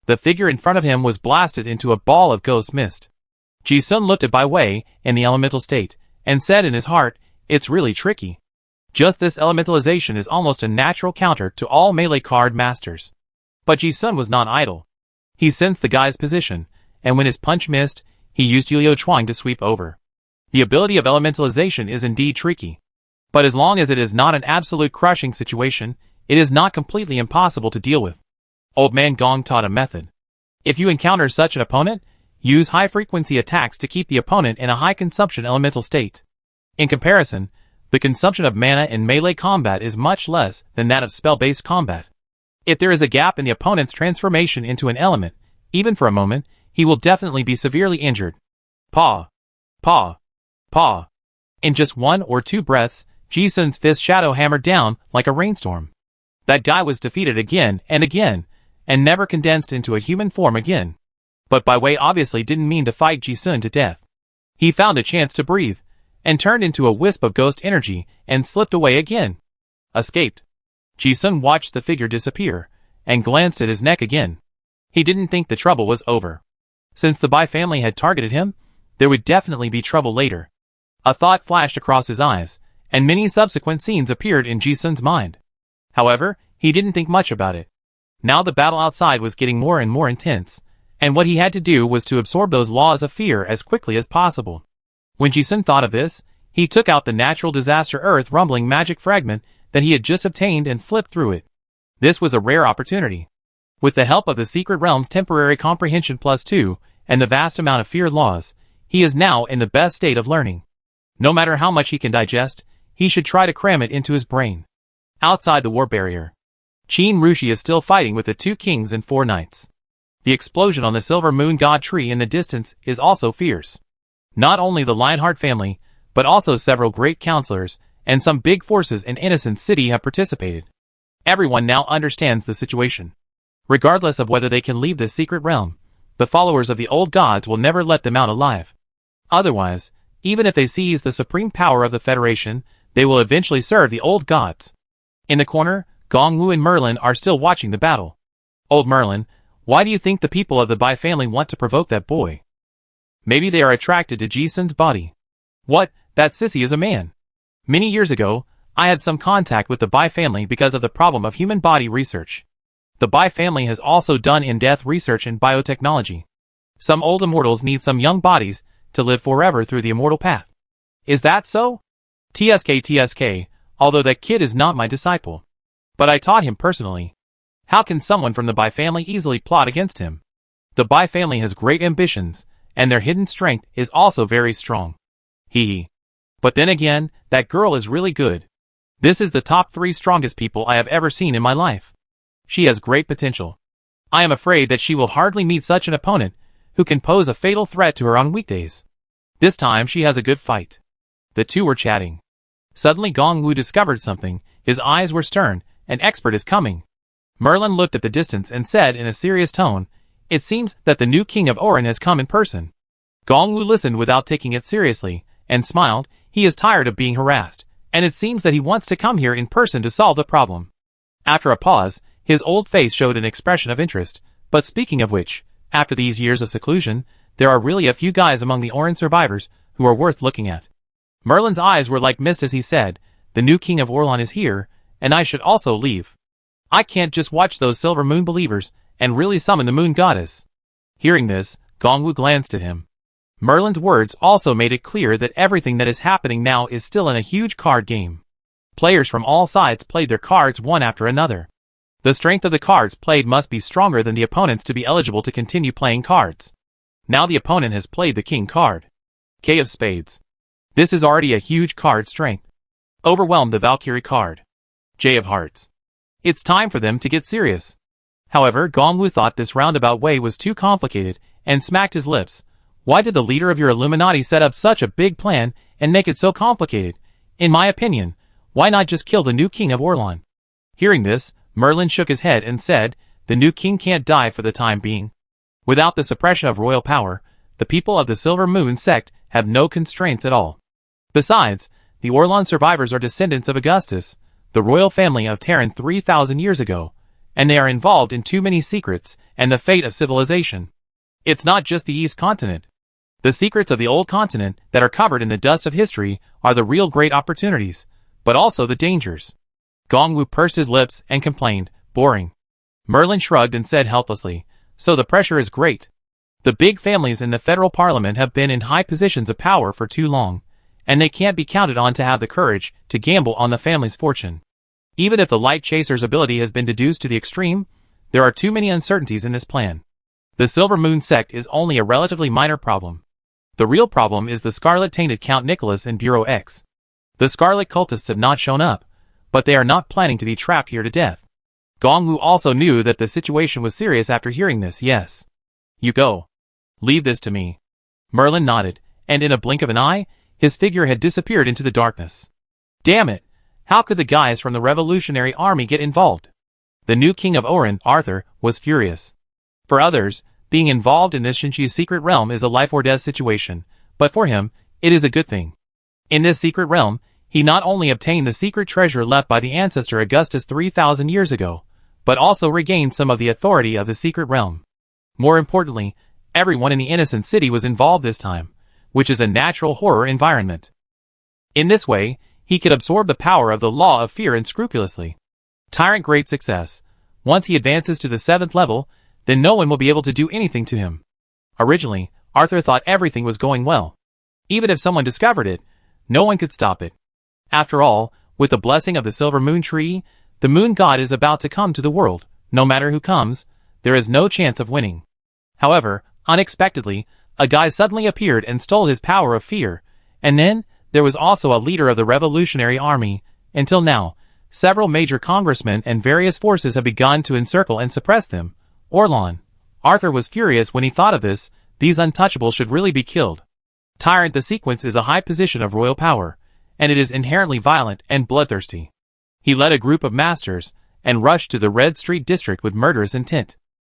The figure in front of him was blasted into a ball of ghost mist. Ji-sun looked at Bai Wei in the elemental state, and said in his heart, "It's really tricky. Just this elementalization is almost a natural counter to all melee card masters." But Ji-sun was not idle. He sensed the guy's position, and when his punch missed, he used Yo-Yo Chuang to sweep over. The ability of elementalization is indeed tricky. But as long as it is not an absolute crushing situation, it is not completely impossible to deal with. Old Man Gong taught a method. If you encounter such an opponent, use high-frequency attacks to keep the opponent in a high-consumption elemental state. In comparison, the consumption of mana in melee combat is much less than that of spell-based combat. If there is a gap in the opponent's transformation into an element, even for a moment, he will definitely be severely injured. Paw! Paw! Paw! In just 1 or 2 breaths, Ji-sun's fist shadow hammered down like a rainstorm. That guy was defeated again, and never condensed into a human form again. But Bai Wei obviously didn't mean to fight Ji-sun to death. He found a chance to breathe, and turned into a wisp of ghost energy, and slipped away again. Escaped. Ji-sun watched the figure disappear, and glanced at his neck again. He didn't think the trouble was over. Since the Bai family had targeted him, there would definitely be trouble later. A thought flashed across his eyes, and many subsequent scenes appeared in Ji-sun's mind. However, he didn't think much about it. Now the battle outside was getting more and more intense, and what he had to do was to absorb those laws of fear as quickly as possible. When Ji-sun thought of this, he took out the natural disaster earth rumbling magic fragment that he had just obtained and flipped through it. This was a rare opportunity. With the help of the Secret Realm's temporary comprehension +2 and the vast amount of fear laws, he is now in the best state of learning. No matter how much he can digest, he should try to cram it into his brain. Outside the war barrier, Qin Rushi is still fighting with the 2 kings and 4 knights. The explosion on the Silver Moon God tree in the distance is also fierce. Not only the Lionheart family, but also several great counselors and some big forces in Innocent City have participated. Everyone now understands the situation. Regardless of whether they can leave this secret realm, the followers of the old gods will never let them out alive. Otherwise, even if they seize the supreme power of the Federation, they will eventually serve the old gods. In the corner, Gongwu and Merlin are still watching the battle. Old Merlin, why do you think the people of the Bai family want to provoke that boy? Maybe they are attracted to Ji-sun's body. What, that sissy is a man. Many years ago, I had some contact with the Bai family because of the problem of human body research. The Bai family has also done in-depth research in biotechnology. Some old immortals need some young bodies to live forever through the immortal path. Is that so? TSK, although that kid is not my disciple. But I taught him personally. How can someone from the Bai family easily plot against him? The Bai family has great ambitions, and their hidden strength is also very strong. Hee. But then again, that girl is really good. This is the top 3 strongest people I have ever seen in my life. She has great potential. I am afraid that she will hardly meet such an opponent who can pose a fatal threat to her on weekdays. This time she has a good fight. The two were chatting. Suddenly Gongwu discovered something. His eyes were stern. An expert is coming. Merlin looked at the distance and said in a serious tone, "It seems that the new king of Orin has come in person." Gongwu listened without taking it seriously, and smiled. He is tired of being harassed, and it seems that he wants to come here in person to solve the problem. After a pause, his old face showed an expression of interest. But speaking of which, after these years of seclusion, there are really a few guys among the Orin survivors who are worth looking at. Merlin's eyes were like mist as he said, "The new king of Orlan is here, and I should also leave. I can't just watch those Silver Moon believers and really summon the Moon Goddess." Hearing this, Gongwu glanced at him. Merlin's words also made it clear that everything that is happening now is still in a huge card game. Players from all sides played their cards one after another. The strength of the cards played must be stronger than the opponent's to be eligible to continue playing cards. Now the opponent has played the king card. K of spades. This is already a huge card strength. Overwhelmed the Valkyrie card. J of hearts. It's time for them to get serious. However, Gongwu thought this roundabout way was too complicated and smacked his lips. Why did the leader of your Illuminati set up such a big plan and make it so complicated? In my opinion, why not just kill the new king of Orlan? Hearing this, Merlin shook his head and said, "The new king can't die for the time being. Without the suppression of royal power, the people of the Silver Moon sect have no constraints at all. Besides, the Orlan survivors are descendants of Augustus, the royal family of Terran 3,000 years ago, and they are involved in too many secrets and the fate of civilization. It's not just the East continent. The secrets of the old continent that are covered in the dust of history are the real great opportunities, but also the dangers." Gongwu pursed his lips and complained, "Boring." Merlin shrugged and said helplessly, "So the pressure is great. The big families in the federal parliament have been in high positions of power for too long, and they can't be counted on to have the courage to gamble on the family's fortune. Even if the Light Chaser's ability has been deduced to the extreme, there are too many uncertainties in this plan. The Silver Moon sect is only a relatively minor problem. The real problem is the Scarlet-tainted Count Nicholas and Bureau X. The Scarlet cultists have not shown up, but they are not planning to be trapped here to death." Gongwu also knew that the situation was serious after hearing this. "Yes. You go. Leave this to me." Merlin nodded, and in a blink of an eye, his figure had disappeared into the darkness. Damn it! How could the guys from the Revolutionary Army get involved? The new king of Orin, Arthur, was furious. For others, being involved in this Shinshu secret realm is a life or death situation, but for him, it is a good thing. In this secret realm, he not only obtained the secret treasure left by the ancestor Augustus 3,000 years ago, but also regained some of the authority of the secret realm. More importantly, everyone in the Innocent City was involved this time, which is a natural horror environment. In this way, he could absorb the power of the law of fear unscrupulously. Tyrant great success. Once he advances to the 7th level, then no one will be able to do anything to him. Originally, Arthur thought everything was going well. Even if someone discovered it, no one could stop it. After all, with the blessing of the Silver Moon tree, the Moon God is about to come to the world. No matter who comes, there is no chance of winning. However, unexpectedly, a guy suddenly appeared and stole his power of fear, and then, there was also a leader of the Revolutionary Army. Until now, several major congressmen and various forces have begun to encircle and suppress them. Orlan, Arthur was furious when he thought of this. These untouchables should really be killed. Tyrant, the sequence is a high position of royal power, and it is inherently violent and bloodthirsty. He led a group of masters and rushed to the Red Street district with murderous intent.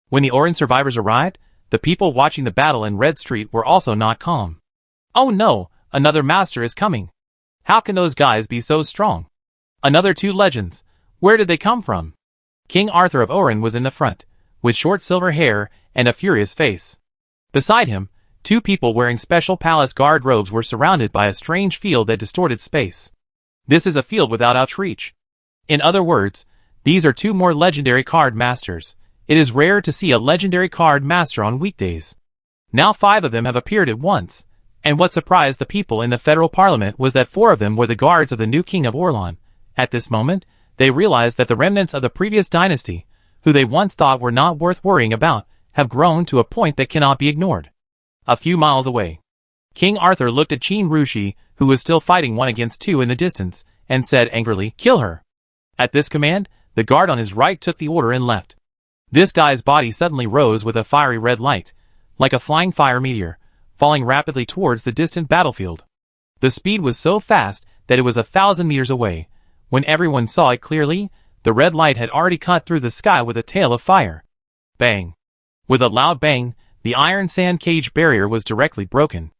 When the Oran survivors arrived, the people watching the battle in Red Street were also not calm. Oh no, another master is coming. How can those guys be so strong? Another two legends. Where did they come from? King Arthur of Oran was in the front, with short silver hair and a furious face. Beside him, two people wearing special palace guard robes were surrounded by a strange field that distorted space. This is a field without outreach. In other words, these are two more legendary card masters. It is rare to see a legendary card master on weekdays. Now 5 of them have appeared at once, and what surprised the people in the federal parliament was that 4 of them were the guards of the new king of Orlan. At this moment, they realized that the remnants of the previous dynasty, who they once thought were not worth worrying about, have grown to a point that cannot be ignored. A few miles away, King Arthur looked at Qin Rushi, who was still fighting 1 against 2 in the distance, and said angrily, "Kill her." At this command, the guard on his right took the order and left. This guy's body suddenly rose with a fiery red light, like a flying fire meteor, falling rapidly towards the distant battlefield. The speed was so fast that it was 1,000 meters away. When everyone saw it clearly, the red light had already cut through the sky with a tail of fire. Bang! With a loud bang, the iron sand cage barrier was directly broken.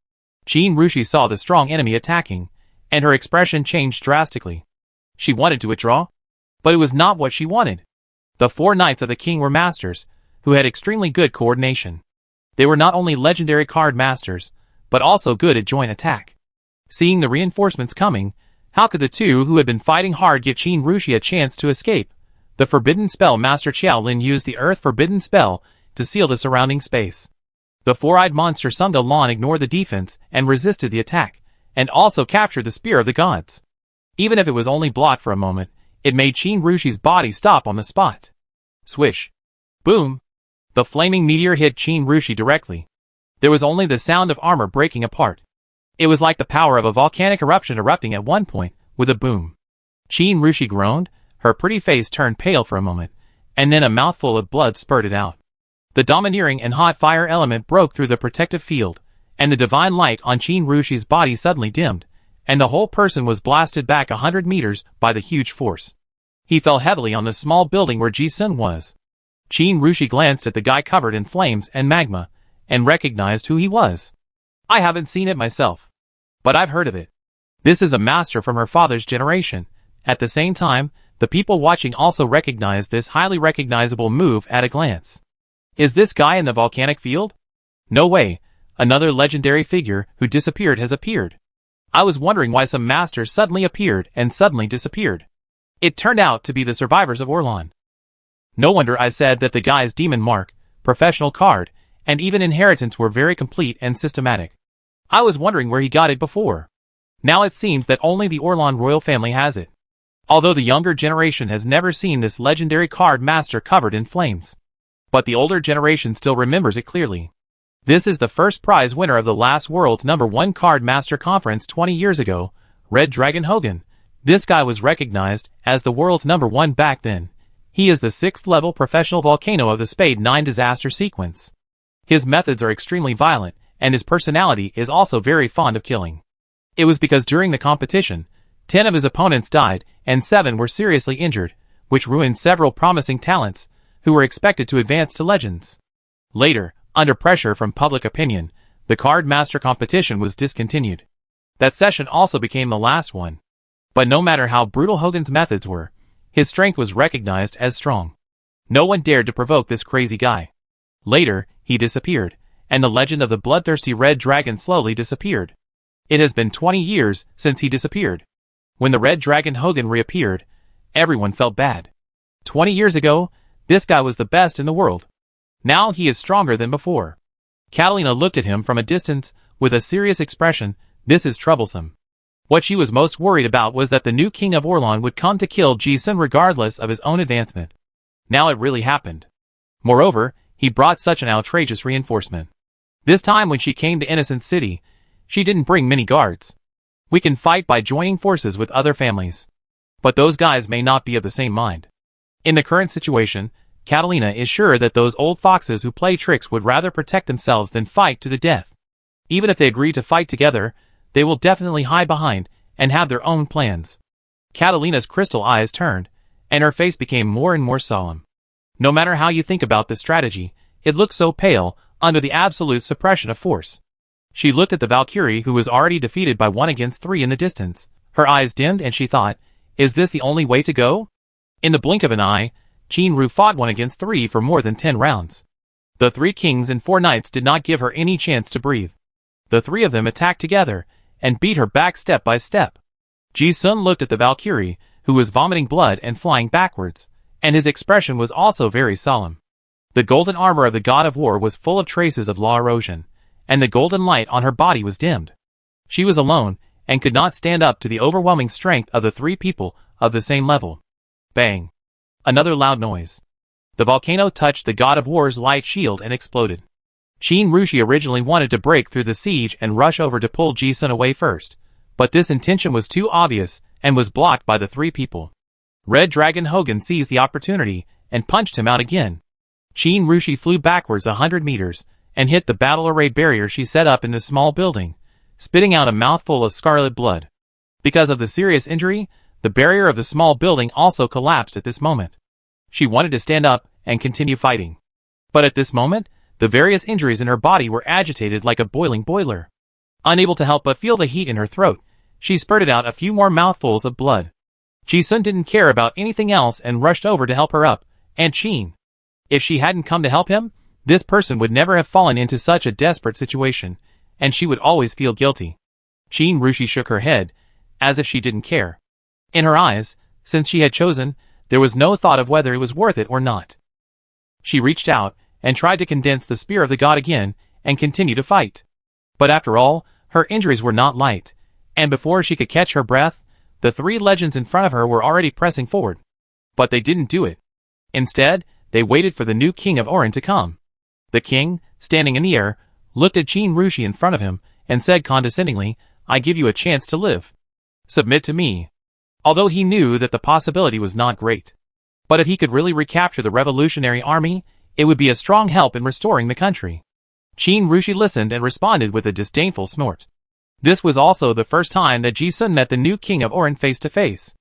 Qin Rushi saw the strong enemy attacking, and her expression changed drastically. She wanted to withdraw, but it was not what she wanted. The 4 knights of the king were masters, who had extremely good coordination. They were not only legendary card masters, but also good at joint attack. Seeing the reinforcements coming, how could the 2 who had been fighting hard give Qin Rushi a chance to escape? The forbidden spell master Qiao Lin used the earth forbidden spell to seal the surrounding space. The 4-eyed monster Sungda Lan ignored the defense and resisted the attack, and also captured the spear of the gods. Even if it was only blocked for a moment, it made Qin Rushi's body stop on the spot. Swish. Boom. The flaming meteor hit Qin Rushi directly. There was only the sound of armor breaking apart. It was like the power of a volcanic eruption erupting at one point, with a boom. Qin Rushi groaned, her pretty face turned pale for a moment, and then a mouthful of blood spurted out. The domineering and hot fire element broke through the protective field, and the divine light on Qin Rushi's body suddenly dimmed, and the whole person was blasted back 100 meters by the huge force. He fell heavily on the small building where Ji-sun was. Qin Rushi glanced at the guy covered in flames and magma, and recognized who he was. I haven't seen it myself, but I've heard of it. This is a master from her father's generation. At the same time, the people watching also recognized this highly recognizable move at a glance. Is this guy in the volcanic field? No way, another legendary figure who disappeared has appeared. I was wondering why some masters suddenly appeared and suddenly disappeared. It turned out to be the survivors of Orlan. No wonder I said that the guy's demon mark, professional card, and even inheritance were very complete and systematic. I was wondering where he got it before. Now it seems that only the Orlan royal family has it. Although the younger generation has never seen this legendary card master covered in flames. But the older generation still remembers it clearly. This is the first prize winner of the last world's #1 card master conference 20 years ago, Red Dragon Hogan. This guy was recognized as the world's #1 back then. He is the 6th level professional volcano of the Spade 9 disaster sequence. His methods are extremely violent, and his personality is also very fond of killing. It was because during the competition, 10 of his opponents died and 7 were seriously injured, which ruined several promising talents who were expected to advance to legends. Later, under pressure from public opinion, the card master competition was discontinued. That session also became the last one. But no matter how brutal Hogan's methods were, his strength was recognized as strong. No one dared to provoke this crazy guy. Later, he disappeared, and the legend of the bloodthirsty red dragon slowly disappeared. It has been 20 years since he disappeared. When the red dragon Hogan reappeared, everyone felt bad. 20 years ago, this guy was the best in the world. Now he is stronger than before. Catalina looked at him from a distance with a serious expression. This is troublesome. What she was most worried about was that the new king of Orlan would come to kill Ji-sun regardless of his own advancement. Now it really happened. Moreover, he brought such an outrageous reinforcement. This time when she came to Innocent City, she didn't bring many guards. We can fight by joining forces with other families. But those guys may not be of the same mind. In the current situation, Catalina is sure that those old foxes who play tricks would rather protect themselves than fight to the death. Even if they agree to fight together, they will definitely hide behind and have their own plans. Catalina's crystal eyes turned, and her face became more and more solemn. No matter how you think about this strategy, it looked so pale under the absolute suppression of force. She looked at the Valkyrie, who was already defeated by 1 against 3 in the distance. Her eyes dimmed and she thought, is this the only way to go? In the blink of an eye, Qin fought 1 against 3 for more than 10 rounds. The 3 kings and 4 knights did not give her any chance to breathe. The 3 of them attacked together and beat her back step by step. Ji Sun looked at the Valkyrie, who was vomiting blood and flying backwards, and his expression was also very solemn. The golden armor of the god of war was full of traces of law erosion, and the golden light on her body was dimmed. She was alone, and could not stand up to the overwhelming strength of the 3 people of the same level. Bang! Another loud noise. The volcano touched the god of war's light shield and exploded. Qin Rushi originally wanted to break through the siege and rush over to pull Ji Sun away first, but this intention was too obvious and was blocked by the 3 people. Red Dragon Hogan seized the opportunity and punched him out again. Qin Rushi flew backwards 100 meters and hit the battle array barrier she set up in the small building, spitting out a mouthful of scarlet blood. Because of the serious injury, the barrier of the small building also collapsed at this moment. She wanted to stand up and continue fighting. But at this moment, the various injuries in her body were agitated like a boiling boiler. Unable to help but feel the heat in her throat, she spurted out a few more mouthfuls of blood. Ji Sun didn't care about anything else and rushed over to help her up, and Qin. If she hadn't come to help him, this person would never have fallen into such a desperate situation, and she would always feel guilty. Qin Rushi shook her head, as if she didn't care. In her eyes, since she had chosen, there was no thought of whether it was worth it or not. She reached out and tried to condense the spear of the god again and continue to fight. But after all, her injuries were not light, and before she could catch her breath, the 3 legends in front of her were already pressing forward. But they didn't do it. Instead, they waited for the new king of Orin to come. The king, standing in the air, looked at Qin Rushi in front of him and said condescendingly, I give you a chance to live. Submit to me. Although he knew that the possibility was not great. But if he could really recapture the revolutionary army, it would be a strong help in restoring the country. Qin Rushi listened and responded with a disdainful snort. This was also the first time that Ji Sun met the new king of Orin face to face.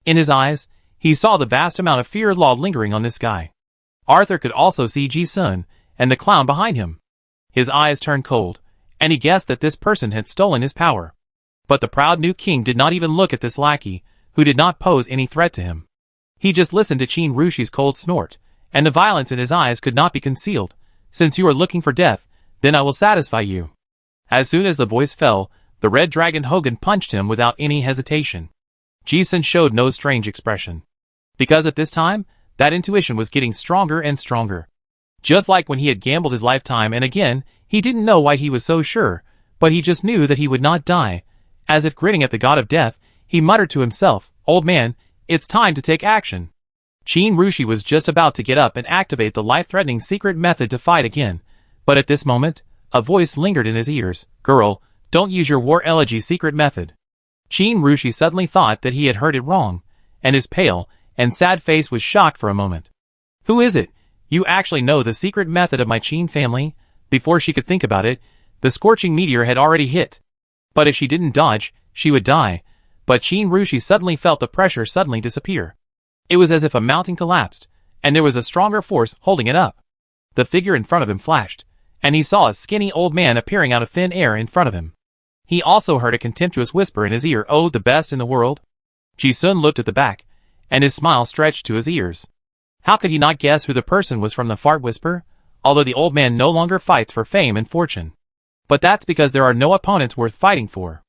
In his eyes, he saw the vast amount of fear and law lingering on this guy. Arthur could also see Ji Sun and the clown behind him. His eyes turned cold, and he guessed that this person had stolen his power. But the proud new king did not even look at this lackey, who did not pose any threat to him. He just listened to Qin Rushi's cold snort, and the violence in his eyes could not be concealed. Since you are looking for death, then I will satisfy you. As soon as the voice fell, the Red Dragon Hogan punched him without any hesitation. Ji Sun showed no strange expression. Because at this time, that intuition was getting stronger and stronger. Just like when he had gambled his lifetime, and again, he didn't know why he was so sure, but he just knew that he would not die. As if grinning at the god of death, he muttered to himself, Old man, it's time to take action. Qin Rushi was just about to get up and activate the life-threatening secret method to fight again, but at this moment, a voice lingered in his ears, Girl, don't use your war elegy secret method. Qin Rushi suddenly thought that he had heard it wrong, and his pale and sad face was shocked for a moment. Who is it? You actually know the secret method of my Qin family? Before she could think about it, the scorching meteor had already hit. But if she didn't dodge, she would die. But Qin Rushi suddenly felt the pressure suddenly disappear. It was as if a mountain collapsed, and there was a stronger force holding it up. The figure in front of him flashed, and he saw a skinny old man appearing out of thin air in front of him. He also heard a contemptuous whisper in his ear, Oh, the best in the world? Ji Sun looked at the back, and his smile stretched to his ears. How could he not guess who the person was from the fart whisper? Although the old man no longer fights for fame and fortune. But that's because there are no opponents worth fighting for.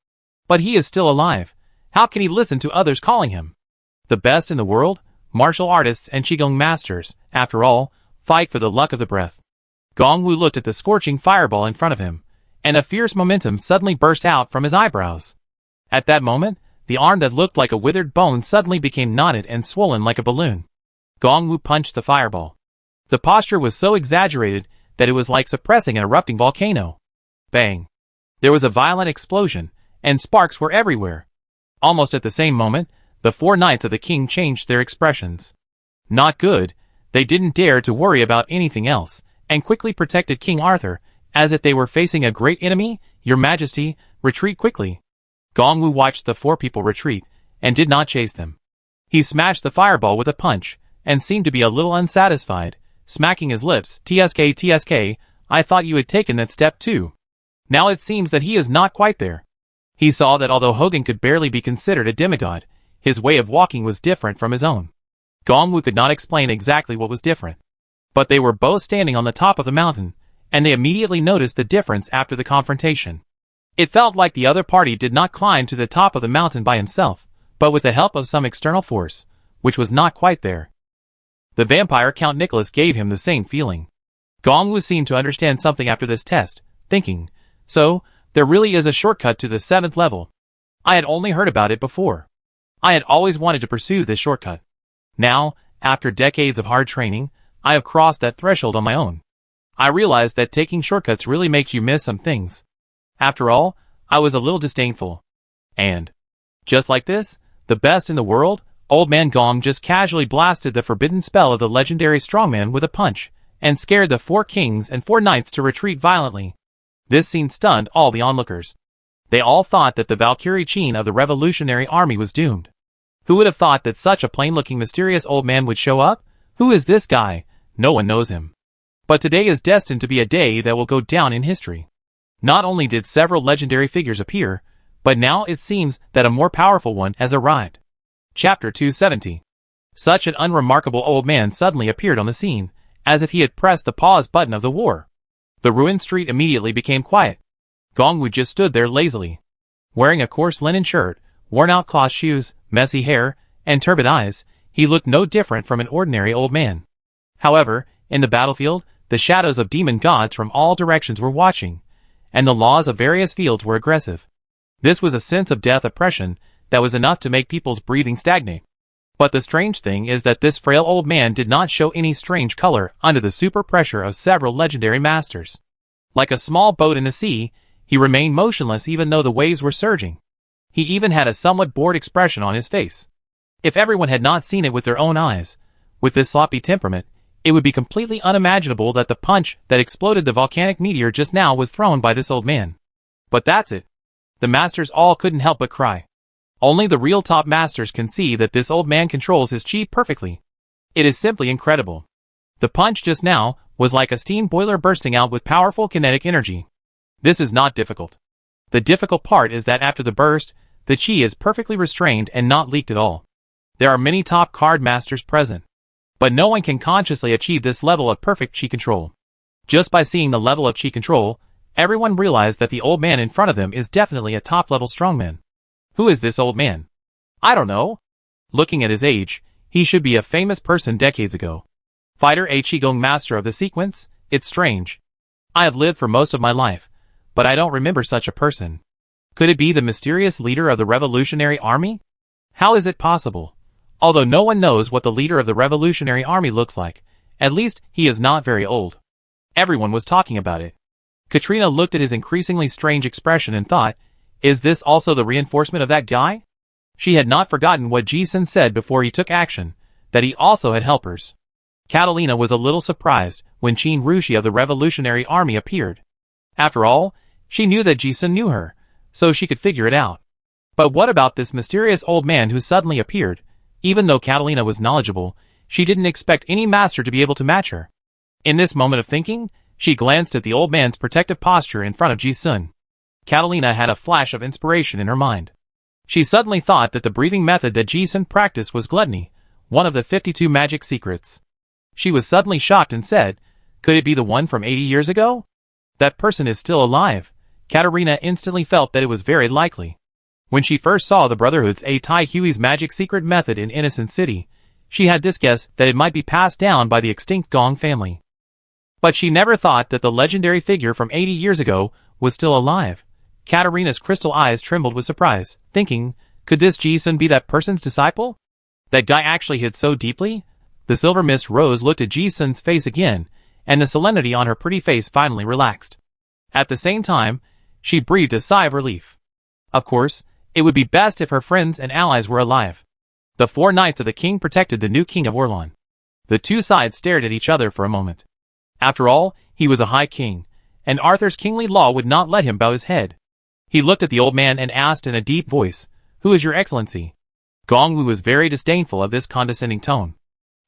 But he is still alive. How can he listen to others calling him the best in the world? Martial artists and Qigong masters, after all, fight for the luck of the breath. Gongwu looked at the scorching fireball in front of him, and a fierce momentum suddenly burst out from his eyebrows. At that moment, the arm that looked like a withered bone suddenly became knotted and swollen like a balloon. Gongwu punched the fireball. The posture was so exaggerated that it was like suppressing an erupting volcano. Bang! There was a violent explosion, and sparks were everywhere. Almost at the same moment, the 4 knights of the king changed their expressions. Not good. They didn't dare to worry about anything else, and quickly protected King Arthur, as if they were facing a great enemy. Your Majesty, retreat quickly. Gongwu watched the four people retreat, and did not chase them. He smashed the fireball with a punch, and seemed to be a little unsatisfied, smacking his lips. TSK, TSK, I thought you had taken that step too. Now it seems that he is not quite there. He saw that although Hogan could barely be considered a demigod, his way of walking was different from his own. Gongwu could not explain exactly what was different. But they were both standing on the top of the mountain, and they immediately noticed the difference after the confrontation. It felt like the other party did not climb to the top of the mountain by himself, but with the help of some external force, which was not quite there. The vampire Count Nicholas gave him the same feeling. Gongwu seemed to understand something after this test, thinking, so, there really is a shortcut to the 7th level. I had only heard about it before. I had always wanted to pursue this shortcut. Now, after decades of hard training, I have crossed that threshold on my own. I realized that taking shortcuts really makes you miss some things. After all, I was a little disdainful. And, just like this, the best in the world, Old Man Gong just casually blasted the forbidden spell of the legendary strongman with a punch, and scared the 4 kings and 4 knights to retreat violently. This scene stunned all the onlookers. They all thought that the Valkyrie Qin of the Revolutionary Army was doomed. Who would have thought that such a plain-looking mysterious old man would show up? Who is this guy? No one knows him. But today is destined to be a day that will go down in history. Not only did several legendary figures appear, but now it seems that a more powerful one has arrived. Chapter 270. Such an unremarkable old man suddenly appeared on the scene, as if he had pressed the pause button of the war. The ruined street immediately became quiet. Gongwu just stood there lazily. Wearing a coarse linen shirt, worn-out cloth shoes, messy hair, and turbid eyes, he looked no different from an ordinary old man. However, in the battlefield, the shadows of demon gods from all directions were watching, and the laws of various fields were aggressive. This was a sense of death oppression that was enough to make people's breathing stagnate. But the strange thing is that this frail old man did not show any strange color under the super pressure of several legendary masters. Like a small boat in the sea, he remained motionless even though the waves were surging. He even had a somewhat bored expression on his face. If everyone had not seen it with their own eyes, with this sloppy temperament, it would be completely unimaginable that the punch that exploded the volcanic meteor just now was thrown by this old man. But that's it. The masters all couldn't help but cry. Only the real top masters can see that this old man controls his chi perfectly. It is simply incredible. The punch just now was like a steam boiler bursting out with powerful kinetic energy. This is not difficult. The difficult part is that after the burst, the chi is perfectly restrained and not leaked at all. There are many top card masters present, but no one can consciously achieve this level of perfect chi control. Just by seeing the level of chi control, everyone realized that the old man in front of them is definitely a top-level strongman. Who is this old man? I don't know. Looking at his age, he should be a famous person decades ago. Fighter, a Qigong master of the sequence? It's strange. I have lived for most of my life, but I don't remember such a person. Could it be the mysterious leader of the Revolutionary Army? How is it possible? Although no one knows what the leader of the Revolutionary Army looks like, at least he is not very old. Everyone was talking about it. Katrina looked at his increasingly strange expression and thought, is this also the reinforcement of that guy? She had not forgotten what Ji-sun said before he took action, that he also had helpers. Catalina was a little surprised when Qin Rushi of the Revolutionary Army appeared. After all, she knew that Ji-sun knew her, so she could figure it out. But what about this mysterious old man who suddenly appeared? Even though Catalina was knowledgeable, she didn't expect any master to be able to match her. In this moment of thinking, she glanced at the old man's protective posture in front of Ji-sun. Catalina had a flash of inspiration in her mind. She suddenly thought that the breathing method that Ji-sun practiced was gluttony, one of the 52 magic secrets. She was suddenly shocked and said, could it be the one from 80 years ago? That person is still alive. Katarina instantly felt that it was very likely. When she first saw the Brotherhood's A Tai Hui's magic secret method in Innocent City, she had this guess that it might be passed down by the extinct Gong family. But she never thought that the legendary figure from 80 years ago was still alive. Katarina's crystal eyes trembled with surprise, thinking, could this Ji-sun be that person's disciple? That guy actually hid so deeply? The silver mist rose looked at Ji-sun's face again, and the solemnity on her pretty face finally relaxed. At the same time, she breathed a sigh of relief. Of course, it would be best if her friends and allies were alive. The 4 knights of the king protected the new king of Orlan. The two sides stared at each other for a moment. After all, he was a high king, and Arthur's kingly law would not let him bow his head. He looked at the old man and asked in a deep voice, "Who is your excellency?" Gongwu was very disdainful of this condescending tone.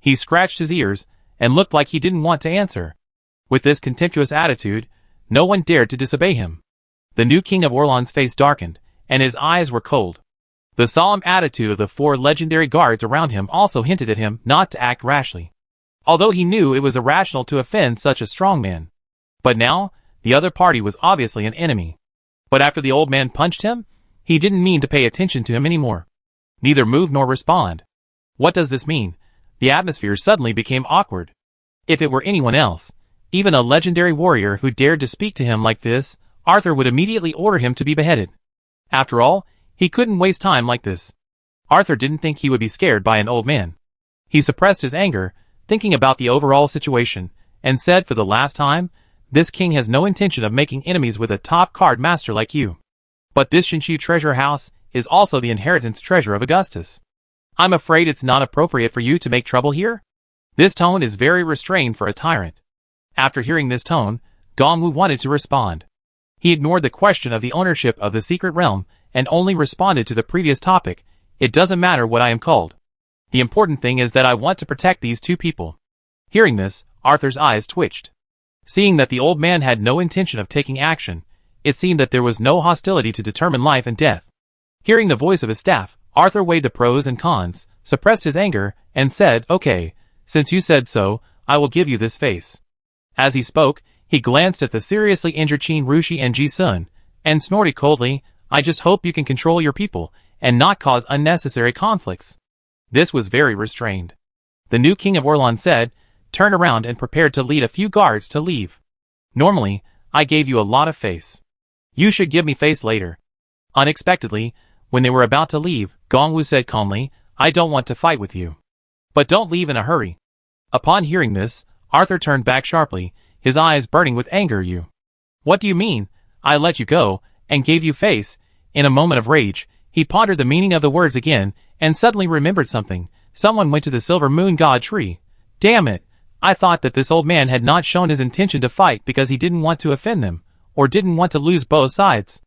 He scratched his ears, and looked like he didn't want to answer. With this contemptuous attitude, no one dared to disobey him. The new king of Orleans' face darkened, and his eyes were cold. The solemn attitude of the 4 legendary guards around him also hinted at him not to act rashly, although he knew it was irrational to offend such a strong man. But now, the other party was obviously an enemy. But after the old man punched him, he didn't mean to pay attention to him anymore. Neither move nor respond. What does this mean? The atmosphere suddenly became awkward. If it were anyone else, even a legendary warrior who dared to speak to him like this, Arthur would immediately order him to be beheaded. After all, he couldn't waste time like this. Arthur didn't think he would be scared by an old man. He suppressed his anger, thinking about the overall situation, and said for the last time, "This king has no intention of making enemies with a top card master like you. But this Shinshu treasure house is also the inheritance treasure of Augustus. I'm afraid it's not appropriate for you to make trouble here." This tone is very restrained for a tyrant. After hearing this tone, Gongwu wanted to respond. He ignored the question of the ownership of the secret realm and only responded to the previous topic, "It doesn't matter what I am called. The important thing is that I want to protect these 2 people." Hearing this, Arthur's eyes twitched. Seeing that the old man had no intention of taking action, it seemed that there was no hostility to determine life and death. Hearing the voice of his staff, Arthur weighed the pros and cons, suppressed his anger, and said, "Okay, since you said so, I will give you this face." As he spoke, he glanced at the seriously injured Qin Rushi and Ji Sun, and snorted coldly, "I just hope you can control your people, and not cause unnecessary conflicts." This was very restrained. The new king of Orleans said, turned around and prepared to lead a few guards to leave. "Normally, I gave you a lot of face. You should give me face later." Unexpectedly, when they were about to leave, Gongwu said calmly, "I don't want to fight with you. But don't leave in a hurry." Upon hearing this, Arthur turned back sharply, his eyes burning with anger. "You? What do you mean? I let you go, and gave you face." In a moment of rage, he pondered the meaning of the words again, and suddenly remembered something. Someone went to the silver moon god tree. Damn it! I thought that this old man had not shown his intention to fight because he didn't want to offend them, or didn't want to lose both sides.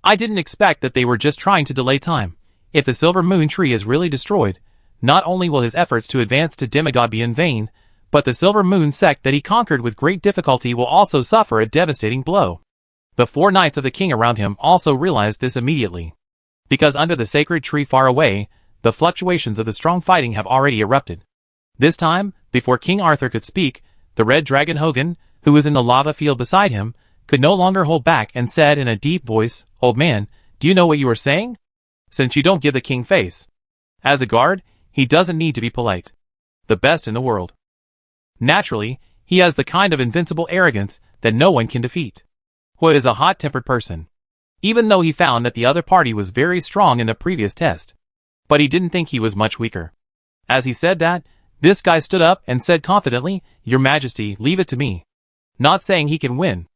I didn't expect that they were just trying to delay time. If the silver moon tree is really destroyed, not only will his efforts to advance to demigod be in vain, but the silver moon sect that he conquered with great difficulty will also suffer a devastating blow. The 4 knights of the king around him also realized this immediately. Because under the sacred tree far away, the fluctuations of the strong fighting have already erupted. This time, before King Arthur could speak, the red dragon Hogan, who was in the lava field beside him, could no longer hold back and said in a deep voice, "Old man, do you know what you are saying? Since you don't give the king face. As a guard, he doesn't need to be polite. The best in the world. Naturally, he has the kind of invincible arrogance that no one can defeat. He is a hot-tempered person. Even though he found that the other party was very strong in the previous test. But he didn't think he was much weaker. As he said that, this guy stood up and said confidently, "Your Majesty, leave it to me." Not saying he can win.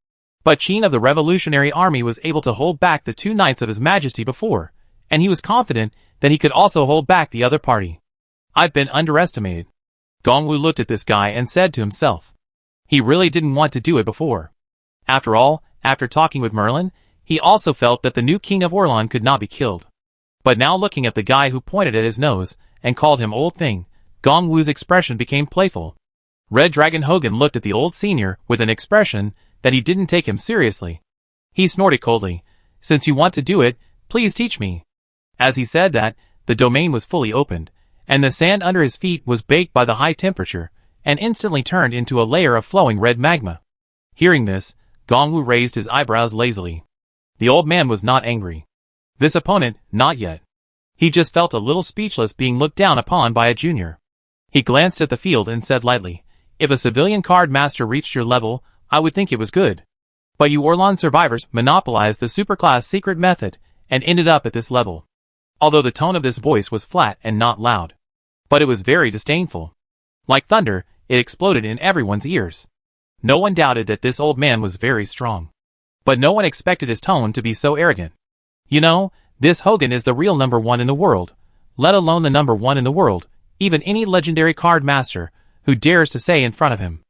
But Qin of the Revolutionary Army was able to hold back the 2 knights of his Majesty before, and he was confident that he could also hold back the other party. I've been underestimated. Gongwu looked at this guy and said to himself. He really didn't want to do it before. After all, after talking with Merlin, he also felt that the new king of Orleans could not be killed. But now looking at the guy who pointed at his nose and called him old thing, Gongwu's expression became playful. Red Dragon Hogan looked at the old senior with an expression that he didn't take him seriously. He snorted coldly, "Since you want to do it, please teach me." As he said that, the domain was fully opened, and the sand under his feet was baked by the high temperature, and instantly turned into a layer of flowing red magma. Hearing this, Gongwu raised his eyebrows lazily. The old man was not angry. This opponent, not yet. He just felt a little speechless being looked down upon by a junior. He glanced at the field and said lightly, "If a civilian card master reached your level, I would think it was good. But you Orleans survivors monopolized the superclass secret method and ended up at this level." Although the tone of this voice was flat and not loud. But it was very disdainful. Like thunder, it exploded in everyone's ears. No one doubted that this old man was very strong. But no one expected his tone to be so arrogant. You know, this Hogan is the real #1 in the world, let alone the #1 in the world, even any legendary card master, who dares to say in front of him.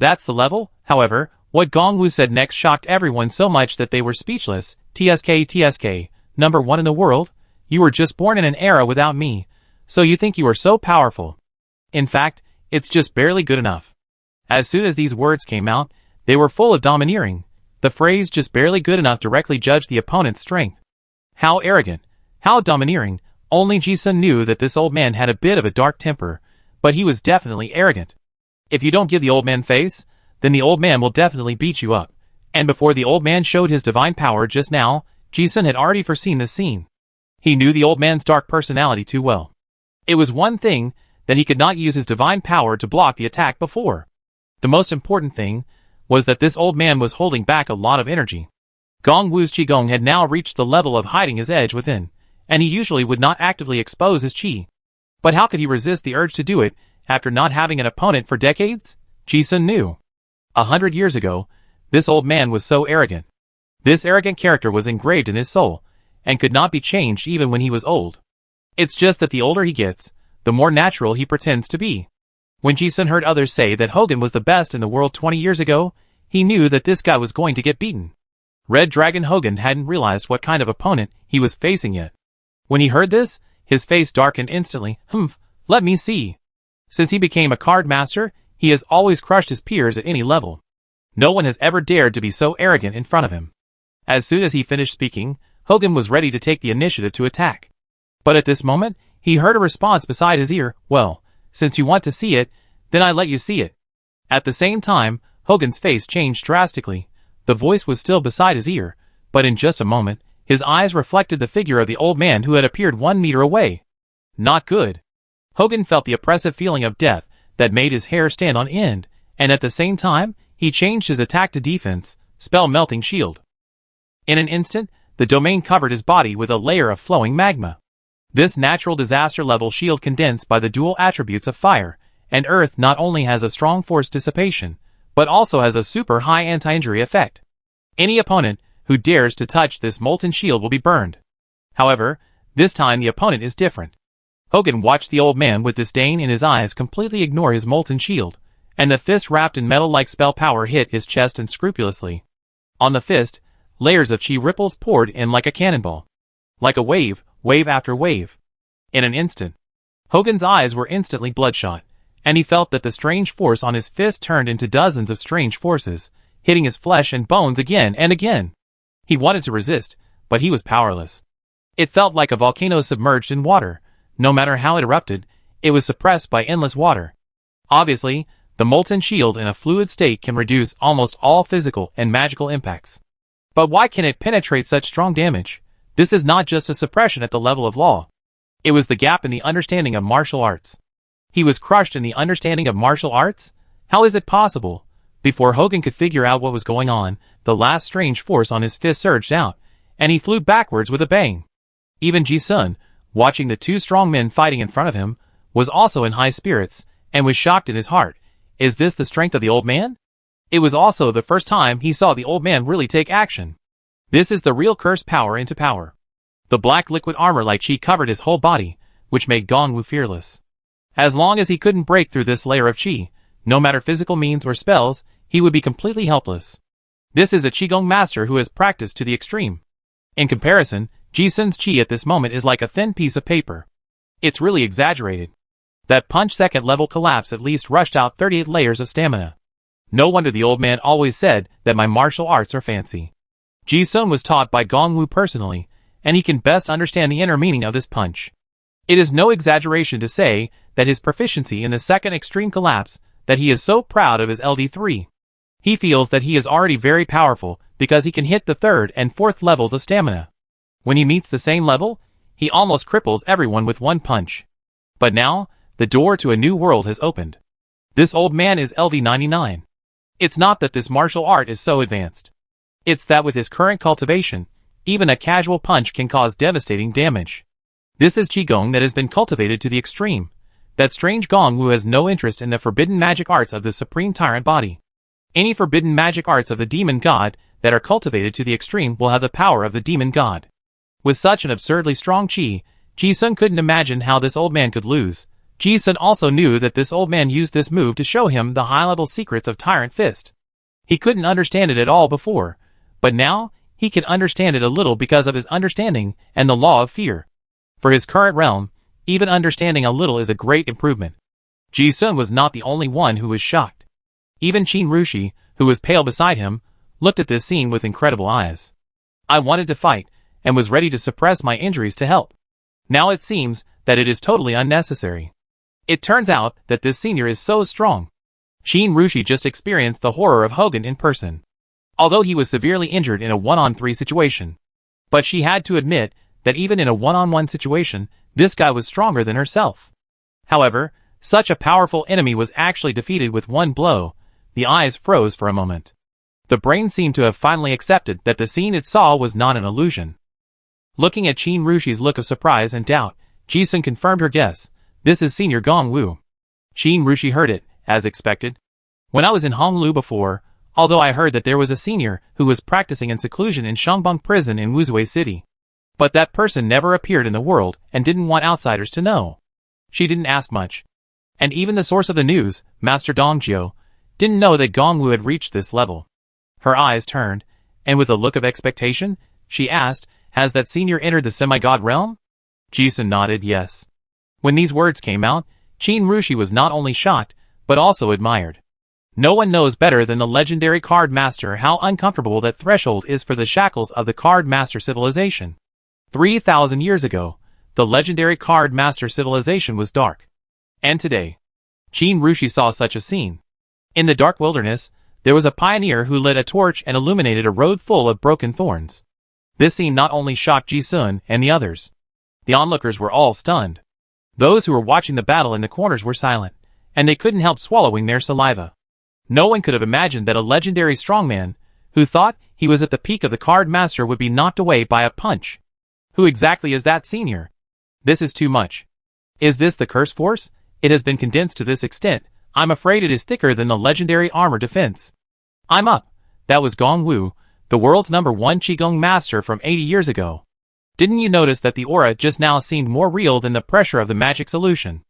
That's the level? However, what Gongwu said next shocked everyone so much that they were speechless. TSK, number one in the world? You were just born in an era without me, so you think you are so powerful. In fact, it's just barely good enough. As soon as these words came out, they were full of domineering. The phrase just barely good enough directly judged the opponent's strength. How arrogant, how domineering. Only Ji-sun knew that this old man had a bit of a dark temper, but he was definitely arrogant. If you don't give the old man face, then the old man will definitely beat you up. And before the old man showed his divine power just now, Ji-sun had already foreseen this scene. He knew the old man's dark personality too well. It was one thing that he could not use his divine power to block the attack before. The most important thing was that this old man was holding back a lot of energy. Gongwu's qigong had now reached the level of hiding his edge within, and he usually would not actively expose his qi. But how could he resist the urge to do it after not having an opponent for decades? Ji-sun knew. 100 years ago, this old man was so arrogant. This arrogant character was engraved in his soul, and could not be changed even when he was old. It's just that the older he gets, the more natural he pretends to be. When Ji-sun heard others say that Hogan was the best in the world 20 years ago, he knew that this guy was going to get beaten. Red Dragon Hogan hadn't realized what kind of opponent he was facing yet. When he heard this, his face darkened instantly. Let me see. Since he became a card master, he has always crushed his peers at any level. No one has ever dared to be so arrogant in front of him. As soon as he finished speaking, Hogan was ready to take the initiative to attack. But at this moment, he heard a response beside his ear. Well, since you want to see it, then I let you see it. At the same time, Hogan's face changed drastically. The voice was still beside his ear, but in just a moment, his eyes reflected the figure of the old man who had appeared 1 meter away. Not good. Hogan felt the oppressive feeling of death that made his hair stand on end, and at the same time, he changed his attack to defense, spell melting shield. In an instant, the domain covered his body with a layer of flowing magma. This natural disaster level shield condensed by the dual attributes of fire and earth not only has a strong force dissipation, but also has a super high anti-injury effect. Any opponent who dares to touch this molten shield will be burned. However, this time the opponent is different. Hogan watched the old man with disdain in his eyes completely ignore his molten shield, and the fist wrapped in metal-like spell power hit his chest unscrupulously. On the fist, layers of chi ripples poured in like a cannonball. Like a wave after wave. In an instant, Hogan's eyes were instantly bloodshot, and he felt that the strange force on his fist turned into dozens of strange forces, hitting his flesh and bones again and again. He wanted to resist, but he was powerless. It felt like a volcano submerged in water. No matter how it erupted, it was suppressed by endless water. Obviously, the molten shield in a fluid state can reduce almost all physical and magical impacts. But why can it penetrate such strong damage? This is not just a suppression at the level of law. It was the gap in the understanding of martial arts. He was crushed in the understanding of martial arts? How is it possible? Before Hogan could figure out what was going on, the last strange force on his fist surged out, and he flew backwards with a bang. Even Ji-sun, watching the two strong men fighting in front of him, was also in high spirits, and was shocked in his heart. Is this the strength of the old man? It was also the first time he saw the old man really take action. This is the real cursed power into power. The black liquid armor like chi covered his whole body, which made Gongwu fearless. As long as he couldn't break through this layer of chi, no matter physical means or spells, he would be completely helpless. This is a qigong master who has practiced to the extreme. In comparison, Ji-sun's chi at this moment is like a thin piece of paper. It's really exaggerated. That punch second level collapse at least rushed out 38 layers of stamina. No wonder the old man always said that my martial arts are fancy. Ji-sun was taught by Gongwu personally, and he can best understand the inner meaning of this punch. It is no exaggeration to say that his proficiency in the second extreme collapse, that he is so proud of his LD3. He feels that he is already very powerful because he can hit the third and fourth levels of stamina. When he meets the same level, he almost cripples everyone with one punch. But now, the door to a new world has opened. This old man is LV99. It's not that this martial art is so advanced. It's that with his current cultivation, even a casual punch can cause devastating damage. This is qigong that has been cultivated to the extreme. That strange Gongwu has no interest in the forbidden magic arts of the supreme tyrant body. Any forbidden magic arts of the demon god that are cultivated to the extreme will have the power of the demon god. With such an absurdly strong chi, Ji-sun couldn't imagine how this old man could lose. Ji-sun also knew that this old man used this move to show him the high-level secrets of Tyrant Fist. He couldn't understand it at all before, but now he can understand it a little because of his understanding and the law of fear. For his current realm, even understanding a little is a great improvement. Ji-sun was not the only one who was shocked. Even Qin Rushi, who was pale beside him, looked at this scene with incredible eyes. I wanted to fight, and was ready to suppress my injuries to help. Now it seems that it is totally unnecessary. It turns out that this senior is so strong. Qin Rushi just experienced the horror of Hogan in person. Although he was severely injured in a 1-on-3 situation. But she had to admit that even in a 1-on-1 situation, this guy was stronger than herself. However, such a powerful enemy was actually defeated with one blow. The eyes froze for a moment. The brain seemed to have finally accepted that the scene it saw was not an illusion. Looking at Qin Rushi's look of surprise and doubt, Ji-sun confirmed her guess. This is Senior Gong Wu. Qin Rushi heard it, as expected. When I was in Honglu before, although I heard that there was a senior who was practicing in seclusion in Shangbang prison in Wuzhui City. But that person never appeared in the world and didn't want outsiders to know. She didn't ask much. And even the source of the news, Master Dongjiu, didn't know that Gong Wu had reached this level. Her eyes turned, and with a look of expectation, she asked, has that senior entered the semi-god realm? Ji-sun nodded yes. When these words came out, Qin Rushi was not only shocked, but also admired. No one knows better than the legendary card master how uncomfortable that threshold is for the shackles of the card master civilization. 3,000 years ago, the legendary card master civilization was dark. And today, Qin Rushi saw such a scene. In the dark wilderness, there was a pioneer who lit a torch and illuminated a road full of broken thorns. This scene not only shocked Ji-sun and the others. The onlookers were all stunned. Those who were watching the battle in the corners were silent, and they couldn't help swallowing their saliva. No one could have imagined that a legendary strongman, who thought he was at the peak of the card master, would be knocked away by a punch. Who exactly is that senior? This is too much. Is this the curse force? It has been condensed to this extent. I'm afraid it is thicker than the legendary armor defense. I'm up. That was Gong Wu, the world's #1 Qigong master from 80 years ago. Didn't you notice that the aura just now seemed more real than the pressure of the magic solution?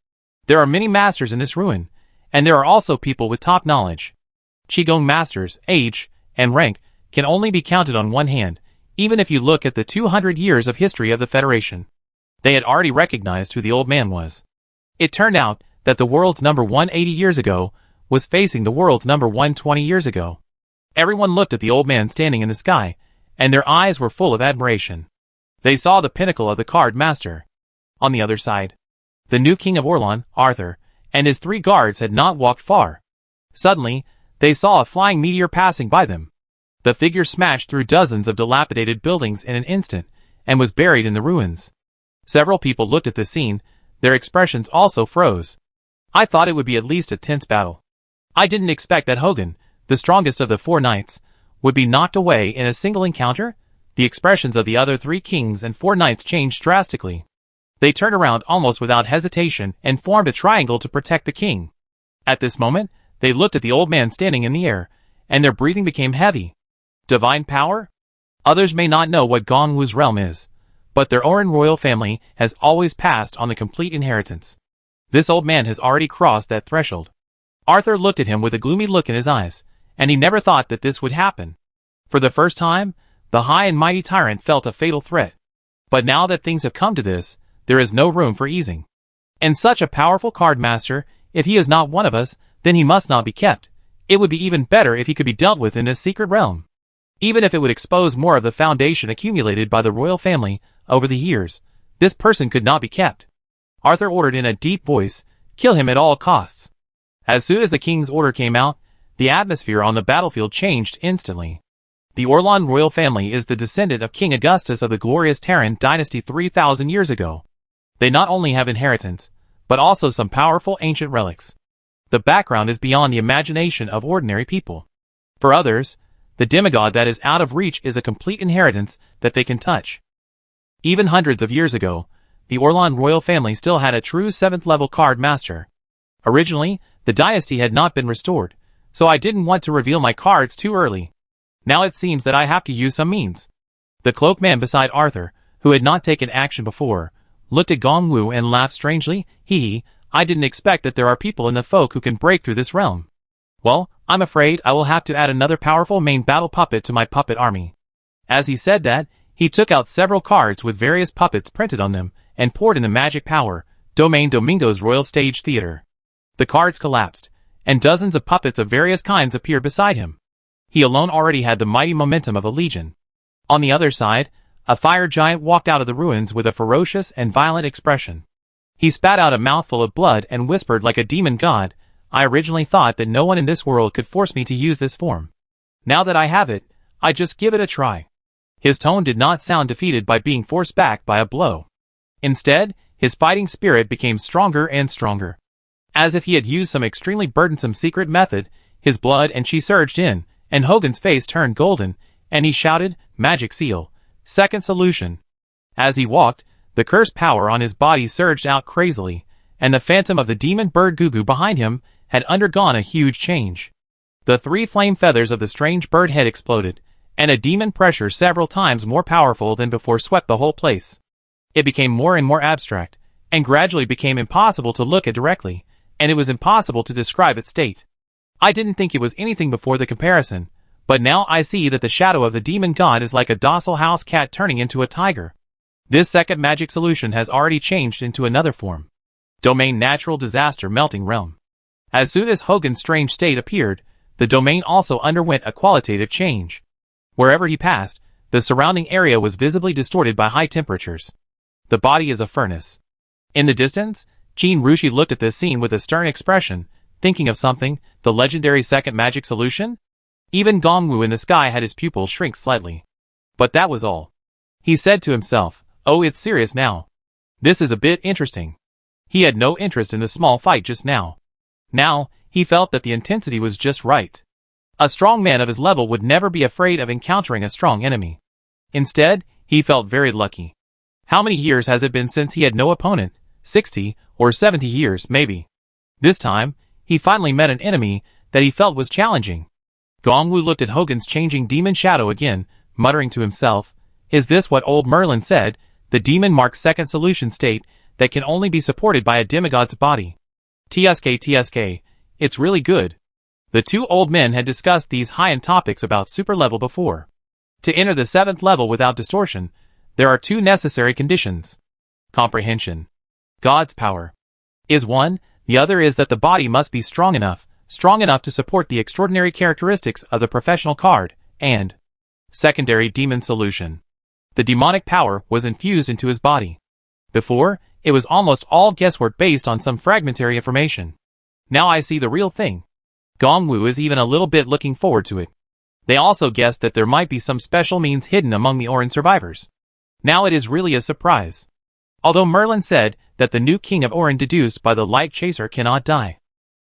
There are many masters in this ruin, and there are also people with top knowledge. Qigong masters, age, and rank can only be counted on one hand, even if you look at the 200 years of history of the Federation. They had already recognized who the old man was. It turned out that the world's #1 80 years ago was facing the world's #1 20 years ago. Everyone looked at the old man standing in the sky, and their eyes were full of admiration. They saw the pinnacle of the card master. On the other side, the new king of Orlan, Arthur, and his 3 guards had not walked far. Suddenly, they saw a flying meteor passing by them. The figure smashed through dozens of dilapidated buildings in an instant, and was buried in the ruins. Several people looked at the scene, their expressions also froze. I thought it would be at least a tense battle. I didn't expect that Hogan, the strongest of the 4 knights, would be knocked away in a single encounter. The expressions of the other 3 kings and 4 knights changed drastically. They turned around almost without hesitation and formed a triangle to protect the king. At this moment, they looked at the old man standing in the air, and their breathing became heavy. Divine power? Others may not know what Gong Wu's realm is, but their Oran royal family has always passed on the complete inheritance. This old man has already crossed that threshold. Arthur looked at him with a gloomy look in his eyes, and he never thought that this would happen. For the first time, the high and mighty tyrant felt a fatal threat. But now that things have come to this, there is no room for easing. And such a powerful card master, if he is not one of us, then he must not be kept. It would be even better if he could be dealt with in this secret realm. Even if it would expose more of the foundation accumulated by the royal family over the years, this person could not be kept. Arthur ordered in a deep voice, kill him at all costs. As soon as the king's order came out, the atmosphere on the battlefield changed instantly. The Orlan royal family is the descendant of King Augustus of the glorious Terran dynasty 3,000 years ago. They not only have inheritance, but also some powerful ancient relics. The background is beyond the imagination of ordinary people. For others, the demigod that is out of reach is a complete inheritance that they can touch. Even hundreds of years ago, the Orlan royal family still had a true 7th-level card master. Originally, the dynasty had not been restored, so I didn't want to reveal my cards too early. Now it seems that I have to use some means. The cloaked man beside Arthur, who had not taken action before, looked at Gong Wu and laughed strangely. I didn't expect that there are people in the folk who can break through this realm. Well, I'm afraid I will have to add another powerful main battle puppet to my puppet army. As he said that, he took out several cards with various puppets printed on them, and poured in the magic power, Domain Domingo's Royal Stage Theater. The cards collapsed, and dozens of puppets of various kinds appeared beside him. He alone already had the mighty momentum of a legion. On the other side, a fire giant walked out of the ruins with a ferocious and violent expression. He spat out a mouthful of blood and whispered like a demon god, "I originally thought that no one in this world could force me to use this form. Now that I have it, I just give it a try." His tone did not sound defeated by being forced back by a blow. Instead, his fighting spirit became stronger and stronger. As if he had used some extremely burdensome secret method, his blood and chi surged in, and Hogan's face turned golden, and he shouted, "Magic seal. Second solution." As he walked, the cursed power on his body surged out crazily, and the phantom of the demon bird Gugu behind him had undergone a huge change. The 3 flame feathers of the strange bird head exploded, and a demon pressure several times more powerful than before swept the whole place. It became more and more abstract, and gradually became impossible to look at directly, and it was impossible to describe its state. I didn't think it was anything before the comparison, but now I see that the shadow of the demon god is like a docile house cat turning into a tiger. This second magic solution has already changed into another form. Domain Natural Disaster Melting Realm. As soon as Hogan's strange state appeared, the domain also underwent a qualitative change. Wherever he passed, the surrounding area was visibly distorted by high temperatures. The body is a furnace. In the distance, Jin Rushi looked at this scene with a stern expression, thinking of something, the legendary second magic solution? Even Gongwu in the sky had his pupils shrink slightly. But that was all. He said to himself, "Oh, it's serious now. This is a bit interesting." He had no interest in the small fight just now. Now, he felt that the intensity was just right. A strong man of his level would never be afraid of encountering a strong enemy. Instead, he felt very lucky. How many years has it been since he had no opponent? 60 or 70 years, maybe. This time, he finally met an enemy that he felt was challenging. Gongwu looked at Hogan's changing demon shadow again, muttering to himself, "Is this what old Merlin said, the demon marks second solution state that can only be supported by a demigod's body? TSK, it's really good." The 2 old men had discussed these high-end topics about super level before. To enter the 7th level without distortion, there are 2 necessary conditions. Comprehension. God's power is one, the other is that the body must be strong enough to support the extraordinary characteristics of the professional card, and secondary demon solution. The demonic power was infused into his body. Before, it was almost all guesswork based on some fragmentary information. Now I see the real thing. Gongwu is even a little bit looking forward to it. They also guessed that there might be some special means hidden among the Orin survivors. Now it is really a surprise. Although Merlin said that the new king of Orin deduced by the light chaser cannot die.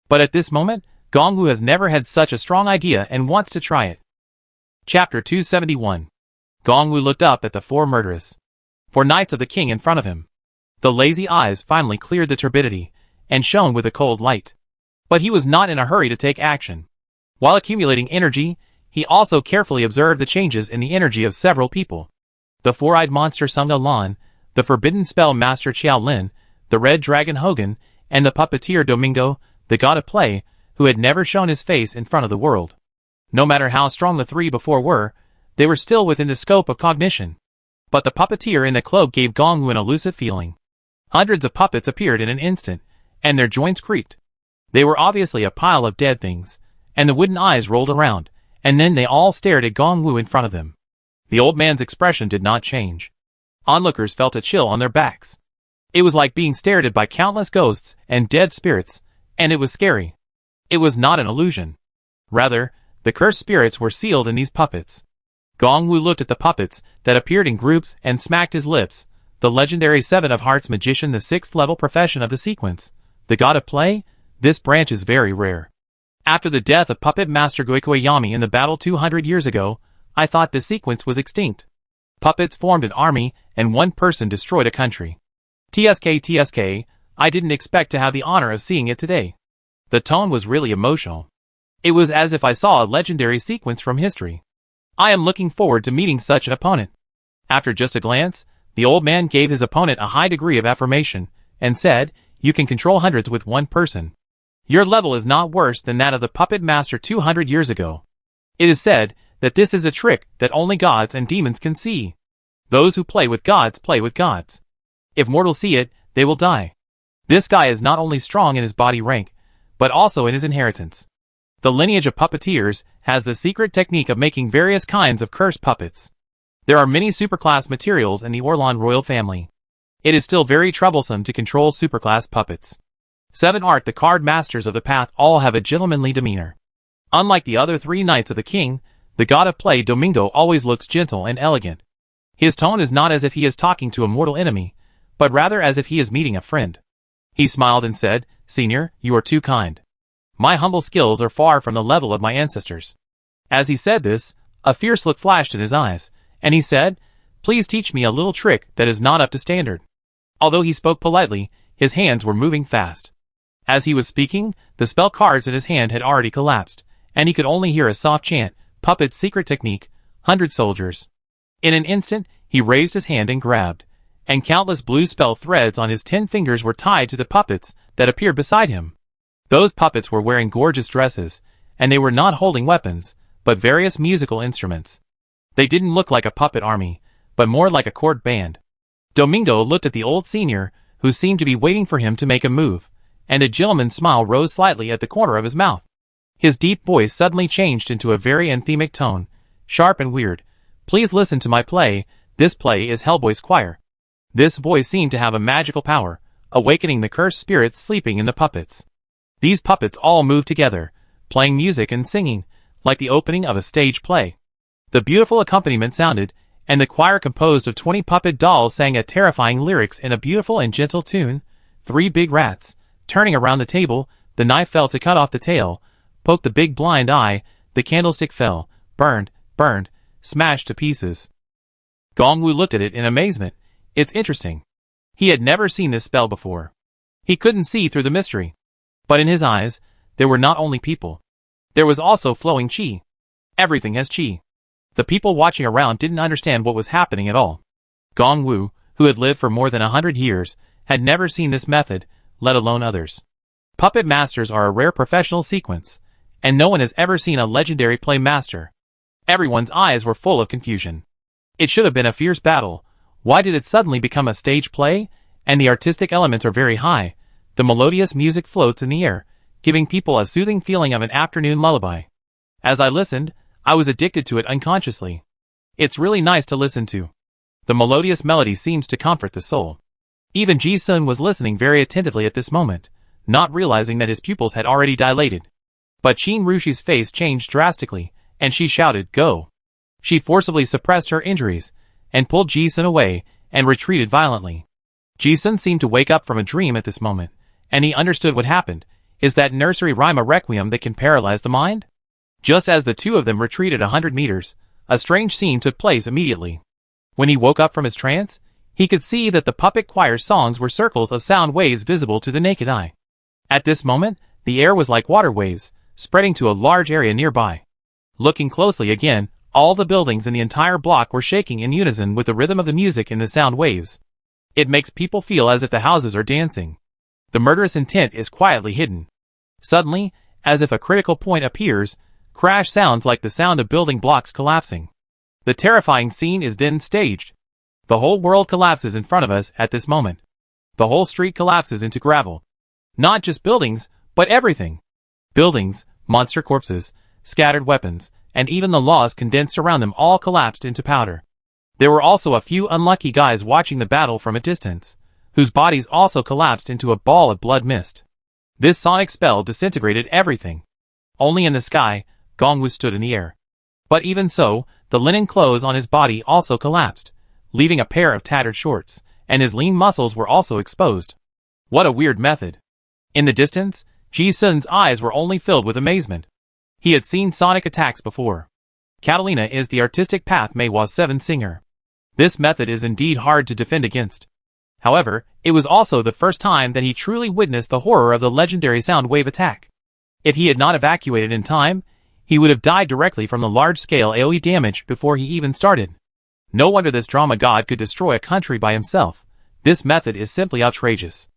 But at this moment, Gongwu has never had such a strong idea and wants to try it. Chapter 271. Gongwu looked up at the 4 murderous knights of the king in front of him. The lazy eyes finally cleared the turbidity, and shone with a cold light. But he was not in a hurry to take action. While accumulating energy, he also carefully observed the changes in the energy of several people. The 4-eyed monster Sunga Lan, the forbidden spell master Qiao Lin, the red dragon Hogan, and the puppeteer Domingo, the god of play, who had never shown his face in front of the world. No matter how strong the 3 before were, they were still within the scope of cognition. But the puppeteer in the cloak gave Gongwu an elusive feeling. Hundreds of puppets appeared in an instant, and their joints creaked. They were obviously a pile of dead things, and the wooden eyes rolled around, and then they all stared at Gongwu in front of them. The old man's expression did not change. Onlookers felt a chill on their backs. It was like being stared at by countless ghosts and dead spirits, and it was scary. It was not an illusion. Rather, the cursed spirits were sealed in these puppets. Gongwu looked at the puppets that appeared in groups and smacked his lips. The legendary 7 of Hearts magician, the 6th level profession of the sequence. The god of play? This branch is very rare. After the death of puppet master Goikoyami in the battle 200 years ago, I thought the sequence was extinct. Puppets formed an army, and one person destroyed a country. TSK, I didn't expect to have the honor of seeing it today. The tone was really emotional. It was as if I saw a legendary sequence from history. I am looking forward to meeting such an opponent. After just a glance, the old man gave his opponent a high degree of affirmation, and said, you can control hundreds with one person. Your level is not worse than that of the puppet master 200 years ago. It is said that this is a trick that only gods and demons can see. Those who play with gods play with gods. If mortals see it, they will die. This guy is not only strong in his body rank, but also in his inheritance. The lineage of puppeteers has the secret technique of making various kinds of cursed puppets. There are many superclass materials in the Orlon royal family. It is still very troublesome to control superclass puppets. 7 Art the card masters of the path all have a gentlemanly demeanor. Unlike the other 3 knights of the king, the god of play Domingo always looks gentle and elegant. His tone is not as if he is talking to a mortal enemy, but rather as if he is meeting a friend. He smiled and said, "Senior, you are too kind. My humble skills are far from the level of my ancestors." As he said this, a fierce look flashed in his eyes, and he said, "Please teach me a little trick that is not up to standard." Although he spoke politely, his hands were moving fast. As he was speaking, the spell cards in his hand had already collapsed, and he could only hear a soft chant, "Puppet's secret technique, 100 soldiers." In an instant, he raised his hand and grabbed, and countless blue spell threads on his 10 fingers were tied to the puppets that appeared beside him. Those puppets were wearing gorgeous dresses, and they were not holding weapons, but various musical instruments. They didn't look like a puppet army, but more like a court band. Domingo looked at the old senior, who seemed to be waiting for him to make a move, and a gentleman's smile rose slightly at the corner of his mouth. His deep voice suddenly changed into a very anthemic tone, sharp and weird. "Please listen to my play. This play is Hellboy's Choir." This voice seemed to have a magical power, awakening the cursed spirits sleeping in the puppets. These puppets all moved together, playing music and singing, like the opening of a stage play. The beautiful accompaniment sounded, and the choir composed of 20 puppet dolls sang a terrifying lyrics in a beautiful and gentle tune. 3 big rats, turning around the table, the knife fell to cut off the tail, poked the big blind eye, the candlestick fell, burned, smashed to pieces. Gongwu looked at it in amazement. It's interesting. He had never seen this spell before. He couldn't see through the mystery. But in his eyes, there were not only people. There was also flowing qi. Everything has qi. The people watching around didn't understand what was happening at all. Gongwu, who had lived for more than 100 years, had never seen this method, let alone others. Puppet masters are a rare professional sequence, and no one has ever seen a legendary play master. Everyone's eyes were full of confusion. It should have been a fierce battle. Why did it suddenly become a stage play? And the artistic elements are very high. The melodious music floats in the air, giving people a soothing feeling of an afternoon lullaby. As I listened, I was addicted to it unconsciously. It's really nice to listen to. The melodious melody seems to comfort the soul. Even Ji-sun was listening very attentively at this moment, not realizing that his pupils had already dilated. But Qin Rushi's face changed drastically, and she shouted, "Go!" She forcibly suppressed her injuries, and pulled Ji-sun away, and retreated violently. Ji-sun seemed to wake up from a dream at this moment, and he understood what happened. Is that nursery rhyme a requiem that can paralyze the mind? Just as the two of them retreated 100 meters, a strange scene took place immediately. When he woke up from his trance, he could see that the puppet choir's songs were circles of sound waves visible to the naked eye. At this moment, the air was like water waves, spreading to a large area nearby. Looking closely again, all the buildings in the entire block were shaking in unison with the rhythm of the music in the sound waves. It makes people feel as if the houses are dancing. The murderous intent is quietly hidden. Suddenly, as if a critical point appears, crash sounds like the sound of building blocks collapsing. The terrifying scene is then staged. The whole world collapses in front of us at this moment. The whole street collapses into gravel. Not just buildings, but everything. Buildings, monster corpses, scattered weapons, and even the laws condensed around them all collapsed into powder. There were also a few unlucky guys watching the battle from a distance, whose bodies also collapsed into a ball of blood mist. This sonic spell disintegrated everything. Only in the sky, Gongwu stood in the air. But even so, the linen clothes on his body also collapsed, leaving a pair of tattered shorts, and his lean muscles were also exposed. What a weird method. In the distance, Ji-sun's eyes were only filled with amazement. He had seen sonic attacks before. Catalina is the artistic path Meiwa's 7 singer. This method is indeed hard to defend against. However, it was also the first time that he truly witnessed the horror of the legendary sound wave attack. If he had not evacuated in time, he would have died directly from the large-scale AoE damage before he even started. No wonder this drama god could destroy a country by himself. This method is simply outrageous.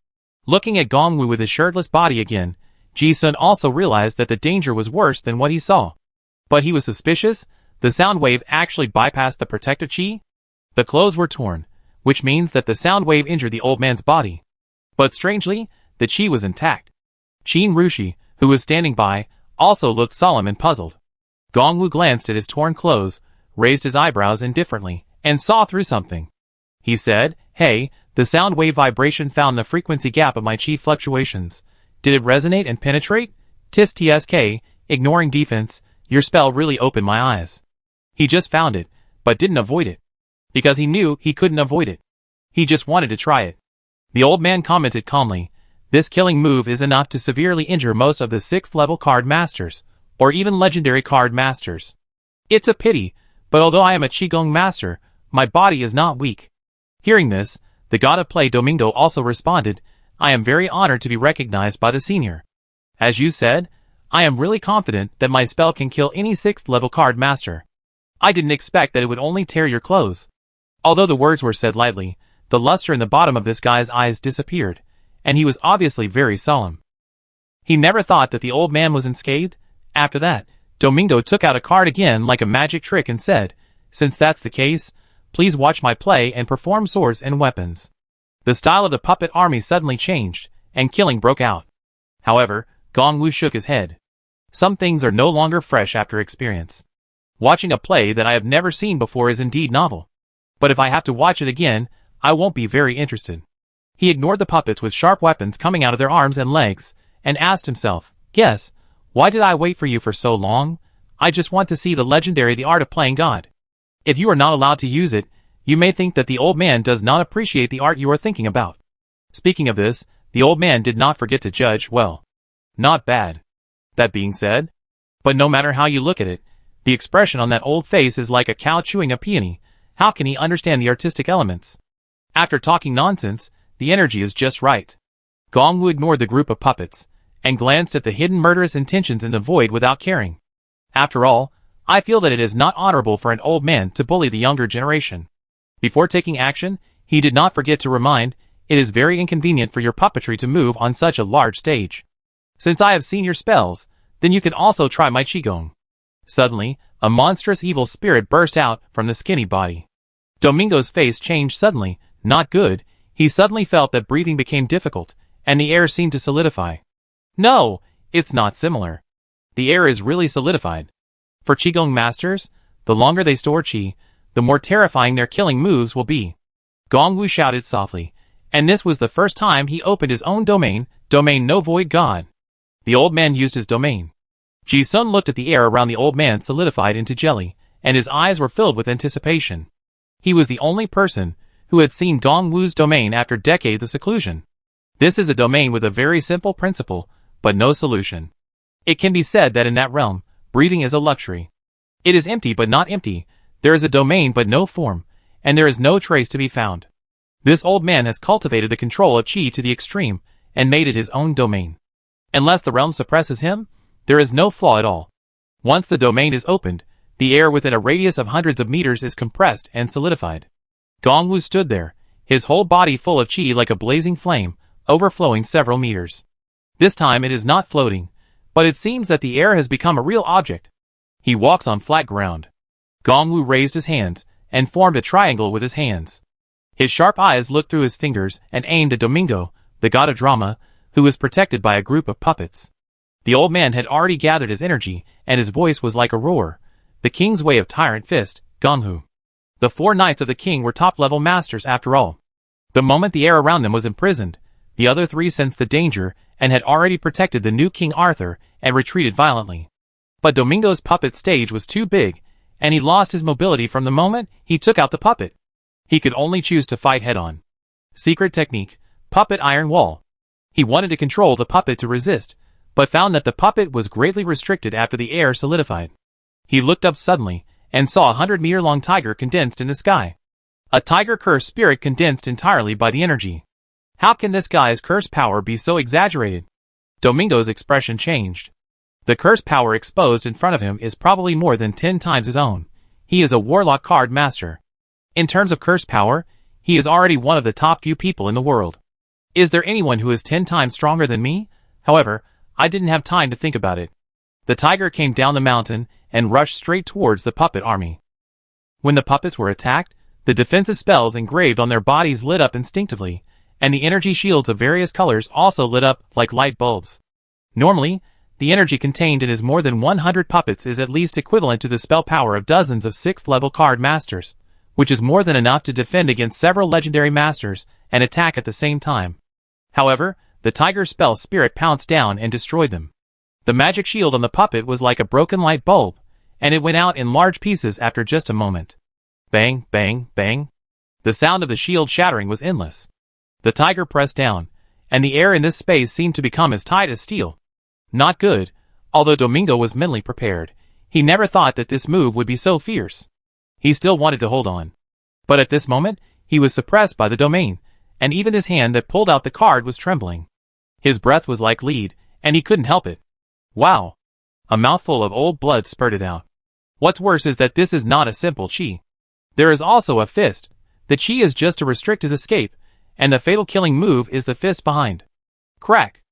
Looking at Gongwu with his shirtless body again, Ji-sun also realized that the danger was worse than what he saw. But he was suspicious. The sound wave actually bypassed the protective chi? The clothes were torn, which means that the sound wave injured the old man's body. But strangely, the chi was intact. Qin Rushi, who was standing by, also looked solemn and puzzled. Gongwu glanced at his torn clothes, raised his eyebrows indifferently, and saw through something. He said, "Hey, the sound wave vibration found the frequency gap of my chi fluctuations. Did it resonate and penetrate? Tsk, ignoring defense, your spell really opened my eyes." He just found it, but didn't avoid it. Because he knew he couldn't avoid it. He just wanted to try it. The old man commented calmly, "This killing move is enough to severely injure most of the 6th level card masters, or even legendary card masters. It's a pity, but although I am a Qigong master, my body is not weak." Hearing this, the god of play Domingo also responded, "I am very honored to be recognized by the senior. As you said, I am really confident that my spell can kill any 6th level card master. I didn't expect that it would only tear your clothes." Although the words were said lightly, the luster in the bottom of this guy's eyes disappeared, and he was obviously very solemn. He never thought that the old man was unscathed. After that, Domingo took out a card again like a magic trick and said, "Since that's the case, please watch my play and perform swords and weapons." The style of the puppet army suddenly changed, and killing broke out. However, Gongwu shook his head. Some things are no longer fresh after experience. Watching a play that I have never seen before is indeed novel. But if I have to watch it again, I won't be very interested. He ignored the puppets with sharp weapons coming out of their arms and legs, and asked himself, "Yes, why did I wait for you for so long? I just want to see the legendary The Art of Playing God. If you are not allowed to use it, you may think that the old man does not appreciate the art you are thinking about." Speaking of this, the old man did not forget to judge, well. Not bad. That being said, but no matter how you look at it, the expression on that old face is like a cow chewing a peony. How can he understand the artistic elements? After talking nonsense, the energy is just right. Gongwu ignored the group of puppets, and glanced at the hidden murderous intentions in the void without caring. After all, I feel that it is not honorable for an old man to bully the younger generation. Before taking action, he did not forget to remind, "It is very inconvenient for your puppetry to move on such a large stage. Since I have seen your spells, then you can also try my Qigong." Suddenly, a monstrous evil spirit burst out from the skinny body. Domingo's face changed suddenly, not good. He suddenly felt that breathing became difficult, and the air seemed to solidify. No, it's not similar. The air is really solidified. For Qigong masters, the longer they store Qi, the more terrifying their killing moves will be. Gongwu shouted softly, and this was the first time he opened his own domain no void god. The old man used his domain. Ji-sun looked at the air around the old man solidified into jelly, and his eyes were filled with anticipation. He was the only person who had seen Gongwu's domain after decades of seclusion. This is a domain with a very simple principle, but no solution. It can be said that in that realm, breathing is a luxury. It is empty but not empty, there is a domain but no form, and there is no trace to be found. This old man has cultivated the control of Qi to the extreme, and made it his own domain. Unless the realm suppresses him, there is no flaw at all. Once the domain is opened, the air within a radius of hundreds of meters is compressed and solidified. Gongwu stood there, his whole body full of Qi like a blazing flame, overflowing several meters. This time it is not floating, but it seems that the air has become a real object. He walks on flat ground. Gongwu raised his hands, and formed a triangle with his hands. His sharp eyes looked through his fingers and aimed at Domingo, the god of drama, who was protected by a group of puppets. The old man had already gathered his energy, and his voice was like a roar. The king's way of tyrant fist, Gonghu. The 4 knights of the king were top-level masters after all. The moment the air around them was imprisoned, the other 3 sensed the danger and had already protected the new King Arthur and retreated violently. But Domingo's puppet stage was too big, and he lost his mobility from the moment he took out the puppet. He could only choose to fight head-on. Secret technique, puppet iron wall. He wanted to control the puppet to resist, but found that the puppet was greatly restricted after the air solidified. He looked up suddenly, and saw a 100-meter-long tiger condensed in the sky. A tiger-cursed spirit condensed entirely by the energy. How can this guy's curse power be so exaggerated? Domingo's expression changed. The curse power exposed in front of him is probably more than 10 times his own. He is a warlock card master. In terms of curse power, he is already one of the top few people in the world. Is there anyone who is 10 times stronger than me? However, I didn't have time to think about it. The tiger came down the mountain and rushed straight towards the puppet army. When the puppets were attacked, the defensive spells engraved on their bodies lit up instinctively, and the energy shields of various colors also lit up like light bulbs. Normally, the energy contained in his more than 100 puppets is at least equivalent to the spell power of dozens of 6th level card masters, which is more than enough to defend against several legendary masters and attack at the same time. However, the tiger's spell spirit pounced down and destroyed them. The magic shield on the puppet was like a broken light bulb, and it went out in large pieces after just a moment. Bang, bang, bang. The sound of the shield shattering was endless. The tiger pressed down, and the air in this space seemed to become as tight as steel. Not good, although Domingo was mentally prepared. He never thought that this move would be so fierce. He still wanted to hold on. But at this moment, he was suppressed by the domain, and even his hand that pulled out the card was trembling. His breath was like lead, and he couldn't help it. Wow! A mouthful of old blood spurted out. What's worse is that this is not a simple chi. There is also a fist. The chi is just to restrict his escape, and the fatal killing move is the fist behind. Crack!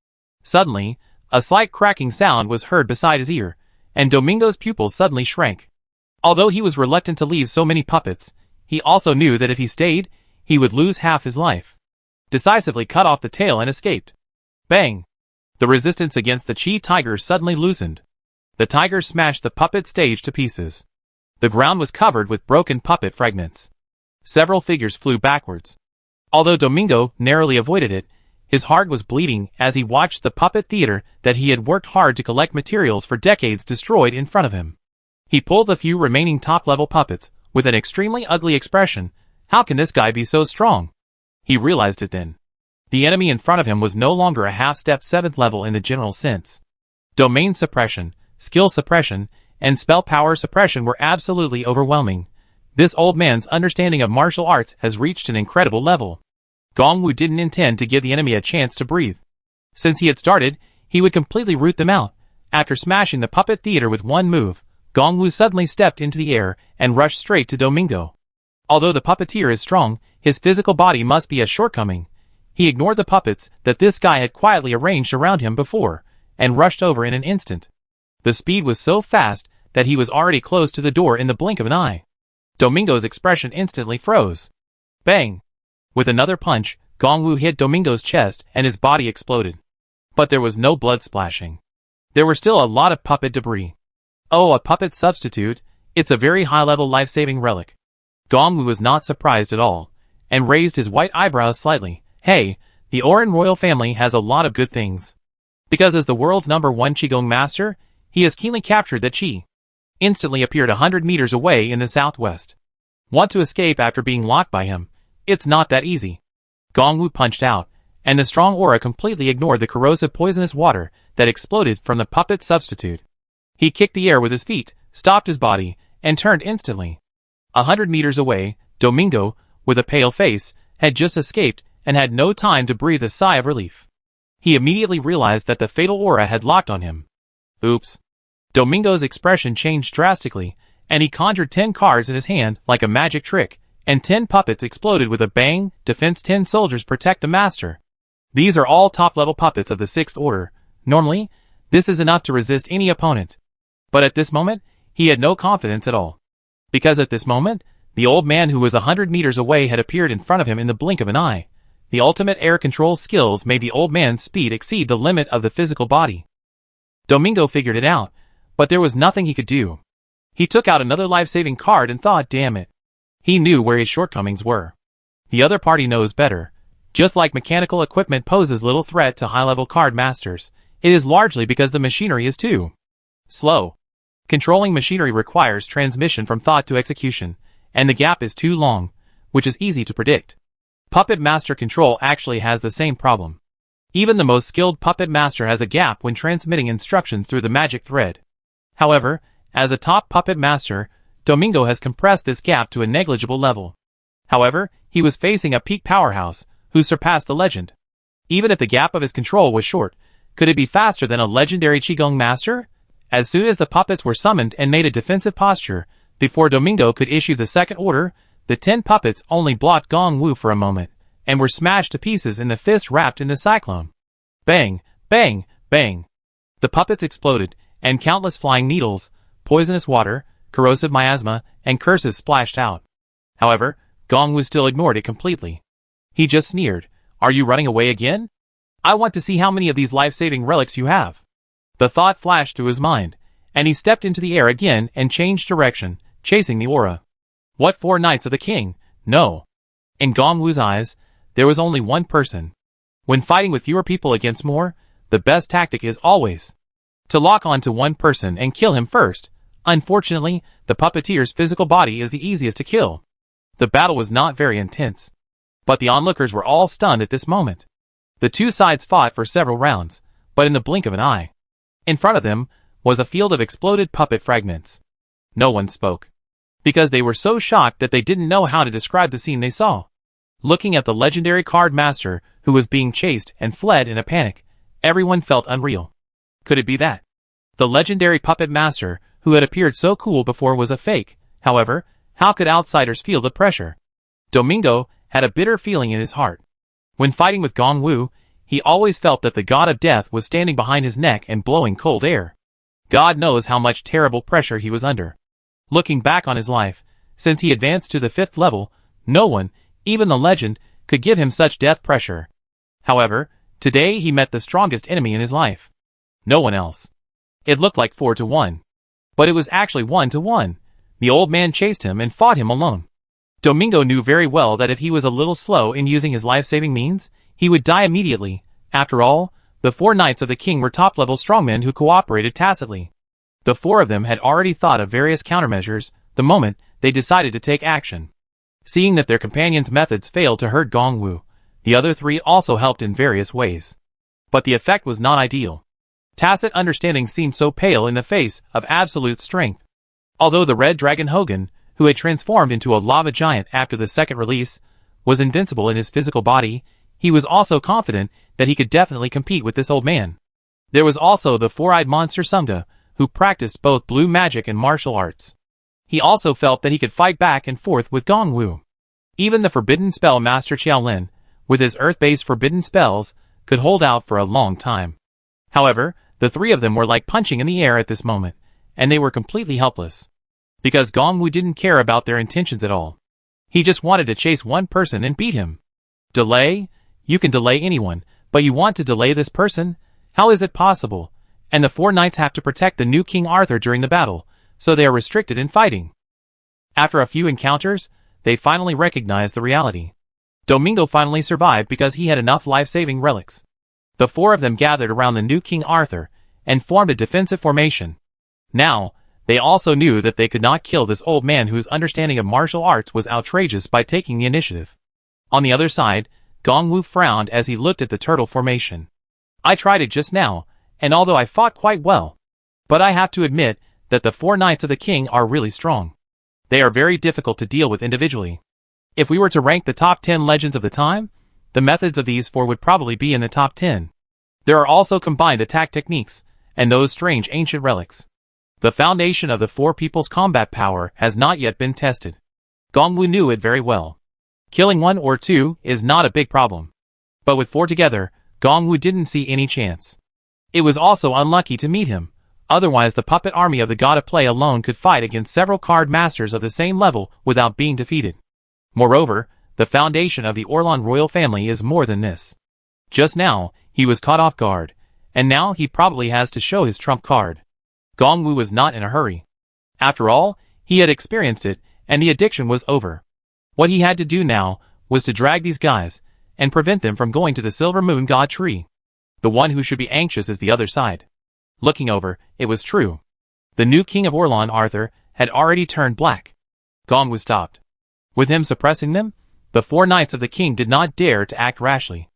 Suddenly, a slight cracking sound was heard beside his ear, and Domingo's pupils suddenly shrank. Although he was reluctant to leave so many puppets, he also knew that if he stayed, he would lose half his life. Decisively cut off the tail and escaped. Bang! The resistance against the chi tiger suddenly loosened. The tiger smashed the puppet stage to pieces. The ground was covered with broken puppet fragments. Several figures flew backwards. Although Domingo narrowly avoided it, his heart was bleeding as he watched the puppet theater that he had worked hard to collect materials for decades destroyed in front of him. He pulled the few remaining top-level puppets with an extremely ugly expression. How can this guy be so strong? He realized it then. The enemy in front of him was no longer a half-step 7th level in the general sense. Domain suppression, skill suppression, and spell power suppression were absolutely overwhelming. This old man's understanding of martial arts has reached an incredible level. Gongwu didn't intend to give the enemy a chance to breathe. Since he had started, he would completely root them out. After smashing the puppet theater with one move, Gongwu suddenly stepped into the air and rushed straight to Domingo. Although the puppeteer is strong, his physical body must be a shortcoming. He ignored the puppets that this guy had quietly arranged around him before, and rushed over in an instant. The speed was so fast that he was already close to the door in the blink of an eye. Domingo's expression instantly froze. Bang! With another punch, Gongwu hit Domingo's chest and his body exploded. But there was no blood splashing. There were still a lot of puppet debris. Oh, a puppet substitute, it's a very high-level life-saving relic. Gongwu was not surprised at all, and raised his white eyebrows slightly. Hey, the Oran royal family has a lot of good things. Because as the world's #1 Qigong master, he has keenly captured that Qi. Instantly appeared 100 meters away in the southwest. Want to escape after being locked by him? It's not that easy. Gongwu punched out, and the strong aura completely ignored the corrosive poisonous water that exploded from the puppet substitute. He kicked the air with his feet, stopped his body, and turned instantly. 100 meters away, Domingo, with a pale face, had just escaped and had no time to breathe a sigh of relief. He immediately realized that the fatal aura had locked on him. Oops. Domingo's expression changed drastically, and he conjured 10 cards in his hand like a magic trick, and 10 puppets exploded with a bang. Defense 10 soldiers protect the master. These are all top-level puppets of the 6th order. Normally, this is enough to resist any opponent. But at this moment, he had no confidence at all. Because at this moment, the old man who was 100 meters away had appeared in front of him in the blink of an eye. The ultimate air control skills made the old man's speed exceed the limit of the physical body. Domingo figured it out, but there was nothing he could do. He took out another life-saving card and thought, damn it. He knew where his shortcomings were. The other party knows better. Just like mechanical equipment poses little threat to high-level card masters, it is largely because the machinery is too slow. Controlling machinery requires transmission from thought to execution, and the gap is too long, which is easy to predict. Puppet Master Control actually has the same problem. Even the most skilled puppet master has a gap when transmitting instructions through the magic thread. However, as a top puppet master, Domingo has compressed this gap to a negligible level. However, he was facing a peak powerhouse, who surpassed the legend. Even if the gap of his control was short, could it be faster than a legendary Qigong master? As soon as the puppets were summoned and made a defensive posture, before Domingo could issue the second order, the 10 puppets only blocked Gongwu for a moment, and were smashed to pieces in the fist wrapped in the cyclone. Bang, bang, bang. The puppets exploded, and countless flying needles, poisonous water, corrosive miasma, and curses splashed out. However, Gongwu still ignored it completely. He just sneered. Are you running away again? I want to see how many of these life-saving relics you have. The thought flashed through his mind, and he stepped into the air again and changed direction, chasing the aura. What 4 Knights of the King? No. In Gongwu's eyes, there was only one person. When fighting with fewer people against more, the best tactic is always to lock on to one person and kill him first. Unfortunately, the puppeteer's physical body is the easiest to kill. The battle was not very intense, but the onlookers were all stunned at this moment. The two sides fought for several rounds, but in the blink of an eye, in front of them was a field of exploded puppet fragments. No one spoke, because they were so shocked that they didn't know how to describe the scene they saw. Looking at the legendary card master who was being chased and fled in a panic, everyone felt unreal. Could it be that the legendary puppet master who had appeared so cool before was a fake? However, how could outsiders feel the pressure? Domingo had a bitter feeling in his heart. When fighting with Gongwu, he always felt that the god of death was standing behind his neck and blowing cold air. God knows how much terrible pressure he was under. Looking back on his life, since he advanced to the 5th level, no one, even the legend, could give him such death pressure. However, today he met the strongest enemy in his life. No one else. It looked like 4-1. But it was actually 1-1. The old man chased him and fought him alone. Domingo knew very well that if he was a little slow in using his life-saving means, he would die immediately. After all, the 4 Knights of the King were top-level strongmen who cooperated tacitly. The 4 of them had already thought of various countermeasures the moment they decided to take action. Seeing that their companions' methods failed to hurt Gongwu, the other 3 also helped in various ways. But the effect was not ideal. Tacit understanding seemed so pale in the face of absolute strength. Although the Red Dragon Hogan, who had transformed into a lava giant after the second release, was invincible in his physical body, he was also confident that he could definitely compete with this old man. There was also the 4-eyed monster Sumda, who practiced both blue magic and martial arts. He also felt that he could fight back and forth with Gongwu. Even the forbidden spell master Xiaolin, with his earth-based forbidden spells, could hold out for a long time. However, the 3 of them were like punching in the air at this moment, and they were completely helpless. Because Gongwu didn't care about their intentions at all. He just wanted to chase one person and beat him. Delay? You can delay anyone, but you want to delay this person? How is it possible? And the 4 knights have to protect the new King Arthur during the battle, so they are restricted in fighting. After a few encounters, they finally recognized the reality. Domingo finally survived because he had enough life-saving relics. The 4 of them gathered around the new King Arthur and formed a defensive formation. Now, they also knew that they could not kill this old man whose understanding of martial arts was outrageous by taking the initiative. On the other side, Gongwu frowned as he looked at the turtle formation. I tried it just now, and although I fought quite well, but I have to admit that the 4 Knights of the King are really strong. They are very difficult to deal with individually. If we were to rank the top 10 legends of the time, the methods of these 4 would probably be in the top 10. There are also combined attack techniques, and those strange ancient relics. The foundation of the 4 people's combat power has not yet been tested. Gongwu knew it very well. Killing 1 or 2 is not a big problem. But with 4 together, Gongwu didn't see any chance. It was also unlucky to meet him. Otherwise the puppet army of the God of Play alone could fight against several card masters of the same level without being defeated. Moreover, the foundation of the Orlan royal family is more than this. Just now, he was caught off guard, and now he probably has to show his trump card. Gongwu was not in a hurry. After all, he had experienced it, and the addiction was over. What he had to do now was to drag these guys, and prevent them from going to the Silver Moon God Tree. The one who should be anxious is the other side. Looking over, it was true. The new king of Orlan, Arthur, had already turned black. Gongwu stopped. With him suppressing them, the 4 knights of the king did not dare to act rashly.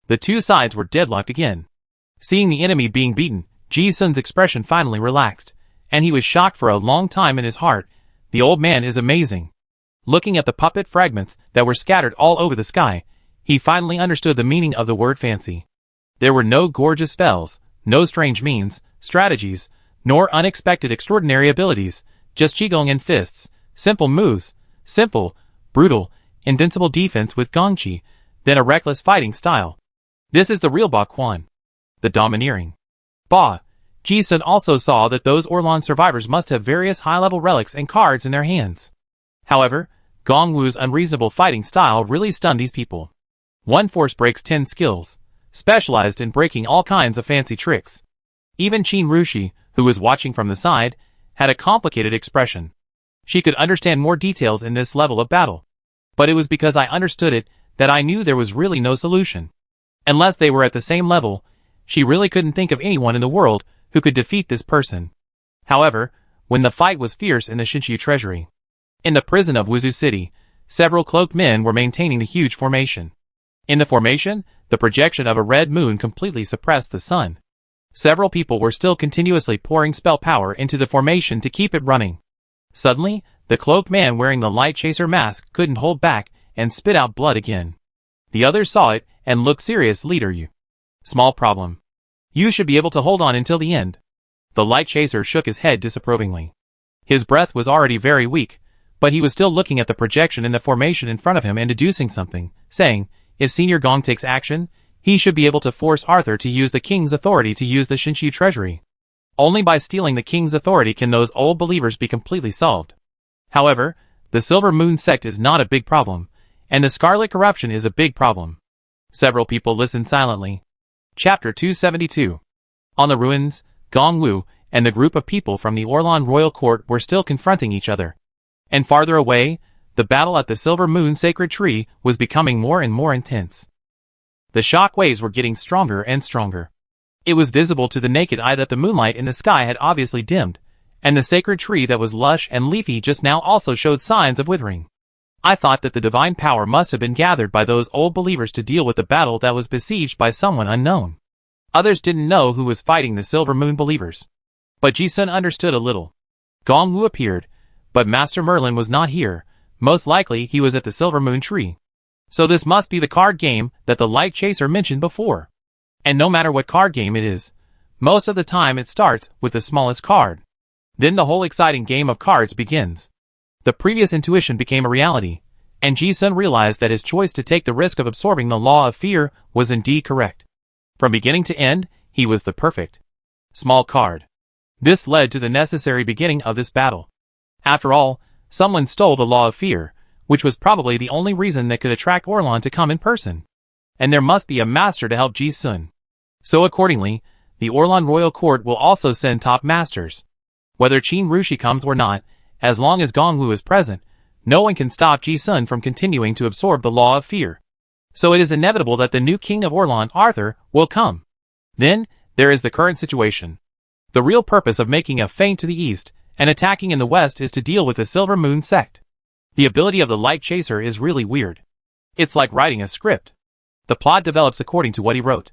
The 2 sides were deadlocked again. Seeing the enemy being beaten, Ji Sun's expression finally relaxed, and he was shocked for a long time in his heart. The old man is amazing. Looking at the puppet fragments that were scattered all over the sky, he finally understood the meaning of the word fancy. There were no gorgeous spells, no strange means, strategies, nor unexpected extraordinary abilities, just qigong and fists, simple moves, simple, brutal, invincible defense with gongqi, then a reckless fighting style. This is the real Ba Quan. The domineering. Ba. Ji-sun also saw that those Orlan survivors must have various high-level relics and cards in their hands. However, Gong Wu's unreasonable fighting style really stunned these people. One force breaks 10 skills, specialized in breaking all kinds of fancy tricks. Even Qin Rushi, who was watching from the side, had a complicated expression. She could understand more details in this level of battle. But it was because I understood it that I knew there was really no solution. Unless they were at the same level, she really couldn't think of anyone in the world who could defeat this person. However, when the fight was fierce in the Shinshu treasury, in the prison of Wuzu City, several cloaked men were maintaining the huge formation. In the formation, the projection of a red moon completely suppressed the sun. Several people were still continuously pouring spell power into the formation to keep it running. Suddenly, the cloaked man wearing the light chaser mask couldn't hold back and spit out blood again. The others saw it and looked serious. Leader, you. Small problem. You should be able to hold on until the end. The light chaser shook his head disapprovingly. His breath was already very weak, but he was still looking at the projection in the formation in front of him and deducing something, saying, if Senior Gong takes action, he should be able to force Arthur to use the king's authority to use the Shinshu treasury. Only by stealing the king's authority can those old believers be completely solved. However, the Silver Moon sect is not a big problem, and the Scarlet Corruption is a big problem. Several people listened silently. Chapter 272. On the ruins, Gong Wu and the group of people from the Orlan royal court were still confronting each other. And farther away, the battle at the Silver Moon sacred tree was becoming more and more intense. The shock waves were getting stronger and stronger. It was visible to the naked eye that the moonlight in the sky had obviously dimmed, and the sacred tree that was lush and leafy just now also showed signs of withering. I thought that the divine power must have been gathered by those old believers to deal with the battle that was besieged by someone unknown. Others didn't know who was fighting the Silver Moon believers. But Ji-sun understood a little. Gong Wu appeared, but Master Merlin was not here. Most likely he was at the Silver Moon tree. So this must be the card game that the Light Chaser mentioned before. And no matter what card game it is, most of the time it starts with the smallest card. Then the whole exciting game of cards begins. The previous intuition became a reality, and Ji-sun realized that his choice to take the risk of absorbing the law of fear was indeed correct. From beginning to end, he was the perfect small card. This led to the necessary beginning of this battle. After all, someone stole the law of fear, which was probably the only reason that could attract Orlan to come in person. And there must be a master to help Ji-sun. So accordingly, the Orlan royal court will also send top masters. Whether Qin Rushi comes or not, as long as Gong Wu is present, no one can stop Ji-sun from continuing to absorb the law of fear. So it is inevitable that the new king of Orlan, Arthur, will come. Then, there is the current situation. The real purpose of making a feint to the east and attacking in the west is to deal with the Silver Moon sect. The ability of the Light Chaser is really weird. It's like writing a script. The plot develops according to what he wrote.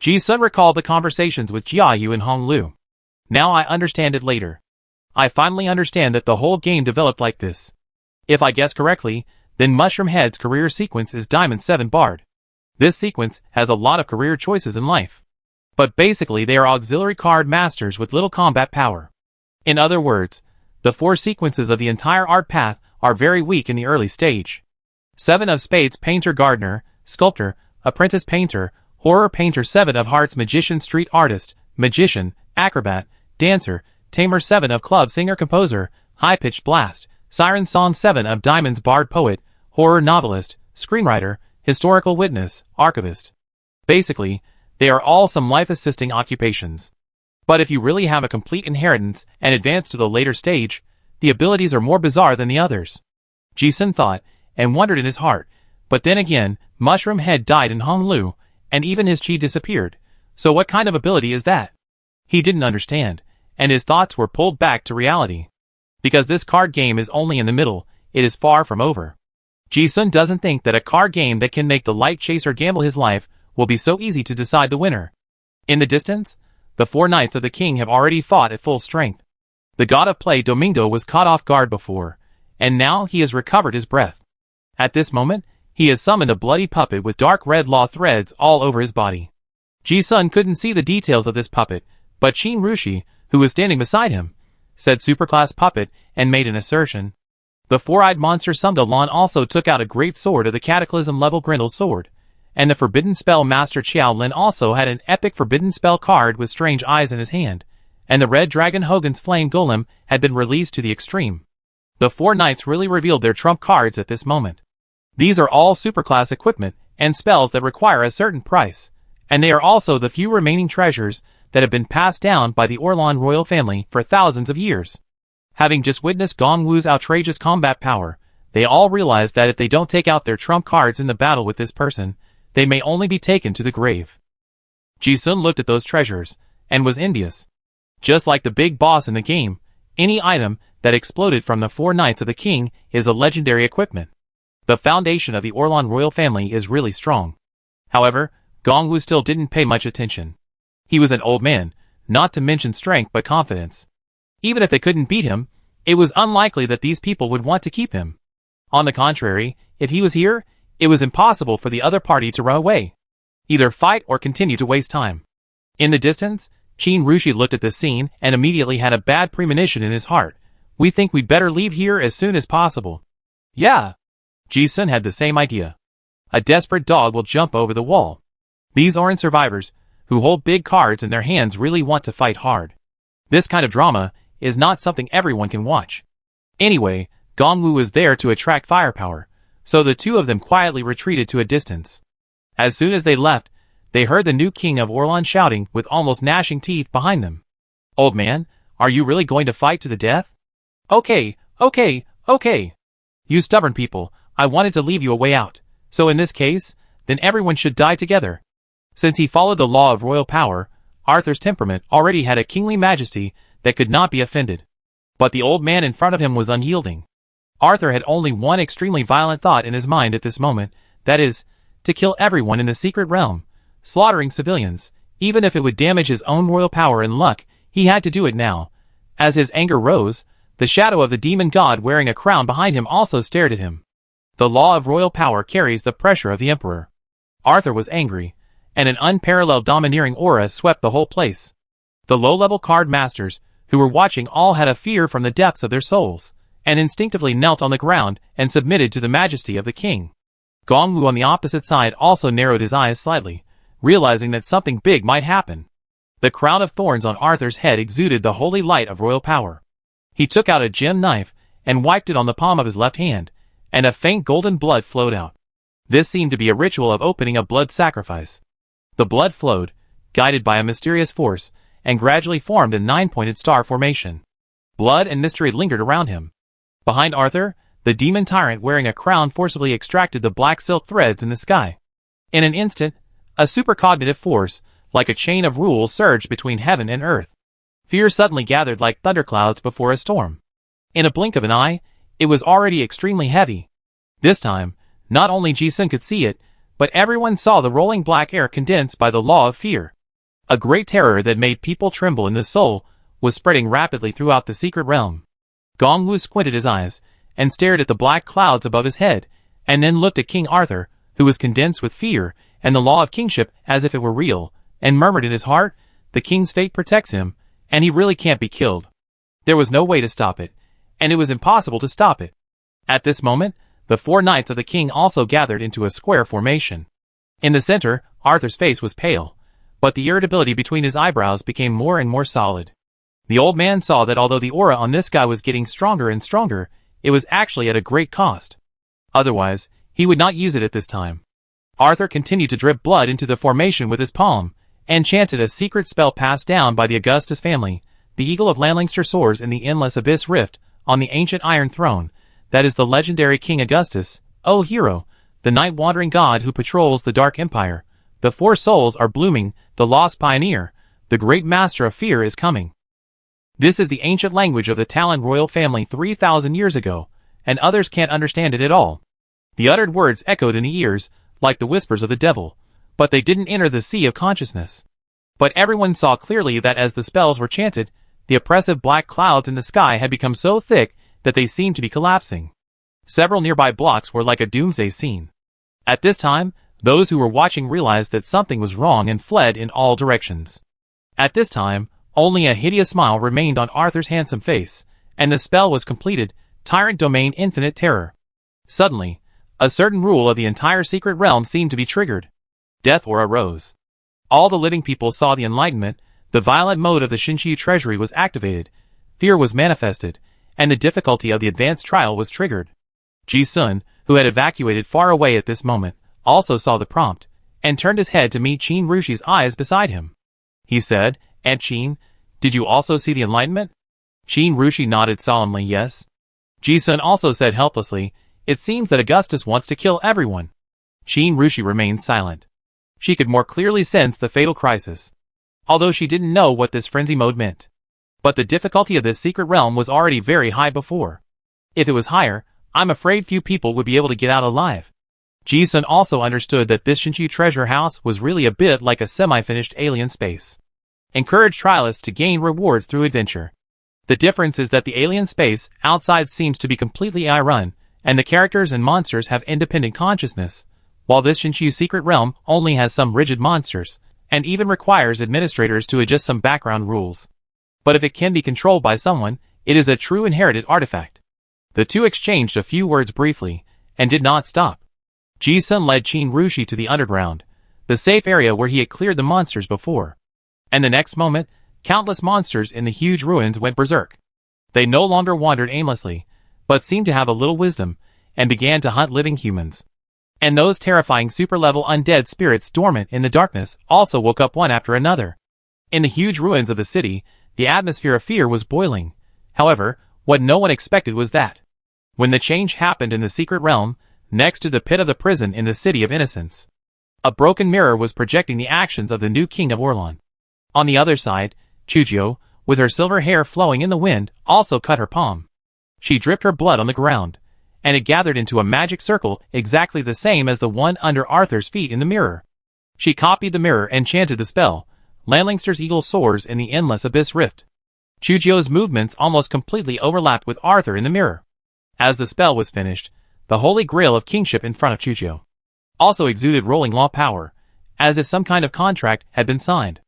Ji-sun recalled the conversations with Jia Yu and Hong Lu. Now I understand it later. I finally understand that the whole game developed like this. If I guess correctly, then Mushroom Head's career sequence is Diamond 7 barred. This sequence has a lot of career choices in life. But basically they are auxiliary card masters with little combat power. In other words, the 4 sequences of the entire art path are very weak in the early stage. 7 of Spades Painter Gardener, Sculptor, Apprentice Painter, Horror Painter 7 of Hearts Magician Street Artist, Magician, Acrobat, Dancer, Tamer 7 of Club Singer Composer, High Pitched Blast, Siren Song 7 of Diamonds Bard Poet, Horror Novelist, Screenwriter, Historical Witness, Archivist. Basically, they are all some life-assisting occupations. But if you really have a complete inheritance and advance to the later stage, the abilities are more bizarre than the others. Ji-sun thought, and wondered in his heart, but then again, Mushroom Head died in Hong Lu, and even his chi disappeared, so what kind of ability is that? He didn't understand, and his thoughts were pulled back to reality. Because this card game is only in the middle, it is far from over. Ji-sun doesn't think that a card game that can make the Light Chaser gamble his life will be so easy to decide the winner. In the distance, the 4 knights of the king have already fought at full strength. The god of play Domingo was caught off guard before, and now he has recovered his breath. At this moment, he has summoned a bloody puppet with dark red law threads all over his body. Ji-sun couldn't see the details of this puppet, but Qin Rushi, who was standing beside him, said superclass puppet and made an assertion. The 4-eyed monster Sumda Lan also took out a great sword of the Cataclysm level Grendel sword, and the forbidden spell master Qiao Lin also had an epic forbidden spell card with strange eyes in his hand, and the red dragon Hogan's flame golem had been released to the extreme. The four knights really revealed their trump cards at this moment. These are all superclass equipment and spells that require a certain price, and they are also the few remaining treasures that have been passed down by the Orlan royal family for thousands of years. Having just witnessed Gong Wu's outrageous combat power, they all realize that if they don't take out their trump cards in the battle with this person, they may only be taken to the grave. Ji Sun looked at those treasures, and was envious. Just like the big boss in the game, any item that exploded from the four knights of the king is a legendary equipment. The foundation of the Orlan royal family is really strong. However, Gong Wu still didn't pay much attention. He was an old man, not to mention strength but confidence. Even if they couldn't beat him, it was unlikely that these people would want to keep him. On the contrary, if he was here, it was impossible for the other party to run away. Either fight or continue to waste time. In the distance, Qin Rushi looked at this scene and immediately had a bad premonition in his heart. We think we'd better leave here as soon as possible. Yeah. Ji Sun had the same idea. A desperate dog will jump over the wall. These Oran survivors, who hold big cards in their hands, really want to fight hard. This kind of drama is not something everyone can watch. Anyway, Gong Wu was there to attract firepower, so the two of them quietly retreated to a distance. As soon as they left, they heard the new king of Orlan shouting with almost gnashing teeth behind them. Old man, are you really going to fight to the death? Okay. You stubborn people, I wanted to leave you a way out, so in this case, then everyone should die together. Since he followed the law of royal power, Arthur's temperament already had a kingly majesty that could not be offended. But the old man in front of him was unyielding. Arthur had only one extremely violent thought in his mind at this moment, that is, to kill everyone in the secret realm, slaughtering civilians. Even if it would damage his own royal power and luck, he had to do it now. As his anger rose, the shadow of the demon god wearing a crown behind him also stared at him. The law of royal power carries the pressure of the emperor. Arthur was angry, and an unparalleled domineering aura swept the whole place. The low-level card masters, who were watching, all had a fear from the depths of their souls, and instinctively knelt on the ground and submitted to the majesty of the king. Gong Wu on the opposite side also narrowed his eyes slightly, realizing that something big might happen. The crown of thorns on Arthur's head exuded the holy light of royal power. He took out a gem knife and wiped it on the palm of his left hand, and a faint golden blood flowed out. This seemed to be a ritual of opening a blood sacrifice. The blood flowed, guided by a mysterious force, and gradually formed a 9-pointed star formation. Blood and mystery lingered around him. Behind Arthur, the demon tyrant wearing a crown forcibly extracted the black silk threads in the sky. In an instant, a supercognitive force, like a chain of rules, surged between heaven and earth. Fear suddenly gathered like thunderclouds before a storm. In a blink of an eye, it was already extremely heavy. This time, not only Ji Sun could see it, but everyone saw the rolling black air condensed by the law of fear. A great terror that made people tremble in the soul was spreading rapidly throughout the secret realm. Gong Wu squinted his eyes and stared at the black clouds above his head, and then looked at King Arthur, who was condensed with fear and the law of kingship as if it were real, and murmured in his heart, "The king's fate protects him, and he really can't be killed." There was no way to stop it, and it was impossible to stop it. At this moment, the four knights of the king also gathered into a square formation. In the center, Arthur's face was pale, but the irritability between his eyebrows became more and more solid. The old man saw that although the aura on this guy was getting stronger and stronger, it was actually at a great cost. Otherwise, he would not use it at this time. Arthur continued to drip blood into the formation with his palm, and chanted a secret spell passed down by the Augustus family. The eagle of Lanlingster soars in the endless abyss rift, on the ancient iron throne. That is the legendary King Augustus, O hero, the night-wandering god who patrols the Dark Empire. The four souls are blooming, the lost pioneer, the great master of fear is coming. This is the ancient language of the Talon royal family 3,000 years ago, and others can't understand it at all. The uttered words echoed in the ears, like the whispers of the devil, but they didn't enter the sea of consciousness. But everyone saw clearly that as the spells were chanted, the oppressive black clouds in the sky had become so thick that they seemed to be collapsing. Several nearby blocks were like a doomsday scene. At this time, those who were watching realized that something was wrong and fled in all directions. At this time, only a hideous smile remained on Arthur's handsome face, and the spell was completed, Tyrant Domain Infinite Terror. Suddenly, a certain rule of the entire secret realm seemed to be triggered. death or a rose. All the living people saw the enlightenment, the violent mode of the Shinshu treasury was activated, fear was manifested, and the difficulty of the advanced trial was triggered. Ji-sun, who had evacuated far away at this moment, also saw the prompt, and turned his head to meet Qin Rushi's eyes beside him. He said, "Aunt Qin, did you also see the enlightenment?" Qin Rushi nodded solemnly yes. Ji-sun also said helplessly, "It seems that Augustus wants to kill everyone." Qin Rushi remained silent. She could more clearly sense the fatal crisis, although she didn't know what this frenzy mode meant. But the difficulty of this secret realm was already very high before. If it was higher, I'm afraid few people would be able to get out alive. Ji-sun also understood that this Shinshu treasure house was really a bit like a semi-finished alien space. Encourage trialists to gain rewards through adventure. The difference is that the alien space outside seems to be completely AI-run, and the characters and monsters have independent consciousness, while this Shinshu secret realm only has some rigid monsters, and even requires administrators to adjust some background rules. But if it can be controlled by someone, it is a true inherited artifact. The two exchanged a few words briefly, and did not stop. Ji-sun led Qin Rushi to the underground, the safe area where he had cleared the monsters before. And the next moment, countless monsters in the huge ruins went berserk. They no longer wandered aimlessly, but seemed to have a little wisdom, and began to hunt living humans. And those terrifying super-level undead spirits dormant in the darkness also woke up one after another. In the huge ruins of the city, the atmosphere of fear was boiling. However, what no one expected was that, when the change happened in the secret realm, next to the pit of the prison in the City of Innocence, a broken mirror was projecting the actions of the new king of Orlan. On the other side, Chujio, with her silver hair flowing in the wind, also cut her palm. She dripped her blood on the ground, and it gathered into a magic circle exactly the same as the one under Arthur's feet in the mirror. She copied the mirror and chanted the spell. Landlingster's eagle soars in the endless abyss rift. Chujio's movements almost completely overlapped with Arthur in the mirror. As the spell was finished, the holy grail of kingship in front of Chujio also exuded rolling law power, as if some kind of contract had been signed.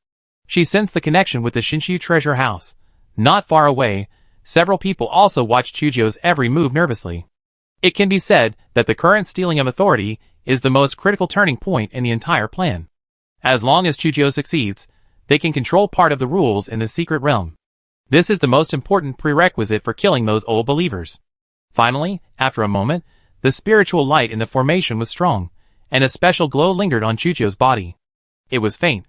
She sensed the connection with the Shinshu treasure house. Not far away, several people also watched Chujio's every move nervously. It can be said that the current stealing of authority is the most critical turning point in the entire plan. As long as Chujio succeeds, they can control part of the rules in the secret realm. This is the most important prerequisite for killing those old believers. Finally, after a moment, the spiritual light in the formation was strong, and a special glow lingered on Chujio's body. It was faint,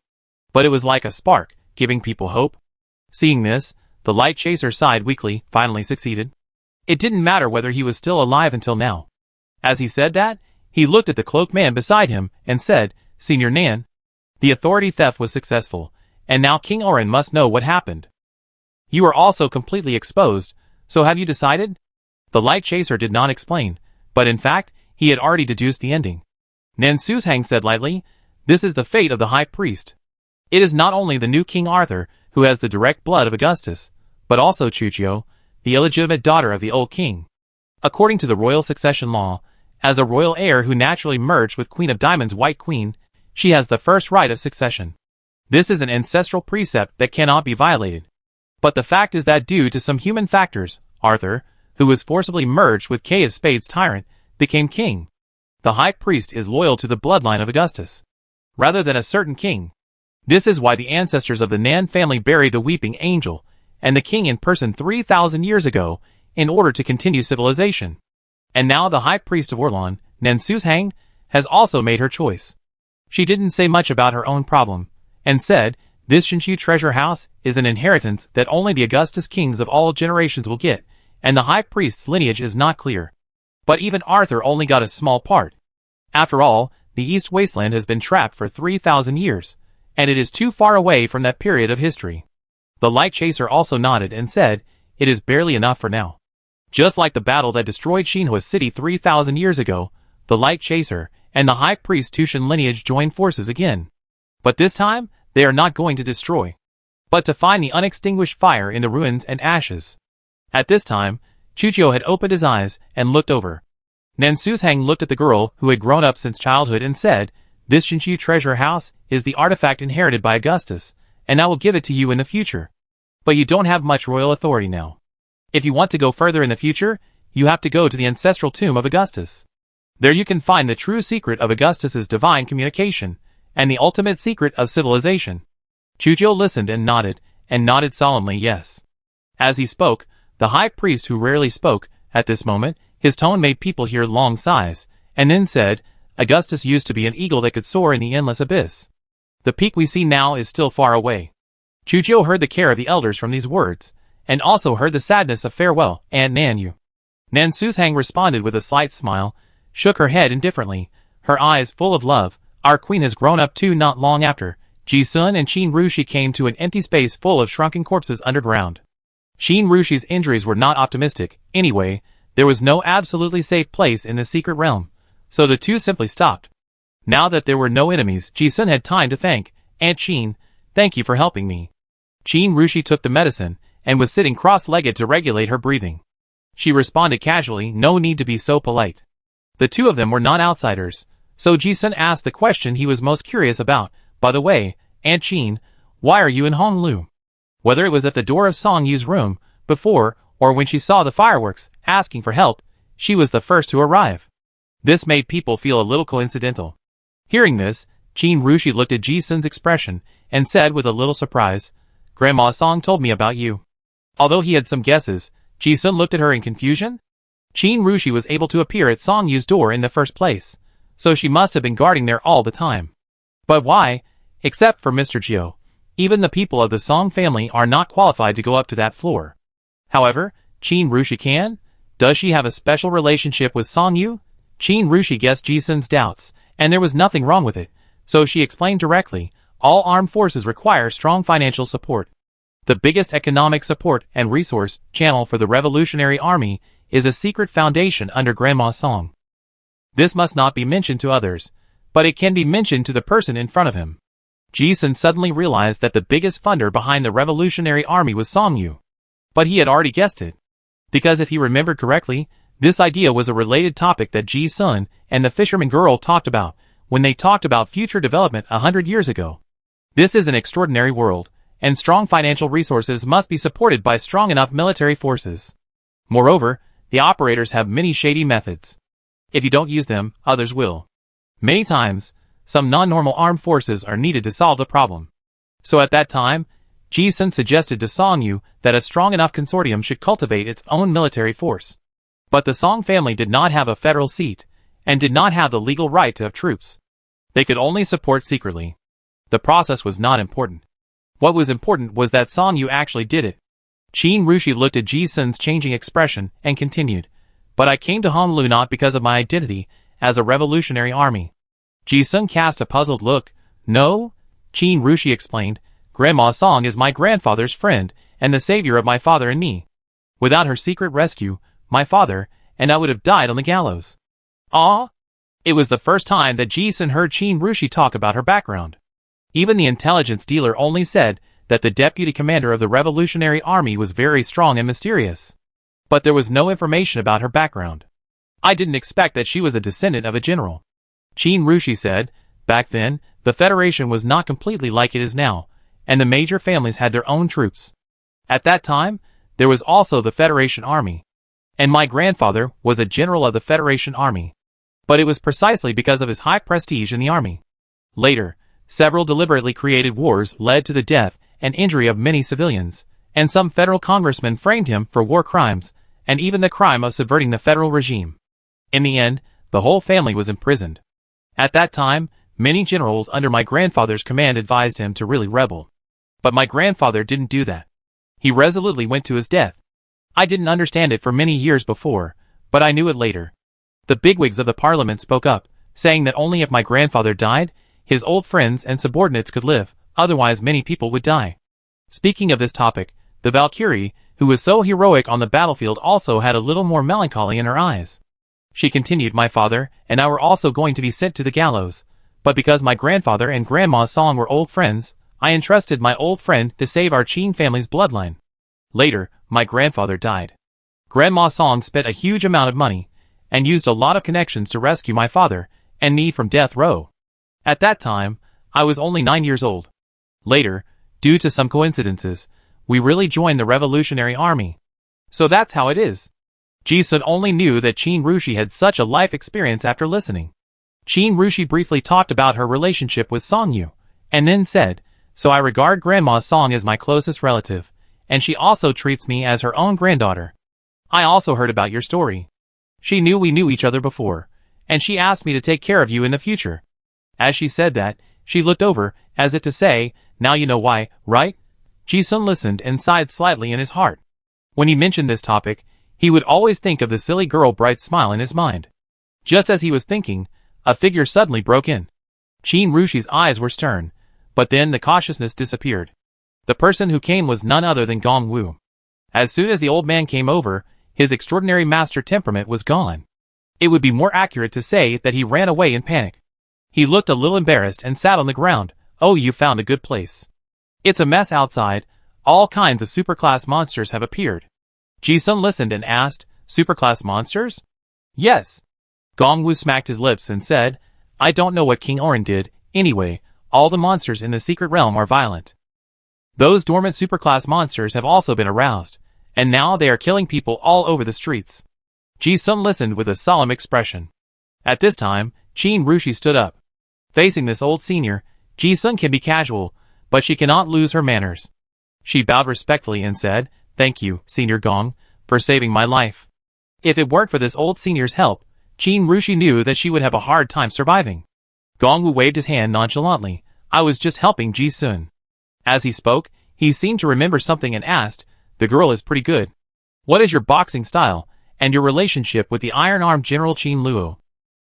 but it was like a spark, giving people hope. Seeing this, the light chaser sighed weakly, finally succeeded. It didn't matter whether he was still alive until now. As he said that, he looked at the cloaked man beside him and said, "Senior Nan, the authority theft was successful, and now King Oren must know what happened. You are also completely exposed, so have you decided?" The light chaser did not explain, but in fact, he had already deduced the ending. Nan Suzhang said lightly, "This is the fate of the high priest. It is not only the new King Arthur who has the direct blood of Augustus, but also Chujio, the illegitimate daughter of the old king. According to the royal succession law, as a royal heir who naturally merged with Queen of Diamonds' White Queen, she has the first right of succession. This is an ancestral precept that cannot be violated. But the fact is that due to some human factors, Arthur, who was forcibly merged with Kay of Spades' tyrant, became king. The high priest is loyal to the bloodline of Augustus, rather than a certain king. This is why the ancestors of the Nan family buried the weeping angel and the king in person 3,000 years ago in order to continue civilization. And now the high priest of Orlan, Nan Suzhang, has also made her choice. She didn't say much about her own problem, and said, "This Shinshu treasure house is an inheritance that only the Augustus kings of all generations will get, and the high priest's lineage is not clear. But even Arthur only got a small part. After all, the East Wasteland has been trapped for 3,000 years, and it is too far away from that period of history." The light chaser also nodded and said, "It is barely enough for now." Just like the battle that destroyed Shinhua City 3,000 years ago, the light chaser and the high priest Tushan lineage joined forces again. But this time, they are not going to destroy, but to find the unextinguished fire in the ruins and ashes. At this time, Chujio had opened his eyes and looked over. Nan Suzhang looked at the girl who had grown up since childhood and said, "This Shinshu treasure house is the artifact inherited by Augustus, and I will give it to you in the future. But you don't have much royal authority now. If you want to go further in the future, you have to go to the ancestral tomb of Augustus. There you can find the true secret of Augustus's divine communication, and the ultimate secret of civilization. Chujo listened and nodded solemnly yes. As he spoke, the high priest, who rarely spoke at this moment, his tone made people hear long sighs, and then said, Augustus used to be an eagle that could soar in the endless abyss. The peak we see now is still far away. Chujo heard the care of the elders from these words, and also heard the sadness of farewell, and Nanyu. Nan Suzhang responded with a slight smile, shook her head indifferently, her eyes full of love. Our queen has grown up too. Not long after, Ji-sun and Qin Rushi came to an empty space full of shrunken corpses underground. Qin Rushi's injuries were not optimistic. Anyway, there was no absolutely safe place in the secret realm, so the two simply stopped. Now that there were no enemies, Ji-sun had time to thank Aunt Qin. Thank you for helping me. Qin Rushi took the medicine and was sitting cross-legged to regulate her breathing. She responded casually, no need to be so polite. The two of them were not outsiders, so Ji-sun asked the question he was most curious about. By the way, Aunt Qin, why are you in Honglu? Whether it was at the door of Song Yu's room, before, or when she saw the fireworks, asking for help, she was the first to arrive. This made people feel a little coincidental. Hearing this, Qin Rushi looked at Ji-sun's expression, and said with a little surprise, Grandma Song told me about you. Although he had some guesses, Ji-sun looked at her in confusion. Qin Rushi was able to appear at Song Yu's door in the first place, so she must have been guarding there all the time. But why? Except for Mr. Jiu, even the people of the Song family are not qualified to go up to that floor. However, Qin Rushi can? Does she have a special relationship with Song Yu? Qin Rushi guessed Ji-sun's doubts, and there was nothing wrong with it, so she explained directly, all armed forces require strong financial support. The biggest economic support and resource channel for the Revolutionary Army is a secret foundation under Grandma Song. This must not be mentioned to others, but it can be mentioned to the person in front of him. Ji-sun suddenly realized that the biggest funder behind the Revolutionary Army was Song Yu. But he had already guessed it. Because if he remembered correctly, this idea was a related topic that Ji-sun and the fisherman girl talked about when they talked about future development 100 years ago. This is an extraordinary world, and strong financial resources must be supported by strong enough military forces. Moreover, the operators have many shady methods. If you don't use them, others will. Many times, some non-normal armed forces are needed to solve the problem. So at that time, Ji-sun suggested to Song Yu that a strong enough consortium should cultivate its own military force. But the Song family did not have a federal seat, and did not have the legal right to have troops. They could only support secretly. The process was not important. What was important was that Song Yu actually did it. Qin Rushi looked at Ji-sun's changing expression and continued, but I came to Honolulu not because of my identity as a revolutionary army. Ji-sun cast a puzzled look. No? Qin Rushi explained, Grandma Song is my grandfather's friend and the savior of my father and me. Without her secret rescue, my father and I would have died on the gallows. Ah? It was the first time that Ji-sun heard Qin Rushi talk about her background. Even the intelligence dealer only said that the deputy commander of the Revolutionary Army was very strong and mysterious. But there was no information about her background. I didn't expect that she was a descendant of a general. Qin Rushi said, back then, the Federation was not completely like it is now, and the major families had their own troops. At that time, there was also the Federation Army. And my grandfather was a general of the Federation Army. But it was precisely because of his high prestige in the army. Later, several deliberately created wars led to the death and injury of many civilians, and some federal congressmen framed him for war crimes, and even the crime of subverting the federal regime. In the end, the whole family was imprisoned. At that time, many generals under my grandfather's command advised him to really rebel. But my grandfather didn't do that. He resolutely went to his death. I didn't understand it for many years before, but I knew it later. The bigwigs of the parliament spoke up, saying that only if my grandfather died, his old friends and subordinates could live, otherwise many people would die. Speaking of this topic, the Valkyrie, who was so heroic on the battlefield, also had a little more melancholy in her eyes. She continued, my father and I were also going to be sent to the gallows, but because my grandfather and Grandma Song were old friends, I entrusted my old friend to save our Qin family's bloodline. Later, my grandfather died. Grandma Song spent a huge amount of money, and used a lot of connections to rescue my father and me from death row. At that time, I was only 9 years old. Later, due to some coincidences, we really joined the Revolutionary Army. So that's how it is. Ji-sun only knew that Qin Rushi had such a life experience after listening. Qin Rushi briefly talked about her relationship with Song Yu, and then said, "So I regard Grandma Song as my closest relative, and she also treats me as her own granddaughter. I also heard about your story. She knew we knew each other before, and she asked me to take care of you in the future." As she said that, she looked over, as if to say, "Now you know why, right?" Ji-sun listened and sighed slightly in his heart. When he mentioned this topic, he would always think of the silly girl bright smile in his mind. Just as he was thinking, a figure suddenly broke in. Qin Rushi's eyes were stern, but then the cautiousness disappeared. The person who came was none other than Gong Wu. As soon as the old man came over, his extraordinary master temperament was gone. It would be more accurate to say that he ran away in panic. He looked a little embarrassed and sat on the ground. "Oh, you found a good place. It's a mess outside. All kinds of superclass monsters have appeared." Ji-sun listened and asked, "Superclass monsters?" "Yes." Gong Wu smacked his lips and said, "I don't know what King Orin did. Anyway, all the monsters in the secret realm are violent. Those dormant superclass monsters have also been aroused, and now they are killing people all over the streets." Ji-sun listened with a solemn expression. At this time, Qin Rushi stood up. Facing this old senior, Ji-sun can be casual, but she cannot lose her manners. She bowed respectfully and said, "Thank you, Senior Gong, for saving my life. If it weren't for this old senior's help, Qin Rushi knew that she would have a hard time surviving." Gong Wu waved his hand nonchalantly. "I was just helping Ji-sun." As he spoke, he seemed to remember something and asked, "The girl is pretty good. What is your boxing style, and your relationship with the iron-armed General Qin Luo?"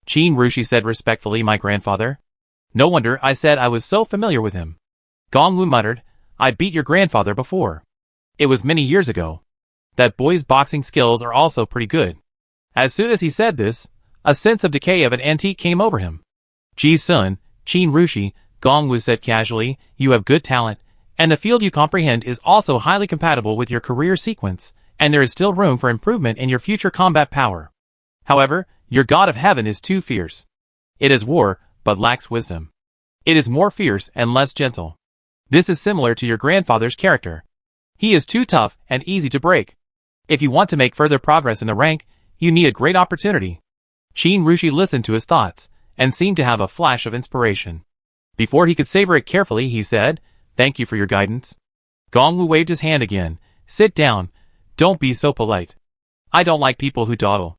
Qin Rushi said respectfully, "My grandfather." "No wonder I said I was so familiar with him." Gong Wu muttered, "I beat your grandfather before. It was many years ago. That boy's boxing skills are also pretty good." As soon as he said this, a sense of decay of an antique came over him. "Ji-sun, Qin Rushi," Gong Wu said casually, "you have good talent, and the field you comprehend is also highly compatible with your career sequence, and there is still room for improvement in your future combat power. However, your god of heaven is too fierce. It is war, but lacks wisdom. It is more fierce and less gentle. This is similar to your grandfather's character. He is too tough and easy to break. If you want to make further progress in the rank, you need a great opportunity." Qin Rushi listened to his thoughts, and seemed to have a flash of inspiration. Before he could savor it carefully, he said, "Thank you for your guidance." Gong Wu waved his hand again. "Sit down. Don't be so polite. I don't like people who dawdle."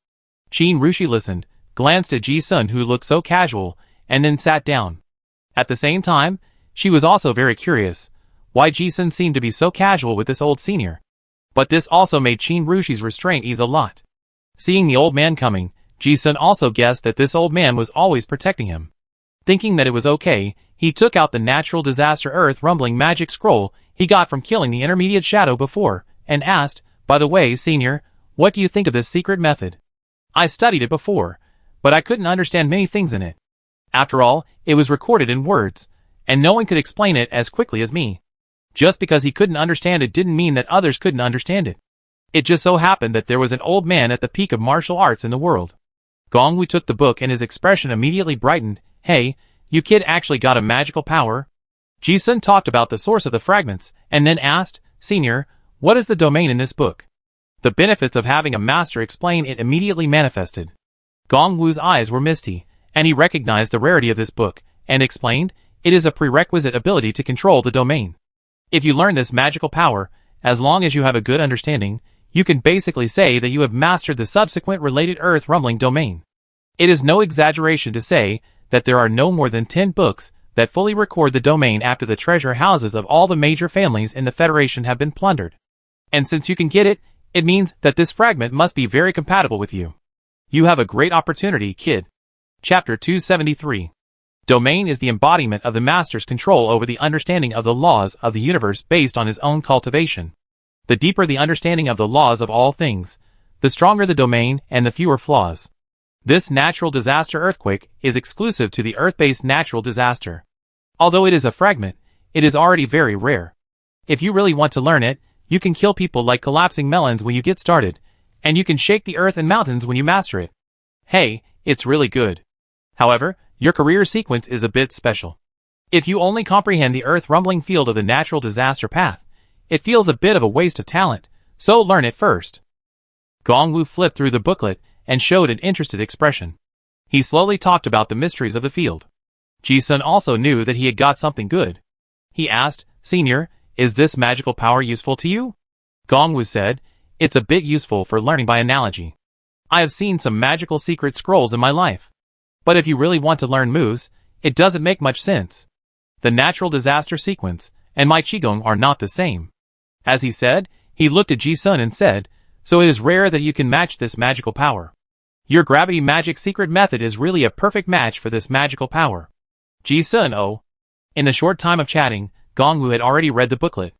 Qin Rushi listened, glanced at Ji-sun who looked so casual, and then sat down. At the same time, she was also very curious, why Ji-sun seemed to be so casual with this old senior. But this also made Qin Rushi's restraint ease a lot. Seeing the old man coming, Ji-sun also guessed that this old man was always protecting him. Thinking that it was okay, he took out the natural disaster earth rumbling magic scroll he got from killing the intermediate shadow before, and asked, "By the way, senior, what do you think of this secret method? I studied it before, but I couldn't understand many things in it. After all, it was recorded in words, and no one could explain it as quickly as me. Just because he couldn't understand it didn't mean that others couldn't understand it. It just so happened that there was an old man at the peak of martial arts in the world." Gong Wu took the book and his expression immediately brightened. "Hey, you kid actually got a magical power?" Ji-sun talked about the source of the fragments, and then asked, "Senior, what is the domain in this book?" The benefits of having a master explain it immediately manifested. Gong Wu's eyes were misty, and he recognized the rarity of this book, and explained, "It is a prerequisite ability to control the domain. If you learn this magical power, as long as you have a good understanding, you can basically say that you have mastered the subsequent related earth rumbling domain. It is no exaggeration to say that there are no more than 10 books that fully record the domain after the treasure houses of all the major families in the Federation have been plundered. And since you can get it, it means that this fragment must be very compatible with you. You have a great opportunity, kid." Chapter 273. Domain is the embodiment of the master's control over the understanding of the laws of the universe based on his own cultivation. The deeper the understanding of the laws of all things, the stronger the domain and the fewer flaws. This natural disaster earthquake is exclusive to the Earth-based natural disaster. Although it is a fragment, it is already very rare. If you really want to learn it, you can kill people like collapsing melons when you get started, and you can shake the earth and mountains when you master it. Hey, it's really good. However, your career sequence is a bit special. If you only comprehend the earth-rumbling field of the natural disaster path, it feels a bit of a waste of talent, so learn it first." Gong Wu flipped through the booklet and showed an interested expression. He slowly talked about the mysteries of the field. Ji-sun also knew that he had got something good. He asked, "Senior, is this magical power useful to you?" Gongwu said, "It's a bit useful for learning by analogy. I have seen some magical secret scrolls in my life. But if you really want to learn moves, it doesn't make much sense. The natural disaster sequence and my qigong are not the same." As he said, he looked at Ji-sun and said, "So it is rare that you can match this magical power. Your gravity magic secret method is really a perfect match for this magical power." Ji-sun, oh. In the short time of chatting, Gongwu had already read the booklet.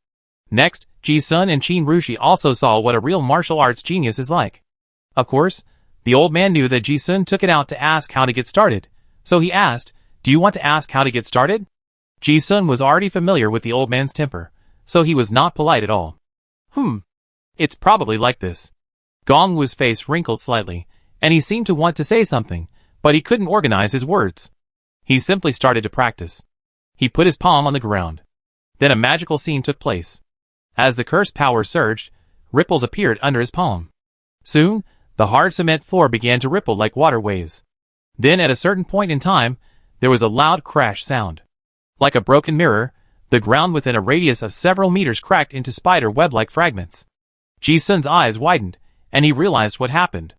Next, Ji-sun and Qin Rushi also saw what a real martial arts genius is like. Of course, the old man knew that Ji-sun took it out to ask how to get started, so he asked, "Do you want to ask how to get started?" Ji-sun was already familiar with the old man's temper, so he was not polite at all. It's probably like this." Gongwu's face wrinkled slightly, and he seemed to want to say something, but he couldn't organize his words. He simply started to practice. He put his palm on the ground. Then a magical scene took place. As the cursed power surged, ripples appeared under his palm. Soon, the hard cement floor began to ripple like water waves. Then at a certain point in time, there was a loud crash sound. Like a broken mirror, the ground within a radius of several meters cracked into spider web-like fragments. Ji-sun's eyes widened, and he realized what happened.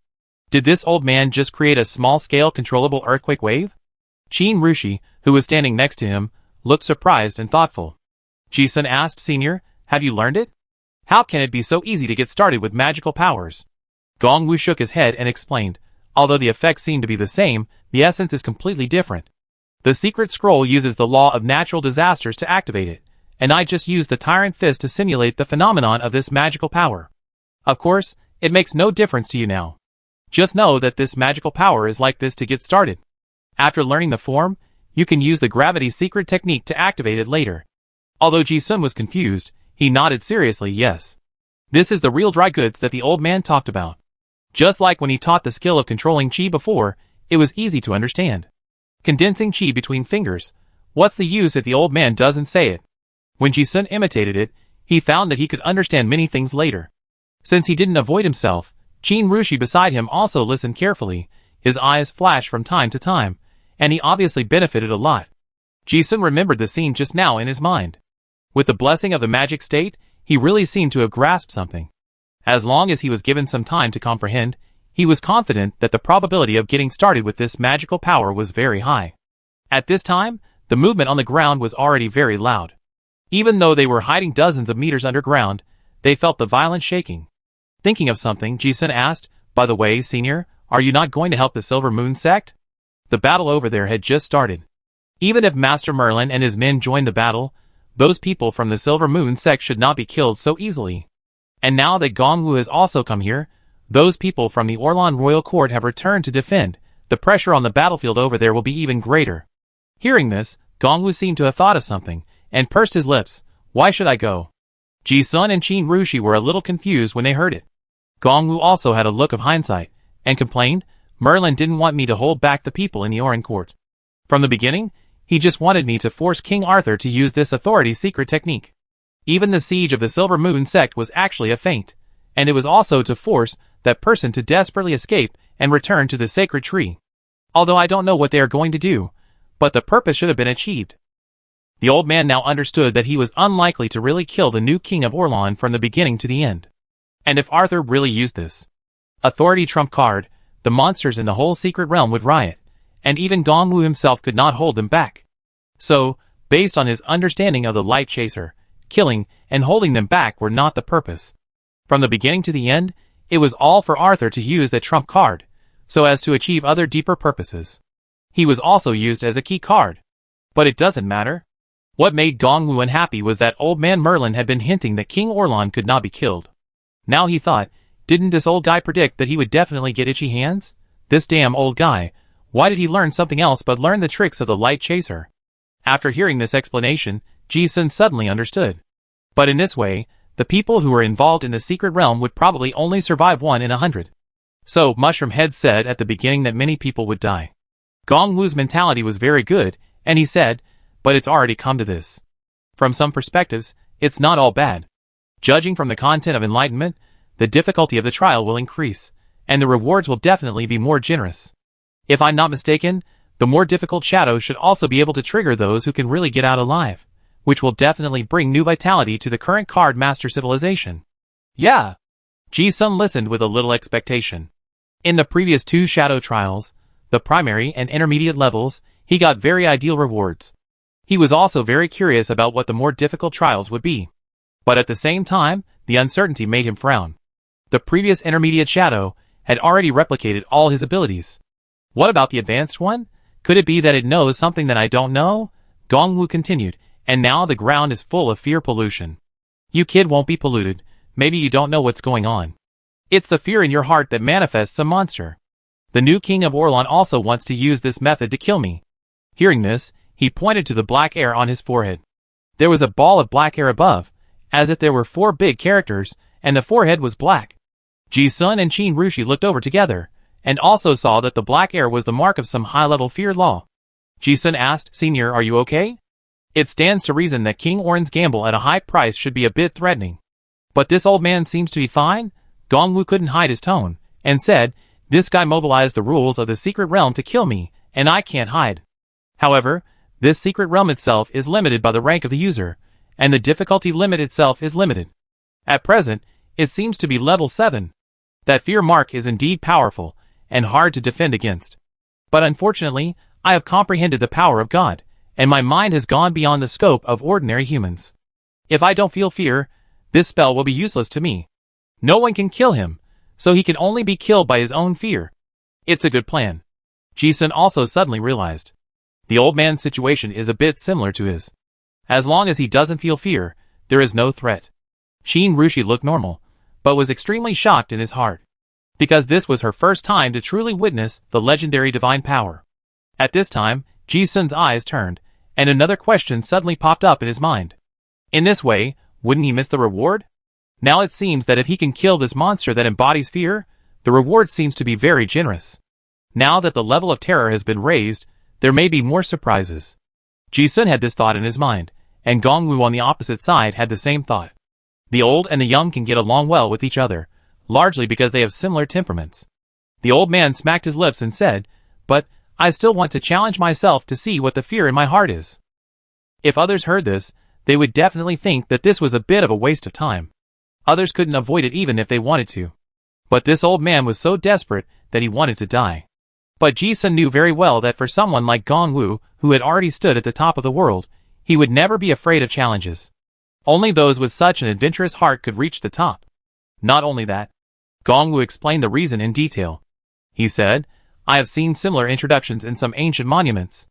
Did this old man just create a small-scale controllable earthquake wave? Qin Rushi, who was standing next to him, looked surprised and thoughtful. Ji-sun asked, "Senior, have you learned it? How can it be so easy to get started with magical powers?" Gongwu shook his head and explained, "Although the effects seem to be the same, the essence is completely different. The secret scroll uses the law of natural disasters to activate it, and I just used the tyrant fist to simulate the phenomenon of this magical power. Of course, it makes no difference to you now. Just know that this magical power is like this to get started. After learning the form, you can use the gravity secret technique to activate it later." Although Ji-sun was confused, he nodded seriously yes. This is the real dry goods that the old man talked about. Just like when he taught the skill of controlling qi before, it was easy to understand. Condensing qi between fingers. What's the use if the old man doesn't say it? When Ji-sun imitated it, he found that he could understand many things later. Since he didn't avoid himself, Qin Rushi beside him also listened carefully. His eyes flashed from time to time, and he obviously benefited a lot. Ji-sun remembered the scene just now in his mind. With the blessing of the magic state, he really seemed to have grasped something. As long as he was given some time to comprehend, he was confident that the probability of getting started with this magical power was very high. At this time, the movement on the ground was already very loud. Even though they were hiding dozens of meters underground, they felt the violent shaking. Thinking of something, Ji-sun asked, "By the way, Senior, are you not going to help the Silver Moon sect? The battle over there had just started. Even if Master Merlin and his men joined the battle, those people from the Silver Moon sect should not be killed so easily. And now that Gongwu has also come here, those people from the Orlan royal court have returned to defend. The pressure on the battlefield over there will be even greater." Hearing this, Gongwu seemed to have thought of something, and pursed his lips. "Why should I go?" Ji-sun and Qin Rushi were a little confused when they heard it. Gongwu also had a look of hindsight, and complained, "Merlin didn't want me to hold back the people in the Oran court. From the beginning, he just wanted me to force King Arthur to use this authority secret technique. Even the siege of the Silver Moon sect was actually a feint, and it was also to force that person to desperately escape and return to the sacred tree. Although I don't know what they are going to do, but the purpose should have been achieved." The old man now understood that he was unlikely to really kill the new king of Orlan from the beginning to the end. And if Arthur really used this authority trump card, the monsters in the whole secret realm would riot, and even Gongwu himself could not hold them back. So, based on his understanding of the light chaser, killing and holding them back were not the purpose. From the beginning to the end, it was all for Arthur to use that trump card, so as to achieve other deeper purposes. He was also used as a key card. But it doesn't matter. What made Gongwu unhappy was that old man Merlin had been hinting that King Orlan could not be killed. Now he thought, didn't this old guy predict that he would definitely get itchy hands? This damn old guy, why did he learn something else but learn the tricks of the light chaser? After hearing this explanation, Ji-sun suddenly understood. But in this way, the people who were involved in the secret realm would probably only survive 1 in 100. So, Mushroom Head said at the beginning that many people would die. Gongwu's mentality was very good, and he said, "But it's already come to this. From some perspectives, it's not all bad. Judging from the content of enlightenment, the difficulty of the trial will increase, and the rewards will definitely be more generous. If I'm not mistaken, the more difficult shadow should also be able to trigger those who can really get out alive, which will definitely bring new vitality to the current card master civilization. Yeah. Ji-sun listened with a little expectation. In the previous 2 shadow trials, the primary and intermediate levels, he got very ideal rewards. He was also very curious about what the more difficult trials would be. But at the same time, the uncertainty made him frown. The previous intermediate shadow had already replicated all his abilities. What about the advanced one? Could it be that it knows something that I don't know? Gongwu continued, and now the ground is full of fear pollution. You kid won't be polluted, maybe you don't know what's going on. It's the fear in your heart that manifests a monster. The new king of Orlan also wants to use this method to kill me. Hearing this, he pointed to the black air on his forehead. There was a ball of black air above, as if there were 4 big characters, and the forehead was black. Ji-sun and Qin Rushi looked over together, and also saw that the black air was the mark of some high-level fear law. Ji-sun asked, Senior, are you okay? It stands to reason that King Oren's gamble at a high price should be a bit threatening. But this old man seems to be fine? Gongwu couldn't hide his tone, and said, this guy mobilized the rules of the secret realm to kill me, and I can't hide. However, this secret realm itself is limited by the rank of the user, and the difficulty limit itself is limited. At present, it seems to be level 7. That fear mark is indeed powerful, and hard to defend against. But unfortunately, I have comprehended the power of God, and my mind has gone beyond the scope of ordinary humans. If I don't feel fear, this spell will be useless to me. No one can kill him, so he can only be killed by his own fear. It's a good plan. Ji-sun also suddenly realized. The old man's situation is a bit similar to his. As long as he doesn't feel fear, there is no threat. Qin Rushi looked normal, but was extremely shocked in his heart. Because this was her first time to truly witness the legendary divine power. At this time, Ji-sun's eyes turned, and another question suddenly popped up in his mind. In this way, wouldn't he miss the reward? Now it seems that if he can kill this monster that embodies fear, the reward seems to be very generous. Now that the level of terror has been raised, there may be more surprises. Ji-sun had this thought in his mind, and Gongwu on the opposite side had the same thought. The old and the young can get along well with each other, largely because they have similar temperaments. The old man smacked his lips and said, but I still want to challenge myself to see what the fear in my heart is. If others heard this, they would definitely think that this was a bit of a waste of time. Others couldn't avoid it even if they wanted to. But this old man was so desperate that he wanted to die. But Ji-sun knew very well that for someone like Gongwu, who had already stood at the top of the world, he would never be afraid of challenges. Only those with such an adventurous heart could reach the top. Not only that, Gongwu explained the reason in detail. He said, I have seen similar introductions in some ancient monuments.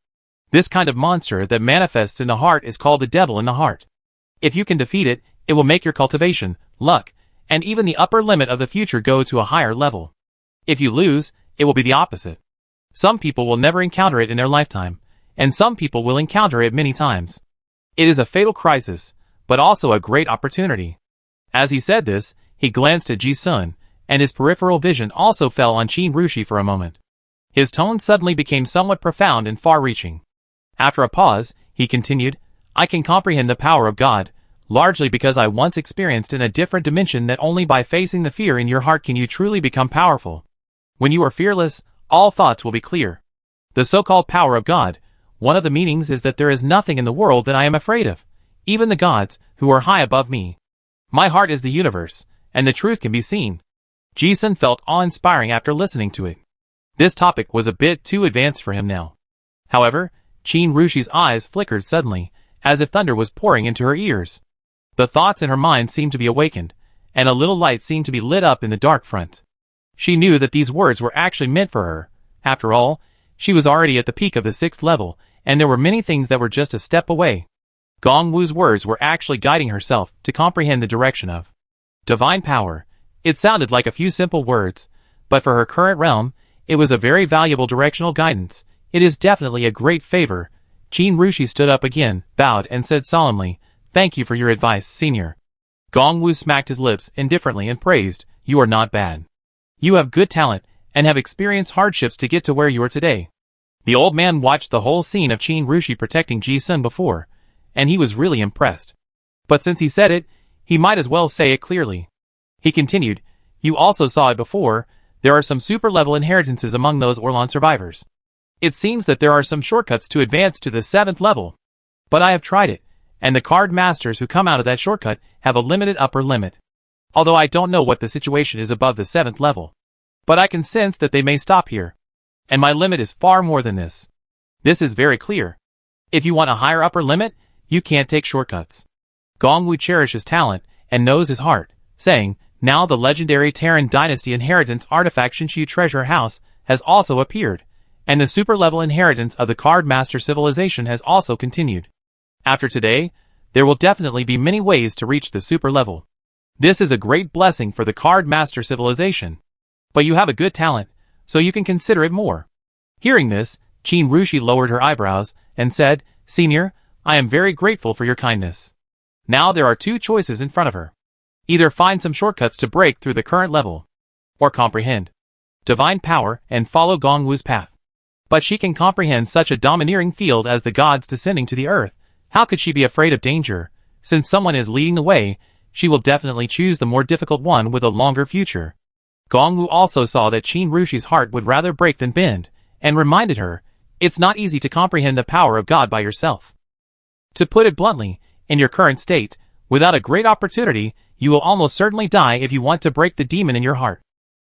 This kind of monster that manifests in the heart is called the devil in the heart. If you can defeat it, it will make your cultivation, luck, and even the upper limit of the future go to a higher level. If you lose, it will be the opposite. Some people will never encounter it in their lifetime, and some people will encounter it many times. It is a fatal crisis, but also a great opportunity. As he said this, he glanced at Ji-sun, and his peripheral vision also fell on Qin Rushi for a moment. His tone suddenly became somewhat profound and far-reaching. After a pause, he continued, I can comprehend the power of God, largely because I once experienced in a different dimension that only by facing the fear in your heart can you truly become powerful. When you are fearless, all thoughts will be clear. The so-called power of God, one of the meanings is that there is nothing in the world that I am afraid of, even the gods, who are high above me. My heart is the universe, and the truth can be seen. Ji-sun felt awe-inspiring after listening to it. This topic was a bit too advanced for him now. However, Qin Rushi's eyes flickered suddenly, as if thunder was pouring into her ears. The thoughts in her mind seemed to be awakened, and a little light seemed to be lit up in the dark front. She knew that these words were actually meant for her. After all, she was already at the peak of the 6th level, and there were many things that were just a step away. Gongwu's words were actually guiding herself to comprehend the direction of divine power. It sounded like a few simple words, but for her current realm, it was a very valuable directional guidance. It is definitely a great favor. Qin Rushi stood up again, bowed, and said solemnly, Thank you for your advice, Senior. Gongwu smacked his lips indifferently and praised, You are not bad. You have good talent, and have experienced hardships to get to where you are today. The old man watched the whole scene of Qin Rushi protecting Ji-sun before, and he was really impressed. But since he said it, he might as well say it clearly. He continued, You also saw it before, There are some super-level inheritances among those Orlan survivors. It seems that there are some shortcuts to advance to the 7th level. But I have tried it, and the card masters who come out of that shortcut have a limited upper limit. Although I don't know what the situation is above the 7th level. But I can sense that they may stop here. And my limit is far more than this. This is very clear. If you want a higher upper limit, you can't take shortcuts. Gongwu cherishes talent and knows his heart, saying, now the legendary Terran Dynasty inheritance artifact Shinshu Treasure House has also appeared, and the super-level inheritance of the Card Master civilization has also continued. After today, there will definitely be many ways to reach the super level. This is a great blessing for the Card Master civilization. But you have a good talent, so you can consider it more. Hearing this, Qin Rushi lowered her eyebrows and said, Senior, I am very grateful for your kindness. Now there are two choices in front of her. Either find some shortcuts to break through the current level, or comprehend divine power and follow Gongwu's path. But she can comprehend such a domineering field as the gods descending to the earth. How could she be afraid of danger? Since someone is leading the way, she will definitely choose the more difficult one with a longer future. Gongwu also saw that Qin Rushi's heart would rather break than bend, and reminded her, it's not easy to comprehend the power of God by yourself. To put it bluntly, in your current state, without a great opportunity, you will almost certainly die if you want to break the demon in your heart.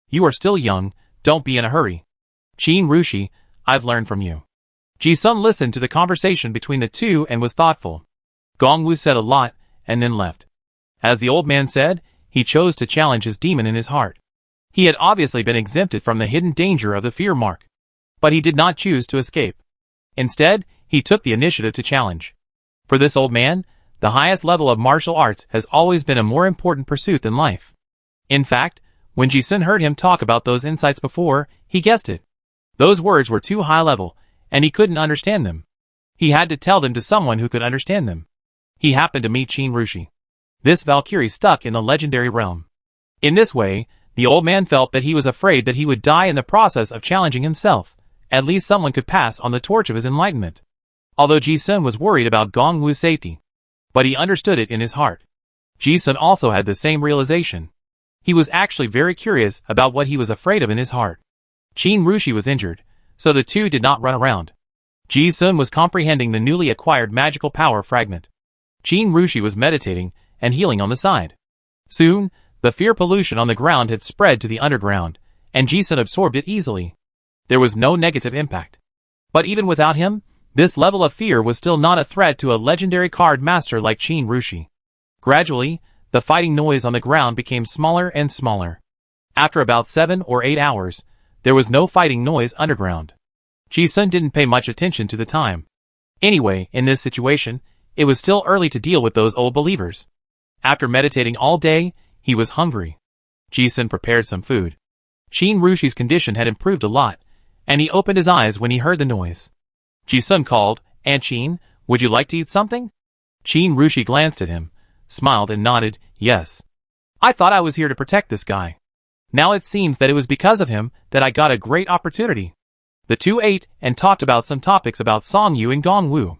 You are still young, don't be in a hurry. Qin Rushi, I've learned from you. Ji-sun listened to the conversation between the two and was thoughtful. Gongwu said a lot, and then left. As the old man said, he chose to challenge his demon in his heart. He had obviously been exempted from the hidden danger of the fear mark. But he did not choose to escape. Instead, he took the initiative to challenge. For this old man, the highest level of martial arts has always been a more important pursuit than life. In fact, when Ji-sun heard him talk about those insights before, he guessed it. Those words were too high level, and he couldn't understand them. He had to tell them to someone who could understand them. He happened to meet Qin Rushi. This Valkyrie stuck in the legendary realm. In this way, the old man felt that he was afraid that he would die in the process of challenging himself. At least someone could pass on the torch of his enlightenment. Although Ji-sun was worried about Gongwu's safety. But he understood it in his heart. Ji-sun also had the same realization. He was actually very curious about what he was afraid of in his heart. Qin Rushi was injured, so the two did not run around. Ji-sun was comprehending the newly acquired magical power fragment. Qin Rushi was meditating and healing on the side. Soon, the fear pollution on the ground had spread to the underground, and Ji-sun absorbed it easily. There was no negative impact. But even without him, this level of fear was still not a threat to a legendary card master like Qin Rushi. Gradually, the fighting noise on the ground became smaller and smaller. After about 7 or 8 hours, there was no fighting noise underground. Ji-sun didn't pay much attention to the time. Anyway, in this situation, it was still early to deal with those old believers. After meditating all day, he was hungry. Ji-sun prepared some food. Qin Rushi's condition had improved a lot, and he opened his eyes when he heard the noise. Ji-sun called, Aunt Qin, would you like to eat something? Qin Rushi glanced at him, smiled and nodded, yes. I thought I was here to protect this guy. Now it seems that it was because of him that I got a great opportunity. The two ate and talked about some topics about Songyu and Gongwu.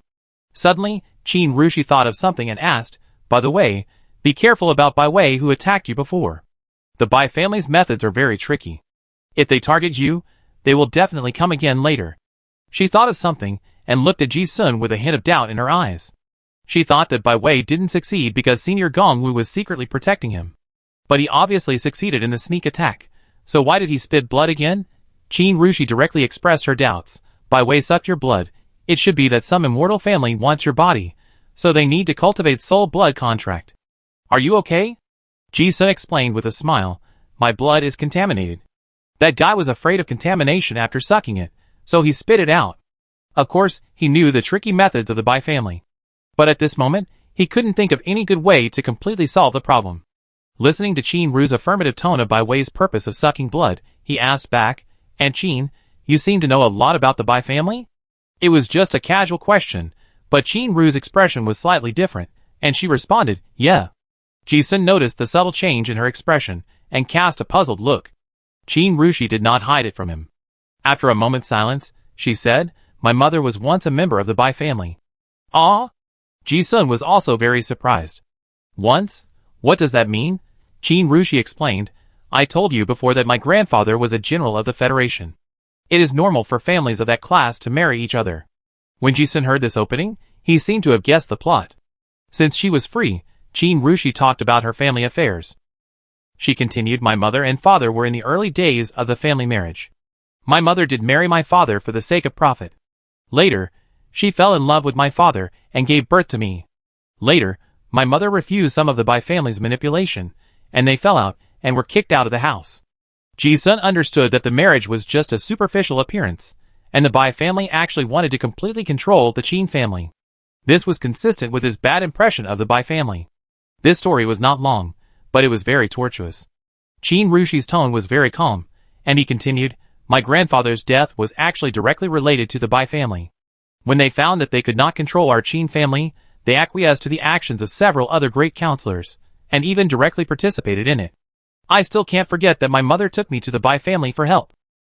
Suddenly, Qin Rushi thought of something and asked, by the way, be careful about Bai Wei who attacked you before. The Bai family's methods are very tricky. If they target you, they will definitely come again later. She thought of something and looked at Ji-sun with a hint of doubt in her eyes. She thought that Bai Wei didn't succeed because Senior Gongwu was secretly protecting him. But he obviously succeeded in the sneak attack, so why did he spit blood again? Qin Rushi directly expressed her doubts. Bai Wei sucked your blood. It should be that some immortal family wants your body, so they need to cultivate soul blood contract. Are you okay? Ji-sun explained with a smile, my blood is contaminated. That guy was afraid of contamination after sucking it, so he spit it out. Of course, he knew the tricky methods of the Bai family. But at this moment, he couldn't think of any good way to completely solve the problem. Listening to Qin Ru's affirmative tone of Bai Wei's purpose of sucking blood, he asked back, Aunt Qin, you seem to know a lot about the Bai family? It was just a casual question, but Qin Ru's expression was slightly different, and she responded, yeah. Ji-sun noticed the subtle change in her expression, and cast a puzzled look. Qin Rushi did not hide it from him. After a moment's silence, she said, my mother was once a member of the Bai family. Ah? Ji-sun was also very surprised. Once? What does that mean? Qin Rushi explained, I told you before that my grandfather was a general of the Federation. It is normal for families of that class to marry each other. When Ji-sun heard this opening, he seemed to have guessed the plot. Since she was free, Jin Rushi talked about her family affairs. She continued, my mother and father were in the early days of the family marriage. My mother did marry my father for the sake of profit. Later, she fell in love with my father and gave birth to me. Later, my mother refused some of the Bai family's manipulation, and they fell out and were kicked out of the house. Ji-sun understood that the marriage was just a superficial appearance, and the Bai family actually wanted to completely control the Qin family. This was consistent with his bad impression of the Bai family. This story was not long, but it was very tortuous. Qin Rushi's tone was very calm, and he continued, my grandfather's death was actually directly related to the Bai family. When they found that they could not control our Qin family, they acquiesced to the actions of several other great counselors, and even directly participated in it. I still can't forget that my mother took me to the Bai family for help.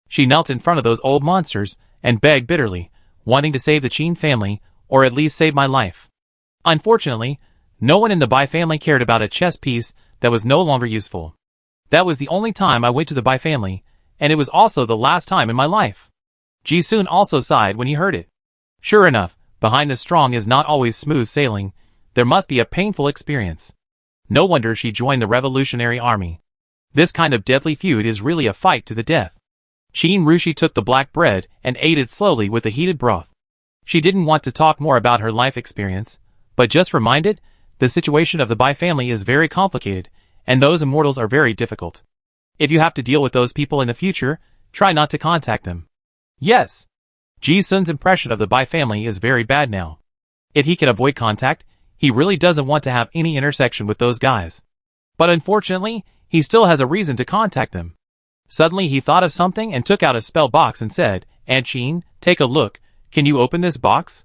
She knelt in front of those old monsters and begged bitterly, wanting to save the Qin family, or at least save my life. Unfortunately, no one in the Bai family cared about a chess piece that was no longer useful. That was the only time I went to the Bai family, and it was also the last time in my life. Ji-sun also sighed when he heard it. Sure enough, behind the strong is not always smooth sailing. There must be a painful experience. No wonder she joined the Revolutionary Army. This kind of deadly feud is really a fight to the death. Qin Rushi took the black bread and ate it slowly with the heated broth. She didn't want to talk more about her life experience, but just reminded, the situation of the Bai family is very complicated, and those immortals are very difficult. If you have to deal with those people in the future, try not to contact them. Yes. Ji-sun's impression of the Bai family is very bad now. If he can avoid contact, he really doesn't want to have any intersection with those guys. But unfortunately, he still has a reason to contact them. Suddenly he thought of something and took out a spell box and said, Aunt Qin, take a look, can you open this box?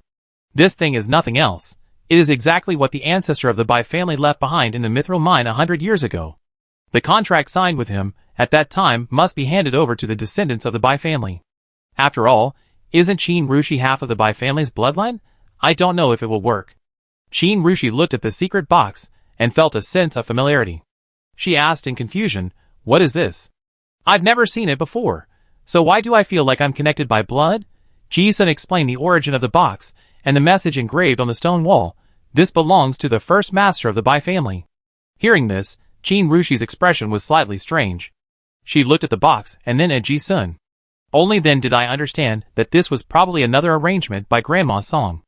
This thing is nothing else. It is exactly what the ancestor of the Bai family left behind in the mithril mine 100 years ago. The contract signed with him, at that time, must be handed over to the descendants of the Bai family. After all, isn't Qin Rushi half of the Bai family's bloodline? I don't know if it will work. Qin Rushi looked at the secret box, and felt a sense of familiarity. She asked in confusion, what is this? I've never seen it before, so why do I feel like I'm connected by blood? Ji-sun explained the origin of the box, and the message engraved on the stone wall, this belongs to the first master of the Bai family. Hearing this, Qin Rushi's expression was slightly strange. She looked at the box and then at Ji-sun. Only then did I understand that this was probably another arrangement by Grandma Song.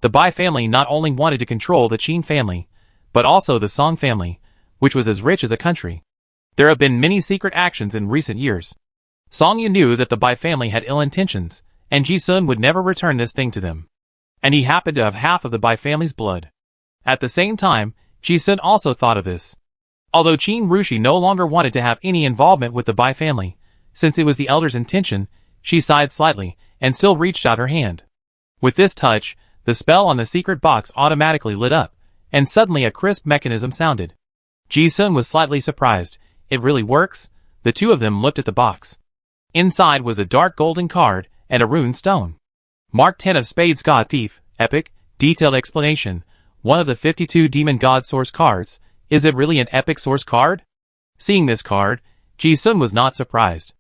The Bai family not only wanted to control the Qin family, but also the Song family, which was as rich as a country. There have been many secret actions in recent years. Song Yu knew that the Bai family had ill intentions, and Ji-sun would never return this thing to them. And he happened to have half of the Bai family's blood. At the same time, Ji-sun also thought of this. Although Qin Rushi no longer wanted to have any involvement with the Bai family, since it was the elder's intention, she sighed slightly, and still reached out her hand. With this touch, the spell on the secret box automatically lit up, and suddenly a crisp mechanism sounded. Ji-sun was slightly surprised. It really works? The two of them looked at the box. Inside was a dark golden card, and a rune stone. Mark 10 of Spades God Thief, Epic, Detailed Explanation, one of the 52 Demon God Source cards. Is it really an epic source card? Seeing this card, Ji-sun was not surprised.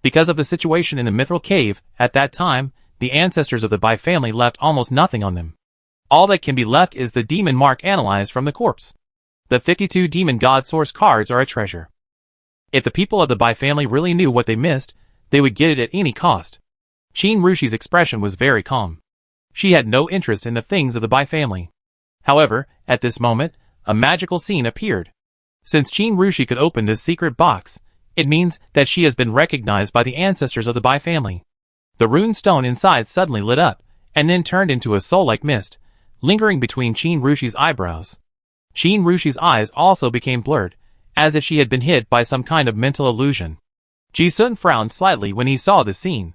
Because of the situation in the Mithril Cave, at that time, the ancestors of the Bai family left almost nothing on them. All that can be left is the demon mark analyzed from the corpse. The 52 Demon God Source cards are a treasure. If the people of the Bai family really knew what they missed, they would get it at any cost. Qin Rushi's expression was very calm. She had no interest in the things of the Bai family. However, at this moment, a magical scene appeared. Since Qin Rushi could open this secret box, it means that she has been recognized by the ancestors of the Bai family. The rune stone inside suddenly lit up, and then turned into a soul-like mist, lingering between Qin Rushi's eyebrows. Qin Rushi's eyes also became blurred, as if she had been hit by some kind of mental illusion. Ji-sun frowned slightly when he saw the scene.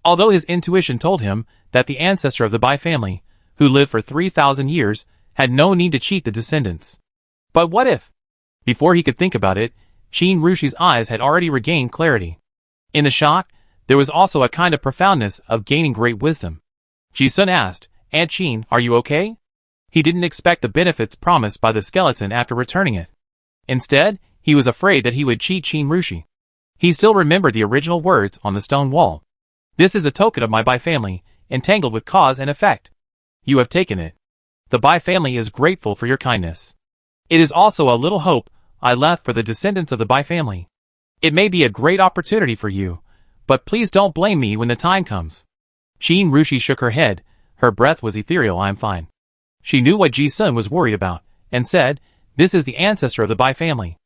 Although his intuition told him that the ancestor of the Bai family, who lived for 3,000 years, had no need to cheat the descendants. But what if? Before he could think about it, Qin Rushi's eyes had already regained clarity. In the shock, there was also a kind of profoundness of gaining great wisdom. Ji-sun asked, Aunt Qin, are you okay? He didn't expect the benefits promised by the skeleton after returning it. Instead, He was afraid that he would cheat Shinrushi. He still remembered the original words on the stone wall. This is a token of my Bai family, entangled with cause and effect. You have taken it. The Bai family is grateful for your kindness. It is also a little hope I left for the descendants of the Bai family. It may be a great opportunity for you, but please don't blame me when the time comes. Shinrushi shook her head. Her breath was ethereal. I'm fine. She knew what Ji-sun was worried about, and said, this is the ancestor of the Bai family.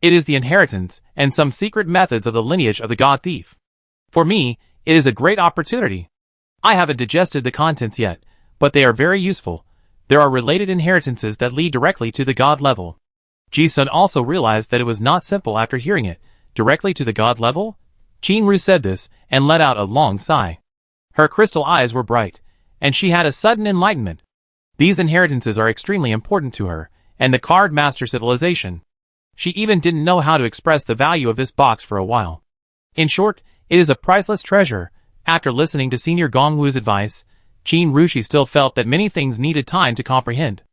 It is the inheritance and some secret methods of the lineage of the god thief. For me, it is a great opportunity. I haven't digested the contents yet, but they are very useful. There are related inheritances that lead directly to the god level. Ji-sun also realized that it was not simple after hearing it. Directly to the god level? Shinru said this, and let out a long sigh. Her crystal eyes were bright, and she had a sudden enlightenment. These inheritances are extremely important to her, and the card master civilization. She even didn't know how to express the value of this box for a while. In short, it is a priceless treasure. After listening to Senior Gongwu's advice, Shinrushi still felt that many things needed time to comprehend.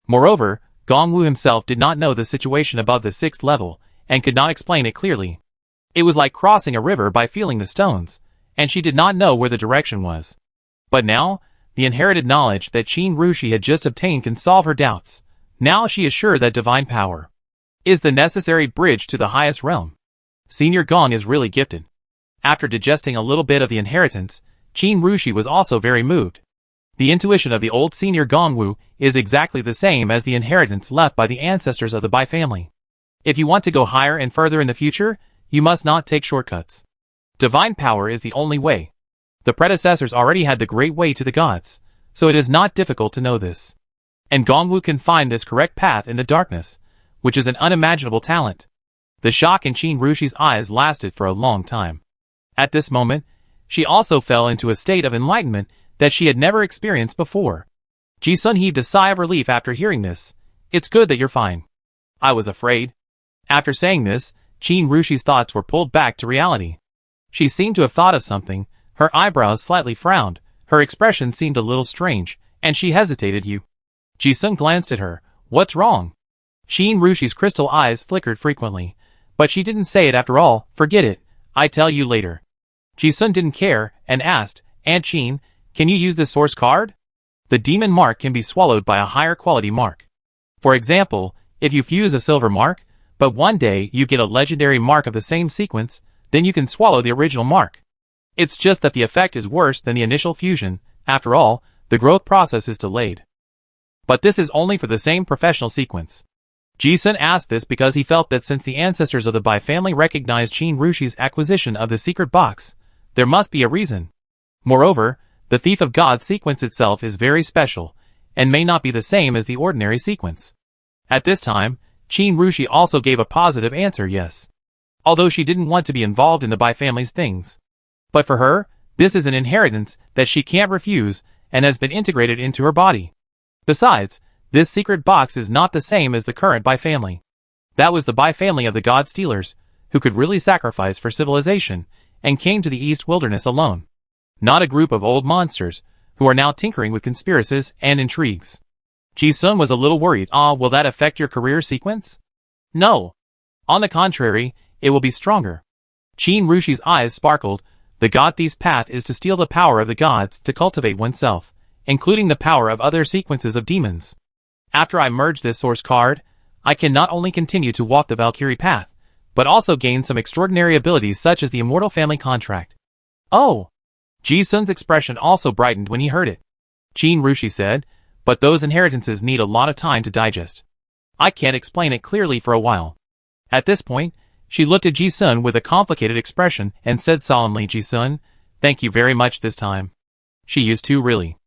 Moreover, Gongwu himself did not know the situation above the 6th level, and could not explain it clearly. It was like crossing a river by feeling the stones, and she did not know where the direction was. But now, the inherited knowledge that Shinrushi had just obtained can solve her doubts. Now she is sure that divine power is the necessary bridge to the highest realm. Senior Gong is really gifted. After digesting a little bit of the inheritance, Shinrushi was also very moved. The intuition of the old Senior Gongwu is exactly the same as the inheritance left by the ancestors of the Bai family. If you want to go higher and further in the future, you must not take shortcuts. Divine power is the only way. The predecessors already had the great way to the gods, so it is not difficult to know this. And Gongwu can find this correct path in the darkness, which is an unimaginable talent. The shock in Shinrushi's eyes lasted for a long time. At this moment, she also fell into a state of enlightenment that she had never experienced before. Ji-sun heaved a sigh of relief after hearing this. It's good that you're fine. I was afraid. After saying this, Shinrushi's thoughts were pulled back to reality. She seemed to have thought of something. Her eyebrows slightly frowned. Her expression seemed a little strange, and she hesitated. Ji-sun glanced at her. What's wrong? Shinrushi's crystal eyes flickered frequently. But she didn't say it after all. Forget it. I tell you later. Ji-sun didn't care, and asked, Aunt Shin, can you use this source card? The demon mark can be swallowed by a higher quality mark. For example, if you fuse a silver mark, but one day you get a legendary mark of the same sequence, then you can swallow the original mark. It's just that the effect is worse than the initial fusion. After all, the growth process is delayed. But this is only for the same professional sequence. Ji-sun asked this because he felt that since the ancestors of the Bai family recognized Shinrushi's acquisition of the secret box, there must be a reason. Moreover, the Thief of God sequence itself is very special, and may not be the same as the ordinary sequence. At this time, Shinrushi also gave a positive answer, yes. Although she didn't want to be involved in the Bai family's things. But for her, this is an inheritance that she can't refuse, and has been integrated into her body. Besides, this secret box is not the same as the current Bai family. That was the Bai family of the god stealers, who could really sacrifice for civilization, and came to the East Wilderness alone. Not a group of old monsters, who are now tinkering with conspiracies and intrigues. Ji-sun was a little worried. Will that affect your career sequence? No. On the contrary, it will be stronger. Shinrushi's eyes sparkled. The god thief's path is to steal the power of the gods to cultivate oneself, including the power of other sequences of demons. After I merge this source card, I can not only continue to walk the Valkyrie path, but also gain some extraordinary abilities such as the Immortal Family Contract. Oh! Ji-sun's expression also brightened when he heard it. Shinrushi said, but those inheritances need a lot of time to digest. I can't explain it clearly for a while. At this point, she looked at Ji-sun with a complicated expression and said solemnly, Ji-sun, thank you very much this time. She used to really.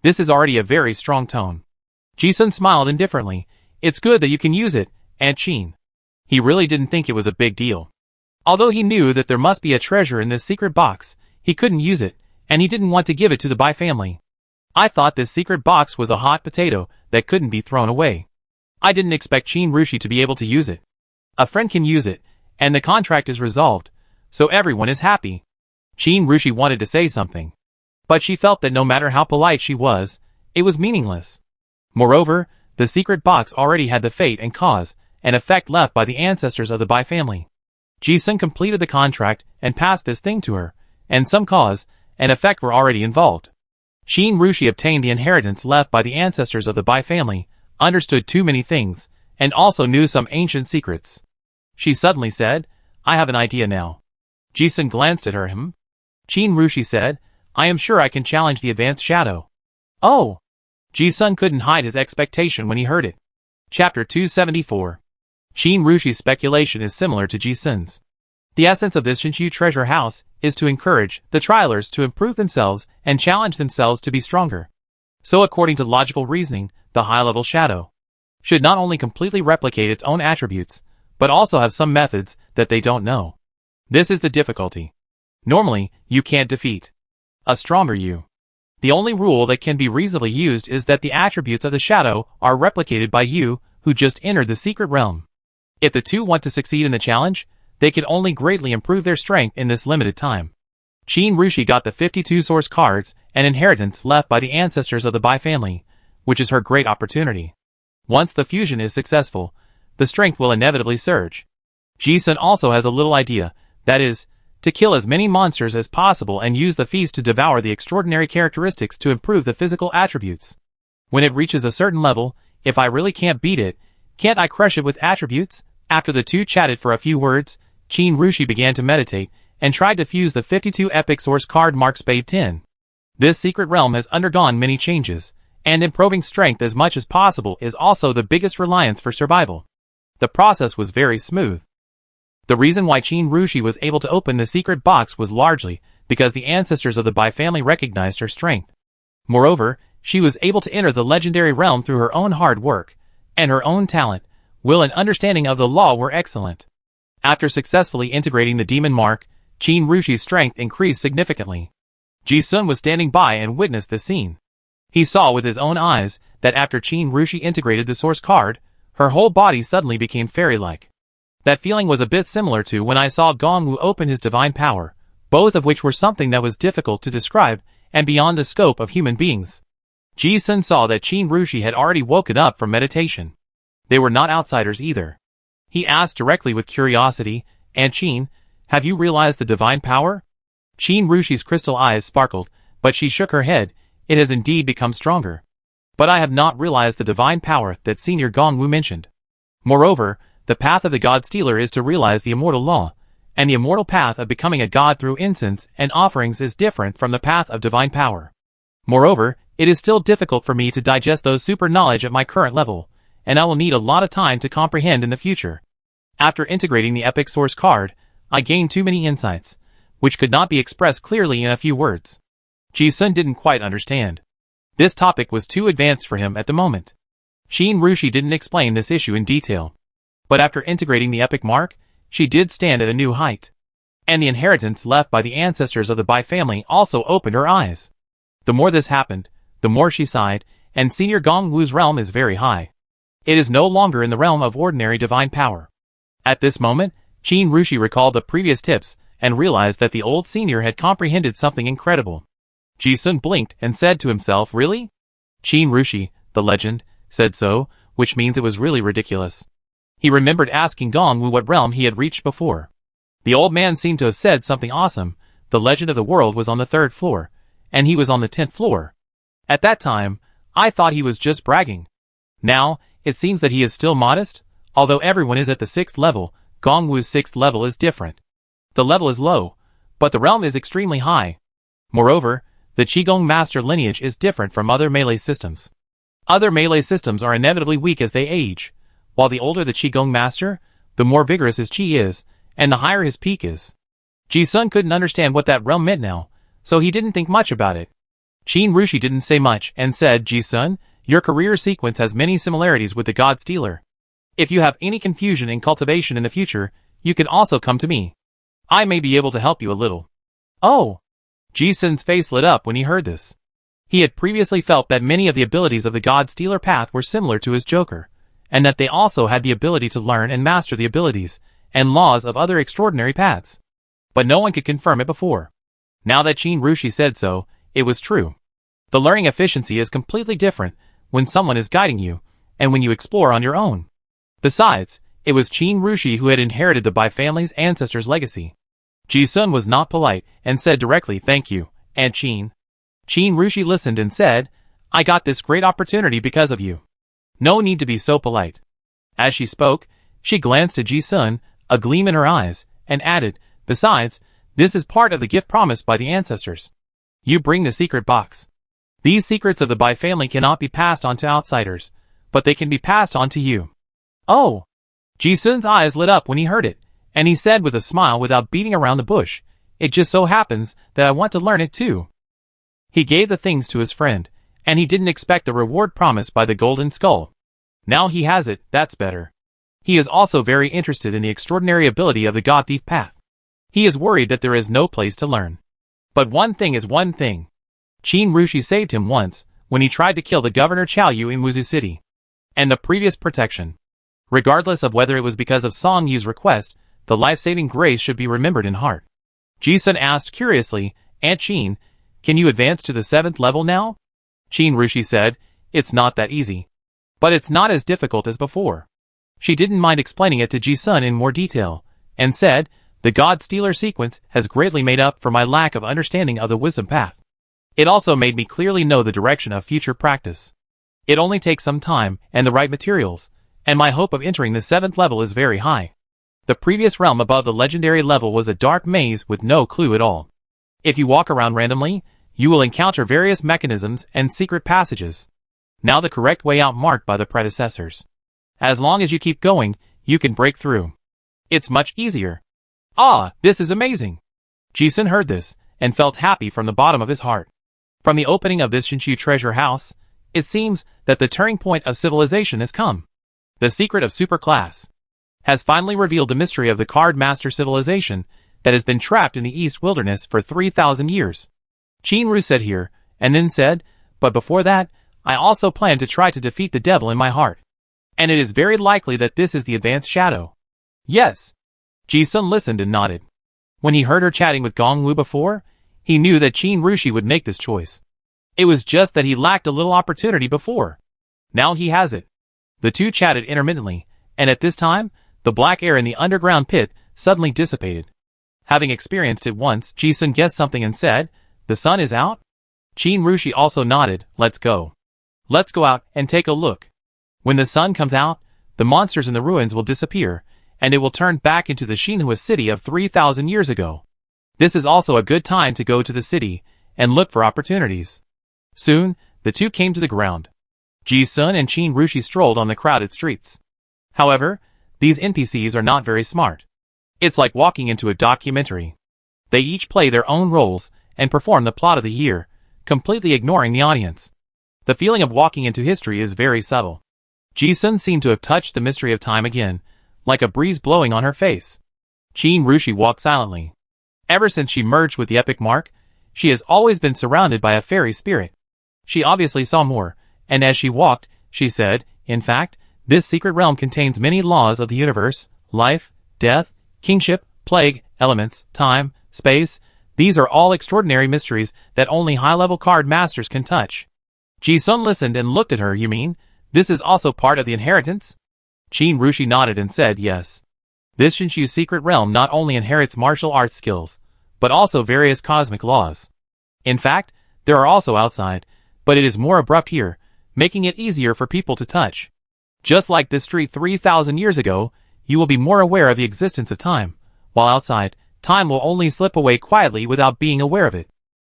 This is already a very strong tone. Ji-sun smiled indifferently. It's good that you can use it, Aunt Shin. He really didn't think it was a big deal. Although he knew that there must be a treasure in this secret box, he couldn't use it, and he didn't want to give it to the Bai family. I thought this secret box was a hot potato that couldn't be thrown away. I didn't expect Shinrushi to be able to use it. A friend can use it, and the contract is resolved, so everyone is happy. Shinrushi wanted to say something, but she felt that no matter how polite she was, it was meaningless. Moreover, the secret box already had the fate and cause, and effect left by the ancestors of the Bai family. Ji-sun completed the contract and passed this thing to her, and some cause and effect were already involved. Qin Rushi obtained the inheritance left by the ancestors of the Bai family, understood too many things, and also knew some ancient secrets. She suddenly said, "I have an idea now." Ji-sun glanced at her. Qin Rushi said, "I am sure I can challenge the advanced shadow." Oh! Ji-sun couldn't hide his expectation when he heard it. Chapter 274. Qin Rushi's speculation is similar to Ji-sun's. The essence of this Shinshu treasure house is to encourage the trialers to improve themselves and challenge themselves to be stronger. So according to logical reasoning, the high-level shadow should not only completely replicate its own attributes, but also have some methods that they don't know. This is the difficulty. Normally, you can't defeat a stronger you. The only rule that can be reasonably used is that the attributes of the shadow are replicated by you who just entered the secret realm. If the two want to succeed in the challenge, they can only greatly improve their strength in this limited time. Qin Rushi got the 52 source cards, an inheritance left by the ancestors of the Bai family, which is her great opportunity. Once the fusion is successful, the strength will inevitably surge. Ji-sun also has a little idea, that is, to kill as many monsters as possible and use the feast to devour the extraordinary characteristics to improve the physical attributes. When it reaches a certain level, if I really can't beat it, can't I crush it with attributes? After the two chatted for a few words, Qin Rushi began to meditate, and tried to fuse the 52 epic source card mark Spade 10. This secret realm has undergone many changes, and improving strength as much as possible is also the biggest reliance for survival. The process was very smooth. The reason why Qin Rushi was able to open the secret box was largely because the ancestors of the Bai family recognized her strength. Moreover, she was able to enter the legendary realm through her own hard work, and her own talent, will and understanding of the law were excellent. After successfully integrating the demon mark, Qin Rushi's strength increased significantly. Ji-sun was standing by and witnessed the scene. He saw with his own eyes that after Qin Rushi integrated the source card, her whole body suddenly became fairy-like. That feeling was a bit similar to when I saw Gongwu open his divine power, both of which were something that was difficult to describe and beyond the scope of human beings. Ji-sun saw that Qin Rushi had already woken up from meditation. They were not outsiders either. He asked directly with curiosity, "And Qin, have you realized the divine power?" Qin Rushi's crystal eyes sparkled, but she shook her head. "It has indeed become stronger. But I have not realized the divine power that Senior Gongwu mentioned. Moreover, the path of the God Stealer is to realize the immortal law, and the immortal path of becoming a god through incense and offerings is different from the path of divine power. Moreover, it is still difficult for me to digest those super knowledge at my current level, and I will need a lot of time to comprehend in the future. After integrating the epic source card, I gained too many insights, which could not be expressed clearly in a few words." Ji-sun didn't quite understand. This topic was too advanced for him at the moment. Qin Rushi didn't explain this issue in detail. But after integrating the epic mark, she did stand at a new height. And the inheritance left by the ancestors of the Bai family also opened her eyes. The more this happened, the more she sighed, and Senior Gongwu's realm is very high. It is no longer in the realm of ordinary divine power. At this moment, Qin Rushi recalled the previous tips and realized that the old senior had comprehended something incredible. Ji-sun blinked and said to himself, "Really?" Qin Rushi, the legend, said so, which means it was really ridiculous. He remembered asking Gongwu what realm he had reached before. The old man seemed to have said something awesome. The legend of the world was on the 3rd floor, and he was on the 10th floor. At that time, I thought he was just bragging. Now, it seems that he is still modest. Although everyone is at the 6th level, Gongwu's 6th level is different. The level is low, but the realm is extremely high. Moreover, the Qigong master lineage is different from other melee systems. Other melee systems are inevitably weak as they age, while the older the Qigong master, the more vigorous his Qi is, and the higher his peak is. Ji-sun couldn't understand what that realm meant now, so he didn't think much about it. Qin Rushi didn't say much and said, "Ji-sun, your career sequence has many similarities with the God Stealer. If you have any confusion in cultivation in the future, you can also come to me. I may be able to help you a little." Oh! Ji-sun's face lit up when he heard this. He had previously felt that many of the abilities of the God Stealer path were similar to his Joker, and that they also had the ability to learn and master the abilities and laws of other extraordinary paths. But no one could confirm it before. Now that Qin Rushi said so, it was true. The learning efficiency is completely different when someone is guiding you, and when you explore on your own. Besides, It was Qin Rushi who had inherited the Bai family's ancestors' legacy. Ji-sun was not polite and said directly, "Thank you, Aunt Qin." Qin Rushi listened and said, "I got this great opportunity because of you. No need to be so polite." As she spoke, she glanced at Ji-sun, a gleam in her eyes, and added, "Besides, this is part of the gift promised by the ancestors. You bring the secret box. These secrets of the Bai family cannot be passed on to outsiders, but they can be passed on to you." "Oh!" Ji-sun's eyes lit up when he heard it, and he said with a smile without beating around the bush, "It just so happens that I want to learn it too." He gave the things to his friend, and he didn't expect the reward promised by the golden skull. Now he has it, that's better. He is also very interested in the extraordinary ability of the God Thief path. He is worried that there is no place to learn. But one thing is one thing. Qin Rushi saved him once, when he tried to kill the Governor Chao Yu in Wuzu City. And the previous protection. Regardless of whether it was because of Song Yu's request, the life-saving grace should be remembered in heart. Ji-sun asked curiously, "Aunt Qin, can you advance to the 7th level now?" Qin Rushi said, "It's not that easy. But it's not as difficult as before." She didn't mind explaining it to Ji-sun in more detail, and said, "The God Stealer sequence has greatly made up for my lack of understanding of the wisdom path. It also made me clearly know the direction of future practice. It only takes some time and the right materials, and my hope of entering the 7th level is very high. The previous realm above the legendary level was a dark maze with no clue at all. If you walk around randomly, you will encounter various mechanisms and secret passages. Now the correct way out marked by the predecessors. As long as you keep going, you can break through. It's much easier." "Ah, this is amazing." Ji-sun heard this, and felt happy from the bottom of his heart. From the opening of this Shinshu treasure house, it seems that the turning point of civilization has come. The secret of superclass has finally revealed the mystery of the Card Master civilization that has been trapped in the East Wilderness for 3,000 years. Qin Ru said here, and then said, "But before that, I also plan to try to defeat the devil in my heart. And it is very likely that this is the advanced shadow." "Yes." Ji-sun listened and nodded. When he heard her chatting with Gong Wu before, he knew that Qin Rushi would make this choice. It was just that he lacked a little opportunity before. Now he has it. The two chatted intermittently, and at this time, the black air in the underground pit suddenly dissipated. Having experienced it once, Ji-sun guessed something and said, "The sun is out?" Qin Rushi also nodded, "Let's go. Let's go out and take a look. When the sun comes out, the monsters in the ruins will disappear, and it will turn back into the Shinhua city of 3,000 years ago. This is also a good time to go to the city and look for opportunities." Soon, the two came to the ground. Ji-sun and Qin Rushi strolled on the crowded streets. However, these NPCs are not very smart. It's like walking into a documentary. They each play their own roles and perform the plot of the year, completely ignoring the audience. The feeling of walking into history is very subtle. Ji-sun seemed to have touched the mystery of time again, like a breeze blowing on her face. Qin Rushi walked silently. Ever since she merged with the epic mark, she has always been surrounded by a fairy spirit. She obviously saw more, and as she walked, she said, "In fact, this secret realm contains many laws of the universe, life, death, kingship, plague, elements, time, space. These are all extraordinary mysteries that only high-level card masters can touch." Ji-sun listened and looked at her. "You mean, this is also part of the inheritance?" Qin Rushi nodded and said, "Yes. This Shinshu secret realm not only inherits martial arts skills, but also various cosmic laws. In fact, there are also outside, but it is more abrupt here, making it easier for people to touch. Just like this street 3,000 years ago, you will be more aware of the existence of time, while outside, time will only slip away quietly without being aware of it.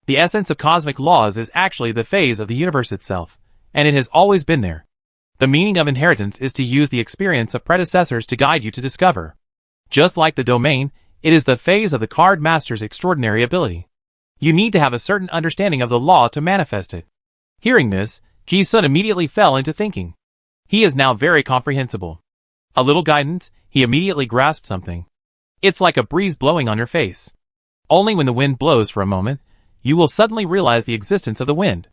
The essence of cosmic laws is actually the phase of the universe itself, and it has always been there. The meaning of inheritance is to use the experience of predecessors to guide you to discover. Just like the domain, it is the phase of the card master's extraordinary ability. You need to have a certain understanding of the law to manifest it." Hearing this, Ji-sun immediately fell into thinking. He is now very comprehensible. A little guidance, he immediately grasped something. It's like a breeze blowing on your face. Only when the wind blows for a moment, you will suddenly realize the existence of the wind.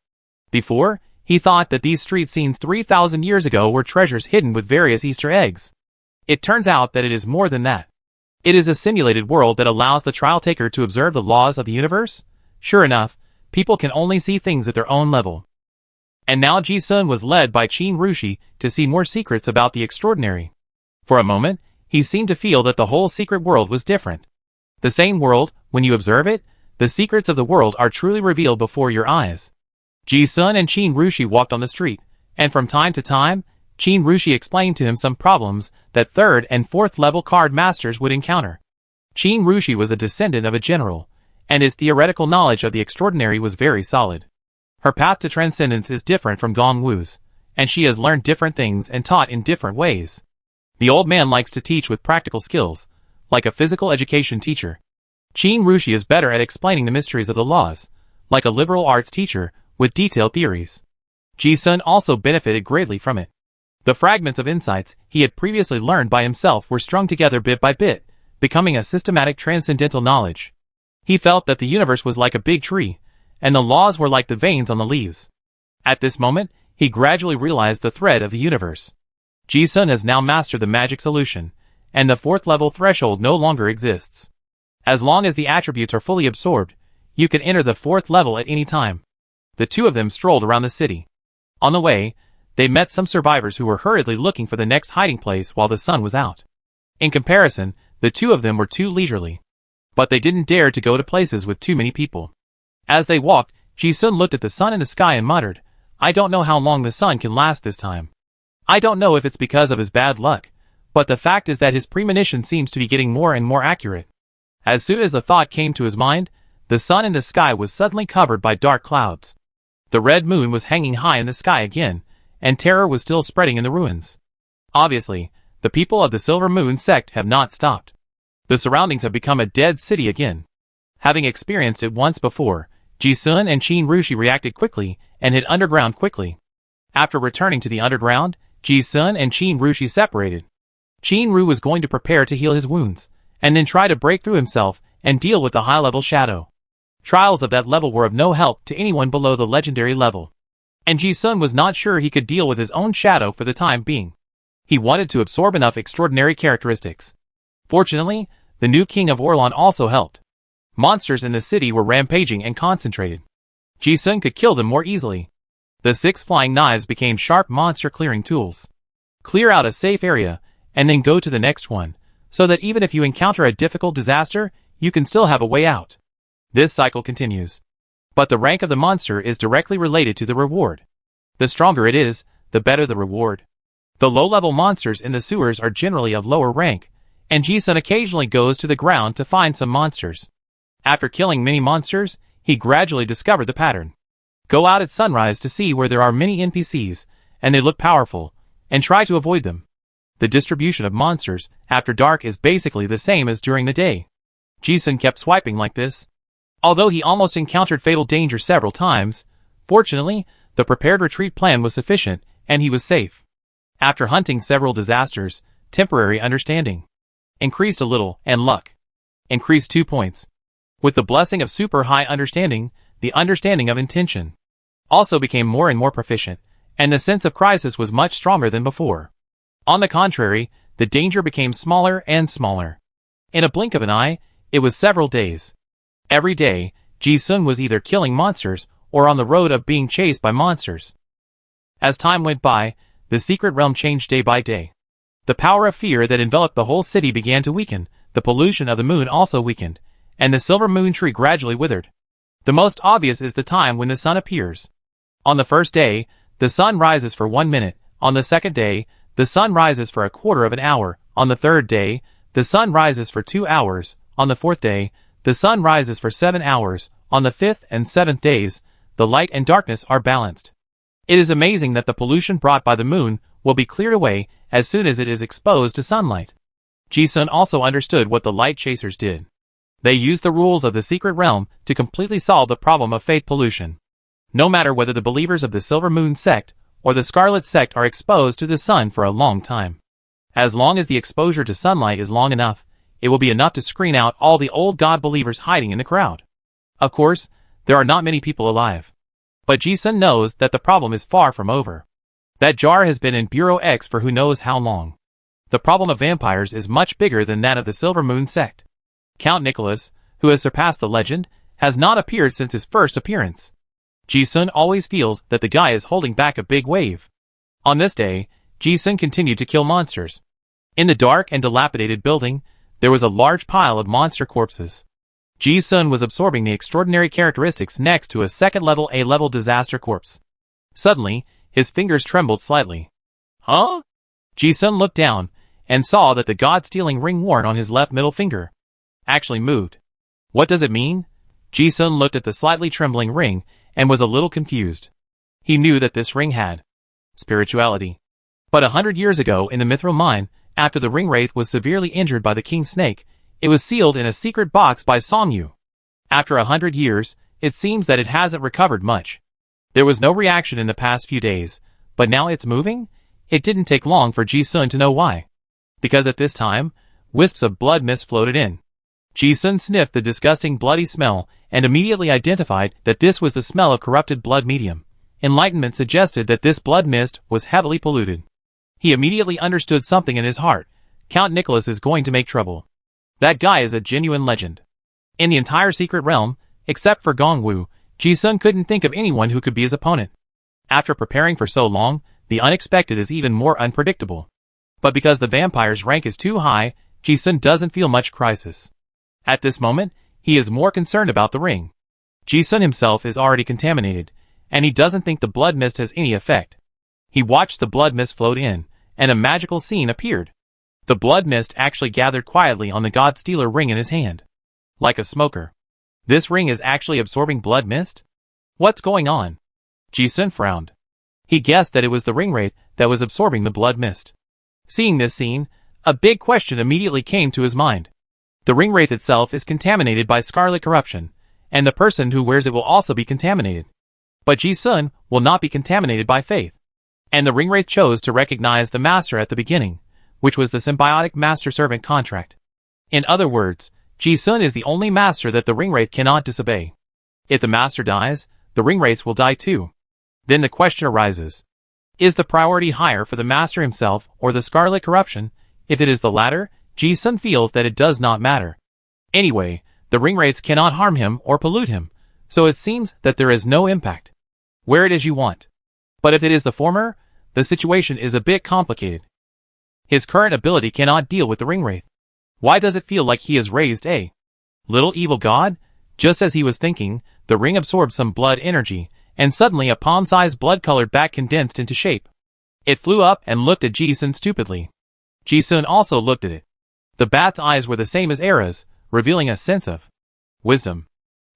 Before, he thought that these street scenes 3,000 years ago were treasures hidden with various Easter eggs. It turns out that it is more than that. It is a simulated world that allows the trial taker to observe the laws of the universe. Sure enough, people can only see things at their own level. And now Ji-sun was led by Qin Rushi to see more secrets about the extraordinary. For a moment, he seemed to feel that the whole secret world was different. The same world, when you observe it, the secrets of the world are truly revealed before your eyes. Ji-sun and Qin Rushi walked on the street, and from time to time, Qin Rushi explained to him some problems that 3rd and 4th level card masters would encounter. Qin Rushi was a descendant of a general, and his theoretical knowledge of the extraordinary was very solid. Her path to transcendence is different from Gong Wu's, and she has learned different things and taught in different ways. The old man likes to teach with practical skills, like a physical education teacher. Qin Rushi is better at explaining the mysteries of the laws, like a liberal arts teacher, with detailed theories. Ji-sun also benefited greatly from it. The fragments of insights he had previously learned by himself were strung together bit by bit, becoming a systematic transcendental knowledge. He felt that the universe was like a big tree, and the laws were like the veins on the leaves. At this moment, he gradually realized the thread of the universe. Ji-sun has now mastered the magic solution, and the 4th level threshold no longer exists. As long as the attributes are fully absorbed, you can enter the 4th level at any time. The two of them strolled around the city. On the way, they met some survivors who were hurriedly looking for the next hiding place while the sun was out. In comparison, the two of them were too leisurely. But they didn't dare to go to places with too many people. As they walked, Ji-sun looked at the sun in the sky and muttered, "I don't know how long the sun can last this time. I don't know if it's because of his bad luck, but the fact is that his premonition seems to be getting more and more accurate." As soon as the thought came to his mind, the sun in the sky was suddenly covered by dark clouds. The red moon was hanging high in the sky again, and terror was still spreading in the ruins. Obviously, the people of the Silver Moon sect have not stopped. The surroundings have become a dead city again. Having experienced it once before, Ji-sun and Qin Rushi reacted quickly and hid underground quickly. After returning to the underground, Ji-sun and Qin Rushi separated. Qin Ru was going to prepare to heal his wounds, and then try to break through himself and deal with the high-level shadow. Trials of that level were of no help to anyone below the legendary level. And Ji-sun was not sure he could deal with his own shadow for the time being. He wanted to absorb enough extraordinary characteristics. Fortunately, the new king of Orlan also helped. Monsters in the city were rampaging and concentrated. Ji-sun could kill them more easily. The 6 flying knives became sharp monster-clearing tools. Clear out a safe area, and then go to the next one, so that even if you encounter a difficult disaster, you can still have a way out. This cycle continues. But the rank of the monster is directly related to the reward. The stronger it is, the better the reward. The low-level monsters in the sewers are generally of lower rank, and Ji-sun occasionally goes to the ground to find some monsters. After killing many monsters, he gradually discovered the pattern. Go out at sunrise to see where there are many NPCs, and they look powerful, and try to avoid them. The distribution of monsters after dark is basically the same as during the day. Ji-sun kept swiping like this. Although he almost encountered fatal danger several times, fortunately, the prepared retreat plan was sufficient, and he was safe. After hunting several disasters, temporary understanding increased a little, and luck increased 2 points. With the blessing of super high understanding, the understanding of intention also became more and more proficient, and the sense of crisis was much stronger than before. On the contrary, the danger became smaller and smaller. In a blink of an eye, it was several days. Every day, Ji-sun was either killing monsters or on the road of being chased by monsters. As time went by, the secret realm changed day by day. The power of fear that enveloped the whole city began to weaken, the pollution of the moon also weakened, and the silver moon tree gradually withered. The most obvious is the time when the sun appears. On the first day, the sun rises for 1 minute. On the second day, the sun rises for a quarter of an hour. On the third day, the sun rises for 2 hours. On the fourth day, the sun rises for 7 hours. On the fifth and seventh days, the light and darkness are balanced. It is amazing that the pollution brought by the moon will be cleared away as soon as it is exposed to sunlight. Ji-sun also understood what the light chasers did. They used the rules of the secret realm to completely solve the problem of faith pollution. No matter whether the believers of the Silver Moon sect or the Scarlet sect are exposed to the sun for a long time. As long as the exposure to sunlight is long enough, it will be enough to screen out all the old god believers hiding in the crowd. Of course, there are not many people alive. But Ji-sun knows that the problem is far from over. That jar has been in Bureau X for who knows how long. The problem of vampires is much bigger than that of the Silver Moon sect. Count Nicholas, who has surpassed the legend, has not appeared since his first appearance. Ji-sun always feels that the guy is holding back a big wave. On this day, Ji-sun continued to kill monsters. In the dark and dilapidated building, there was a large pile of monster corpses. Ji-sun was absorbing the extraordinary characteristics next to a second-level A-level disaster corpse. Suddenly, his fingers trembled slightly. Huh? Ji-sun looked down and saw that the god-stealing ring worn on his left middle finger actually moved. What does it mean? Ji-sun looked at the slightly trembling ring and was a little confused. He knew that this ring had spirituality. But 100 years ago in the Mithril mine, after the ring wraith was severely injured by the king snake, it was sealed in a secret box by Songyu. After 100 years, it seems that it hasn't recovered much. There was no reaction in the past few days, but now it's moving? It didn't take long for Ji-sun to know why. Because at this time, wisps of blood mist floated in. Ji-sun sniffed the disgusting bloody smell and immediately identified that this was the smell of corrupted blood medium. Enlightenment suggested that this blood mist was heavily polluted. He immediately understood something in his heart. Count Nicholas is going to make trouble. That guy is a genuine legend. In the entire secret realm, except for Gongwu, Ji-sun couldn't think of anyone who could be his opponent. After preparing for so long, the unexpected is even more unpredictable. But because the vampire's rank is too high, Ji-sun doesn't feel much crisis. At this moment, he is more concerned about the ring. Ji-sun himself is already contaminated, and he doesn't think the blood mist has any effect. He watched the blood mist float in, and a magical scene appeared. The blood mist actually gathered quietly on the God-Stealer ring in his hand. Like a smoker. This ring is actually absorbing blood mist? What's going on? Ji-sun frowned. He guessed that it was the ring wraith that was absorbing the blood mist. Seeing this scene, a big question immediately came to his mind. The ring wraith itself is contaminated by scarlet corruption, and the person who wears it will also be contaminated. But Ji-sun will not be contaminated by faith. And the ring wraith chose to recognize the master at the beginning, which was the symbiotic master-servant contract. In other words, Ji-sun is the only master that the ring wraith cannot disobey. If the master dies, the ring wraiths will die too. Then the question arises. Is the priority higher for the master himself or the scarlet corruption? If it is the latter, Ji-sun feels that it does not matter. Anyway, the ring wraiths cannot harm him or pollute him, so it seems that there is no impact. Wear it as you want. But if it is the former, the situation is a bit complicated. His current ability cannot deal with the ring wraith. Why does it feel like he has raised a little evil god? Just as he was thinking, the ring absorbed some blood energy, and suddenly a palm-sized blood-colored bat condensed into shape. It flew up and looked at Ji-sun stupidly. Ji-sun also looked at it. The bat's eyes were the same as Era's, revealing a sense of wisdom.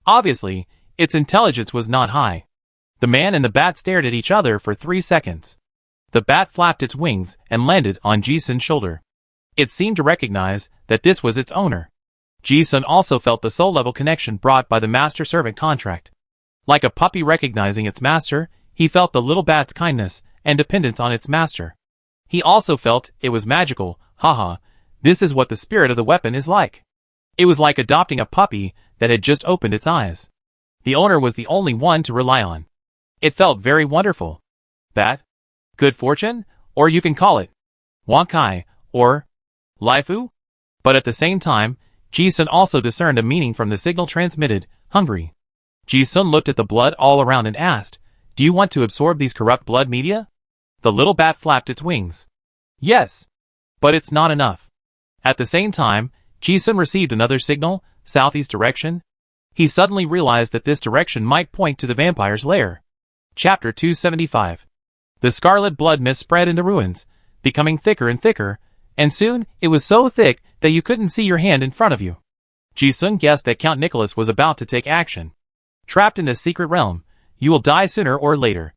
Obviously, its intelligence was not high. The man and the bat stared at each other for 3 seconds. The bat flapped its wings and landed on Ji-sun's shoulder. It seemed to recognize that this was its owner. Ji-sun also felt the soul-level connection brought by the master-servant contract. Like a puppy recognizing its master, he felt the little bat's kindness and dependence on its master. He also felt it was magical. Haha, this is what the spirit of the weapon is like. It was like adopting a puppy that had just opened its eyes. The owner was the only one to rely on. It felt very wonderful. Bat? Good fortune? Or you can call it Wankai, or Laifu? But at the same time, Ji-sun also discerned a meaning from the signal transmitted, hungry. Ji-sun looked at the blood all around and asked, do you want to absorb these corrupt blood media? The little bat flapped its wings. Yes. But it's not enough. At the same time, Ji-sun received another signal, southeast direction. He suddenly realized that this direction might point to the vampire's lair. Chapter 275. The scarlet blood mist spread into ruins, becoming thicker and thicker, and soon it was so thick that you couldn't see your hand in front of you. Ji-sun guessed that Count Nicholas was about to take action. Trapped in this secret realm, you will die sooner or later.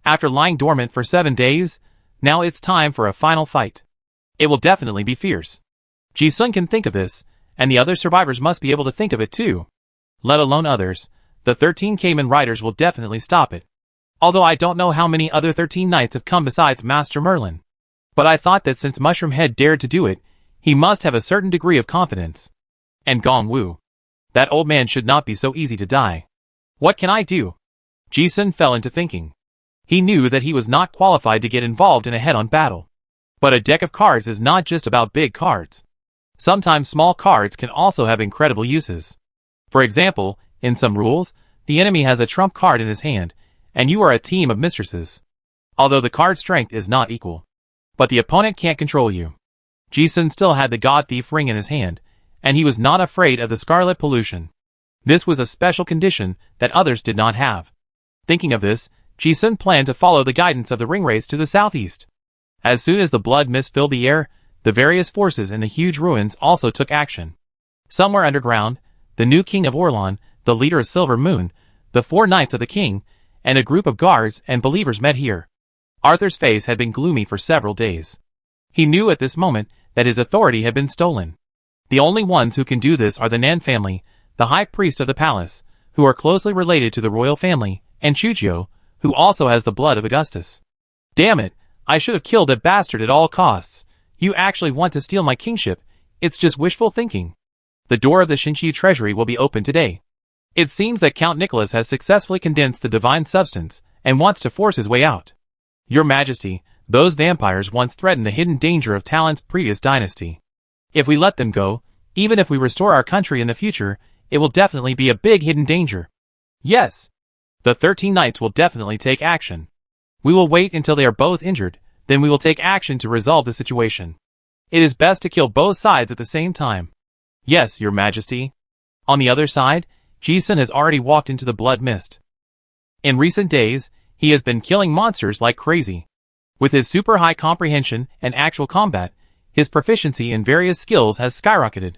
After lying dormant for 7 days, now it's time for a final fight. It will definitely be fierce. Ji-sun can think of this, and the other survivors must be able to think of it too. Let alone others, the 13 Cayman riders will definitely stop it. Although I don't know how many other 13 knights have come besides Master Merlin. But I thought that since Mushroom Head dared to do it, he must have a certain degree of confidence. And Gongwu. That old man should not be so easy to die. What can I do? Ji-sun fell into thinking. He knew that he was not qualified to get involved in a head-on battle. But a deck of cards is not just about big cards. Sometimes small cards can also have incredible uses. For example, in some rules, the enemy has a trump card in his hand, and you are a team of mistresses. Although the card strength is not equal. But the opponent can't control you. Ji-sun still had the God Thief ring in his hand, and he was not afraid of the scarlet pollution. This was a special condition that others did not have. Thinking of this, Ji-sun planned to follow the guidance of the ringwraiths to the southeast. As soon as the blood mist filled the air, the various forces in the huge ruins also took action. Somewhere underground, the new king of Orlan, the leader of Silver Moon, the 4 knights of the king, and a group of guards and believers met here. Arthur's face had been gloomy for several days. He knew at this moment that his authority had been stolen. The only ones who can do this are the Nan family, the high priest of the palace, who are closely related to the royal family, and Chujio, who also has the blood of Augustus. Damn it, I should have killed that bastard at all costs. You actually want to steal my kingship, it's just wishful thinking. The door of the Shinshu treasury will be open today. It seems that Count Nicholas has successfully condensed the divine substance, and wants to force his way out. Your Majesty, those vampires once threatened the hidden danger of Talon's previous dynasty. If we let them go, even if we restore our country in the future, it will definitely be a big hidden danger. Yes. The 13 knights will definitely take action. We will wait until they are both injured, then we will take action to resolve the situation. It is best to kill both sides at the same time. Yes, Your Majesty. On the other side, Ji-sun has already walked into the blood mist. In recent days, he has been killing monsters like crazy. With his super high comprehension and actual combat, his proficiency in various skills has skyrocketed.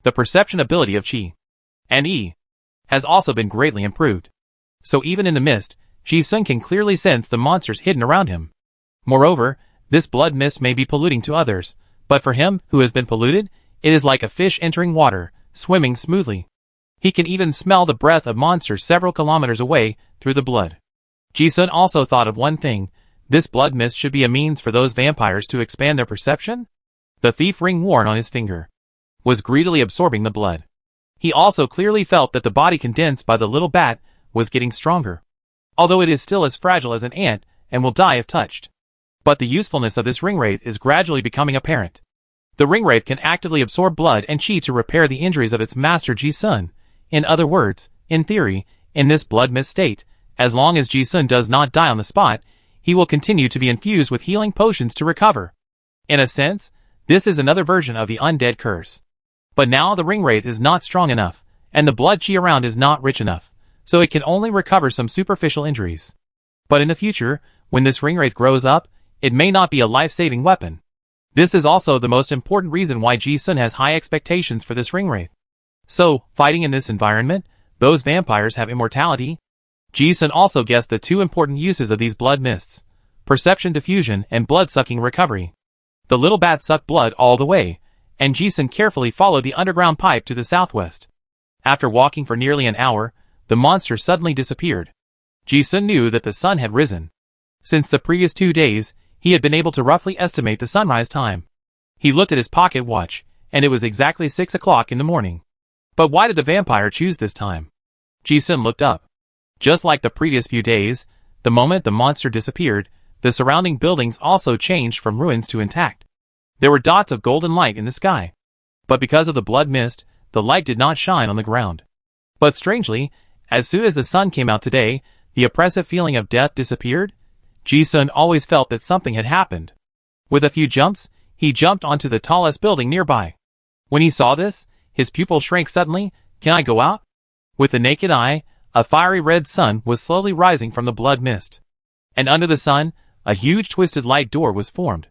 The perception ability of Qi and E has also been greatly improved. So even in the mist, Ji-sun can clearly sense the monsters hidden around him. Moreover, this blood mist may be polluting to others, but for him who has been polluted, it is like a fish entering water, swimming smoothly. He can even smell the breath of monsters several kilometers away through the blood. Ji-sun also thought of one thing. This blood mist should be a means for those vampires to expand their perception? The thief ring worn on his finger was greedily absorbing the blood. He also clearly felt that the body condensed by the little bat was getting stronger, although it is still as fragile as an ant and will die if touched. But the usefulness of this ringwraith is gradually becoming apparent. The ringwraith can actively absorb blood and Qi to repair the injuries of its master Ji-sun. In other words, in theory, in this blood mist state, as long as Ji-sun does not die on the spot, he will continue to be infused with healing potions to recover. In a sense, this is another version of the undead curse. But now the ringwraith is not strong enough, and the blood Qi around is not rich enough, so it can only recover some superficial injuries. But in the future, when this ringwraith grows up, it may not be a life-saving weapon. This is also the most important reason why Ji-sun has high expectations for this ringwraith. So, fighting in this environment, those vampires have immortality? Ji-sun also guessed the 2 important uses of these blood mists: perception diffusion and blood-sucking recovery. The little bat sucked blood all the way, and Ji-sun carefully followed the underground pipe to the southwest. After walking for nearly an hour, the monster suddenly disappeared. Ji-sun knew that the sun had risen. Since the previous 2 days, he had been able to roughly estimate the sunrise time. He looked at his pocket watch, and it was exactly 6 o'clock in the morning. But why did the vampire choose this time? Ji-sun looked up. Just like the previous few days, the moment the monster disappeared, the surrounding buildings also changed from ruins to intact. There were dots of golden light in the sky. But because of the blood mist, the light did not shine on the ground. But strangely, as soon as the sun came out today, the oppressive feeling of death disappeared. Ji-sun always felt that something had happened. With a few jumps, he jumped onto the tallest building nearby. When he saw this, his pupil shrank suddenly. Can I go out? With the naked eye, a fiery red sun was slowly rising from the blood mist. And under the sun, a huge twisted light door was formed.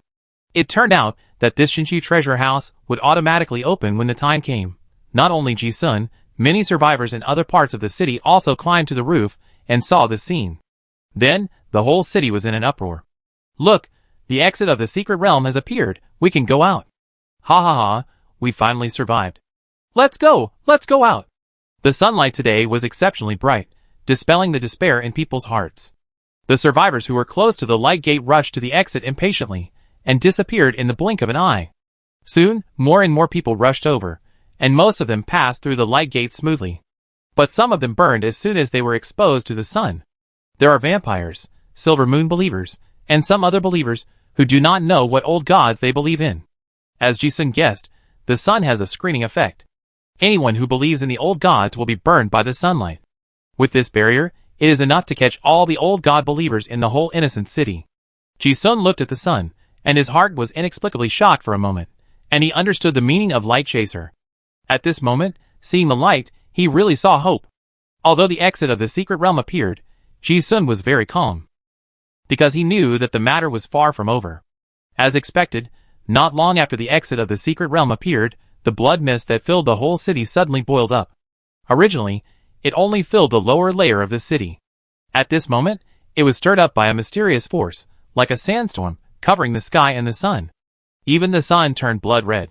It turned out that this Shinshu treasure house would automatically open when the time came. Not only Ji-sun, many survivors in other parts of the city also climbed to the roof and saw the scene. Then, the whole city was in an uproar. Look, the exit of the secret realm has appeared. We can go out. Ha ha ha, we finally survived. Let's go out. The sunlight today was exceptionally bright, dispelling the despair in people's hearts. The survivors who were close to the light gate rushed to the exit impatiently, and disappeared in the blink of an eye. Soon, more and more people rushed over, and most of them passed through the light gate smoothly. But some of them burned as soon as they were exposed to the sun. There are vampires, Silver Moon believers, and some other believers who do not know what old gods they believe in. As Ji-sun guessed, the sun has a screening effect. Anyone who believes in the old gods will be burned by the sunlight. With this barrier, it is enough to catch all the old god believers in the whole innocent city. Ji-sun looked at the sun, and his heart was inexplicably shocked for a moment, and he understood the meaning of light chaser. At this moment, seeing the light, he really saw hope. Although the exit of the secret realm appeared, Ji-sun was very calm, because he knew that the matter was far from over. As expected, not long after the exit of the secret realm appeared, the blood mist that filled the whole city suddenly boiled up. Originally, it only filled the lower layer of the city. At this moment, it was stirred up by a mysterious force, like a sandstorm, covering the sky and the sun. Even the sun turned blood red.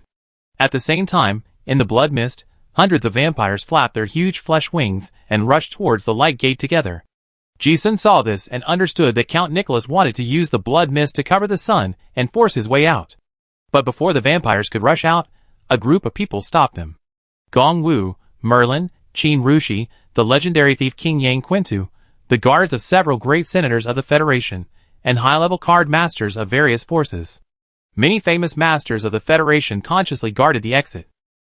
At the same time, in the blood mist, hundreds of vampires flapped their huge flesh wings and rushed towards the light gate together. Ji-sun saw this and understood that Count Nicholas wanted to use the blood mist to cover the sun and force his way out. But before the vampires could rush out, a group of people stopped them. Gong Wu, Merlin, Qin Rushi, the legendary thief King Yang Quintu, the guards of several great senators of the Federation, and high-level card masters of various forces. Many famous masters of the Federation consciously guarded the exit.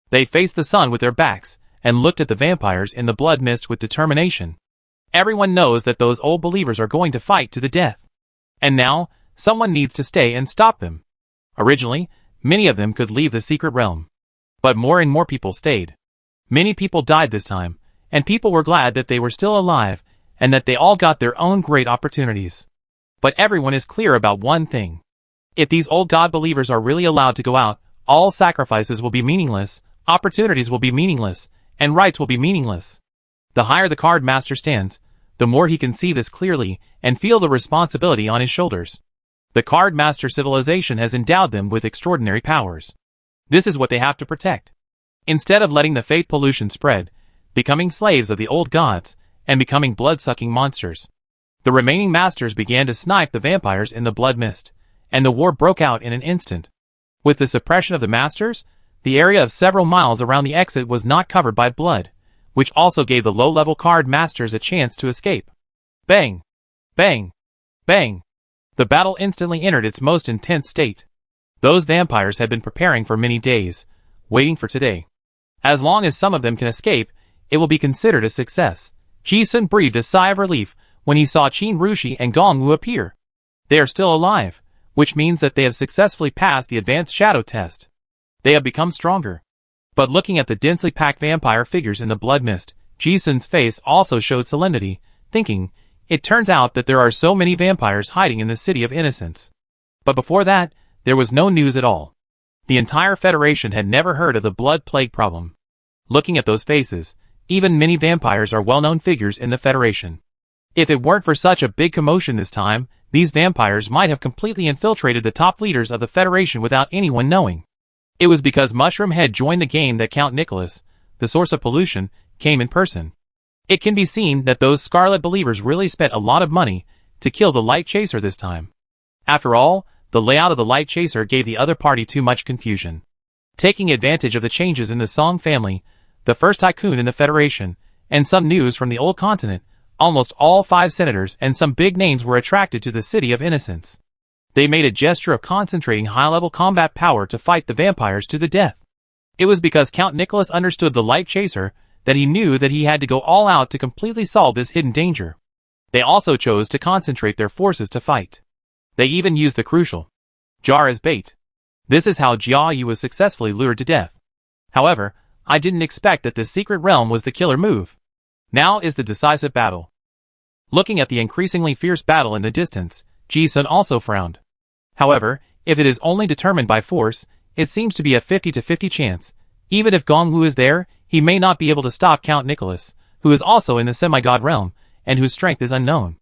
They faced the sun with their backs, and looked at the vampires in the blood mist with determination. Everyone knows that those old believers are going to fight to the death. And now, someone needs to stay and stop them. Originally, many of them could leave the secret realm. But more and more people stayed. Many people died this time, and people were glad that they were still alive, and that they all got their own great opportunities. But everyone is clear about one thing. If these old god believers are really allowed to go out, all sacrifices will be meaningless, opportunities will be meaningless, and rights will be meaningless. The higher the card master stands, the more he can see this clearly and feel the responsibility on his shoulders. The card master civilization has endowed them with extraordinary powers. This is what they have to protect. Instead of letting the faith pollution spread, becoming slaves of the old gods, and becoming blood-sucking monsters, the remaining masters began to snipe the vampires in the blood mist, and the war broke out in an instant. With the suppression of the masters, the area of several miles around the exit was not covered by blood, which also gave the low-level card masters a chance to escape. Bang! Bang! Bang! The battle instantly entered its most intense state. Those vampires had been preparing for many days, waiting for today. As long as some of them can escape, it will be considered a success. Ji-sun breathed a sigh of relief when he saw Qin Rushi and Gong Wu appear. They are still alive, which means that they have successfully passed the advanced shadow test. They have become stronger. But looking at the densely packed vampire figures in the blood mist, Ji-sun's face also showed solemnity, thinking, it turns out that there are so many vampires hiding in the City of Innocence. But before that, there was no news at all. The entire Federation had never heard of the blood plague problem. Looking at those faces, even many vampires are well-known figures in the Federation. If it weren't for such a big commotion this time, these vampires might have completely infiltrated the top leaders of the Federation without anyone knowing. It was because Mushroom Head joined the game that Count Nicholas, the source of pollution, came in person. It can be seen that those Scarlet Believers really spent a lot of money to kill the Light Chaser this time. After all, the layout of the Light Chaser gave the other party too much confusion. Taking advantage of the changes in the Song family, the first tycoon in the Federation, and some news from the old continent, almost all 5 senators and some big names were attracted to the City of Innocence. They made a gesture of concentrating high-level combat power to fight the vampires to the death. It was because Count Nicholas understood the Light Chaser that he knew that he had to go all out to completely solve this hidden danger. They also chose to concentrate their forces to fight. They even used the crucial jar as bait. This is how Jia Yu was successfully lured to death. However, I didn't expect that the secret realm was the killer move. Now is the decisive battle. Looking at the increasingly fierce battle in the distance, Ji-sun also frowned. However, if it is only determined by force, it seems to be a 50-50 chance. Even if Gong Wu is there, he may not be able to stop Count Nicholas, who is also in the semi-god realm, and whose strength is unknown.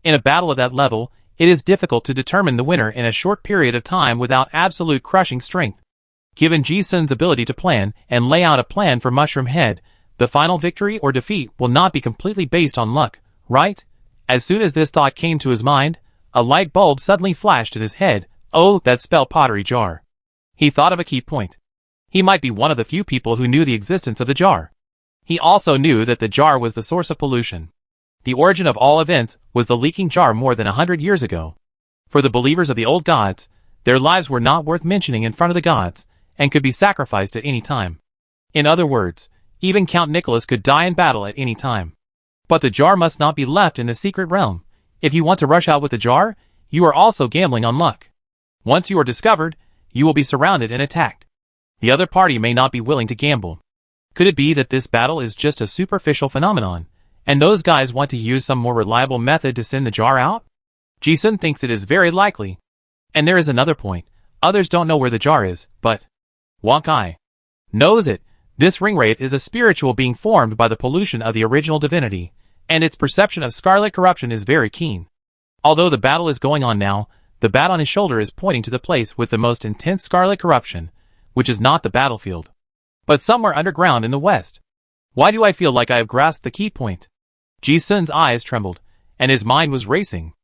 In a battle of that level, it is difficult to determine the winner in a short period of time without absolute crushing strength. Given Ji-sun's ability to plan and lay out a plan for Mushroom Head, the final victory or defeat will not be completely based on luck, right? As soon as this thought came to his mind, a light bulb suddenly flashed in his head. Oh, that spell pottery jar. He thought of a key point. He might be one of the few people who knew the existence of the jar. He also knew that the jar was the source of pollution. The origin of all events was the leaking jar more than 100 years ago. For the believers of the old gods, their lives were not worth mentioning in front of the gods, and could be sacrificed at any time. In other words, even Count Nicholas could die in battle at any time. But the jar must not be left in the secret realm. If you want to rush out with the jar, you are also gambling on luck. Once you are discovered, you will be surrounded and attacked. The other party may not be willing to gamble. Could it be that this battle is just a superficial phenomenon, and those guys want to use some more reliable method to send the jar out? Ji-sun thinks it is very likely. And there is another point. Others don't know where the jar is, but Wang Kai knows it. This ringwraith is a spiritual being formed by the pollution of the original divinity, and its perception of scarlet corruption is very keen. Although the battle is going on now, the bat on his shoulder is pointing to the place with the most intense scarlet corruption, which is not the battlefield, but somewhere underground in the west. Why do I feel like I have grasped the key point? Ji-sun's eyes trembled, and his mind was racing.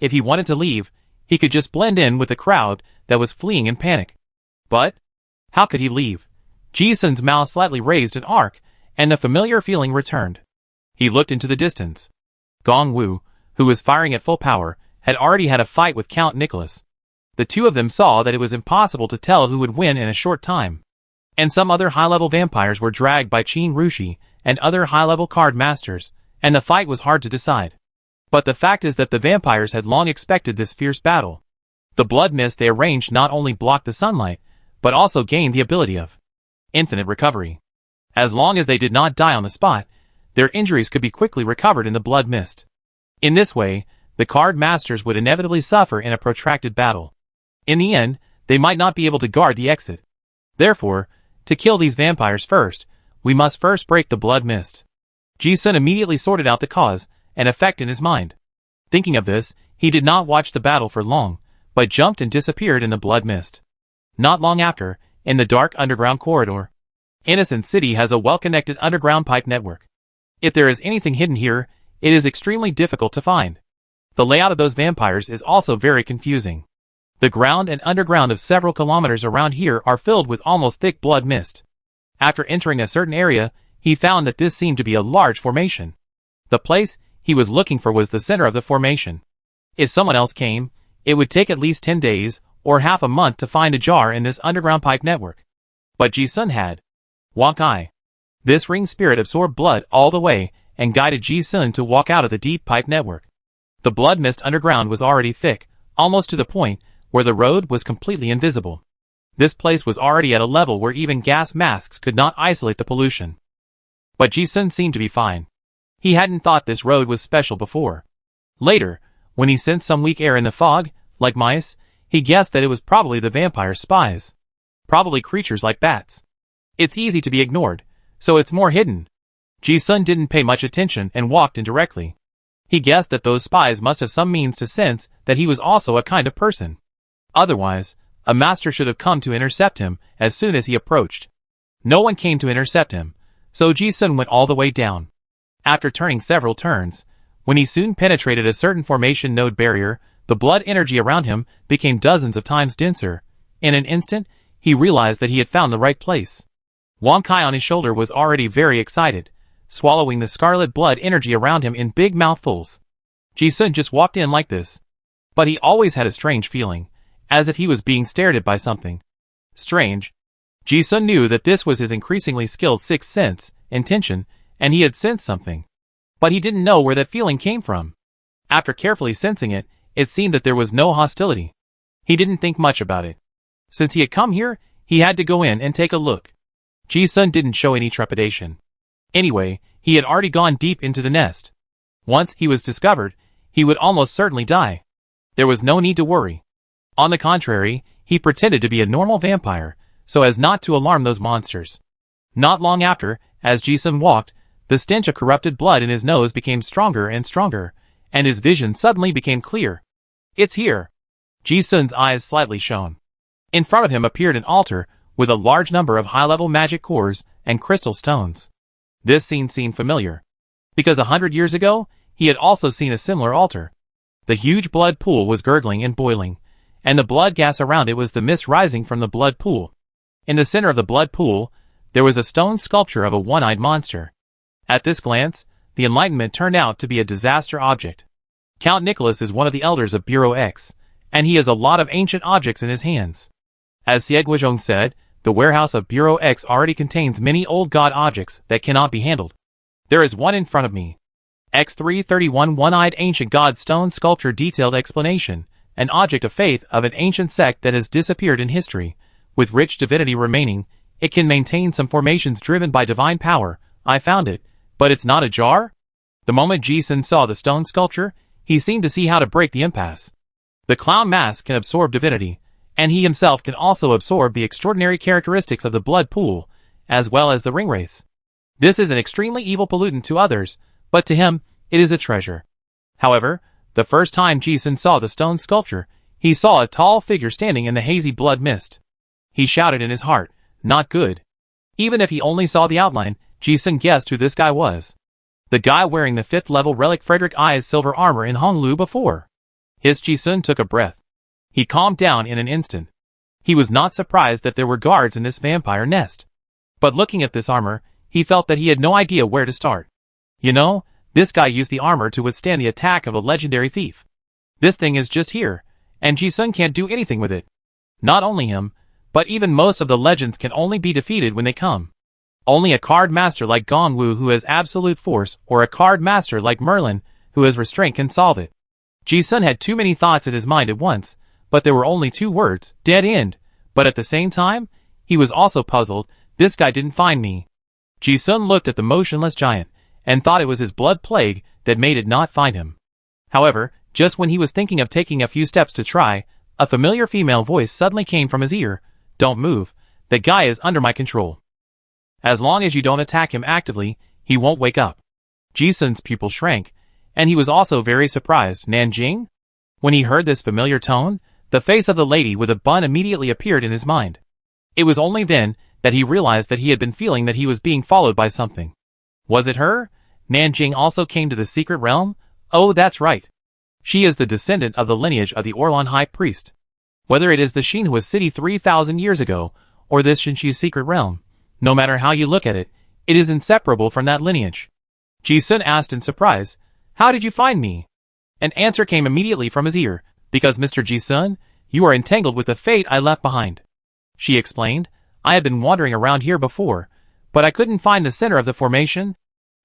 If he wanted to leave, he could just blend in with the crowd that was fleeing in panic. But how could he leave? Ji-sun's mouth slightly raised an arc, and the familiar feeling returned. He looked into the distance. Gong Wu, who was firing at full power, had already had a fight with Count Nicholas. The two of them saw that it was impossible to tell who would win in a short time. And some other high-level vampires were dragged by Qin Rushi and other high-level card masters, and the fight was hard to decide. But the fact is that the vampires had long expected this fierce battle. The blood mist they arranged not only blocked the sunlight, but also gained the ability of infinite recovery. As long as they did not die on the spot, their injuries could be quickly recovered in the blood mist. In this way, the card masters would inevitably suffer in a protracted battle. In the end, they might not be able to guard the exit. Therefore, to kill these vampires first, we must first break the blood mist. Ji-sun immediately sorted out the cause and effect in his mind. Thinking of this, he did not watch the battle for long, but jumped and disappeared in the blood mist. Not long after, in the dark underground corridor, Innocent City has a well-connected underground pipe network. If there is anything hidden here, it is extremely difficult to find. The layout of those vampires is also very confusing. The ground and underground of several kilometers around here are filled with almost thick blood mist. After entering a certain area, he found that this seemed to be a large formation. The place he was looking for was the center of the formation. If someone else came, it would take at least 10 days or half a month to find a jar in this underground pipe network. But Ji-sun had Wang Kai. This ring spirit absorbed blood all the way and guided Ji-sun to walk out of the deep pipe network. The blood mist underground was already thick, almost to the point where the road was completely invisible. This place was already at a level where even gas masks could not isolate the pollution. But Ji-sun seemed to be fine. He hadn't thought this road was special before. Later, when he sensed some weak air in the fog, like mice, he guessed that it was probably the vampire spies. Probably creatures like bats. It's easy to be ignored, so it's more hidden. Ji-sun didn't pay much attention and walked in directly. He guessed that those spies must have some means to sense that he was also a kind of person. Otherwise, a master should have come to intercept him as soon as he approached. No one came to intercept him, so Ji-sun went all the way down. After turning several turns, when he soon penetrated a certain formation node barrier, the blood energy around him became dozens of times denser. In an instant, he realized that he had found the right place. Wang Kai on his shoulder was already very excited, swallowing the scarlet blood energy around him in big mouthfuls. Ji-sun just walked in like this. But he always had a strange feeling, as if he was being stared at by something strange. Ji-sun knew that this was his increasingly skilled sixth sense, intention, and he had sensed something. But he didn't know where that feeling came from. After carefully sensing it, it seemed that there was no hostility. He didn't think much about it. Since he had come here, he had to go in and take a look. Ji-sun didn't show any trepidation. Anyway, he had already gone deep into the nest. Once he was discovered, he would almost certainly die. There was no need to worry. On the contrary, he pretended to be a normal vampire, so as not to alarm those monsters. Not long after, as Ji-sun walked, the stench of corrupted blood in his nose became stronger and stronger, and his vision suddenly became clear. It's here. Ji-sun's eyes slightly shone. In front of him appeared an altar with a large number of high-level magic cores and crystal stones. This scene seemed familiar, because 100 years ago, he had also seen a similar altar. The huge blood pool was gurgling and boiling, and the blood gas around it was the mist rising from the blood pool. In the center of the blood pool, there was a stone sculpture of a one-eyed monster. At this glance, the Enlightenment turned out to be a disaster object. Count Nicholas is one of the elders of Bureau X, and he has a lot of ancient objects in his hands. As Xie Guizhong said, the warehouse of Bureau X already contains many old god objects that cannot be handled. There is one in front of me. X331 One-Eyed Ancient God Stone Sculpture Detailed Explanation, an object of faith of an ancient sect that has disappeared in history, with rich divinity remaining, It can maintain some formations driven by divine power. I found it, but it's not a jar? The moment Ji-sun saw the stone sculpture, he seemed to see how to break the impasse. The clown mask can absorb divinity, and he himself can also absorb the extraordinary characteristics of the blood pool, as well as the ring race. This is an extremely evil pollutant to others, but to him, it is a treasure. However, the first time Ji-sun saw the stone sculpture, he saw a tall figure standing in the hazy blood mist. He shouted in his heart, "Not good." Even if he only saw the outline, Ji-sun guessed who this guy was. The guy wearing the 5th level relic Frederick I's silver armor in Honglu before. His Ji-sun took a breath. He calmed down in an instant. He was not surprised that there were guards in this vampire nest. But looking at this armor, he felt that he had no idea where to start. You know, this guy used the armor to withstand the attack of a legendary thief. This thing is just here, and Ji-sun can't do anything with it. Not only him, but even most of the legends can only be defeated when they come. Only a card master like Gong Wu who has absolute force, or a card master like Merlin who has restraint can solve it. Ji-sun had too many thoughts in his mind at once, but there were only 2 words, dead end. But at the same time, he was also puzzled. This guy didn't find me. Ji-sun looked at the motionless giant, and thought it was his blood plague that made it not find him. However, just when he was thinking of taking a few steps to try, a familiar female voice suddenly came from his ear. "Don't move. That guy is under my control. As long as you don't attack him actively, he won't wake up." Ji-sun's pupil shrank, and he was also very surprised. Nanjing? When he heard this familiar tone, the face of the lady with a bun immediately appeared in his mind. It was only then that he realized that he had been feeling that he was being followed by something. Was it her? Nanjing also came to the secret realm? Oh, that's right. She is the descendant of the lineage of the Orlan High Priest. Whether it is the Xinhua city 3,000 years ago, or this Shinxi's secret realm, no matter how you look at it, it is inseparable from that lineage. Ji-sun asked in surprise, "How did you find me?" An answer came immediately from his ear, "Because Mr. Ji-sun, you are entangled with the fate I left behind." She explained, "I had been wandering around here before, but I couldn't find the center of the formation.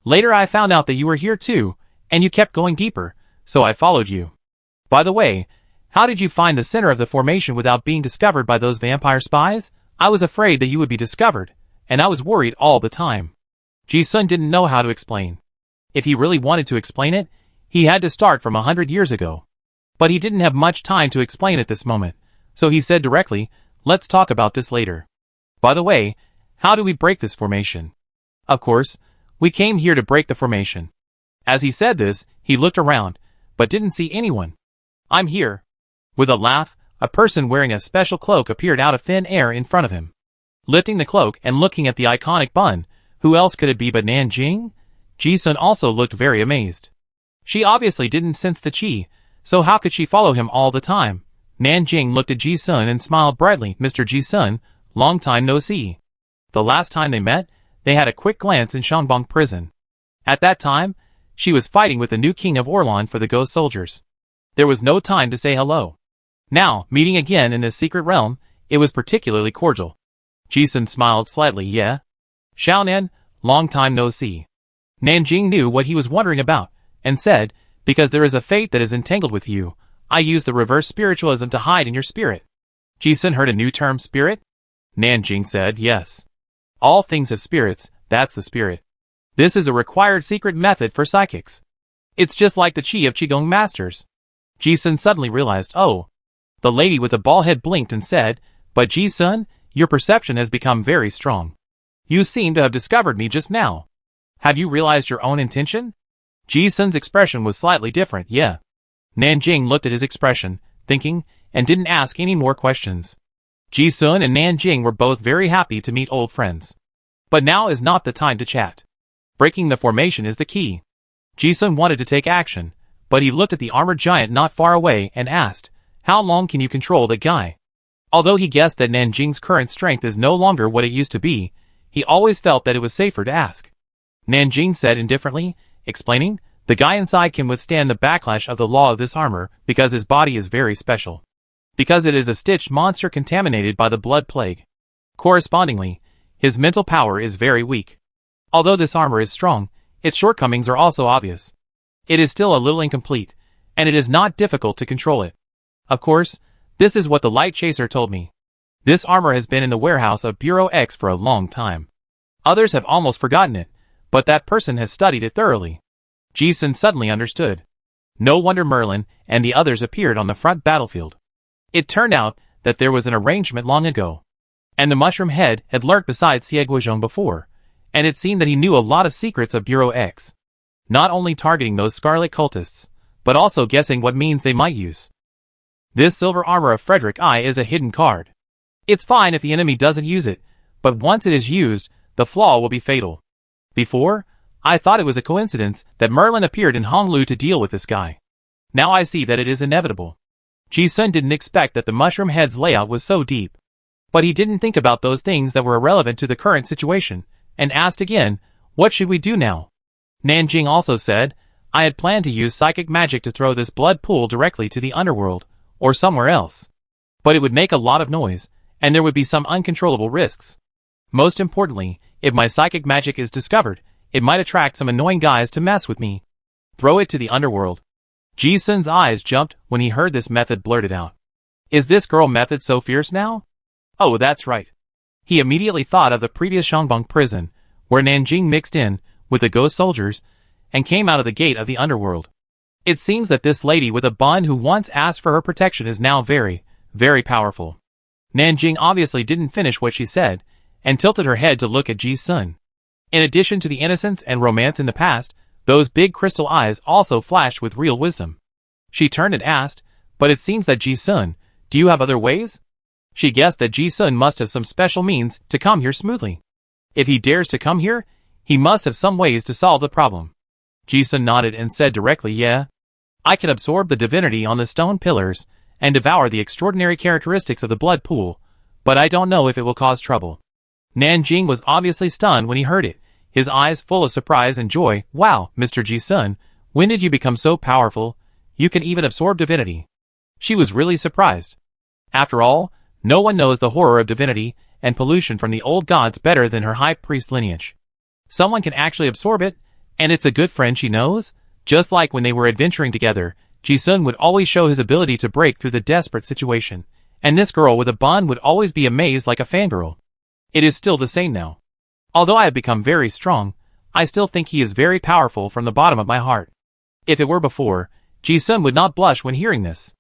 Later I found out that you were here too, and you kept going deeper, so I followed you. By the way, how did you find the center of the formation without being discovered by those vampire spies? I was afraid that you would be discovered, and I was worried all the time." Ji-sun didn't know how to explain. If he really wanted to explain it, he had to start from 100 years ago. But he didn't have much time to explain at this moment, so he said directly, "Let's talk about this later. By the way, how do we break this formation?" "Of course, we came here to break the formation." As he said this, he looked around, but didn't see anyone. "I'm here." With a laugh, a person wearing a special cloak appeared out of thin air in front of him. Lifting the cloak and looking at the iconic bun, who else could it be but Nanjing? Ji-sun also looked very amazed. She obviously didn't sense the chi, so how could she follow him all the time? Nanjing looked at Ji-sun and smiled brightly. "Mr. Ji-sun, long time no see." The last time they met, they had a quick glance in Shangbong prison. At that time, she was fighting with the new king of Orlan for the ghost soldiers. There was no time to say hello. Now, meeting again in this secret realm, it was particularly cordial. Ji-sun smiled slightly. "Yeah? Xiaonan, long time no see." Nanjing knew what he was wondering about, and said, "Because there is a fate that is entangled with you, I use the reverse spiritualism to hide in your spirit." Ji-sun heard a new term, spirit? Nanjing said, "Yes. All things have spirits, that's the spirit. This is a required secret method for psychics. It's just like the chi of Qigong masters." Ji-sun suddenly realized, oh. The lady with the bald head blinked and said, "But Ji-sun, your perception has become very strong. You seem to have discovered me just now. Have you realized your own intention?" Ji-sun's expression was slightly different. "Yeah." Nanjing looked at his expression, thinking, and didn't ask any more questions. Ji-sun and Nanjing were both very happy to meet old friends. But now is not the time to chat. Breaking the formation is the key. Ji-sun wanted to take action, but he looked at the armored giant not far away and asked, "How long can you control that guy?" Although he guessed that Nanjing's current strength is no longer what it used to be, he always felt that it was safer to ask. Nanjing said indifferently, explaining, "The guy inside can withstand the backlash of the law of this armor because his body is very special. Because it is a stitched monster contaminated by the blood plague. Correspondingly, his mental power is very weak. Although this armor is strong, its shortcomings are also obvious. It is still a little incomplete, and it is not difficult to control it. Of course, this is what the Light Chaser told me." This armor has been in the warehouse of Bureau X for a long time. Others have almost forgotten it, but that person has studied it thoroughly. Ji-sun suddenly understood. No wonder Merlin and the others appeared on the front battlefield. It turned out that there was an arrangement long ago. And the mushroom head had lurked beside Xie Guozhong before, and it seemed that he knew a lot of secrets of Bureau X. Not only targeting those scarlet cultists, but also guessing what means they might use. This silver armor of Frederick I is a hidden card. It's fine if the enemy doesn't use it, but once it is used, the flaw will be fatal. Before, I thought it was a coincidence that Merlin appeared in Honglu to deal with this guy. Now I see that it is inevitable. Ji-sun didn't expect that the mushroom head's layout was so deep. But he didn't think about those things that were irrelevant to the current situation, and asked again, what should we do now? Nanjing also said, I had planned to use psychic magic to throw this blood pool directly to the underworld, or somewhere else. But it would make a lot of noise, and there would be some uncontrollable risks. Most importantly, if my psychic magic is discovered, it might attract some annoying guys to mess with me. Throw it to the underworld. Ji-sun's eyes jumped when he heard this method blurted out. Is this girl method so fierce now? Oh, that's right. He immediately thought of the previous Shangbang prison, where Nanjing mixed in with the ghost soldiers and came out of the gate of the underworld. It seems that this lady with a bun who once asked for her protection is now very, very powerful. Nanjing obviously didn't finish what she said, and tilted her head to look at Ji-sun. In addition to the innocence and romance in the past, those big crystal eyes also flashed with real wisdom. She turned and asked, but it seems that Ji-sun, do you have other ways? She guessed that Ji-sun must have some special means to come here smoothly. If he dares to come here, he must have some ways to solve the problem. Ji-sun nodded and said directly, yeah. I can absorb the divinity on the stone pillars and devour the extraordinary characteristics of the blood pool, but I don't know if it will cause trouble. Nanjing was obviously stunned when he heard it, his eyes full of surprise and joy. Wow, Mr. Ji-sun, when did you become so powerful? You can even absorb divinity. She was really surprised. After all, no one knows the horror of divinity and pollution from the old gods better than her high priest lineage. Someone can actually absorb it, and it's a good friend she knows. Just like when they were adventuring together, Ji-sun would always show his ability to break through the desperate situation, and this girl with a bun would always be amazed like a fangirl. It is still the same now. Although I have become very strong, I still think he is very powerful from the bottom of my heart. If it were before, Ji-sun would not blush when hearing this.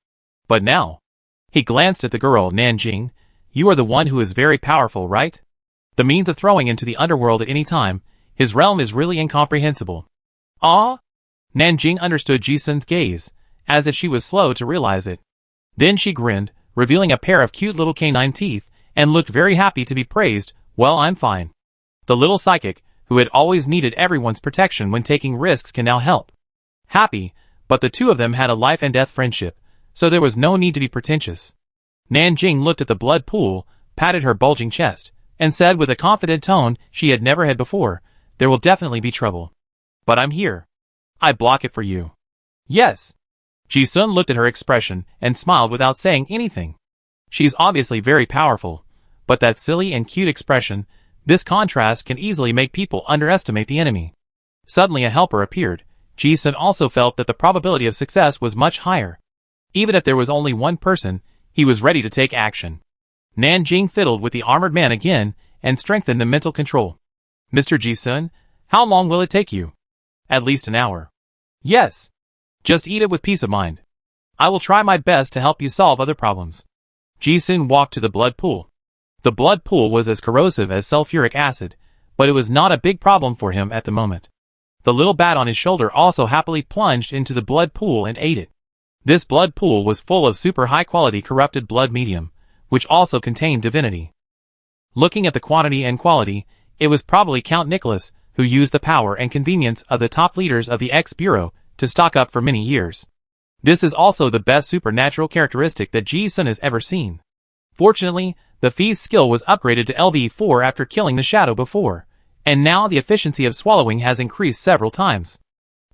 But now, he glanced at the girl. Nanjing, you are the one who is very powerful, right? The means of throwing into the underworld at any time, his realm is really incomprehensible. Ah? Nanjing understood Ji-sun's gaze, as if she was slow to realize it. Then she grinned, revealing a pair of cute little canine teeth, and looked very happy to be praised. Well, I'm fine. The little psychic, who had always needed everyone's protection when taking risks, can now help. Happy, but the two of them had a life and death friendship, so there was no need to be pretentious. Nanjing looked at the blood pool, patted her bulging chest, and said with a confident tone she had never had before, there will definitely be trouble. But I'm here. I block it for you. Yes. Ji-sun looked at her expression and smiled without saying anything. She's obviously very powerful, but that silly and cute expression, this contrast can easily make people underestimate the enemy. Suddenly a helper appeared. Ji-sun also felt that the probability of success was much higher. Even if there was only one person, he was ready to take action. Nanjing fiddled with the armored man again and strengthened the mental control. Mr. Ji-sun, how long will it take you? At least an hour. Yes. Just eat it with peace of mind. I will try my best to help you solve other problems. Ji-sun walked to the blood pool. The blood pool was as corrosive as sulfuric acid, but it was not a big problem for him at the moment. The little bat on his shoulder also happily plunged into the blood pool and ate it. This blood pool was full of super high-quality corrupted blood medium, which also contained divinity. Looking at the quantity and quality, it was probably Count Nicholas who used the power and convenience of the top leaders of the X-Bureau to stock up for many years. This is also the best supernatural characteristic that Ji-sun has ever seen. Fortunately, the Fee's skill was upgraded to LV4 after killing the shadow before, and now the efficiency of swallowing has increased several times.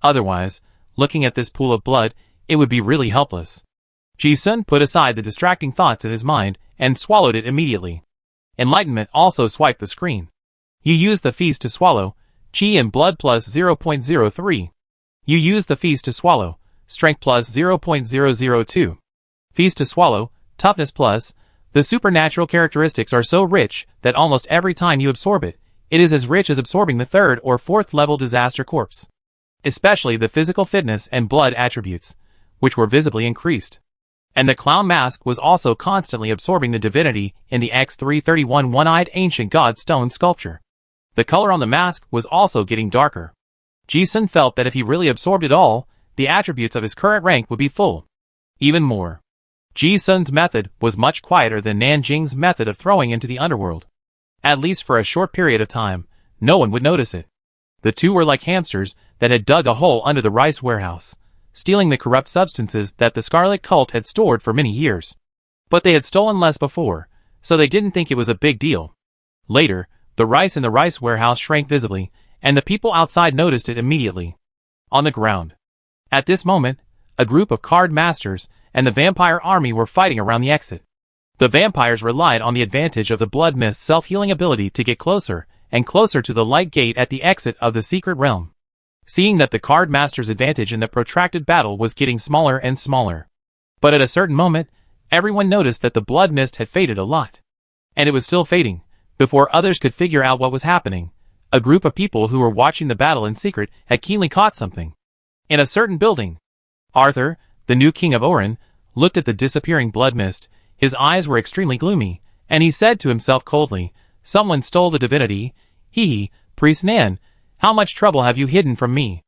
Otherwise, looking at this pool of blood, it would be really helpless. Ji-sun put aside the distracting thoughts in his mind and swallowed it immediately. Enlightenment also swiped the screen. You use the feast to swallow, Chi and blood plus 0.03. You use the feast to swallow, strength plus 0.002. Feast to swallow, toughness plus The supernatural characteristics are so rich that almost every time you absorb it, it is as rich as absorbing the third or fourth level disaster corpse. Especially the physical fitness and blood attributes, which were visibly increased. And the clown mask was also constantly absorbing the divinity in the X331 one-eyed ancient god stone sculpture. The color on the mask was also getting darker. Ji-sun felt that if he really absorbed it all, the attributes of his current rank would be full. Even more. Ji-sun's method was much quieter than Nanjing's method of throwing into the underworld. At least for a short period of time, no one would notice it. The two were like hamsters that had dug a hole under the rice warehouse, stealing the corrupt substances that the Scarlet Cult had stored for many years. But they had stolen less before, so they didn't think it was a big deal. Later, the rice in the rice warehouse shrank visibly, and the people outside noticed it immediately. On the ground. At this moment, a group of card masters and the vampire army were fighting around the exit. The vampires relied on the advantage of the blood mist's self-healing ability to get closer and closer to the light gate at the exit of the secret realm. Seeing that the card master's advantage in the protracted battle was getting smaller and smaller. But at a certain moment, everyone noticed that the blood mist had faded a lot. And it was still fading. Before others could figure out what was happening, a group of people who were watching the battle in secret had keenly caught something. In a certain building, Arthur, the new king of Orin, looked at the disappearing blood mist. His eyes were extremely gloomy, and he said to himself coldly, "Someone stole the divinity. Hee, Priest Nan, how much trouble have you hidden from me?"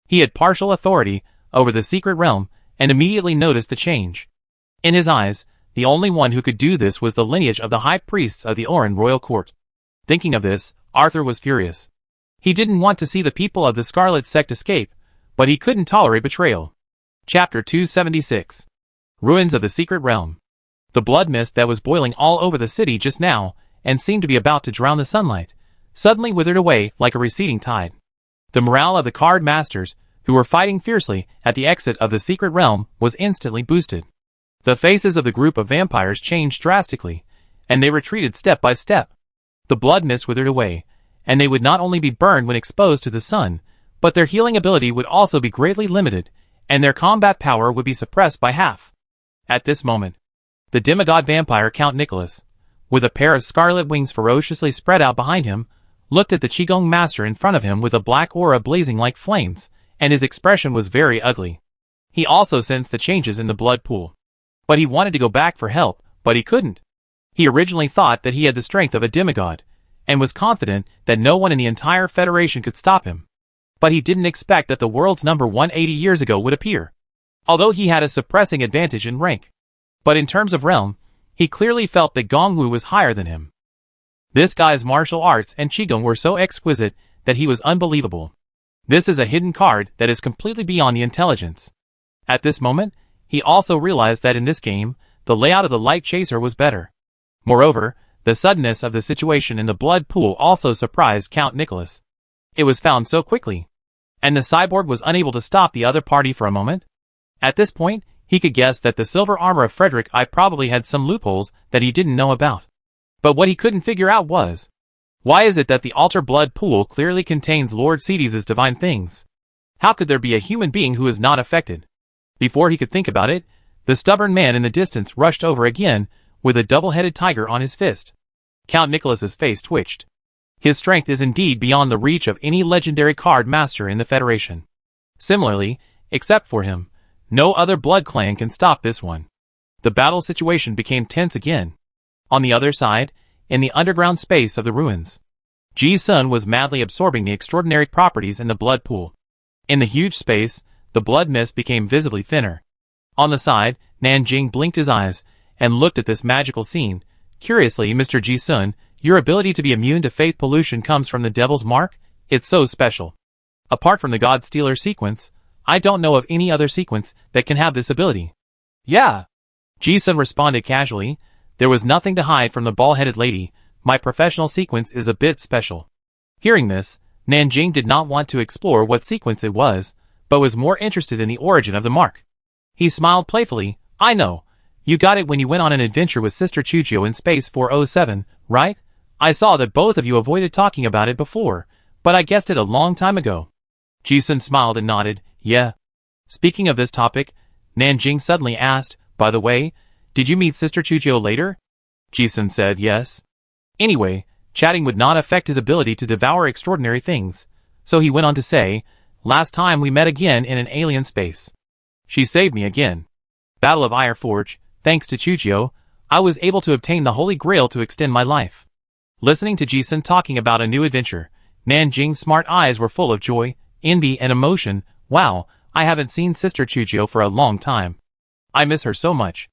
He had partial authority over the secret realm, and immediately noticed the change. In his eyes, the only one who could do this was the lineage of the high priests of the Orin royal court. Thinking of this, Arthur was furious. He didn't want to see the people of the Scarlet Sect escape, but he couldn't tolerate betrayal. Chapter 276. Ruins of the Secret Realm. The blood mist that was boiling all over the city just now, and seemed to be about to drown the sunlight, suddenly withered away like a receding tide. The morale of the card masters, who were fighting fiercely at the exit of the secret realm, was instantly boosted. The faces of the group of vampires changed drastically, and they retreated step by step. The blood mist withered away, and they would not only be burned when exposed to the sun, but their healing ability would also be greatly limited, and their combat power would be suppressed by half. At this moment, the demigod vampire Count Nicholas, with a pair of scarlet wings ferociously spread out behind him, looked at the Qigong master in front of him with a black aura blazing like flames, and his expression was very ugly. He also sensed the changes in the blood pool. But he wanted to go back for help, but he couldn't. He originally thought that he had the strength of a demigod, and was confident that no one in the entire Federation could stop him. But he didn't expect that the world's number 180 years ago would appear. Although he had a suppressing advantage in rank. But in terms of realm, he clearly felt that Gongwu was higher than him. This guy's martial arts and Qigong were so exquisite that he was unbelievable. This is a hidden card that is completely beyond the intelligence. At this moment, he also realized that in this game, the layout of the light chaser was better. Moreover, the suddenness of the situation in the blood pool also surprised Count Nicholas. It was found so quickly. And the cyborg was unable to stop the other party for a moment. At this point, he could guess that the silver armor of Frederick I probably had some loopholes that he didn't know about. But what he couldn't figure out was, why is it that the altar blood pool clearly contains Lord Cedes' divine things? How could there be a human being who is not affected? Before he could think about it, the stubborn man in the distance rushed over again, with a double-headed tiger on his fist. Count Nicholas's face twitched. His strength is indeed beyond the reach of any legendary card master in the Federation. Similarly, except for him, no other blood clan can stop this one. The battle situation became tense again. On the other side, in the underground space of the ruins, Ji-sun was madly absorbing the extraordinary properties in the blood pool. In the huge space, the blood mist became visibly thinner. On the side, Nanjing blinked his eyes and looked at this magical scene. Curiously, Mr. Ji-sun, your ability to be immune to faith pollution comes from the Devil's Mark? It's so special. Apart from the God Stealer sequence, I don't know of any other sequence that can have this ability. Yeah. Ji-sun responded casually. There was nothing to hide from the bald-headed lady. My professional sequence is a bit special. Hearing this, Nanjing did not want to explore what sequence it was, but was more interested in the origin of the mark. He smiled playfully. I know. You got it when you went on an adventure with Sister Chuchio in Space 407, right? I saw that both of you avoided talking about it before, but I guessed it a long time ago. Ji-sun smiled and nodded. Yeah. Speaking of this topic, Nanjing suddenly asked, by the way, did you meet Sister Chuchio later? Ji-sun said yes. Anyway, chatting would not affect his ability to devour extraordinary things, so he went on to say, last time we met again in an alien space. She saved me again. Battle of Ironforge, thanks to Chujio, I was able to obtain the Holy Grail to extend my life. Listening to Ji-sun talking about a new adventure, Nanjing's smart eyes were full of joy, envy, and emotion. Wow, I haven't seen Sister Chujio for a long time. I miss her so much.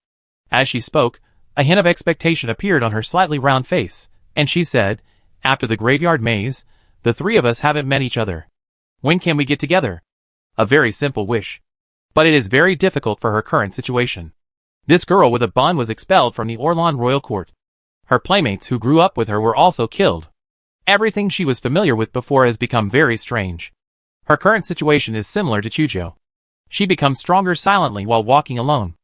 As she spoke, a hint of expectation appeared on her slightly round face, and she said, after the graveyard maze, the three of us haven't met each other. When can we get together? A very simple wish. But it is very difficult for her current situation. This girl with a bun was expelled from the Orlan royal court. Her playmates who grew up with her were also killed. Everything she was familiar with before has become very strange. Her current situation is similar to Chujio. She becomes stronger silently while walking alone.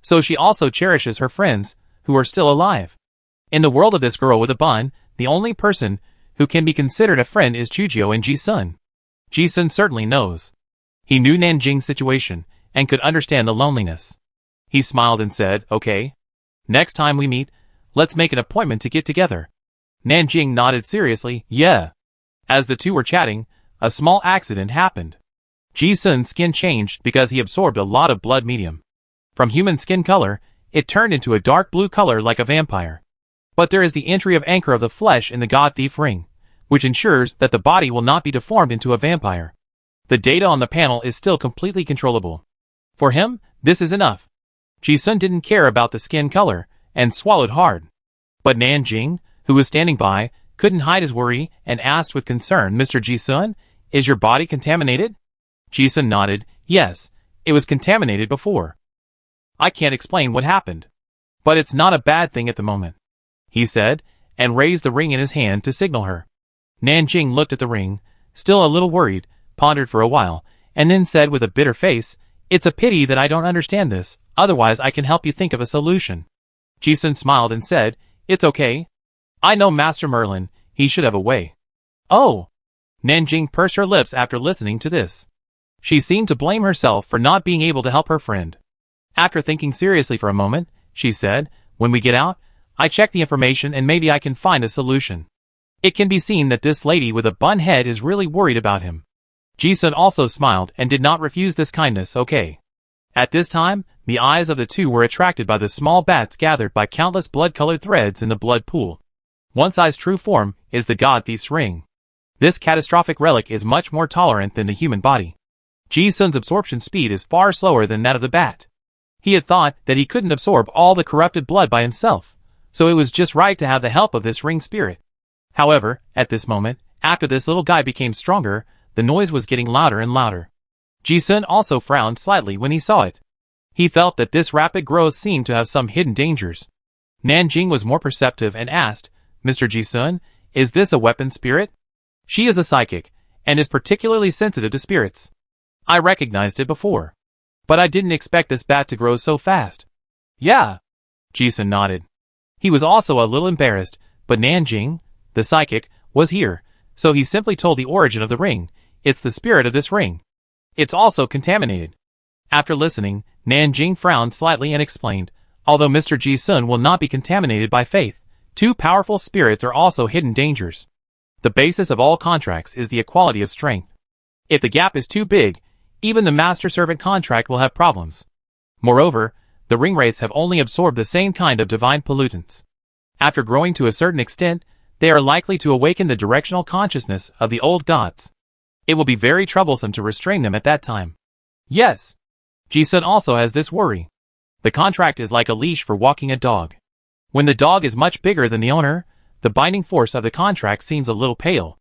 So she also cherishes her friends, who are still alive. In the world of this girl with a bun, the only person who can be considered a friend is Chujio and Ji-sun. Ji-sun certainly knows. He knew Nanjing's situation, and could understand the loneliness. He smiled and said, okay. Next time we meet, let's make an appointment to get together. Nanjing nodded seriously, yeah. As the two were chatting, a small accident happened. Ji-sun's skin changed because he absorbed a lot of blood medium. From human skin color, it turned into a dark blue color like a vampire. But there is the entry of Anchor of the Flesh in the God Thief ring, which ensures that the body will not be deformed into a vampire. The data on the panel is still completely controllable. For him, this is enough. Ji-sun didn't care about the skin color, and swallowed hard. But Nanjing, who was standing by, couldn't hide his worry, and asked with concern, Mr. Ji-sun, is your body contaminated? Ji-sun nodded, yes, it was contaminated before. I can't explain what happened. But it's not a bad thing at the moment, he said, and raised the ring in his hand to signal her. Nanjing looked at the ring, still a little worried, pondered for a while, and then said with a bitter face, it's a pity that I don't understand this, otherwise I can help you think of a solution. Ji-sun smiled and said, it's okay. I know Master Merlin, he should have a way. Oh! Nanjing pursed her lips after listening to this. She seemed to blame herself for not being able to help her friend. After thinking seriously for a moment, she said, when we get out, I check the information and maybe I can find a solution. It can be seen that this lady with a bun head is really worried about him. Ji-sun also smiled and did not refuse this kindness, okay. At this time, the eyes of the two were attracted by the small bats gathered by countless blood-colored threads in the blood pool. One size true form is the God Thief's ring. This catastrophic relic is much more tolerant than the human body. Ji-sun's absorption speed is far slower than that of the bat. He had thought that he couldn't absorb all the corrupted blood by himself, so it was just right to have the help of this ring spirit. However, at this moment, after this little guy became stronger, the noise was getting louder and louder. Ji-sun also frowned slightly when he saw it. He felt that this rapid growth seemed to have some hidden dangers. Nanjing was more perceptive and asked, Mr. Ji-sun, is this a weapon spirit? She is a psychic, and is particularly sensitive to spirits. I recognized it before. But I didn't expect this bat to grow so fast. Yeah. Ji-sun nodded. He was also a little embarrassed, but Nanjing, the psychic, was here, so he simply told the origin of the ring. It's the spirit of this ring. It's also contaminated. After listening, Nanjing frowned slightly and explained, although Mr. Ji-sun will not be contaminated by faith, two powerful spirits are also hidden dangers. The basis of all contracts is the equality of strength. If the gap is too big, even the master-servant contract will have problems. Moreover, the ring wraiths have only absorbed the same kind of divine pollutants. After growing to a certain extent, they are likely to awaken the directional consciousness of the old gods. It will be very troublesome to restrain them at that time. Yes. Ji-sun also has this worry. The contract is like a leash for walking a dog. When the dog is much bigger than the owner, the binding force of the contract seems a little pale.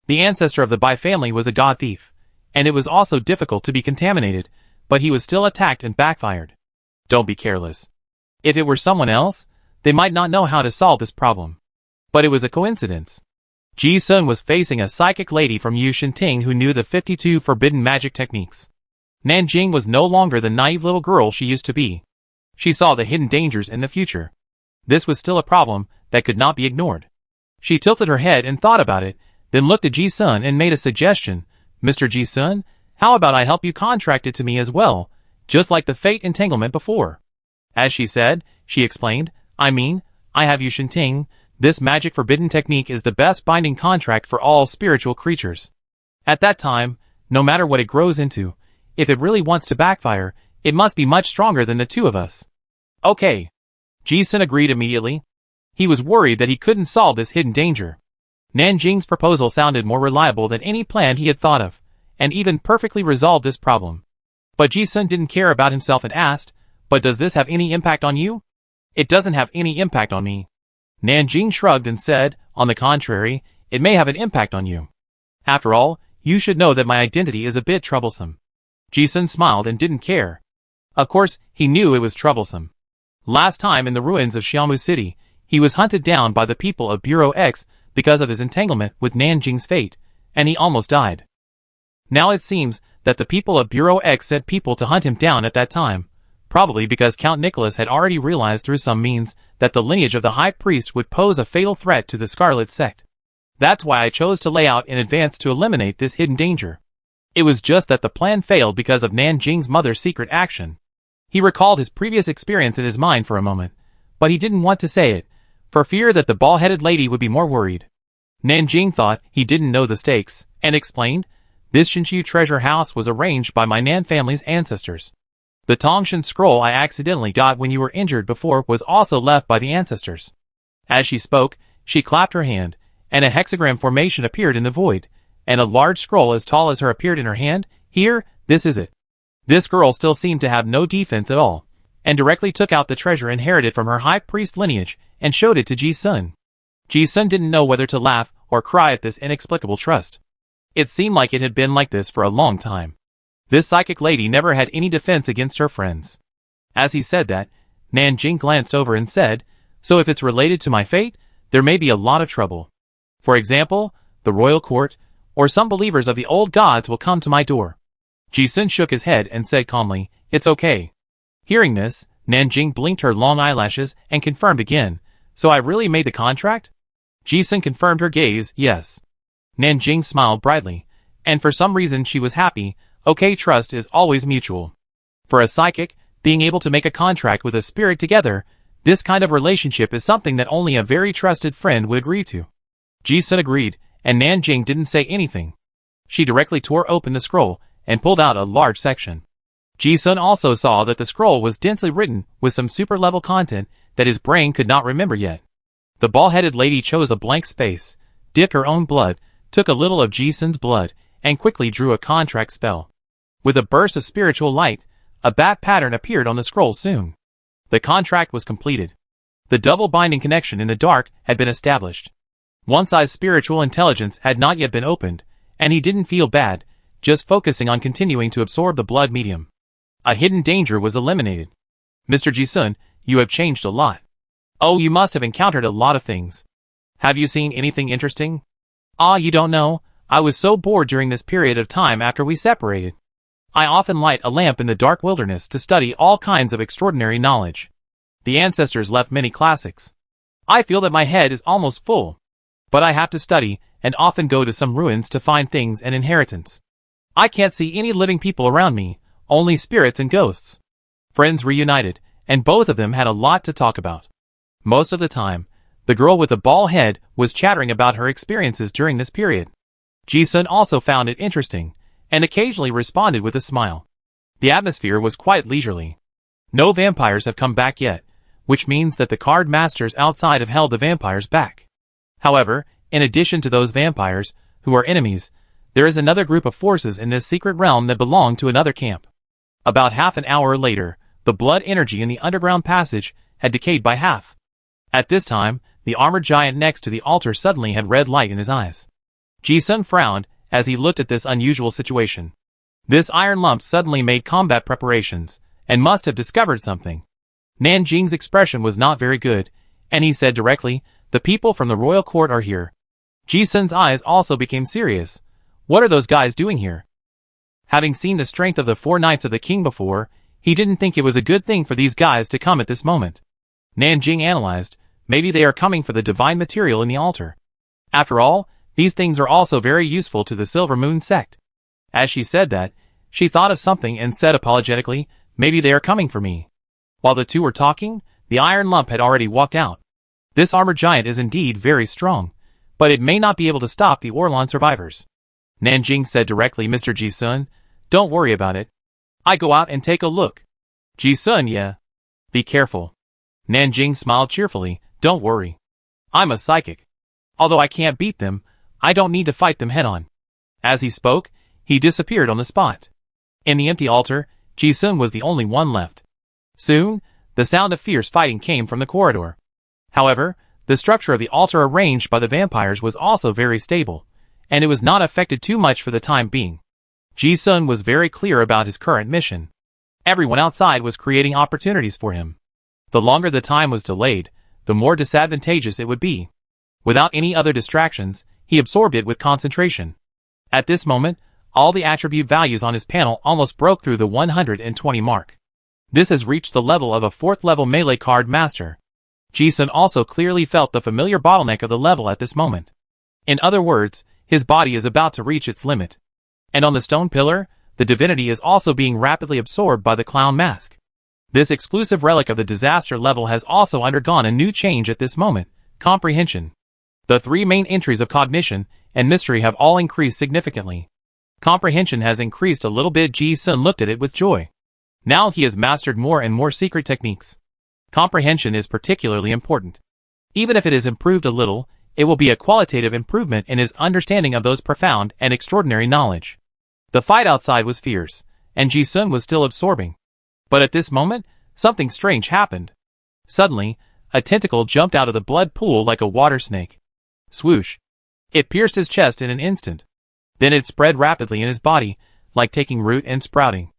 The ancestor of the Bai family was a god thief, and it was also difficult to be contaminated, but he was still attacked and backfired. Don't be careless. If it were someone else, they might not know how to solve this problem. But it was a coincidence. Ji-sun was facing a psychic lady from Yushinting who knew the 52 forbidden magic techniques. Nanjing was no longer the naive little girl she used to be. She saw the hidden dangers in the future. This was still a problem that could not be ignored. She tilted her head and thought about it, then looked at Ji-sun and made a suggestion. Mr. Ji-sun, how about I help you contract it to me as well, just like the fate entanglement before? As she said, she explained, I mean, I have Yushin Ting. This magic forbidden technique is the best binding contract for all spiritual creatures. At that time, no matter what it grows into, if it really wants to backfire, it must be much stronger than the two of us. Okay. Ji-sun agreed immediately. He was worried that he couldn't solve this hidden danger. Nanjing's proposal sounded more reliable than any plan he had thought of, and even perfectly resolved this problem. But Ji-sun didn't care about himself and asked, "But does this have any impact on you?" "It doesn't have any impact on me." Nanjing shrugged and said, "On the contrary, it may have an impact on you. After all, you should know that my identity is a bit troublesome." Ji-sun smiled and didn't care. Of course, he knew it was troublesome. Last time in the ruins of Xiaomu City, he was hunted down by the people of Bureau X because of his entanglement with Nanjing's fate, and he almost died. Now it seems that the people of Bureau X sent people to hunt him down at that time, probably because Count Nicholas had already realized through some means that the lineage of the High Priest would pose a fatal threat to the Scarlet Sect. That's why I chose to lay out in advance to eliminate this hidden danger. It was just that the plan failed because of Nanjing's mother's secret action. He recalled his previous experience in his mind for a moment, but he didn't want to say it, for fear that the bald-headed lady would be more worried. Nanjing thought he didn't know the stakes, and explained, "This Shinshu treasure house was arranged by my Nan family's ancestors. The Tongshan scroll I accidentally got when you were injured before was also left by the ancestors." As she spoke, she clapped her hand, and a hexagram formation appeared in the void, and a large scroll as tall as her appeared in her hand. "Here, this is it." This girl still seemed to have no defense at all, and directly took out the treasure inherited from her high priest lineage and showed it to Ji-sun. Ji-sun didn't know whether to laugh or cry at this inexplicable trust. It seemed like it had been like this for a long time. This psychic lady never had any defense against her friends. As he said that, Nanjing glanced over and said, "So if it's related to my fate, there may be a lot of trouble. For example, the royal court, or some believers of the old gods will come to my door." Ji-sun shook his head and said calmly, "It's okay." Hearing this, Nanjing blinked her long eyelashes and confirmed again, "So I really made the contract?" Ji-sun confirmed her gaze, "Yes." Nanjing smiled brightly, and for some reason she was happy. Okay, trust is always mutual. For a psychic, being able to make a contract with a spirit together, this kind of relationship is something that only a very trusted friend would agree to. Ji-sun agreed, and Nanjing didn't say anything. She directly tore open the scroll and pulled out a large section. Ji-sun also saw that the scroll was densely written with some super-level content that his brain could not remember yet. The bald-headed lady chose a blank space, dipped her own blood, took a little of Ji-sun's blood, and quickly drew a contract spell. With a burst of spiritual light, a bat pattern appeared on the scroll soon. The contract was completed. The double binding connection in the dark had been established. One-side's spiritual intelligence had not yet been opened, and he didn't feel bad, just focusing on continuing to absorb the blood medium. A hidden danger was eliminated. "Mr. Ji-sun, you have changed a lot. Oh, you must have encountered a lot of things. Have you seen anything interesting?" "Ah, you don't know. I was so bored during this period of time after we separated. I often light a lamp in the dark wilderness to study all kinds of extraordinary knowledge. The ancestors left many classics. I feel that my head is almost full. But I have to study, and often go to some ruins to find things and inheritance. I can't see any living people around me, only spirits and ghosts." Friends reunited, and both of them had a lot to talk about. Most of the time, the girl with the bald head was chattering about her experiences during this period. Ji-sun also found it interesting, and occasionally responded with a smile. The atmosphere was quite leisurely. No vampires have come back yet, which means that the card masters outside have held the vampires back. However, in addition to those vampires, who are enemies, there is another group of forces in this secret realm that belong to another camp. About half an hour later, the blood energy in the underground passage had decayed by half. At this time, the armored giant next to the altar suddenly had red light in his eyes. Ji-sun frowned as he looked at this unusual situation. This iron lump suddenly made combat preparations, and must have discovered something. Nanjing's expression was not very good, and he said directly, "The people from the royal court are here." Ji-sun's eyes also became serious. What are those guys doing here? Having seen the strength of the 4 Knights of the King before, he didn't think it was a good thing for these guys to come at this moment. Nanjing analyzed, maybe they are coming for the divine material in the altar. After all, these things are also very useful to the Silver Moon sect. As she said that, she thought of something and said apologetically, "Maybe they are coming for me." While the two were talking, the iron lump had already walked out. This armored giant is indeed very strong, but it may not be able to stop the Orlan survivors. Nanjing said directly. Mr. Ji-sun, don't worry about it. I go out and take a look. Ji-sun, yeah. Be careful. Nanjing smiled cheerfully. Don't worry. I'm a psychic. Although I can't beat them, I don't need to fight them head-on. As he spoke, he disappeared on the spot. In the empty altar, Ji-sun was the only one left. Soon, the sound of fierce fighting came from the corridor. However, the structure of the altar arranged by the vampires was also very stable, and it was not affected too much for the time being. Ji-sun was very clear about his current mission. Everyone outside was creating opportunities for him. The longer the time was delayed, the more disadvantageous it would be. Without any other distractions, he absorbed it with concentration. At this moment, all the attribute values on his panel almost broke through the 120 mark. This has reached the level of a 4th level melee card master. Ji-sun also clearly felt the familiar bottleneck of the level at this moment. In other words, his body is about to reach its limit. And on the stone pillar, the divinity is also being rapidly absorbed by the clown mask. This exclusive relic of the disaster level has also undergone a new change at this moment: comprehension. The 3 main entries of cognition and mystery have all increased significantly. Comprehension has increased a little bit. Ji-sun looked at it with joy. Now he has mastered more and more secret techniques. Comprehension is particularly important. Even if it is improved a little, it will be a qualitative improvement in his understanding of those profound and extraordinary knowledge. The fight outside was fierce, and Ji-sun was still absorbing. But at this moment, something strange happened. Suddenly, a tentacle jumped out of the blood pool like a water snake. Swoosh! It pierced his chest in an instant. Then it spread rapidly in his body, like taking root and sprouting.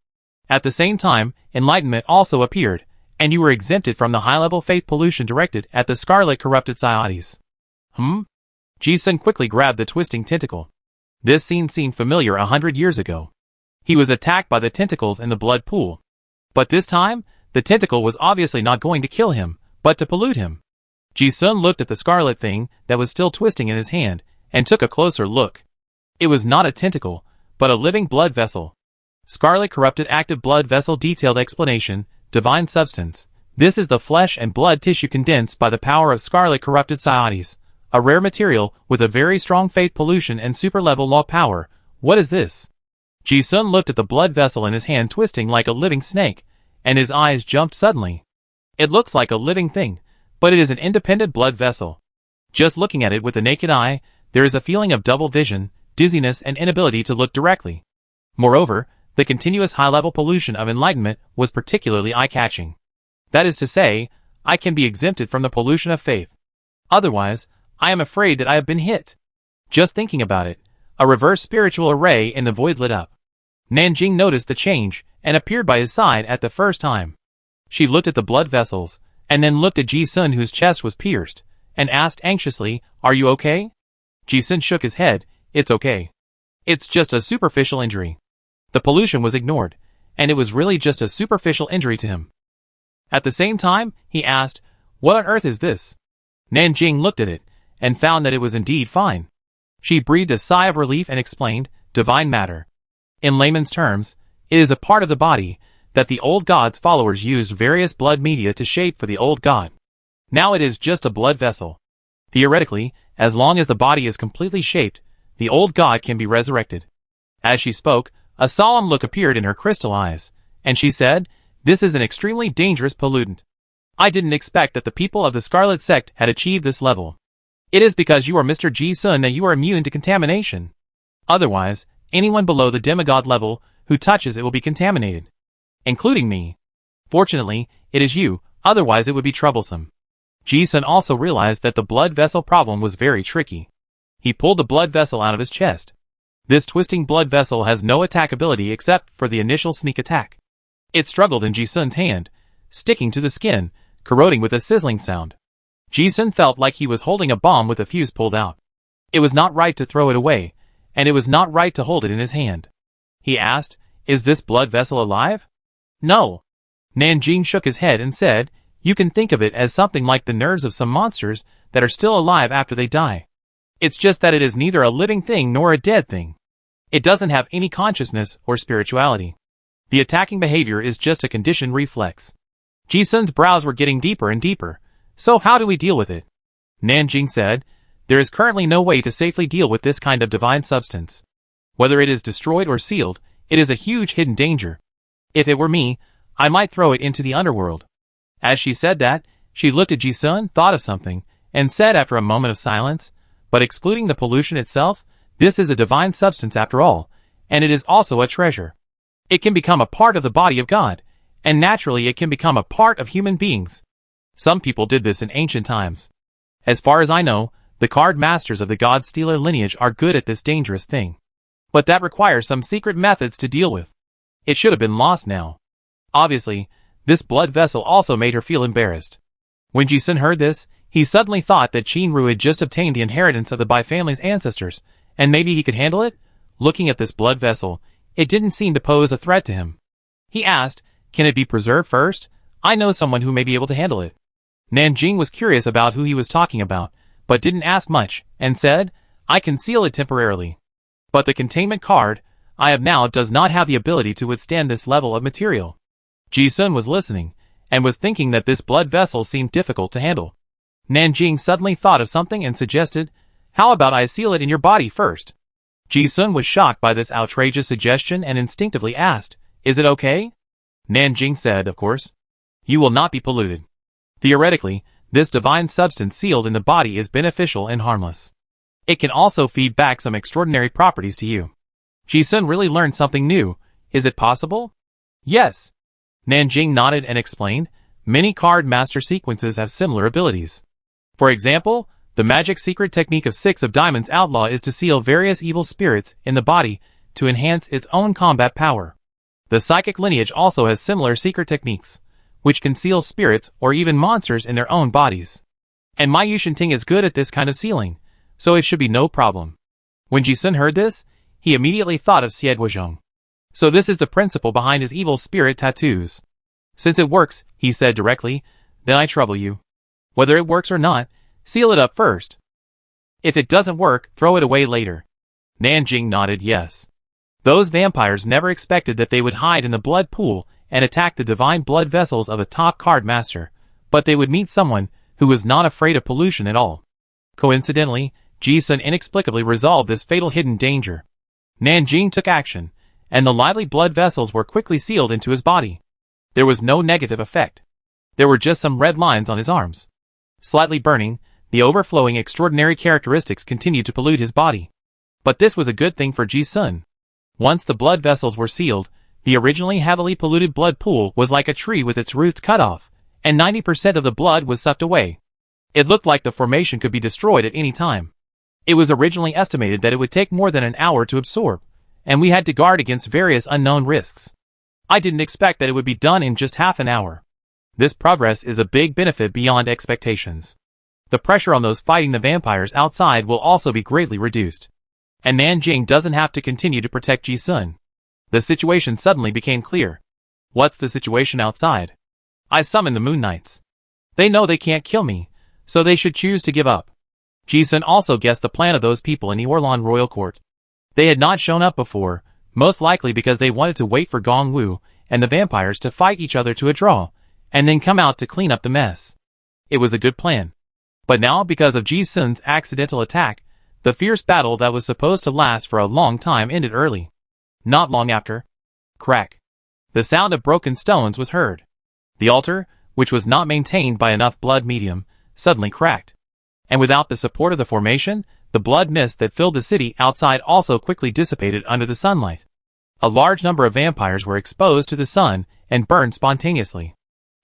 At the same time, enlightenment also appeared, and you were exempted from the high-level faith pollution directed at the scarlet corrupted Psiades. Ji-sun quickly grabbed the twisting tentacle. This scene seemed familiar 100 years ago. He was attacked by the tentacles in the blood pool. But this time, the tentacle was obviously not going to kill him, but to pollute him. Ji-sun looked at the scarlet thing that was still twisting in his hand, and took a closer look. It was not a tentacle, but a living blood vessel. Scarlet corrupted active blood vessel. Detailed explanation: divine substance. This is the flesh and blood tissue condensed by the power of scarlet corrupted Psiades, a rare material with a very strong faith pollution and super-level law power. What is this? Ji-sun looked at the blood vessel in his hand twisting like a living snake, and his eyes jumped suddenly. It looks like a living thing, but it is an independent blood vessel. Just looking at it with the naked eye, there is a feeling of double vision, dizziness, and inability to look directly. Moreover, the continuous high-level pollution of enlightenment was particularly eye-catching. That is to say, I can be exempted from the pollution of faith. Otherwise, I am afraid that I have been hit. Just thinking about it, a reverse spiritual array in the void lit up. Nanjing noticed the change, and appeared by his side at the first time. She looked at the blood vessels, and then looked at Ji-sun, whose chest was pierced, and asked anxiously, "Are you okay?" Ji-sun shook his head. "It's okay. It's just a superficial injury." The pollution was ignored, and it was really just a superficial injury to him. At the same time, he asked, "What on earth is this?" Nanjing looked at it, and found that it was indeed fine. She breathed a sigh of relief and explained, "Divine matter. In layman's terms, it is a part of the body that the old god's followers used various blood media to shape for the old god. Now it is just a blood vessel. Theoretically, as long as the body is completely shaped, the old god can be resurrected." As she spoke, a solemn look appeared in her crystal eyes, and she said, "This is an extremely dangerous pollutant. I didn't expect that the people of the Scarlet Sect had achieved this level. It is because you are Mr. Ji-sun that you are immune to contamination. Otherwise, anyone below the demigod level who touches it will be contaminated. Including me. Fortunately, it is you, otherwise it would be troublesome." Ji-sun also realized that the blood vessel problem was very tricky. He pulled the blood vessel out of his chest. This twisting blood vessel has no attack ability except for the initial sneak attack. It struggled in Ji-sun's hand, sticking to the skin, corroding with a sizzling sound. Ji-sun felt like he was holding a bomb with a fuse pulled out. It was not right to throw it away, and it was not right to hold it in his hand. He asked, "Is this blood vessel alive?" "No." Nanjing shook his head and said, "You can think of it as something like the nerves of some monsters that are still alive after they die. It's just that it is neither a living thing nor a dead thing. It doesn't have any consciousness or spirituality. The attacking behavior is just a conditioned reflex." Ji-sun's brows were getting deeper and deeper. "So how do we deal with it?" Nanjing said, "There is currently no way to safely deal with this kind of divine substance. Whether it is destroyed or sealed, it is a huge hidden danger. If it were me, I might throw it into the underworld." As she said that, she looked at Ji-sun, thought of something, and said after a moment of silence, "But excluding the pollution itself, this is a divine substance after all, and it is also a treasure. It can become a part of the body of God, and naturally it can become a part of human beings. Some people did this in ancient times. As far as I know, the card masters of the God-stealer lineage are good at this dangerous thing. But that requires some secret methods to deal with. It should have been lost now." Obviously, this blood vessel also made her feel embarrassed. When Ji-sun heard this, he suddenly thought that Qin-ru had just obtained the inheritance of the Bai family's ancestors, and maybe he could handle it? Looking at this blood vessel, it didn't seem to pose a threat to him. He asked, "Can it be preserved first? I know someone who may be able to handle it." Nanjing was curious about who he was talking about, but didn't ask much, and said, "I can seal it temporarily. But the containment card I have now does not have the ability to withstand this level of material." Ji-sun was listening, and was thinking that this blood vessel seemed difficult to handle. Nanjing suddenly thought of something and suggested, "How about I seal it in your body first?" Ji-sun was shocked by this outrageous suggestion and instinctively asked, "Is it okay?" Nanjing said, "Of course. You will not be polluted. Theoretically, this divine substance sealed in the body is beneficial and harmless. It can also feed back some extraordinary properties to you." Ji-sun really learned something new. "Is it possible?" "Yes." Nanjing nodded and explained, "Many card master sequences have similar abilities. For example, the magic secret technique of 6 of Diamonds Outlaw is to seal various evil spirits in the body to enhance its own combat power. The psychic lineage also has similar secret techniques, which can seal spirits or even monsters in their own bodies. And my Yushanting is good at this kind of sealing, so it should be no problem." When Ji-sun heard this, he immediately thought of Xiedhuozhong. So this is the principle behind his evil spirit tattoos. "Since it works," he said directly, "then I trouble you. Whether it works or not, seal it up first. If it doesn't work, throw it away later." Nanjing nodded yes. Those vampires never expected that they would hide in the blood pool and attack the divine blood vessels of the top card master, but they would meet someone who was not afraid of pollution at all. Coincidentally, Ji-sun inexplicably resolved this fatal hidden danger. Nanjing took action, and the lively blood vessels were quickly sealed into his body. There was no negative effect. There were just some red lines on his arms. Slightly burning, the overflowing extraordinary characteristics continued to pollute his body. But this was a good thing for Ji-sun. Once the blood vessels were sealed, the originally heavily polluted blood pool was like a tree with its roots cut off, and 90% of the blood was sucked away. It looked like the formation could be destroyed at any time. It was originally estimated that it would take more than an hour to absorb, and we had to guard against various unknown risks. I didn't expect that it would be done in just half an hour. This progress is a big benefit beyond expectations. The pressure on those fighting the vampires outside will also be greatly reduced. And Nanjing doesn't have to continue to protect Ji-sun. The situation suddenly became clear. What's the situation outside? I summon the Moon Knights. They know they can't kill me, so they should choose to give up. Ji-sun also guessed the plan of those people in the Orlan royal court. They had not shown up before, most likely because they wanted to wait for Gong Wu and the vampires to fight each other to a draw, and then come out to clean up the mess. It was a good plan. But now, because of Ji-sun's accidental attack, the fierce battle that was supposed to last for a long time ended early. Not long after. Crack. The sound of broken stones was heard. The altar, which was not maintained by enough blood medium, suddenly cracked. And without the support of the formation, the blood mist that filled the city outside also quickly dissipated under the sunlight. A large number of vampires were exposed to the sun and burned spontaneously.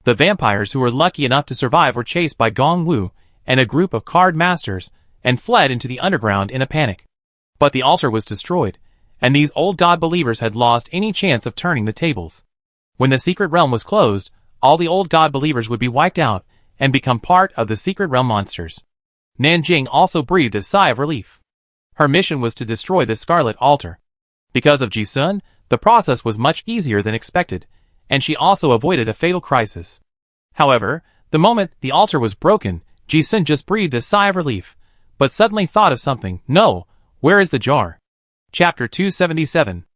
The vampires who were lucky enough to survive were chased by Gong Wu and a group of card masters, and fled into the underground in a panic. But the altar was destroyed, and these old god believers had lost any chance of turning the tables. When the secret realm was closed, all the old god believers would be wiped out and become part of the secret realm monsters. Nanjing also breathed a sigh of relief. Her mission was to destroy the Scarlet Altar. Because of Ji-sun, the process was much easier than expected, and she also avoided a fatal crisis. However, the moment the altar was broken, Ji-sun just breathed a sigh of relief, but suddenly thought of something. No, where is the jar? Chapter 277.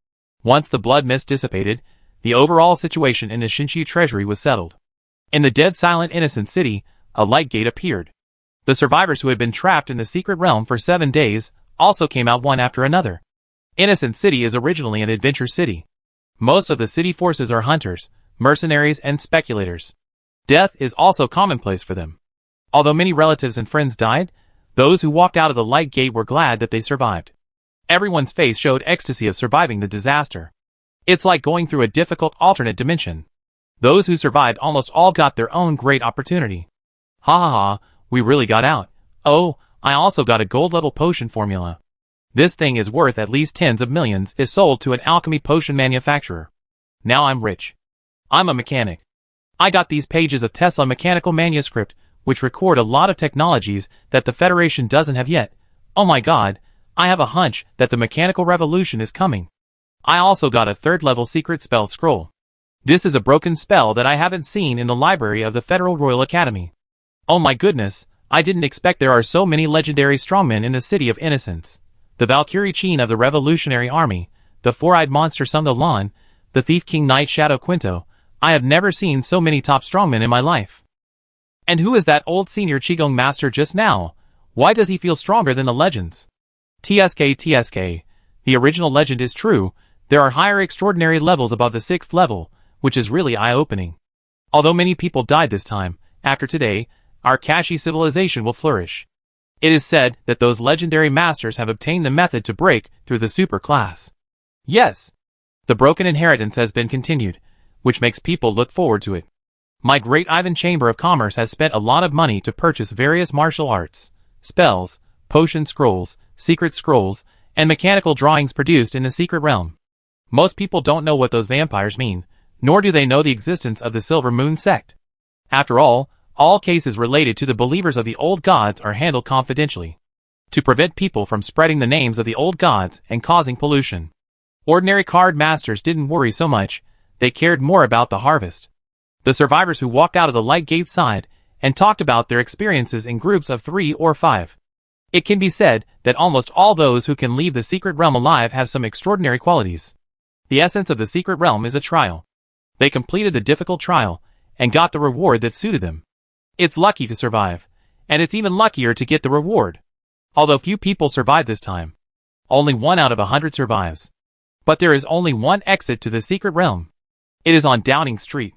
Once the blood mist dissipated, the overall situation in the Shinshu treasury was settled. In the dead silent innocent city, a light gate appeared. The survivors who had been trapped in the secret realm for 7 days also came out one after another. Innocent City is originally an adventure city. Most of the city forces are hunters, mercenaries, and speculators. Death is also commonplace for them. Although many relatives and friends died, those who walked out of the light gate were glad that they survived. Everyone's face showed ecstasy of surviving the disaster. It's like going through a difficult alternate dimension. Those who survived almost all got their own great opportunity. Ha ha ha, we really got out. Oh, I also got a gold-level potion formula. This thing is worth at least tens of millions if sold to an alchemy potion manufacturer. Now I'm rich. I'm a mechanic. I got these pages of Tesla mechanical manuscript, which record a lot of technologies that the Federation doesn't have yet. Oh my god, I have a hunch that the mechanical revolution is coming. I also got a 3rd-level secret spell scroll. This is a broken spell that I haven't seen in the library of the Federal Royal Academy. Oh my goodness, I didn't expect there are so many legendary strongmen in the City of Innocence. The Valkyrie Chin of the Revolutionary Army, the four-eyed monster Sun the Lon, the Thief King Knight Shadow Quinto. I have never seen so many top strongmen in my life. And who is that old senior Qigong master just now? Why does he feel stronger than the legends? TSK. The original legend is true. There are higher extraordinary levels above the 6th level, which is really eye-opening. Although many people died this time, after today, our Kashi civilization will flourish. It is said that those legendary masters have obtained the method to break through the super class. Yes, the broken inheritance has been continued, which makes people look forward to it. My great Ivan Chamber of Commerce has spent a lot of money to purchase various martial arts, spells, potion scrolls, secret scrolls, and mechanical drawings produced in the secret realm. Most people don't know what those vampires mean, nor do they know the existence of the Silver Moon sect. After all cases related to the believers of the old gods are handled confidentially, to prevent people from spreading the names of the old gods and causing pollution. Ordinary card masters didn't worry so much, they cared more about the harvest. The survivors who walked out of the light gate sighed and talked about their experiences in groups of 3 or 5. It can be said that almost all those who can leave the secret realm alive have some extraordinary qualities. The essence of the secret realm is a trial. They completed the difficult trial and got the reward that suited them. It's lucky to survive, and it's even luckier to get the reward. Although few people survive this time. Only 1 out of 100 survives. But there is only one exit to the secret realm. It is on Downing Street.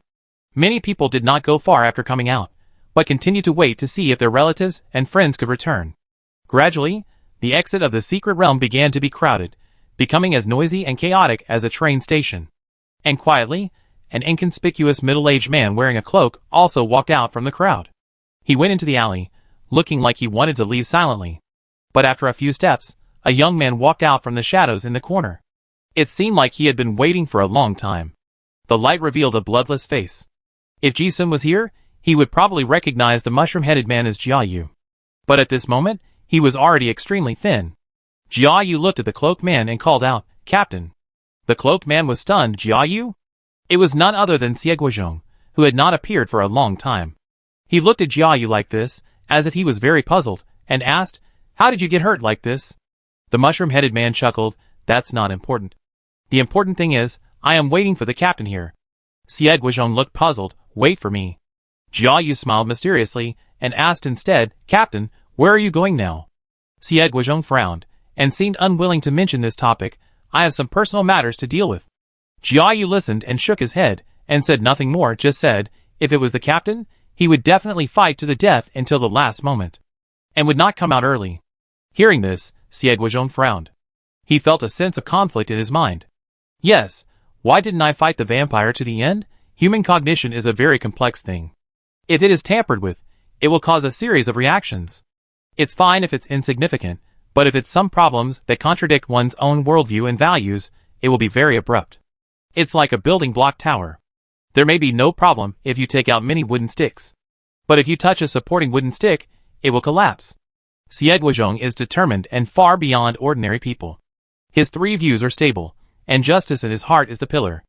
Many people did not go far after coming out, but continued to wait to see if their relatives and friends could return. Gradually, the exit of the secret realm began to be crowded, becoming as noisy and chaotic as a train station. And quietly, an inconspicuous middle-aged man wearing a cloak also walked out from the crowd. He went into the alley, looking like he wanted to leave silently. But after a few steps, a young man walked out from the shadows in the corner. It seemed like he had been waiting for a long time. The light revealed a bloodless face. If Ji-sun was here, he would probably recognize the mushroom-headed man as Jia-yu. But at this moment, he was already extremely thin. Jia-yu looked at the cloaked man and called out, "Captain." The cloaked man was stunned. Jia-yu? It was none other than Xie, who had not appeared for a long time. He looked at Jia-yu like this, as if he was very puzzled, and asked, "How did you get hurt like this?" The mushroom-headed man chuckled, "That's not important. The important thing is, I am waiting for the captain here." Xie looked puzzled. "Wait for me." Jia-yu smiled mysteriously, and asked instead, "Captain, where are you going now?" Xie frowned, and seemed unwilling to mention this topic. "I have some personal matters to deal with." Jia-yu listened and shook his head, and said nothing more, just said, if it was the captain, he would definitely fight to the death until the last moment, and would not come out early. Hearing this, Xie frowned. He felt a sense of conflict in his mind. Yes, why didn't I fight the vampire to the end? Human cognition is a very complex thing. If it is tampered with, it will cause a series of reactions. It's fine if it's insignificant, but if it's some problems that contradict one's own worldview and values, it will be very abrupt. It's like a building block tower. There may be no problem if you take out many wooden sticks. But if you touch a supporting wooden stick, it will collapse. Xie is determined and far beyond ordinary people. His 3 views are stable, and justice in his heart is the pillar.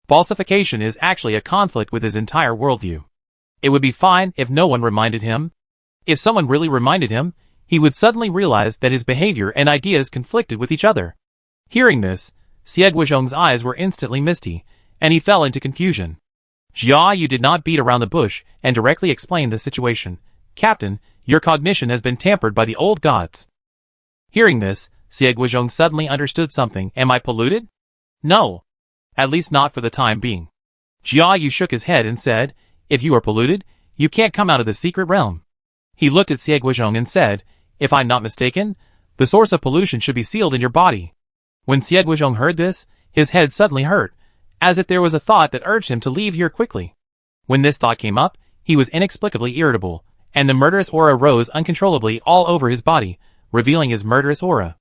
Falsification is actually a conflict with his entire worldview. It would be fine if no one reminded him. If someone really reminded him, he would suddenly realize that his behavior and ideas conflicted with each other. Hearing this, Xie eyes were instantly misty, and he fell into confusion. Jia-yu did not beat around the bush and directly explain the situation. "Captain, your cognition has been tampered by the old gods." Hearing this, Xie Guizhong suddenly understood something. "Am I polluted?" "No. At least not for the time being." Jia Yu shook his head and said, "If you are polluted, you can't come out of the secret realm." He looked at Xie Guizhong and said, "If I'm not mistaken, the source of pollution should be sealed in your body." When Xie Guizhong heard this, his head suddenly hurt, as if there was a thought that urged him to leave here quickly. When this thought came up, he was inexplicably irritable, and the murderous aura rose uncontrollably all over his body, revealing his murderous aura.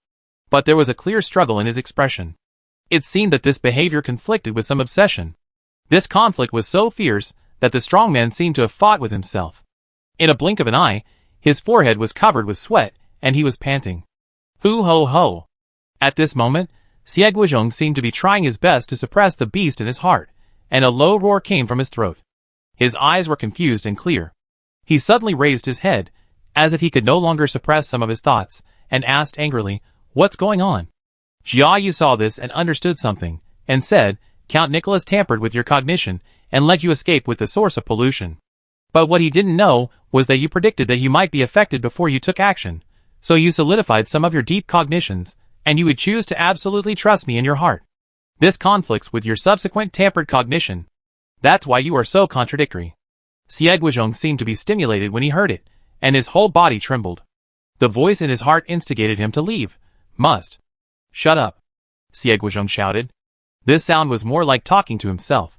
But there was a clear struggle in his expression. It seemed that this behavior conflicted with some obsession. This conflict was so fierce that the strong man seemed to have fought with himself. In a blink of an eye, his forehead was covered with sweat, and he was panting. Hoo ho ho! At this moment, Xie Guizhong seemed to be trying his best to suppress the beast in his heart, and a low roar came from his throat. His eyes were confused and clear. He suddenly raised his head, as if he could no longer suppress some of his thoughts, and asked angrily, "What's going on?" Jia Yu saw this and understood something, and said, "Count Nicholas tampered with your cognition, and let you escape with the source of pollution. But what he didn't know was that you predicted that you might be affected before you took action, so you solidified some of your deep cognitions, and you would choose to absolutely trust me in your heart. This conflicts with your subsequent tampered cognition. That's why you are so contradictory." Xie Guizhong seemed to be stimulated when he heard it, and his whole body trembled. The voice in his heart instigated him to leave. "Must." "Shut up," Xie Guizhong shouted. This sound was more like talking to himself.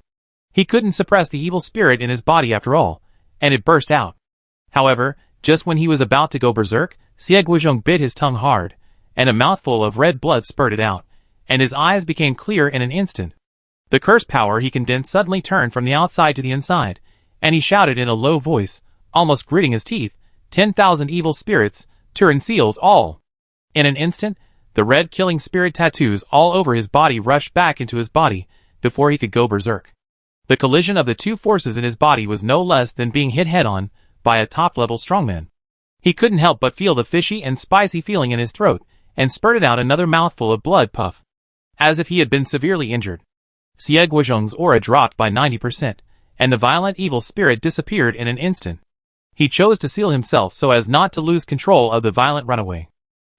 He couldn't suppress the evil spirit in his body after all, and it burst out. However, just when he was about to go berserk, Xie Guizhong bit his tongue hard, and a mouthful of red blood spurted out, and his eyes became clear in an instant. The curse power he condensed suddenly turned from the outside to the inside, and he shouted in a low voice, almost gritting his teeth, 10,000 evil spirits, Turin seals all." In an instant, the red killing spirit tattoos all over his body rushed back into his body, before he could go berserk. The collision of the two forces in his body was no less than being hit head-on by a top-level strongman. He couldn't help but feel the fishy and spicy feeling in his throat, and spurted out another mouthful of blood puff, as if he had been severely injured. Xie Guizhong's aura dropped by 90%, and the violent evil spirit disappeared in an instant. He chose to seal himself so as not to lose control of the violent runaway.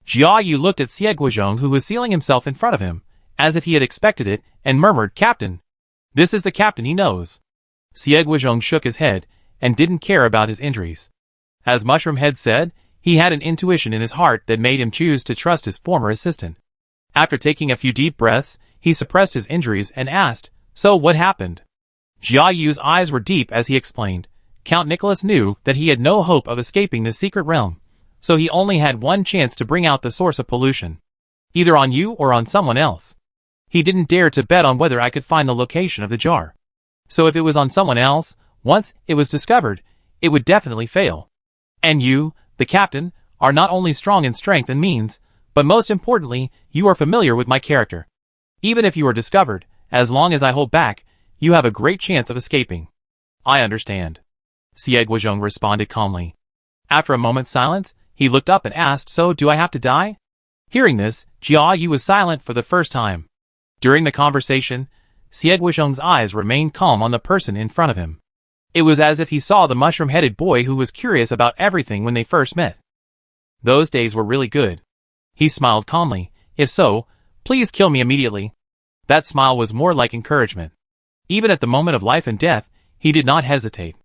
Jia Yu looked at Xie Guizhong, who was sealing himself in front of him, as if he had expected it, and murmured, "Captain. This is the captain he knows." Xie Guizhong shook his head, and didn't care about his injuries. As Mushroom Head said, he had an intuition in his heart that made him choose to trust his former assistant. After taking a few deep breaths, he suppressed his injuries and asked, "So what happened?" Jia Yu's eyes were deep as he explained. Count Nicholas knew that he had no hope of escaping the secret realm, so he only had one chance to bring out the source of pollution. Either on you or on someone else. He didn't dare to bet on whether I could find the location of the jar. So if it was on someone else, once it was discovered, it would definitely fail. And you, the captain, are not only strong in strength and means, but most importantly, you are familiar with my character. Even if you are discovered, as long as I hold back, you have a great chance of escaping. I understand. Xie Guizhong responded calmly. After a moment's silence, he looked up and asked, "So do I have to die?" Hearing this, Jia Yu was silent for the first time. During the conversation, Xie Guizhong's eyes remained calm on the person in front of him. It was as if he saw the mushroom-headed boy who was curious about everything when they first met. Those days were really good. He smiled calmly. "If so, please kill me immediately." That smile was more like encouragement. Even at the moment of life and death, he did not hesitate.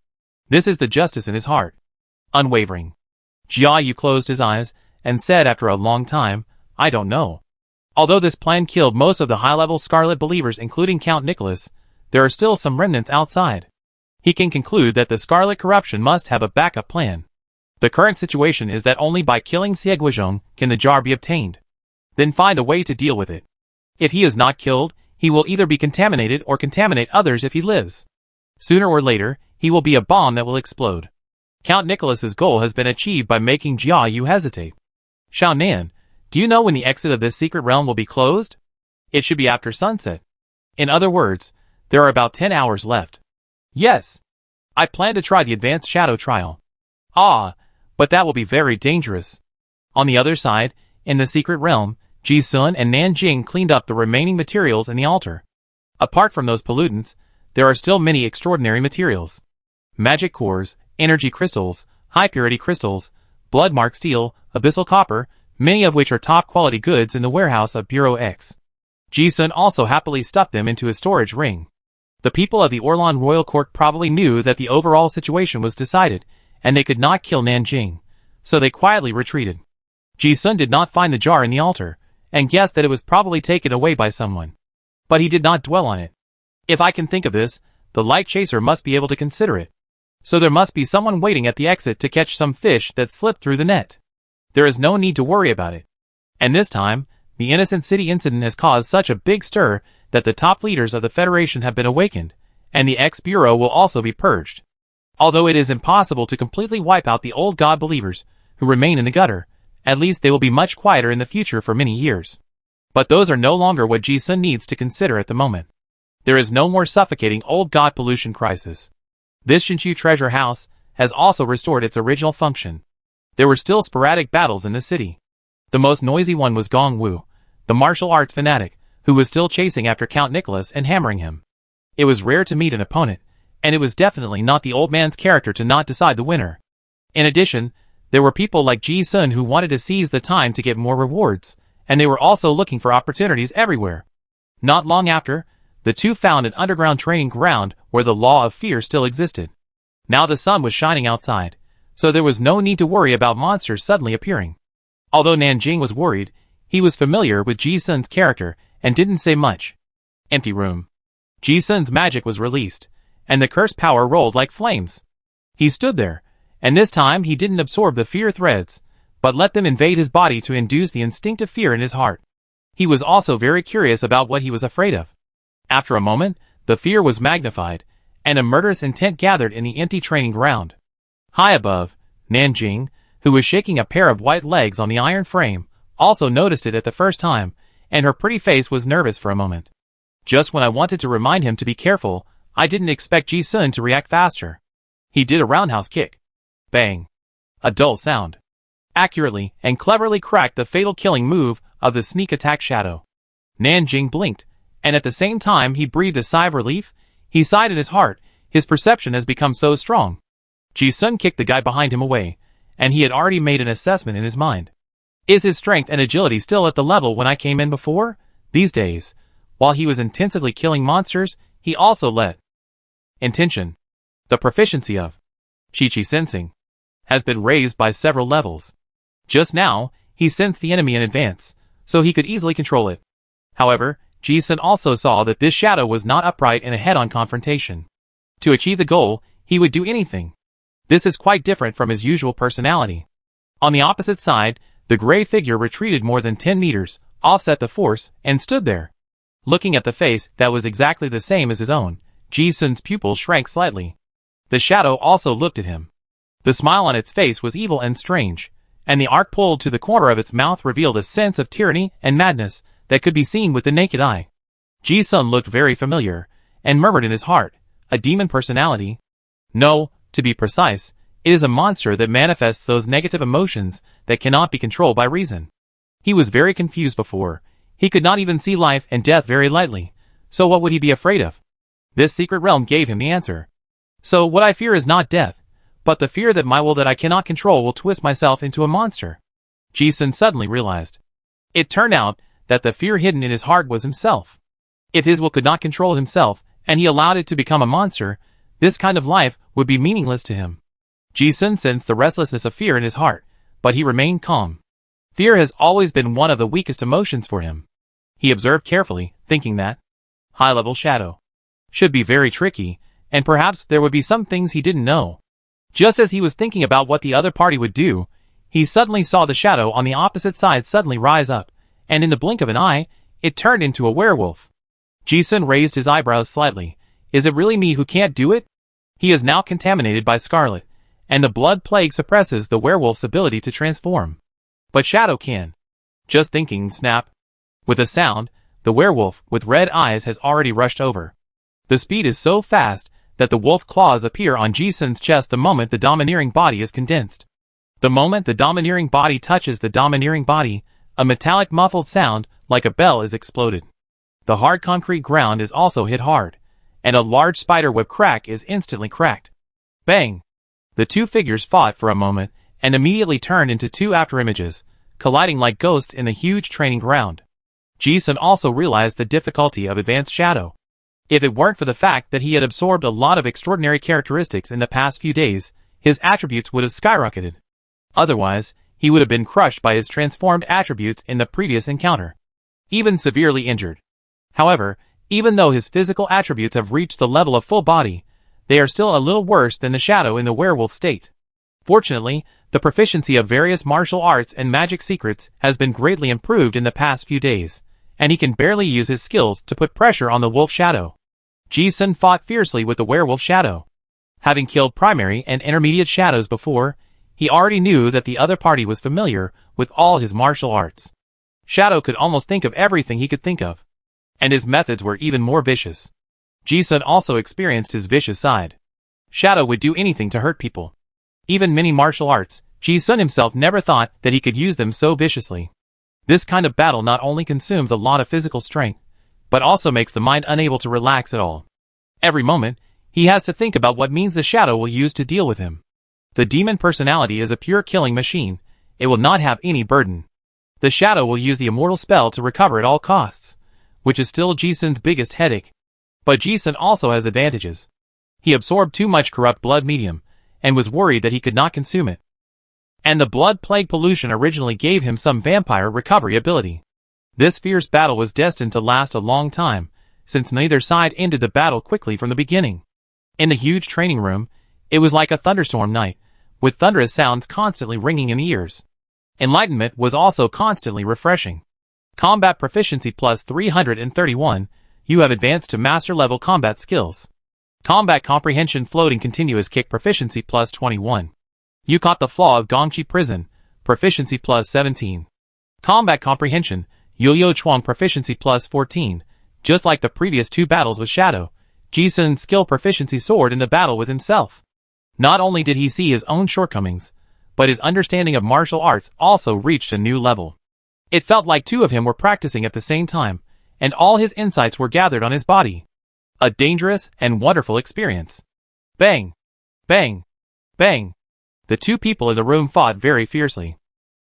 This is the justice in his heart. Unwavering. Jia Yu closed his eyes, and said after a long time, "I don't know." Although this plan killed most of the high-level Scarlet believers including Count Nicholas, there are still some remnants outside. He can conclude that the Scarlet corruption must have a backup plan. The current situation is that only by killing Xie Guizhong can the jar be obtained. Then find a way to deal with it. If he is not killed, he will either be contaminated or contaminate others if he lives. Sooner or later, he will be a bomb that will explode. Count Nicholas's goal has been achieved by making Jia Yu hesitate. Shao Nan, do you know when the exit of this secret realm will be closed? It should be after sunset. In other words, there are about 10 hours left. Yes. I plan to try the advanced shadow trial. Ah, but that will be very dangerous. On the other side, in the secret realm, Ji Sun and Nanjing cleaned up the remaining materials in the altar. Apart from those pollutants, there are still many extraordinary materials. Magic cores, energy crystals, high-purity crystals, blood-marked steel, abyssal copper, many of which are top-quality goods in the warehouse of Bureau X. Ji-sun also happily stuffed them into his storage ring. The people of the Orlan royal court probably knew that the overall situation was decided, and they could not kill Nanjing, so they quietly retreated. Ji-sun did not find the jar in the altar, and guessed that it was probably taken away by someone. But he did not dwell on it. If I can think of this, the light chaser must be able to consider it. So there must be someone waiting at the exit to catch some fish that slipped through the net. There is no need to worry about it. And this time, the Innocent City incident has caused such a big stir that the top leaders of the Federation have been awakened, and the X-Bureau will also be purged. Although it is impossible to completely wipe out the old God believers who remain in the gutter, at least they will be much quieter in the future for many years. But those are no longer what Ji-sun needs to consider at the moment. There is no more suffocating old God pollution crisis. This Shinshu treasure house has also restored its original function. There were still sporadic battles in the city. The most noisy one was Gong Wu, the martial arts fanatic, who was still chasing after Count Nicholas and hammering him. It was rare to meet an opponent, and it was definitely not the old man's character to not decide the winner. In addition, there were people like Ji-sun who wanted to seize the time to get more rewards, and they were also looking for opportunities everywhere. Not long after, the two found an underground training ground where the law of fear still existed. Now the sun was shining outside, so there was no need to worry about monsters suddenly appearing. Although Nanjing was worried, he was familiar with Ji-sun's character and didn't say much. Empty room. Ji-sun's magic was released, and the curse power rolled like flames. He stood there, and this time he didn't absorb the fear threads, but let them invade his body to induce the instinctive fear in his heart. He was also very curious about what he was afraid of. After a moment, the fear was magnified, and a murderous intent gathered in the empty training ground. High above, Nanjing, who was shaking a pair of white legs on the iron frame, also noticed it at the first time, and her pretty face was nervous for a moment. Just when I wanted to remind him to be careful, I didn't expect Ji-sun to react faster. He did a roundhouse kick. Bang. A dull sound. Accurately and cleverly cracked the fatal killing move of the sneak attack shadow. Nanjing blinked, and at the same time he breathed a sigh of relief. He sighed in his heart, his perception has become so strong. Ji-sun kicked the guy behind him away, and he had already made an assessment in his mind. Is his strength and agility still at the level when I came in before? These days, while he was intensively killing monsters, he also let intention, the proficiency of Chi-Chi sensing, has been raised by several levels. Just now, he sensed the enemy in advance, so he could easily control it. However, Ji-sun also saw that this shadow was not upright in a head-on confrontation. To achieve the goal, he would do anything. This is quite different from his usual personality. On the opposite side, the gray figure retreated more than 10 meters, offset the force, and stood there. Looking at the face that was exactly the same as his own, Ji-sun's pupils shrank slightly. The shadow also looked at him. The smile on its face was evil and strange, and the arc pulled to the corner of its mouth revealed a sense of tyranny and madness that could be seen with the naked eye. Ji-sun looked very familiar, and murmured in his heart, a demon personality? No, to be precise, it is a monster that manifests those negative emotions that cannot be controlled by reason. He was very confused before. He could not even see life and death very lightly, so what would he be afraid of? This secret realm gave him the answer. So what I fear is not death, but the fear that my will that I cannot control will twist myself into a monster. Ji-sun suddenly realized. It turned out that the fear hidden in his heart was himself. If his will could not control himself, and he allowed it to become a monster, this kind of life would be meaningless to him. Ji-sun sensed the restlessness of fear in his heart, but he remained calm. Fear has always been one of the weakest emotions for him. He observed carefully, thinking that high-level shadow should be very tricky, and perhaps there would be some things he didn't know. Just as he was thinking about what the other party would do, he suddenly saw the shadow on the opposite side suddenly rise up, and in the blink of an eye, it turned into a werewolf. Ji-sun raised his eyebrows slightly. Is it really me who can't do it? He is now contaminated by scarlet, and the blood plague suppresses the werewolf's ability to transform. But Shadow can. Just thinking, snap. With a sound, the werewolf with red eyes has already rushed over. The speed is so fast that the wolf claws appear on Ji-sun's chest the moment the domineering body is condensed. The moment the domineering body touches the domineering body, a metallic muffled sound like a bell is exploded. The hard concrete ground is also hit hard, and a large spiderweb crack is instantly cracked. Bang! The two figures fought for a moment, and immediately turned into two afterimages, colliding like ghosts in the huge training ground. Ji-sun also realized the difficulty of advanced shadow. If it weren't for the fact that he had absorbed a lot of extraordinary characteristics in the past few days, his attributes would have skyrocketed. Otherwise, he would have been crushed by his transformed attributes in the previous encounter, even severely injured. However, even though his physical attributes have reached the level of full body, they are still a little worse than the shadow in the werewolf state. Fortunately, the proficiency of various martial arts and magic secrets has been greatly improved in the past few days, and he can barely use his skills to put pressure on the wolf shadow. Ji-sun fought fiercely with the werewolf shadow. Having killed primary and intermediate shadows before, he already knew that the other party was familiar with all his martial arts. Shadow could almost think of everything he could think of, and his methods were even more vicious. Ji-sun also experienced his vicious side. Shadow would do anything to hurt people. Even many martial arts, Ji-sun himself never thought that he could use them so viciously. This kind of battle not only consumes a lot of physical strength, but also makes the mind unable to relax at all. Every moment, he has to think about what means the shadow will use to deal with him. The demon personality is a pure killing machine. It will not have any burden. The shadow will use the immortal spell to recover at all costs, which is still Ji-sun's biggest headache. But Ji-sun also has advantages. He absorbed too much corrupt blood medium, and was worried that he could not consume it. And the blood plague pollution originally gave him some vampire recovery ability. This fierce battle was destined to last a long time, since neither side ended the battle quickly from the beginning. In the huge training room, it was like a thunderstorm night, with thunderous sounds constantly ringing in the ears. Enlightenment was also constantly refreshing. Combat proficiency plus 331, you have advanced to master level combat skills. Combat comprehension floating continuous kick proficiency plus 21. You caught the flaw of Gongchi prison, proficiency plus 17. Combat comprehension, Yo-Yo Chuang proficiency plus 14. Just like the previous two battles with Shadow, Ji-sun's skill proficiency soared in the battle with himself. Not only did he see his own shortcomings, but his understanding of martial arts also reached a new level. It felt like two of him were practicing at the same time, and all his insights were gathered on his body. A dangerous and wonderful experience. Bang! Bang! Bang! The two people in the room fought very fiercely.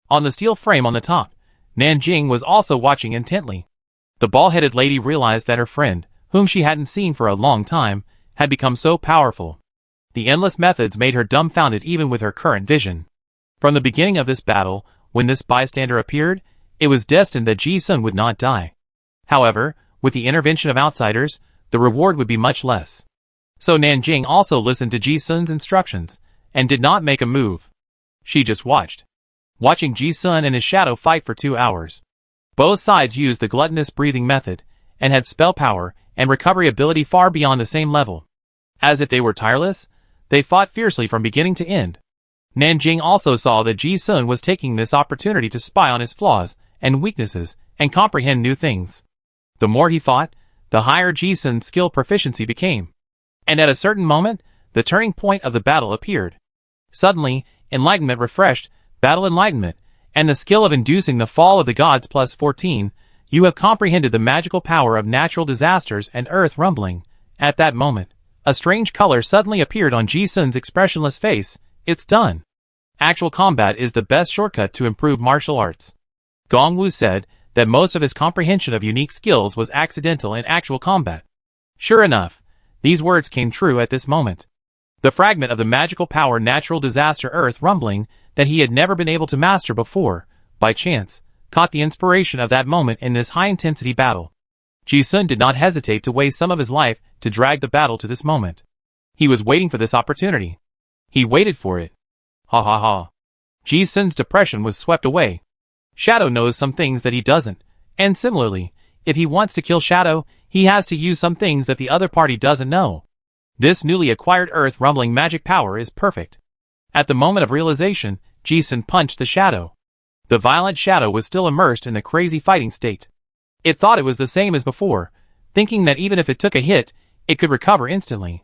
On the steel frame on the top, Nanjing was also watching intently. The bald-headed lady realized that her friend, whom she hadn't seen for a long time, had become so powerful. The endless methods made her dumbfounded even with her current vision. From the beginning of this battle, when this bystander appeared, it was destined that Ji-sun would not die. However, with the intervention of outsiders, the reward would be much less. So Nanjing also listened to Ji-sun's instructions, and did not make a move. She just watched. Watching Ji-sun and his shadow fight for 2 hours. Both sides used the gluttonous breathing method, and had spell power and recovery ability far beyond the same level. As if they were tireless, they fought fiercely from beginning to end. Nanjing also saw that Ji-sun was taking this opportunity to spy on his flaws and weaknesses and comprehend new things. The more he fought, the higher Ji-sun's skill proficiency became. And at a certain moment, the turning point of the battle appeared. Suddenly, enlightenment refreshed, battle enlightenment, and the skill of inducing the fall of the gods plus 14, you have comprehended the magical power of natural disasters and earth rumbling. At that moment, a strange color suddenly appeared on Ji-sun's expressionless face. It's done. Actual combat is the best shortcut to improve martial arts. Gongwu said that most of his comprehension of unique skills was accidental in actual combat. Sure enough, these words came true at this moment. The fragment of the magical power natural disaster earth rumbling that he had never been able to master before, by chance, caught the inspiration of that moment in this high-intensity battle. Ji-sun did not hesitate to waste some of his life to drag the battle to this moment. He was waiting for this opportunity. He waited for it. Ha ha ha. Ji-sun's depression was swept away. Shadow knows some things that he doesn't, and similarly, if he wants to kill Shadow, he has to use some things that the other party doesn't know. This newly acquired earth-rumbling magic power is perfect. At the moment of realization, Ji-sun punched the Shadow. The violent Shadow was still immersed in the crazy fighting state. It thought it was the same as before, thinking that even if it took a hit, it could recover instantly.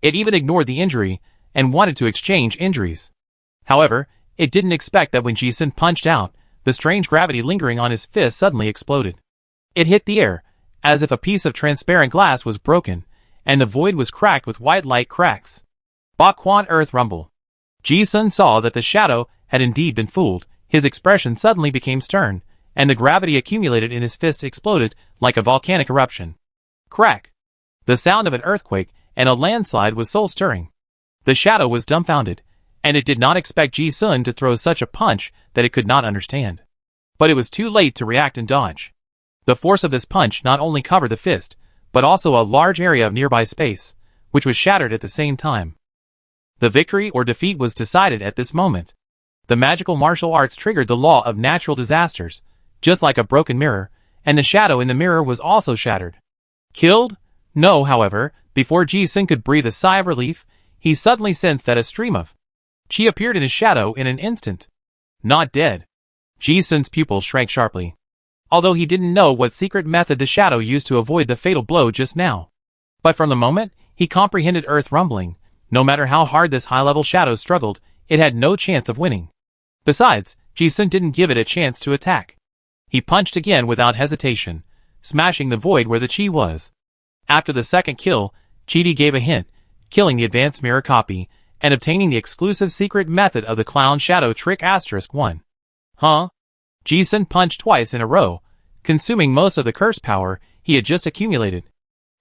It even ignored the injury, and wanted to exchange injuries. However, it didn't expect that when Ji-sun punched out, the strange gravity lingering on his fist suddenly exploded. It hit the air, as if a piece of transparent glass was broken, and the void was cracked with white light cracks. Bakwan Earth Rumble. Ji-sun saw that the shadow had indeed been fooled. His expression suddenly became stern, and the gravity accumulated in his fists exploded like a volcanic eruption. Crack! The sound of an earthquake and a landslide was soul-stirring. The shadow was dumbfounded, and it did not expect Ji-sun to throw such a punch that it could not understand. But it was too late to react and dodge. The force of this punch not only covered the fist, but also a large area of nearby space, which was shattered at the same time. The victory or defeat was decided at this moment. The magical martial arts triggered the law of natural disasters, just like a broken mirror, and the shadow in the mirror was also shattered. Killed? No, however, before Ji-sun could breathe a sigh of relief, he suddenly sensed that a stream of chi appeared in his shadow in an instant. Not dead. Ji-sun's pupils shrank sharply. Although he didn't know what secret method the shadow used to avoid the fatal blow just now. But from the moment he comprehended Earth rumbling, no matter how hard this high-level shadow struggled, it had no chance of winning. Besides, Ji-sun didn't give it a chance to attack. He punched again without hesitation, smashing the void where the chi was. After the second kill, Chidi gave a hint, killing the advanced mirror copy, and obtaining the exclusive secret method of the clown shadow trick *1. Huh? Ji-sun punched twice in a row, consuming most of the curse power he had just accumulated.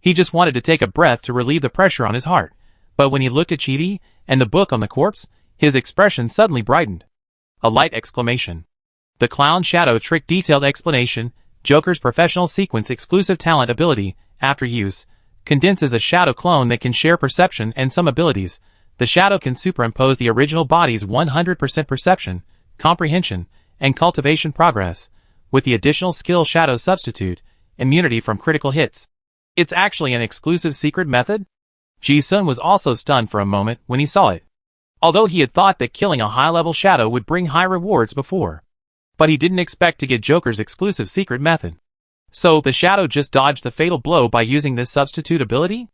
He just wanted to take a breath to relieve the pressure on his heart, but when he looked at Chidi and the book on the corpse, his expression suddenly brightened. A light exclamation. The clown shadow trick detailed explanation, Joker's professional sequence exclusive talent ability, after use, condenses a shadow clone that can share perception and some abilities. The shadow can superimpose the original body's 100% perception, comprehension, and cultivation progress, with the additional skill shadow substitute, immunity from critical hits. It's actually an exclusive secret method? Ji-sun was also stunned for a moment when he saw it. Although he had thought that killing a high-level shadow would bring high rewards before. But he didn't expect to get Joker's exclusive secret method. So, the shadow just dodged the fatal blow by using this substitute ability?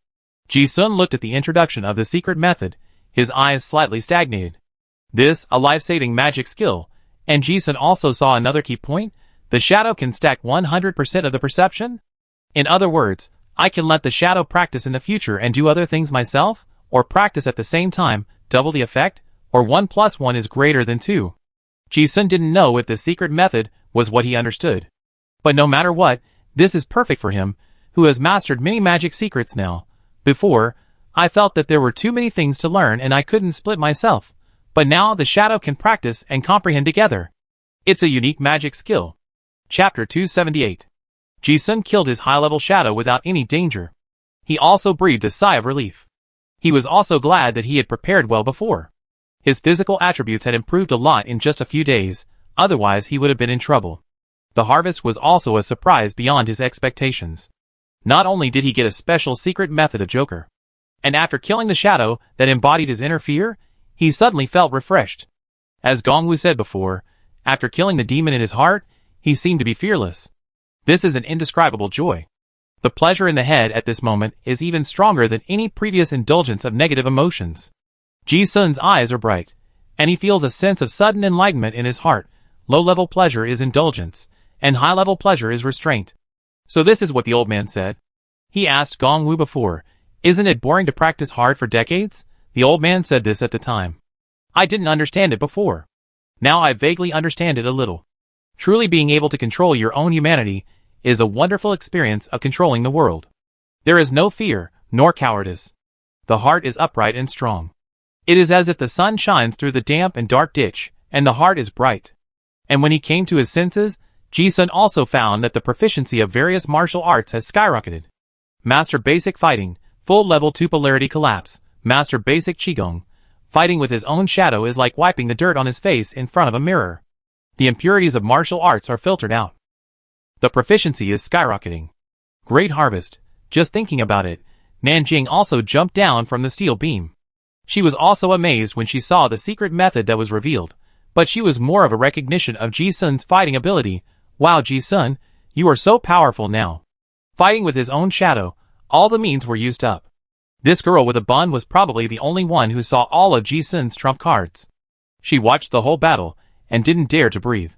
Ji-sun looked at the introduction of the secret method, his eyes slightly stagnated. This, a life-saving magic skill, and Ji-sun also saw another key point, the shadow can stack 100% of the perception? In other words, I can let the shadow practice in the future and do other things myself, or practice at the same time, double the effect, or 1 + 1 is greater than 2. Ji-sun didn't know if the secret method was what he understood. But no matter what, this is perfect for him, who has mastered many magic secrets now. Before, I felt that there were too many things to learn and I couldn't split myself. But now the shadow can practice and comprehend together. It's a unique magic skill. Chapter 278. Ji-sun killed his high-level shadow without any danger. He also breathed a sigh of relief. He was also glad that he had prepared well before. His physical attributes had improved a lot in just a few days, otherwise he would have been in trouble. The harvest was also a surprise beyond his expectations. Not only did he get a special secret method of Joker, and after killing the shadow that embodied his inner fear, he suddenly felt refreshed. As Gongwu said before, after killing the demon in his heart, he seemed to be fearless. This is an indescribable joy. The pleasure in the head at this moment is even stronger than any previous indulgence of negative emotions. Ji-sun's eyes are bright, and he feels a sense of sudden enlightenment in his heart. Low-level pleasure is indulgence, and high-level pleasure is restraint. So this is what the old man said. He asked Gongwu before, "Isn't it boring to practice hard for decades?" The old man said this at the time. I didn't understand it before. Now I vaguely understand it a little. Truly being able to control your own humanity is a wonderful experience of controlling the world. There is no fear, nor cowardice. The heart is upright and strong. It is as if the sun shines through the damp and dark ditch, and the heart is bright. And when he came to his senses, Ji-sun also found that the proficiency of various martial arts has skyrocketed. Master Basic Fighting, Full Level 2 Polarity Collapse, Master Basic Qigong. Fighting with his own shadow is like wiping the dirt on his face in front of a mirror. The impurities of martial arts are filtered out. The proficiency is skyrocketing. Great harvest. Just thinking about it, Nanjing also jumped down from the steel beam. She was also amazed when she saw the secret method that was revealed, but she was more of a recognition of Ji-sun's fighting ability. Wow, Ji-sun, you are so powerful now. Fighting with his own shadow, all the means were used up. This girl with a bun was probably the only one who saw all of Ji-sun's trump cards. She watched the whole battle, and didn't dare to breathe.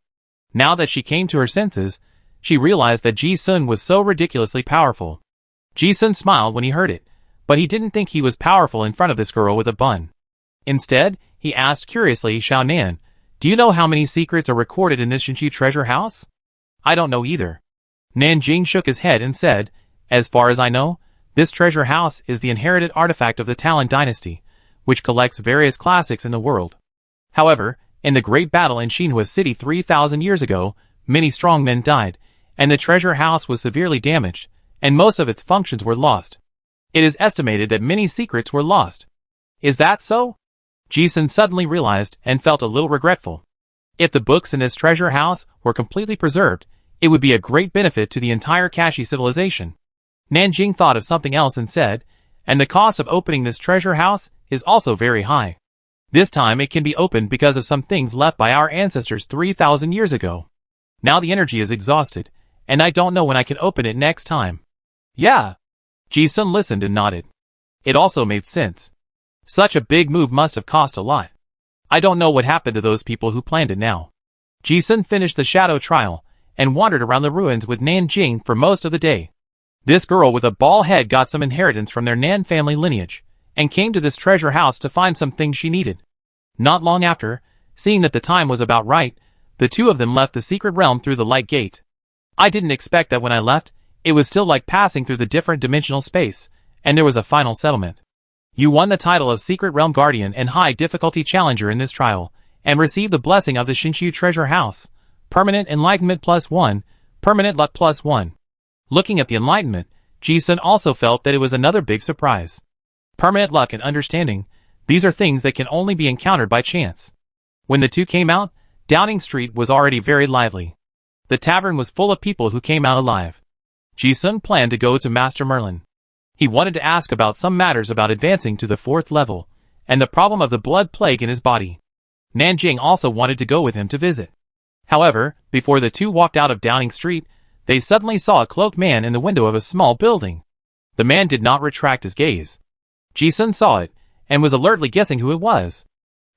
Now that she came to her senses, she realized that Ji-sun was so ridiculously powerful. Ji-sun smiled when he heard it, but he didn't think he was powerful in front of this girl with a bun. Instead, he asked curiously. Xiao Nan, do you know how many secrets are recorded in this Shinshu treasure house? I don't know either. Nanjing shook his head and said, as far as I know, this treasure house is the inherited artifact of the Talon dynasty, which collects various classics in the world. However, in the great battle in Xinhua City 3,000 years ago, many strong men died, and the treasure house was severely damaged, and most of its functions were lost. It is estimated that many secrets were lost. Is that so? Jisun suddenly realized and felt a little regretful. If the books in this treasure house were completely preserved, it would be a great benefit to the entire Kashi civilization. Nanjing thought of something else and said, and the cost of opening this treasure house is also very high. This time it can be opened because of some things left by our ancestors 3,000 years ago. Now the energy is exhausted, and I don't know when I can open it next time. Yeah. Jisun listened and nodded. It also made sense. Such a big move must have cost a lot. I don't know what happened to those people who planned it now. Jisun finished the shadow trial and wandered around the ruins with Nanjing for most of the day. This girl with a bald head got some inheritance from their Nan family lineage and came to this treasure house to find some things she needed. Not long after, seeing that the time was about right, the two of them left the secret realm through the light gate. I didn't expect that when I left, it was still like passing through the different dimensional space, and there was a final settlement. You won the title of Secret Realm Guardian and High Difficulty Challenger in this trial, and received the blessing of the Shinshu Treasure House. Permanent Enlightenment +1, Permanent Luck +1. Looking at the enlightenment, Jisun also felt that it was another big surprise. Permanent luck and understanding, these are things that can only be encountered by chance. When the two came out, Downing Street was already very lively. The tavern was full of people who came out alive. Jisun planned to go to Master Merlin. He wanted to ask about some matters about advancing to the 4th level, and the problem of the blood plague in his body. Nanjing also wanted to go with him to visit. However, before the two walked out of Downing Street, they suddenly saw a cloaked man in the window of a small building. The man did not retract his gaze. Jisun saw it, and was alertly guessing who it was.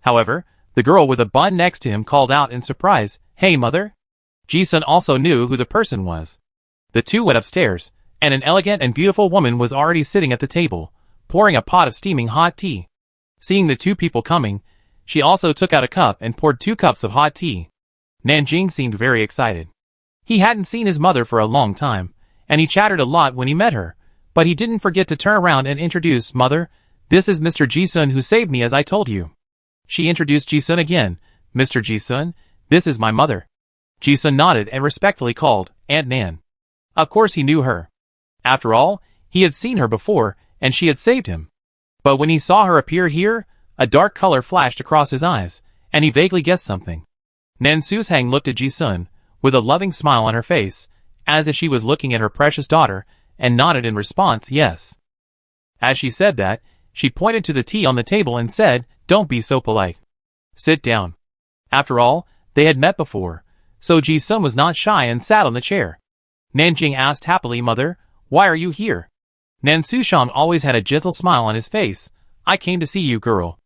However, the girl with a bun next to him called out in surprise, "Hey, mother!" Jisun also knew who the person was. The two went upstairs, and an elegant and beautiful woman was already sitting at the table, pouring a pot of steaming hot tea. Seeing the two people coming, she also took out a cup and poured 2 cups of hot tea. Nanjing seemed very excited. He hadn't seen his mother for a long time, and he chattered a lot when he met her, but he didn't forget to turn around and introduce, "Mother, this is Mr. Jisun who saved me as I told you." She introduced Jisun again, "Mr. Jisun, this is my mother." Jisun nodded and respectfully called, "Aunt Nan." Of course he knew her. After all, he had seen her before, and she had saved him. But when he saw her appear here, a dark color flashed across his eyes, and he vaguely guessed something. Nan Sushang looked at Jisun, with a loving smile on her face, as if she was looking at her precious daughter, and nodded in response, yes. As she said that, she pointed to the tea on the table and said, "Don't be so polite. Sit down." After all, they had met before, so Jisun was not shy and sat on the chair. Nanjing asked happily, "Mother, why are you here?" Nan Sushang always had a gentle smile on his face. "I came to see you, girl."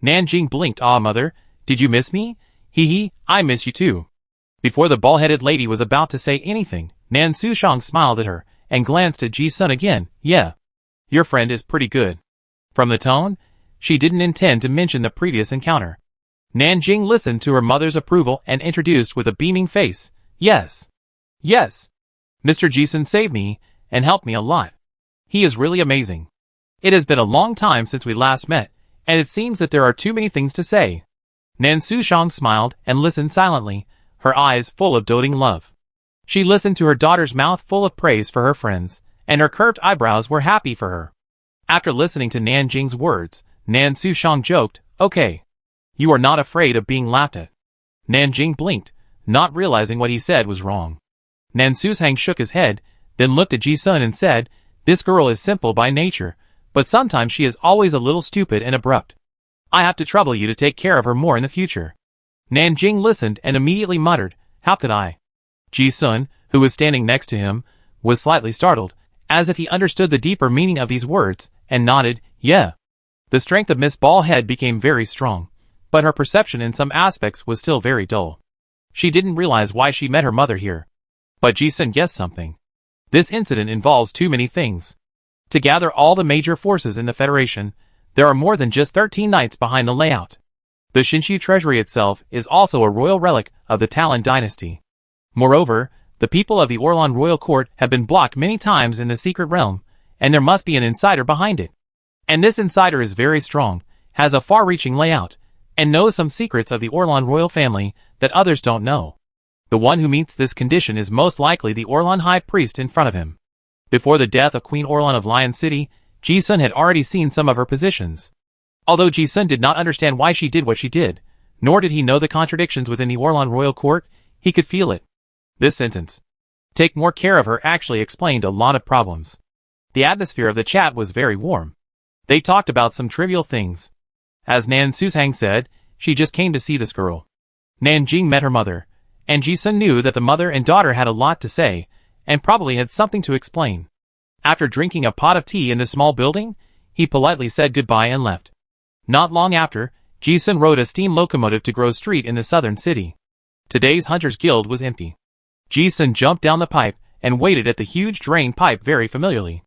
Nanjing blinked. "Ah, mother, did you miss me?" "Hee, I miss you too." Before the bald-headed lady was about to say anything, Nan Sushang smiled at her, and glanced at Jisun again. "Yeah. Your friend is pretty good." From the tone, she didn't intend to mention the previous encounter. Nanjing listened to her mother's approval and introduced with a beaming face, "Yes. Yes. Mr. Jisun saved me, and helped me a lot. He is really amazing. It has been a long time since we last met, and it seems that there are too many things to say." Nan Sushang smiled and listened silently, her eyes full of doting love. She listened to her daughter's mouth full of praise for her friends, and her curved eyebrows were happy for her. After listening to Nanjing's words, Nan Sushang joked, "Okay. You are not afraid of being laughed at." Nanjing blinked, not realizing what he said was wrong. Nan Sushang shook his head, then looked at Jisun and said, "This girl is simple by nature, but sometimes she is always a little stupid and abrupt. I have to trouble you to take care of her more in the future." Nanjing listened and immediately muttered, "How could I?" Jisun, who was standing next to him, was slightly startled, as if he understood the deeper meaning of these words, and nodded, "Yeah." The strength of Miss Ballhead became very strong, but her perception in some aspects was still very dull. She didn't realize why she met her mother here. But Jisun guessed something. This incident involves too many things. To gather all the major forces in the Federation, there are more than just 13 knights behind the layout. The Shinshu treasury itself is also a royal relic of the Talon dynasty. Moreover, the people of the Orlan royal court have been blocked many times in the secret realm, and there must be an insider behind it. And this insider is very strong, has a far-reaching layout, and knows some secrets of the Orlan royal family that others don't know. The one who meets this condition is most likely the Orlan high priest in front of him. Before the death of Queen Orlan of Lion City, Ji-sun had already seen some of her positions. Although Ji-sun did not understand why she did what she did, nor did he know the contradictions within the Orlan royal court, he could feel it. This sentence, "Take more care of her," actually explained a lot of problems. The atmosphere of the chat was very warm. They talked about some trivial things. As Nan Susang said, she just came to see this girl. Nan Jing met her mother, and Ji-sun knew that the mother and daughter had a lot to say, and probably had something to explain. After drinking a pot of tea in the small building, he politely said goodbye and left. Not long after, Ji-sun rode a steam locomotive to Grove Street in the southern city. Today's Hunters Guild was empty. Ji-sun jumped down the pipe and waited at the huge drain pipe very familiarly.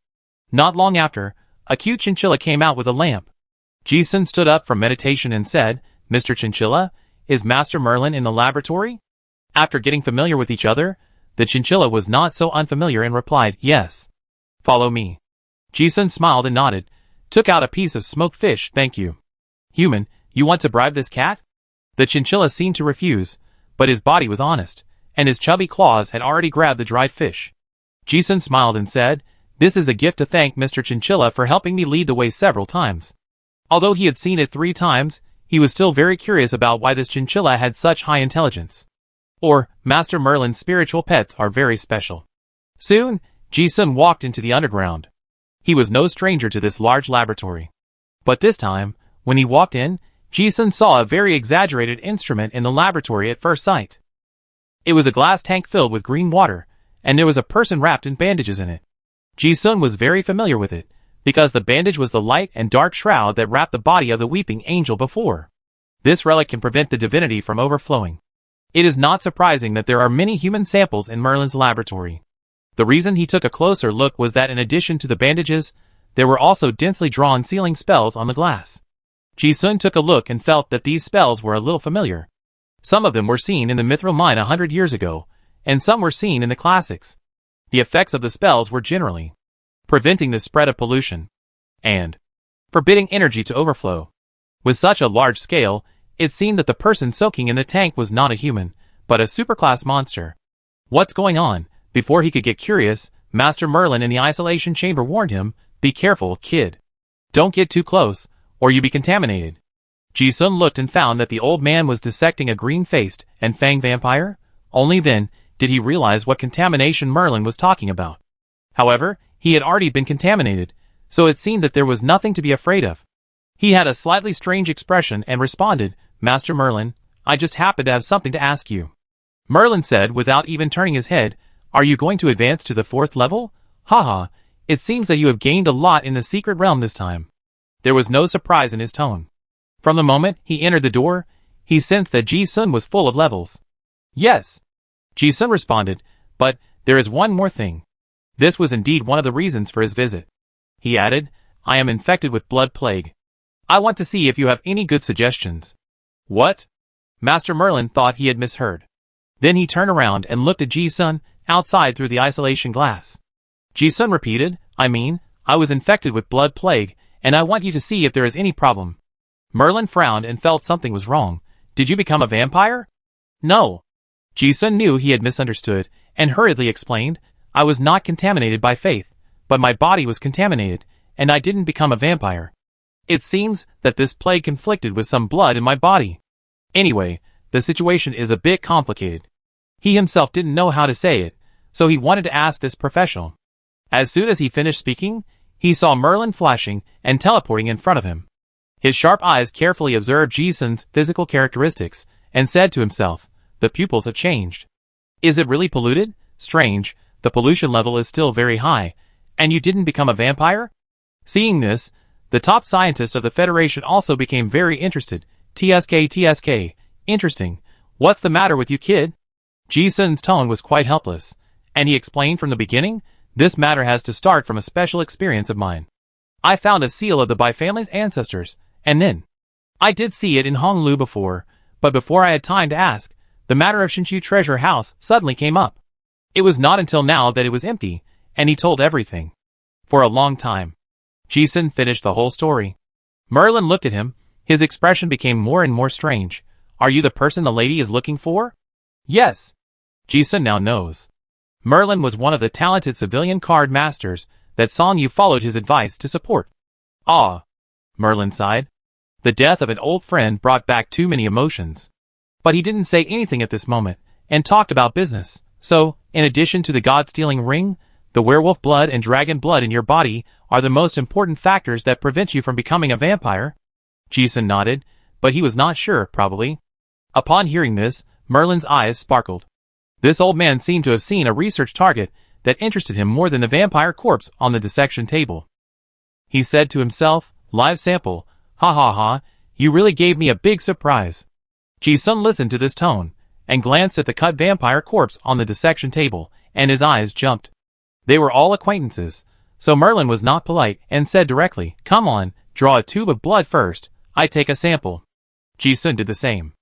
Not long after, a cute chinchilla came out with a lamp. Ji-sun stood up from meditation and said, "Mr. Chinchilla, is Master Merlin in the laboratory?" After getting familiar with each other, the chinchilla was not so unfamiliar and replied, "Yes." "Follow me." Ji-sun smiled and nodded, took out a piece of smoked fish. "Thank you." "Human, you want to bribe this cat?" The chinchilla seemed to refuse, but his body was honest, and his chubby claws had already grabbed the dried fish. Ji-sun smiled and said, "This is a gift to thank Mr. Chinchilla for helping me lead the way several times." Although he had seen it 3 times, he was still very curious about why this chinchilla had such high intelligence. Or, Master Merlin's spiritual pets are very special. Soon, Ji-sun walked into the underground. He was no stranger to this large laboratory. But this time, when he walked in, Ji-sun saw a very exaggerated instrument in the laboratory at first sight. It was a glass tank filled with green water, and there was a person wrapped in bandages in it. Ji-sun was very familiar with it, because the bandage was the light and dark shroud that wrapped the body of the weeping angel before. This relic can prevent the divinity from overflowing. It is not surprising that there are many human samples in Merlin's laboratory. The reason he took a closer look was that in addition to the bandages, there were also densely drawn sealing spells on the glass. Ji-sun took a look and felt that these spells were a little familiar. Some of them were seen in the Mithril mine 100 years ago, and some were seen in the classics. The effects of the spells were generally preventing the spread of pollution and forbidding energy to overflow. With such a large scale, it seemed that the person soaking in the tank was not a human, but a superclass monster. "What's going on?" Before he could get curious, Master Merlin in the isolation chamber warned him, "Be careful, kid. Don't get too close, or you be contaminated." Ji-sun looked and found that the old man was dissecting a green-faced and fanged vampire. Only then did he realize what contamination Merlin was talking about. However, he had already been contaminated, so it seemed that there was nothing to be afraid of. He had a slightly strange expression and responded, "Master Merlin, I just happen to have something to ask you." Merlin said without even turning his head, "Are you going to advance to the 4th level? Haha, it seems that you have gained a lot in the secret realm this time." There was no surprise in his tone. From the moment he entered the door, he sensed that Ji-sun was full of levels. "Yes," Ji-sun responded, "but there is one more thing." This was indeed one of the reasons for his visit. He added, "I am infected with blood plague. I want to see if you have any good suggestions." "What?" Master Merlin thought he had misheard. Then he turned around and looked at Ji-sun outside through the isolation glass. Ji-sun repeated, I was infected with blood plague, and I want you to see if there is any problem." Merlin frowned and felt something was wrong. "Did you become a vampire?" "No." Ji-sun knew he had misunderstood, and hurriedly explained, "I was not contaminated by faith, but my body was contaminated, and I didn't become a vampire. It seems that this plague conflicted with some blood in my body. Anyway, the situation is a bit complicated." He himself didn't know how to say it, so he wanted to ask this professional. As soon as he finished speaking, he saw Merlin flashing and teleporting in front of him. His sharp eyes carefully observed Ji-sun's physical characteristics, and said to himself, "The pupils have changed. Is it really polluted? Strange, the pollution level is still very high, and you didn't become a vampire?" Seeing this, the top scientist of the Federation also became very interested. TSK, interesting. What's the matter with you, kid?" Ji-sun's tone was quite helpless, and he explained from the beginning, "This matter has to start from a special experience of mine. I found a seal of the Bai family's ancestors, and then I did see it in Honolulu before, but before I had time to ask, the matter of Shinshu Treasure House suddenly came up. It was not until now that it was empty, and he told everything. For a long time. Ji-sun finished the whole story. Merlin looked at him. His expression became more and more strange. Are you the person the lady is looking for? Yes. Ji-sun now knows. Merlin was one of the talented civilian card masters that Song Yu followed his advice to support. Ah. Merlin sighed. The death of an old friend brought back too many emotions. But he didn't say anything at this moment, and talked about business. So, in addition to the god-stealing ring, the werewolf blood and dragon blood in your body are the most important factors that prevent you from becoming a vampire? Ji-sun nodded, but he was not sure, probably. Upon hearing this, Merlin's eyes sparkled. This old man seemed to have seen a research target that interested him more than the vampire corpse on the dissection table. He said to himself, live sample, ha ha ha, you really gave me a big surprise. Ji-sun listened to this tone, and glanced at the cut vampire corpse on the dissection table, and his eyes jumped. They were all acquaintances, so Merlin was not polite and said directly, come on, draw a tube of blood first, I take a sample. Ji-sun did the same.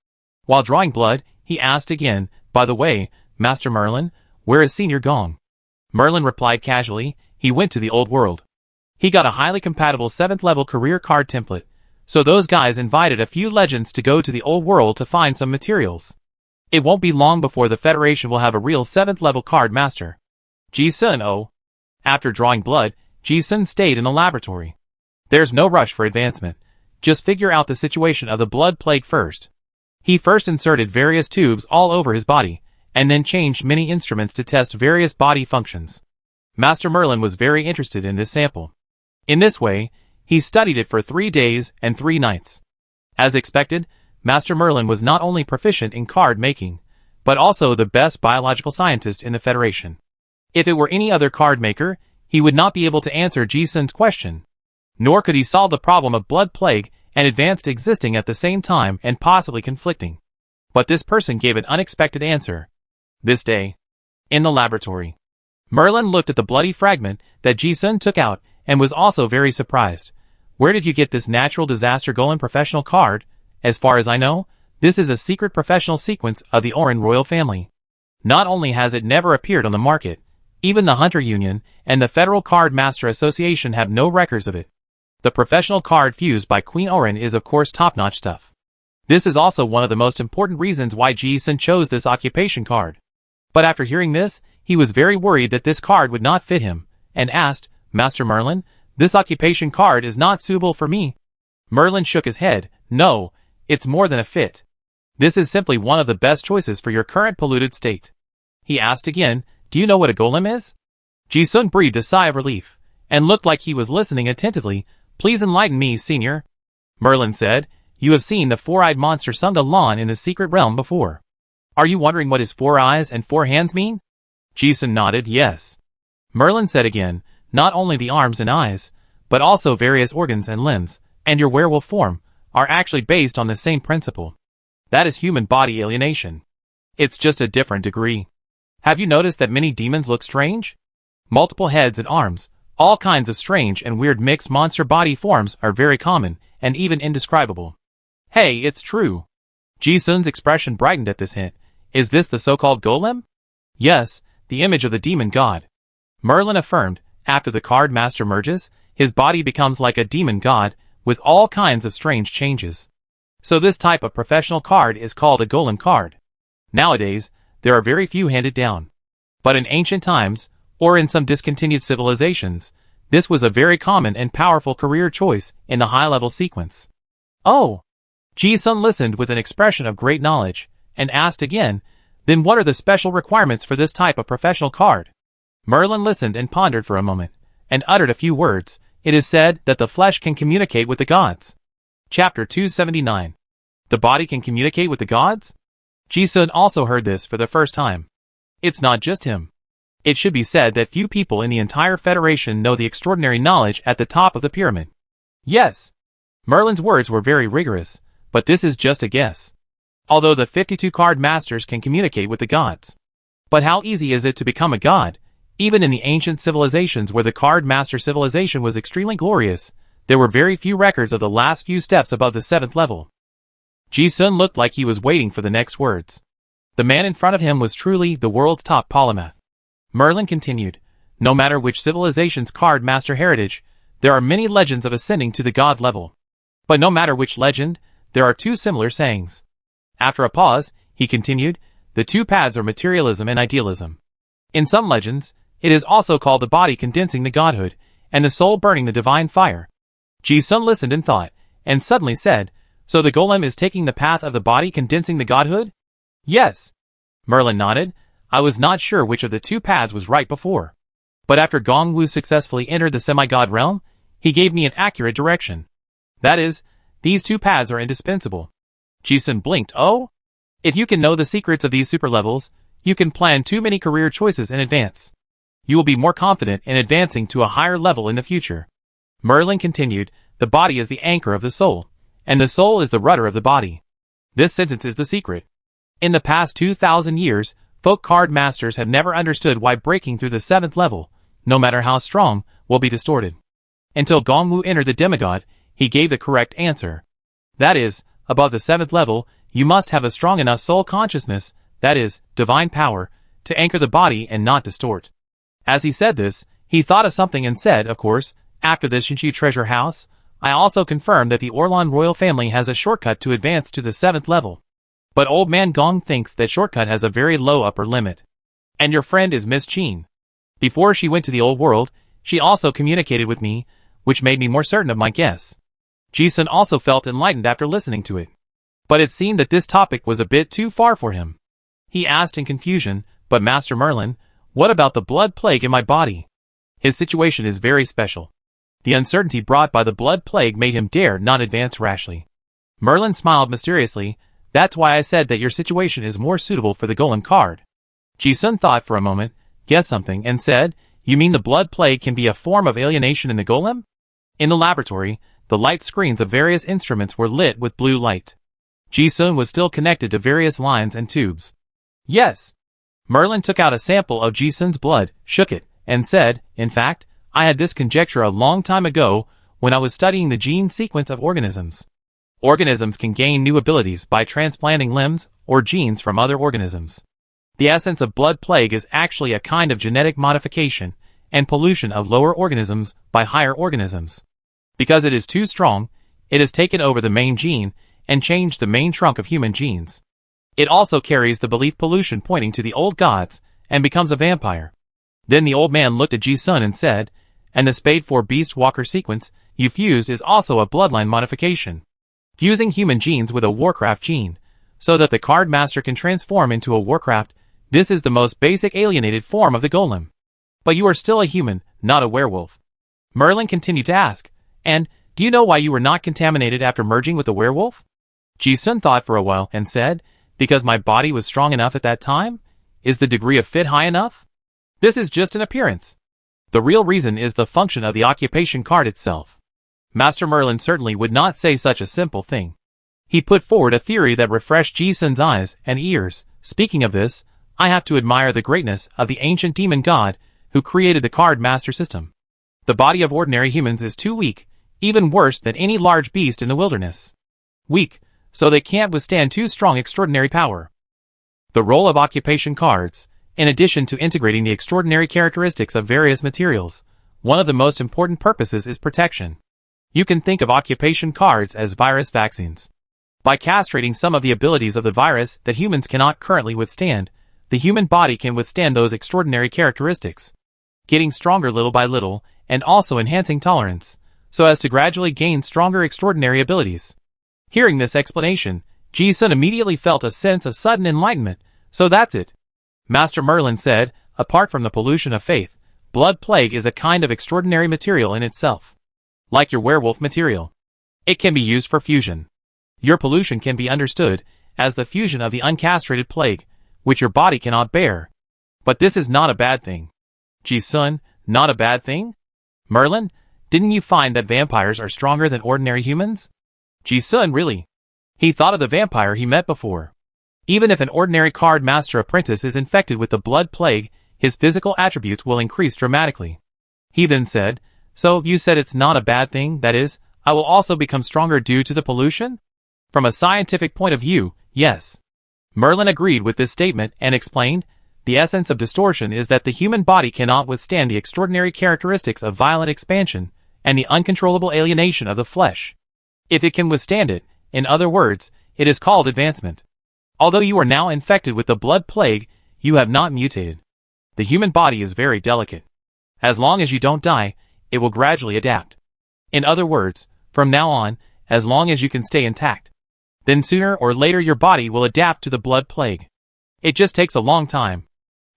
While drawing blood, he asked again, by the way, Master Merlin, where is Senior Gong? Merlin replied casually, he went to the old world. He got a highly compatible 7th level career card template, so those guys invited a few legends to go to the old world to find some materials. It won't be long before the Federation will have a real 7th level card master. Ji-sun, oh. After drawing blood, Ji-sun stayed in the laboratory. There's no rush for advancement. Just figure out the situation of the blood plague first. He first inserted various tubes all over his body, and then changed many instruments to test various body functions. Master Merlin was very interested in this sample. In this way, he studied it for 3 days and 3 nights. As expected, Master Merlin was not only proficient in card making, but also the best biological scientist in the Federation. If it were any other card maker, he would not be able to answer Ji-sun's question. Nor could he solve the problem of blood plague and advanced existing at the same time and possibly conflicting. But this person gave an unexpected answer. This day, in the laboratory, Merlin looked at the bloody fragment that Ji-sun took out and was also very surprised. Where did you get this natural disaster golem professional card? As far as I know, this is a secret professional sequence of the Orin royal family. Not only has it never appeared on the market, even the Hunter Union and the Federal Card Master Association have no records of it. The professional card fused by Queen Orin is of course top-notch stuff. This is also one of the most important reasons why Ji-sun chose this occupation card. But after hearing this, he was very worried that this card would not fit him, and asked, Master Merlin, this occupation card is not suitable for me. Merlin shook his head, no, it's more than a fit. This is simply one of the best choices for your current polluted state. He asked again, do you know what a golem is? Ji-sun breathed a sigh of relief, and looked like he was listening attentively. Please enlighten me, Senior. Merlin said, you have seen the 4-eyed monster Sunda Lan in the secret realm before. Are you wondering what his 4 eyes and 4 hands mean? Ji-sun nodded, yes. Merlin said again, not only the arms and eyes, but also various organs and limbs, and your werewolf form, are actually based on the same principle. That is human body alienation. It's just a different degree. Have you noticed that many demons look strange? Multiple heads and arms, all kinds of strange and weird mixed monster body forms are very common, and even indescribable. Hey, it's true. Ji-sun's expression brightened at this hint. Is this the so-called golem? Yes, the image of the demon god. Merlin affirmed, after the card master merges, his body becomes like a demon god, with all kinds of strange changes. So this type of professional card is called a golem card. Nowadays, there are very few handed down. But in ancient times, or in some discontinued civilizations, this was a very common and powerful career choice in the high-level sequence. Oh! Ji-sun listened with an expression of great knowledge, and asked again, then what are the special requirements for this type of professional card? Merlin listened and pondered for a moment, and uttered a few words. It is said that the flesh can communicate with the gods. Chapter 279. The body can communicate with the gods? Ji-sun also heard this for the first time. It's not just him. It should be said that few people in the entire Federation know the extraordinary knowledge at the top of the pyramid. Yes. Merlin's words were very rigorous, but this is just a guess. Although the 52 card masters can communicate with the gods. But how easy is it to become a god? Even in the ancient civilizations where the card master civilization was extremely glorious, There were very few records of the last few steps above the 7th level. Ji-sun looked like he was waiting for the next words. The man in front of him was truly the world's top polymath. Merlin continued, no matter which civilization's card master heritage, there are many legends of ascending to the god level. But no matter which legend, there are two similar sayings. After a pause, he continued, the two paths are materialism and idealism. In some legends, it is also called the body condensing the godhood, and the soul burning the divine fire. Ji-sun listened and thought, and suddenly said, so the golem is taking the path of the body condensing the godhood? Yes. Merlin nodded. I was not sure which of the two paths was right before. But after Gong Wu successfully entered the semi-god realm, he gave me an accurate direction. That is, these two paths are indispensable. Ji-sun blinked. Oh? If you can know the secrets of these super levels, you can plan too many career choices in advance. You will be more confident in advancing to a higher level in the future. Merlin continued, the body is the anchor of the soul, and the soul is the rudder of the body. This sentence is the secret. In the past 2,000 years, folk card masters have never understood why breaking through the 7th level, no matter how strong, will be distorted. Until Gong Wu entered the demigod, he gave the correct answer. That is, above the 7th level, you must have a strong enough soul consciousness, that is, divine power, to anchor the body and not distort. As he said this, he thought of something and said, of course, after the Shinchu treasure house, I also confirmed that the Orlan royal family has a shortcut to advance to the 7th level. But old man Gong thinks that shortcut has a very low upper limit. And your friend is Miss Qin. Before she went to the old world, she also communicated with me, which made me more certain of my guess. Ji-sun also felt enlightened after listening to it. But it seemed that this topic was a bit too far for him. He asked in confusion, but Master Merlin, what about the blood plague in my body? His situation is very special. The uncertainty brought by the blood plague made him dare not advance rashly. Merlin smiled mysteriously. That's why I said that your situation is more suitable for the golem card. Ji-sun thought for a moment, guessed something, and said, you mean the blood plague can be a form of alienation in the golem? In the laboratory, the light screens of various instruments were lit with blue light. Ji-sun was still connected to various lines and tubes. Yes. Merlin took out a sample of Ji-sun's blood, shook it, and said, in fact, I had this conjecture a long time ago when I was studying the gene sequence of organisms. Organisms can gain new abilities by transplanting limbs or genes from other organisms. The essence of blood plague is actually a kind of genetic modification and pollution of lower organisms by higher organisms. Because it is too strong, it has taken over the main gene and changed the main trunk of human genes. It also carries the belief pollution pointing to the old gods and becomes a vampire. Then the old man looked at Ji-sun and said, and the Spade 4 Beast Walker sequence you fused is also a bloodline modification. Fusing human genes with a Warcraft gene, so that the card master can transform into a Warcraft, this is the most basic alienated form of the golem. But you are still a human, not a werewolf. Merlin continued to ask, and, do you know why you were not contaminated after merging with the werewolf? Ji-sun thought for a while and said, because my body was strong enough at that time? Is the degree of fit high enough? This is just an appearance. The real reason is the function of the occupation card itself. Master Merlin certainly would not say such a simple thing. He put forward a theory that refreshed Ji-sun's eyes and ears. Speaking of this, I have to admire the greatness of the ancient demon god who created the card master system. The body of ordinary humans is too weak, even worse than any large beast in the wilderness. Weak, so they can't withstand too strong extraordinary power. The role of occupation cards, in addition to integrating the extraordinary characteristics of various materials, one of the most important purposes is protection. You can think of occupation cards as virus vaccines. By castrating some of the abilities of the virus that humans cannot currently withstand, the human body can withstand those extraordinary characteristics, getting stronger little by little, and also enhancing tolerance, so as to gradually gain stronger extraordinary abilities. Hearing this explanation, Ji-sun immediately felt a sense of sudden enlightenment. So that's it. Master Merlin said, apart from the pollution of faith, blood plague is a kind of extraordinary material in itself. Like your werewolf material. It can be used for fusion. Your pollution can be understood as the fusion of the uncastrated plague, which your body cannot bear. But this is not a bad thing. Ji-sun, not a bad thing? Merlin, didn't you find that vampires are stronger than ordinary humans? Ji-sun really. He thought of the vampire he met before. Even if an ordinary card master apprentice is infected with the blood plague, his physical attributes will increase dramatically. He then said, So, you said it's not a bad thing, that is, I will also become stronger due to the pollution? From a scientific point of view, yes. Merlin agreed with this statement and explained, the essence of distortion is that the human body cannot withstand the extraordinary characteristics of violent expansion and the uncontrollable alienation of the flesh. If it can withstand it, in other words, it is called advancement. Although you are now infected with the blood plague, you have not mutated. The human body is very delicate. As long as you don't die, it will gradually adapt. In other words, from now on, as long as you can stay intact, then sooner or later your body will adapt to the blood plague. It just takes a long time.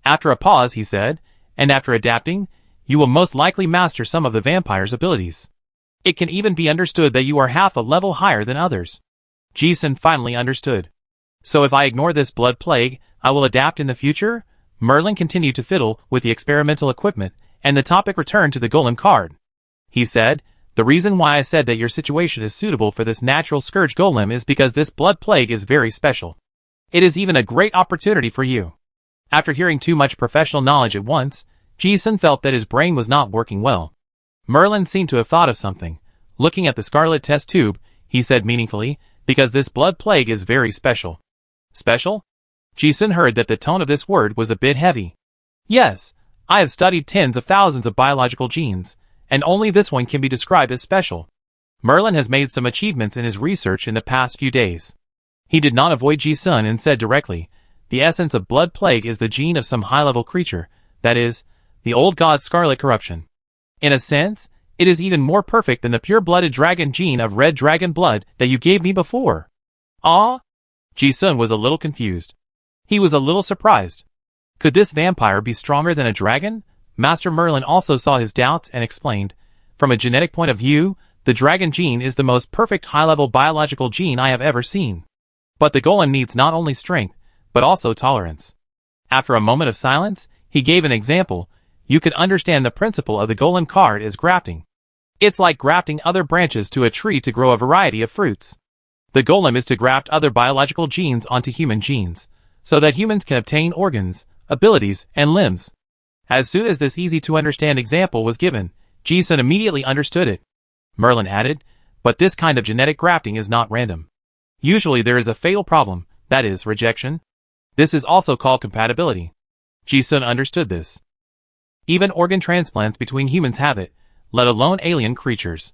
After a pause, he said, and after adapting, you will most likely master some of the vampire's abilities. It can even be understood that you are half a level higher than others. Jason finally understood. So if I ignore this blood plague, I will adapt in the future? Merlin continued to fiddle with the experimental equipment, and the topic returned to the golem card. He said, the reason why I said that your situation is suitable for this natural scourge golem is because this blood plague is very special. It is even a great opportunity for you. After hearing too much professional knowledge at once, Jason felt that his brain was not working well. Merlin seemed to have thought of something. Looking at the scarlet test tube, he said meaningfully, because this blood plague is very special. Special? Jason heard that the tone of this word was a bit heavy. Yes, I have studied tens of thousands of biological genes, and only this one can be described as special. Merlin has made some achievements in his research in the past few days. He did not avoid Jason and said directly, the essence of blood plague is the gene of some high-level creature, that is, the old god Scarlet Corruption. In a sense, it is even more perfect than the pure-blooded dragon gene of red dragon blood that you gave me before. Ah? Jason was a little confused. He was a little surprised. Could this vampire be stronger than a dragon? Master Merlin also saw his doubts and explained, from a genetic point of view, the dragon gene is the most perfect high-level biological gene I have ever seen. But the golem needs not only strength, but also tolerance. After a moment of silence, he gave an example. You could understand the principle of the golem card as grafting. It's like grafting other branches to a tree to grow a variety of fruits. The golem is to graft other biological genes onto human genes, so that humans can obtain organs, abilities, and limbs. As soon as this easy-to-understand example was given, Jason immediately understood it. Merlin added, but this kind of genetic grafting is not random. Usually there is a fatal problem, that is, rejection. This is also called compatibility. Jason understood this. Even organ transplants between humans have it, let alone alien creatures.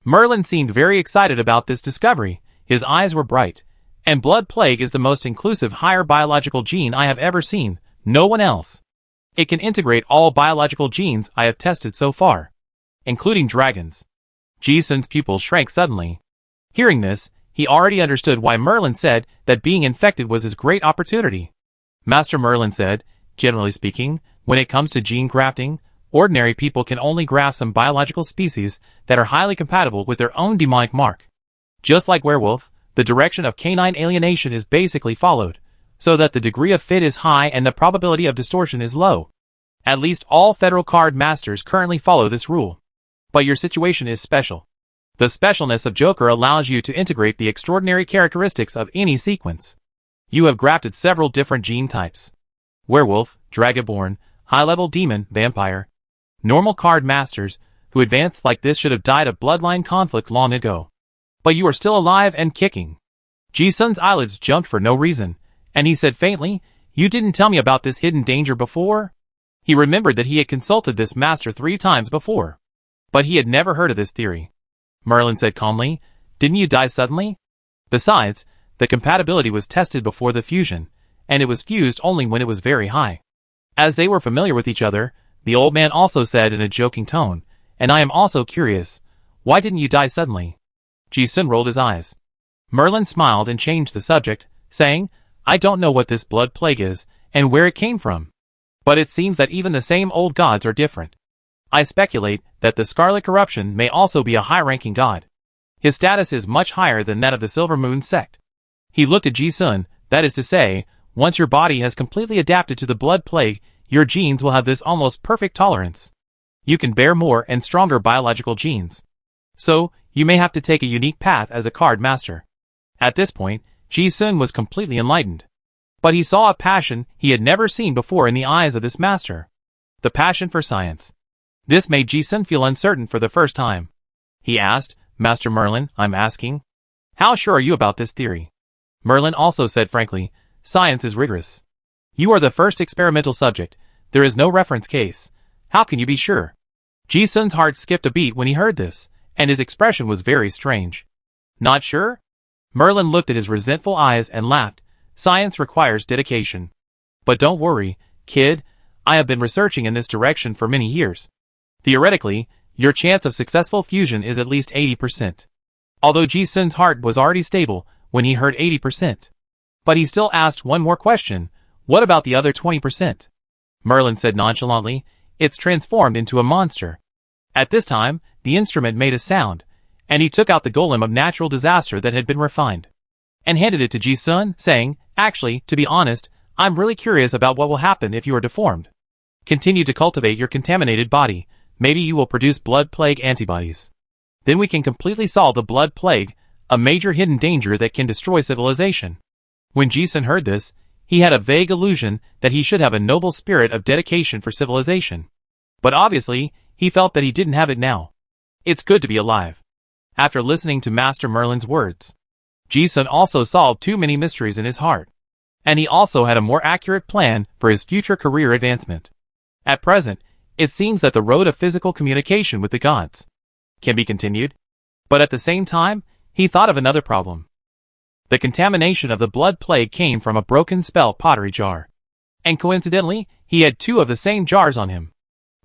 Merlin seemed very excited about this discovery. His eyes were bright. And blood plague is the most inclusive higher biological gene I have ever seen, no one else. It can integrate all biological genes I have tested so far, including dragons. Jason's pupils shrank suddenly. Hearing this, he already understood why Merlin said that being infected was his great opportunity. Master Merlin said, generally speaking, when it comes to gene grafting, ordinary people can only graft some biological species that are highly compatible with their own demonic mark. Just like werewolf, the direction of canine alienation is basically followed, so that the degree of fit is high and the probability of distortion is low. At least all federal card masters currently follow this rule. But your situation is special. The specialness of Joker allows you to integrate the extraordinary characteristics of any sequence. You have grafted several different gene types. Werewolf, Dragonborn, high-level demon, vampire. Normal card masters who advance like this should have died of bloodline conflict long ago. But you are still alive and kicking. Jason's eyelids jumped for no reason, and he said faintly, you didn't tell me about this hidden danger before? He remembered that he had consulted this master 3 times before. But he had never heard of this theory. Merlin said calmly, didn't you die suddenly? Besides, the compatibility was tested before the fusion, and it was fused only when it was very high. As they were familiar with each other, the old man also said in a joking tone, and I am also curious, why didn't you die suddenly? Jason rolled his eyes. Merlin smiled and changed the subject, saying, I don't know what this blood plague is, and where it came from. But it seems that even the same old gods are different. I speculate that the Scarlet Corruption may also be a high-ranking god. His status is much higher than that of the Silver Moon sect. He looked at Ji-sun, that is to say, once your body has completely adapted to the blood plague, your genes will have this almost perfect tolerance. You can bear more and stronger biological genes. So, you may have to take a unique path as a card master. At this point, Ji-sun was completely enlightened. But he saw a passion he had never seen before in the eyes of this master. The passion for science. This made Ji-sun feel uncertain for the first time. He asked, Master Merlin, I'm asking. How sure are you about this theory? Merlin also said frankly, science is rigorous. You are the first experimental subject. There is no reference case. How can you be sure? Ji-sun's heart skipped a beat when he heard this, and his expression was very strange. Not sure? Merlin looked at his resentful eyes and laughed. Science requires dedication. But don't worry, kid. I have been researching in this direction for many years. Theoretically, your chance of successful fusion is at least 80%. Although Ji-sun's heart was already stable when he heard 80%. But he still asked one more question. What about the other 20%? Merlin said nonchalantly, it's transformed into a monster. At this time, the instrument made a sound, and he took out the golem of natural disaster that had been refined, and handed it to Ji-sun, saying, actually, to be honest, I'm really curious about what will happen if you are deformed. Continue to cultivate your contaminated body. Maybe you will produce blood plague antibodies. Then we can completely solve the blood plague, a major hidden danger that can destroy civilization. When Ji-sun heard this, he had a vague illusion that he should have a noble spirit of dedication for civilization. But obviously, he felt that he didn't have it now. It's good to be alive. After listening to Master Merlin's words, Ji-sun also solved too many mysteries in his heart. And he also had a more accurate plan for his future career advancement. At present, it seems that the road of physical communication with the gods can be continued. But at the same time, he thought of another problem. The contamination of the blood plague came from a broken spell pottery jar. And coincidentally, he had two of the same jars on him.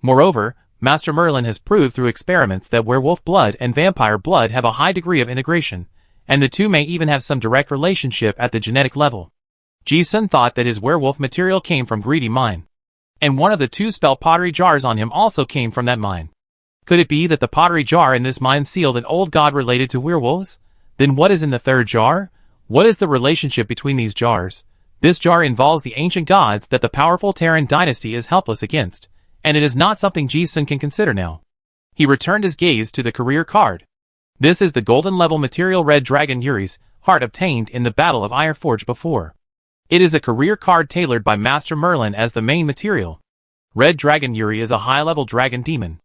Moreover, Master Merlin has proved through experiments that werewolf blood and vampire blood have a high degree of integration, and the two may even have some direct relationship at the genetic level. Ji-sun thought that his werewolf material came from Greedy Mine. And one of the two spell pottery jars on him also came from that mine. Could it be that the pottery jar in this mine sealed an old god related to werewolves? Then what is in the third jar? What is the relationship between these jars? This jar involves the ancient gods that the powerful Terran dynasty is helpless against, and it is not something Ji-sun can consider now. He returned his gaze to the career card. This is the golden level material Red Dragon Yuri's heart obtained in the Battle of Ironforge before. It is a career card tailored by Master Merlin as the main material. Red Dragon Yuri is a high-level dragon demon.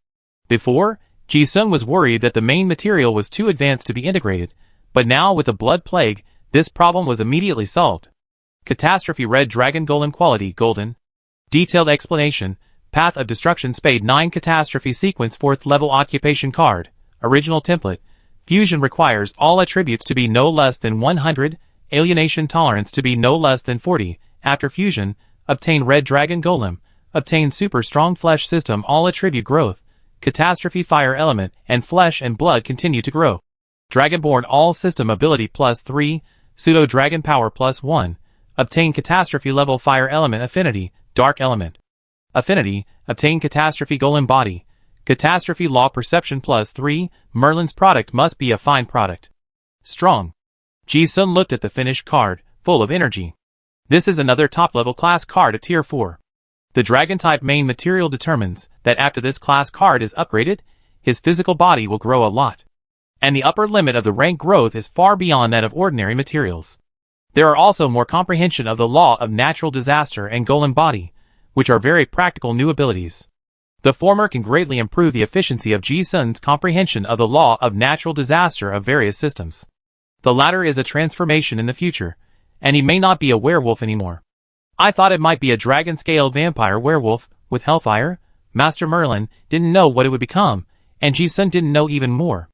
Before, Ji-sun was worried that the main material was too advanced to be integrated, but now with the blood plague, this problem was immediately solved. Catastrophe Red Dragon Golem Quality Golden. Detailed explanation. Path of Destruction Spade 9 Catastrophe Sequence 4th Level Occupation Card. Original Template. Fusion requires all attributes to be no less than 100, alienation tolerance to be no less than 40. After fusion, obtain Red Dragon Golem. Obtain Super Strong Flesh System. All attribute growth. Catastrophe Fire Element and Flesh and Blood continue to grow. Dragonborn All System Ability +3, Pseudo Dragon Power +1. Obtain Catastrophe Level Fire Element Affinity, Dark Element. Affinity, obtain Catastrophe Golem Body. Catastrophe Law Perception +3, Merlin's product must be a fine product. Strong. Ji-sun looked at the finished card, full of energy. This is another top-level class card at Tier 4. The Dragon-type main material determines that after this class card is upgraded, his physical body will grow a lot. And the upper limit of the rank growth is far beyond that of ordinary materials. There are also more comprehension of the law of natural disaster and golem body, which are very practical new abilities. The former can greatly improve the efficiency of Ji-sun's comprehension of the law of natural disaster of various systems. The latter is a transformation in the future, and he may not be a werewolf anymore. I thought it might be a dragon-scaled vampire werewolf with hellfire. Master Merlin didn't know what it would become, and Ji-sun didn't know even more.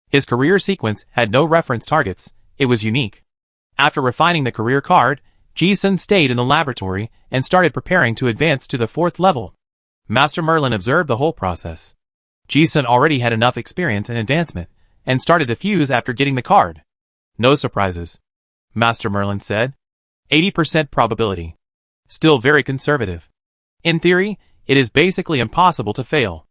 His career sequence had no reference targets, it was unique. After refining the career card, Ji-sun stayed in the laboratory and started preparing to advance to the 4th level. Master Merlin observed the whole process. Ji-sun already had enough experience in advancement, and started to fuse after getting the card. No surprises. Master Merlin said. 80% probability. Still very conservative. In theory, it is basically impossible to fail.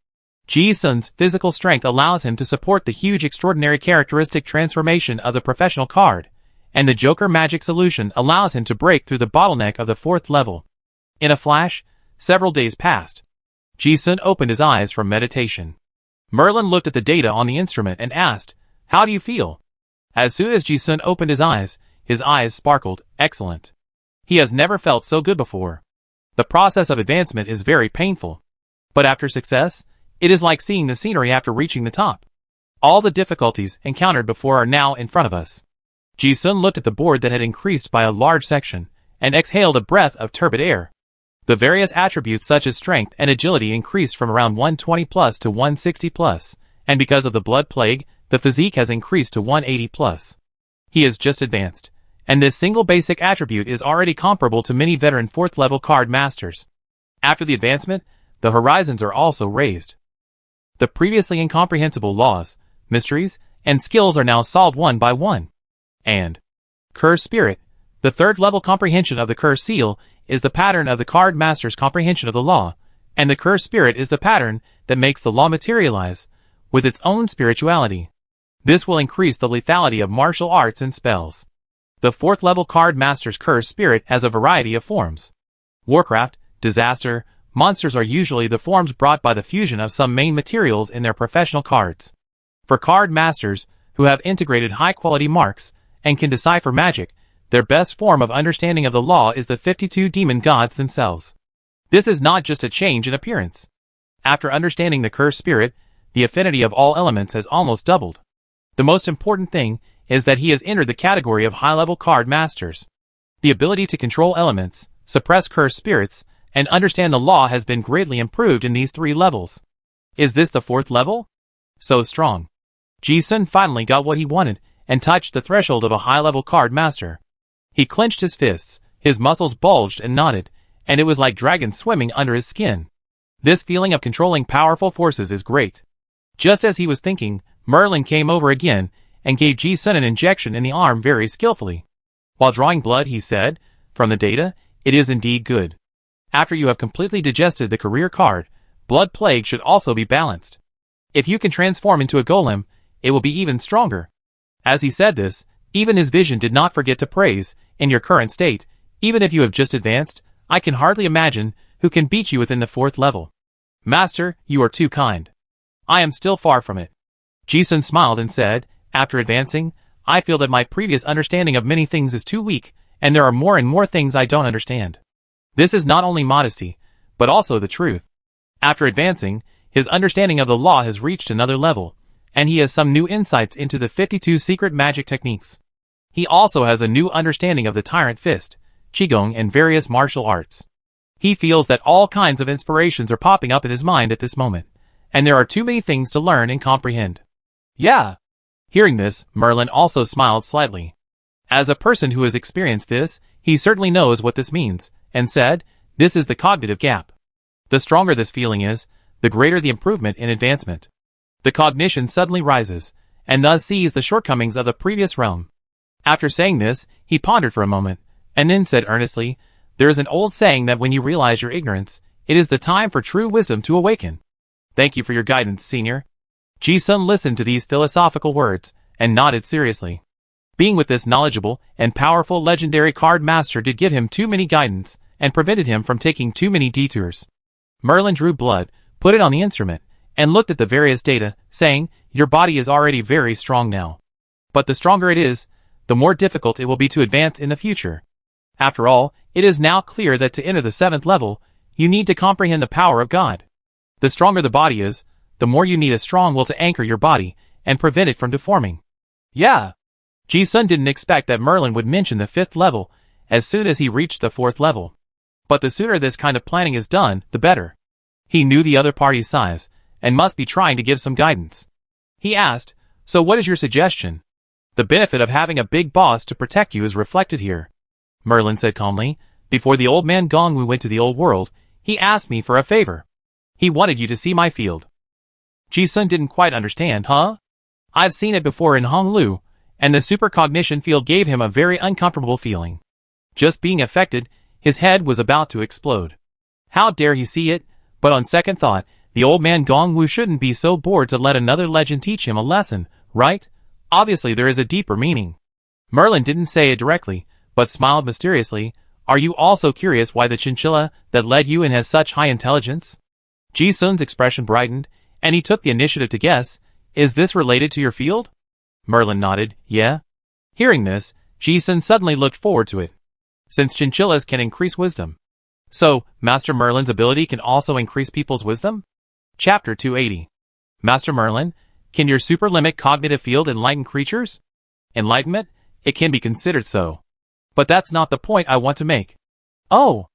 Ji-sun's physical strength allows him to support the huge extraordinary characteristic transformation of the professional card, and the Joker magic solution allows him to break through the bottleneck of the 4th level. In a flash, several days passed. Ji-sun opened his eyes from meditation. Merlin looked at the data on the instrument and asked, "How do you feel?" As soon as Ji-sun opened his eyes sparkled. Excellent. He has never felt so good before. The process of advancement is very painful. But after success, It is like seeing the scenery after reaching the top. All the difficulties encountered before are now in front of us. Ji-sun looked at the board that had increased by a large section, and exhaled a breath of turbid air. The various attributes such as strength and agility increased from around 120 plus to 160 plus, and because of the blood plague, the physique has increased to 180 plus. He has just advanced, and this single basic attribute is already comparable to many veteran 4th level card masters. After the advancement, the horizons are also raised. The previously incomprehensible laws, mysteries, and skills are now solved one by one. And Curse Spirit, the 3rd level comprehension of the Curse Seal, is the pattern of the card master's comprehension of the law, and the Curse Spirit is the pattern that makes the law materialize, with its own spirituality. This will increase the lethality of martial arts and spells. The 4th level card master's Curse Spirit has a variety of forms. Warcraft, disaster, monsters are usually the forms brought by the fusion of some main materials in their professional cards. For card masters, who have integrated high-quality marks, and can decipher magic, their best form of understanding of the law is the 52 demon gods themselves. This is not just a change in appearance. After understanding the Curse Spirit, the affinity of all elements has almost doubled. The most important thing is that he has entered the category of high-level card masters. The ability to control elements, suppress Curse Spirits, and understand the law has been greatly improved in these 3 levels. Is this the 4th level? So strong. Ji-sun finally got what he wanted, and touched the threshold of a high-level card master. He clenched his fists, his muscles bulged and knotted, and it was like dragons swimming under his skin. This feeling of controlling powerful forces is great. Just as he was thinking, Merlin came over again, and gave Ji-sun an injection in the arm very skillfully. While drawing blood, he said, "From the data, it is indeed good. After you have completely digested the career card, blood plague should also be balanced. If you can transform into a golem, it will be even stronger." As he said this, even his vision did not forget to praise, "In your current state, even if you have just advanced, I can hardly imagine who can beat you within the 4th level. Master, you are too kind. I am still far from it." Ji-sun smiled and said, "After advancing, I feel that my previous understanding of many things is too weak, and there are more and more things I don't understand. This is not only modesty, but also the truth. After advancing, his understanding of the law has reached another level, and he has some new insights into the 52 secret magic techniques. He also has a new understanding of the Tyrant Fist, Qigong, and various martial arts. He feels that all kinds of inspirations are popping up in his mind at this moment, and there are too many things to learn and comprehend." "Yeah." Hearing this, Merlin also smiled slightly. As a person who has experienced this, he certainly knows what this means, and said, "This is the cognitive gap. The stronger this feeling is, the greater the improvement in advancement. The cognition suddenly rises, and thus sees the shortcomings of the previous realm." After saying this, he pondered for a moment, and then said earnestly, "There is an old saying that when you realize your ignorance, it is the time for true wisdom to awaken. Thank you for your guidance, senior." Ji-sun listened to these philosophical words, and nodded seriously. Being with this knowledgeable and powerful legendary card master did give him too many guidance, and prevented him from taking too many detours. Merlin drew blood, put it on the instrument, and looked at the various data, saying, "Your body is already very strong now. But the stronger it is, the more difficult it will be to advance in the future. After all, it is now clear that to enter the 7th level, you need to comprehend the power of God. The stronger the body is, the more you need a strong will to anchor your body, and prevent it from deforming." "Yeah." Ji-sun didn't expect that Merlin would mention the 5th level, as soon as he reached the 4th level. But the sooner this kind of planning is done, the better. He knew the other party's size, and must be trying to give some guidance. He asked, "So what is your suggestion?" "The benefit of having a big boss to protect you is reflected here," Merlin said calmly. "Before the old man Gongwu went to the old world, he asked me for a favor. He wanted you to see my field." Ji-sun didn't quite understand. "Huh? I've seen it before in Honglu," and the supercognition field gave him a very uncomfortable feeling. Just being affected, his head was about to explode. How dare he see it? But on second thought, the old man Gongwu shouldn't be so bored to let another legend teach him a lesson, right? Obviously there is a deeper meaning. Merlin didn't say it directly, but smiled mysteriously. "Are you also curious why the chinchilla that led you in has such high intelligence?" Ji-sun's expression brightened, and he took the initiative to guess, "Is this related to your field?" Merlin nodded, "Yeah." Hearing this, Ji-sun suddenly looked forward to it. Since chinchillas can increase wisdom. So, Master Merlin's ability can also increase people's wisdom? Chapter 280. Master Merlin, can your superlimit cognitive field enlighten creatures? Enlightenment? It can be considered so. But that's not the point I want to make. Oh!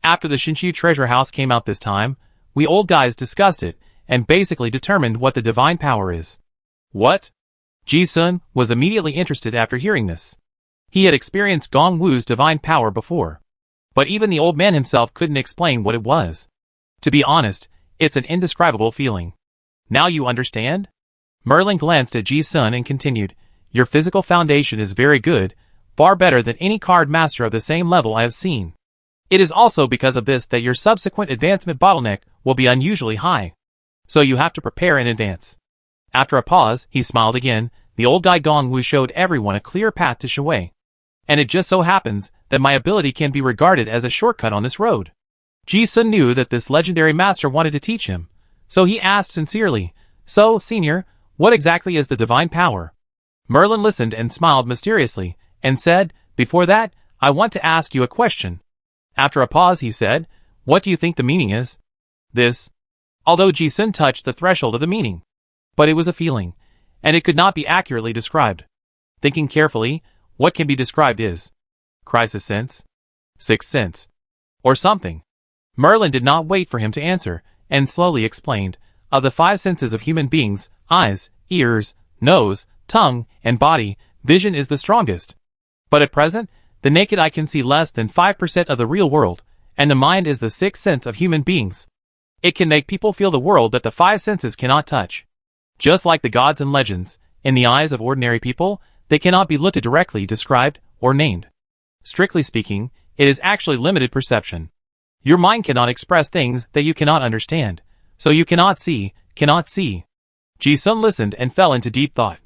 After the Shinshu treasure house came out this time, we old guys discussed it, and basically determined what the divine power is. What? Ji-sun was immediately interested after hearing this. He had experienced Gong Wu's divine power before. But even the old man himself couldn't explain what it was. To be honest, it's an indescribable feeling. Now you understand? Merlin glanced at Ji-sun and continued, your physical foundation is very good, far better than any card master of the same level I have seen. It is also because of this that your subsequent advancement bottleneck will be unusually high. So you have to prepare in advance. After a pause, he smiled again. The old guy Gong Wu showed everyone a clear path to Shui. And it just so happens that my ability can be regarded as a shortcut on this road. Ji-sun knew that this legendary master wanted to teach him, so he asked sincerely, so, senior, what exactly is the divine power? Merlin listened and smiled mysteriously, and said, before that, I want to ask you a question. After a pause he said, what do you think the meaning is? This. Although Ji-sun touched the threshold of the meaning. But it was a feeling, and it could not be accurately described. Thinking carefully, what can be described is crisis sense, sixth sense, or something. Merlin did not wait for him to answer, and slowly explained, of the 5 senses of human beings, eyes, ears, nose, tongue, and body, vision is the strongest. But at present, the naked eye can see less than 5% of the real world, and the mind is the 6th sense of human beings. It can make people feel the world that the 5 senses cannot touch. Just like the gods and legends, in the eyes of ordinary people, they cannot be looked at directly, described, or named. Strictly speaking, it is actually limited perception. Your mind cannot express things that you cannot understand, so you cannot see. Ji-sun listened and fell into deep thought.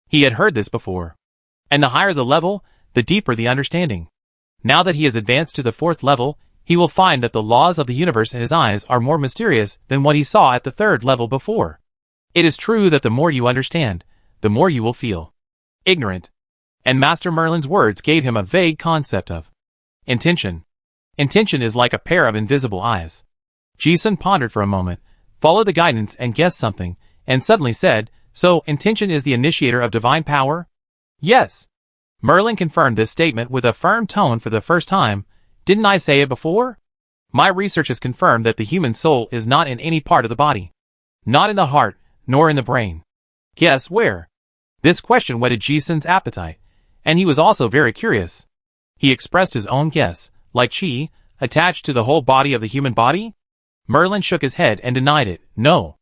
He had heard this before. And the higher the level, the deeper the understanding. Now that he has advanced to the 4th level, he will find that the laws of the universe in his eyes are more mysterious than what he saw at the 3rd level before. It is true that the more you understand, the more you will feel ignorant. And Master Merlin's words gave him a vague concept of intention. Intention is like a pair of invisible eyes. Ji-sun pondered for a moment, followed the guidance and guessed something, and suddenly said, so, intention is the initiator of divine power? Yes. Merlin confirmed this statement with a firm tone for the first time. Didn't I say it before? My research has confirmed that the human soul is not in any part of the body. Not in the heart, nor in the brain. Guess where? This question whetted Ji-sun's appetite, and he was also very curious. He expressed his own guess, like chi, attached to the whole body of the human body? Merlin shook his head and denied it. No.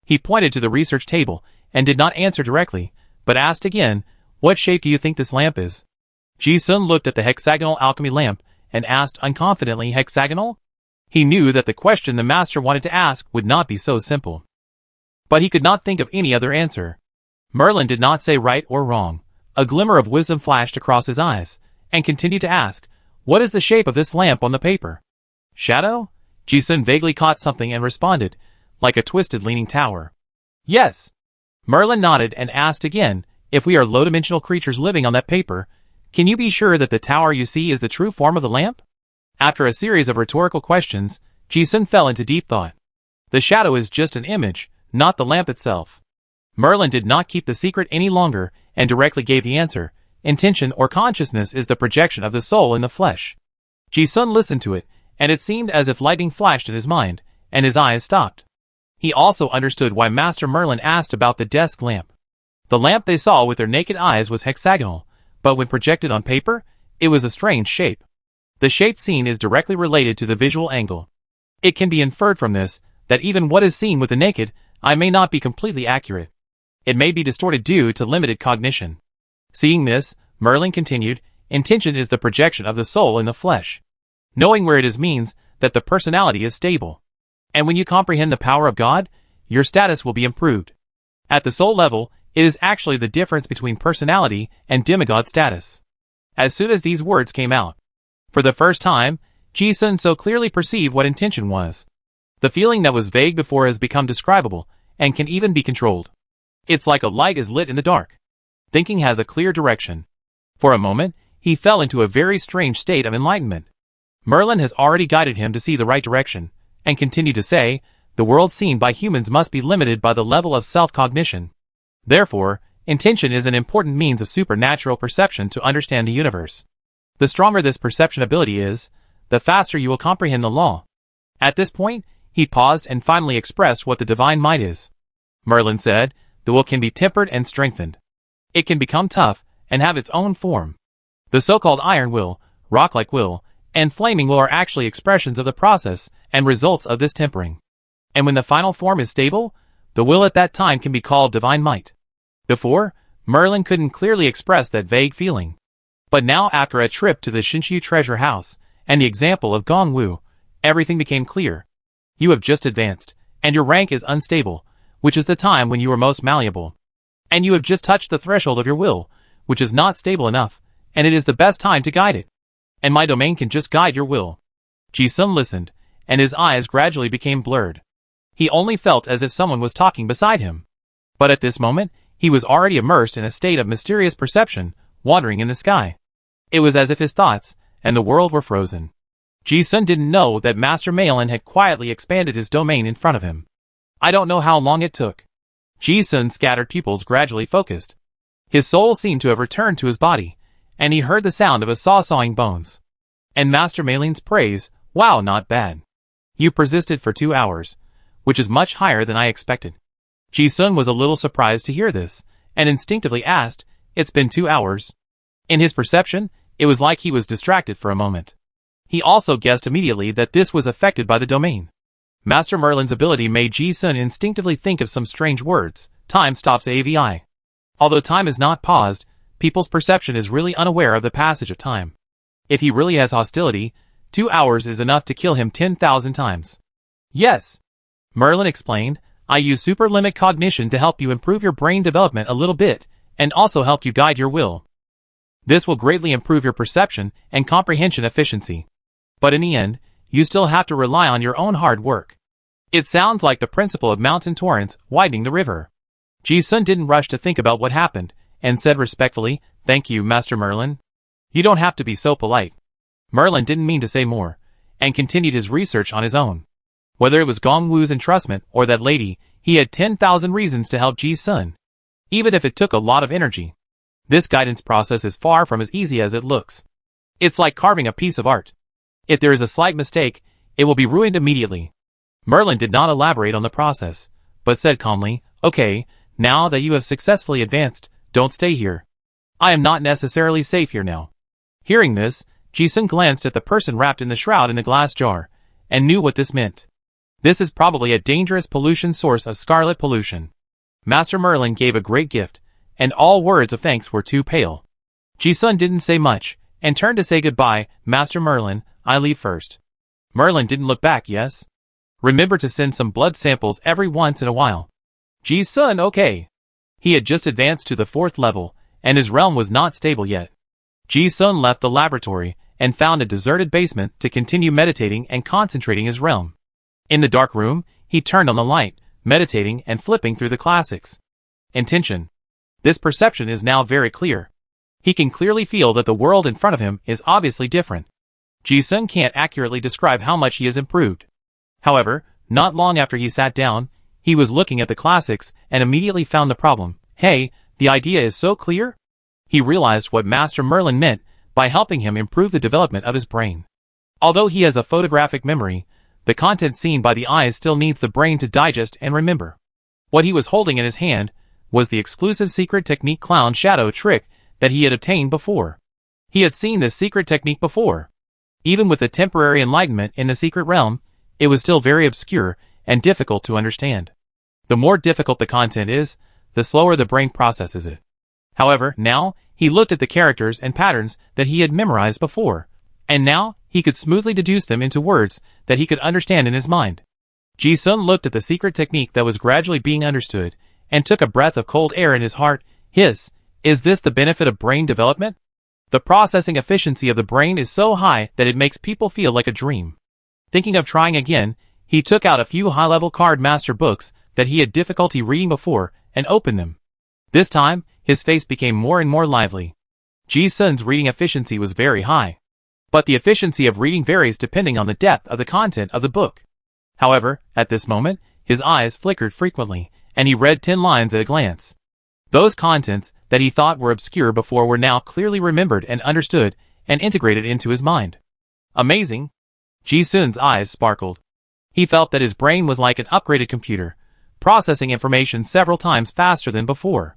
He pointed to the research table, and did not answer directly, but asked again, what shape do you think this lamp is? Ji-sun looked at the hexagonal alchemy lamp, and asked unconfidently, hexagonal? He knew that the question the master wanted to ask would not be so simple. But he could not think of any other answer. Merlin did not say right or wrong. A glimmer of wisdom flashed across his eyes, and continued to ask, what is the shape of this lamp on the paper? Shadow? Ji-sun vaguely caught something and responded, like a twisted leaning tower. Yes. Merlin nodded and asked again, if we are low-dimensional creatures living on that paper, can you be sure that the tower you see is the true form of the lamp? After a series of rhetorical questions, Ji-sun fell into deep thought. The shadow is just an image, not the lamp itself. Merlin did not keep the secret any longer, and directly gave the answer. Intention or consciousness is the projection of the soul in the flesh. Ji-sun listened to it, and it seemed as if lightning flashed in his mind, and his eyes stopped. He also understood why Master Merlin asked about the desk lamp. The lamp they saw with their naked eyes was hexagonal, but when projected on paper, it was a strange shape. The shape seen is directly related to the visual angle. It can be inferred from this, that even what is seen with the naked eye may not be completely accurate. It may be distorted due to limited cognition. Seeing this, Merlin continued, intention is the projection of the soul in the flesh. Knowing where it is means that the personality is stable. And when you comprehend the power of God, your status will be improved. At the soul level, it is actually the difference between personality and demigod status. As soon as these words came out, for the first time, Ji-sun so clearly perceived what intention was. The feeling that was vague before has become describable, and can even be controlled. It's like a light is lit in the dark. Thinking has a clear direction. For a moment, he fell into a very strange state of enlightenment. Merlin has already guided him to see the right direction, and continued to say, the world seen by humans must be limited by the level of self-cognition. Therefore, intention is an important means of supernatural perception to understand the universe. The stronger this perception ability is, the faster you will comprehend the law. At this point, he paused and finally expressed what the divine might is. Merlin said, the will can be tempered and strengthened. It can become tough and have its own form. The so-called iron will, rock-like will, and flaming will are actually expressions of the process and results of this tempering. And when the final form is stable, the will at that time can be called divine might. Before, Merlin couldn't clearly express that vague feeling. But now, after a trip to the Shinshu treasure house and the example of Gong Wu, everything became clear. You have just advanced, and your rank is unstable, which is the time when you are most malleable. And you have just touched the threshold of your will, which is not stable enough, and it is the best time to guide it. And my domain can just guide your will. Ji-sun listened, and his eyes gradually became blurred. He only felt as if someone was talking beside him. But at this moment, he was already immersed in a state of mysterious perception, wandering in the sky. It was as if his thoughts and the world were frozen. Ji-sun didn't know that Master Malin had quietly expanded his domain in front of him. I don't know how long it took. Ji-sun's scattered pupils gradually focused. His soul seemed to have returned to his body, and he heard the sound of a saw sawing bones. And Master Malin's praise, wow, not bad. You persisted for 2 hours, which is much higher than I expected. Ji-sun was a little surprised to hear this, and instinctively asked, it's been 2 hours. In his perception, it was like he was distracted for a moment. He also guessed immediately that this was affected by the domain. Master Merlin's ability made Ji-sun instinctively think of some strange words. Time stops AVI. Although time is not paused, people's perception is really unaware of the passage of time. If he really has hostility, 2 hours is enough to kill him 10,000 times. Yes, Merlin explained, I use super limit cognition to help you improve your brain development a little bit, and also help you guide your will. This will greatly improve your perception and comprehension efficiency. But in the end, you still have to rely on your own hard work. It sounds like the principle of mountain torrents widening the river. Ji-sun didn't rush to think about what happened, and said respectfully, thank you, Master Merlin. You don't have to be so polite. Merlin didn't mean to say more, and continued his research on his own. Whether it was Gong Wu's entrustment or that lady, he had 10,000 reasons to help Ji-sun, even if it took a lot of energy. This guidance process is far from as easy as it looks. It's like carving a piece of art. If there is a slight mistake, it will be ruined immediately. Merlin did not elaborate on the process, but said calmly, okay, now that you have successfully advanced, don't stay here. I am not necessarily safe here now. Hearing this, Ji-sun glanced at the person wrapped in the shroud in the glass jar, and knew what this meant. This is probably a dangerous pollution source of scarlet pollution. Master Merlin gave a great gift, and all words of thanks were too pale. Ji-sun didn't say much, and turned to say goodbye. Master Merlin, I leave first. Merlin didn't look back. Yes. Remember to send some blood samples every once in a while. Ji-sun, okay. He had just advanced to the 4th level, and his realm was not stable yet. Ji-sun left the laboratory, and found a deserted basement to continue meditating and concentrating his realm. In the dark room, he turned on the light, meditating and flipping through the classics. Intention. This perception is now very clear. He can clearly feel that the world in front of him is obviously different. Ji-sun can't accurately describe how much he has improved. However, not long after he sat down, he was looking at the classics and immediately found the problem. Hey, the idea is so clear? He realized what Master Merlin meant by helping him improve the development of his brain. Although he has a photographic memory, the content seen by the eyes still needs the brain to digest and remember. What he was holding in his hand was the exclusive secret technique clown shadow trick that he had obtained before. He had seen this secret technique before. Even with the temporary enlightenment in the secret realm, it was still very obscure and difficult to understand. The more difficult the content is, the slower the brain processes it. However, now, he looked at the characters and patterns that he had memorized before, and now, he could smoothly deduce them into words that he could understand in his mind. Ji-sun looked at the secret technique that was gradually being understood, and took a breath of cold air in his heart. Is this the benefit of brain development? The processing efficiency of the brain is so high that it makes people feel like a dream. Thinking of trying again, he took out a few high-level card master books that he had difficulty reading before, and opened them. This time, his face became more and more lively. Ji-sun's reading efficiency was very high. But the efficiency of reading varies depending on the depth of the content of the book. However, at this moment, his eyes flickered frequently, and he read 10 lines at a glance. Those contents that he thought were obscure before were now clearly remembered and understood and integrated into his mind. Amazing! Ji-sun's eyes sparkled. He felt that his brain was like an upgraded computer, processing information several times faster than before.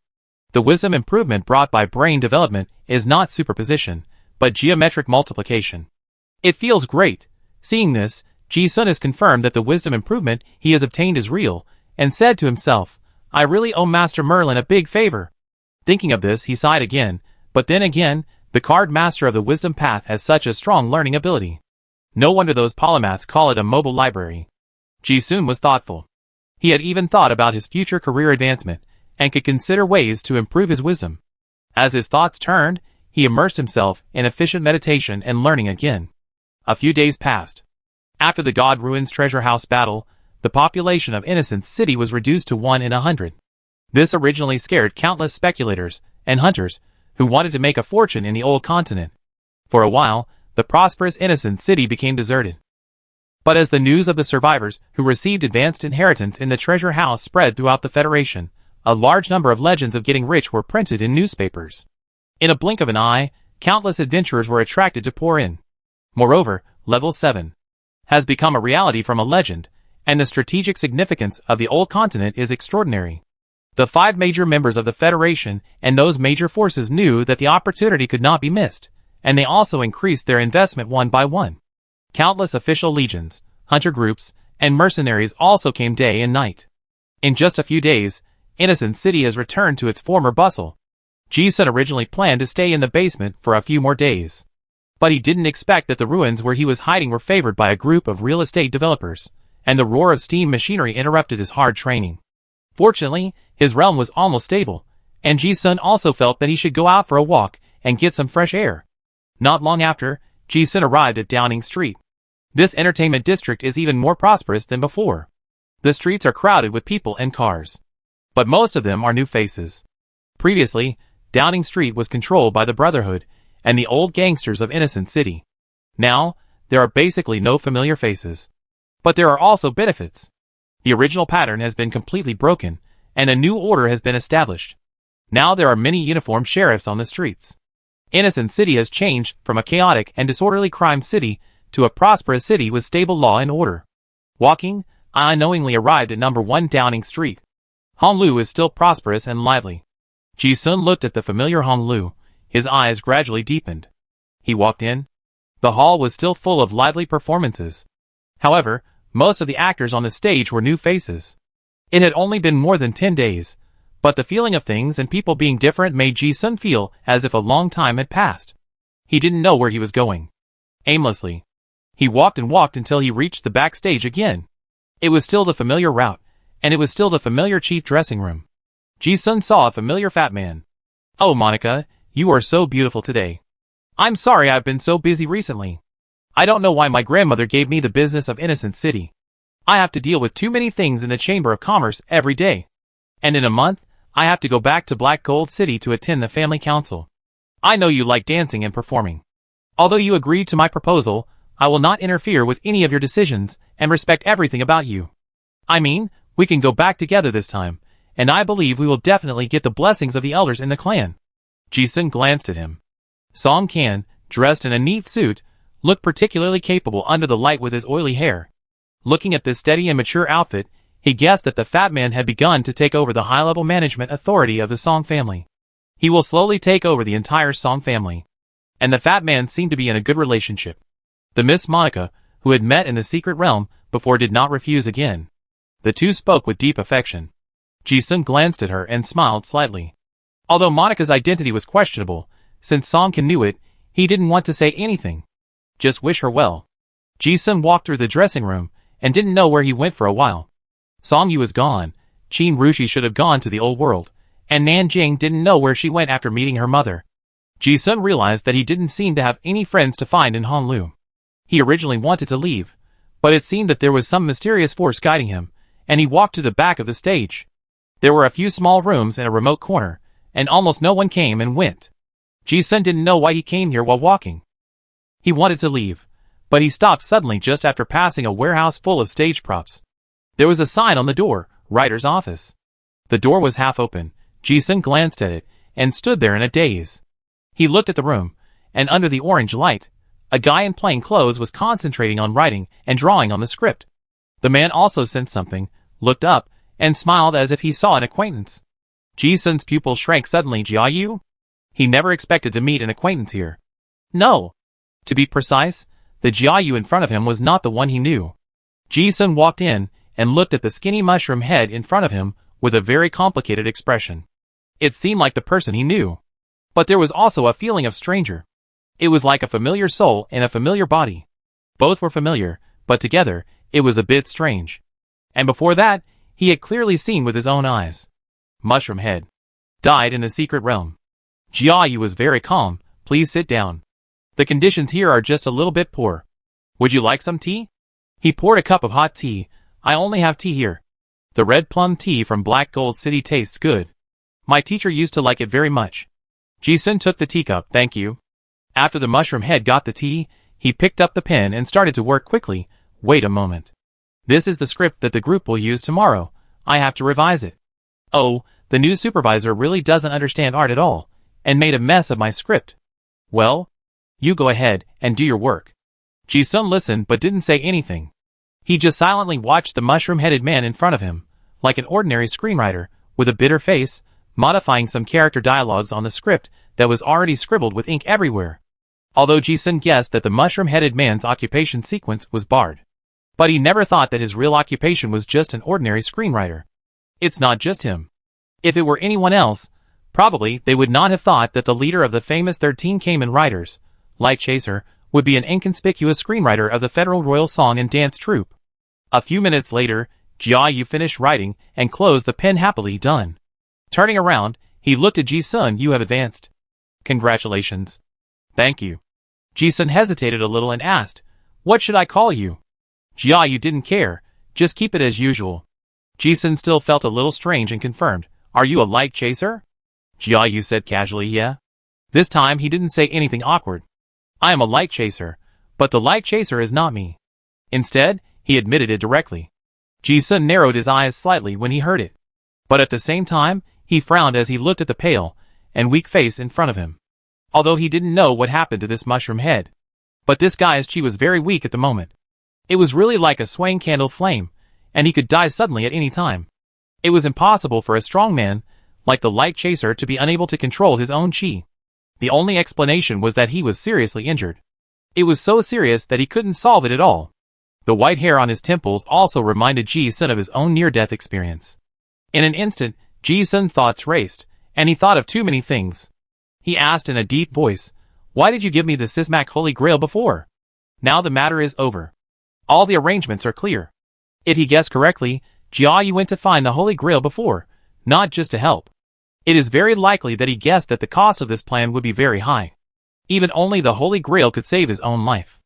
The wisdom improvement brought by brain development is not superposition, but geometric multiplication. It feels great. Seeing this, Ji-sun has confirmed that the wisdom improvement he has obtained is real, and said to himself, I really owe Master Merlin a big favor. Thinking of this, he sighed again, but then again, the card master of the wisdom path has such a strong learning ability. No wonder those polymaths call it a mobile library. Ji-sun was thoughtful. He had even thought about his future career advancement, and could consider ways to improve his wisdom. As his thoughts turned, he immersed himself in efficient meditation and learning again. A few days passed. After the God Ruins Treasure House battle, the population of Innocent City was reduced to 1 in 100. This originally scared countless speculators and hunters who wanted to make a fortune in the old continent. For a while, the prosperous Innocent City became deserted. But as the news of the survivors who received advanced inheritance in the treasure house spread throughout the Federation, a large number of legends of getting rich were printed in newspapers. In a blink of an eye, countless adventurers were attracted to pour in. Moreover, Level 7 has become a reality from a legend, and the strategic significance of the old continent is extraordinary. The 5 major members of the Federation and those major forces knew that the opportunity could not be missed, and they also increased their investment one by one. Countless official legions, hunter groups, and mercenaries also came day and night. In just a few days, Innocent City has returned to its former bustle. Ji-sun originally planned to stay in the basement for a few more days. But he didn't expect that the ruins where he was hiding were favored by a group of real estate developers, and the roar of steam machinery interrupted his hard training. Fortunately, his realm was almost stable, and Ji-sun also felt that he should go out for a walk and get some fresh air. Not long after, Ji-sun arrived at Downing Street. This entertainment district is even more prosperous than before. The streets are crowded with people and cars. But most of them are new faces. Previously, Downing Street was controlled by the Brotherhood and the old gangsters of Innocent City. Now, there are basically no familiar faces. But there are also benefits. The original pattern has been completely broken, and a new order has been established. Now there are many uniformed sheriffs on the streets. Innocent City has changed from a chaotic and disorderly crime city to a prosperous city with stable law and order. Walking, I unknowingly arrived at number 1 Downing Street. Honglu is still prosperous and lively. Ji-sun looked at the familiar Honglu. His eyes gradually deepened. He walked in. The hall was still full of lively performances. However, most of the actors on the stage were new faces. It had only been more than 10 days, but the feeling of things and people being different made Ji-sun feel as if a long time had passed. He didn't know where he was going. Aimlessly, he walked and walked until he reached the backstage again. It was still the familiar route, and it was still the familiar chief dressing room. Ji-sun saw a familiar fat man. Oh, Monica, you are so beautiful today. I'm sorry I've been so busy recently. I don't know why my grandmother gave me the business of Innocent City. I have to deal with too many things in the Chamber of Commerce every day. And in a month, I have to go back to Black Gold City to attend the family council. I know you like dancing and performing. Although you agreed to my proposal, I will not interfere with any of your decisions and respect everything about you. I mean, we can go back together this time, and I believe we will definitely get the blessings of the elders in the clan. Ji-sun glanced at him. Song Kan, dressed in a neat suit, looked particularly capable under the light with his oily hair. Looking at this steady and mature outfit, he guessed that the fat man had begun to take over the high-level management authority of the Song family. He will slowly take over the entire Song family. And the fat man seemed to be in a good relationship. The Miss Monica, who had met in the secret realm before, did not refuse again. The two spoke with deep affection. Ji-sun glanced at her and smiled slightly. Although Monica's identity was questionable, since Song Kan knew it, he didn't want to say anything. Just wish her well. Ji-sun walked through the dressing room and didn't know where he went for a while. Song Yu was gone, Qin Rushi should have gone to the old world, and Nanjing didn't know where she went after meeting her mother. Ji-sun realized that he didn't seem to have any friends to find in Honglu. He originally wanted to leave, but it seemed that there was some mysterious force guiding him, and he walked to the back of the stage. There were a few small rooms in a remote corner, and almost no one came and went. Ji-sun didn't know why he came here while walking. He wanted to leave, But he stopped suddenly just after passing a warehouse full of stage props. There was a sign on the door, writer's office. The door was half open. Ji-sun glanced at it, and stood there in a daze. He looked at the room, and under the orange light, a guy in plain clothes was concentrating on writing and drawing on the script. The man also sensed something, looked up, and smiled as if he saw an acquaintance. Ji-sun's pupil shrank suddenly. Jia-yu? He never expected to meet an acquaintance here. No. To be precise, the Jia-yu in front of him was not the one he knew. Ji-sun walked in and looked at the skinny mushroom head in front of him with a very complicated expression. It seemed like the person he knew. But there was also a feeling of stranger. It was like a familiar soul in a familiar body. Both were familiar, but together, it was a bit strange. And before that, he had clearly seen with his own eyes. Mushroom head. Died in the secret realm. Jia-yu was very calm. Please sit down. The conditions here are just a little bit poor. Would you like some tea? He poured a cup of hot tea. I only have tea here. The red plum tea from Black Gold City tastes good. My teacher used to like it very much. Ji-sun took the teacup. Thank you. After the mushroom head got the tea, he picked up the pen and started to work quickly. Wait a moment. This is the script that the group will use tomorrow. I have to revise it. Oh, the new supervisor really doesn't understand art at all, and made a mess of my script. Well, you go ahead and do your work. Ji-sun listened but didn't say anything. He just silently watched the mushroom-headed man in front of him, like an ordinary screenwriter, with a bitter face, modifying some character dialogues on the script that was already scribbled with ink everywhere. Although Ji-sun guessed that the mushroom-headed man's occupation sequence was barred. But he never thought that his real occupation was just an ordinary screenwriter. It's not just him. If it were anyone else, probably they would not have thought that the leader of the famous 13 Cayman Riders, Light Chaser, would be an inconspicuous screenwriter of the Federal Royal Song and Dance Troupe. A few minutes later, Jia-yu finished writing and closed the pen happily. Done. Turning around, he looked at Ji-sun. You have advanced. Congratulations. Thank you. Ji-sun hesitated a little and asked, what should I call you? Jia-yu didn't care, just keep it as usual. Ji-sun still felt a little strange and confirmed, are you a light chaser? Jia-yu said casually, yeah. This time he didn't say anything awkward. I am a light chaser, but the light chaser is not me. Instead, he admitted it directly. Ji-sun narrowed his eyes slightly when he heard it. But at the same time, he frowned as he looked at the pale and weak face in front of him. Although he didn't know what happened to this mushroom head. But this guy's chi was very weak at the moment. It was really like a swaying candle flame, and he could die suddenly at any time. It was impossible for a strong man, like the light chaser, to be unable to control his own chi. The only explanation was that he was seriously injured. It was so serious that he couldn't solve it at all. The white hair on his temples also reminded Ji-sun of his own near-death experience. In an instant, Ji-sun's thoughts raced, and he thought of too many things. He asked in a deep voice, why did you give me the Sismac Holy Grail before? Now the matter is over. All the arrangements are clear. If he guessed correctly, Jia-yu went to find the Holy Grail before, not just to help. It is very likely that he guessed that the cost of this plan would be very high. Even only the Holy Grail could save his own life.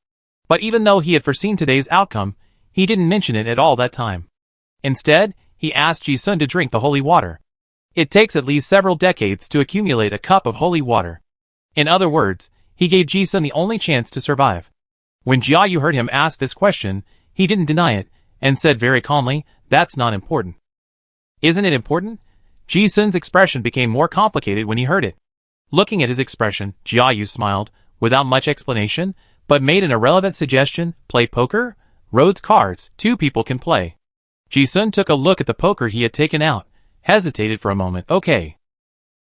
But even though he had foreseen today's outcome, he didn't mention it at all that time. Instead, he asked Ji-sun to drink the holy water. It takes at least several decades to accumulate a cup of holy water. In other words, he gave Ji-sun the only chance to survive. When Jia-yu heard him ask this question, he didn't deny it, and said very calmly, that's not important. Isn't it important? Ji-sun's expression became more complicated when he heard it. Looking at his expression, Jia-yu smiled, without much explanation, but made an irrelevant suggestion, play poker? Rhodes cards, 2 people can play. Ji-sun took a look at the poker he had taken out, hesitated for a moment, okay.